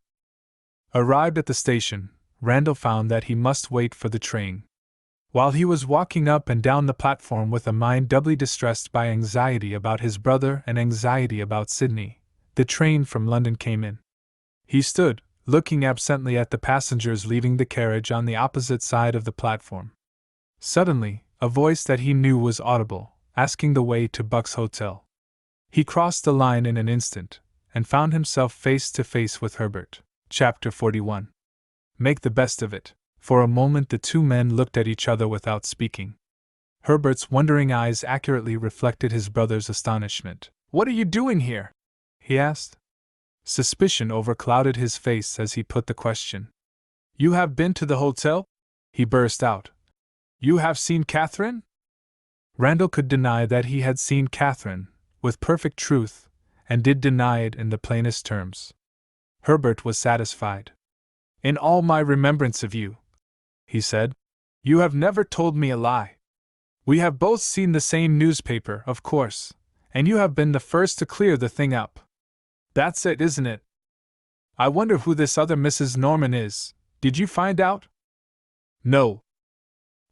Arrived at the station, Randall found that he must wait for the train. While he was walking up and down the platform with a mind doubly distressed by anxiety about his brother and anxiety about Sydney, the train from London came in. He stood, looking absently at the passengers leaving the carriage on the opposite side of the platform. Suddenly, a voice that he knew was audible, asking the way to Buck's Hotel. He crossed the line in an instant, and found himself face to face with Herbert. Chapter 41. Make the best of it. For a moment the two men looked at each other without speaking. Herbert's wondering eyes accurately reflected his brother's astonishment. What are you doing here? He asked. Suspicion overclouded his face as he put the question. You have been to the hotel? He burst out. You have seen Catherine? Randall could deny that he had seen Catherine, with perfect truth, and did deny it in the plainest terms. Herbert was satisfied. In all my remembrance of you, he said, you have never told me a lie. We have both seen the same newspaper, of course, and you have been the first to clear the thing up. That's it, isn't it? I wonder who this other Mrs. Norman is. Did you find out? No.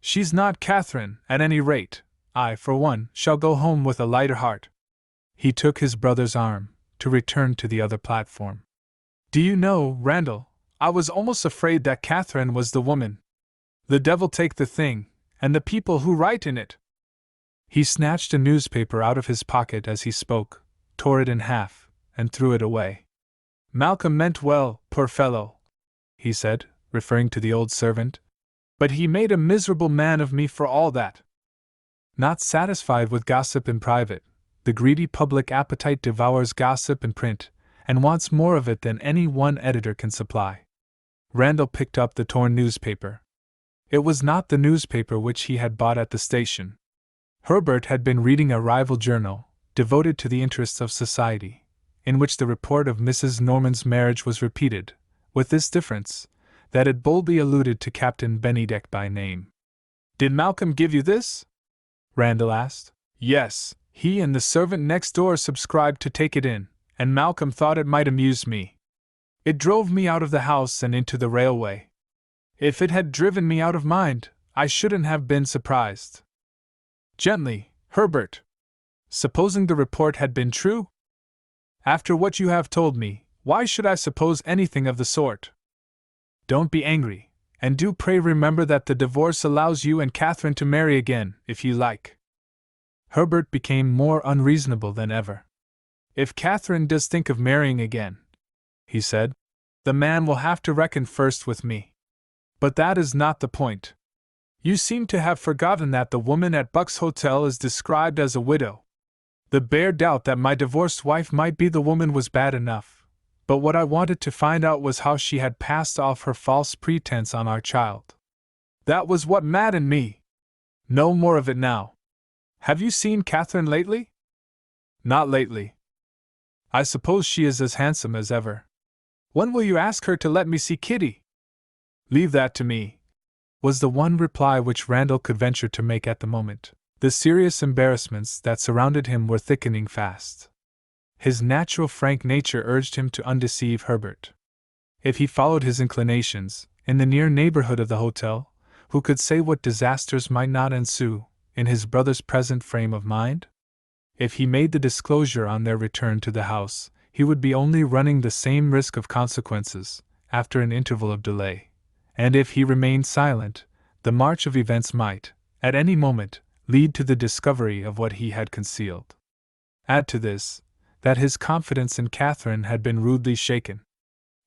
She's not Catherine, at any rate. I, for one, shall go home with a lighter heart. He took his brother's arm, to return to the other platform. Do you know, Randall, I was almost afraid that Catherine was the woman. The devil take the thing, and the people who write in it. He snatched a newspaper out of his pocket as he spoke, tore it in half, and threw it away. Malcolm meant well, poor fellow, he said, referring to the old servant, but he made a miserable man of me for all that. Not satisfied with gossip in private, the greedy public appetite devours gossip in print, and wants more of it than any one editor can supply. Randall picked up the torn newspaper. It was not the newspaper which he had bought at the station. Herbert had been reading a rival journal, devoted to the interests of society, in which the report of Mrs. Norman's marriage was repeated, with this difference, that it boldly alluded to Captain Bennydeck by name. Did Malcolm give you this? Randall asked. Yes, he and the servant next door subscribed to take it in, and Malcolm thought it might amuse me. It drove me out of the house and into the railway. If it had driven me out of mind, I shouldn't have been surprised. Gently, Herbert. Supposing the report had been true? After what you have told me, why should I suppose anything of the sort? Don't be angry, and do pray remember that the divorce allows you and Catherine to marry again, if you like. Herbert became more unreasonable than ever. If Catherine does think of marrying again, he said, the man will have to reckon first with me. But that is not the point. You seem to have forgotten that the woman at Buck's Hotel is described as a widow. The bare doubt that my divorced wife might be the woman was bad enough, but what I wanted to find out was how she had passed off her false pretense on our child. That was what maddened me. No more of it now. Have you seen Catherine lately? Not lately. I suppose she is as handsome as ever. When will you ask her to let me see Kitty? Leave that to me. was the one reply which Randall could venture to make at the moment. The serious embarrassments that surrounded him were thickening fast. His natural frank nature urged him to undeceive Herbert. If he followed his inclinations, in the near neighborhood of the hotel, who could say what disasters might not ensue, in his brother's present frame of mind? If he made the disclosure on their return to the house, he would be only running the same risk of consequences, after an interval of delay. And if he remained silent, the march of events might, at any moment, lead to the discovery of what he had concealed. Add to this, that his confidence in Catherine had been rudely shaken.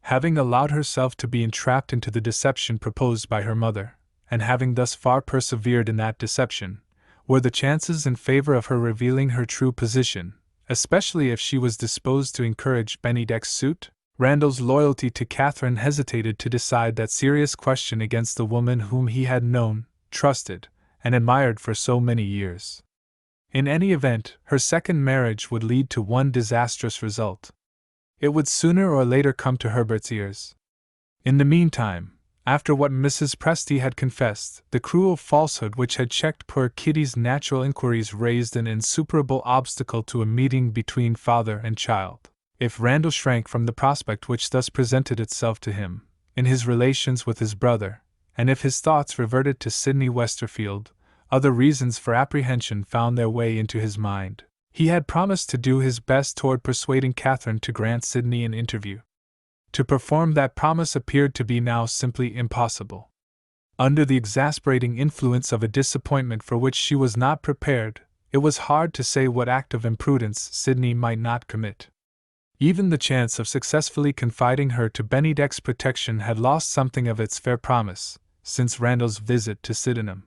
Having allowed herself to be entrapped into the deception proposed by her mother, and having thus far persevered in that deception, were the chances in favor of her revealing her true position, especially if she was disposed to encourage Bennydeck's suit? Randall's loyalty to Catherine hesitated to decide that serious question against the woman whom he had known, trusted, and admired for so many years. In any event, her second marriage would lead to one disastrous result. It would sooner or later come to Herbert's ears. In the meantime, after what Mrs. Presty had confessed, the cruel falsehood which had checked poor Kitty's natural inquiries raised an insuperable obstacle to a meeting between father and child. If Randall shrank from the prospect which thus presented itself to him, in his relations with his brother, and if his thoughts reverted to Sydney Westerfield, other reasons for apprehension found their way into his mind. He had promised to do his best toward persuading Catherine to grant Sydney an interview. To perform that promise appeared to be now simply impossible. Under the exasperating influence of a disappointment for which she was not prepared, it was hard to say what act of imprudence Sydney might not commit. Even the chance of successfully confiding her to Bennydeck's protection had lost something of its fair promise, since Randall's visit to Sydenham.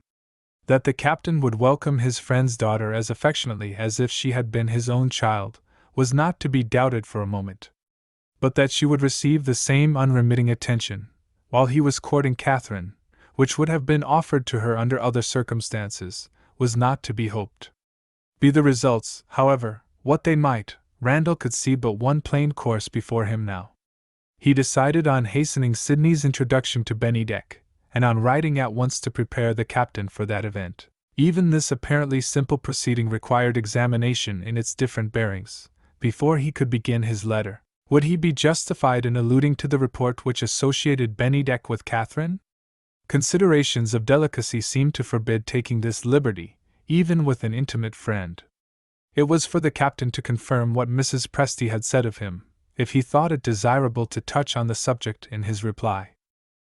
That the captain would welcome his friend's daughter as affectionately as if she had been his own child, was not to be doubted for a moment. But that she would receive the same unremitting attention, while he was courting Catherine, which would have been offered to her under other circumstances, was not to be hoped. Be the results, however, what they might, Randall could see but one plain course before him now. He decided on hastening Sydney's introduction to Bennydeck, and on writing at once to prepare the captain for that event. Even this apparently simple proceeding required examination in its different bearings, before he could begin his letter. Would he be justified in alluding to the report which associated Bennydeck with Catherine? Considerations of delicacy seemed to forbid taking this liberty, even with an intimate friend. It was for the captain to confirm what Mrs. Presty had said of him, if he thought it desirable to touch on the subject in his reply.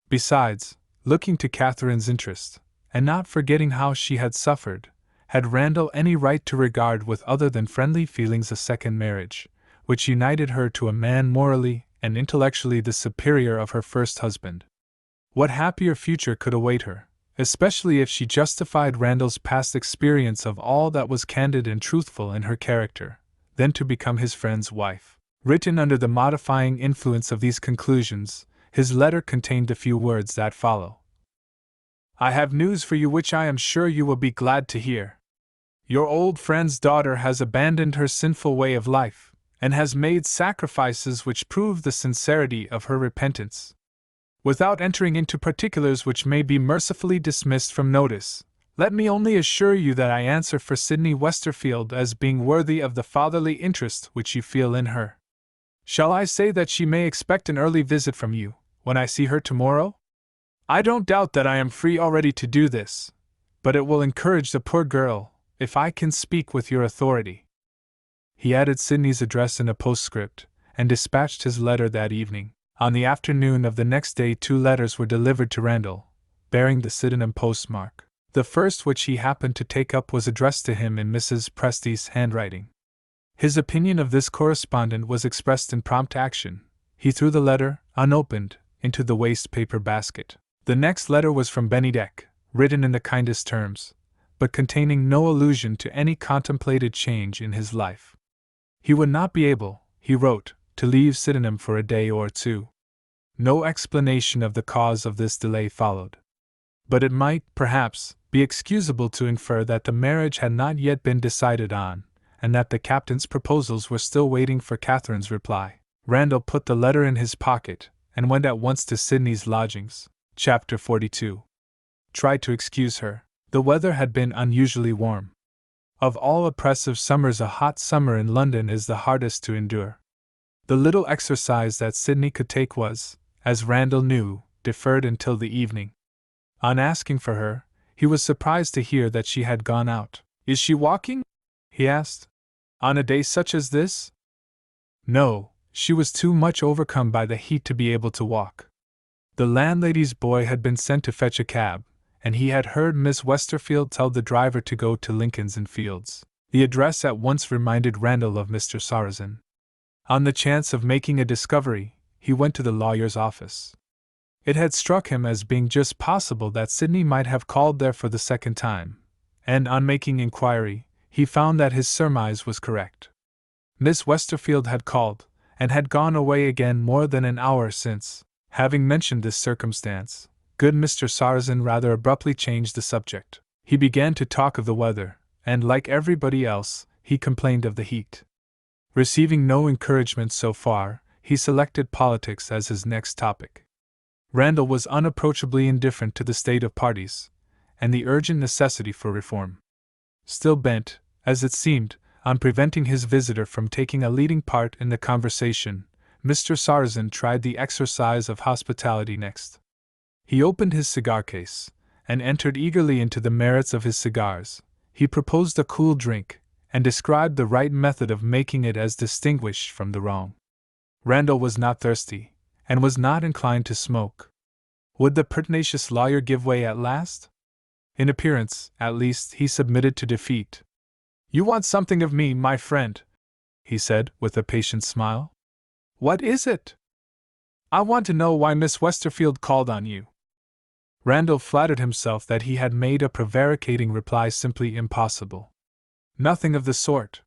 Besides, looking to Catherine's interest, and not forgetting how she had suffered, had Randall any right to regard with other than friendly feelings a second marriage, which united her to a man morally and intellectually the superior of her first husband? What happier future could await her, especially if she justified Randall's past experience of all that was candid and truthful in her character, than to become his friend's wife? Written under the modifying influence of these conclusions, his letter contained the few words that follow. I have news for you which I am sure you will be glad to hear. Your old friend's daughter has abandoned her sinful way of life, and has made sacrifices which prove the sincerity of her repentance. Without entering into particulars which may be mercifully dismissed from notice, let me only assure you that I answer for Sydney Westerfield as being worthy of the fatherly interest which you feel in her. Shall I say that she may expect an early visit from you, when I see her tomorrow? I don't doubt that I am free already to do this, but it will encourage the poor girl, if I can speak with your authority. He added Sydney's address in a postscript, and dispatched his letter that evening. On the afternoon of the next day 2 letters were delivered to Randall, bearing the Sydenham postmark. The first which he happened to take up was addressed to him in Mrs. Presty's handwriting. His opinion of this correspondent was expressed in prompt action. He threw the letter, unopened, into the waste paper basket. The next letter was from Bennydeck, written in the kindest terms, but containing no allusion to any contemplated change in his life. He would not be able, he wrote, to leave Sydenham for a day or 2. No explanation of the cause of this delay followed. But it might, perhaps, be excusable to infer that the marriage had not yet been decided on, and that the captain's proposals were still waiting for Catherine's reply. Randall put the letter in his pocket, and went at once to Sydney's lodgings. Chapter 42. tried to excuse her. The weather had been unusually warm. Of all oppressive summers, a hot summer in London is the hardest to endure. The little exercise that Sydney could take was, as Randall knew, deferred until the evening. On asking for her, he was surprised to hear that she had gone out. "Is she walking?" he asked. "On a day such as this?" No, she was too much overcome by the heat to be able to walk. The landlady's boy had been sent to fetch a cab, and he had heard Miss Westerfield tell the driver to go to Lincoln's Inn Fields. The address at once reminded Randall of Mr. Sarrazin. On the chance of making a discovery, he went to the lawyer's office. It had struck him as being just possible that Sydney might have called there for the second time, and on making inquiry, he found that his surmise was correct. Miss Westerfield had called, and had gone away again more than an hour since. Having mentioned this circumstance, good Mr. Sarrazin rather abruptly changed the subject. He began to talk of the weather, and like everybody else, he complained of the heat. Receiving no encouragement so far, he selected politics as his next topic. Randall was unapproachably indifferent to the state of parties, and the urgent necessity for reform. Still bent, as it seemed, on preventing his visitor from taking a leading part in the conversation, Mr. Sarrazin tried the exercise of hospitality next. He opened his cigar case, and entered eagerly into the merits of his cigars. He proposed a cool drink, and described the right method of making it as distinguished from the wrong. Randall was not thirsty, and was not inclined to smoke. Would the pertinacious lawyer give way at last? In appearance, at least, he submitted to defeat. "You want something of me, my friend," he said, with a patient smile. "What is it?" "I want to know why Miss Westerfield called on you." Randall flattered himself that he had made a prevaricating reply simply impossible. Nothing of the sort.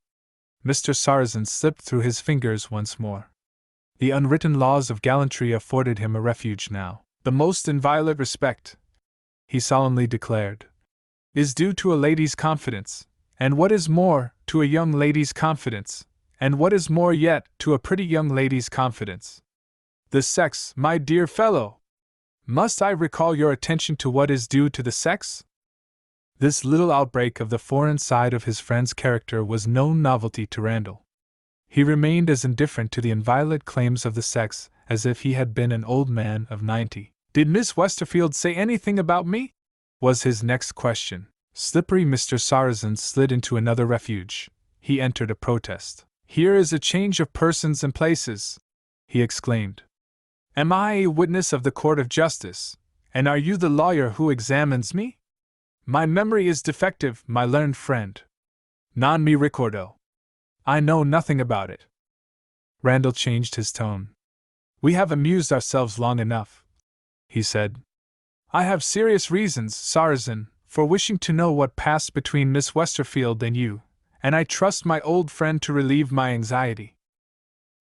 Mr. Sarrazin slipped through his fingers once more. The unwritten laws of gallantry afforded him a refuge now. "The most inviolate respect," he solemnly declared, "is due to a lady's confidence, and what is more, to a young lady's confidence, and what is more yet, to a pretty young lady's confidence. The sex, my dear fellow! Must I recall your attention to what is due to the sex?" This little outbreak of the foreign side of his friend's character was no novelty to Randall. He remained as indifferent to the inviolate claims of the sex as if he had been an old man of 90. "Did Miss Westerfield say anything about me?" was his next question. Slippery Mr. Sarrazin slid into another refuge. He entered a protest. "Here is a change of persons and places," he exclaimed. "Am I a witness of the Court of Justice, and are you the lawyer who examines me? My memory is defective, my learned friend. Non mi ricordo. I know nothing about it." Randall changed his tone. "We have amused ourselves long enough," he said. "I have serious reasons, Sarrazin, for wishing to know what passed between Miss Westerfield and you, and I trust my old friend to relieve my anxiety."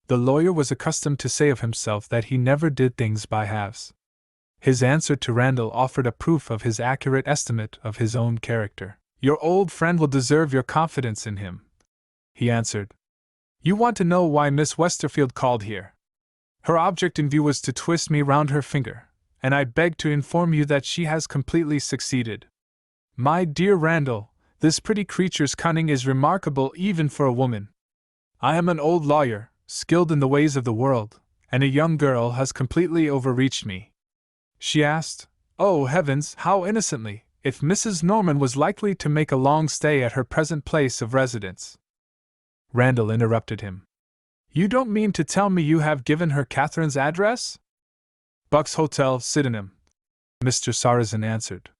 The lawyer was accustomed to say of himself that he never did things by halves. His answer to Randall offered a proof of his accurate estimate of his own character. "Your old friend will deserve your confidence in him," he answered. "You want to know why Miss Westerfield called here. Her object in view was to twist me round her finger, and I beg to inform you that she has completely succeeded. My dear Randall, this pretty creature's cunning is remarkable even for a woman. I am an old lawyer, skilled in the ways of the world, and a young girl has completely overreached me. She asked, oh heavens, how innocently, if Mrs. Norman was likely to make a long stay at her present place of residence." Randall interrupted him. "You don't mean to tell me you have given her Catherine's address?" "Buck's Hotel, Sydenham," Mr. Sarrazin answered.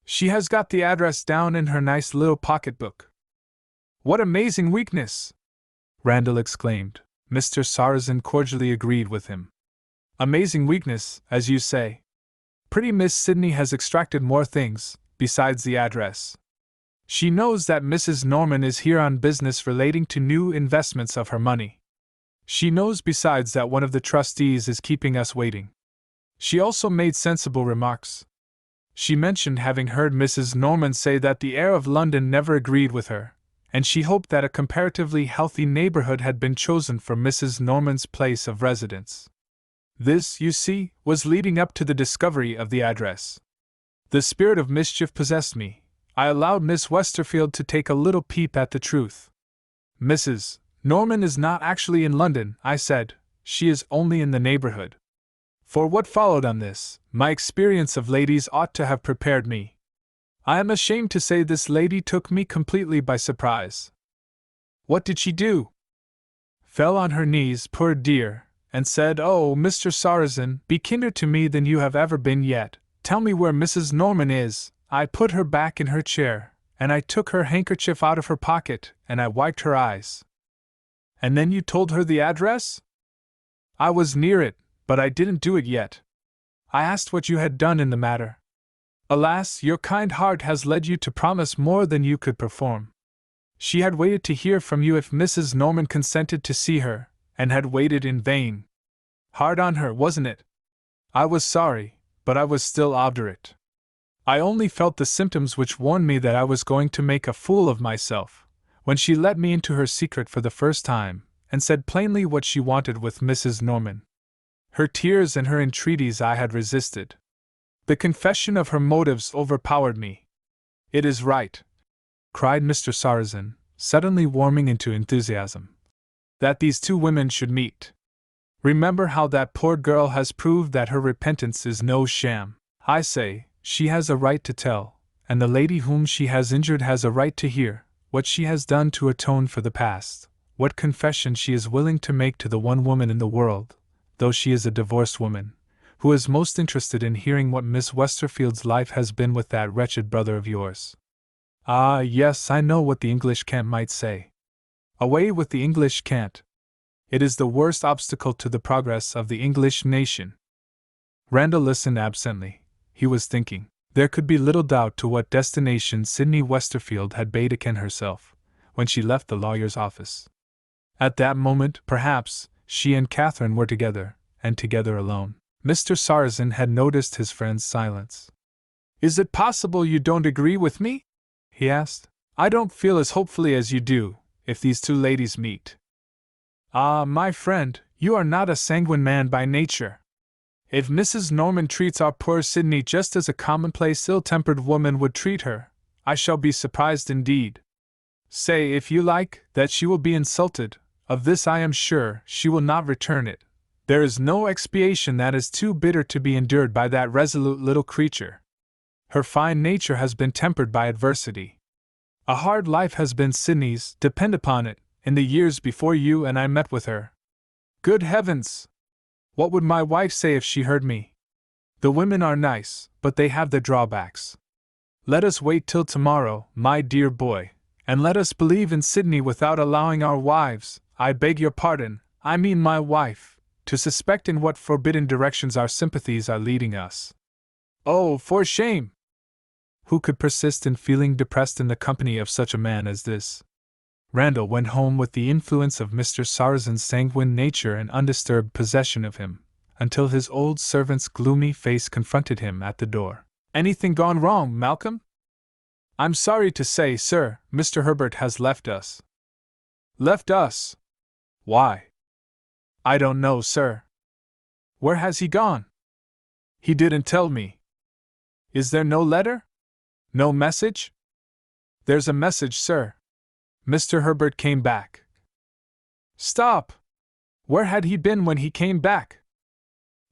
"She has got the address down in her nice little pocketbook." "What amazing weakness!" Randall exclaimed. Mr. Sarrazin cordially agreed with him. "Amazing weakness, as you say. Pretty Miss Sydney has extracted more things, besides the address. She knows that Mrs. Norman is here on business relating to new investments of her money. She knows besides that one of the trustees is keeping us waiting. She also made sensible remarks. She mentioned having heard Mrs. Norman say that the air of London never agreed with her, and she hoped that a comparatively healthy neighborhood had been chosen for Mrs. Norman's place of residence. This, you see, was leading up to the discovery of the address. The spirit of mischief possessed me. I allowed Miss Westerfield to take a little peep at the truth. Mrs. Norman is not actually in London, I said. She is only in the neighborhood. For what followed on this, my experience of ladies ought to have prepared me. I am ashamed to say this lady took me completely by surprise. What did she do? Fell on her knees, poor dear, and said, "Oh, Mr. Sarrazin, be kinder to me than you have ever been yet. Tell me where Mrs. Norman is." I put her back in her chair, and I took her handkerchief out of her pocket, and I wiped her eyes. And then you told her the address? I was near it, but I didn't do it yet. I asked what you had done in the matter. Alas, your kind heart has led you to promise more than you could perform. She had waited to hear from you if Mrs. Norman consented to see her, and had waited in vain. Hard on her, wasn't it? I was sorry, but I was still obdurate. I only felt the symptoms which warned me that I was going to make a fool of myself, when she let me into her secret for the first time, and said plainly what she wanted with Mrs. Norman. Her tears and her entreaties I had resisted. The confession of her motives overpowered me. "It is right," cried Mr. Sarrazin, suddenly warming into enthusiasm, "that these two women should meet. Remember how that poor girl has proved that her repentance is no sham. I say, she has a right to tell, and the lady whom she has injured has a right to hear, what she has done to atone for the past, what confession she is willing to make to the one woman in the world, though she is a divorced woman, who is most interested in hearing what Miss Westerfield's life has been with that wretched brother of yours. Ah, yes, I know what the English cant might say. Away with the English cant. It is the worst obstacle to the progress of the English nation." Randall listened absently. He was thinking. There could be little doubt to what destination Sydney Westerfield had betaken herself, when she left the lawyer's office. At that moment, perhaps, she and Catherine were together, and together alone. Mr. Sarrazin had noticed his friend's silence. "Is it possible you don't agree with me?" he asked. "I don't feel as hopefully as you do, if these two ladies meet." "Ah, my friend, you are not a sanguine man by nature. If Mrs. Norman treats our poor Sydney just as a commonplace ill-tempered woman would treat her, I shall be surprised indeed. Say, if you like, that she will be insulted. Of this I am sure, she will not return it. There is no expiation that is too bitter to be endured by that resolute little creature. Her fine nature has been tempered by adversity. A hard life has been Sydney's, depend upon it, in the years before you and I met with her. Good heavens! What would my wife say if she heard me? The women are nice, but they have their drawbacks. Let us wait till tomorrow, my dear boy, and let us believe in Sydney without allowing our wives, I beg your pardon, I mean my wife, to suspect in what forbidden directions our sympathies are leading us. Oh, for shame! Who could persist in feeling depressed in the company of such a man as this? Randall went home with the influence of Mr. Sarrazin's sanguine nature and undisturbed possession of him, until his old servant's gloomy face confronted him at the door. "Anything gone wrong, Malcolm?" "I'm sorry to say, sir, Mr. Herbert has left us." "Left us? Why?" "I don't know, sir." "Where has he gone?" "He didn't tell me." "Is there no letter? No message?" "There's a message, sir. Mr. Herbert came back." "Stop! Where had he been when he came back?"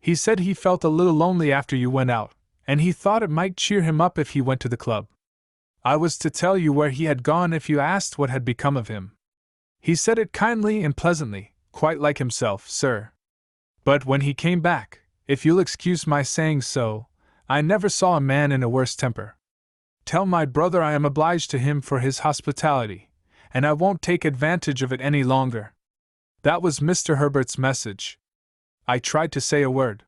"He said he felt a little lonely after you went out, and he thought it might cheer him up if he went to the club. I was to tell you where he had gone if you asked what had become of him. He said it kindly and pleasantly, quite like himself, sir. But when he came back, if you'll excuse my saying so, I never saw a man in a worse temper. Tell my brother I am obliged to him for his hospitality, and I won't take advantage of it any longer." That was Mr. Herbert's message. I tried to say a word.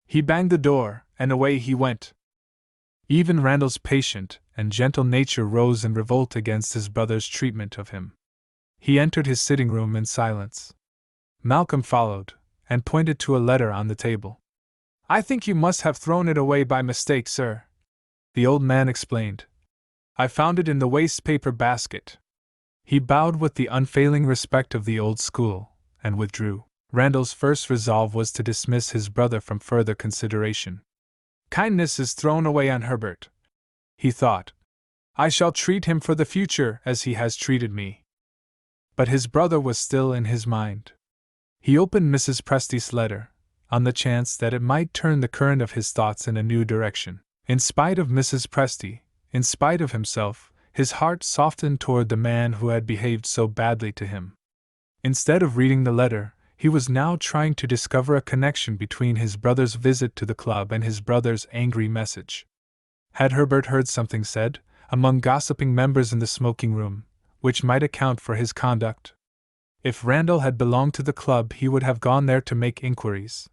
He banged the door, and away he went. Even Randall's patient and gentle nature rose in revolt against his brother's treatment of him. He entered his sitting room in silence. Malcolm followed, and pointed to a letter on the table. "I think you must have thrown it away by mistake, sir," the old man explained. "I found it in the waste paper basket." He bowed with the unfailing respect of the old school, and withdrew. Randall's first resolve was to dismiss his brother from further consideration. Kindness is thrown away on Herbert, he thought. I shall treat him for the future as he has treated me. But his brother was still in his mind. He opened Mrs. Presty's letter, on the chance that it might turn the current of his thoughts in a new direction. In spite of Mrs. Presty, in spite of himself, his heart softened toward the man who had behaved so badly to him. Instead of reading the letter, he was now trying to discover a connection between his brother's visit to the club and his brother's angry message. Had Herbert heard something said, among gossiping members in the smoking room, which might account for his conduct? If Randall had belonged to the club, he would have gone there to make inquiries.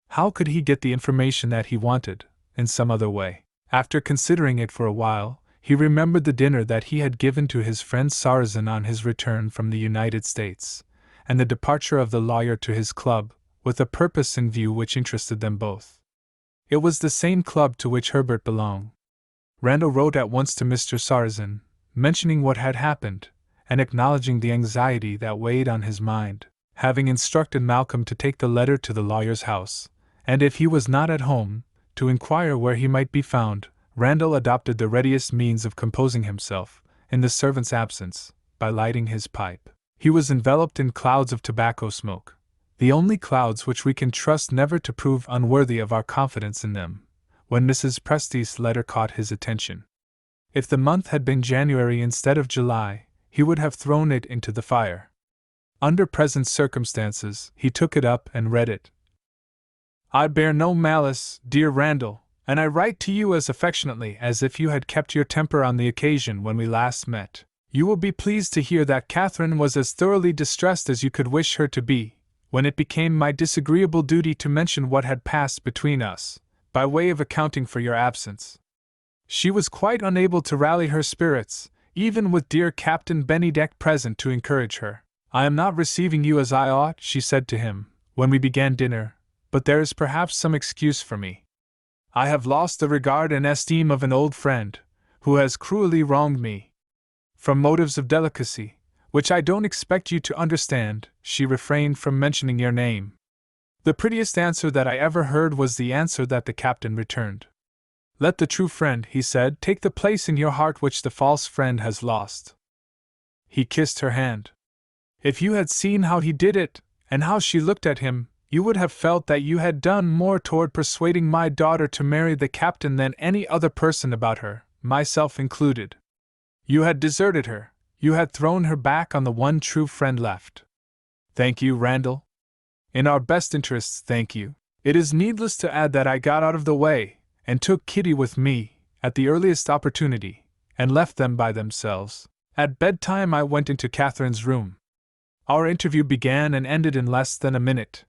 How could he get the information that he wanted, in some other way? After considering it for a while, he remembered the dinner that he had given to his friend Sarrazin on his return from the United States, and the departure of the lawyer to his club, with a purpose in view which interested them both. It was the same club to which Herbert belonged. Randall wrote at once to Mr. Sarrazin, mentioning what had happened, and acknowledging the anxiety that weighed on his mind. Having instructed Malcolm to take the letter to the lawyer's house, and if he was not at home, to inquire where he might be found, Randall adopted the readiest means of composing himself, in the servant's absence, by lighting his pipe. He was enveloped in clouds of tobacco smoke, the only clouds which we can trust never to prove unworthy of our confidence in them, when Mrs. Presty's letter caught his attention. If the month had been January instead of July, he would have thrown it into the fire. Under present circumstances, he took it up and read it. I bear no malice, dear Randall, and I write to you as affectionately as if you had kept your temper on the occasion when we last met. You will be pleased to hear that Catherine was as thoroughly distressed as you could wish her to be, when it became my disagreeable duty to mention what had passed between us, by way of accounting for your absence. She was quite unable to rally her spirits, even with dear Captain Bennydeck present to encourage her. I am not receiving you as I ought, she said to him, when we began dinner, but there is perhaps some excuse for me. I have lost the regard and esteem of an old friend, who has cruelly wronged me. From motives of delicacy, which I don't expect you to understand, she refrained from mentioning your name. The prettiest answer that I ever heard was the answer that the captain returned. Let the true friend, he said, take the place in your heart which the false friend has lost. He kissed her hand. If you had seen how he did it, and how she looked at him, you would have felt that you had done more toward persuading my daughter to marry the captain than any other person about her, myself included. You had deserted her, you had thrown her back on the one true friend left. Thank you, Randall. In our best interests, thank you. It is needless to add that I got out of the way, and took Kitty with me, at the earliest opportunity, and left them by themselves. At bedtime I went into Catherine's room. Our interview began and ended in less than a minute.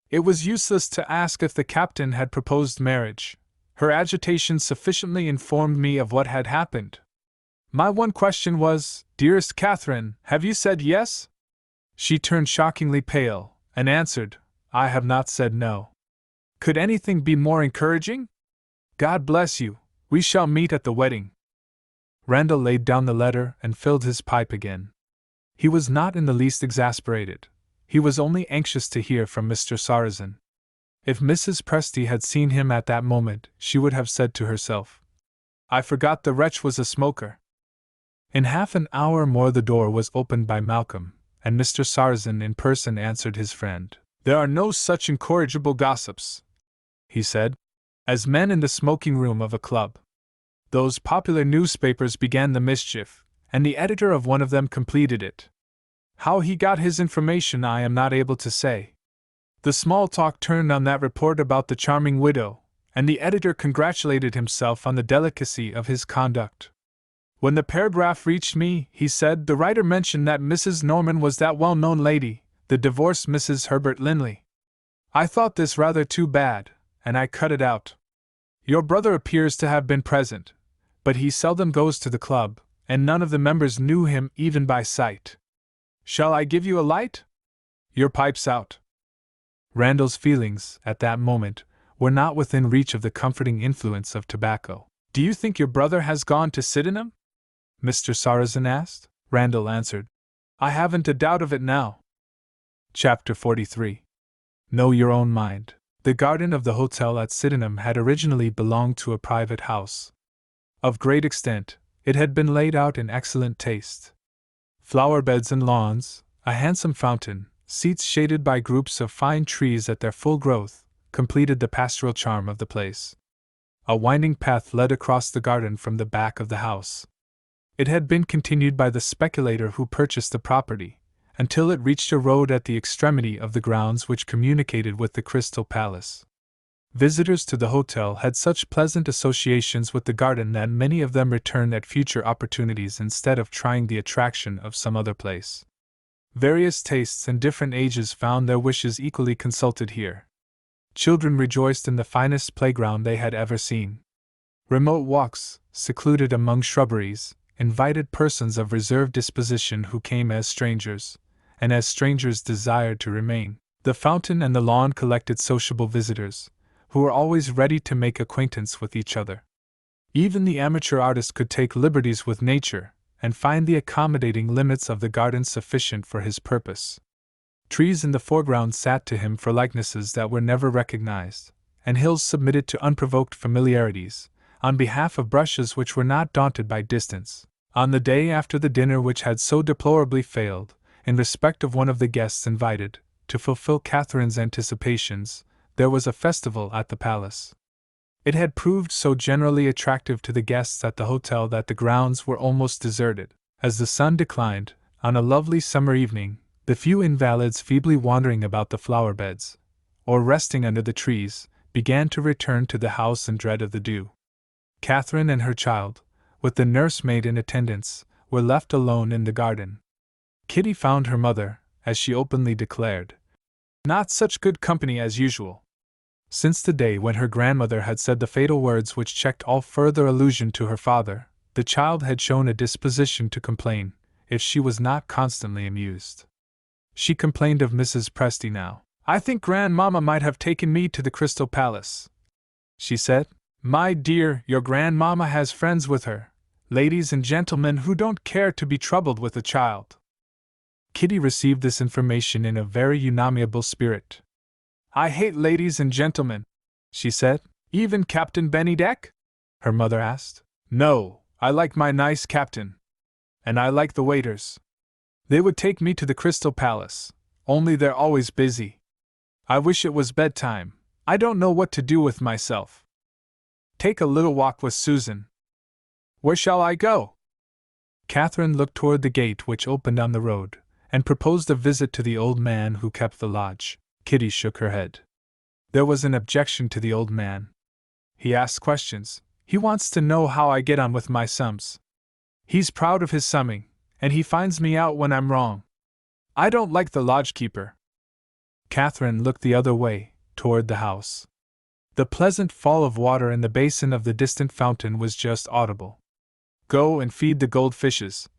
It was useless to ask if the captain had proposed marriage. Her agitation sufficiently informed me of what had happened. My one question was, Dearest Catherine, have you said yes? She turned shockingly pale, and answered, I have not said no. Could anything be more encouraging? God bless you, we shall meet at the wedding. Randall laid down the letter and filled his pipe again. He was not in the least exasperated. He was only anxious to hear from Mr. Sarrazin. If Mrs. Presty had seen him at that moment, she would have said to herself, I forgot the wretch was a smoker. In half an hour more the door was opened by Malcolm, and Mr. Sarrazin in person answered his friend. There are no such incorrigible gossips, he said, as men in the smoking room of a club. Those popular newspapers began the mischief, and the editor of one of them completed it. How he got his information I am not able to say. The small talk turned on that report about the charming widow, and the editor congratulated himself on the delicacy of his conduct. When the paragraph reached me, he said, the writer mentioned that Mrs. Norman was that well-known lady, the divorced Mrs. Herbert Linley. I thought this rather too bad, and I cut it out. Your brother appears to have been present, but he seldom goes to the club, and none of the members knew him even by sight. Shall I give you a light? Your pipe's out. Randall's feelings, at that moment, were not within reach of the comforting influence of tobacco. Do you think your brother has gone to Sydenham? Mr. Sarrazin asked. Randall answered, I haven't a doubt of it now. Chapter 43. Know Your Own Mind. The garden of the hotel at Sydenham had originally belonged to a private house. Of great extent, it had been laid out in excellent taste. Flower beds and lawns, a handsome fountain, seats shaded by groups of fine trees at their full growth, completed the pastoral charm of the place. A winding path led across the garden from the back of the house. It had been continued by the speculator who purchased the property, until it reached a road at the extremity of the grounds which communicated with the Crystal Palace. Visitors to the hotel had such pleasant associations with the garden that many of them returned at future opportunities instead of trying the attraction of some other place. Various tastes and different ages found their wishes equally consulted here. Children rejoiced in the finest playground they had ever seen. Remote walks, secluded among shrubberies, invited persons of reserved disposition who came as strangers, and as strangers desired to remain. The fountain and the lawn collected sociable visitors, who were always ready to make acquaintance with each other. Even the amateur artist could take liberties with nature, and find the accommodating limits of the garden sufficient for his purpose. Trees in the foreground sat to him for likenesses that were never recognized, and hills submitted to unprovoked familiarities, on behalf of brushes which were not daunted by distance. On the day after the dinner which had so deplorably failed, in respect of one of the guests invited, to fulfill Catherine's anticipations, there was a festival at the palace. It had proved so generally attractive to the guests at the hotel that the grounds were almost deserted. As the sun declined, on a lovely summer evening, the few invalids feebly wandering about the flower beds, or resting under the trees, began to return to the house in dread of the dew. Catherine and her child, with the nursemaid in attendance, were left alone in the garden. Kitty found her mother, as she openly declared, not such good company as usual. Since the day when her grandmother had said the fatal words which checked all further allusion to her father, the child had shown a disposition to complain, if she was not constantly amused. She complained of Mrs. Presty now. "I think Grandmama might have taken me to the Crystal Palace," she said. "My dear, your Grandmama has friends with her, ladies and gentlemen who don't care to be troubled with a child." Kitty received this information in a very unamiable spirit. "I hate ladies and gentlemen," she said. "Even Captain Bennydeck?" her mother asked. "No, I like my nice captain. And I like the waiters. They would take me to the Crystal Palace, only they're always busy. I wish it was bedtime. I don't know what to do with myself. Take a little walk with Susan." "Where shall I go?" Catherine looked toward the gate which opened on the road, and proposed a visit to the old man who kept the lodge. Kitty shook her head. There was an objection to the old man. "He asks questions. He wants to know how I get on with my sums. He's proud of his summing, and he finds me out when I'm wrong. I don't like the lodgekeeper." Catherine looked the other way, toward the house. The pleasant fall of water in the basin of the distant fountain was just audible. "Go and feed the goldfishes,"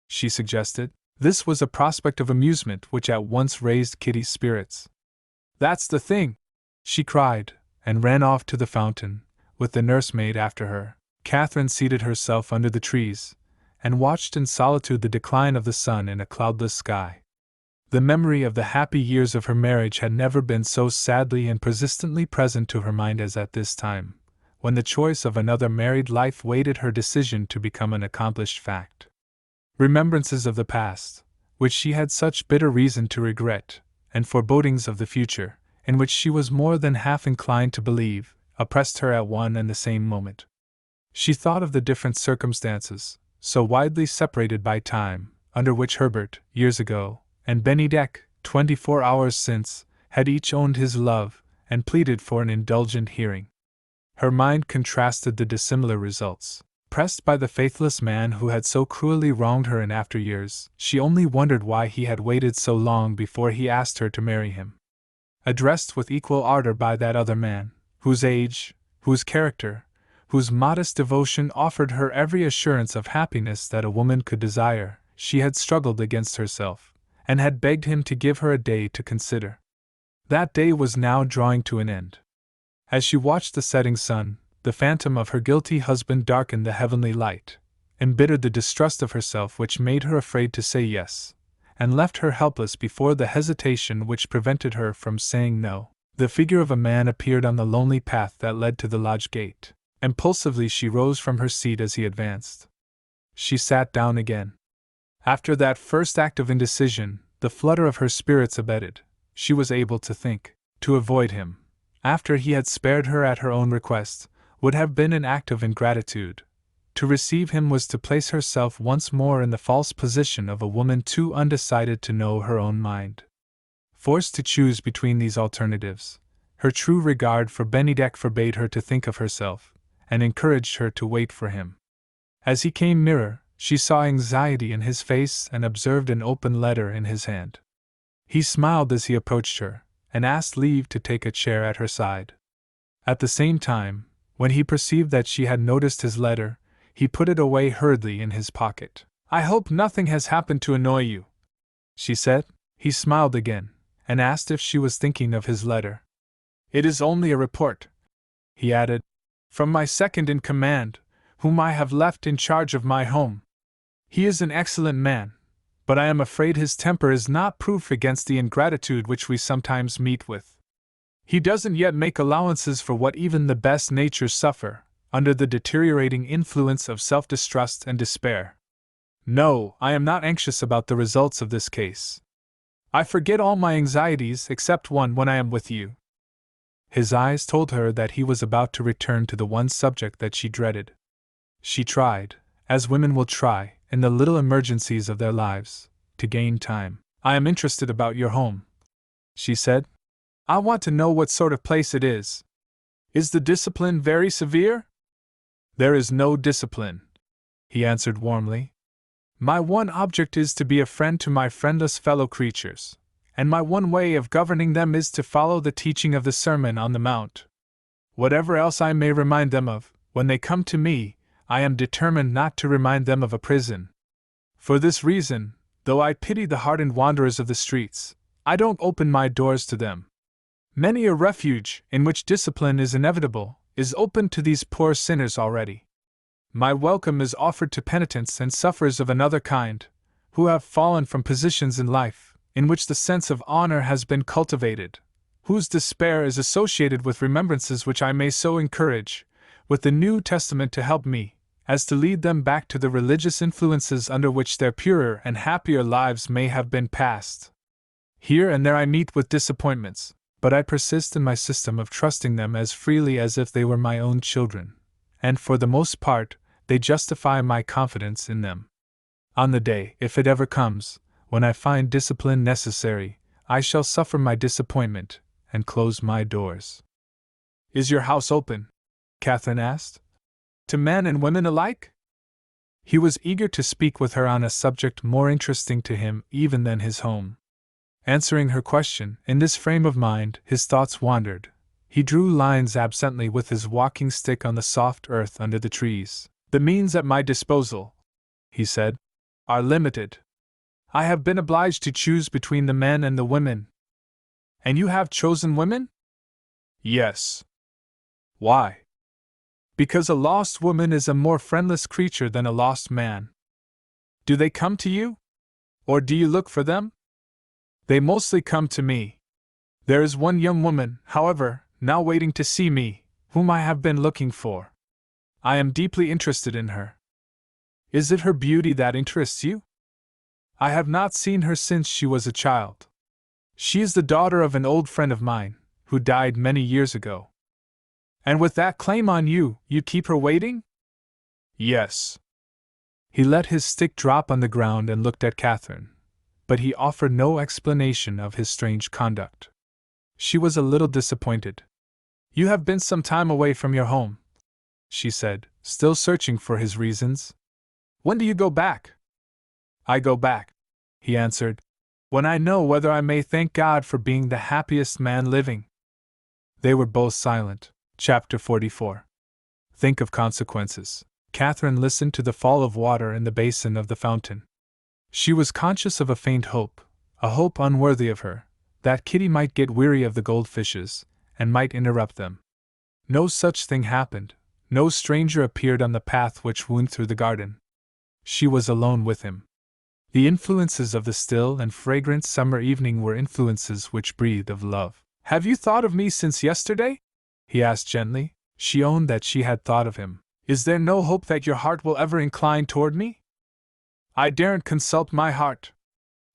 she suggested. This was a prospect of amusement which at once raised Kitty's spirits. "That's the thing!" she cried, and ran off to the fountain, with the nursemaid after her. Catherine seated herself under the trees, and watched in solitude the decline of the sun in a cloudless sky. The memory of the happy years of her marriage had never been so sadly and persistently present to her mind as at this time, when the choice of another married life waited her decision to become an accomplished fact. Remembrances of the past, which she had such bitter reason to regret, and forebodings of the future, in which she was more than half inclined to believe, oppressed her at one and the same moment. She thought of the different circumstances, so widely separated by time, under which Herbert, years ago, and Bennydeck, 24 hours since, had each owned his love, and pleaded for an indulgent hearing. Her mind contrasted the dissimilar results. Pressed by the faithless man who had so cruelly wronged her in after years, she only wondered why he had waited so long before he asked her to marry him. Addressed with equal ardor by that other man, whose age, whose character, whose modest devotion offered her every assurance of happiness that a woman could desire, she had struggled against herself, and had begged him to give her a day to consider. That day was now drawing to an end. As she watched the setting sun, the phantom of her guilty husband darkened the heavenly light, embittered the distrust of herself which made her afraid to say yes, and left her helpless before the hesitation which prevented her from saying no. The figure of a man appeared on the lonely path that led to the lodge gate. Impulsively she rose from her seat as he advanced. She sat down again. After that first act of indecision, the flutter of her spirits abated. She was able to think. To avoid him, after he had spared her at her own request, would have been an act of ingratitude. To receive him was to place herself once more in the false position of a woman too undecided to know her own mind. Forced to choose between these alternatives, her true regard for Bennydeck forbade her to think of herself, and encouraged her to wait for him. As he came nearer, she saw anxiety in his face and observed an open letter in his hand. He smiled as he approached her, and asked leave to take a chair at her side. At the same time, when he perceived that she had noticed his letter, he put it away hurriedly in his pocket. "I hope nothing has happened to annoy you," she said. He smiled again, and asked if she was thinking of his letter. "It is only a report," he added, "from my second in command, whom I have left in charge of my home. He is an excellent man, but I am afraid his temper is not proof against the ingratitude which we sometimes meet with. He doesn't yet make allowances for what even the best natures suffer, under the deteriorating influence of self-distrust and despair. No, I am not anxious about the results of this case. I forget all my anxieties except one when I am with you." His eyes told her that he was about to return to the one subject that she dreaded. She tried, as women will try, in the little emergencies of their lives, to gain time. "I am interested about your home," she said. "I want to know what sort of place it is. Is the discipline very severe?" "There is no discipline," he answered warmly. "My one object is to be a friend to my friendless fellow creatures, and my one way of governing them is to follow the teaching of the Sermon on the Mount. Whatever else I may remind them of, when they come to me, I am determined not to remind them of a prison. For this reason, though I pity the hardened wanderers of the streets, I don't open my doors to them. Many a refuge, in which discipline is inevitable, is open to these poor sinners already. My welcome is offered to penitents and sufferers of another kind, who have fallen from positions in life, in which the sense of honor has been cultivated, whose despair is associated with remembrances which I may so encourage, with the New Testament to help me, as to lead them back to the religious influences under which their purer and happier lives may have been passed. Here and there I meet with disappointments, but I persist in my system of trusting them as freely as if they were my own children, and for the most part, they justify my confidence in them. On the day, if it ever comes, when I find discipline necessary, I shall suffer my disappointment, and close my doors." "Is your house open?" Catherine asked. "To men and women alike?" He was eager to speak with her on a subject more interesting to him even than his home. Answering her question, in this frame of mind, his thoughts wandered. He drew lines absently with his walking stick on the soft earth under the trees. "The means at my disposal," he said, "are limited. I have been obliged to choose between the men and the women." "And you have chosen women?" "Yes." "Why?" "Because a lost woman is a more friendless creature than a lost man." "Do they come to you? Or do you look for them?" "They mostly come to me. There is one young woman, however, now waiting to see me, whom I have been looking for. I am deeply interested in her." "Is it her beauty that interests you?" "I have not seen her since she was a child. She is the daughter of an old friend of mine, who died many years ago." "And with that claim on you, you keep her waiting?" "Yes." He let his stick drop on the ground and looked at Catherine, but he offered no explanation of his strange conduct. She was a little disappointed. "You have been some time away from your home," she said, still searching for his reasons. "When do you go back?" "I go back," he answered, "when I know whether I may thank God for being the happiest man living." They were both silent. Chapter 44. Think of consequences. Catherine listened to the fall of water in the basin of the fountain. She was conscious of a faint hope, a hope unworthy of her, that Kitty might get weary of the goldfishes, and might interrupt them. No such thing happened. No stranger appeared on the path which wound through the garden. She was alone with him. The influences of the still and fragrant summer evening were influences which breathed of love. Have you thought of me since yesterday? He asked gently. She owned that she had thought of him. Is there no hope that your heart will ever incline toward me? I daren't consult my heart.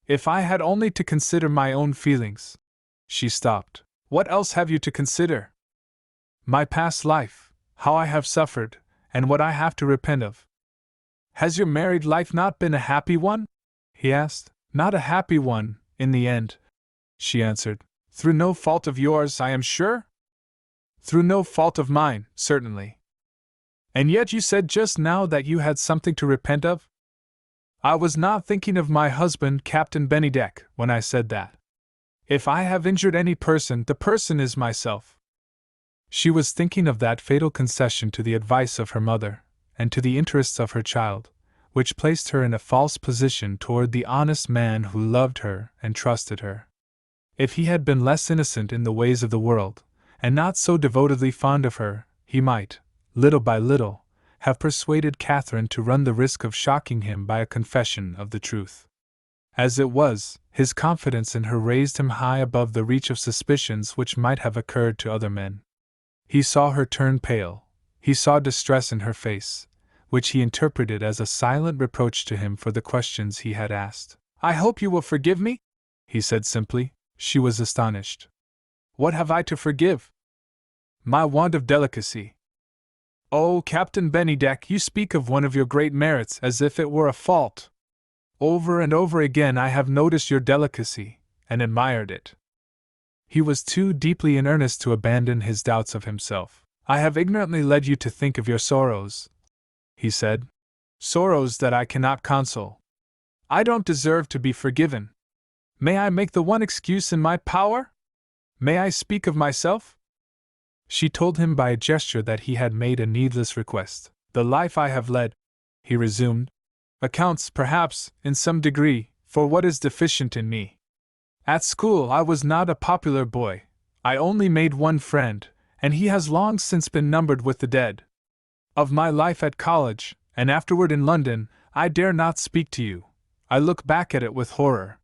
If I had only to consider my own feelings. She stopped. What else have you to consider? My past life, how I have suffered, and what I have to repent of. Has your married life not been a happy one? He asked. Not a happy one, in the end, she answered. Through no fault of yours, I am sure? Through no fault of mine, certainly. And yet you said just now that you had something to repent of? I was not thinking of my husband, Captain Bennydeck, when I said that. If I have injured any person, the person is myself. She was thinking of that fatal concession to the advice of her mother, and to the interests of her child, which placed her in a false position toward the honest man who loved her and trusted her. If he had been less innocent in the ways of the world, and not so devotedly fond of her, he might, little by little, have persuaded Catherine to run the risk of shocking him by a confession of the truth. As it was, his confidence in her raised him high above the reach of suspicions which might have occurred to other men. He saw her turn pale, he saw distress in her face, which he interpreted as a silent reproach to him for the questions he had asked. I hope you will forgive me? He said simply. She was astonished. What have I to forgive? My want of delicacy. Oh, Captain Bennydeck, you speak of one of your great merits as if it were a fault. Over and over again I have noticed your delicacy, and admired it. He was too deeply in earnest to abandon his doubts of himself. I have ignorantly led you to think of your sorrows, he said. Sorrows that I cannot console. I don't deserve to be forgiven. May I make the one excuse in my power? May I speak of myself? She told him by a gesture that he had made a needless request. The life I have led, he resumed, accounts, perhaps, in some degree, for what is deficient in me. At school I was not a popular boy. I only made one friend, and he has long since been numbered with the dead. Of my life at college, and afterward in London, I dare not speak to you. I look back at it with horror.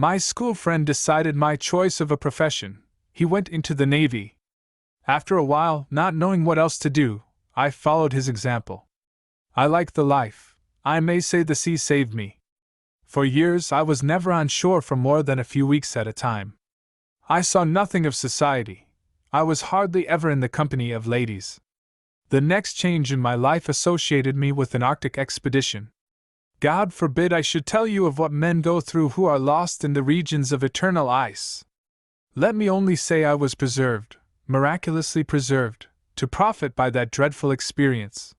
My school friend decided my choice of a profession. He went into the Navy. After a while, not knowing what else to do, I followed his example. I liked the life. I may say the sea saved me. For years I was never on shore for more than a few weeks at a time. I saw nothing of society. I was hardly ever in the company of ladies. The next change in my life associated me with an Arctic expedition. God forbid I should tell you of what men go through who are lost in the regions of eternal ice. Let me only say I was preserved, miraculously preserved, to profit by that dreadful experience.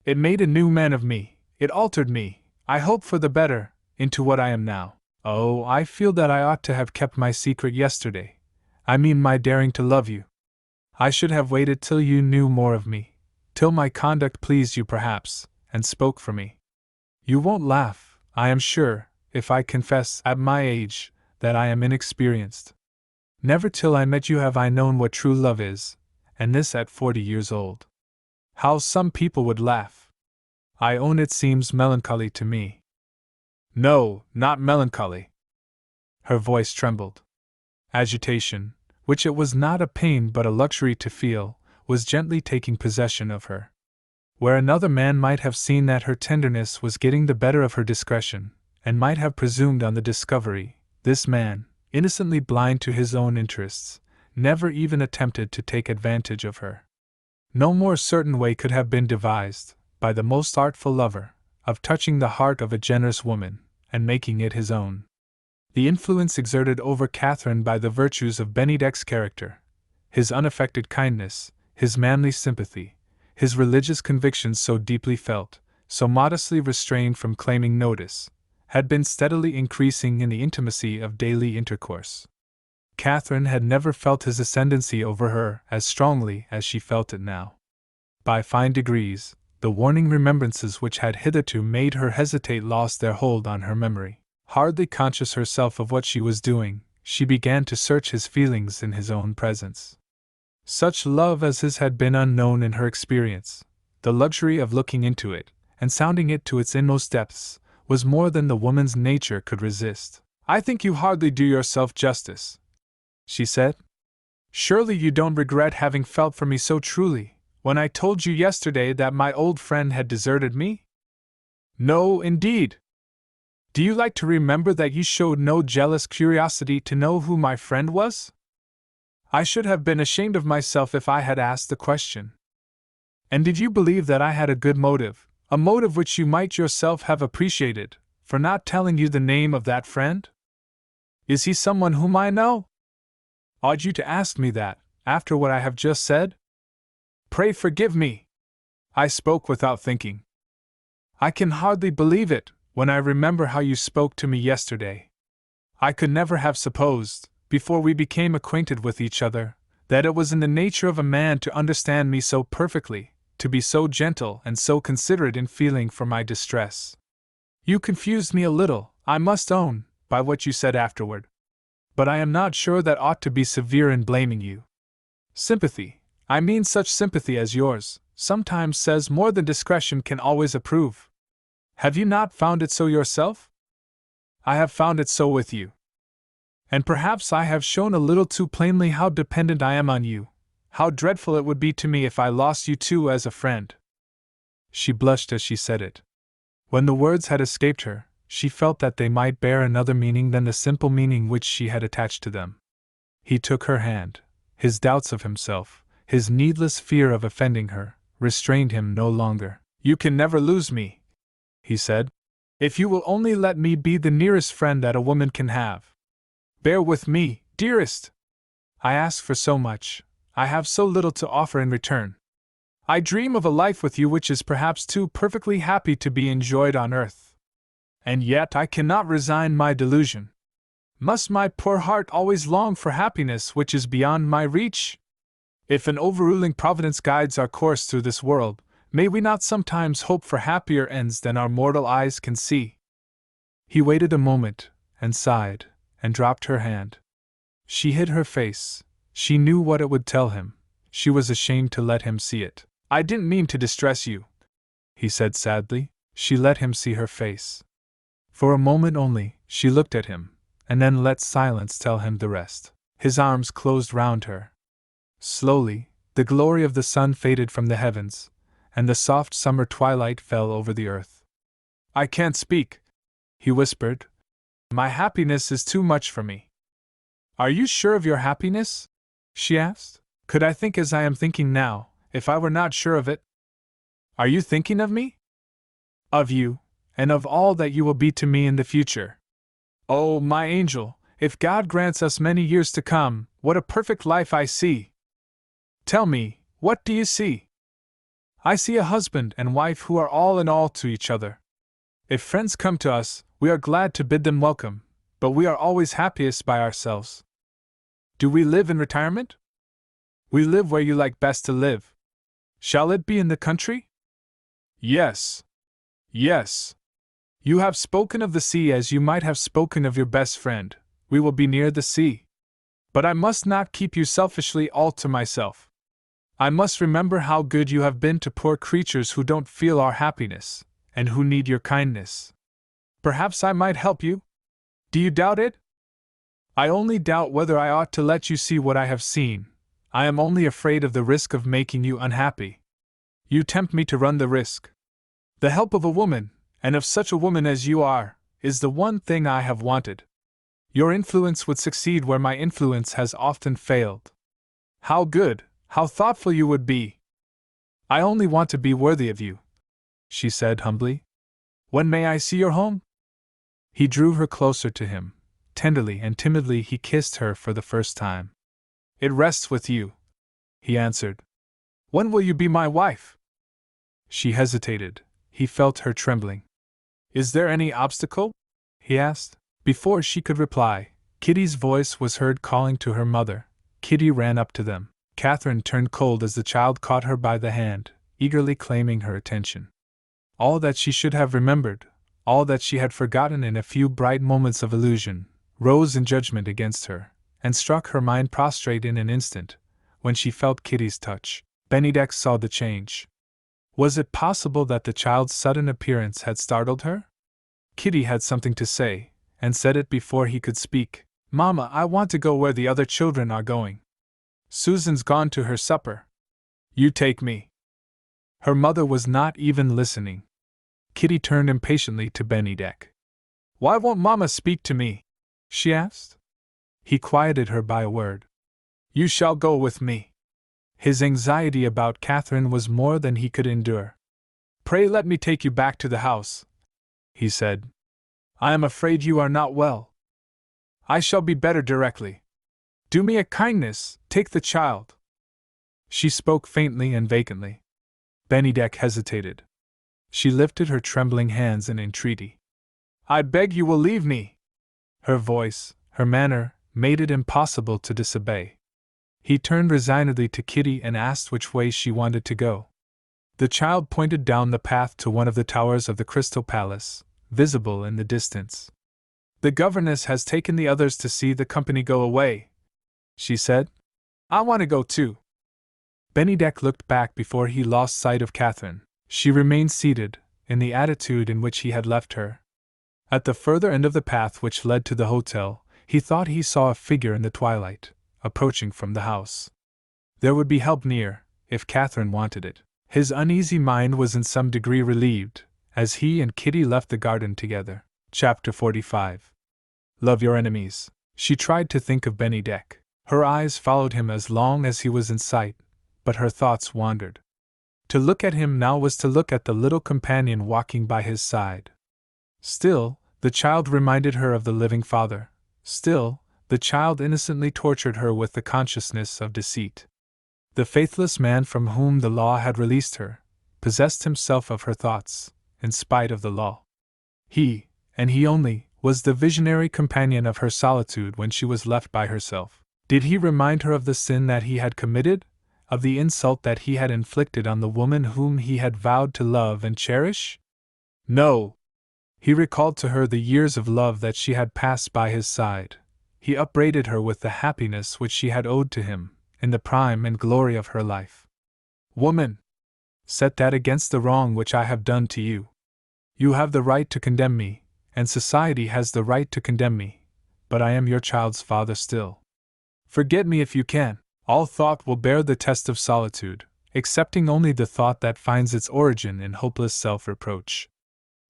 It made a new man of me, it altered me, I hope for the better, into what I am now. Oh, I feel that I ought to have kept my secret yesterday. I mean my daring to love you. I should have waited till you knew more of me, till my conduct pleased you perhaps, and spoke for me. You won't laugh, I am sure, if I confess, at my age, that I am inexperienced. Never till I met you have I known what true love is, and this at 40 years old. How some people would laugh! I own it seems melancholy to me. No, not melancholy. Her voice trembled. Agitation, which it was not a pain but a luxury to feel, was gently taking possession of her. Where another man might have seen that her tenderness was getting the better of her discretion, and might have presumed on the discovery, this man, innocently blind to his own interests, never even attempted to take advantage of her. No more certain way could have been devised, by the most artful lover, of touching the heart of a generous woman, and making it his own. The influence exerted over Catherine by the virtues of Bennydeck's character, his unaffected kindness, his manly sympathy, his religious convictions so deeply felt, so modestly restrained from claiming notice, had been steadily increasing in the intimacy of daily intercourse. Catherine had never felt his ascendancy over her as strongly as she felt it now. By fine degrees, the warning remembrances which had hitherto made her hesitate lost their hold on her memory. Hardly conscious herself of what she was doing, she began to search his feelings in his own presence. Such love as his had been unknown in her experience. The luxury of looking into it, and sounding it to its inmost depths, was more than the woman's nature could resist. I think you hardly do yourself justice, she said. Surely you don't regret having felt for me so truly, when I told you yesterday that my old friend had deserted me? No, indeed. Do you like to remember that you showed no jealous curiosity to know who my friend was? I should have been ashamed of myself if I had asked the question. And did you believe that I had a good motive, a motive which you might yourself have appreciated, for not telling you the name of that friend? Is he someone whom I know? Ought you to ask me that, after what I have just said? Pray forgive me. I spoke without thinking. I can hardly believe it, when I remember how you spoke to me yesterday. I could never have supposed, before we became acquainted with each other, that it was in the nature of a man to understand me so perfectly, to be so gentle and so considerate in feeling for my distress. You confused me a little, I must own, by what you said afterward. But I am not sure that ought to be severe in blaming you. Sympathy, I mean such sympathy as yours, sometimes says more than discretion can always approve. Have you not found it so yourself? I have found it so with you. And perhaps I have shown a little too plainly how dependent I am on you, how dreadful it would be to me if I lost you too as a friend. She blushed as she said it. When the words had escaped her, she felt that they might bear another meaning than the simple meaning which she had attached to them. He took her hand. His doubts of himself, his needless fear of offending her, restrained him no longer. You can never lose me, he said, if you will only let me be the nearest friend that a woman can have. Bear with me, dearest. I ask for so much, I have so little to offer in return. I dream of a life with you which is perhaps too perfectly happy to be enjoyed on earth. And yet I cannot resign my delusion. Must my poor heart always long for happiness which is beyond my reach? If an overruling providence guides our course through this world, may we not sometimes hope for happier ends than our mortal eyes can see? He waited a moment, and sighed, and dropped her hand. She hid her face. She knew what it would tell him. She was ashamed to let him see it. I didn't mean to distress you, he said sadly. She let him see her face. For a moment only, she looked at him, and then let silence tell him the rest. His arms closed round her. Slowly, the glory of the sun faded from the heavens, and the soft summer twilight fell over the earth. I can't speak, he whispered. My happiness is too much for me. Are you sure of your happiness? She asked. Could I think as I am thinking now, if I were not sure of it? Are you thinking of me? Of you, and of all that you will be to me in the future. Oh, my angel, if God grants us many years to come, what a perfect life I see! Tell me, what do you see? I see a husband and wife who are all in all to each other. If friends come to us, we are glad to bid them welcome, but we are always happiest by ourselves. Do we live in retirement? We live where you like best to live. Shall it be in the country? Yes. Yes. You have spoken of the sea as you might have spoken of your best friend. We will be near the sea. But I must not keep you selfishly all to myself. I must remember how good you have been to poor creatures who don't feel our happiness, and who need your kindness. Perhaps I might help you? Do you doubt it? I only doubt whether I ought to let you see what I have seen. I am only afraid of the risk of making you unhappy. You tempt me to run the risk. The help of a woman, and of such a woman as you are, is the one thing I have wanted. Your influence would succeed where my influence has often failed. How good, how thoughtful you would be! I only want to be worthy of you, she said humbly. When may I see your home? He drew her closer to him. Tenderly and timidly he kissed her for the first time. It rests with you, he answered. When will you be my wife? She hesitated. He felt her trembling. Is there any obstacle? He asked. Before she could reply, Kitty's voice was heard calling to her mother. Kitty ran up to them. Catherine turned cold as the child caught her by the hand, eagerly claiming her attention. All that she should have remembered, all that she had forgotten in a few bright moments of illusion, rose in judgment against her, and struck her mind prostrate in an instant, when she felt Kitty's touch. Bennydeck saw the change. Was it possible that the child's sudden appearance had startled her? Kitty had something to say, and said it before he could speak. Mamma, I want to go where the other children are going. Susan's gone to her supper. You take me. Her mother was not even listening. Kitty turned impatiently to Bennydeck. Why won't Mama speak to me? She asked. He quieted her by a word. You shall go with me. His anxiety about Catherine was more than he could endure. Pray let me take you back to the house, he said. I am afraid you are not well. I shall be better directly. Do me a kindness, take the child. She spoke faintly and vacantly. Bennydeck hesitated. She lifted her trembling hands in entreaty. I beg you will leave me. Her voice, her manner, made it impossible to disobey. He turned resignedly to Kitty and asked which way she wanted to go. The child pointed down the path to one of the towers of the Crystal Palace, visible in the distance. The governess has taken the others to see the company go away, she said. I want to go too. Bennydeck looked back before he lost sight of Catherine. She remained seated, in the attitude in which he had left her. At the further end of the path which led to the hotel, he thought he saw a figure in the twilight, approaching from the house. There would be help near, if Catherine wanted it. His uneasy mind was in some degree relieved, as he and Kitty left the garden together. Chapter 45. Love your enemies. She tried to think of Bennydeck. Her eyes followed him as long as he was in sight, but her thoughts wandered. To look at him now was to look at the little companion walking by his side. Still, the child reminded her of the living father. Still, the child innocently tortured her with the consciousness of deceit. The faithless man from whom the law had released her, possessed himself of her thoughts, in spite of the law. He, and he only, was the visionary companion of her solitude when she was left by herself. Did he remind her of the sin that he had committed, of the insult that he had inflicted on the woman whom he had vowed to love and cherish? No. He recalled to her the years of love that she had passed by his side. He upbraided her with the happiness which she had owed to him, in the prime and glory of her life. Woman! Set that against the wrong which I have done to you. You have the right to condemn me, and society has the right to condemn me, but I am your child's father still. Forget me if you can. All thought will bear the test of solitude, excepting only the thought that finds its origin in hopeless self-reproach.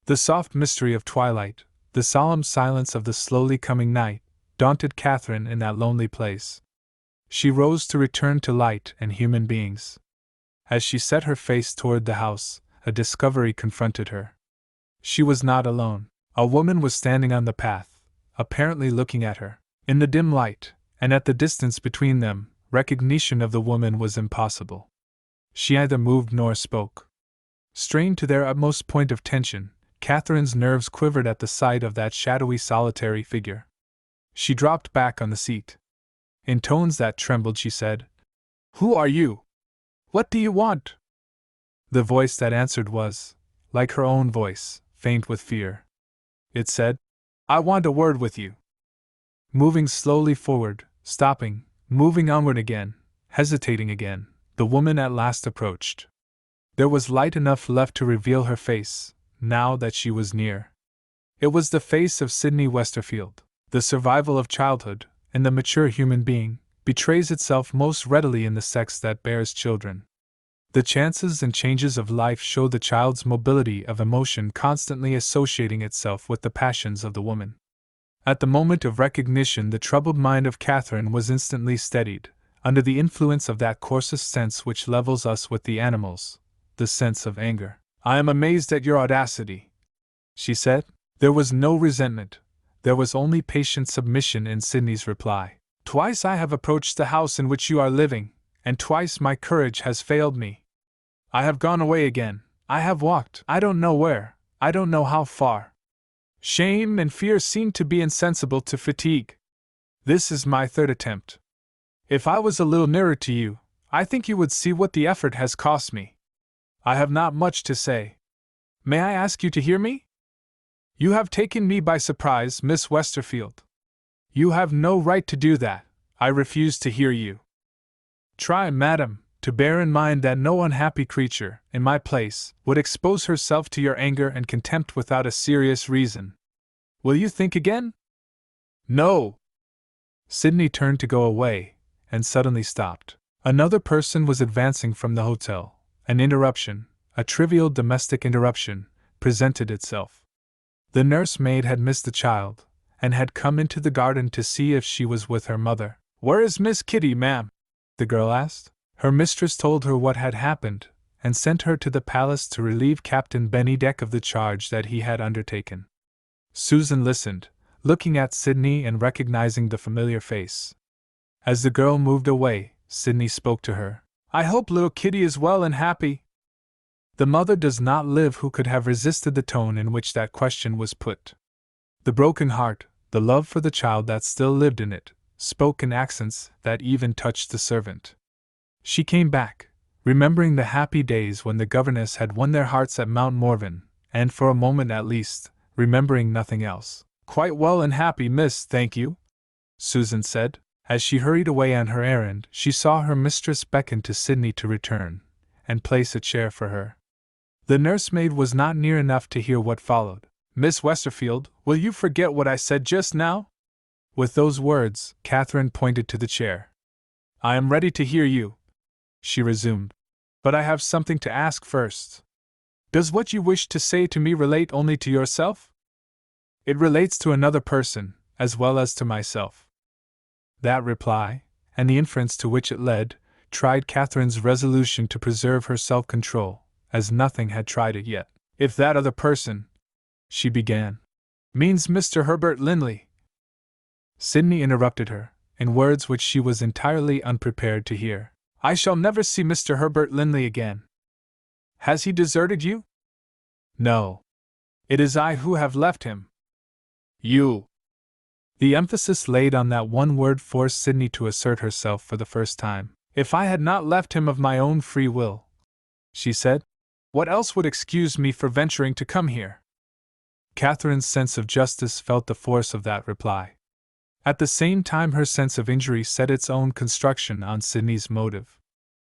The soft mystery of twilight, the solemn silence of the slowly coming night, daunted Catherine in that lonely place. She rose to return to light and human beings. As she set her face toward the house, a discovery confronted her. She was not alone. A woman was standing on the path, apparently looking at her. In the dim light, and at the distance between them, recognition of the woman was impossible. She neither moved nor spoke. Strained to their utmost point of tension, Catherine's nerves quivered at the sight of that shadowy solitary figure. She dropped back on the seat. In tones that trembled she said, "Who are you? What do you want?" The voice that answered was, like her own voice, faint with fear. It said, "I want a word with you." Moving slowly forward, stopping, moving onward again, hesitating again, the woman at last approached. There was light enough left to reveal her face, now that she was near. It was the face of Sydney Westerfield. The survival of childhood, in the mature human being, betrays itself most readily in the sex that bears children. The chances and changes of life show the child's mobility of emotion constantly associating itself with the passions of the woman. At the moment of recognition, the troubled mind of Catherine was instantly steadied, under the influence of that coarsest sense which levels us with the animals, the sense of anger. "I am amazed at your audacity," she said. There was no resentment. There was only patient submission in Sydney's reply. "Twice I have approached the house in which you are living, and twice my courage has failed me. I have gone away again. I have walked, I don't know where, I don't know how far. Shame and fear seem to be insensible to fatigue. This is my third attempt. If I was a little nearer to you, I think you would see what the effort has cost me. I have not much to say. May I ask you to hear me? You have taken me by surprise, Miss Westerfield. You have no right to do that. I refuse to hear you. Try, madam, to bear in mind that no unhappy creature, in my place, would expose herself to your anger and contempt without a serious reason. Will you think again?" "No!" Sydney turned to go away, and suddenly stopped. Another person was advancing from the hotel. An interruption, a trivial domestic interruption, presented itself. The nursemaid had missed the child, and had come into the garden to see if she was with her mother. "Where is Miss Kitty, ma'am?" the girl asked. Her mistress told her what had happened, and sent her to the palace to relieve Captain Bennydeck of the charge that he had undertaken. Susan listened, looking at Sydney and recognizing the familiar face. As the girl moved away, Sydney spoke to her. "I hope little Kitty is well and happy." The mother does not live who could have resisted the tone in which that question was put. The broken heart, the love for the child that still lived in it, spoke in accents that even touched the servant. She came back, remembering the happy days when the governess had won their hearts at Mount Morven, and for a moment at least, remembering nothing else. "Quite well and happy, miss, thank you," Susan said. As she hurried away on her errand, she saw her mistress beckon to Sydney to return, and place a chair for her. The nursemaid was not near enough to hear what followed. "Miss Westerfield, will you forget what I said just now?" With those words, Catherine pointed to the chair. "I am ready to hear you," she resumed. "But I have something to ask first. Does what you wish to say to me relate only to yourself?" "It relates to another person, as well as to myself." That reply, and the inference to which it led, tried Catherine's resolution to preserve her self-control, as nothing had tried it yet. "If that other person," she began, "means Mr. Herbert Linley—" Sydney interrupted her, in words which she was entirely unprepared to hear. "I shall never see Mr. Herbert Linley again." "Has he deserted you?" "No. It is I who have left him." "You!" The emphasis laid on that one word forced Sydney to assert herself for the first time. "If I had not left him of my own free will," she said, "what else would excuse me for venturing to come here?" Catherine's sense of justice felt the force of that reply. At the same time her sense of injury set its own construction on Sydney's motive.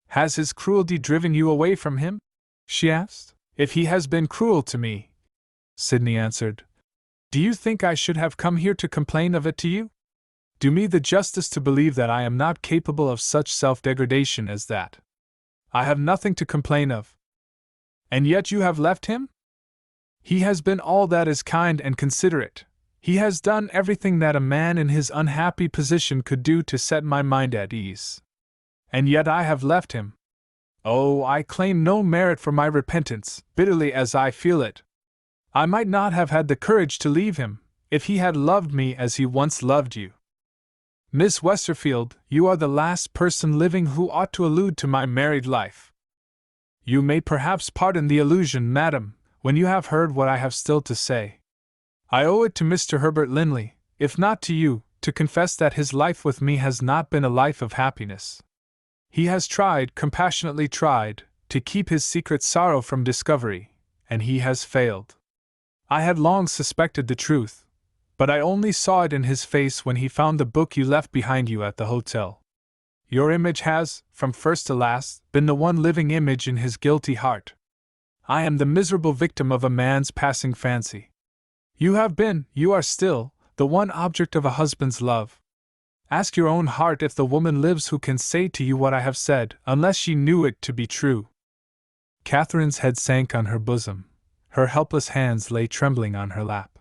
"Has his cruelty driven you away from him?" she asked. "If he has been cruel to me," Sydney answered, "do you think I should have come here to complain of it to you? Do me the justice to believe that I am not capable of such self-degradation as that. I have nothing to complain of." "And yet you have left him?" "He has been all that is kind and considerate. He has done everything that a man in his unhappy position could do to set my mind at ease. And yet I have left him. Oh, I claim no merit for my repentance, bitterly as I feel it. I might not have had the courage to leave him, if he had loved me as he once loved you. Miss Westerfield, you are the last person living who ought to allude to my married life. You may perhaps pardon the allusion, madam, when you have heard what I have still to say. I owe it to Mr. Herbert Linley, if not to you, to confess that his life with me has not been a life of happiness. He has tried, compassionately tried, to keep his secret sorrow from discovery, and he has failed. I had long suspected the truth, but I only saw it in his face when he found the book you left behind you at the hotel. Your image has, from first to last, been the one living image in his guilty heart. I am the miserable victim of a man's passing fancy. You have been, you are still, the one object of a husband's love. Ask your own heart if the woman lives who can say to you what I have said, unless she knew it to be true." Catherine's head sank on her bosom. Her helpless hands lay trembling on her lap.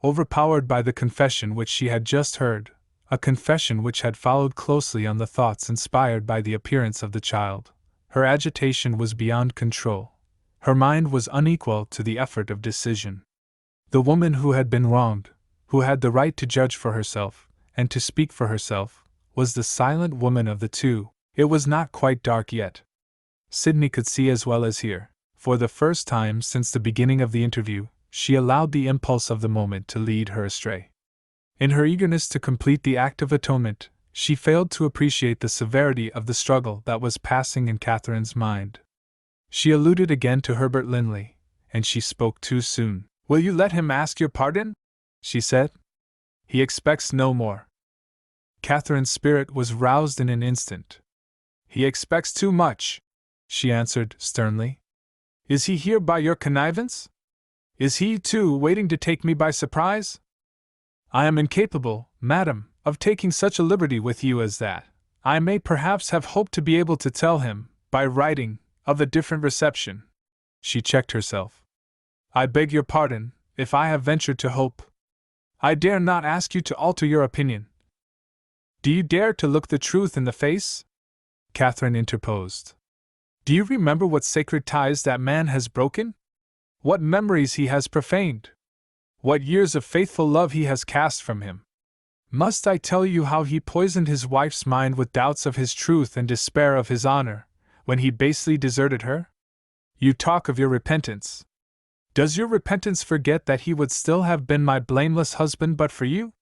Overpowered by the confession which she had just heard, a confession which had followed closely on the thoughts inspired by the appearance of the child, her agitation was beyond control. Her mind was unequal to the effort of decision. The woman who had been wronged, who had the right to judge for herself, and to speak for herself, was the silent woman of the two. It was not quite dark yet. Sydney could see as well as hear. For the first time since the beginning of the interview, she allowed the impulse of the moment to lead her astray. In her eagerness to complete the act of atonement, she failed to appreciate the severity of the struggle that was passing in Catherine's mind. She alluded again to Herbert Linley, and she spoke too soon. "Will you let him ask your pardon?" she said. "He expects no more." Catherine's spirit was roused in an instant. "He expects too much," she answered sternly. "Is he here by your connivance? Is he, too, waiting to take me by surprise?" "I am incapable, madam, of taking such a liberty with you as that. I may perhaps have hoped to be able to tell him, by writing, of a different reception. She checked herself. I beg your pardon, if I have ventured to hope. I dare not ask you to alter your opinion. Do you dare to look the truth in the face? Catherine interposed. Do you remember what sacred ties that man has broken? What memories he has profaned? What years of faithful love he has cast from him? Must I tell you how he poisoned his wife's mind with doubts of his truth and despair of his honor, when he basely deserted her? You talk of your repentance. Does your repentance forget that he would still have been my blameless husband but for you?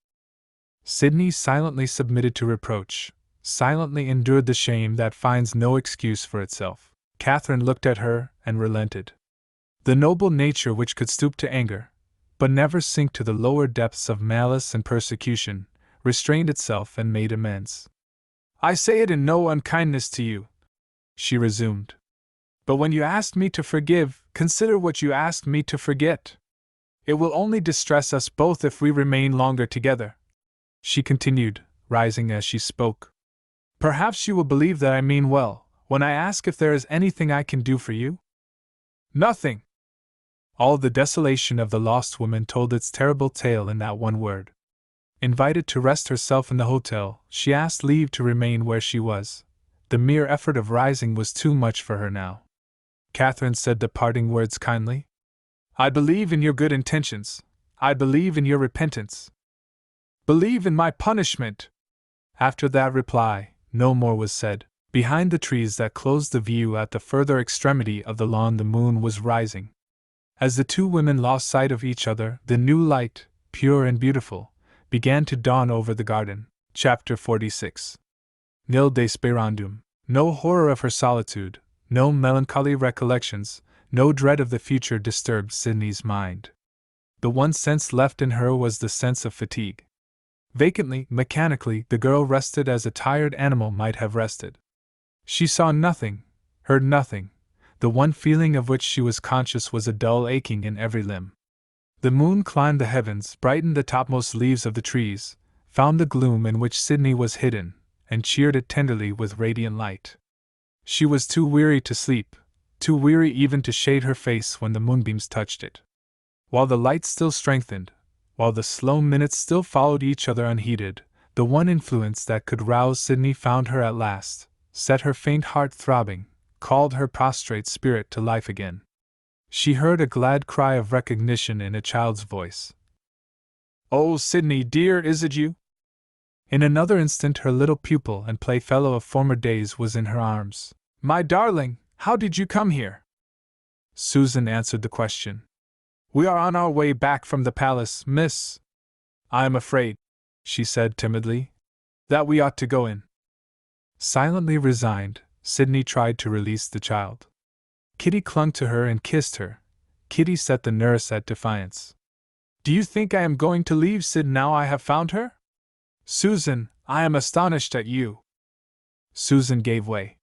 Sidney silently submitted to reproach, silently endured the shame that finds no excuse for itself. Catherine looked at her and relented. The noble nature which could stoop to anger, but never sink to the lower depths of malice and persecution, restrained itself and made amends. I say it in no unkindness to you, she resumed. But when you asked me to forgive, consider what you asked me to forget. It will only distress us both if we remain longer together, she continued, rising as she spoke. Perhaps you will believe that I mean well, when I ask if there is anything I can do for you? Nothing! All the desolation of the lost woman told its terrible tale in that one word. Invited to rest herself in the hotel, she asked leave to remain where she was. The mere effort of rising was too much for her now. Catherine said the parting words kindly. I believe in your good intentions. I believe in your repentance. Believe in my punishment. After that reply, no more was said. Behind the trees that closed the view at the further extremity of the lawn, the moon was rising. As the two women lost sight of each other, the new light, pure and beautiful, began to dawn over the garden. Chapter 46. Nil desperandum. No horror of her solitude, no melancholy recollections, no dread of the future disturbed Sidney's mind. The one sense left in her was the sense of fatigue. Vacantly, mechanically, the girl rested as a tired animal might have rested. She saw nothing, heard nothing. The one feeling of which she was conscious was a dull aching in every limb. The moon climbed the heavens, brightened the topmost leaves of the trees, found the gloom in which Sidney was hidden, and cheered it tenderly with radiant light. She was too weary to sleep, too weary even to shade her face when the moonbeams touched it. While the light still strengthened, while the slow minutes still followed each other unheeded, the one influence that could rouse Sidney found her at last, set her faint heart throbbing, called her prostrate spirit to life again. She heard a glad cry of recognition in a child's voice. "Oh, Sidney, dear, is it you?" In another instant her little pupil and playfellow of former days was in her arms. "My darling, how did you come here?" Susan answered the question. "We are on our way back from the palace, miss. I am afraid," she said timidly, "that we ought to go in." Silently resigned, Sidney tried to release the child. Kitty clung to her and kissed her. Kitty set the nurse at defiance. "Do you think I am going to leave Sid now I have found her? Susan, I am astonished at you." Susan gave way.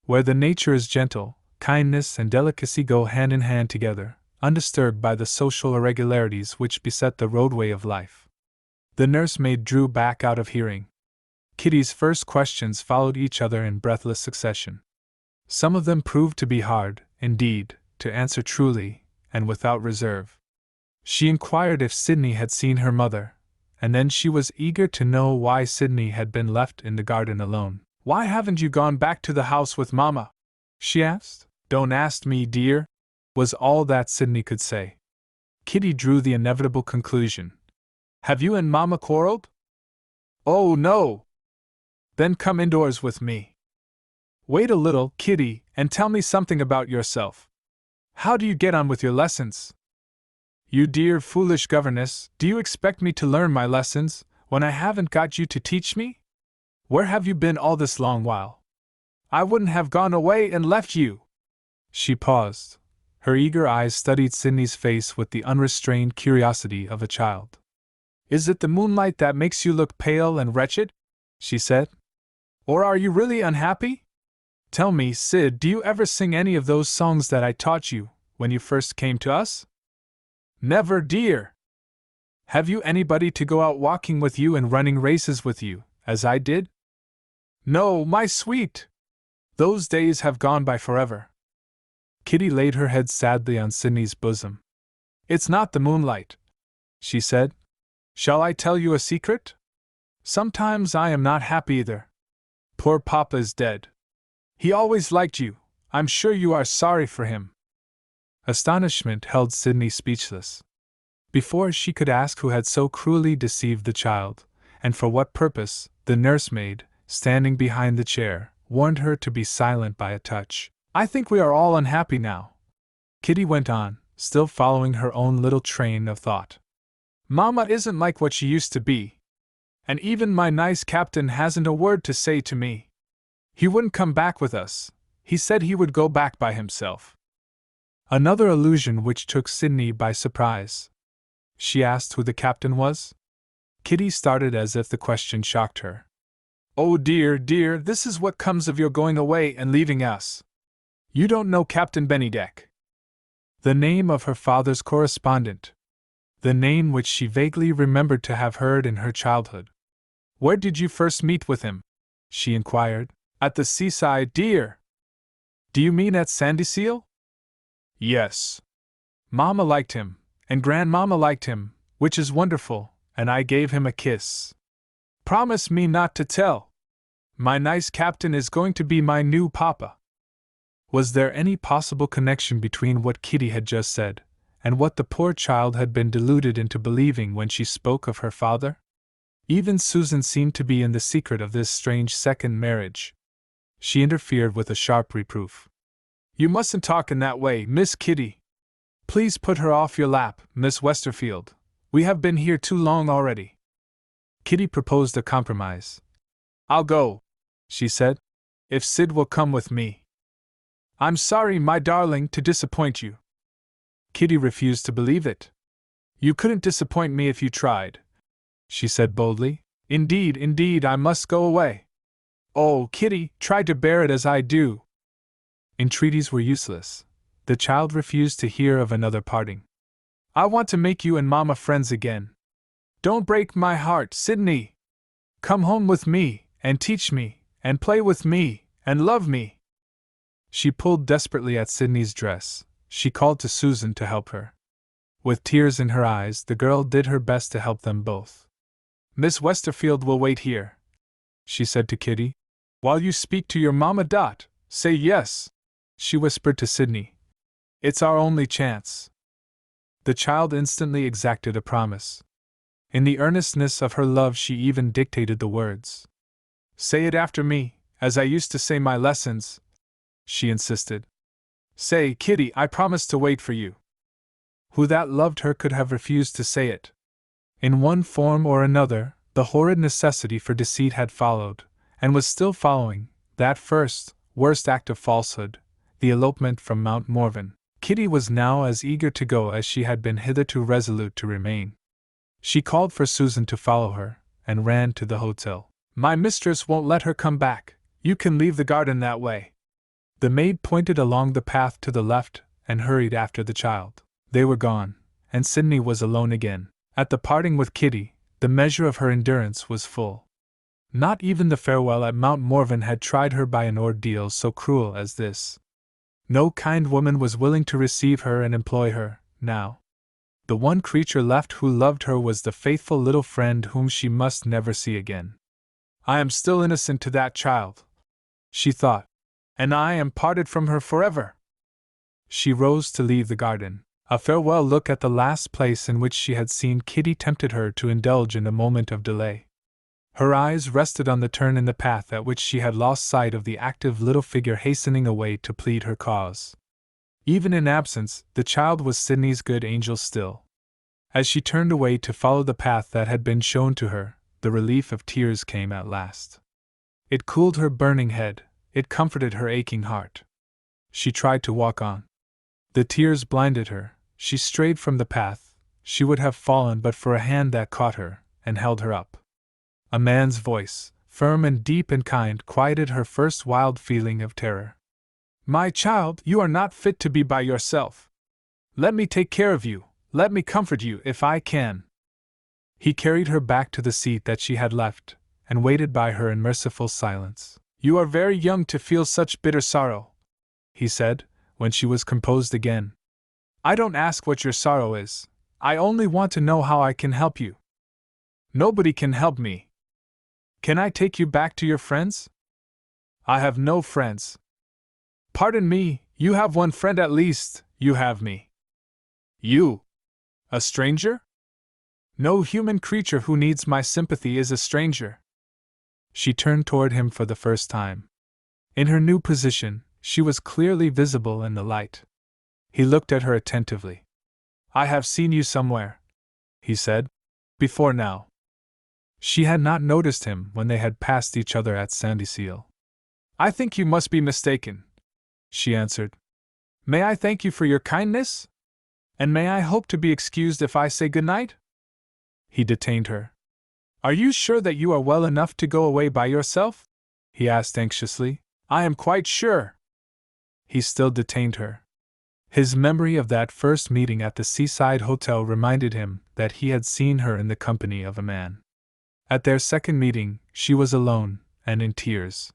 Where the nature is gentle, kindness and delicacy go hand in hand together, undisturbed by the social irregularities which beset the roadway of life. The nursemaid drew back out of hearing. Kitty's first questions followed each other in breathless succession. Some of them proved to be hard, indeed, to answer truly, and without reserve. She inquired if Sidney had seen her mother, and then she was eager to know why Sidney had been left in the garden alone. "Why haven't you gone back to the house with Mama?" she asked. "Don't ask me, dear," was all that Sidney could say. Kitty drew the inevitable conclusion. "Have you and Mama quarreled?" "Oh, no." "Then come indoors with me." "Wait a little, Kitty, and tell me something about yourself. How do you get on with your lessons?" "You dear foolish governess, do you expect me to learn my lessons, when I haven't got you to teach me? Where have you been all this long while? I wouldn't have gone away and left you." She paused. Her eager eyes studied Sidney's face with the unrestrained curiosity of a child. "Is it the moonlight that makes you look pale and wretched?" she said. "Or are you really unhappy? Tell me, Sid, do you ever sing any of those songs that I taught you, when you first came to us?" "Never, dear." "Have you anybody to go out walking with you and running races with you, as I did?" No, my sweet! Those days have gone by forever. Kitty laid her head sadly on Sydney's bosom. It's not the moonlight, she said. Shall I tell you a secret? Sometimes I am not happy either. Poor Papa is dead. He always liked you. I'm sure you are sorry for him. Astonishment held Sydney speechless. Before she could ask who had so cruelly deceived the child, and for what purpose, the nursemaid, standing behind the chair, warned her to be silent by a touch. I think we are all unhappy now, Kitty went on, still following her own little train of thought. Mama isn't like what she used to be. And even my nice captain hasn't a word to say to me. He wouldn't come back with us. He said he would go back by himself. Another allusion which took Sydney by surprise. She asked who the captain was. Kitty started as if the question shocked her. Oh dear, dear, this is what comes of your going away and leaving us. You don't know Captain Bennydeck. The name of her father's correspondent. The name which she vaguely remembered to have heard in her childhood. Where did you first meet with him? She inquired. At the seaside, dear. Do you mean at Sandyseal? Yes. Mama liked him, and Grandmama liked him, which is wonderful, and I gave him a kiss. Promise me not to tell. My nice captain is going to be my new papa. Was there any possible connection between what Kitty had just said, and what the poor child had been deluded into believing when she spoke of her father? Even Susan seemed to be in the secret of this strange second marriage. She interfered with a sharp reproof. You mustn't talk in that way, Miss Kitty. Please put her off your lap, Miss Westerfield. We have been here too long already. Kitty proposed a compromise. I'll go, she said, if Sid will come with me. I'm sorry, my darling, to disappoint you. Kitty refused to believe it. You couldn't disappoint me if you tried, she said boldly. Indeed, indeed, I must go away. Oh, Kitty, try to bear it as I do. Entreaties were useless. The child refused to hear of another parting. I want to make you and Mama friends again. Don't break my heart, Sydney. Come home with me, and teach me, and play with me, and love me. She pulled desperately at Sydney's dress. She called to Susan to help her. With tears in her eyes, the girl did her best to help them both. Miss Westerfield will wait here, she said to Kitty. While you speak to your Mama. Say yes, she whispered to Sydney. It's our only chance. The child instantly exacted a promise. In the earnestness of her love, she even dictated the words. Say it after me, as I used to say my lessons, she insisted. Say, Kitty, I promise to wait for you. Who that loved her could have refused to say it? In one form or another, the horrid necessity for deceit had followed, and was still following, that first, worst act of falsehood, the elopement from Mount Morven. Kitty was now as eager to go as she had been hitherto resolute to remain. She called for Susan to follow her, and ran to the hotel. My mistress won't let her come back. You can leave the garden that way. The maid pointed along the path to the left, and hurried after the child. They were gone, and Sydney was alone again. At the parting with Kitty, the measure of her endurance was full. Not even the farewell at Mount Morven had tried her by an ordeal so cruel as this. No kind woman was willing to receive her and employ her, now. The one creature left who loved her was the faithful little friend whom she must never see again. I am still innocent to that child, she thought, and I am parted from her forever. She rose to leave the garden. A farewell look at the last place in which she had seen Kitty tempted her to indulge in a moment of delay. Her eyes rested on the turn in the path at which she had lost sight of the active little figure hastening away to plead her cause. Even in absence, the child was Sydney's good angel still. As she turned away to follow the path that had been shown to her, the relief of tears came at last. It cooled her burning head, it comforted her aching heart. She tried to walk on. The tears blinded her, she strayed from the path, she would have fallen but for a hand that caught her, and held her up. A man's voice, firm and deep and kind, quieted her first wild feeling of terror. My child, you are not fit to be by yourself. Let me take care of you, let me comfort you if I can. He carried her back to the seat that she had left, and waited by her in merciful silence. "You are very young to feel such bitter sorrow," he said, when she was composed again. "I don't ask what your sorrow is. I only want to know how I can help you." "Nobody can help me." "Can I take you back to your friends?" "I have no friends." "Pardon me, you have one friend at least, you have me." "You? A stranger?" "No human creature who needs my sympathy is a stranger." She turned toward him for the first time. In her new position, she was clearly visible in the light. He looked at her attentively. "I have seen you somewhere," he said, "before now." She had not noticed him when they had passed each other at Sandyseal. "I think you must be mistaken," she answered. "May I thank you for your kindness? And may I hope to be excused if I say good night?" He detained her. "Are you sure that you are well enough to go away by yourself?" he asked anxiously. "I am quite sure." He still detained her. His memory of that first meeting at the seaside hotel reminded him that he had seen her in the company of a man. At their second meeting, she was alone, and in tears.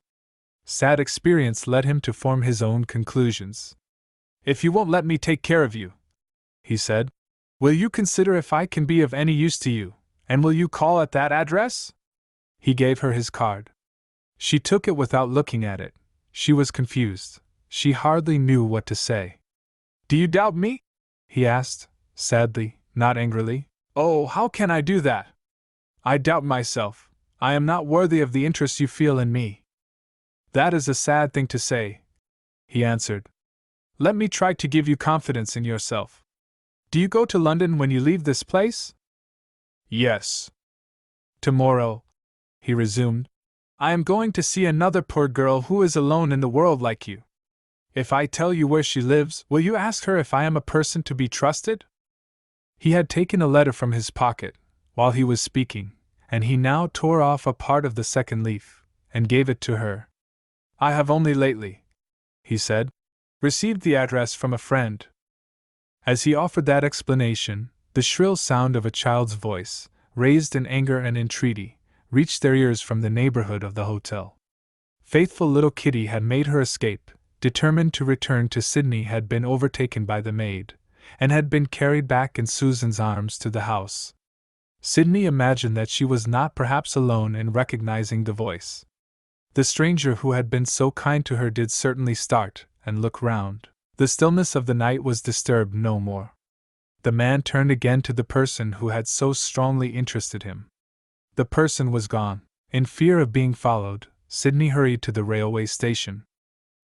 Sad experience led him to form his own conclusions. "If you won't let me take care of you," he said, "will you consider if I can be of any use to you, and will you call at that address?" He gave her his card. She took it without looking at it. She was confused. She hardly knew what to say. "Do you doubt me?" he asked, sadly, not angrily. "Oh, how can I do that? I doubt myself. I am not worthy of the interest you feel in me." "That is a sad thing to say," he answered. "Let me try to give you confidence in yourself. Do you go to London when you leave this place?" "Yes." "Tomorrow," he resumed, "I am going to see another poor girl who is alone in the world like you. If I tell you where she lives, will you ask her if I am a person to be trusted?" He had taken a letter from his pocket, while he was speaking, and he now tore off a part of the second leaf, and gave it to her. "I have only lately," he said, "received the address from a friend." As he offered that explanation, the shrill sound of a child's voice, raised in anger and entreaty, reached their ears from the neighborhood of the hotel. Faithful little Kitty had made her escape, determined to return to Sydney, had been overtaken by the maid, and had been carried back in Susan's arms to the house. Sydney imagined that she was not perhaps alone in recognizing the voice. The stranger who had been so kind to her did certainly start and look round. The stillness of the night was disturbed no more. The man turned again to the person who had so strongly interested him. The person was gone. In fear of being followed, Sydney hurried to the railway station.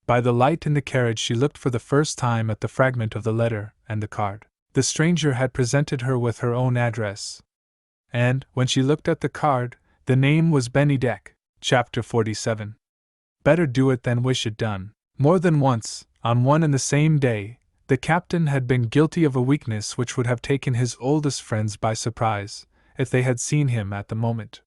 By the light in the carriage she looked for the first time at the fragment of the letter and the card. The stranger had presented her with her own address. And, when she looked at the card, the name was Bennydeck. Chapter 47. Better do it than wish it done. More than once, on one and the same day, the captain had been guilty of a weakness which would have taken his oldest friends by surprise, if they had seen him at the moment.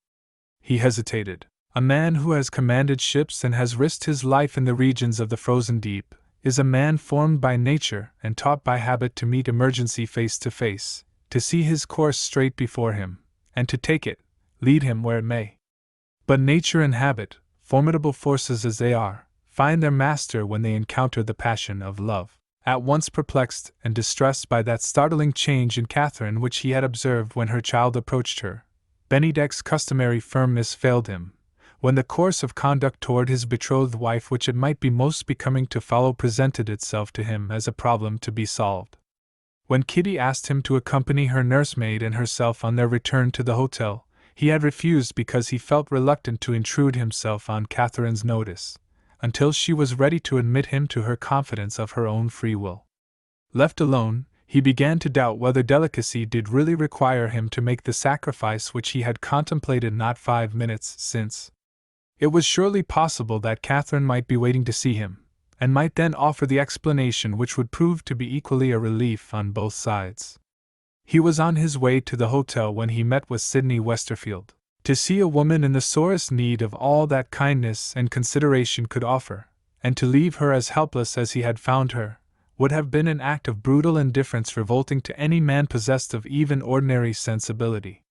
He hesitated. A man who has commanded ships and has risked his life in the regions of the frozen deep, is a man formed by nature and taught by habit to meet emergency face to face, to see his course straight before him, and to take it, lead him where it may. But nature and habit, formidable forces as they are, find their master when they encounter the passion of love. At once perplexed and distressed by that startling change in Catherine which he had observed when her child approached her, Bennydeck's customary firmness failed him, when the course of conduct toward his betrothed wife which it might be most becoming to follow presented itself to him as a problem to be solved. When Kitty asked him to accompany her nursemaid and herself on their return to the hotel, he had refused because he felt reluctant to intrude himself on Catherine's notice, until she was ready to admit him to her confidence of her own free will. Left alone, he began to doubt whether delicacy did really require him to make the sacrifice which he had contemplated not 5 minutes since. It was surely possible that Catherine might be waiting to see him, and might then offer the explanation which would prove to be equally a relief on both sides. He was on his way to the hotel when he met with Sydney Westerfield. To see a woman in the sorest need of all that kindness and consideration could offer, and to leave her as helpless as he had found her, would have been an act of brutal indifference revolting to any man possessed of even ordinary sensibility.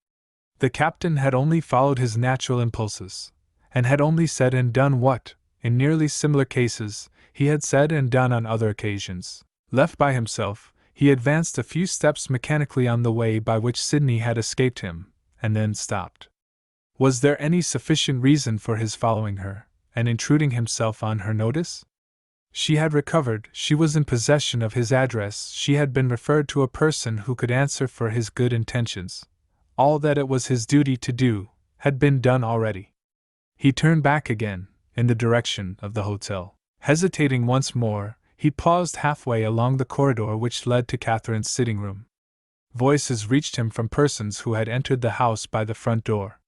The captain had only followed his natural impulses, and had only said and done what, in nearly similar cases, he had said and done on other occasions. Left by himself, he advanced a few steps mechanically on the way by which Sydney had escaped him, and then stopped. Was there any sufficient reason for his following her, and intruding himself on her notice? She had recovered, she was in possession of his address, she had been referred to a person who could answer for his good intentions. All that it was his duty to do had been done already. He turned back again, in the direction of the hotel. Hesitating once more, he paused halfway along the corridor which led to Catherine's sitting room. Voices reached him from persons who had entered the house by the front door.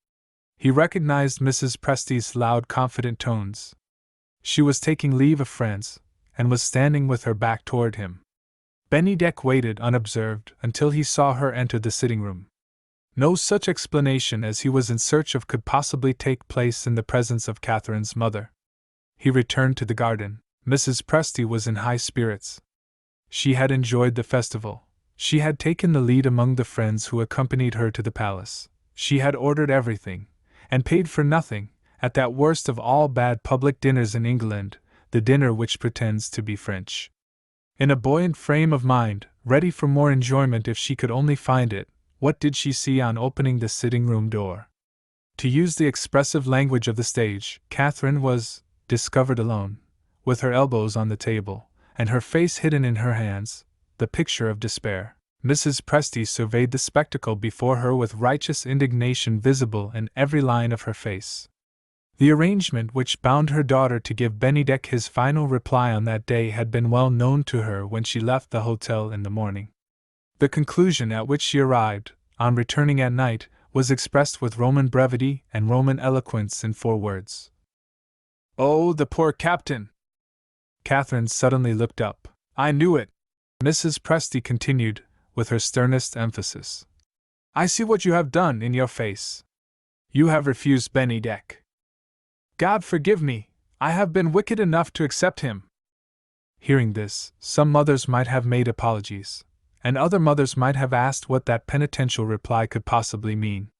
He recognized Mrs. Presty's loud, confident tones. She was taking leave of friends, and was standing with her back toward him. Bennydeck waited unobserved until he saw her enter the sitting room. No such explanation as he was in search of could possibly take place in the presence of Catherine's mother. He returned to the garden. Mrs. Presty was in high spirits. She had enjoyed the festival. She had taken the lead among the friends who accompanied her to the palace. She had ordered everything, and paid for nothing, at that worst of all bad public dinners in England, the dinner which pretends to be French. In a buoyant frame of mind, ready for more enjoyment if she could only find it, what did she see on opening the sitting-room door? To use the expressive language of the stage, Catherine was discovered alone, with her elbows on the table, and her face hidden in her hands, the picture of despair. Mrs. Presty surveyed the spectacle before her with righteous indignation visible in every line of her face. The arrangement which bound her daughter to give Bennydeck his final reply on that day had been well known to her when she left the hotel in the morning. The conclusion at which she arrived, on returning at night, was expressed with Roman brevity and Roman eloquence in 4 words. "Oh, the poor captain!" Catherine suddenly looked up. "I knew it," Mrs. Presty continued, with her sternest emphasis. "I see what you have done in your face. You have refused Bennydeck. God forgive me, I have been wicked enough to accept him." Hearing this, some mothers might have made apologies, and other mothers might have asked what that penitential reply could possibly mean.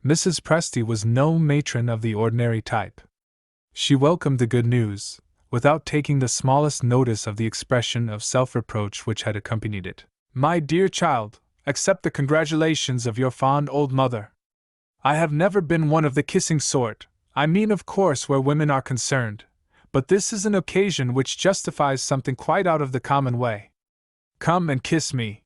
Mrs. Presty was no matron of the ordinary type. She welcomed the good news, without taking the smallest notice of the expression of self-reproach which had accompanied it. "My dear child, accept the congratulations of your fond old mother. I have never been one of the kissing sort, I mean of course where women are concerned, but this is an occasion which justifies something quite out of the common way. Come and kiss me."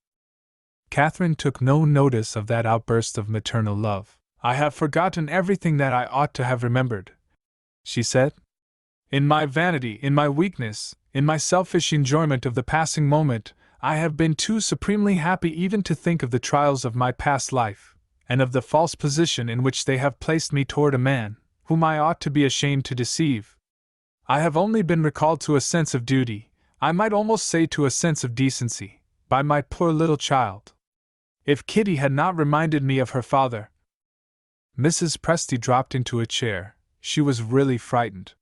Catherine took no notice of that outburst of maternal love. "I have forgotten everything that I ought to have remembered," she said. "In my vanity, in my weakness, in my selfish enjoyment of the passing moment, I have been too supremely happy even to think of the trials of my past life, and of the false position in which they have placed me toward a man whom I ought to be ashamed to deceive. I have only been recalled to a sense of duty, I might almost say to a sense of decency, by my poor little child. If Kitty had not reminded me of her father—" Mrs. Presty dropped into a chair. She was really frightened.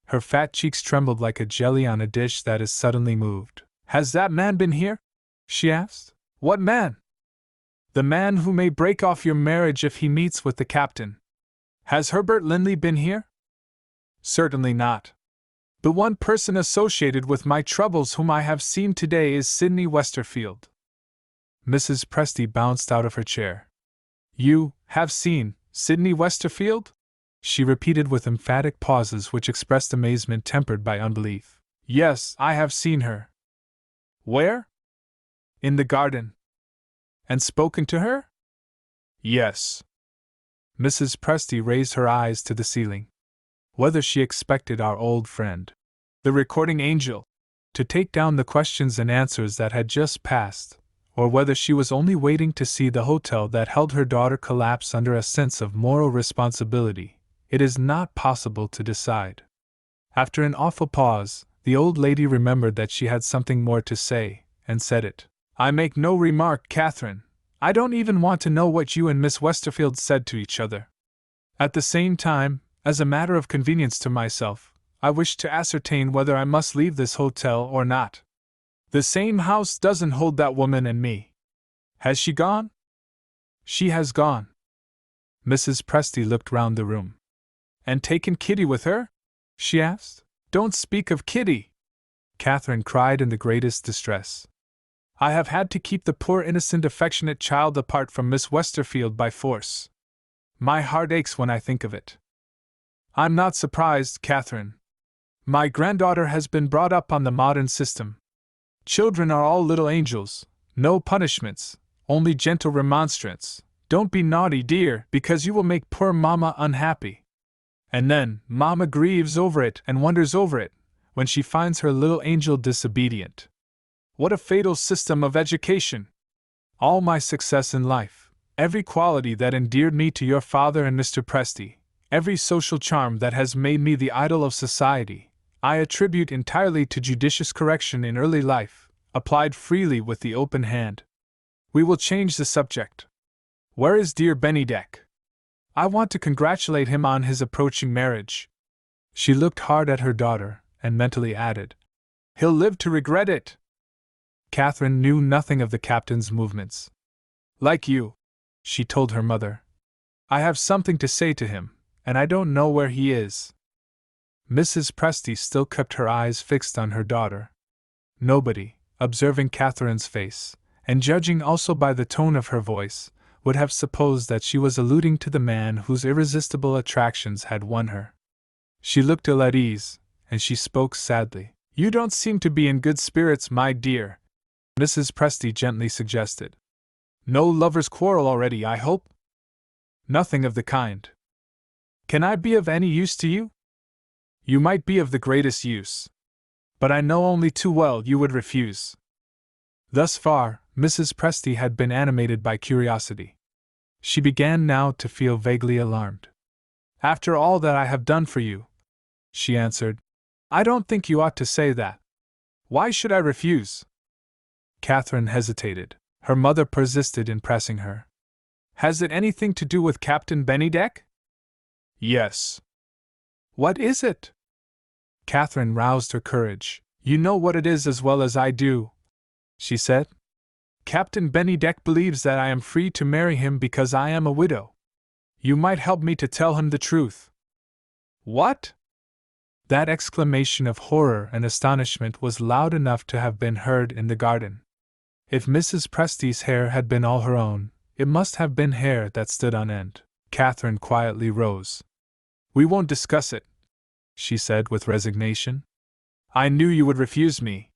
Her fat cheeks trembled like a jelly on a dish that is suddenly moved. "Has that man been here?" she asked. "What man?" "The man who may break off your marriage if he meets with the captain. Has Herbert Linley been here?" "Certainly not. The one person associated with my troubles whom I have seen today is Sydney Westerfield." Mrs. Presty bounced out of her chair. "You have seen Sydney Westerfield?" she repeated with emphatic pauses which expressed amazement tempered by unbelief. "Yes, I have seen her." "Where?" "In the garden." "And spoken to her?" "Yes." Mrs. Presty raised her eyes to the ceiling. Whether she expected our old friend, the recording angel, to take down the questions and answers that had just passed, or whether she was only waiting to see the hotel that held her daughter collapse under a sense of moral responsibility, it is not possible to decide. After an awful pause, the old lady remembered that she had something more to say, and said it. "I make no remark, Catherine. I don't even want to know what you and Miss Westerfield said to each other. At the same time, as a matter of convenience to myself, I wish to ascertain whether I must leave this hotel or not. The same house doesn't hold that woman and me. Has she gone?" "She has gone." Mrs. Presty looked round the room. And taken Kitty with her? She asked. Don't speak of Kitty! Catherine cried in the greatest distress. I have had to keep the poor innocent affectionate child apart from Miss Westerfield by force. My heart aches when I think of it. I'm not surprised, Catherine. My granddaughter has been brought up on the modern system. Children are all little angels, no punishments, only gentle remonstrance. Don't be naughty, dear, because you will make poor Mamma unhappy. And then, Mamma grieves over it and wonders over it, when she finds her little angel disobedient. What a fatal system of education! All my success in life, every quality that endeared me to your father and Mr. Presty, every social charm that has made me the idol of society, I attribute entirely to judicious correction in early life, applied freely with the open hand. We will change the subject. Where is dear Bennydeck? I want to congratulate him on his approaching marriage. She looked hard at her daughter, and mentally added, He'll live to regret it. Catherine knew nothing of the captain's movements. Like you, she told her mother, I have something to say to him, and I don't know where he is. Mrs. Presty still kept her eyes fixed on her daughter. Nobody, observing Catherine's face, and judging also by the tone of her voice, would have supposed that she was alluding to the man whose irresistible attractions had won her. She looked ill at ease, and she spoke sadly. You don't seem to be in good spirits, my dear, Mrs. Presty gently suggested. No lovers' quarrel already, I hope? Nothing of the kind. Can I be of any use to you? You might be of the greatest use. But I know only too well you would refuse. Thus far, Mrs. Presty had been animated by curiosity. She began now to feel vaguely alarmed. After all that I have done for you, she answered, I don't think you ought to say that. Why should I refuse? Catherine hesitated. Her mother persisted in pressing her. Has it anything to do with Captain Bennydeck? Yes. What is it? Catherine roused her courage. You know what it is as well as I do, she said. Captain Bennydeck believes that I am free to marry him because I am a widow. You might help me to tell him the truth. What? That exclamation of horror and astonishment was loud enough to have been heard in the garden. If Mrs. Presty's hair had been all her own, it must have been hair that stood on end. Catherine quietly rose. We won't discuss it, she said with resignation. I knew you would refuse me.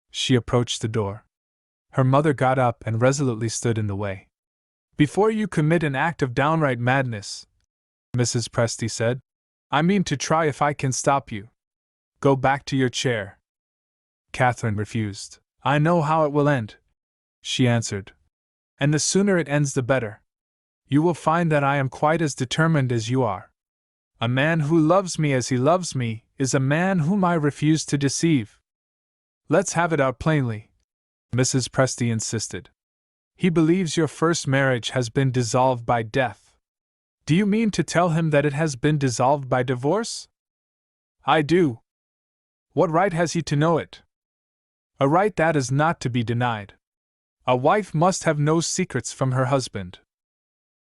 She approached the door. Her mother got up and resolutely stood in the way. Before you commit an act of downright madness, Mrs. Presty said, I mean to try if I can stop you. Go back to your chair. Catherine refused. I know how it will end, she answered. And the sooner it ends the better. You will find that I am quite as determined as you are. A man who loves me as he loves me is a man whom I refuse to deceive. Let's have it out plainly, Mrs. Presty insisted. He believes your first marriage has been dissolved by death. Do you mean to tell him that it has been dissolved by divorce? I do. What right has he to know it? A right that is not to be denied. A wife must have no secrets from her husband.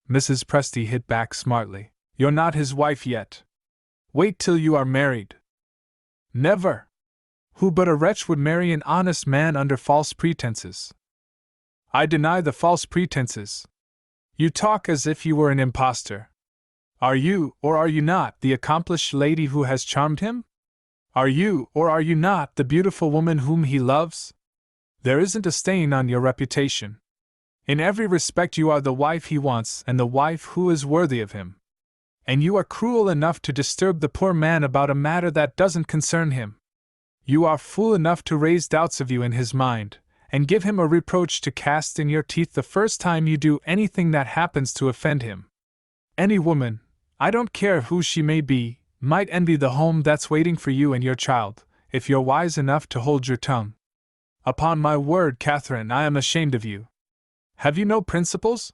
Mrs. Presty hit back smartly. You're not his wife yet. Wait till you are married. Never. Who but a wretch would marry an honest man under false pretenses? I deny the false pretenses. You talk as if you were an impostor. Are you, or are you not, the accomplished lady who has charmed him? Are you, or are you not, the beautiful woman whom he loves? There isn't a stain on your reputation. In every respect you are the wife he wants and the wife who is worthy of him. And you are cruel enough to disturb the poor man about a matter that doesn't concern him. You are fool enough to raise doubts of you in his mind, and give him a reproach to cast in your teeth the first time you do anything that happens to offend him. Any woman, I don't care who she may be, might envy the home that's waiting for you and your child, if you're wise enough to hold your tongue. Upon my word, Catherine, I am ashamed of you. Have you no principles?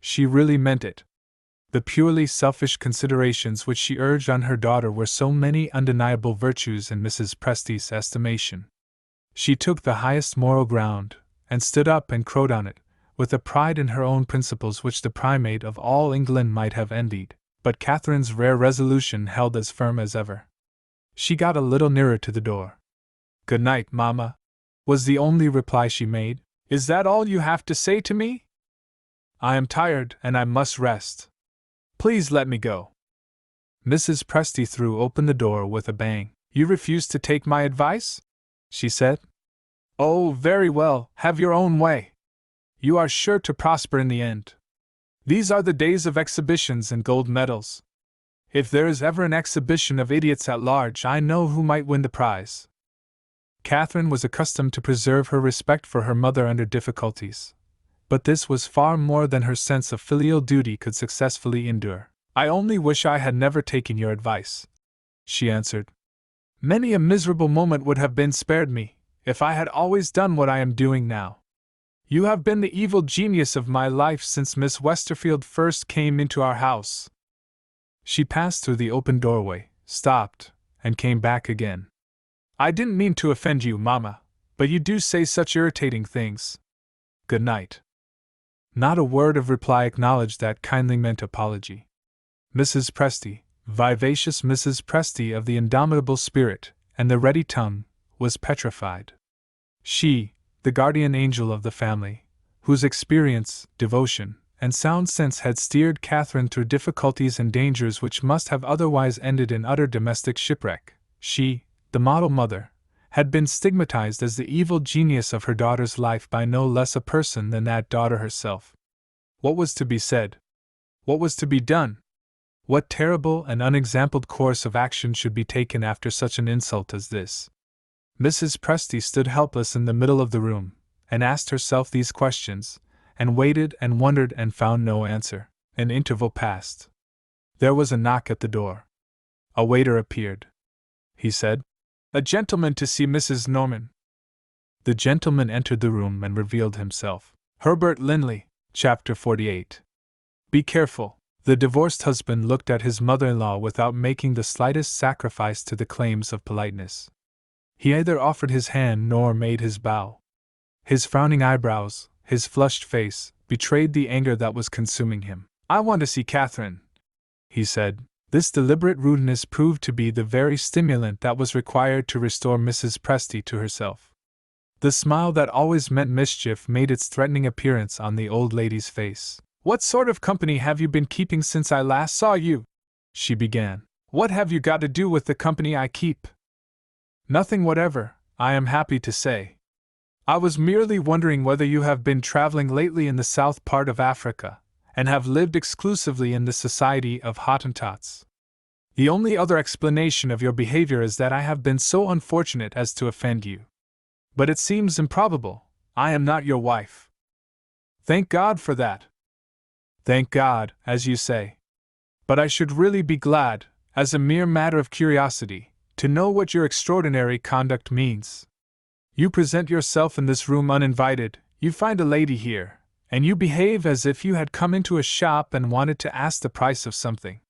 She really meant it. The purely selfish considerations which she urged on her daughter were so many undeniable virtues in Mrs. Presty's estimation. She took the highest moral ground, and stood up and crowed on it, with a pride in her own principles which the primate of all England might have envied, but Catherine's rare resolution held as firm as ever. She got a little nearer to the door. "Good night, Mamma," was the only reply she made. "Is that all you have to say to me? I am tired and I must rest. Please let me go." Mrs. Presty threw open the door with a bang. "You refuse to take my advice?" she said. "Oh, very well, have your own way. You are sure to prosper in the end. These are the days of exhibitions and gold medals. If there is ever an exhibition of idiots at large, I know who might win the prize." Catherine was accustomed to preserve her respect for her mother under difficulties, but this was far more than her sense of filial duty could successfully endure. "I only wish I had never taken your advice," she answered. "Many a miserable moment would have been spared me, if I had always done what I am doing now. You have been the evil genius of my life since Miss Westerfield first came into our house." She passed through the open doorway, stopped, and came back again. "I didn't mean to offend you, Mamma, but you do say such irritating things. Good night." Not a word of reply acknowledged that kindly meant apology. Mrs. Presty, vivacious Mrs. Presty of the indomitable spirit and the ready tongue, was petrified. She, the guardian angel of the family, whose experience, devotion, and sound sense had steered Catherine through difficulties and dangers which must have otherwise ended in utter domestic shipwreck, she, the model mother, had been stigmatized as the evil genius of her daughter's life by no less a person than that daughter herself. What was to be said? What was to be done? What terrible and unexampled course of action should be taken after such an insult as this? Mrs. Presty stood helpless in the middle of the room, and asked herself these questions, and waited and wondered and found no answer. An interval passed. There was a knock at the door. A waiter appeared. He said, "A gentleman to see Mrs. Norman." The gentleman entered the room and revealed himself. Herbert Linley, Chapter 48. Be careful. The divorced husband looked at his mother-in-law without making the slightest sacrifice to the claims of politeness. He neither offered his hand nor made his bow. His frowning eyebrows, his flushed face, betrayed the anger that was consuming him. "I want to see Catherine," he said. This deliberate rudeness proved to be the very stimulant that was required to restore Mrs. Presty to herself. The smile that always meant mischief made its threatening appearance on the old lady's face. "What sort of company have you been keeping since I last saw you?" she began. "What have you got to do with the company I keep?" "Nothing whatever, I am happy to say. I was merely wondering whether you have been traveling lately in the south part of Africa, and have lived exclusively in the society of Hottentots. The only other explanation of your behavior is that I have been so unfortunate as to offend you. But it seems improbable. I am not your wife." "Thank God for that." "Thank God, as you say. But I should really be glad, as a mere matter of curiosity, to know what your extraordinary conduct means. You present yourself in this room uninvited, you find a lady here, and you behave as if you had come into a shop and wanted to ask the price of something.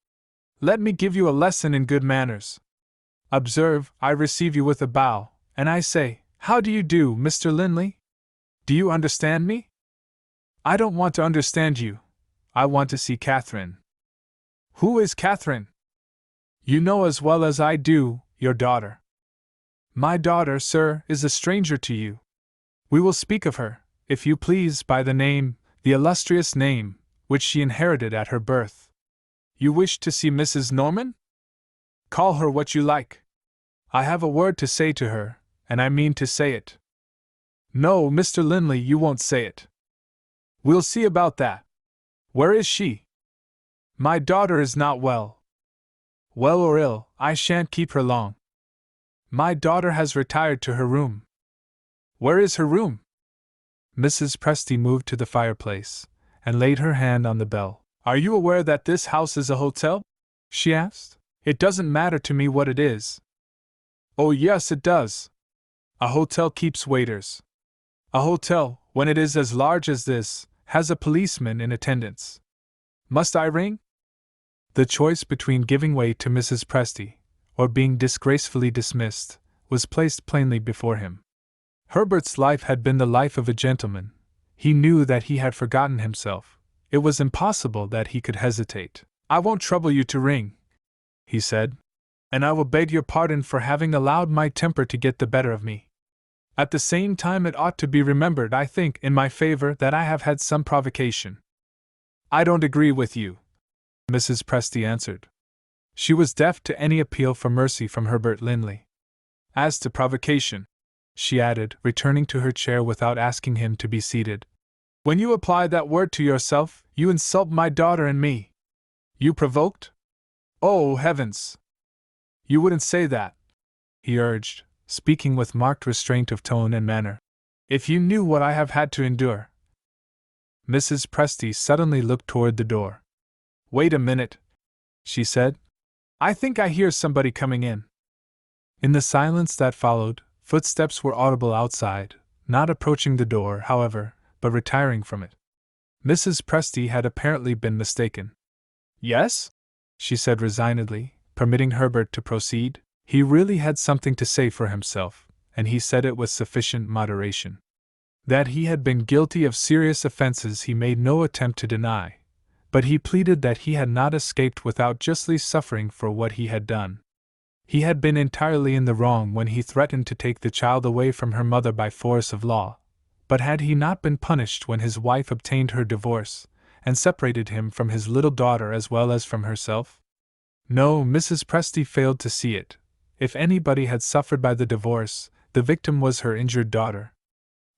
Let me give you a lesson in good manners. Observe, I receive you with a bow, and I say, 'How do you do, Mr. Linley?' Do you understand me?" "I don't want to understand you. I want to see Catherine." "Who is Catherine?" "You know as well as I do, your daughter." "My daughter, sir, is a stranger to you. We will speak of her, if you please, by the name, the illustrious name, which she inherited at her birth. You wish to see Mrs. Norman? Call her what you like. I have a word to say to her, and I mean to say it." "No, Mr. Linley, you won't say it." "We'll see about that. Where is she?" "My daughter is not well." "Well or ill, I shan't keep her long." "My daughter has retired to her room." "Where is her room?" Mrs. Presty moved to the fireplace, and laid her hand on the bell. "Are you aware that this house is a hotel?" she asked. "It doesn't matter to me what it is." "Oh yes, it does. A hotel keeps waiters. A hotel, when it is as large as this, has a policeman in attendance. Must I ring?" The choice between giving way to Mrs. Presty, or being disgracefully dismissed, was placed plainly before him. Herbert's life had been the life of a gentleman. He knew that he had forgotten himself. It was impossible that he could hesitate. "I won't trouble you to ring," he said, "and I will beg your pardon for having allowed my temper to get the better of me. At the same time, it ought to be remembered, I think, in my favor, that I have had some provocation." "I don't agree with you," Mrs. Presty answered. She was deaf to any appeal for mercy from Herbert Linley. "As to provocation," she added, returning to her chair without asking him to be seated, "when you apply that word to yourself, you insult my daughter and me. You provoked? Oh, heavens! You wouldn't say that," he urged, speaking with marked restraint of tone and manner, "if you knew what I have had to endure." Mrs. Presty suddenly looked toward the door. "Wait a minute," she said. "I think I hear somebody coming in." In the silence that followed, footsteps were audible outside, not approaching the door, however, but retiring from it. Mrs. Presty had apparently been mistaken. "Yes?" she said resignedly, permitting Herbert to proceed. He really had something to say for himself, and he said it with sufficient moderation. That he had been guilty of serious offenses he made no attempt to deny, but he pleaded that he had not escaped without justly suffering for what he had done. He had been entirely in the wrong when he threatened to take the child away from her mother by force of law, but had he not been punished when his wife obtained her divorce, and separated him from his little daughter as well as from herself? No, Mrs. Presty failed to see it. If anybody had suffered by the divorce, the victim was her injured daughter.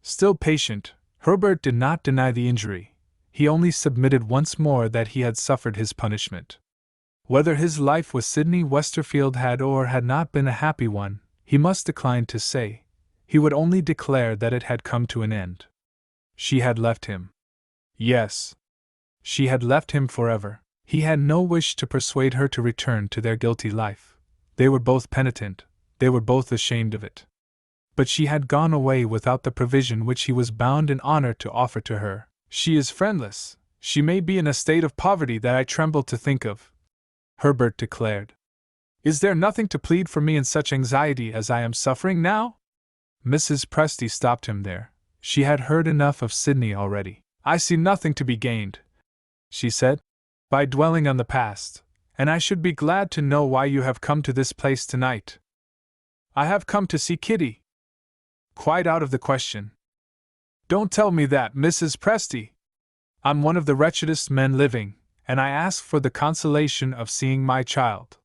Still patient, Herbert did not deny the injury. He only submitted once more that he had suffered his punishment. Whether his life with Sydney Westerfield had or had not been a happy one, he must decline to say. He would only declare that it had come to an end. She had left him. Yes. She had left him forever. He had no wish to persuade her to return to their guilty life. They were both penitent, they were both ashamed of it. But she had gone away without the provision which he was bound in honor to offer to her. "She is friendless. She may be in a state of poverty that I tremble to think of," Herbert declared. "Is there nothing to plead for me in such anxiety as I am suffering now?" Mrs. Presty stopped him there. She had heard enough of Sydney already. "I see nothing to be gained," she said, "by dwelling on the past, and I should be glad to know why you have come to this place tonight." "I have come to see Kitty." "Quite out of the question." "Don't tell me that, Mrs. Presty. I'm one of the wretchedest men living, and I ask for the consolation of seeing my child.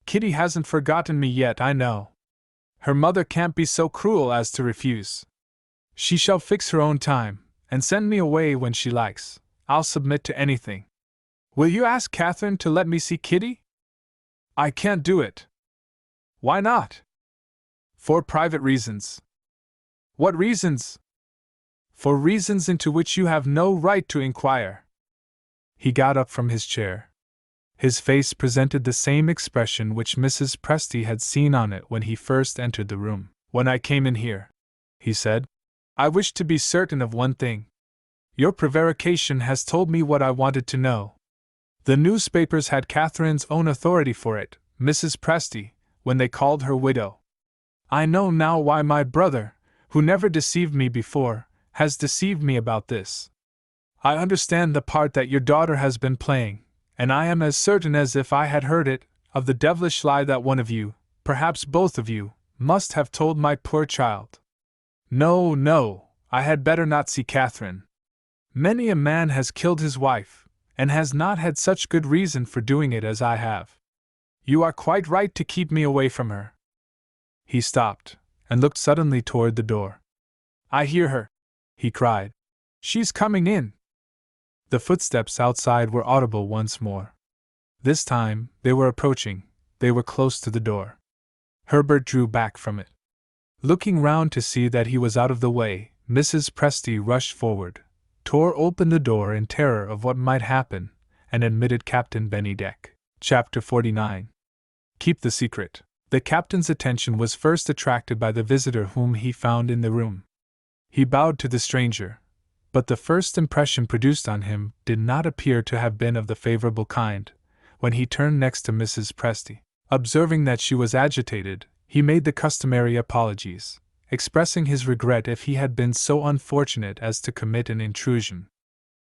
Kitty hasn't forgotten me yet, I know. Her mother can't be so cruel as to refuse. She shall fix her own time, and send me away when she likes. I'll submit to anything. Will you ask Catherine to let me see Kitty?" "I can't do it." "Why not?" "For private reasons." "What reasons?" "For reasons into which you have no right to inquire." He got up from his chair. His face presented the same expression which Mrs. Presty had seen on it when he first entered the room. "When I came in here," he said, "I wished to be certain of one thing. Your prevarication has told me what I wanted to know. The newspapers had Catherine's own authority for it, Mrs. Presty, when they called her widow. I know now why my brother, who never deceived me before, has deceived me about this. I understand the part that your daughter has been playing, and I am as certain as if I had heard it, of the devilish lie that one of you, perhaps both of you, must have told my poor child. No, no, I had better not see Catherine. Many a man has killed his wife, and has not had such good reason for doing it as I have. You are quite right to keep me away from her." He stopped, and looked suddenly toward the door. "I hear her," he cried. "She's coming in." The footsteps outside were audible once more. This time, they were approaching, they were close to the door. Herbert drew back from it. Looking round to see that he was out of the way, Mrs. Presty rushed forward, tore open the door in terror of what might happen, and admitted Captain Bennydeck. Chapter 49. Keep the secret. The captain's attention was first attracted by the visitor whom he found in the room. He bowed to the stranger, but the first impression produced on him did not appear to have been of the favorable kind. When he turned next to Mrs. Presty, observing that she was agitated, he made the customary apologies, expressing his regret if he had been so unfortunate as to commit an intrusion.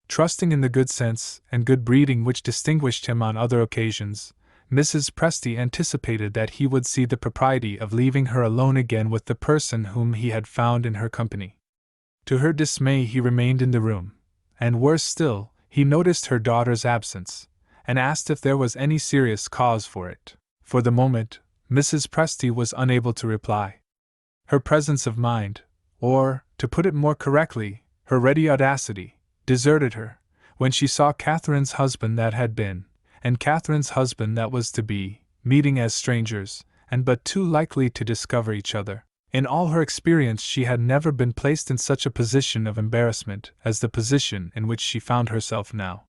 Trusting in the good sense and good breeding which distinguished him on other occasions, Mrs. Presty anticipated that he would see the propriety of leaving her alone again with the person whom he had found in her company. To her dismay, he remained in the room, and worse still, he noticed her daughter's absence, and asked if there was any serious cause for it. For the moment, Mrs. Presty was unable to reply. Her presence of mind, or, to put it more correctly, her ready audacity, deserted her, when she saw Catherine's husband that had been, and Catherine's husband that was to be, meeting as strangers, and but too likely to discover each other. In all her experience she had never been placed in such a position of embarrassment as the position in which she found herself now.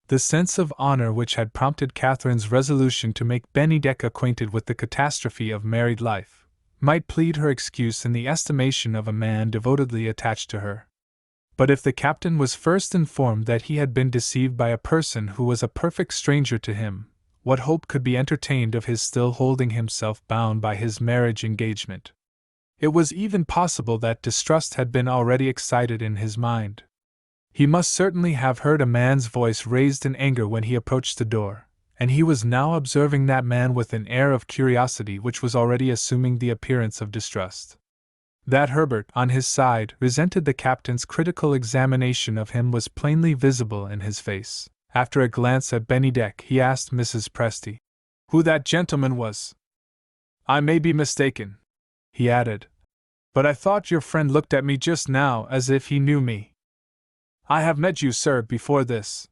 The sense of honor which had prompted Catherine's resolution to make Bennydeck acquainted with the catastrophe of married life might plead her excuse in the estimation of a man devotedly attached to her. But if the captain was first informed that he had been deceived by a person who was a perfect stranger to him, what hope could be entertained of his still holding himself bound by his marriage engagement? It was even possible that distrust had been already excited in his mind. He must certainly have heard a man's voice raised in anger when he approached the door, and he was now observing that man with an air of curiosity which was already assuming the appearance of distrust. That Herbert, on his side, resented the captain's critical examination of him was plainly visible in his face. After a glance at Bennydeck, he asked Mrs. Presty who that gentleman was. "I may be mistaken," he added, "but I thought your friend looked at me just now as if he knew me." "I have met you, sir, before this."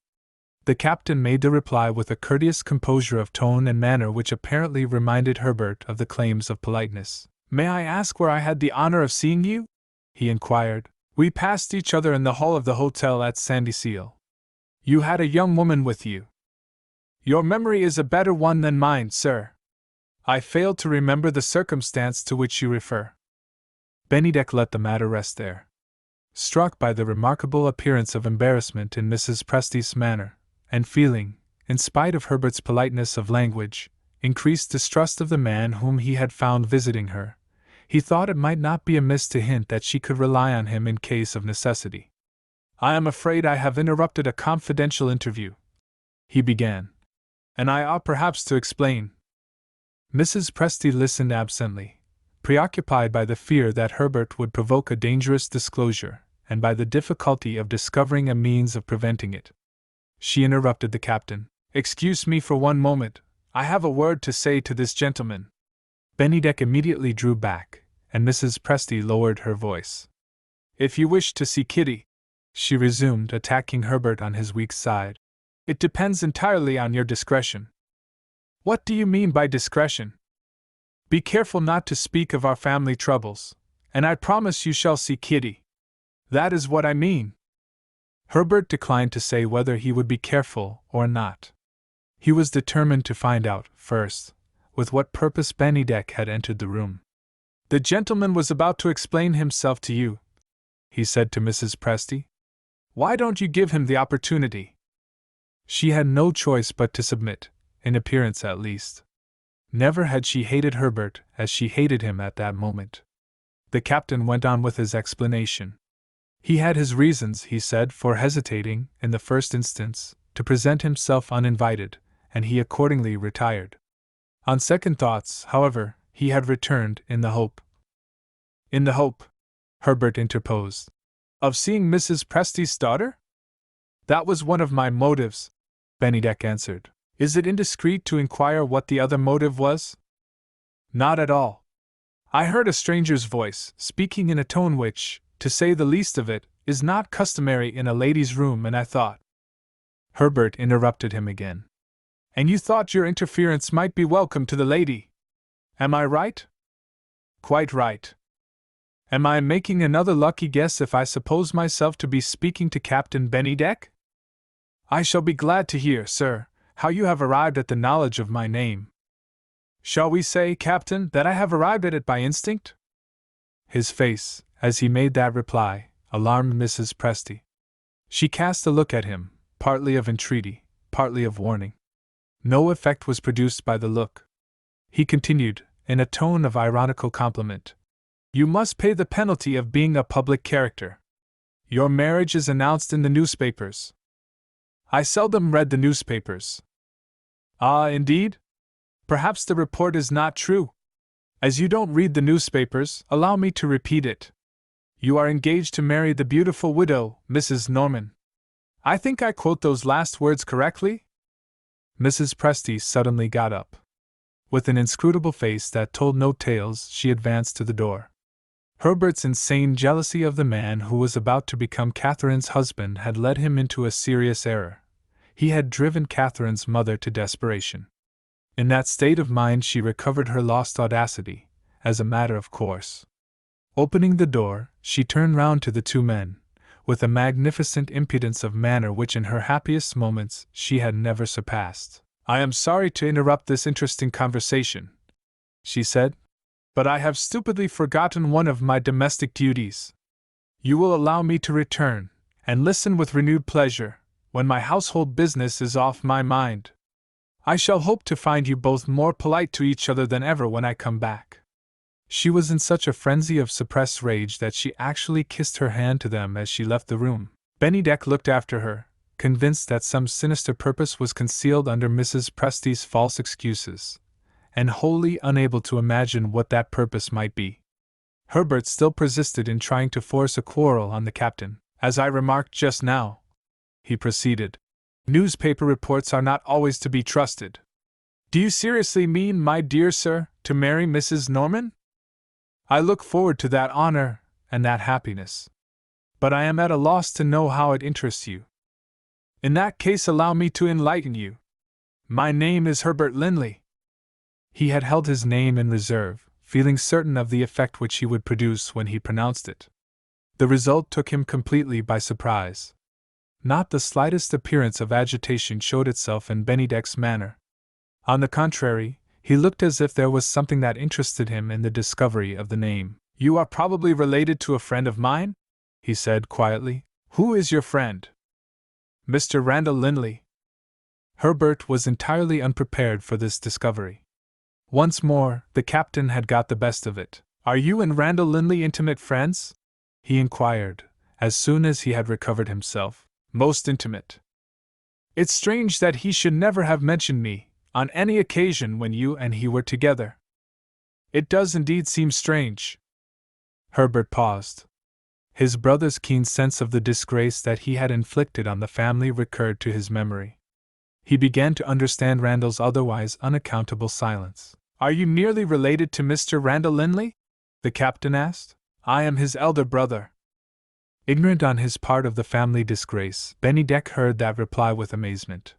The captain made the reply with a courteous composure of tone and manner which apparently reminded Herbert of the claims of politeness. "May I ask where I had the honor of seeing you?" he inquired. "We passed each other in the hall of the hotel at Sandyseal. You had a young woman with you." "Your memory is a better one than mine, sir. I fail to remember the circumstance to which you refer." Bennydeck let the matter rest there. Struck by the remarkable appearance of embarrassment in Mrs. Presty's manner, and feeling, in spite of Herbert's politeness of language, increased distrust of the man whom he had found visiting her, he thought it might not be amiss to hint that she could rely on him in case of necessity. "I am afraid I have interrupted a confidential interview," he began, "and I ought perhaps to explain." Mrs. Presty listened absently, preoccupied by the fear that Herbert would provoke a dangerous disclosure, and by the difficulty of discovering a means of preventing it. She interrupted the captain. "Excuse me for one moment. I have a word to say to this gentleman." Bennydeck immediately drew back, and Mrs. Presty lowered her voice. "If you wish to see Kitty," she resumed, attacking Herbert on his weak side, "it depends entirely on your discretion." "What do you mean by discretion?" "Be careful not to speak of our family troubles, and I promise you shall see Kitty. That is what I mean." Herbert declined to say whether he would be careful or not. He was determined to find out, first, with what purpose Bennydeck had entered the room. "The gentleman was about to explain himself to you," he said to Mrs. Presty. "Why don't you give him the opportunity?" She had no choice but to submit, in appearance at least. Never had she hated Herbert as she hated him at that moment. The captain went on with his explanation. He had his reasons, he said, for hesitating, in the first instance, to present himself uninvited, and he accordingly retired. On second thoughts, however, he had returned in the hope. "In the hope," Herbert interposed, "of seeing Mrs. Presty's daughter?" "That was one of my motives," Bennydeck answered. "Is it indiscreet to inquire what the other motive was?" "Not at all. I heard a stranger's voice, speaking in a tone which, to say the least of it, is not customary in a lady's room, and I thought—" Herbert interrupted him again. "And you thought your interference might be welcome to the lady? Am I right?" "Quite right. Am I making another lucky guess if I suppose myself to be speaking to Captain Bennydeck? I shall be glad to hear, sir, how you have arrived at the knowledge of my name. Shall we say, Captain, that I have arrived at it by instinct?" His face, as he made that reply, alarmed Mrs. Presty. She cast a look at him, partly of entreaty, partly of warning. No effect was produced by the look. He continued, in a tone of ironical compliment. You must pay the penalty of being a public character. Your marriage is announced in the newspapers. I seldom read the newspapers. Ah, indeed? Perhaps the report is not true. As you don't read the newspapers, allow me to repeat it. You are engaged to marry the beautiful widow, Mrs. Norman. I think I quote those last words correctly? Mrs. Presty suddenly got up. With an inscrutable face that told no tales, she advanced to the door. Herbert's insane jealousy of the man who was about to become Catherine's husband had led him into a serious error. He had driven Catherine's mother to desperation. In that state of mind, she recovered her lost audacity, as a matter of course. Opening the door, she turned round to the two men, with a magnificent impudence of manner which in her happiest moments she had never surpassed. I am sorry to interrupt this interesting conversation, she said, but I have stupidly forgotten one of my domestic duties. You will allow me to return, and listen with renewed pleasure, when my household business is off my mind. I shall hope to find you both more polite to each other than ever when I come back. She was in such a frenzy of suppressed rage that she actually kissed her hand to them as she left the room. Bennydeck looked after her, convinced that some sinister purpose was concealed under Mrs. Presty's false excuses, and wholly unable to imagine what that purpose might be. Herbert still persisted in trying to force a quarrel on the captain. As I remarked just now, he proceeded, newspaper reports are not always to be trusted. Do you seriously mean, my dear sir, to marry Mrs. Norman? I look forward to that honor and that happiness. But I am at a loss to know how it interests you. In that case, allow me to enlighten you. My name is Herbert Linley. He had held his name in reserve, feeling certain of the effect which he would produce when he pronounced it. The result took him completely by surprise. Not the slightest appearance of agitation showed itself in Bennydeck's manner. On the contrary, he looked as if there was something that interested him in the discovery of the name. You are probably related to a friend of mine? He said quietly. Who is your friend? Mr. Randall Linley. Herbert was entirely unprepared for this discovery. Once more, the captain had got the best of it. Are you and Randall Linley intimate friends? He inquired, as soon as he had recovered himself. Most intimate. It's strange that he should never have mentioned me, on any occasion when you and he were together. It does indeed seem strange. Herbert paused. His brother's keen sense of the disgrace that he had inflicted on the family recurred to his memory. He began to understand Randall's otherwise unaccountable silence. Are you nearly related to Mr. Randall Linley? The captain asked. I am his elder brother. Ignorant on his part of the family disgrace, Bennydeck heard that reply with amazement.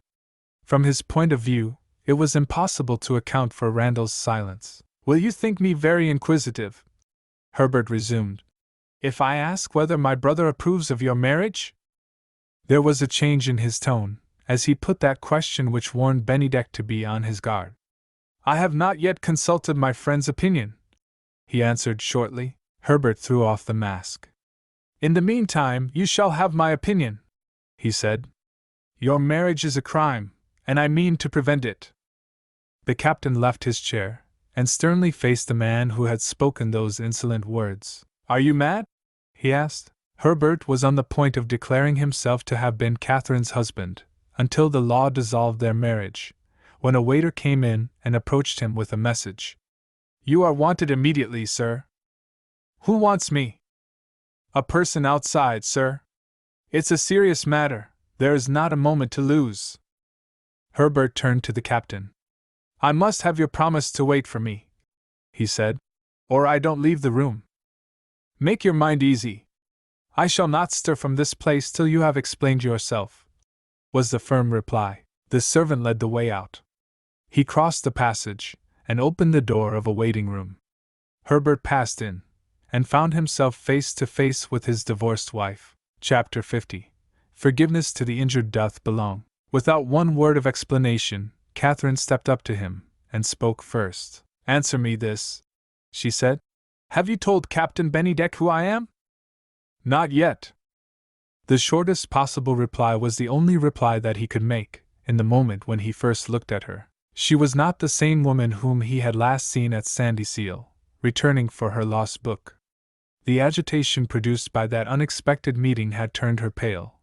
From his point of view, it was impossible to account for Randall's silence. Will you think me very inquisitive? Herbert resumed. If I ask whether my brother approves of your marriage? There was a change in his tone, as he put that question which warned Bennydeck to be on his guard. I have not yet consulted my friend's opinion, he answered shortly. Herbert threw off the mask. In the meantime, you shall have my opinion, he said. Your marriage is a crime, and I mean to prevent it. The captain left his chair, and sternly faced the man who had spoken those insolent words. Are you mad? He asked. Herbert was on the point of declaring himself to have been Catherine's husband, until the law dissolved their marriage, when a waiter came in and approached him with a message. You are wanted immediately, sir. Who wants me? A person outside, sir. It's a serious matter, there is not a moment to lose. Herbert turned to the captain. I must have your promise to wait for me, he said, or I don't leave the room. Make your mind easy. I shall not stir from this place till you have explained yourself, was the firm reply. The servant led the way out. He crossed the passage, and opened the door of a waiting room. Herbert passed in, and found himself face to face with his divorced wife. Chapter 50. Forgiveness to the injured doth belong. Without one word of explanation, Catherine stepped up to him, and spoke first. Answer me this, she said. Have you told Captain Bennydeck who I am? Not yet. The shortest possible reply was the only reply that he could make, in the moment when he first looked at her. She was not the same woman whom he had last seen at Sandyseal, returning for her lost book. The agitation produced by that unexpected meeting had turned her pale.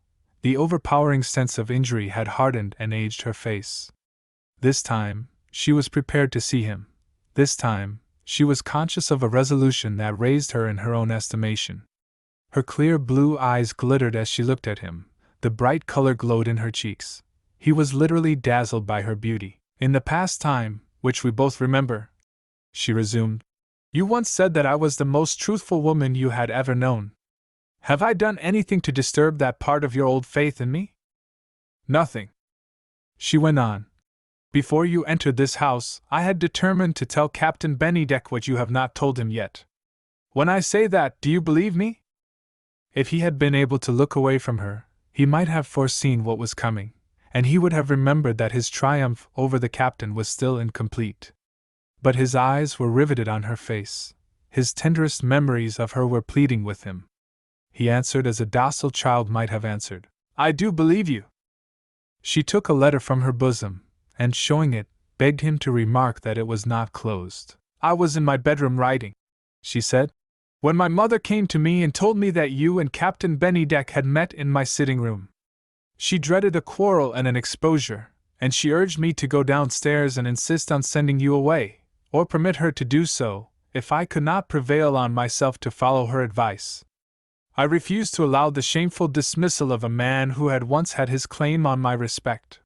The overpowering sense of injury had hardened and aged her face. This time, she was prepared to see him. This time, she was conscious of a resolution that raised her in her own estimation. Her clear blue eyes glittered as she looked at him. The bright color glowed in her cheeks. He was literally dazzled by her beauty. In the past time, which we both remember, she resumed, you once said that I was the most truthful woman you had ever known. Have I done anything to disturb that part of your old faith in me? Nothing. She went on. Before you entered this house, I had determined to tell Captain Bennydeck what you have not told him yet. When I say that, do you believe me? If he had been able to look away from her, he might have foreseen what was coming, and he would have remembered that his triumph over the captain was still incomplete. But his eyes were riveted on her face. His tenderest memories of her were pleading with him. He answered as a docile child might have answered, I do believe you. She took a letter from her bosom, and showing it, begged him to remark that it was not closed. I was in my bedroom writing, she said, when my mother came to me and told me that you and Captain Bennydeck had met in my sitting room. She dreaded a quarrel and an exposure, and she urged me to go downstairs and insist on sending you away, or permit her to do so, if I could not prevail on myself to follow her advice. I refused to allow the shameful dismissal of a man who had once had his claim on my respect.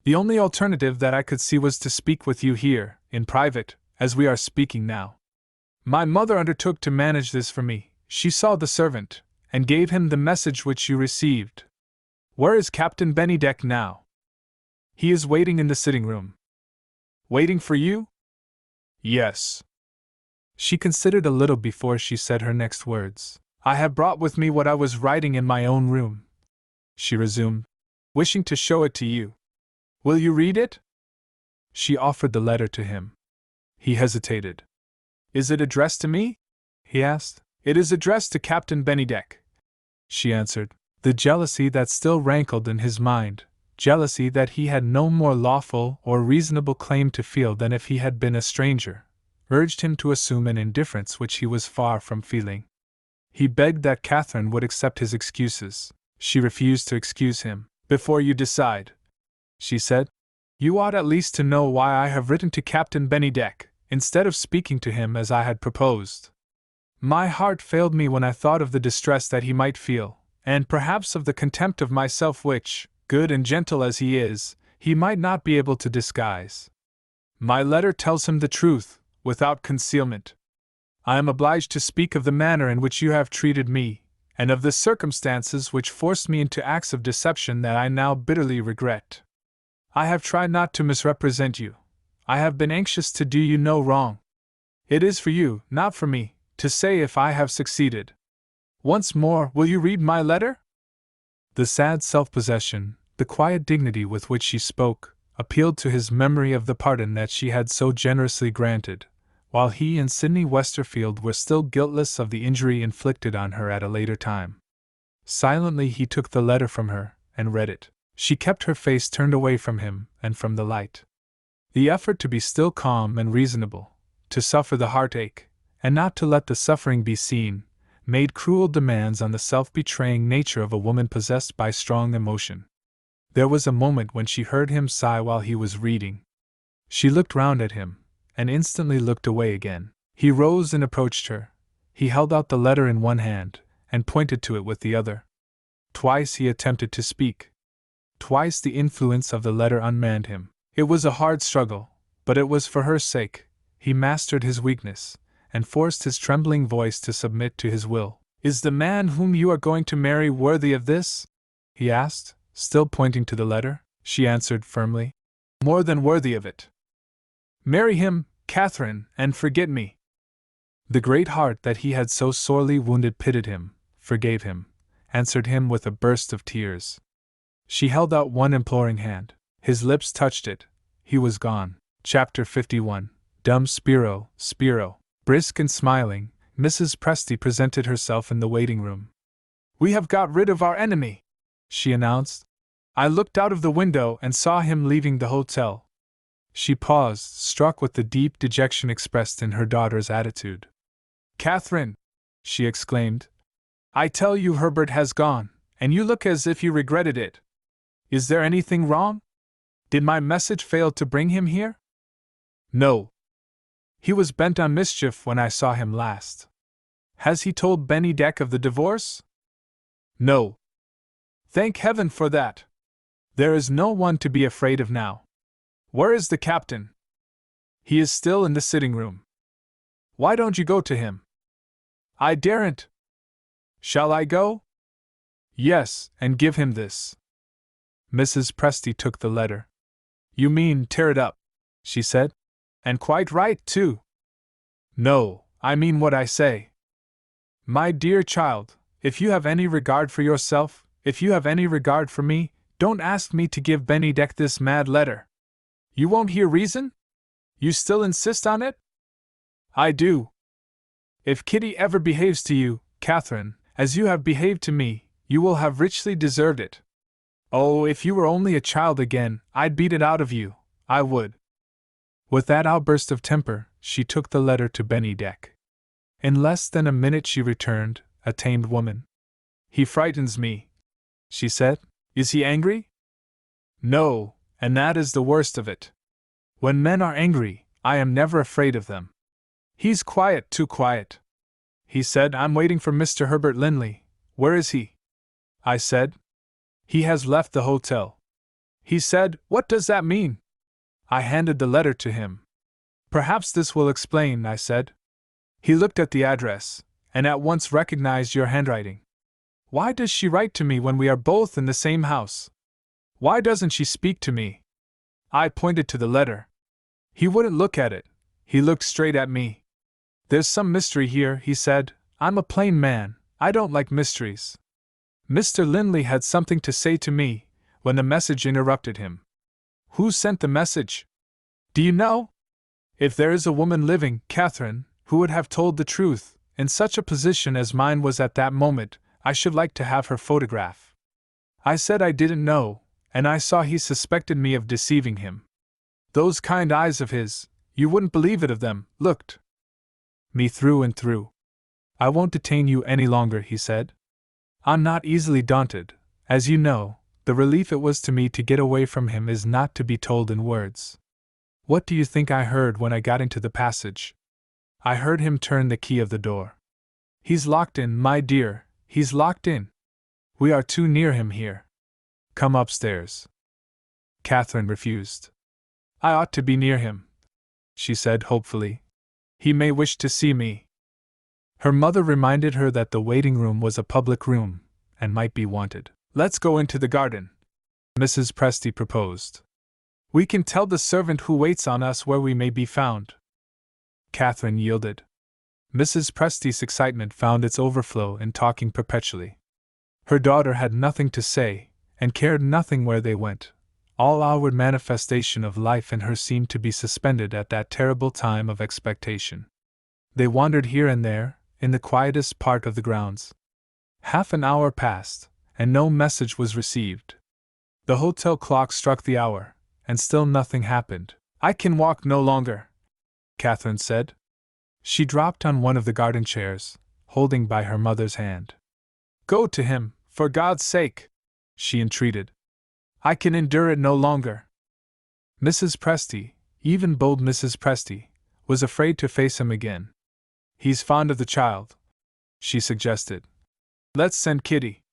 The only alternative that I could see was to speak with you here, in private, as we are speaking now. My mother undertook to manage this for me. She saw the servant, and gave him the message which you received. Where is Captain Bennydeck now? He is waiting in the sitting room. Waiting for you? Yes. She considered a little before she said her next words. I have brought with me what I was writing in my own room, she resumed, wishing to show it to you. Will you read it? She offered the letter to him. He hesitated. Is it addressed to me? He asked. It is addressed to Captain Bennydeck, she answered. The jealousy that still rankled in his mind, jealousy that he had no more lawful or reasonable claim to feel than if he had been a stranger, urged him to assume an indifference which he was far from feeling. He begged that Catherine would accept his excuses. She refused to excuse him. Before you decide, she said, you ought at least to know why I have written to Captain Bennydeck, instead of speaking to him as I had proposed. My heart failed me when I thought of the distress that he might feel, and perhaps of the contempt of myself which, good and gentle as he is, he might not be able to disguise. My letter tells him the truth, without concealment. I am obliged to speak of the manner in which you have treated me, and of the circumstances which forced me into acts of deception that I now bitterly regret. I have tried not to misrepresent you. I have been anxious to do you no wrong. It is for you, not for me, to say if I have succeeded. Once more, will you read my letter? The sad self-possession, the quiet dignity with which she spoke, appealed to his memory of the pardon that she had so generously granted, while he and Sidney Westerfield were still guiltless of the injury inflicted on her at a later time. Silently he took the letter from her, and read it. She kept her face turned away from him, and from the light. The effort to be still calm and reasonable, to suffer the heartache, and not to let the suffering be seen, made cruel demands on the self-betraying nature of a woman possessed by strong emotion. There was a moment when she heard him sigh while he was reading. She looked round at him, and instantly looked away again. He rose and approached her. He held out the letter in one hand, and pointed to it with the other. Twice he attempted to speak. Twice the influence of the letter unmanned him. It was a hard struggle, but it was for her sake. He mastered his weakness, and forced his trembling voice to submit to his will. Is the man whom you are going to marry worthy of this? He asked, still pointing to the letter. She answered firmly. More than worthy of it. Marry him, Catherine, and forget me. The great heart that he had so sorely wounded pitied him, forgave him, answered him with a burst of tears. She held out one imploring hand. His lips touched it. He was gone. Chapter 51. Dumb Spiro. Brisk and smiling, Mrs. Presty presented herself in the waiting room. We have got rid of our enemy, she announced. I looked out of the window and saw him leaving the hotel. She paused, struck with the deep dejection expressed in her daughter's attitude. Catherine, she exclaimed. "I tell you Herbert has gone, and you look as if you regretted it. Is there anything wrong? Did my message fail to bring him here?" "No. He was bent on mischief when I saw him last." "Has he told Bennydeck of the divorce?" "No." "Thank heaven for that. There is no one to be afraid of now. Where is the captain?" "He is still in the sitting room." "Why don't you go to him?" "I daren't." "Shall I go?" "Yes, and give him this." Mrs. Presty took the letter. "You mean tear it up," she said. "And quite right, too." "No, I mean what I say. My dear child, if you have any regard for yourself, if you have any regard for me, don't ask me to give Bennydeck this mad letter. You won't hear reason? You still insist on it?" "I do. If Kitty ever behaves to you, Catherine, as you have behaved to me, you will have richly deserved it. Oh, if you were only a child again, I'd beat it out of you, I would." With that outburst of temper, she took the letter to Bennydeck. In less than a minute she returned, a tamed woman. "He frightens me," she said. "Is he angry?" "No, and that is the worst of it. When men are angry, I am never afraid of them. He's quiet, too quiet. He said, 'I'm waiting for Mr. Herbert Linley. Where is he?' I said, 'He has left the hotel.' He said, 'What does that mean?' I handed the letter to him. 'Perhaps this will explain,' I said. He looked at the address, and at once recognized your handwriting. Why does she write to me when we are both in the same house? Why doesn't she speak to me?' I pointed to the letter. He wouldn't look at it. He looked straight at me. 'There's some mystery here,' he said. 'I'm a plain man, I don't like mysteries.' Mr. Linley had something to say to me, when the message interrupted him. 'Who sent the message? Do you know? If there is a woman living, Catherine, who would have told the truth, in such a position as mine was at that moment, I should like to have her photograph.' I said I didn't know, and I saw he suspected me of deceiving him. Those kind eyes of his, you wouldn't believe it of them, looked me through and through. 'I won't detain you any longer,' he said. I'm not easily daunted. As you know, the relief it was to me to get away from him is not to be told in words. What do you think I heard when I got into the passage? I heard him turn the key of the door. He's locked in, my dear, he's locked in. We are too near him here. Come upstairs." Catherine refused. "I ought to be near him," she said hopefully. "He may wish to see me." Her mother reminded her that the waiting room was a public room, and might be wanted. "Let's go into the garden," Mrs. Presty proposed. "We can tell the servant who waits on us where we may be found." Catherine yielded. Mrs. Presty's excitement found its overflow in talking perpetually. Her daughter had nothing to say, and cared nothing where they went. All outward manifestation of life in her seemed to be suspended at that terrible time of expectation. They wandered here and there, in the quietest part of the grounds. Half an hour passed, and no message was received. The hotel clock struck the hour, and still nothing happened. "I can walk no longer," Catherine said. She dropped on one of the garden chairs, holding by her mother's hand. "Go to him, for God's sake," she entreated. "I can endure it no longer." Mrs. Presty, even bold Mrs. Presty, was afraid to face him again. "He's fond of the child," she suggested. "Let's send Kitty."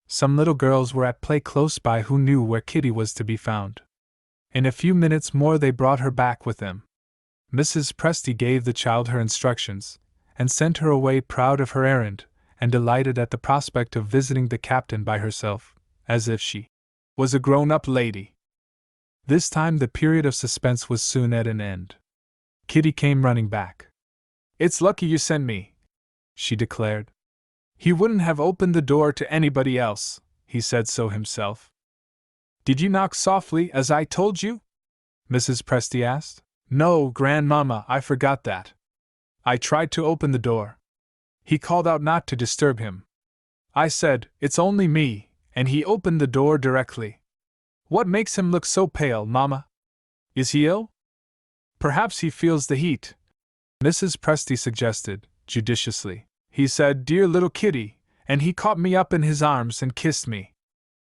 Some little girls were at play close by who knew where Kitty was to be found. In a few minutes more they brought her back with them. Mrs. Presty gave the child her instructions, and sent her away proud of her errand, and delighted at the prospect of visiting the captain by herself, as if she was a grown-up lady. This time the period of suspense was soon at an end. Kitty came running back. "It's lucky you sent me," she declared. "He wouldn't have opened the door to anybody else, he said so himself." "Did you knock softly, as I told you?" Mrs. Presty asked. "No, Grandmamma, I forgot that. I tried to open the door. He called out not to disturb him. I said, 'It's only me,' and he opened the door directly. What makes him look so pale, Mamma? Is he ill?" "Perhaps he feels the heat," Mrs. Presty suggested, judiciously. He said, "Dear little kitty," and he caught me up in his arms and kissed me.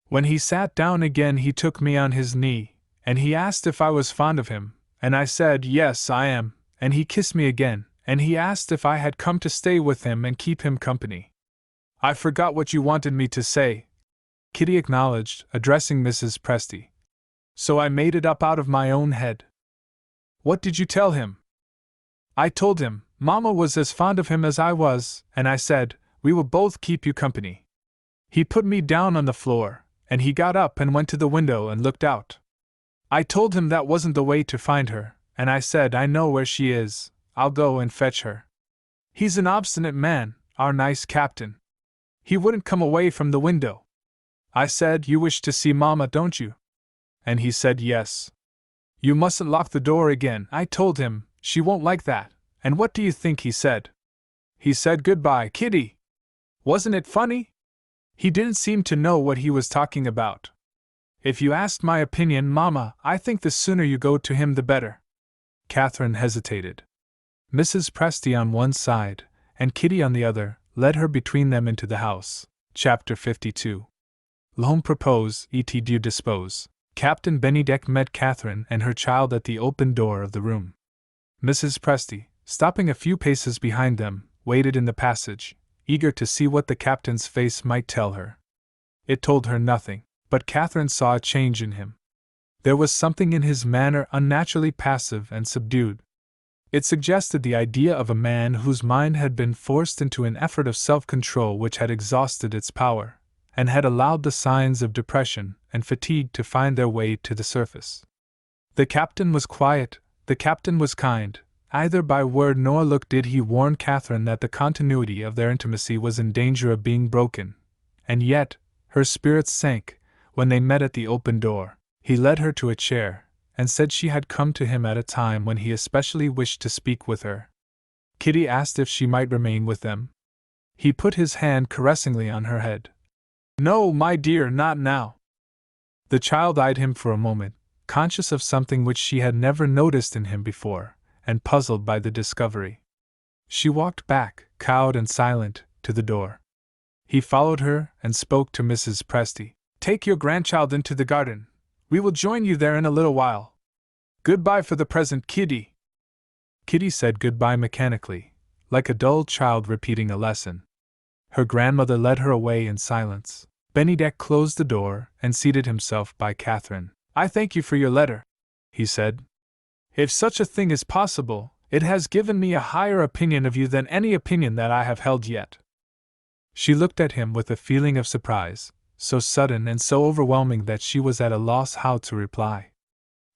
When he sat down again, he took me on his knee, and he asked if I was fond of him, and I said, "Yes, I am," and he kissed me again, and he asked if I had come to stay with him and keep him company. "I forgot what you wanted me to say," Kitty acknowledged, addressing Mrs. Presty. "So I made it up out of my own head." "What did you tell him?" "I told him Mama was as fond of him as I was, and I said, 'We will both keep you company.' He put me down on the floor, and he got up and went to the window and looked out. I told him that wasn't the way to find her, and I said, 'I know where she is, I'll go and fetch her.' He's an obstinate man, our nice captain. He wouldn't come away from the window. I said, 'You wish to see Mama, don't you?' And he said, 'Yes.' 'You mustn't lock the door again,' I told him, 'she won't like that.' And what do you think he said? He said, 'Goodbye, Kitty.' Wasn't it funny? He didn't seem to know what he was talking about. If you asked my opinion, Mama, I think the sooner you go to him the better." Catherine hesitated. Mrs. Presty on one side, and Kitty on the other, led her between them into the house. Chapter 52. L'homme propose, et Dieu dispose. Captain Bennydeck met Catherine and her child at the open door of the room. Mrs. Presty, stopping a few paces behind them, waited in the passage, eager to see what the captain's face might tell her. It told her nothing, but Catherine saw a change in him. There was something in his manner unnaturally passive and subdued. It suggested the idea of a man whose mind had been forced into an effort of self-control which had exhausted its power, and had allowed the signs of depression and fatigue to find their way to the surface. The captain was quiet, the captain was kind. Either by word nor look did he warn Catherine that the continuity of their intimacy was in danger of being broken, and yet, her spirits sank when they met at the open door. He led her to a chair, and said she had come to him at a time when he especially wished to speak with her. Kitty asked if she might remain with them. He put his hand caressingly on her head. "No, my dear, not now." The child eyed him for a moment, conscious of something which she had never noticed in him before, and puzzled by the discovery. She walked back, cowed and silent, to the door. He followed her and spoke to Mrs. Presty. "Take your grandchild into the garden. We will join you there in a little while. Goodbye for the present, Kitty." Kitty said goodbye mechanically, like a dull child repeating a lesson. Her grandmother led her away in silence. Bennydeck closed the door and seated himself by Catherine. "I thank you for your letter," he said. "If such a thing is possible, it has given me a higher opinion of you than any opinion that I have held yet." She looked at him with a feeling of surprise, so sudden and so overwhelming that she was at a loss how to reply.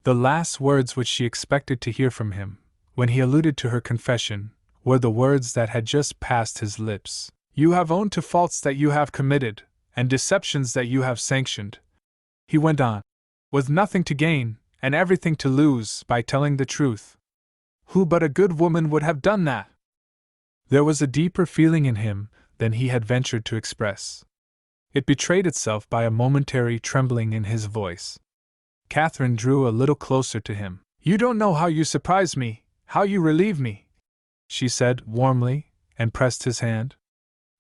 The last words which she expected to hear from him, when he alluded to her confession, were the words that had just passed his lips. "You have owned to faults that you have committed, and deceptions that you have sanctioned," he went on, "with nothing to gain, and everything to lose, by telling the truth. Who but a good woman would have done that?" There was a deeper feeling in him than he had ventured to express. It betrayed itself by a momentary trembling in his voice. Catherine drew a little closer to him. "You don't know how you surprise me, how you relieve me," she said warmly, and pressed his hand.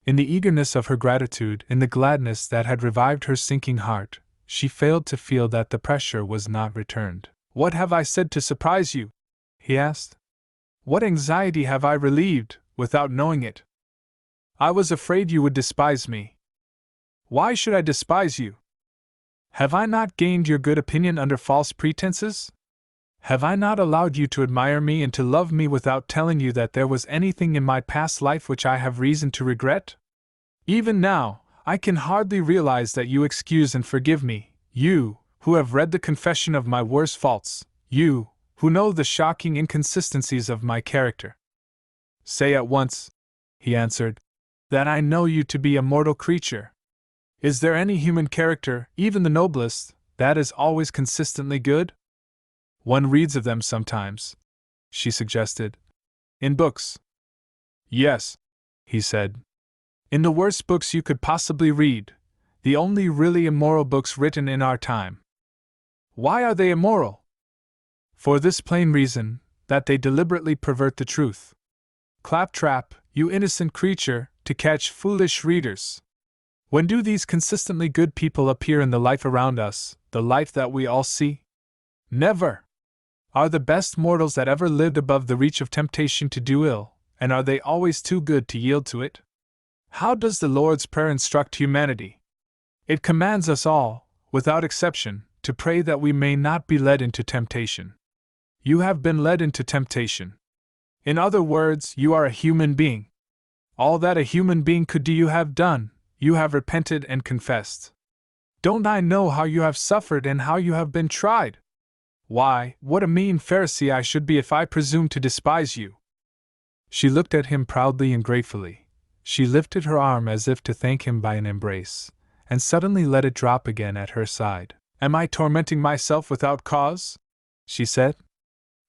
In the eagerness of her gratitude, in the gladness that had revived her sinking heart, she failed to feel that the pressure was not returned. "What have I said to surprise you?" he asked. "What anxiety have I relieved, without knowing it? I was afraid you would despise me." "Why should I despise you? Have I not gained your good opinion under false pretenses? Have I not allowed you to admire me and to love me without telling you that there was anything in my past life which I have reason to regret? Even now, I can hardly realize that you excuse and forgive me, you, who have read the confession of my worst faults, you, who know the shocking inconsistencies of my character." "Say at once," he answered, "that I know you to be a mortal creature. Is there any human character, even the noblest, that is always consistently good?" "One reads of them sometimes," she suggested. "In books." "Yes," he said. "In the worst books you could possibly read, the only really immoral books written in our time." "Why are they immoral?" "For this plain reason, that they deliberately pervert the truth. Claptrap, you innocent creature, to catch foolish readers. When do these consistently good people appear in the life around us, the life that we all see? Never! Are the best mortals that ever lived above the reach of temptation to do ill, and are they always too good to yield to it? How does the Lord's Prayer instruct humanity? It commands us all, without exception, to pray that we may not be led into temptation. You have been led into temptation. In other words, you are a human being. All that a human being could do you have done, you have repented and confessed. Don't I know how you have suffered and how you have been tried? Why, what a mean Pharisee I should be if I presumed to despise you. She looked at him proudly and gratefully. She lifted her arm as if to thank him by an embrace, and suddenly let it drop again at her side. Am I tormenting myself without cause? She said.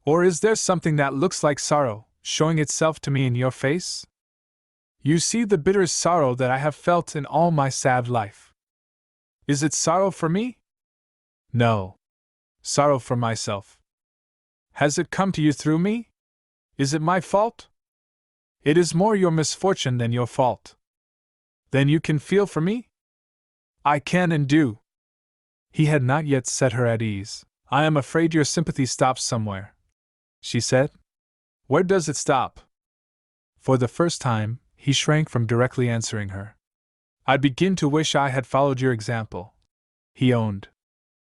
Or is there something that looks like sorrow, showing itself to me in your face? You see the bitterest sorrow that I have felt in all my sad life. Is it sorrow for me? No. Sorrow for myself. Has it come to you through me? Is it my fault? It is more your misfortune than your fault. Then you can feel for me? I can and do. He had not yet set her at ease. I am afraid your sympathy stops somewhere, she said. Where does it stop? For the first time, he shrank from directly answering her. I begin to wish I had followed your example, he owned.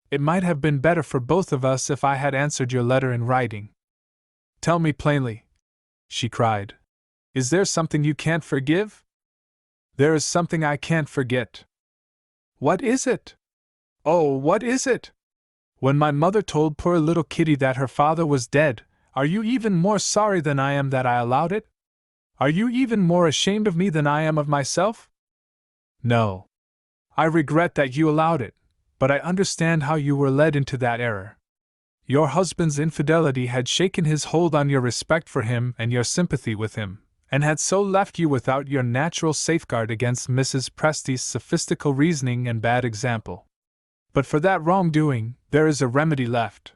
It might have been better for both of us if I had answered your letter in writing. Tell me plainly, she cried. Is there something you can't forgive? There is something I can't forget. What is it? Oh, what is it? When my mother told poor little Kitty that her father was dead, are you even more sorry than I am that I allowed it? Are you even more ashamed of me than I am of myself? No. I regret that you allowed it, but I understand how you were led into that error. Your husband's infidelity had shaken his hold on your respect for him and your sympathy with him, and had so left you without your natural safeguard against Mrs. Presty's sophistical reasoning and bad example. But for that wrongdoing, there is a remedy left.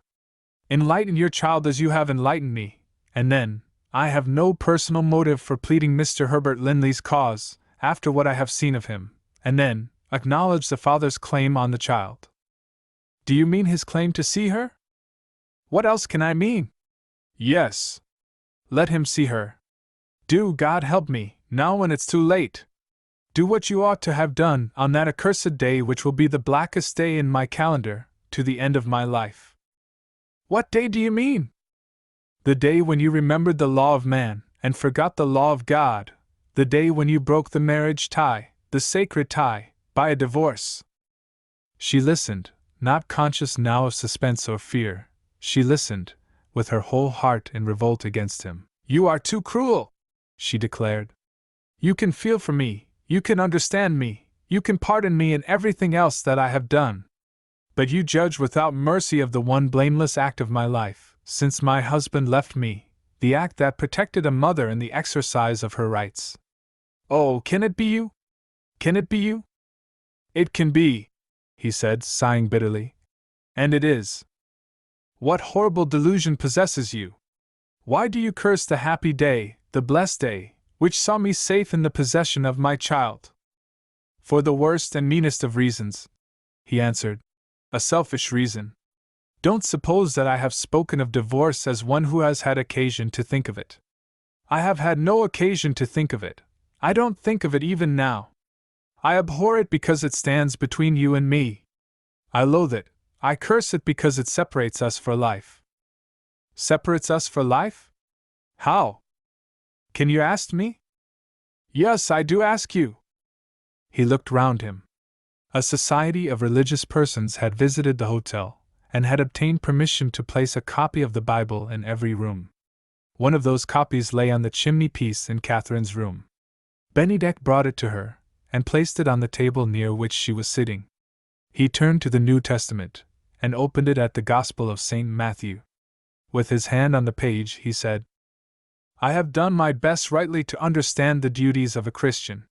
Enlighten your child as you have enlightened me, and then, I have no personal motive for pleading Mr. Herbert Linley's cause, after what I have seen of him, and then, acknowledge the father's claim on the child. Do you mean his claim to see her? What else can I mean? Yes. Let him see her. Do, God help me, now when it's too late. Do what you ought to have done on that accursed day which will be the blackest day in my calendar, to the end of my life. What day do you mean? The day when you remembered the law of man, and forgot the law of God, the day when you broke the marriage tie, the sacred tie, by a divorce. She listened, not conscious now of suspense or fear. She listened, with her whole heart in revolt against him. You are too cruel, she declared. You can feel for me, you can understand me, you can pardon me in everything else that I have done. But you judge without mercy of the one blameless act of my life, since my husband left me, the act that protected a mother in the exercise of her rights. Oh, can it be you? Can it be you? It can be, he said, sighing bitterly. And it is. What horrible delusion possesses you? Why do you curse the happy day, the blessed day, which saw me safe in the possession of my child? For the worst and meanest of reasons, he answered. A selfish reason. Don't suppose that I have spoken of divorce as one who has had occasion to think of it. I have had no occasion to think of it. I don't think of it even now. I abhor it because it stands between you and me. I loathe it, I curse it because it separates us for life. Separates us for life? How? Can you ask me? Yes, I do ask you. He looked round him. A society of religious persons had visited the hotel, and had obtained permission to place a copy of the Bible in every room. One of those copies lay on the chimney-piece in Catherine's room. Bennydeck brought it to her, and placed it on the table near which she was sitting. He turned to the New Testament, and opened it at the Gospel of St. Matthew. With his hand on the page, he said, I have done my best rightly to understand the duties of a Christian.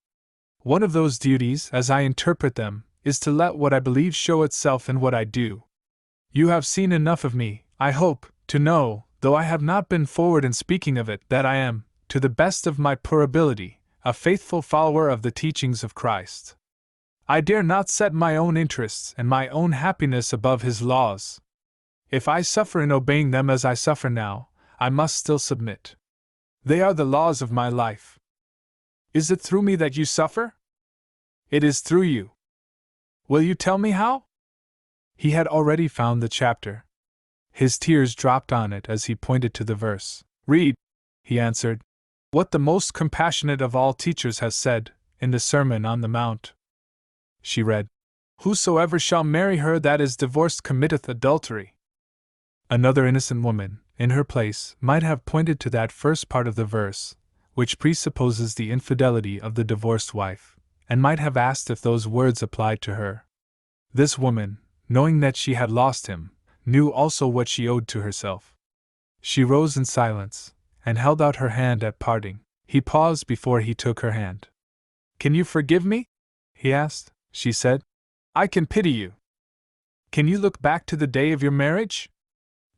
One of those duties, as I interpret them, is to let what I believe show itself in what I do. You have seen enough of me, I hope, to know, though I have not been forward in speaking of it, that I am, to the best of my poor ability, a faithful follower of the teachings of Christ. I dare not set my own interests and my own happiness above His laws. If I suffer in obeying them as I suffer now, I must still submit. They are the laws of my life. Is it through me that you suffer? It is through you. Will you tell me how? He had already found the chapter. His tears dropped on it as he pointed to the verse. Read, he answered, what the most compassionate of all teachers has said, in the Sermon on the Mount. She read, Whosoever shall marry her that is divorced committeth adultery. Another innocent woman, in her place, might have pointed to that first part of the verse, which presupposes the infidelity of the divorced wife, and might have asked if those words applied to her. This woman, knowing that she had lost him, knew also what she owed to herself. She rose in silence, and held out her hand at parting. He paused before he took her hand. Can you forgive me? He asked. She said, I can pity you. Can you look back to the day of your marriage?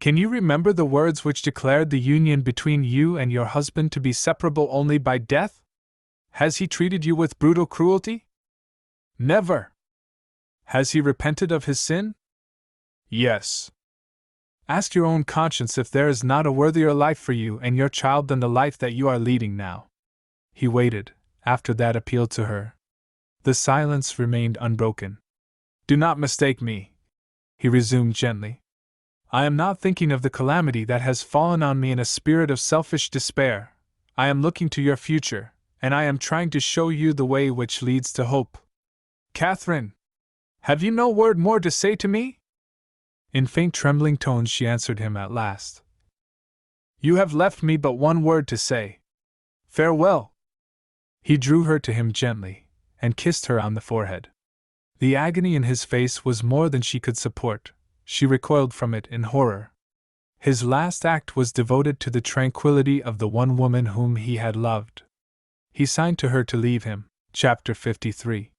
Can you remember the words which declared the union between you and your husband to be separable only by death? Has he treated you with brutal cruelty? Never. Has he repented of his sin? Yes. Ask your own conscience if there is not a worthier life for you and your child than the life that you are leading now. He waited, after that appeal to her. The silence remained unbroken. Do not mistake me, he resumed gently. I am not thinking of the calamity that has fallen on me in a spirit of selfish despair. I am looking to your future, and I am trying to show you the way which leads to hope. Catherine, have you no word more to say to me? In faint trembling tones she answered him at last. You have left me but one word to say. Farewell. He drew her to him gently, and kissed her on the forehead. The agony in his face was more than she could support. She recoiled from it in horror. His last act was devoted to the tranquility of the one woman whom he had loved. He signed to her to leave him. Chapter 53.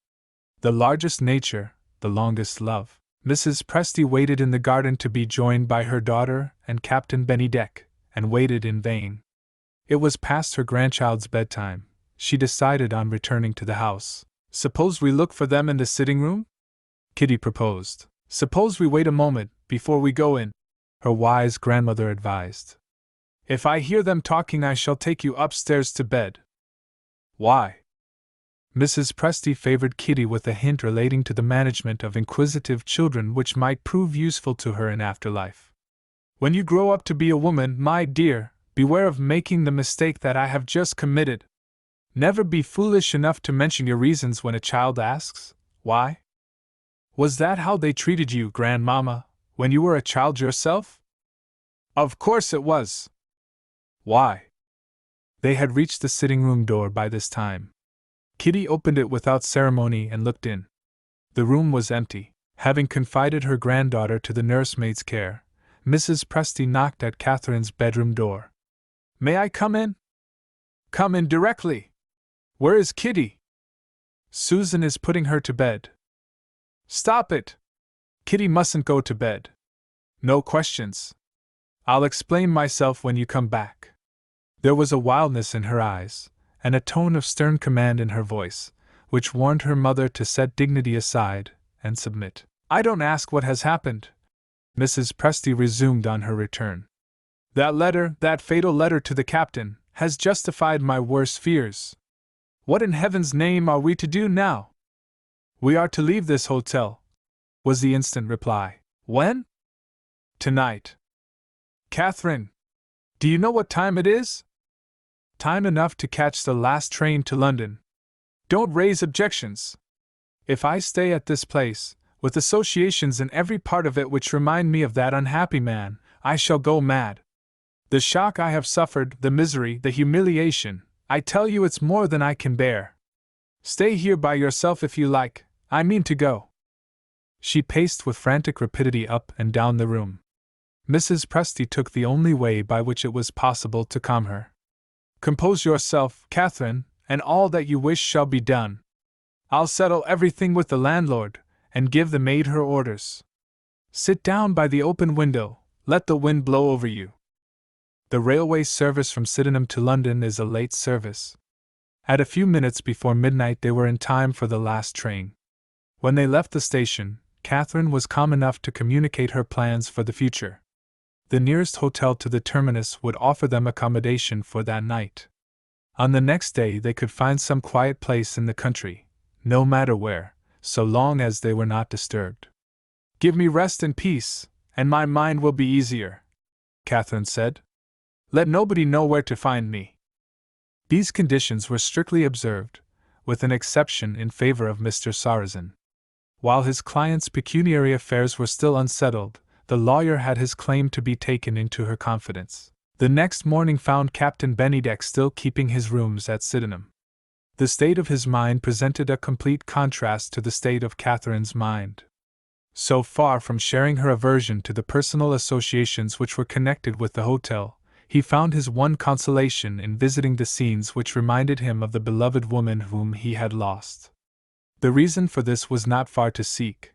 The largest nature, the longest love. Mrs. Presty waited in the garden to be joined by her daughter and Captain Bennydeck, and waited in vain. It was past her grandchild's bedtime. She decided on returning to the house. Suppose we look for them in the sitting room? Kitty proposed. Suppose we wait a moment before we go in, her wise grandmother advised. If I hear them talking, I shall take you upstairs to bed. Why? Mrs. Presty favored Kitty with a hint relating to the management of inquisitive children which might prove useful to her in after life. When you grow up to be a woman, my dear, beware of making the mistake that I have just committed. Never be foolish enough to mention your reasons when a child asks, why? Was that how they treated you, Grandmama, when you were a child yourself? Of course it was. Why? They had reached the sitting-room door by this time. Kitty opened it without ceremony and looked in. The room was empty. Having confided her granddaughter to the nursemaid's care, Mrs. Presty knocked at Catherine's bedroom door. May I come in? Come in directly. Where is Kitty? Susan is putting her to bed. Stop it! Kitty mustn't go to bed. No questions. I'll explain myself when you come back. There was a wildness in her eyes, and a tone of stern command in her voice, which warned her mother to set dignity aside and submit. I don't ask what has happened, Mrs. Presty resumed on her return. That letter, that fatal letter to the captain, has justified my worst fears. What in heaven's name are we to do now? We are to leave this hotel, was the instant reply. When? Tonight. Catherine, do you know what time it is? Time enough to catch the last train to London. Don't raise objections. If I stay at this place, with associations in every part of it which remind me of that unhappy man, I shall go mad. The shock I have suffered, the misery, the humiliation, I tell you it's more than I can bear. Stay here by yourself if you like, I mean to go. She paced with frantic rapidity up and down the room. Mrs. Presty took the only way by which it was possible to calm her. Compose yourself, Catherine, and all that you wish shall be done. I'll settle everything with the landlord, and give the maid her orders. Sit down by the open window, let the wind blow over you. The railway service from Sydenham to London is a late service. At a few minutes before midnight they were in time for the last train. When they left the station, Catherine was calm enough to communicate her plans for the future. The nearest hotel to the terminus would offer them accommodation for that night. On the next day they could find some quiet place in the country, no matter where, so long as they were not disturbed. "Give me rest and peace, and my mind will be easier," Catherine said. "Let nobody know where to find me." These conditions were strictly observed, with an exception in favor of Mr. Sarrazin. While his client's pecuniary affairs were still unsettled, the lawyer had his claim to be taken into her confidence. The next morning found Captain Bennydeck still keeping his rooms at Sydenham. The state of his mind presented a complete contrast to the state of Catherine's mind. So far from sharing her aversion to the personal associations which were connected with the hotel, he found his one consolation in visiting the scenes which reminded him of the beloved woman whom he had lost. The reason for this was not far to seek.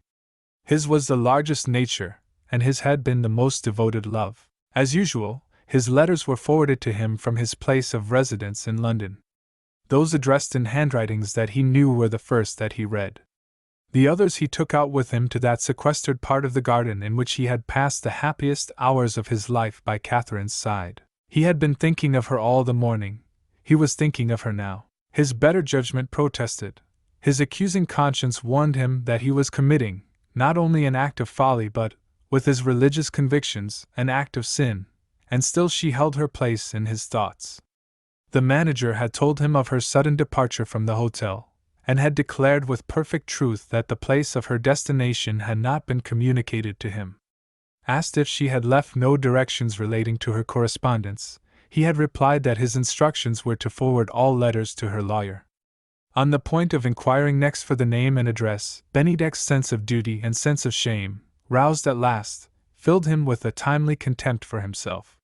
His was the largest nature, and his had been the most devoted love. As usual, his letters were forwarded to him from his place of residence in London. Those addressed in handwritings that he knew were the first that he read. The others he took out with him to that sequestered part of the garden in which he had passed the happiest hours of his life by Catherine's side. He had been thinking of her all the morning. He was thinking of her now. His better judgment protested. His accusing conscience warned him that he was committing, not only an act of folly but, with his religious convictions, an act of sin, and still she held her place in his thoughts. The manager had told him of her sudden departure from the hotel, and had declared with perfect truth that the place of her destination had not been communicated to him. Asked if she had left no directions relating to her correspondence, he had replied that his instructions were to forward all letters to her lawyer. On the point of inquiring next for the name and address, Bennydeck's sense of duty and sense of shame, roused at last, filled him with a timely contempt for himself.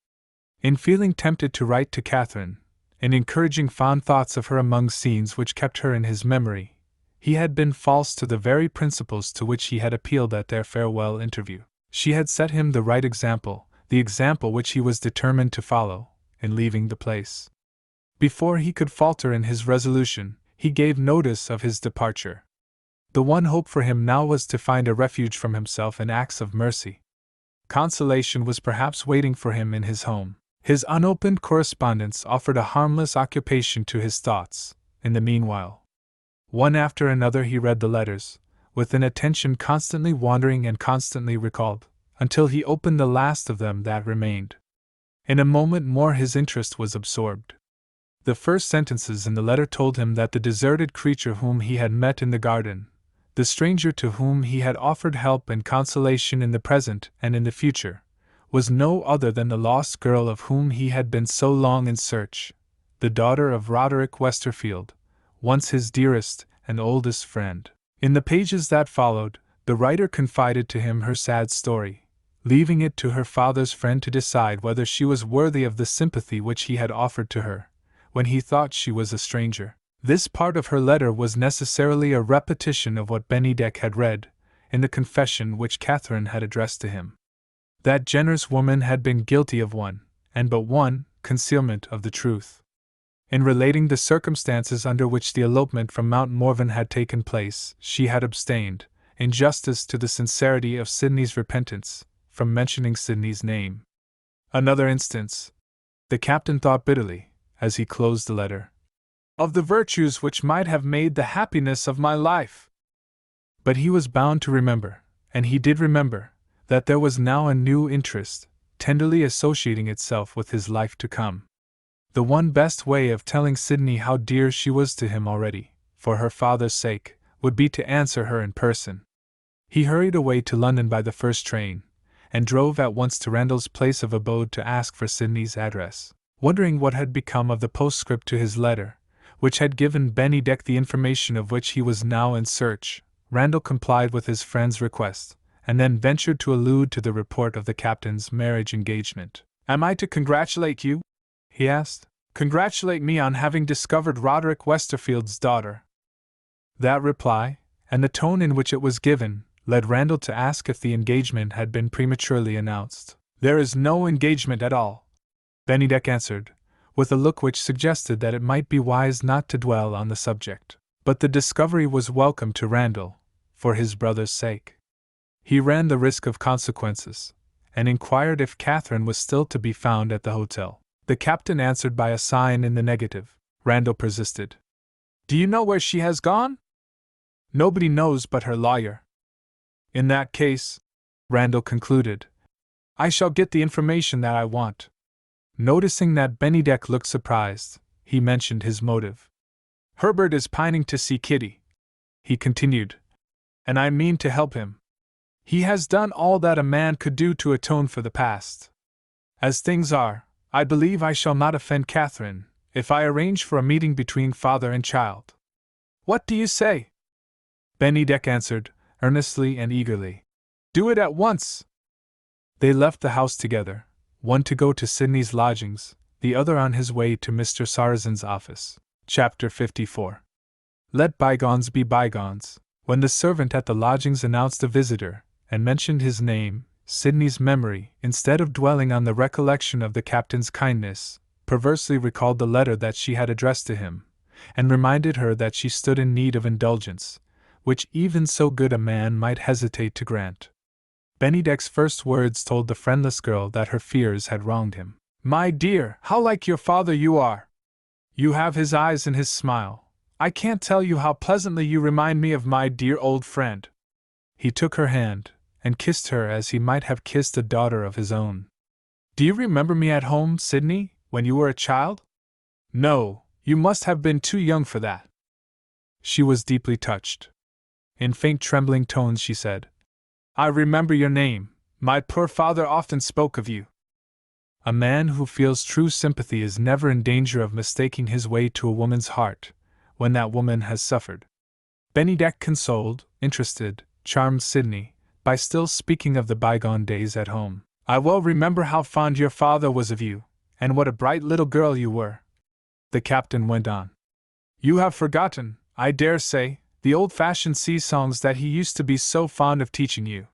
In feeling tempted to write to Catherine, in encouraging fond thoughts of her among scenes which kept her in his memory, he had been false to the very principles to which he had appealed at their farewell interview. She had set him the right example, the example which he was determined to follow, in leaving the place. Before he could falter in his resolution, he gave notice of his departure. The one hope for him now was to find a refuge from himself in acts of mercy. Consolation was perhaps waiting for him in his home. His unopened correspondence offered a harmless occupation to his thoughts. In the meanwhile, one after another he read the letters, with an attention constantly wandering and constantly recalled, until he opened the last of them that remained. In a moment more his interest was absorbed. The first sentences in the letter told him that the deserted creature whom he had met in the garden, the stranger to whom he had offered help and consolation in the present and in the future, was no other than the lost girl of whom he had been so long in search, the daughter of Roderick Westerfield, once his dearest and oldest friend. In the pages that followed, the writer confided to him her sad story, leaving it to her father's friend to decide whether she was worthy of the sympathy which he had offered to her, when he thought she was a stranger. This part of her letter was necessarily a repetition of what Bennydeck had read, in the confession which Catherine had addressed to him. That generous woman had been guilty of one, and but one, concealment of the truth. In relating the circumstances under which the elopement from Mount Morven had taken place, she had abstained, in justice to the sincerity of Sidney's repentance, from mentioning Sidney's name. Another instance. The captain thought bitterly, as he closed the letter, of the virtues which might have made the happiness of my life. But he was bound to remember, and he did remember, that there was now a new interest, tenderly associating itself with his life to come. The one best way of telling Sidney how dear she was to him already, for her father's sake, would be to answer her in person. He hurried away to London by the first train, and drove at once to Randall's place of abode to ask for Sidney's address. Wondering what had become of the postscript to his letter, which had given Bennydeck the information of which he was now in search, Randall complied with his friend's request, and then ventured to allude to the report of the captain's marriage engagement. "Am I to congratulate you?" he asked. "Congratulate me on having discovered Roderick Westerfield's daughter." That reply, and the tone in which it was given, led Randall to ask if the engagement had been prematurely announced. "There is no engagement at all," Bennydeck answered, with a look which suggested that it might be wise not to dwell on the subject. But the discovery was welcome to Randall, for his brother's sake. He ran the risk of consequences, and inquired if Catherine was still to be found at the hotel. The captain answered by a sign in the negative. Randall persisted. Do you know where she has gone? Nobody knows but her lawyer. In that case, Randall concluded, I shall get the information that I want. Noticing that Bennydeck looked surprised, he mentioned his motive. Herbert is pining to see Kitty, he continued, and I mean to help him. He has done all that a man could do to atone for the past. As things are, I believe I shall not offend Catherine if I arrange for a meeting between father and child. What do you say? Bennydeck answered, earnestly and eagerly. Do it at once! They left the house together, one to go to Sidney's lodgings, the other on his way to Mr. Sarrazin's office. Chapter 54. Let bygones be bygones. When the servant at the lodgings announced a visitor, and mentioned his name, Sidney's memory, instead of dwelling on the recollection of the captain's kindness, perversely recalled the letter that she had addressed to him, and reminded her that she stood in need of indulgence, which even so good a man might hesitate to grant. Bennydeck's first words told the friendless girl that her fears had wronged him. My dear, how like your father you are! You have his eyes and his smile. I can't tell you how pleasantly you remind me of my dear old friend. He took her hand, and kissed her as he might have kissed a daughter of his own. Do you remember me at home, Sidney, when you were a child? No, you must have been too young for that. She was deeply touched. In faint trembling tones she said, I remember your name. My poor father often spoke of you. A man who feels true sympathy is never in danger of mistaking his way to a woman's heart, when that woman has suffered. Bennydeck consoled, interested, charmed Sidney, by still speaking of the bygone days at home. I well remember how fond your father was of you, and what a bright little girl you were. The captain went on. You have forgotten, I dare say, the old-fashioned sea-songs that he used to be so fond of teaching you.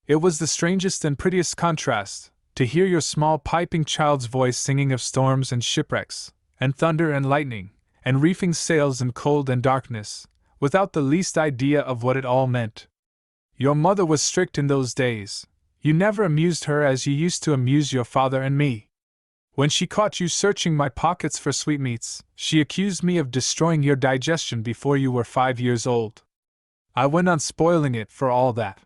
It was the strangest and prettiest contrast, to hear your small piping child's voice singing of storms and shipwrecks, and thunder and lightning, and reefing sails in cold and darkness, without the least idea of what it all meant. Your mother was strict in those days. You never amused her as you used to amuse your father and me. When she caught you searching my pockets for sweetmeats, she accused me of destroying your digestion before you were 5 years old. I went on spoiling it for all that.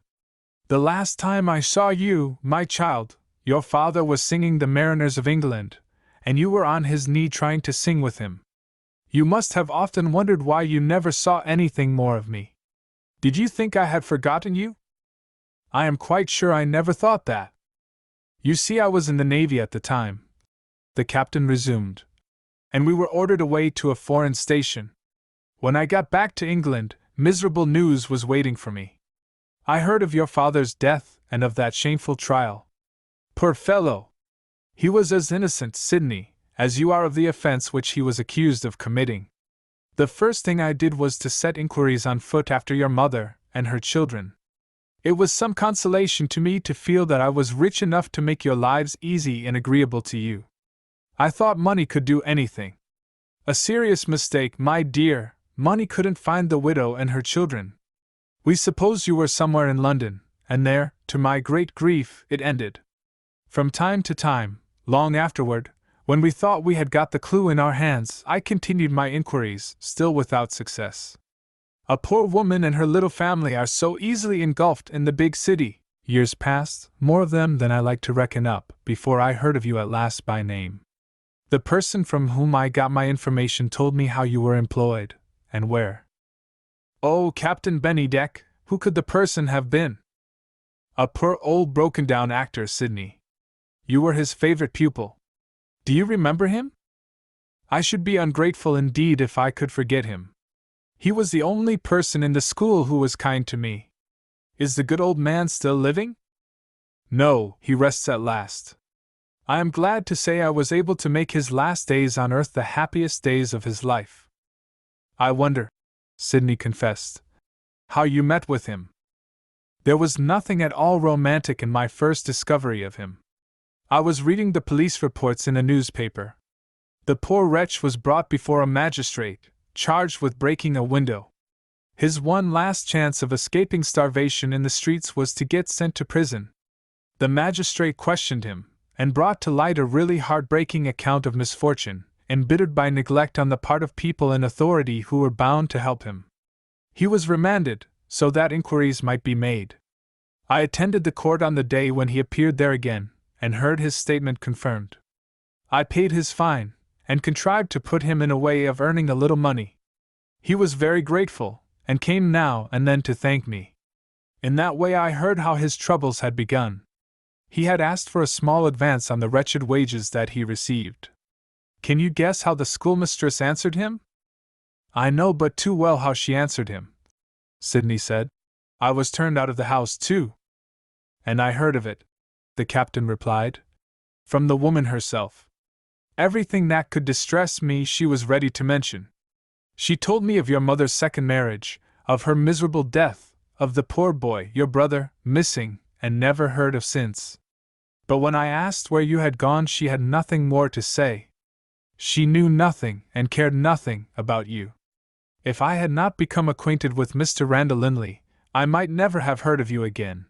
The last time I saw you, my child, your father was singing the Mariners of England, and you were on his knee trying to sing with him. You must have often wondered why you never saw anything more of me. Did you think I had forgotten you? I am quite sure I never thought that. You see, I was in the Navy at the time, the captain resumed, and we were ordered away to a foreign station. When I got back to England, miserable news was waiting for me. I heard of your father's death and of that shameful trial. Poor fellow! He was as innocent, Sidney, as you are of the offense which he was accused of committing. The first thing I did was to set inquiries on foot after your mother and her children. It was some consolation to me to feel that I was rich enough to make your lives easy and agreeable to you. I thought money could do anything. A serious mistake, my dear. Money couldn't find the widow and her children. We supposed you were somewhere in London, and there, to my great grief, it ended. From time to time, long afterward, when we thought we had got the clue in our hands, I continued my inquiries, still without success. A poor woman and her little family are so easily engulfed in the big city. Years passed, more of them than I like to reckon up, before I heard of you at last by name. The person from whom I got my information told me how you were employed, and where. Oh, Captain Bennydeck, who could the person have been? A poor old broken-down actor, Sidney. You were his favorite pupil. Do you remember him? I should be ungrateful indeed if I could forget him. He was the only person in the school who was kind to me. Is the good old man still living? No, he rests at last. I am glad to say I was able to make his last days on earth the happiest days of his life. I wonder, Sidney confessed, how you met with him. There was nothing at all romantic in my first discovery of him. I was reading the police reports in a newspaper. The poor wretch was brought before a magistrate, charged with breaking a window. His one last chance of escaping starvation in the streets was to get sent to prison. The magistrate questioned him, and brought to light a really heartbreaking account of misfortune, embittered by neglect on the part of people in authority who were bound to help him. He was remanded, so that inquiries might be made. I attended the court on the day when he appeared there again, and heard his statement confirmed. I paid his fine, and contrived to put him in a way of earning a little money. He was very grateful, and came now and then to thank me. In that way I heard how his troubles had begun. He had asked for a small advance on the wretched wages that he received. Can you guess how the schoolmistress answered him? I know but too well how she answered him, Sidney said. I was turned out of the house too. And I heard of it, the captain replied, from the woman herself. Everything that could distress me she was ready to mention. She told me of your mother's second marriage, of her miserable death, of the poor boy, your brother, missing, and never heard of since. But when I asked where you had gone she had nothing more to say. She knew nothing and cared nothing about you. If I had not become acquainted with Mr. Randall Linley, I might never have heard of you again.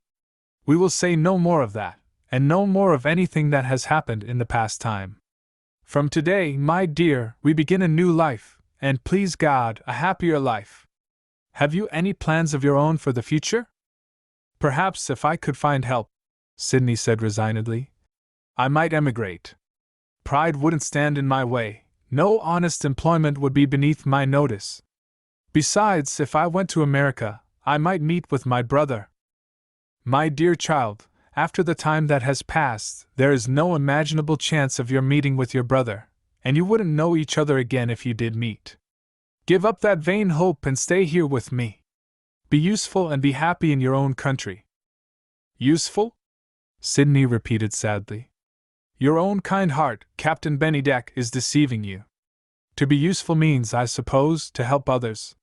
We will say no more of that, and no more of anything that has happened in the past time. From today, my dear, we begin a new life, and please God, a happier life. Have you any plans of your own for the future? Perhaps if I could find help, Sidney said resignedly, I might emigrate. Pride wouldn't stand in my way, no honest employment would be beneath my notice. Besides, if I went to America, I might meet with my brother. My dear child, after the time that has passed, there is no imaginable chance of your meeting with your brother, and you wouldn't know each other again if you did meet. Give up that vain hope and stay here with me. Be useful and be happy in your own country. Useful? Sidney repeated sadly. Your own kind heart, Captain Bennydeck, is deceiving you. To be useful means, I suppose, to help others.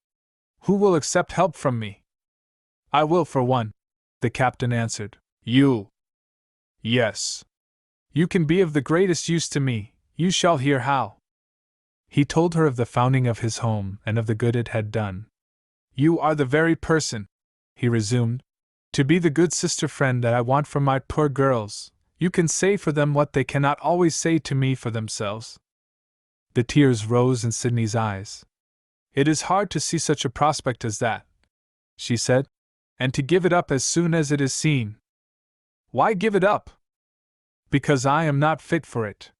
Who will accept help from me? I will, for one, the captain answered. You? Yes. You can be of the greatest use to me, you shall hear how. He told her of the founding of his home and of the good it had done. You are the very person, he resumed, to be the good sister friend that I want for my poor girls. You can say for them what they cannot always say to me for themselves. The tears rose in Sidney's eyes. It is hard to see such a prospect as that, she said, and to give it up as soon as it is seen. Why give it up? Because I am not fit for it.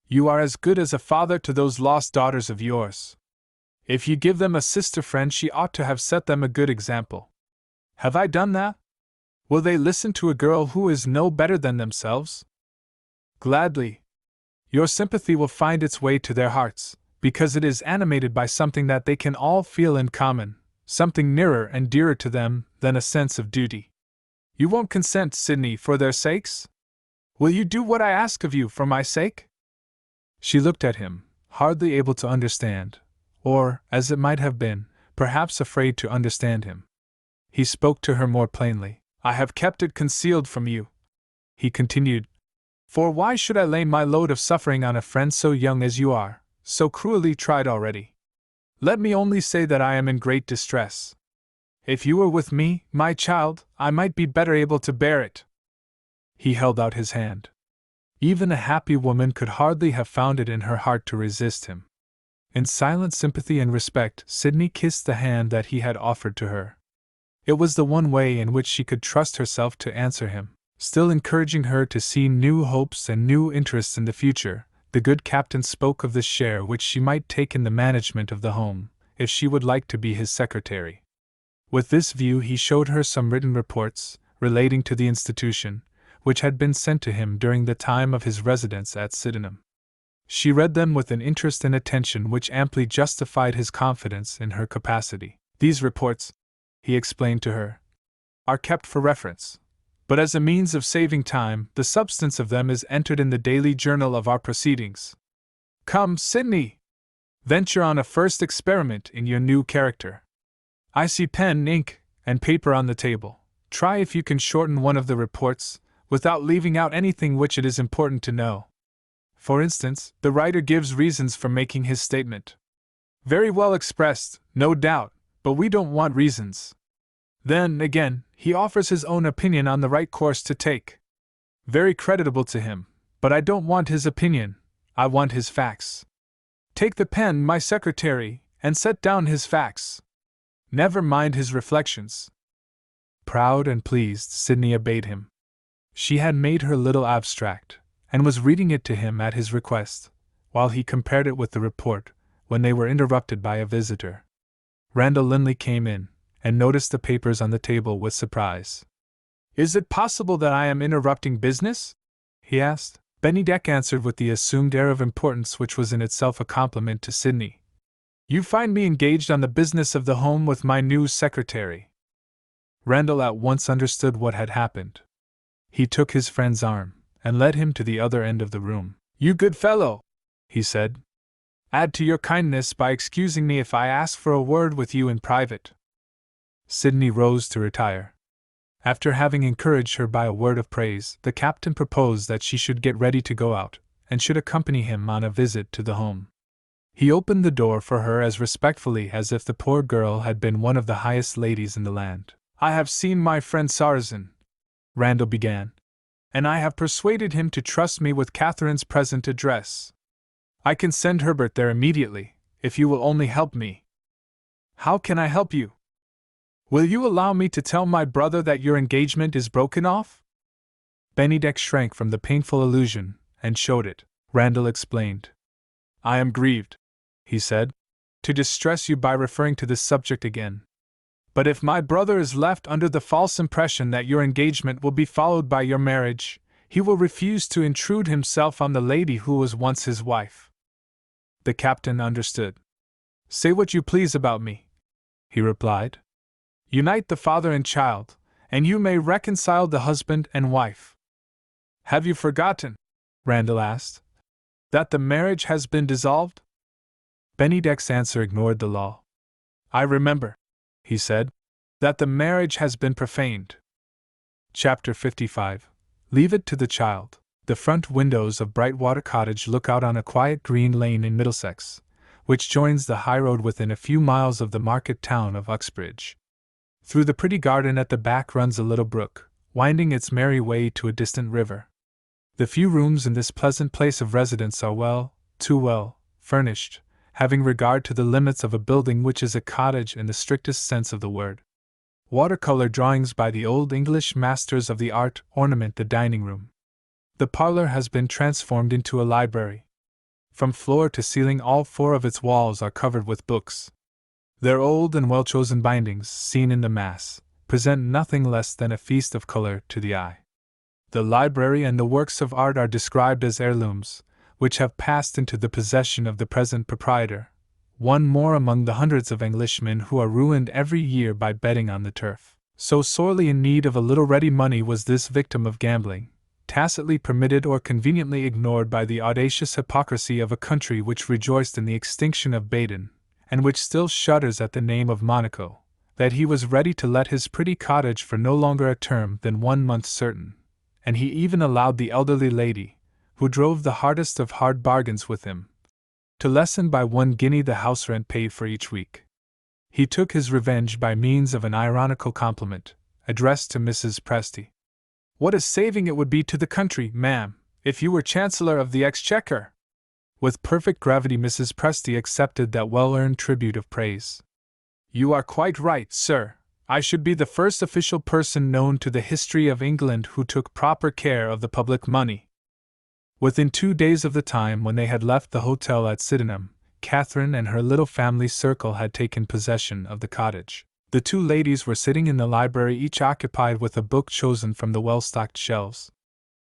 You are as good as a father to those lost daughters of yours. If you give them a sister friend, she ought to have set them a good example. Have I done that? Will they listen to a girl who is no better than themselves? Gladly. Your sympathy will find its way to their hearts, because it is animated by something that they can all feel in common, something nearer and dearer to them than a sense of duty. You won't consent, Sidney, for their sakes? Will you do what I ask of you for my sake? She looked at him, hardly able to understand, or, as it might have been, perhaps afraid to understand him. He spoke to her more plainly. I have kept it concealed from you, he continued, for why should I lay my load of suffering on a friend so young as you are, so cruelly tried already? Let me only say that I am in great distress. If you were with me, my child, I might be better able to bear it. He held out his hand. Even a happy woman could hardly have found it in her heart to resist him. In silent sympathy and respect, Sidney kissed the hand that he had offered to her. It was the one way in which she could trust herself to answer him. Still encouraging her to see new hopes and new interests in the future, the good captain spoke of the share which she might take in the management of the home, if she would like to be his secretary. With this view he showed her some written reports, relating to the institution, which had been sent to him during the time of his residence at Sydenham. She read them with an interest and attention which amply justified his confidence in her capacity. These reports, he explained to her, are kept for reference, but as a means of saving time, the substance of them is entered in the daily journal of our proceedings. Come, Sidney! Venture on a first experiment in your new character. I see pen, ink, and paper on the table. Try if you can shorten one of the reports, without leaving out anything which it is important to know. For instance, the writer gives reasons for making his statement. Very well expressed, no doubt, but we don't want reasons. Then, again, he offers his own opinion on the right course to take. Very creditable to him, but I don't want his opinion, I want his facts. Take the pen, my secretary, and set down his facts. Never mind his reflections. Proud and pleased, Sydney obeyed him. She had made her little abstract, and was reading it to him at his request, while he compared it with the report, when they were interrupted by a visitor. Randall Linley came in, and noticed the papers on the table with surprise. "Is it possible that I am interrupting business?" he asked. Bennydeck answered with the assumed air of importance which was in itself a compliment to Sydney. "You find me engaged on the business of the home with my new secretary." Randall at once understood what had happened. He took his friend's arm, and led him to the other end of the room. "You good fellow," he said. "Add to your kindness by excusing me if I ask for a word with you in private." Sydney rose to retire. After having encouraged her by a word of praise, the captain proposed that she should get ready to go out, and should accompany him on a visit to the home. He opened the door for her as respectfully as if the poor girl had been one of the highest ladies in the land. "I have seen my friend Sarrazin," Randall began, "and I have persuaded him to trust me with Catherine's present address. I can send Herbert there immediately, if you will only help me." "How can I help you?" "Will you allow me to tell my brother that your engagement is broken off?" Bennydeck shrank from the painful allusion, and showed it. Randall explained. "I am grieved," he said, "to distress you by referring to this subject again. But if my brother is left under the false impression that your engagement will be followed by your marriage, he will refuse to intrude himself on the lady who was once his wife." The captain understood. "Say what you please about me," he replied. "Unite the father and child, and you may reconcile the husband and wife." "Have you forgotten," Randall asked, "that the marriage has been dissolved?" Bennydeck's answer ignored the law. "I remember," he said, "that the marriage has been profaned." Chapter 55. Leave it to the child. The front windows of Brightwater Cottage look out on a quiet green lane in Middlesex, which joins the highroad within a few miles of the market town of Uxbridge. Through the pretty garden at the back runs a little brook, winding its merry way to a distant river. The few rooms in this pleasant place of residence are too well, furnished, having regard to the limits of a building which is a cottage in the strictest sense of the word. Watercolor drawings by the old English masters of the art ornament the dining room. The parlor has been transformed into a library. From floor to ceiling all four of its walls are covered with books. Their old and well-chosen bindings, seen in the mass, present nothing less than a feast of color to the eye. The library and the works of art are described as heirlooms, which have passed into the possession of the present proprietor, one more among the hundreds of Englishmen who are ruined every year by betting on the turf. So sorely in need of a little ready money was this victim of gambling, tacitly permitted or conveniently ignored by the audacious hypocrisy of a country which rejoiced in the extinction of Baden, and which still shudders at the name of Monaco, that he was ready to let his pretty cottage for no longer a term than 1 month certain, and he even allowed the elderly lady, who drove the hardest of hard bargains with him, to lessen by 1 guinea the house rent paid for each week. He took his revenge by means of an ironical compliment, addressed to Mrs. Presty. "What a saving it would be to the country, ma'am, if you were Chancellor of the Exchequer!" With perfect gravity Mrs. Presty accepted that well-earned tribute of praise. "You are quite right, sir. I should be the first official person known to the history of England who took proper care of the public money." Within 2 days of the time when they had left the hotel at Sydenham, Catherine and her little family circle had taken possession of the cottage. The 2 ladies were sitting in the library, each occupied with a book chosen from the well-stocked shelves.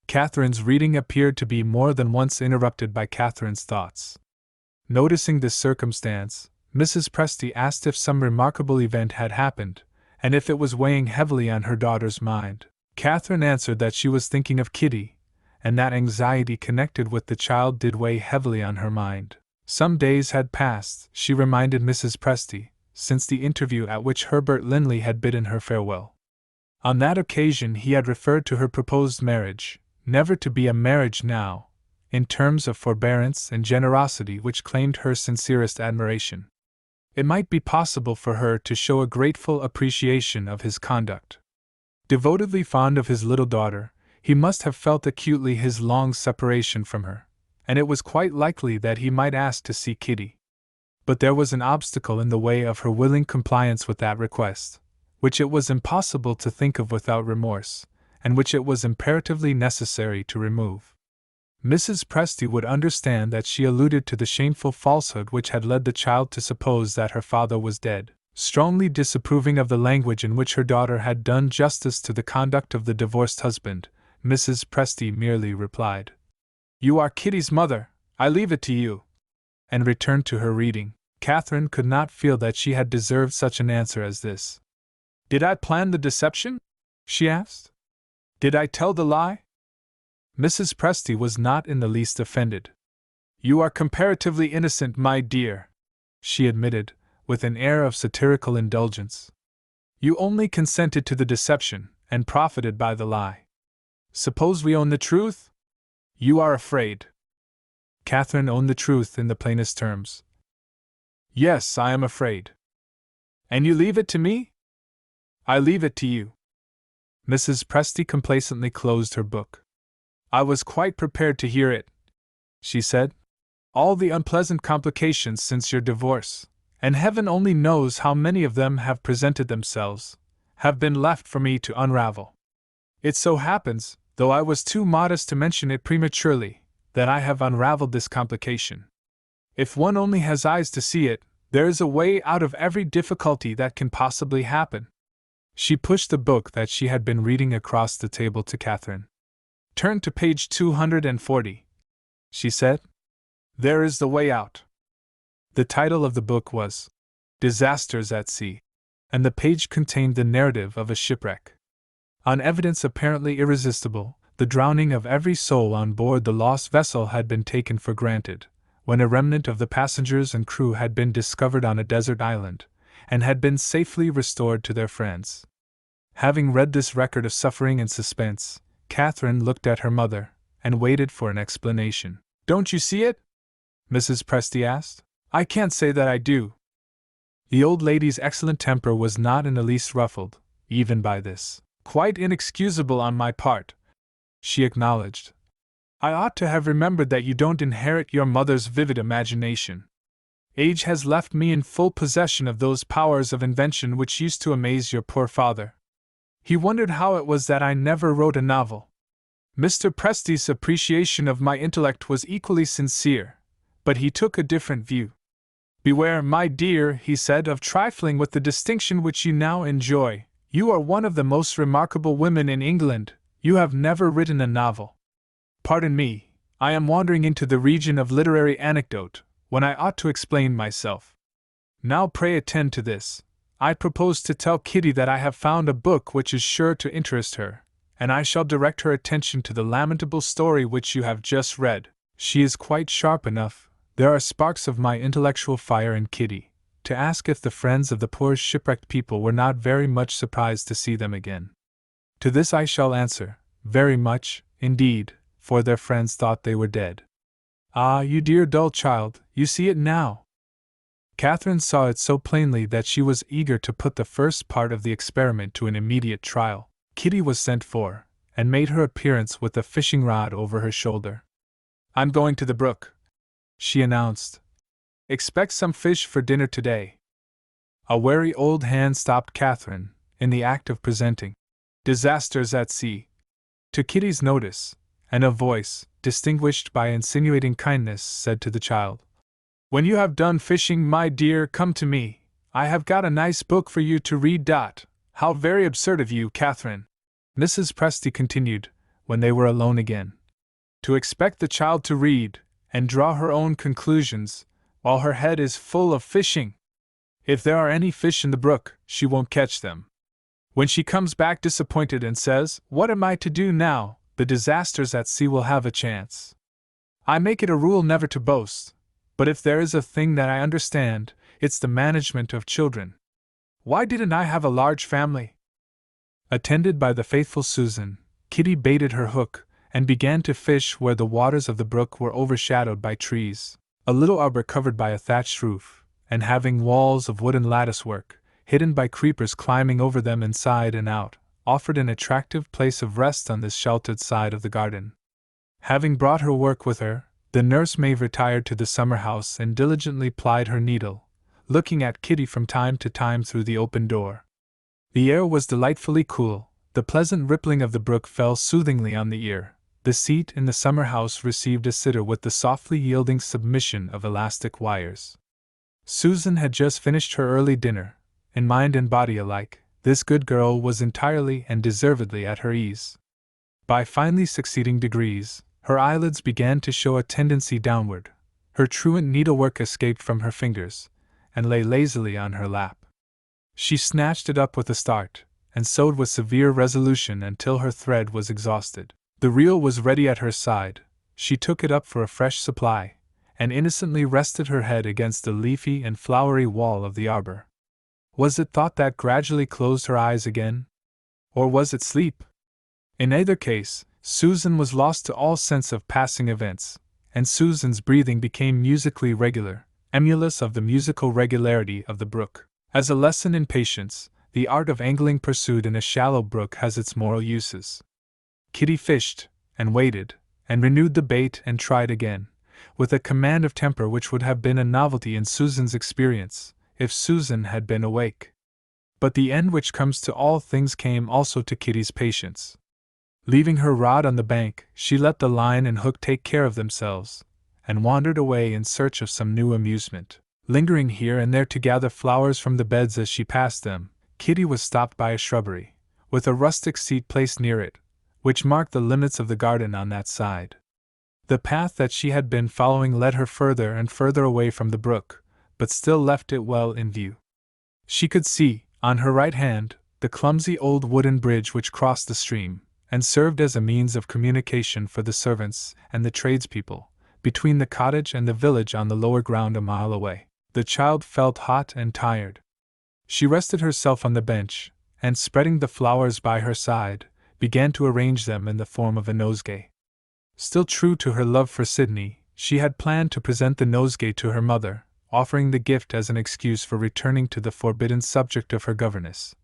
Catherine's reading appeared to be more than once interrupted by Catherine's thoughts. Noticing this circumstance, Mrs. Presty asked if some remarkable event had happened, and if it was weighing heavily on her daughter's mind. Catherine answered that she was thinking of Kitty, and that anxiety connected with the child did weigh heavily on her mind. Some days had passed, she reminded Mrs. Presty, since the interview at which Herbert Linley had bidden her farewell. On that occasion he had referred to her proposed marriage, never to be a marriage now, in terms of forbearance and generosity which claimed her sincerest admiration. It might be possible for her to show a grateful appreciation of his conduct. Devotedly fond of his little daughter, he must have felt acutely his long separation from her, and it was quite likely that he might ask to see Kitty. But there was an obstacle in the way of her willing compliance with that request, which it was impossible to think of without remorse, and which it was imperatively necessary to remove. Mrs. Presty would understand that she alluded to the shameful falsehood which had led the child to suppose that her father was dead. Strongly disapproving of the language in which her daughter had done justice to the conduct of the divorced husband, Mrs. Presty merely replied, "You are Kitty's mother, I leave it to you," and returned to her reading. Catherine could not feel that she had deserved such an answer as this. "Did I plan the deception?" she asked. "Did I tell the lie?" Mrs. Presty was not in the least offended. "You are comparatively innocent, my dear," she admitted, with an air of satirical indulgence. "You only consented to the deception, and profited by the lie. Suppose we own the truth? You are afraid." Catherine owned the truth in the plainest terms. "Yes, I am afraid." "And you leave it to me?" "I leave it to you." Mrs. Presty complacently closed her book. "I was quite prepared to hear it," she said. "All the unpleasant complications since your divorce, and heaven only knows how many of them have presented themselves, have been left for me to unravel. It so happens, though I was too modest to mention it prematurely, that I have unraveled this complication. If one only has eyes to see it, there is a way out of every difficulty that can possibly happen." She pushed the book that she had been reading across the table to Catherine. "Turn to page 240, she said. "There is the way out." The title of the book was Disasters at Sea, and the page contained the narrative of a shipwreck. On evidence apparently irresistible, the drowning of every soul on board the lost vessel had been taken for granted, when a remnant of the passengers and crew had been discovered on a desert island, and had been safely restored to their friends. Having read this record of suffering and suspense, Catherine looked at her mother, and waited for an explanation. "Don't you see it?" Mrs. Presty asked. "I can't say that I do." The old lady's excellent temper was not in the least ruffled, even by this. "Quite inexcusable on my part," she acknowledged. "I ought to have remembered that you don't inherit your mother's vivid imagination. Age has left me in full possession of those powers of invention which used to amaze your poor father. He wondered how it was that I never wrote a novel. Mr. Presty's appreciation of my intellect was equally sincere, but he took a different view. 'Beware, my dear,' he said, 'of trifling with the distinction which you now enjoy. You are one of the most remarkable women in England. You have never written a novel.' Pardon me, I am wandering into the region of literary anecdote, when I ought to explain myself. Now pray attend to this. I propose to tell Kitty that I have found a book which is sure to interest her, and I shall direct her attention to the lamentable story which you have just read. She is quite sharp enough, there are sparks of my intellectual fire in Kitty, to ask if the friends of the poor shipwrecked people were not very much surprised to see them again. To this I shall answer, very much, indeed, for their friends thought they were dead. Ah, you dear dull child, you see it now." Catherine saw it so plainly that she was eager to put the first part of the experiment to an immediate trial. Kitty was sent for, and made her appearance with a fishing rod over her shoulder. "I'm going to the brook," she announced. "Expect some fish for dinner today." A wary old hand stopped Catherine, in the act of presenting Disasters at Sea to Kitty's notice, and a voice, distinguished by insinuating kindness, said to the child, "When you have done fishing, my dear, come to me. I have got a nice book for you to read. How very absurd of you, Catherine," Mrs. Presty continued, when they were alone again, "to expect the child to read, and draw her own conclusions, while her head is full of fishing. If there are any fish in the brook, she won't catch them. When she comes back disappointed and says, 'What am I to do now?' the disasters at sea will have a chance. I make it a rule never to boast, but if there is a thing that I understand, it's the management of children. Why didn't I have a large family?" Attended by the faithful Susan, Kitty baited her hook, and began to fish where the waters of the brook were overshadowed by trees. A little arbor covered by a thatched roof, and having walls of wooden latticework, hidden by creepers climbing over them inside and out, offered an attractive place of rest on this sheltered side of the garden. Having brought her work with her, the nursemaid retired to the summer house and diligently plied her needle, looking at Kitty from time to time through the open door. The air was delightfully cool, the pleasant rippling of the brook fell soothingly on the ear, the seat in the summer house received a sitter with the softly yielding submission of elastic wires. Susan had just finished her early dinner. In mind and body alike, this good girl was entirely and deservedly at her ease. By finely succeeding degrees, her eyelids began to show a tendency downward, her truant needlework escaped from her fingers, and lay lazily on her lap. She snatched it up with a start, and sewed with severe resolution until her thread was exhausted. The reel was ready at her side, she took it up for a fresh supply, and innocently rested her head against the leafy and flowery wall of the arbor. Was it thought that gradually closed her eyes again? Or was it sleep? In either case, Susan was lost to all sense of passing events, and Susan's breathing became musically regular, emulous of the musical regularity of the brook. As a lesson in patience, the art of angling pursued in a shallow brook has its moral uses. Kitty fished, and waited, and renewed the bait and tried again, with a command of temper which would have been a novelty in Susan's experience, if Susan had been awake. But the end which comes to all things came also to Kitty's patience. Leaving her rod on the bank, she let the line and hook take care of themselves, and wandered away in search of some new amusement. Lingering here and there to gather flowers from the beds as she passed them, Kitty was stopped by a shrubbery, with a rustic seat placed near it, which marked the limits of the garden on that side. The path that she had been following led her further and further away from the brook, but still left it well in view. She could see, on her right hand, the clumsy old wooden bridge which crossed the stream, and served as a means of communication for the servants and the tradespeople, between the cottage and the village on the lower ground a mile away. The child felt hot and tired. She rested herself on the bench, and spreading the flowers by her side, began to arrange them in the form of a nosegay. Still true to her love for Sidney, she had planned to present the nosegay to her mother, offering the gift as an excuse for returning to the forbidden subject of her governess,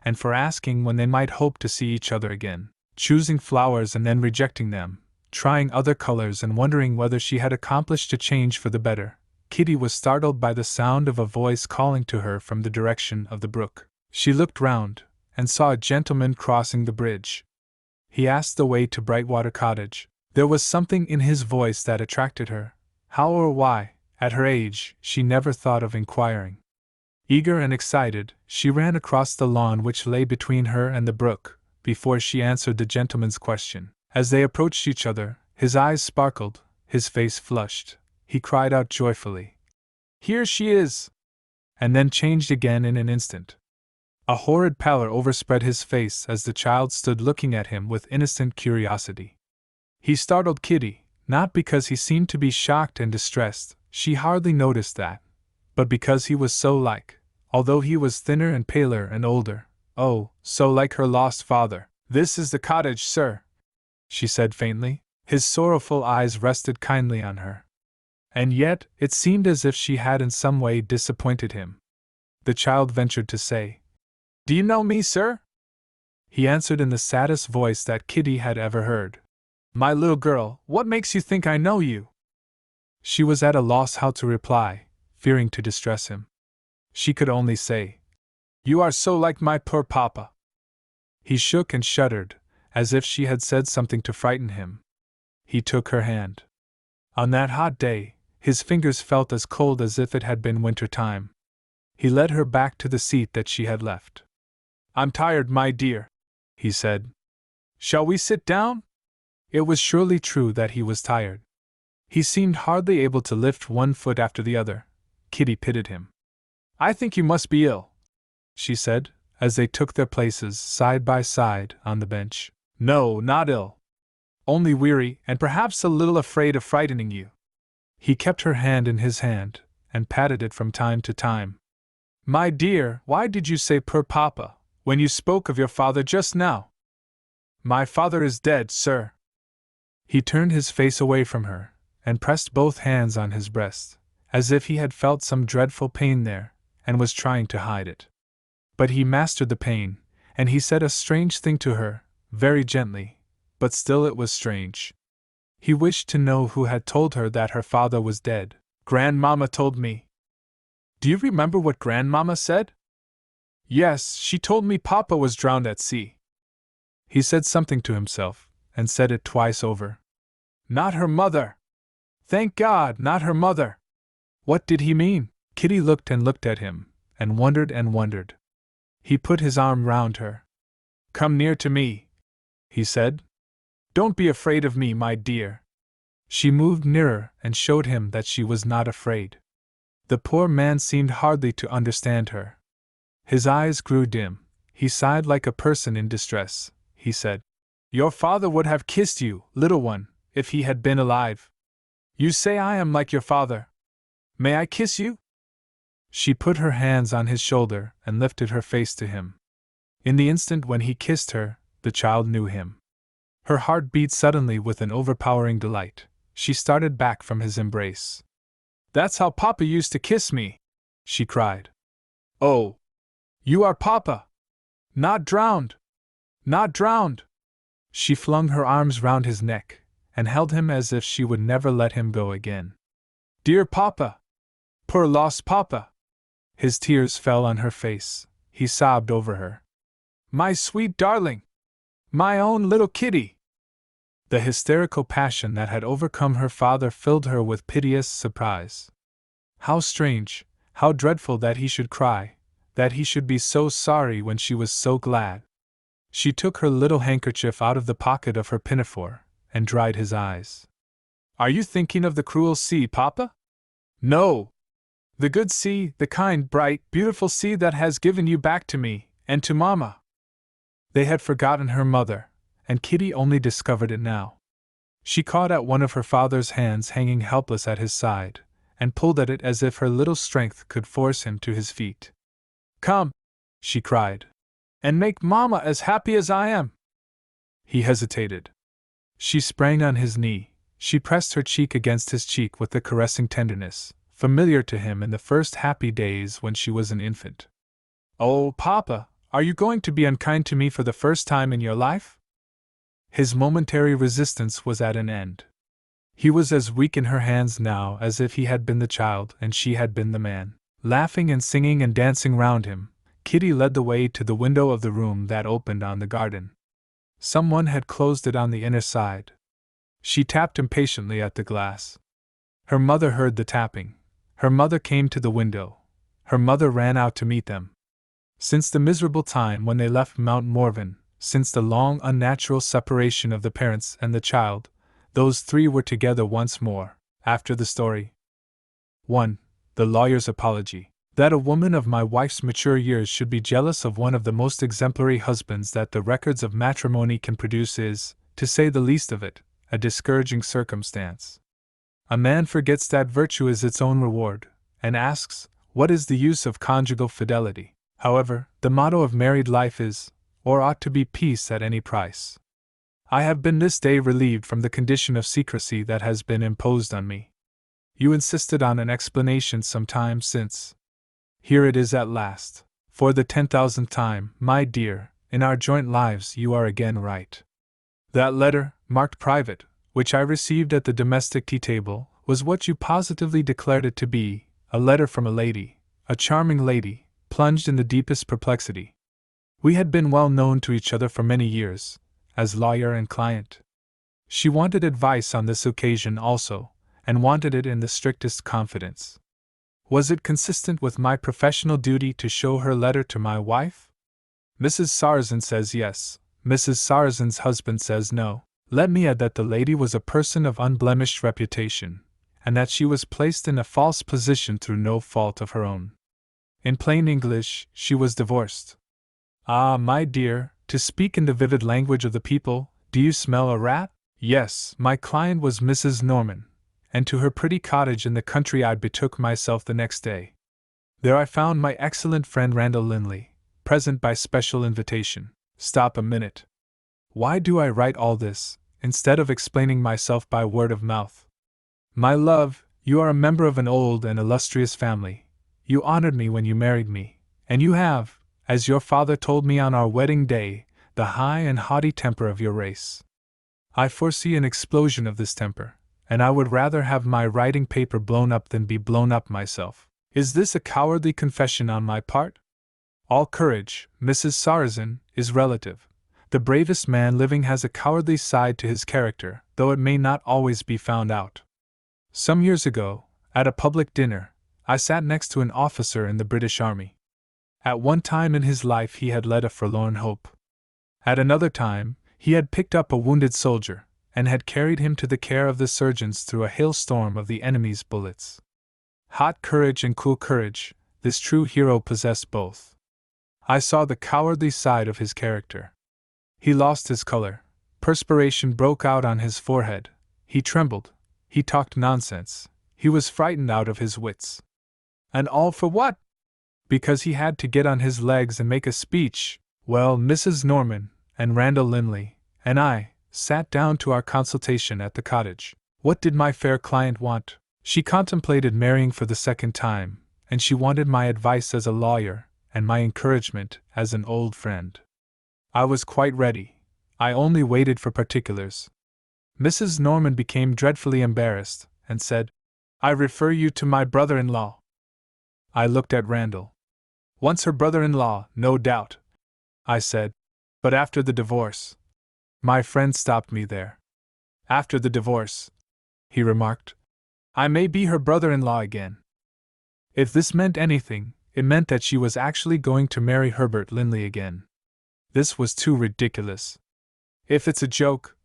and for asking when they might hope to see each other again. Choosing flowers and then rejecting them, trying other colors and wondering whether she had accomplished a change for the better, Kitty was startled by the sound of a voice calling to her from the direction of the brook. She looked round, and saw a gentleman crossing the bridge. He asked the way to Brightwater Cottage. There was something in his voice that attracted her. How or why, at her age, she never thought of inquiring. Eager and excited, she ran across the lawn which lay between her and the brook, before she answered the gentleman's question. As they approached each other, his eyes sparkled, his face flushed. He cried out joyfully, "Here she is!" and then changed again in an instant. A horrid pallor overspread his face as the child stood looking at him with innocent curiosity. He startled Kitty, not because he seemed to be shocked and distressed, she hardly noticed that, but because he was so like, although he was thinner and paler and older, oh, so like her lost father. "This is the cottage, sir," she said faintly. His sorrowful eyes rested kindly on her. And yet, it seemed as if she had in some way disappointed him. The child ventured to say, "Do you know me, sir?" He answered in the saddest voice that Kitty had ever heard. "My little girl, what makes you think I know you?" She was at a loss how to reply, fearing to distress him. She could only say, "You are so like my poor papa." He shook and shuddered, as if she had said something to frighten him. He took her hand. On that hot day, his fingers felt as cold as if it had been winter time. He led her back to the seat that she had left. "I'm tired, my dear," he said. "Shall we sit down?" It was surely true that he was tired. He seemed hardly able to lift one foot after the other. Kitty pitied him. "I think you must be ill," she said, as they took their places side by side on the bench. "No, not ill. Only weary and perhaps a little afraid of frightening you." He kept her hand in his hand, and patted it from time to time. "My dear, why did you say poor papa, when you spoke of your father just now?" "My father is dead, sir." He turned his face away from her, and pressed both hands on his breast, as if he had felt some dreadful pain there, and was trying to hide it. But he mastered the pain, and he said a strange thing to her, very gently, but still it was strange. He wished to know who had told her that her father was dead. "Grandmama told me." "Do you remember what Grandmama said?" "Yes, she told me Papa was drowned at sea." He said something to himself, and said it twice over. "Not her mother! Thank God, not her mother!" What did he mean? Kitty looked and looked at him, and wondered and wondered. He put his arm round her. "Come near to me," he said. "Don't be afraid of me, my dear." She moved nearer and showed him that she was not afraid. The poor man seemed hardly to understand her. His eyes grew dim. He sighed like a person in distress. He said, "Your father would have kissed you, little one, if he had been alive. You say I am like your father. May I kiss you?" She put her hands on his shoulder and lifted her face to him. In the instant when he kissed her, the child knew him. Her heart beat suddenly with an overpowering delight. She started back from his embrace. "That's how Papa used to kiss me!" she cried. "Oh! You are Papa! Not drowned! Not drowned!" She flung her arms round his neck, and held him as if she would never let him go again. "Dear Papa! Poor lost Papa!" His tears fell on her face. He sobbed over her. "My sweet darling! My own little kitty!" The hysterical passion that had overcome her father filled her with piteous surprise. How strange, how dreadful that he should cry, that he should be so sorry when she was so glad. She took her little handkerchief out of the pocket of her pinafore, and dried his eyes. "Are you thinking of the cruel sea, Papa?" "No! The good sea, the kind, bright, beautiful sea that has given you back to me, and to Mama." They had forgotten her mother, and Kitty only discovered it now. She caught at one of her father's hands hanging helpless at his side, and pulled at it as if her little strength could force him to his feet. "Come," she cried, "and make Mama as happy as I am." He hesitated. She sprang on his knee. She pressed her cheek against his cheek with the caressing tenderness, familiar to him in the first happy days when she was an infant. "Oh, Papa, are you going to be unkind to me for the first time in your life?" His momentary resistance was at an end. He was as weak in her hands now as if he had been the child and she had been the man. Laughing and singing and dancing round him, Kitty led the way to the window of the room that opened on the garden. Someone had closed it on the inner side. She tapped impatiently at the glass. Her mother heard the tapping. Her mother came to the window. Her mother ran out to meet them. Since the miserable time when they left Mount Morven, since the long unnatural separation of the parents and the child, those three were together once more, after the story. 1. The lawyer's apology. That a woman of my wife's mature years should be jealous of one of the most exemplary husbands that the records of matrimony can produce is, to say the least of it, a discouraging circumstance. A man forgets that virtue is its own reward, and asks, what is the use of conjugal fidelity? However, the motto of married life is, or ought to be, peace at any price. I have been this day relieved from the condition of secrecy that has been imposed on me. You insisted on an explanation some time since. Here it is at last. For the 10,000th time, my dear, in our joint lives you are again right. That letter, marked private, which I received at the domestic tea table, was what you positively declared it to be, a letter from a lady, a charming lady, plunged in the deepest perplexity. We had been well known to each other for many years, as lawyer and client. She wanted advice on this occasion also, and wanted it in the strictest confidence. Was it consistent with my professional duty to show her letter to my wife? Mrs. Sarrazin says yes, Mrs. Sarrazin's husband says no. Let me add that the lady was a person of unblemished reputation, and that she was placed in a false position through no fault of her own. In plain English, she was divorced. Ah, my dear, to speak in the vivid language of the people, do you smell a rat? Yes, my client was Mrs. Norman, and to her pretty cottage in the country I betook myself the next day. There I found my excellent friend Randall Linley, present by special invitation. Stop a minute. Why do I write all this, instead of explaining myself by word of mouth. My love, you are a member of an old and illustrious family. You honored me when you married me, and you have, as your father told me on our wedding day, the high and haughty temper of your race. I foresee an explosion of this temper, and I would rather have my writing paper blown up than be blown up myself. Is this a cowardly confession on my part? All courage, Mrs. Sarrazin, is relative. The bravest man living has a cowardly side to his character, though it may not always be found out. Some years ago, at a public dinner, I sat next to an officer in the British Army. At one time in his life he had led a forlorn hope. At another time, he had picked up a wounded soldier, and had carried him to the care of the surgeons through a hailstorm of the enemy's bullets. Hot courage and cool courage, this true hero possessed both. I saw the cowardly side of his character. He lost his color, perspiration broke out on his forehead, he trembled, he talked nonsense, he was frightened out of his wits. And all for what? Because he had to get on his legs and make a speech. Well, Mrs. Norman, and Randall Linley, and I, sat down to our consultation at the cottage. What did my fair client want? She contemplated marrying for the second time, and she wanted my advice as a lawyer, and my encouragement as an old friend. I was quite ready. I only waited for particulars. Mrs. Norman became dreadfully embarrassed, and said, "I refer you to my brother-in-law." I looked at Randall. "Once her brother-in-law, no doubt," I said. "But after the divorce." My friend stopped me there. "After the divorce," he remarked, "I may be her brother-in-law again." If this meant anything, it meant that she was actually going to marry Herbert Linley again. This was too ridiculous. "If it's a joke,"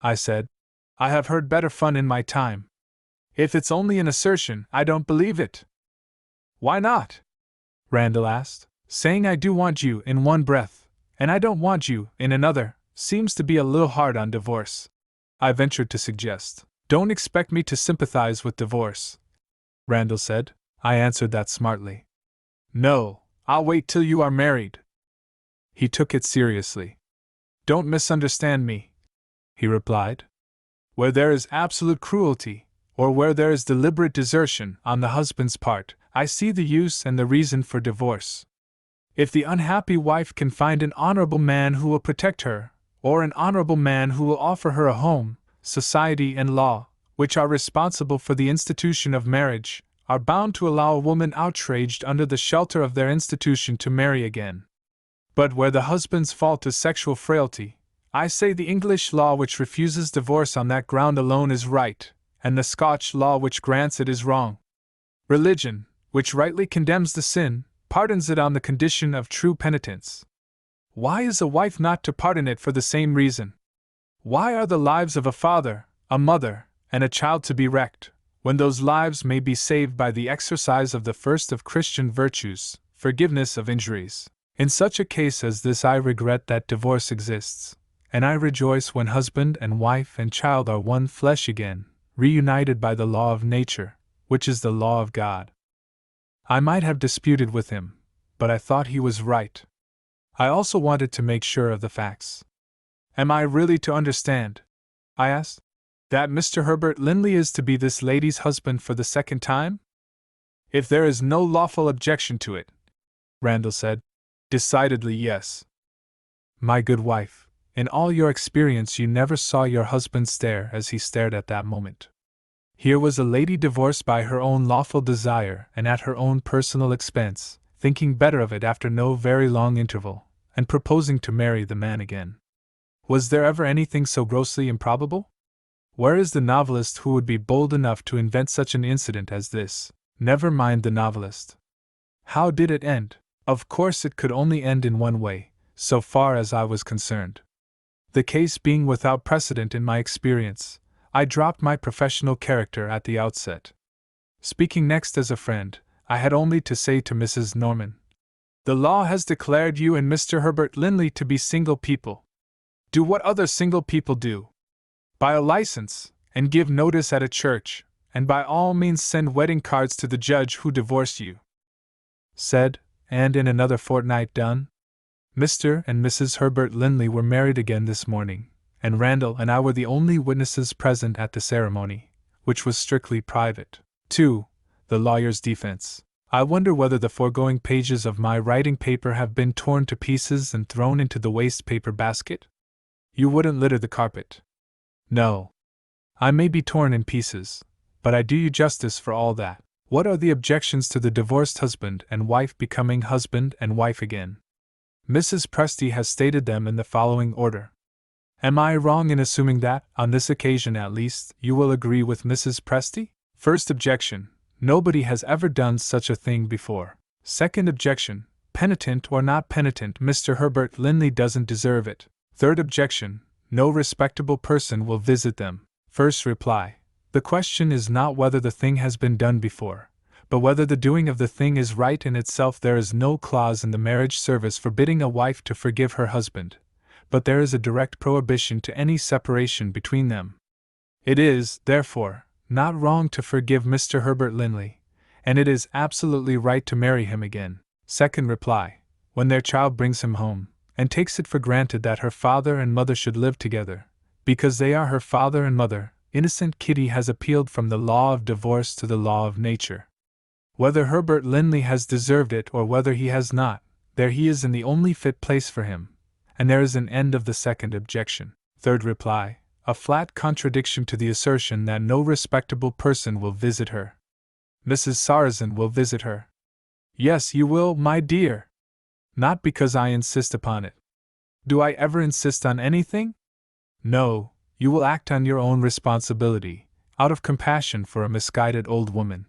I said, "I have heard better fun in my time. If it's only an assertion, I don't believe it." "Why not?" Randall asked. "Saying I do want you in one breath, and I don't want you in another, seems to be a little hard on divorce," I ventured to suggest. "Don't expect me to sympathize with divorce," Randall said. I answered that smartly. "No, I'll wait till you are married." He took it seriously. "Don't misunderstand me," he replied. "Where there is absolute cruelty, or where there is deliberate desertion on the husband's part, I see the use and the reason for divorce. If the unhappy wife can find an honorable man who will protect her, or an honorable man who will offer her a home, society and law, which are responsible for the institution of marriage, are bound to allow a woman outraged under the shelter of their institution to marry again. But where the husband's fault is sexual frailty, I say the English law which refuses divorce on that ground alone is right, and the Scotch law which grants it is wrong. Religion, which rightly condemns the sin, pardons it on the condition of true penitence. Why is a wife not to pardon it for the same reason? Why are the lives of a father, a mother, and a child to be wrecked, when those lives may be saved by the exercise of the first of Christian virtues, forgiveness of injuries? In such a case as this I regret that divorce exists, and I rejoice when husband and wife and child are one flesh again, reunited by the law of nature, which is the law of God. I might have disputed with him, but I thought he was right. I also wanted to make sure of the facts. "Am I really to understand," I asked, "that Mr. Herbert Linley is to be this lady's husband for the second time?" "If there is no lawful objection to it," Randall said, "decidedly yes." My good wife, in all your experience you never saw your husband stare as he stared at that moment. Here was a lady divorced by her own lawful desire and at her own personal expense, thinking better of it after no very long interval, and proposing to marry the man again. Was there ever anything so grossly improbable? Where is the novelist who would be bold enough to invent such an incident as this? Never mind the novelist. How did it end? Of course it could only end in one way, so far as I was concerned. The case being without precedent in my experience, I dropped my professional character at the outset. Speaking next as a friend, I had only to say to Mrs. Norman, "The law has declared you and Mr. Herbert Linley to be single people. Do what other single people do. Buy a license, and give notice at a church, and by all means send wedding cards to the judge who divorced you." Said, and in another fortnight done. Mr. and Mrs. Herbert Linley were married again this morning, and Randall and I were the only witnesses present at the ceremony, which was strictly private. 2. The lawyer's defense. I wonder whether the foregoing pages of my writing paper have been torn to pieces and thrown into the waste paper basket? You wouldn't litter the carpet. No. I may be torn in pieces, but I do you justice for all that. What are the objections to the divorced husband and wife becoming husband and wife again? Mrs. Presty has stated them in the following order. Am I wrong in assuming that, on this occasion at least, you will agree with Mrs. Presty? First objection: nobody has ever done such a thing before. Second objection: penitent or not penitent, Mr. Herbert Linley doesn't deserve it. Third objection: no respectable person will visit them. First reply: the question is not whether the thing has been done before, but whether the doing of the thing is right in itself. There is no clause in the marriage service forbidding a wife to forgive her husband, but there is a direct prohibition to any separation between them. It is, therefore, not wrong to forgive Mr. Herbert Linley, and it is absolutely right to marry him again. Second reply: when their child brings him home, and takes it for granted that her father and mother should live together, because they are her father and mother, innocent Kitty has appealed from the law of divorce to the law of nature. Whether Herbert Linley has deserved it or whether he has not, there he is in the only fit place for him, and there is an end of the second objection. Third reply: a flat contradiction to the assertion that no respectable person will visit her. Mrs. Sarrazin will visit her. Yes, you will, my dear. Not because I insist upon it. Do I ever insist on anything? No, you will act on your own responsibility, out of compassion for a misguided old woman.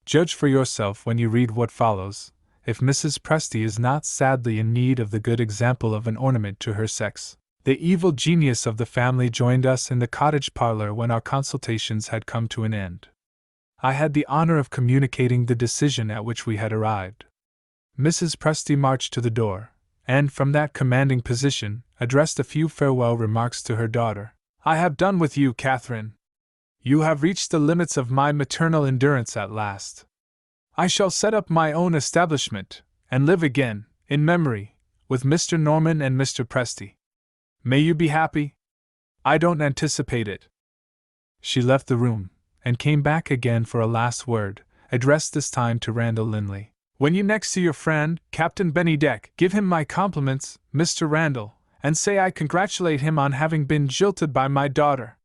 Judge for yourself when you read what follows, if Mrs. Presty is not sadly in need of the good example of an ornament to her sex. The evil genius of the family joined us in the cottage parlor when our consultations had come to an end. I had the honor of communicating the decision at which we had arrived. Mrs. Presty marched to the door, and from that commanding position, addressed a few farewell remarks to her daughter. I have done with you, Catherine. You have reached the limits of my maternal endurance at last. I shall set up my own establishment, and live again, in memory, with Mr. Norman and Mr. Presty. May you be happy? I don't anticipate it. She left the room, and came back again for a last word, addressed this time to Randall Linley. When you next see your friend, Captain Bennydeck, give him my compliments, Mr. Randall, and say I congratulate him on having been jilted by my daughter.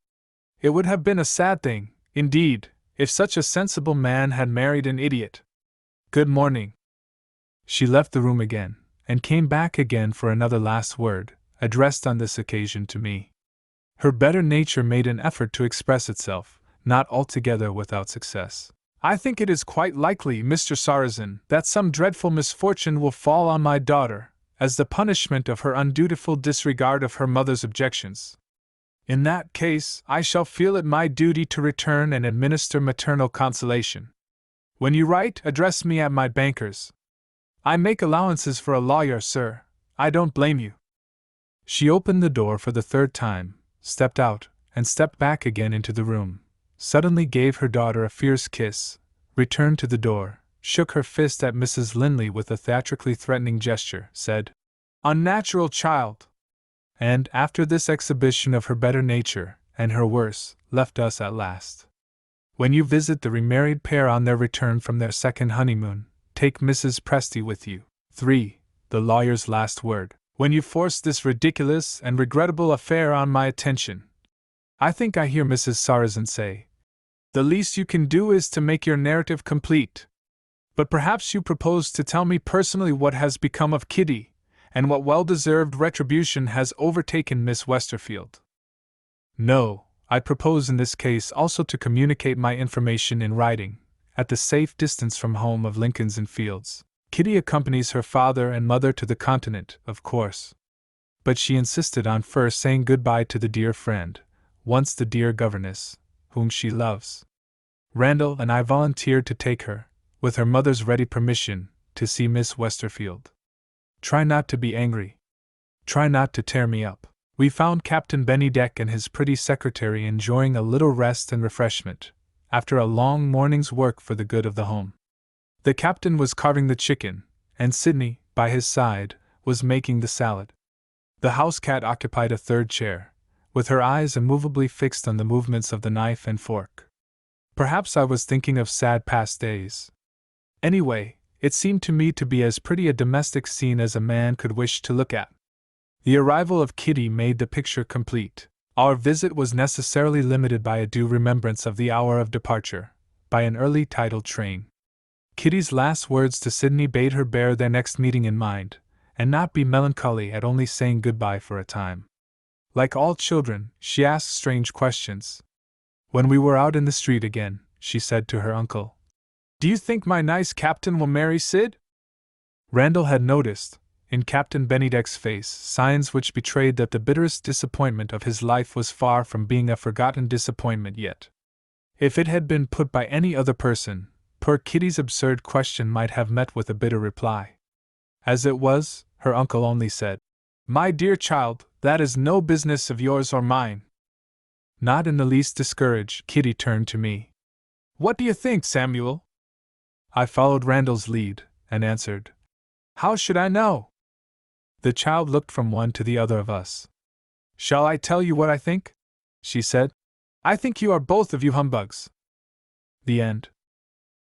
It would have been a sad thing, indeed, if such a sensible man had married an idiot. Good morning. She left the room again, and came back again for another last word, addressed on this occasion to me. Her better nature made an effort to express itself, not altogether without success. I think it is quite likely, Mr. Sarrazin, that some dreadful misfortune will fall on my daughter, as the punishment of her undutiful disregard of her mother's objections. In that case, I shall feel it my duty to return and administer maternal consolation. When you write, address me at my banker's. I make allowances for a lawyer, sir. I don't blame you. She opened the door for the third time, stepped out, and stepped back again into the room, suddenly gave her daughter a fierce kiss, returned to the door, shook her fist at Mrs. Linley with a theatrically threatening gesture, said, "Unnatural child!" and, after this exhibition of her better nature, and her worse, left us at last. When you visit the remarried pair on their return from their second honeymoon, take Mrs. Presty with you. 3. The lawyer's last word. When you force this ridiculous and regrettable affair on my attention, I think I hear Mrs. Sarrazin say, the least you can do is to make your narrative complete. But perhaps you propose to tell me personally what has become of Kitty, and what well-deserved retribution has overtaken Miss Westerfield. No, I propose in this case also to communicate my information in writing, at the safe distance from home of Lincoln's Inn Fields. Kitty accompanies her father and mother to the continent, of course. But she insisted on first saying goodbye to the dear friend, once the dear governess, whom she loves. Randall and I volunteered to take her, with her mother's ready permission, to see Miss Westerfield. Try not to be angry. Try not to tear me up. We found Captain Bennydeck and his pretty secretary enjoying a little rest and refreshment, after a long morning's work for the good of the home. The captain was carving the chicken, and Sidney, by his side, was making the salad. The house cat occupied a third chair, with her eyes immovably fixed on the movements of the knife and fork. Perhaps I was thinking of sad past days. Anyway, it seemed to me to be as pretty a domestic scene as a man could wish to look at. The arrival of Kitty made the picture complete. Our visit was necessarily limited by a due remembrance of the hour of departure, by an early tidal train. Kitty's last words to Sydney bade her bear their next meeting in mind, and not be melancholy at only saying goodbye for a time. Like all children, she asked strange questions. When we were out in the street again, she said to her uncle, "Do you think my nice captain will marry Sid?" Randall had noticed, in Captain Bennydeck's face, signs which betrayed that the bitterest disappointment of his life was far from being a forgotten disappointment yet. If it had been put by any other person, poor Kitty's absurd question might have met with a bitter reply. As it was, her uncle only said, "My dear child, that is no business of yours or mine." Not in the least discouraged, Kitty turned to me. "What do you think, Samuel?" I followed Randall's lead, and answered, "How should I know?" The child looked from one to the other of us. "Shall I tell you what I think?" she said. "I think you are both of you humbugs." The end.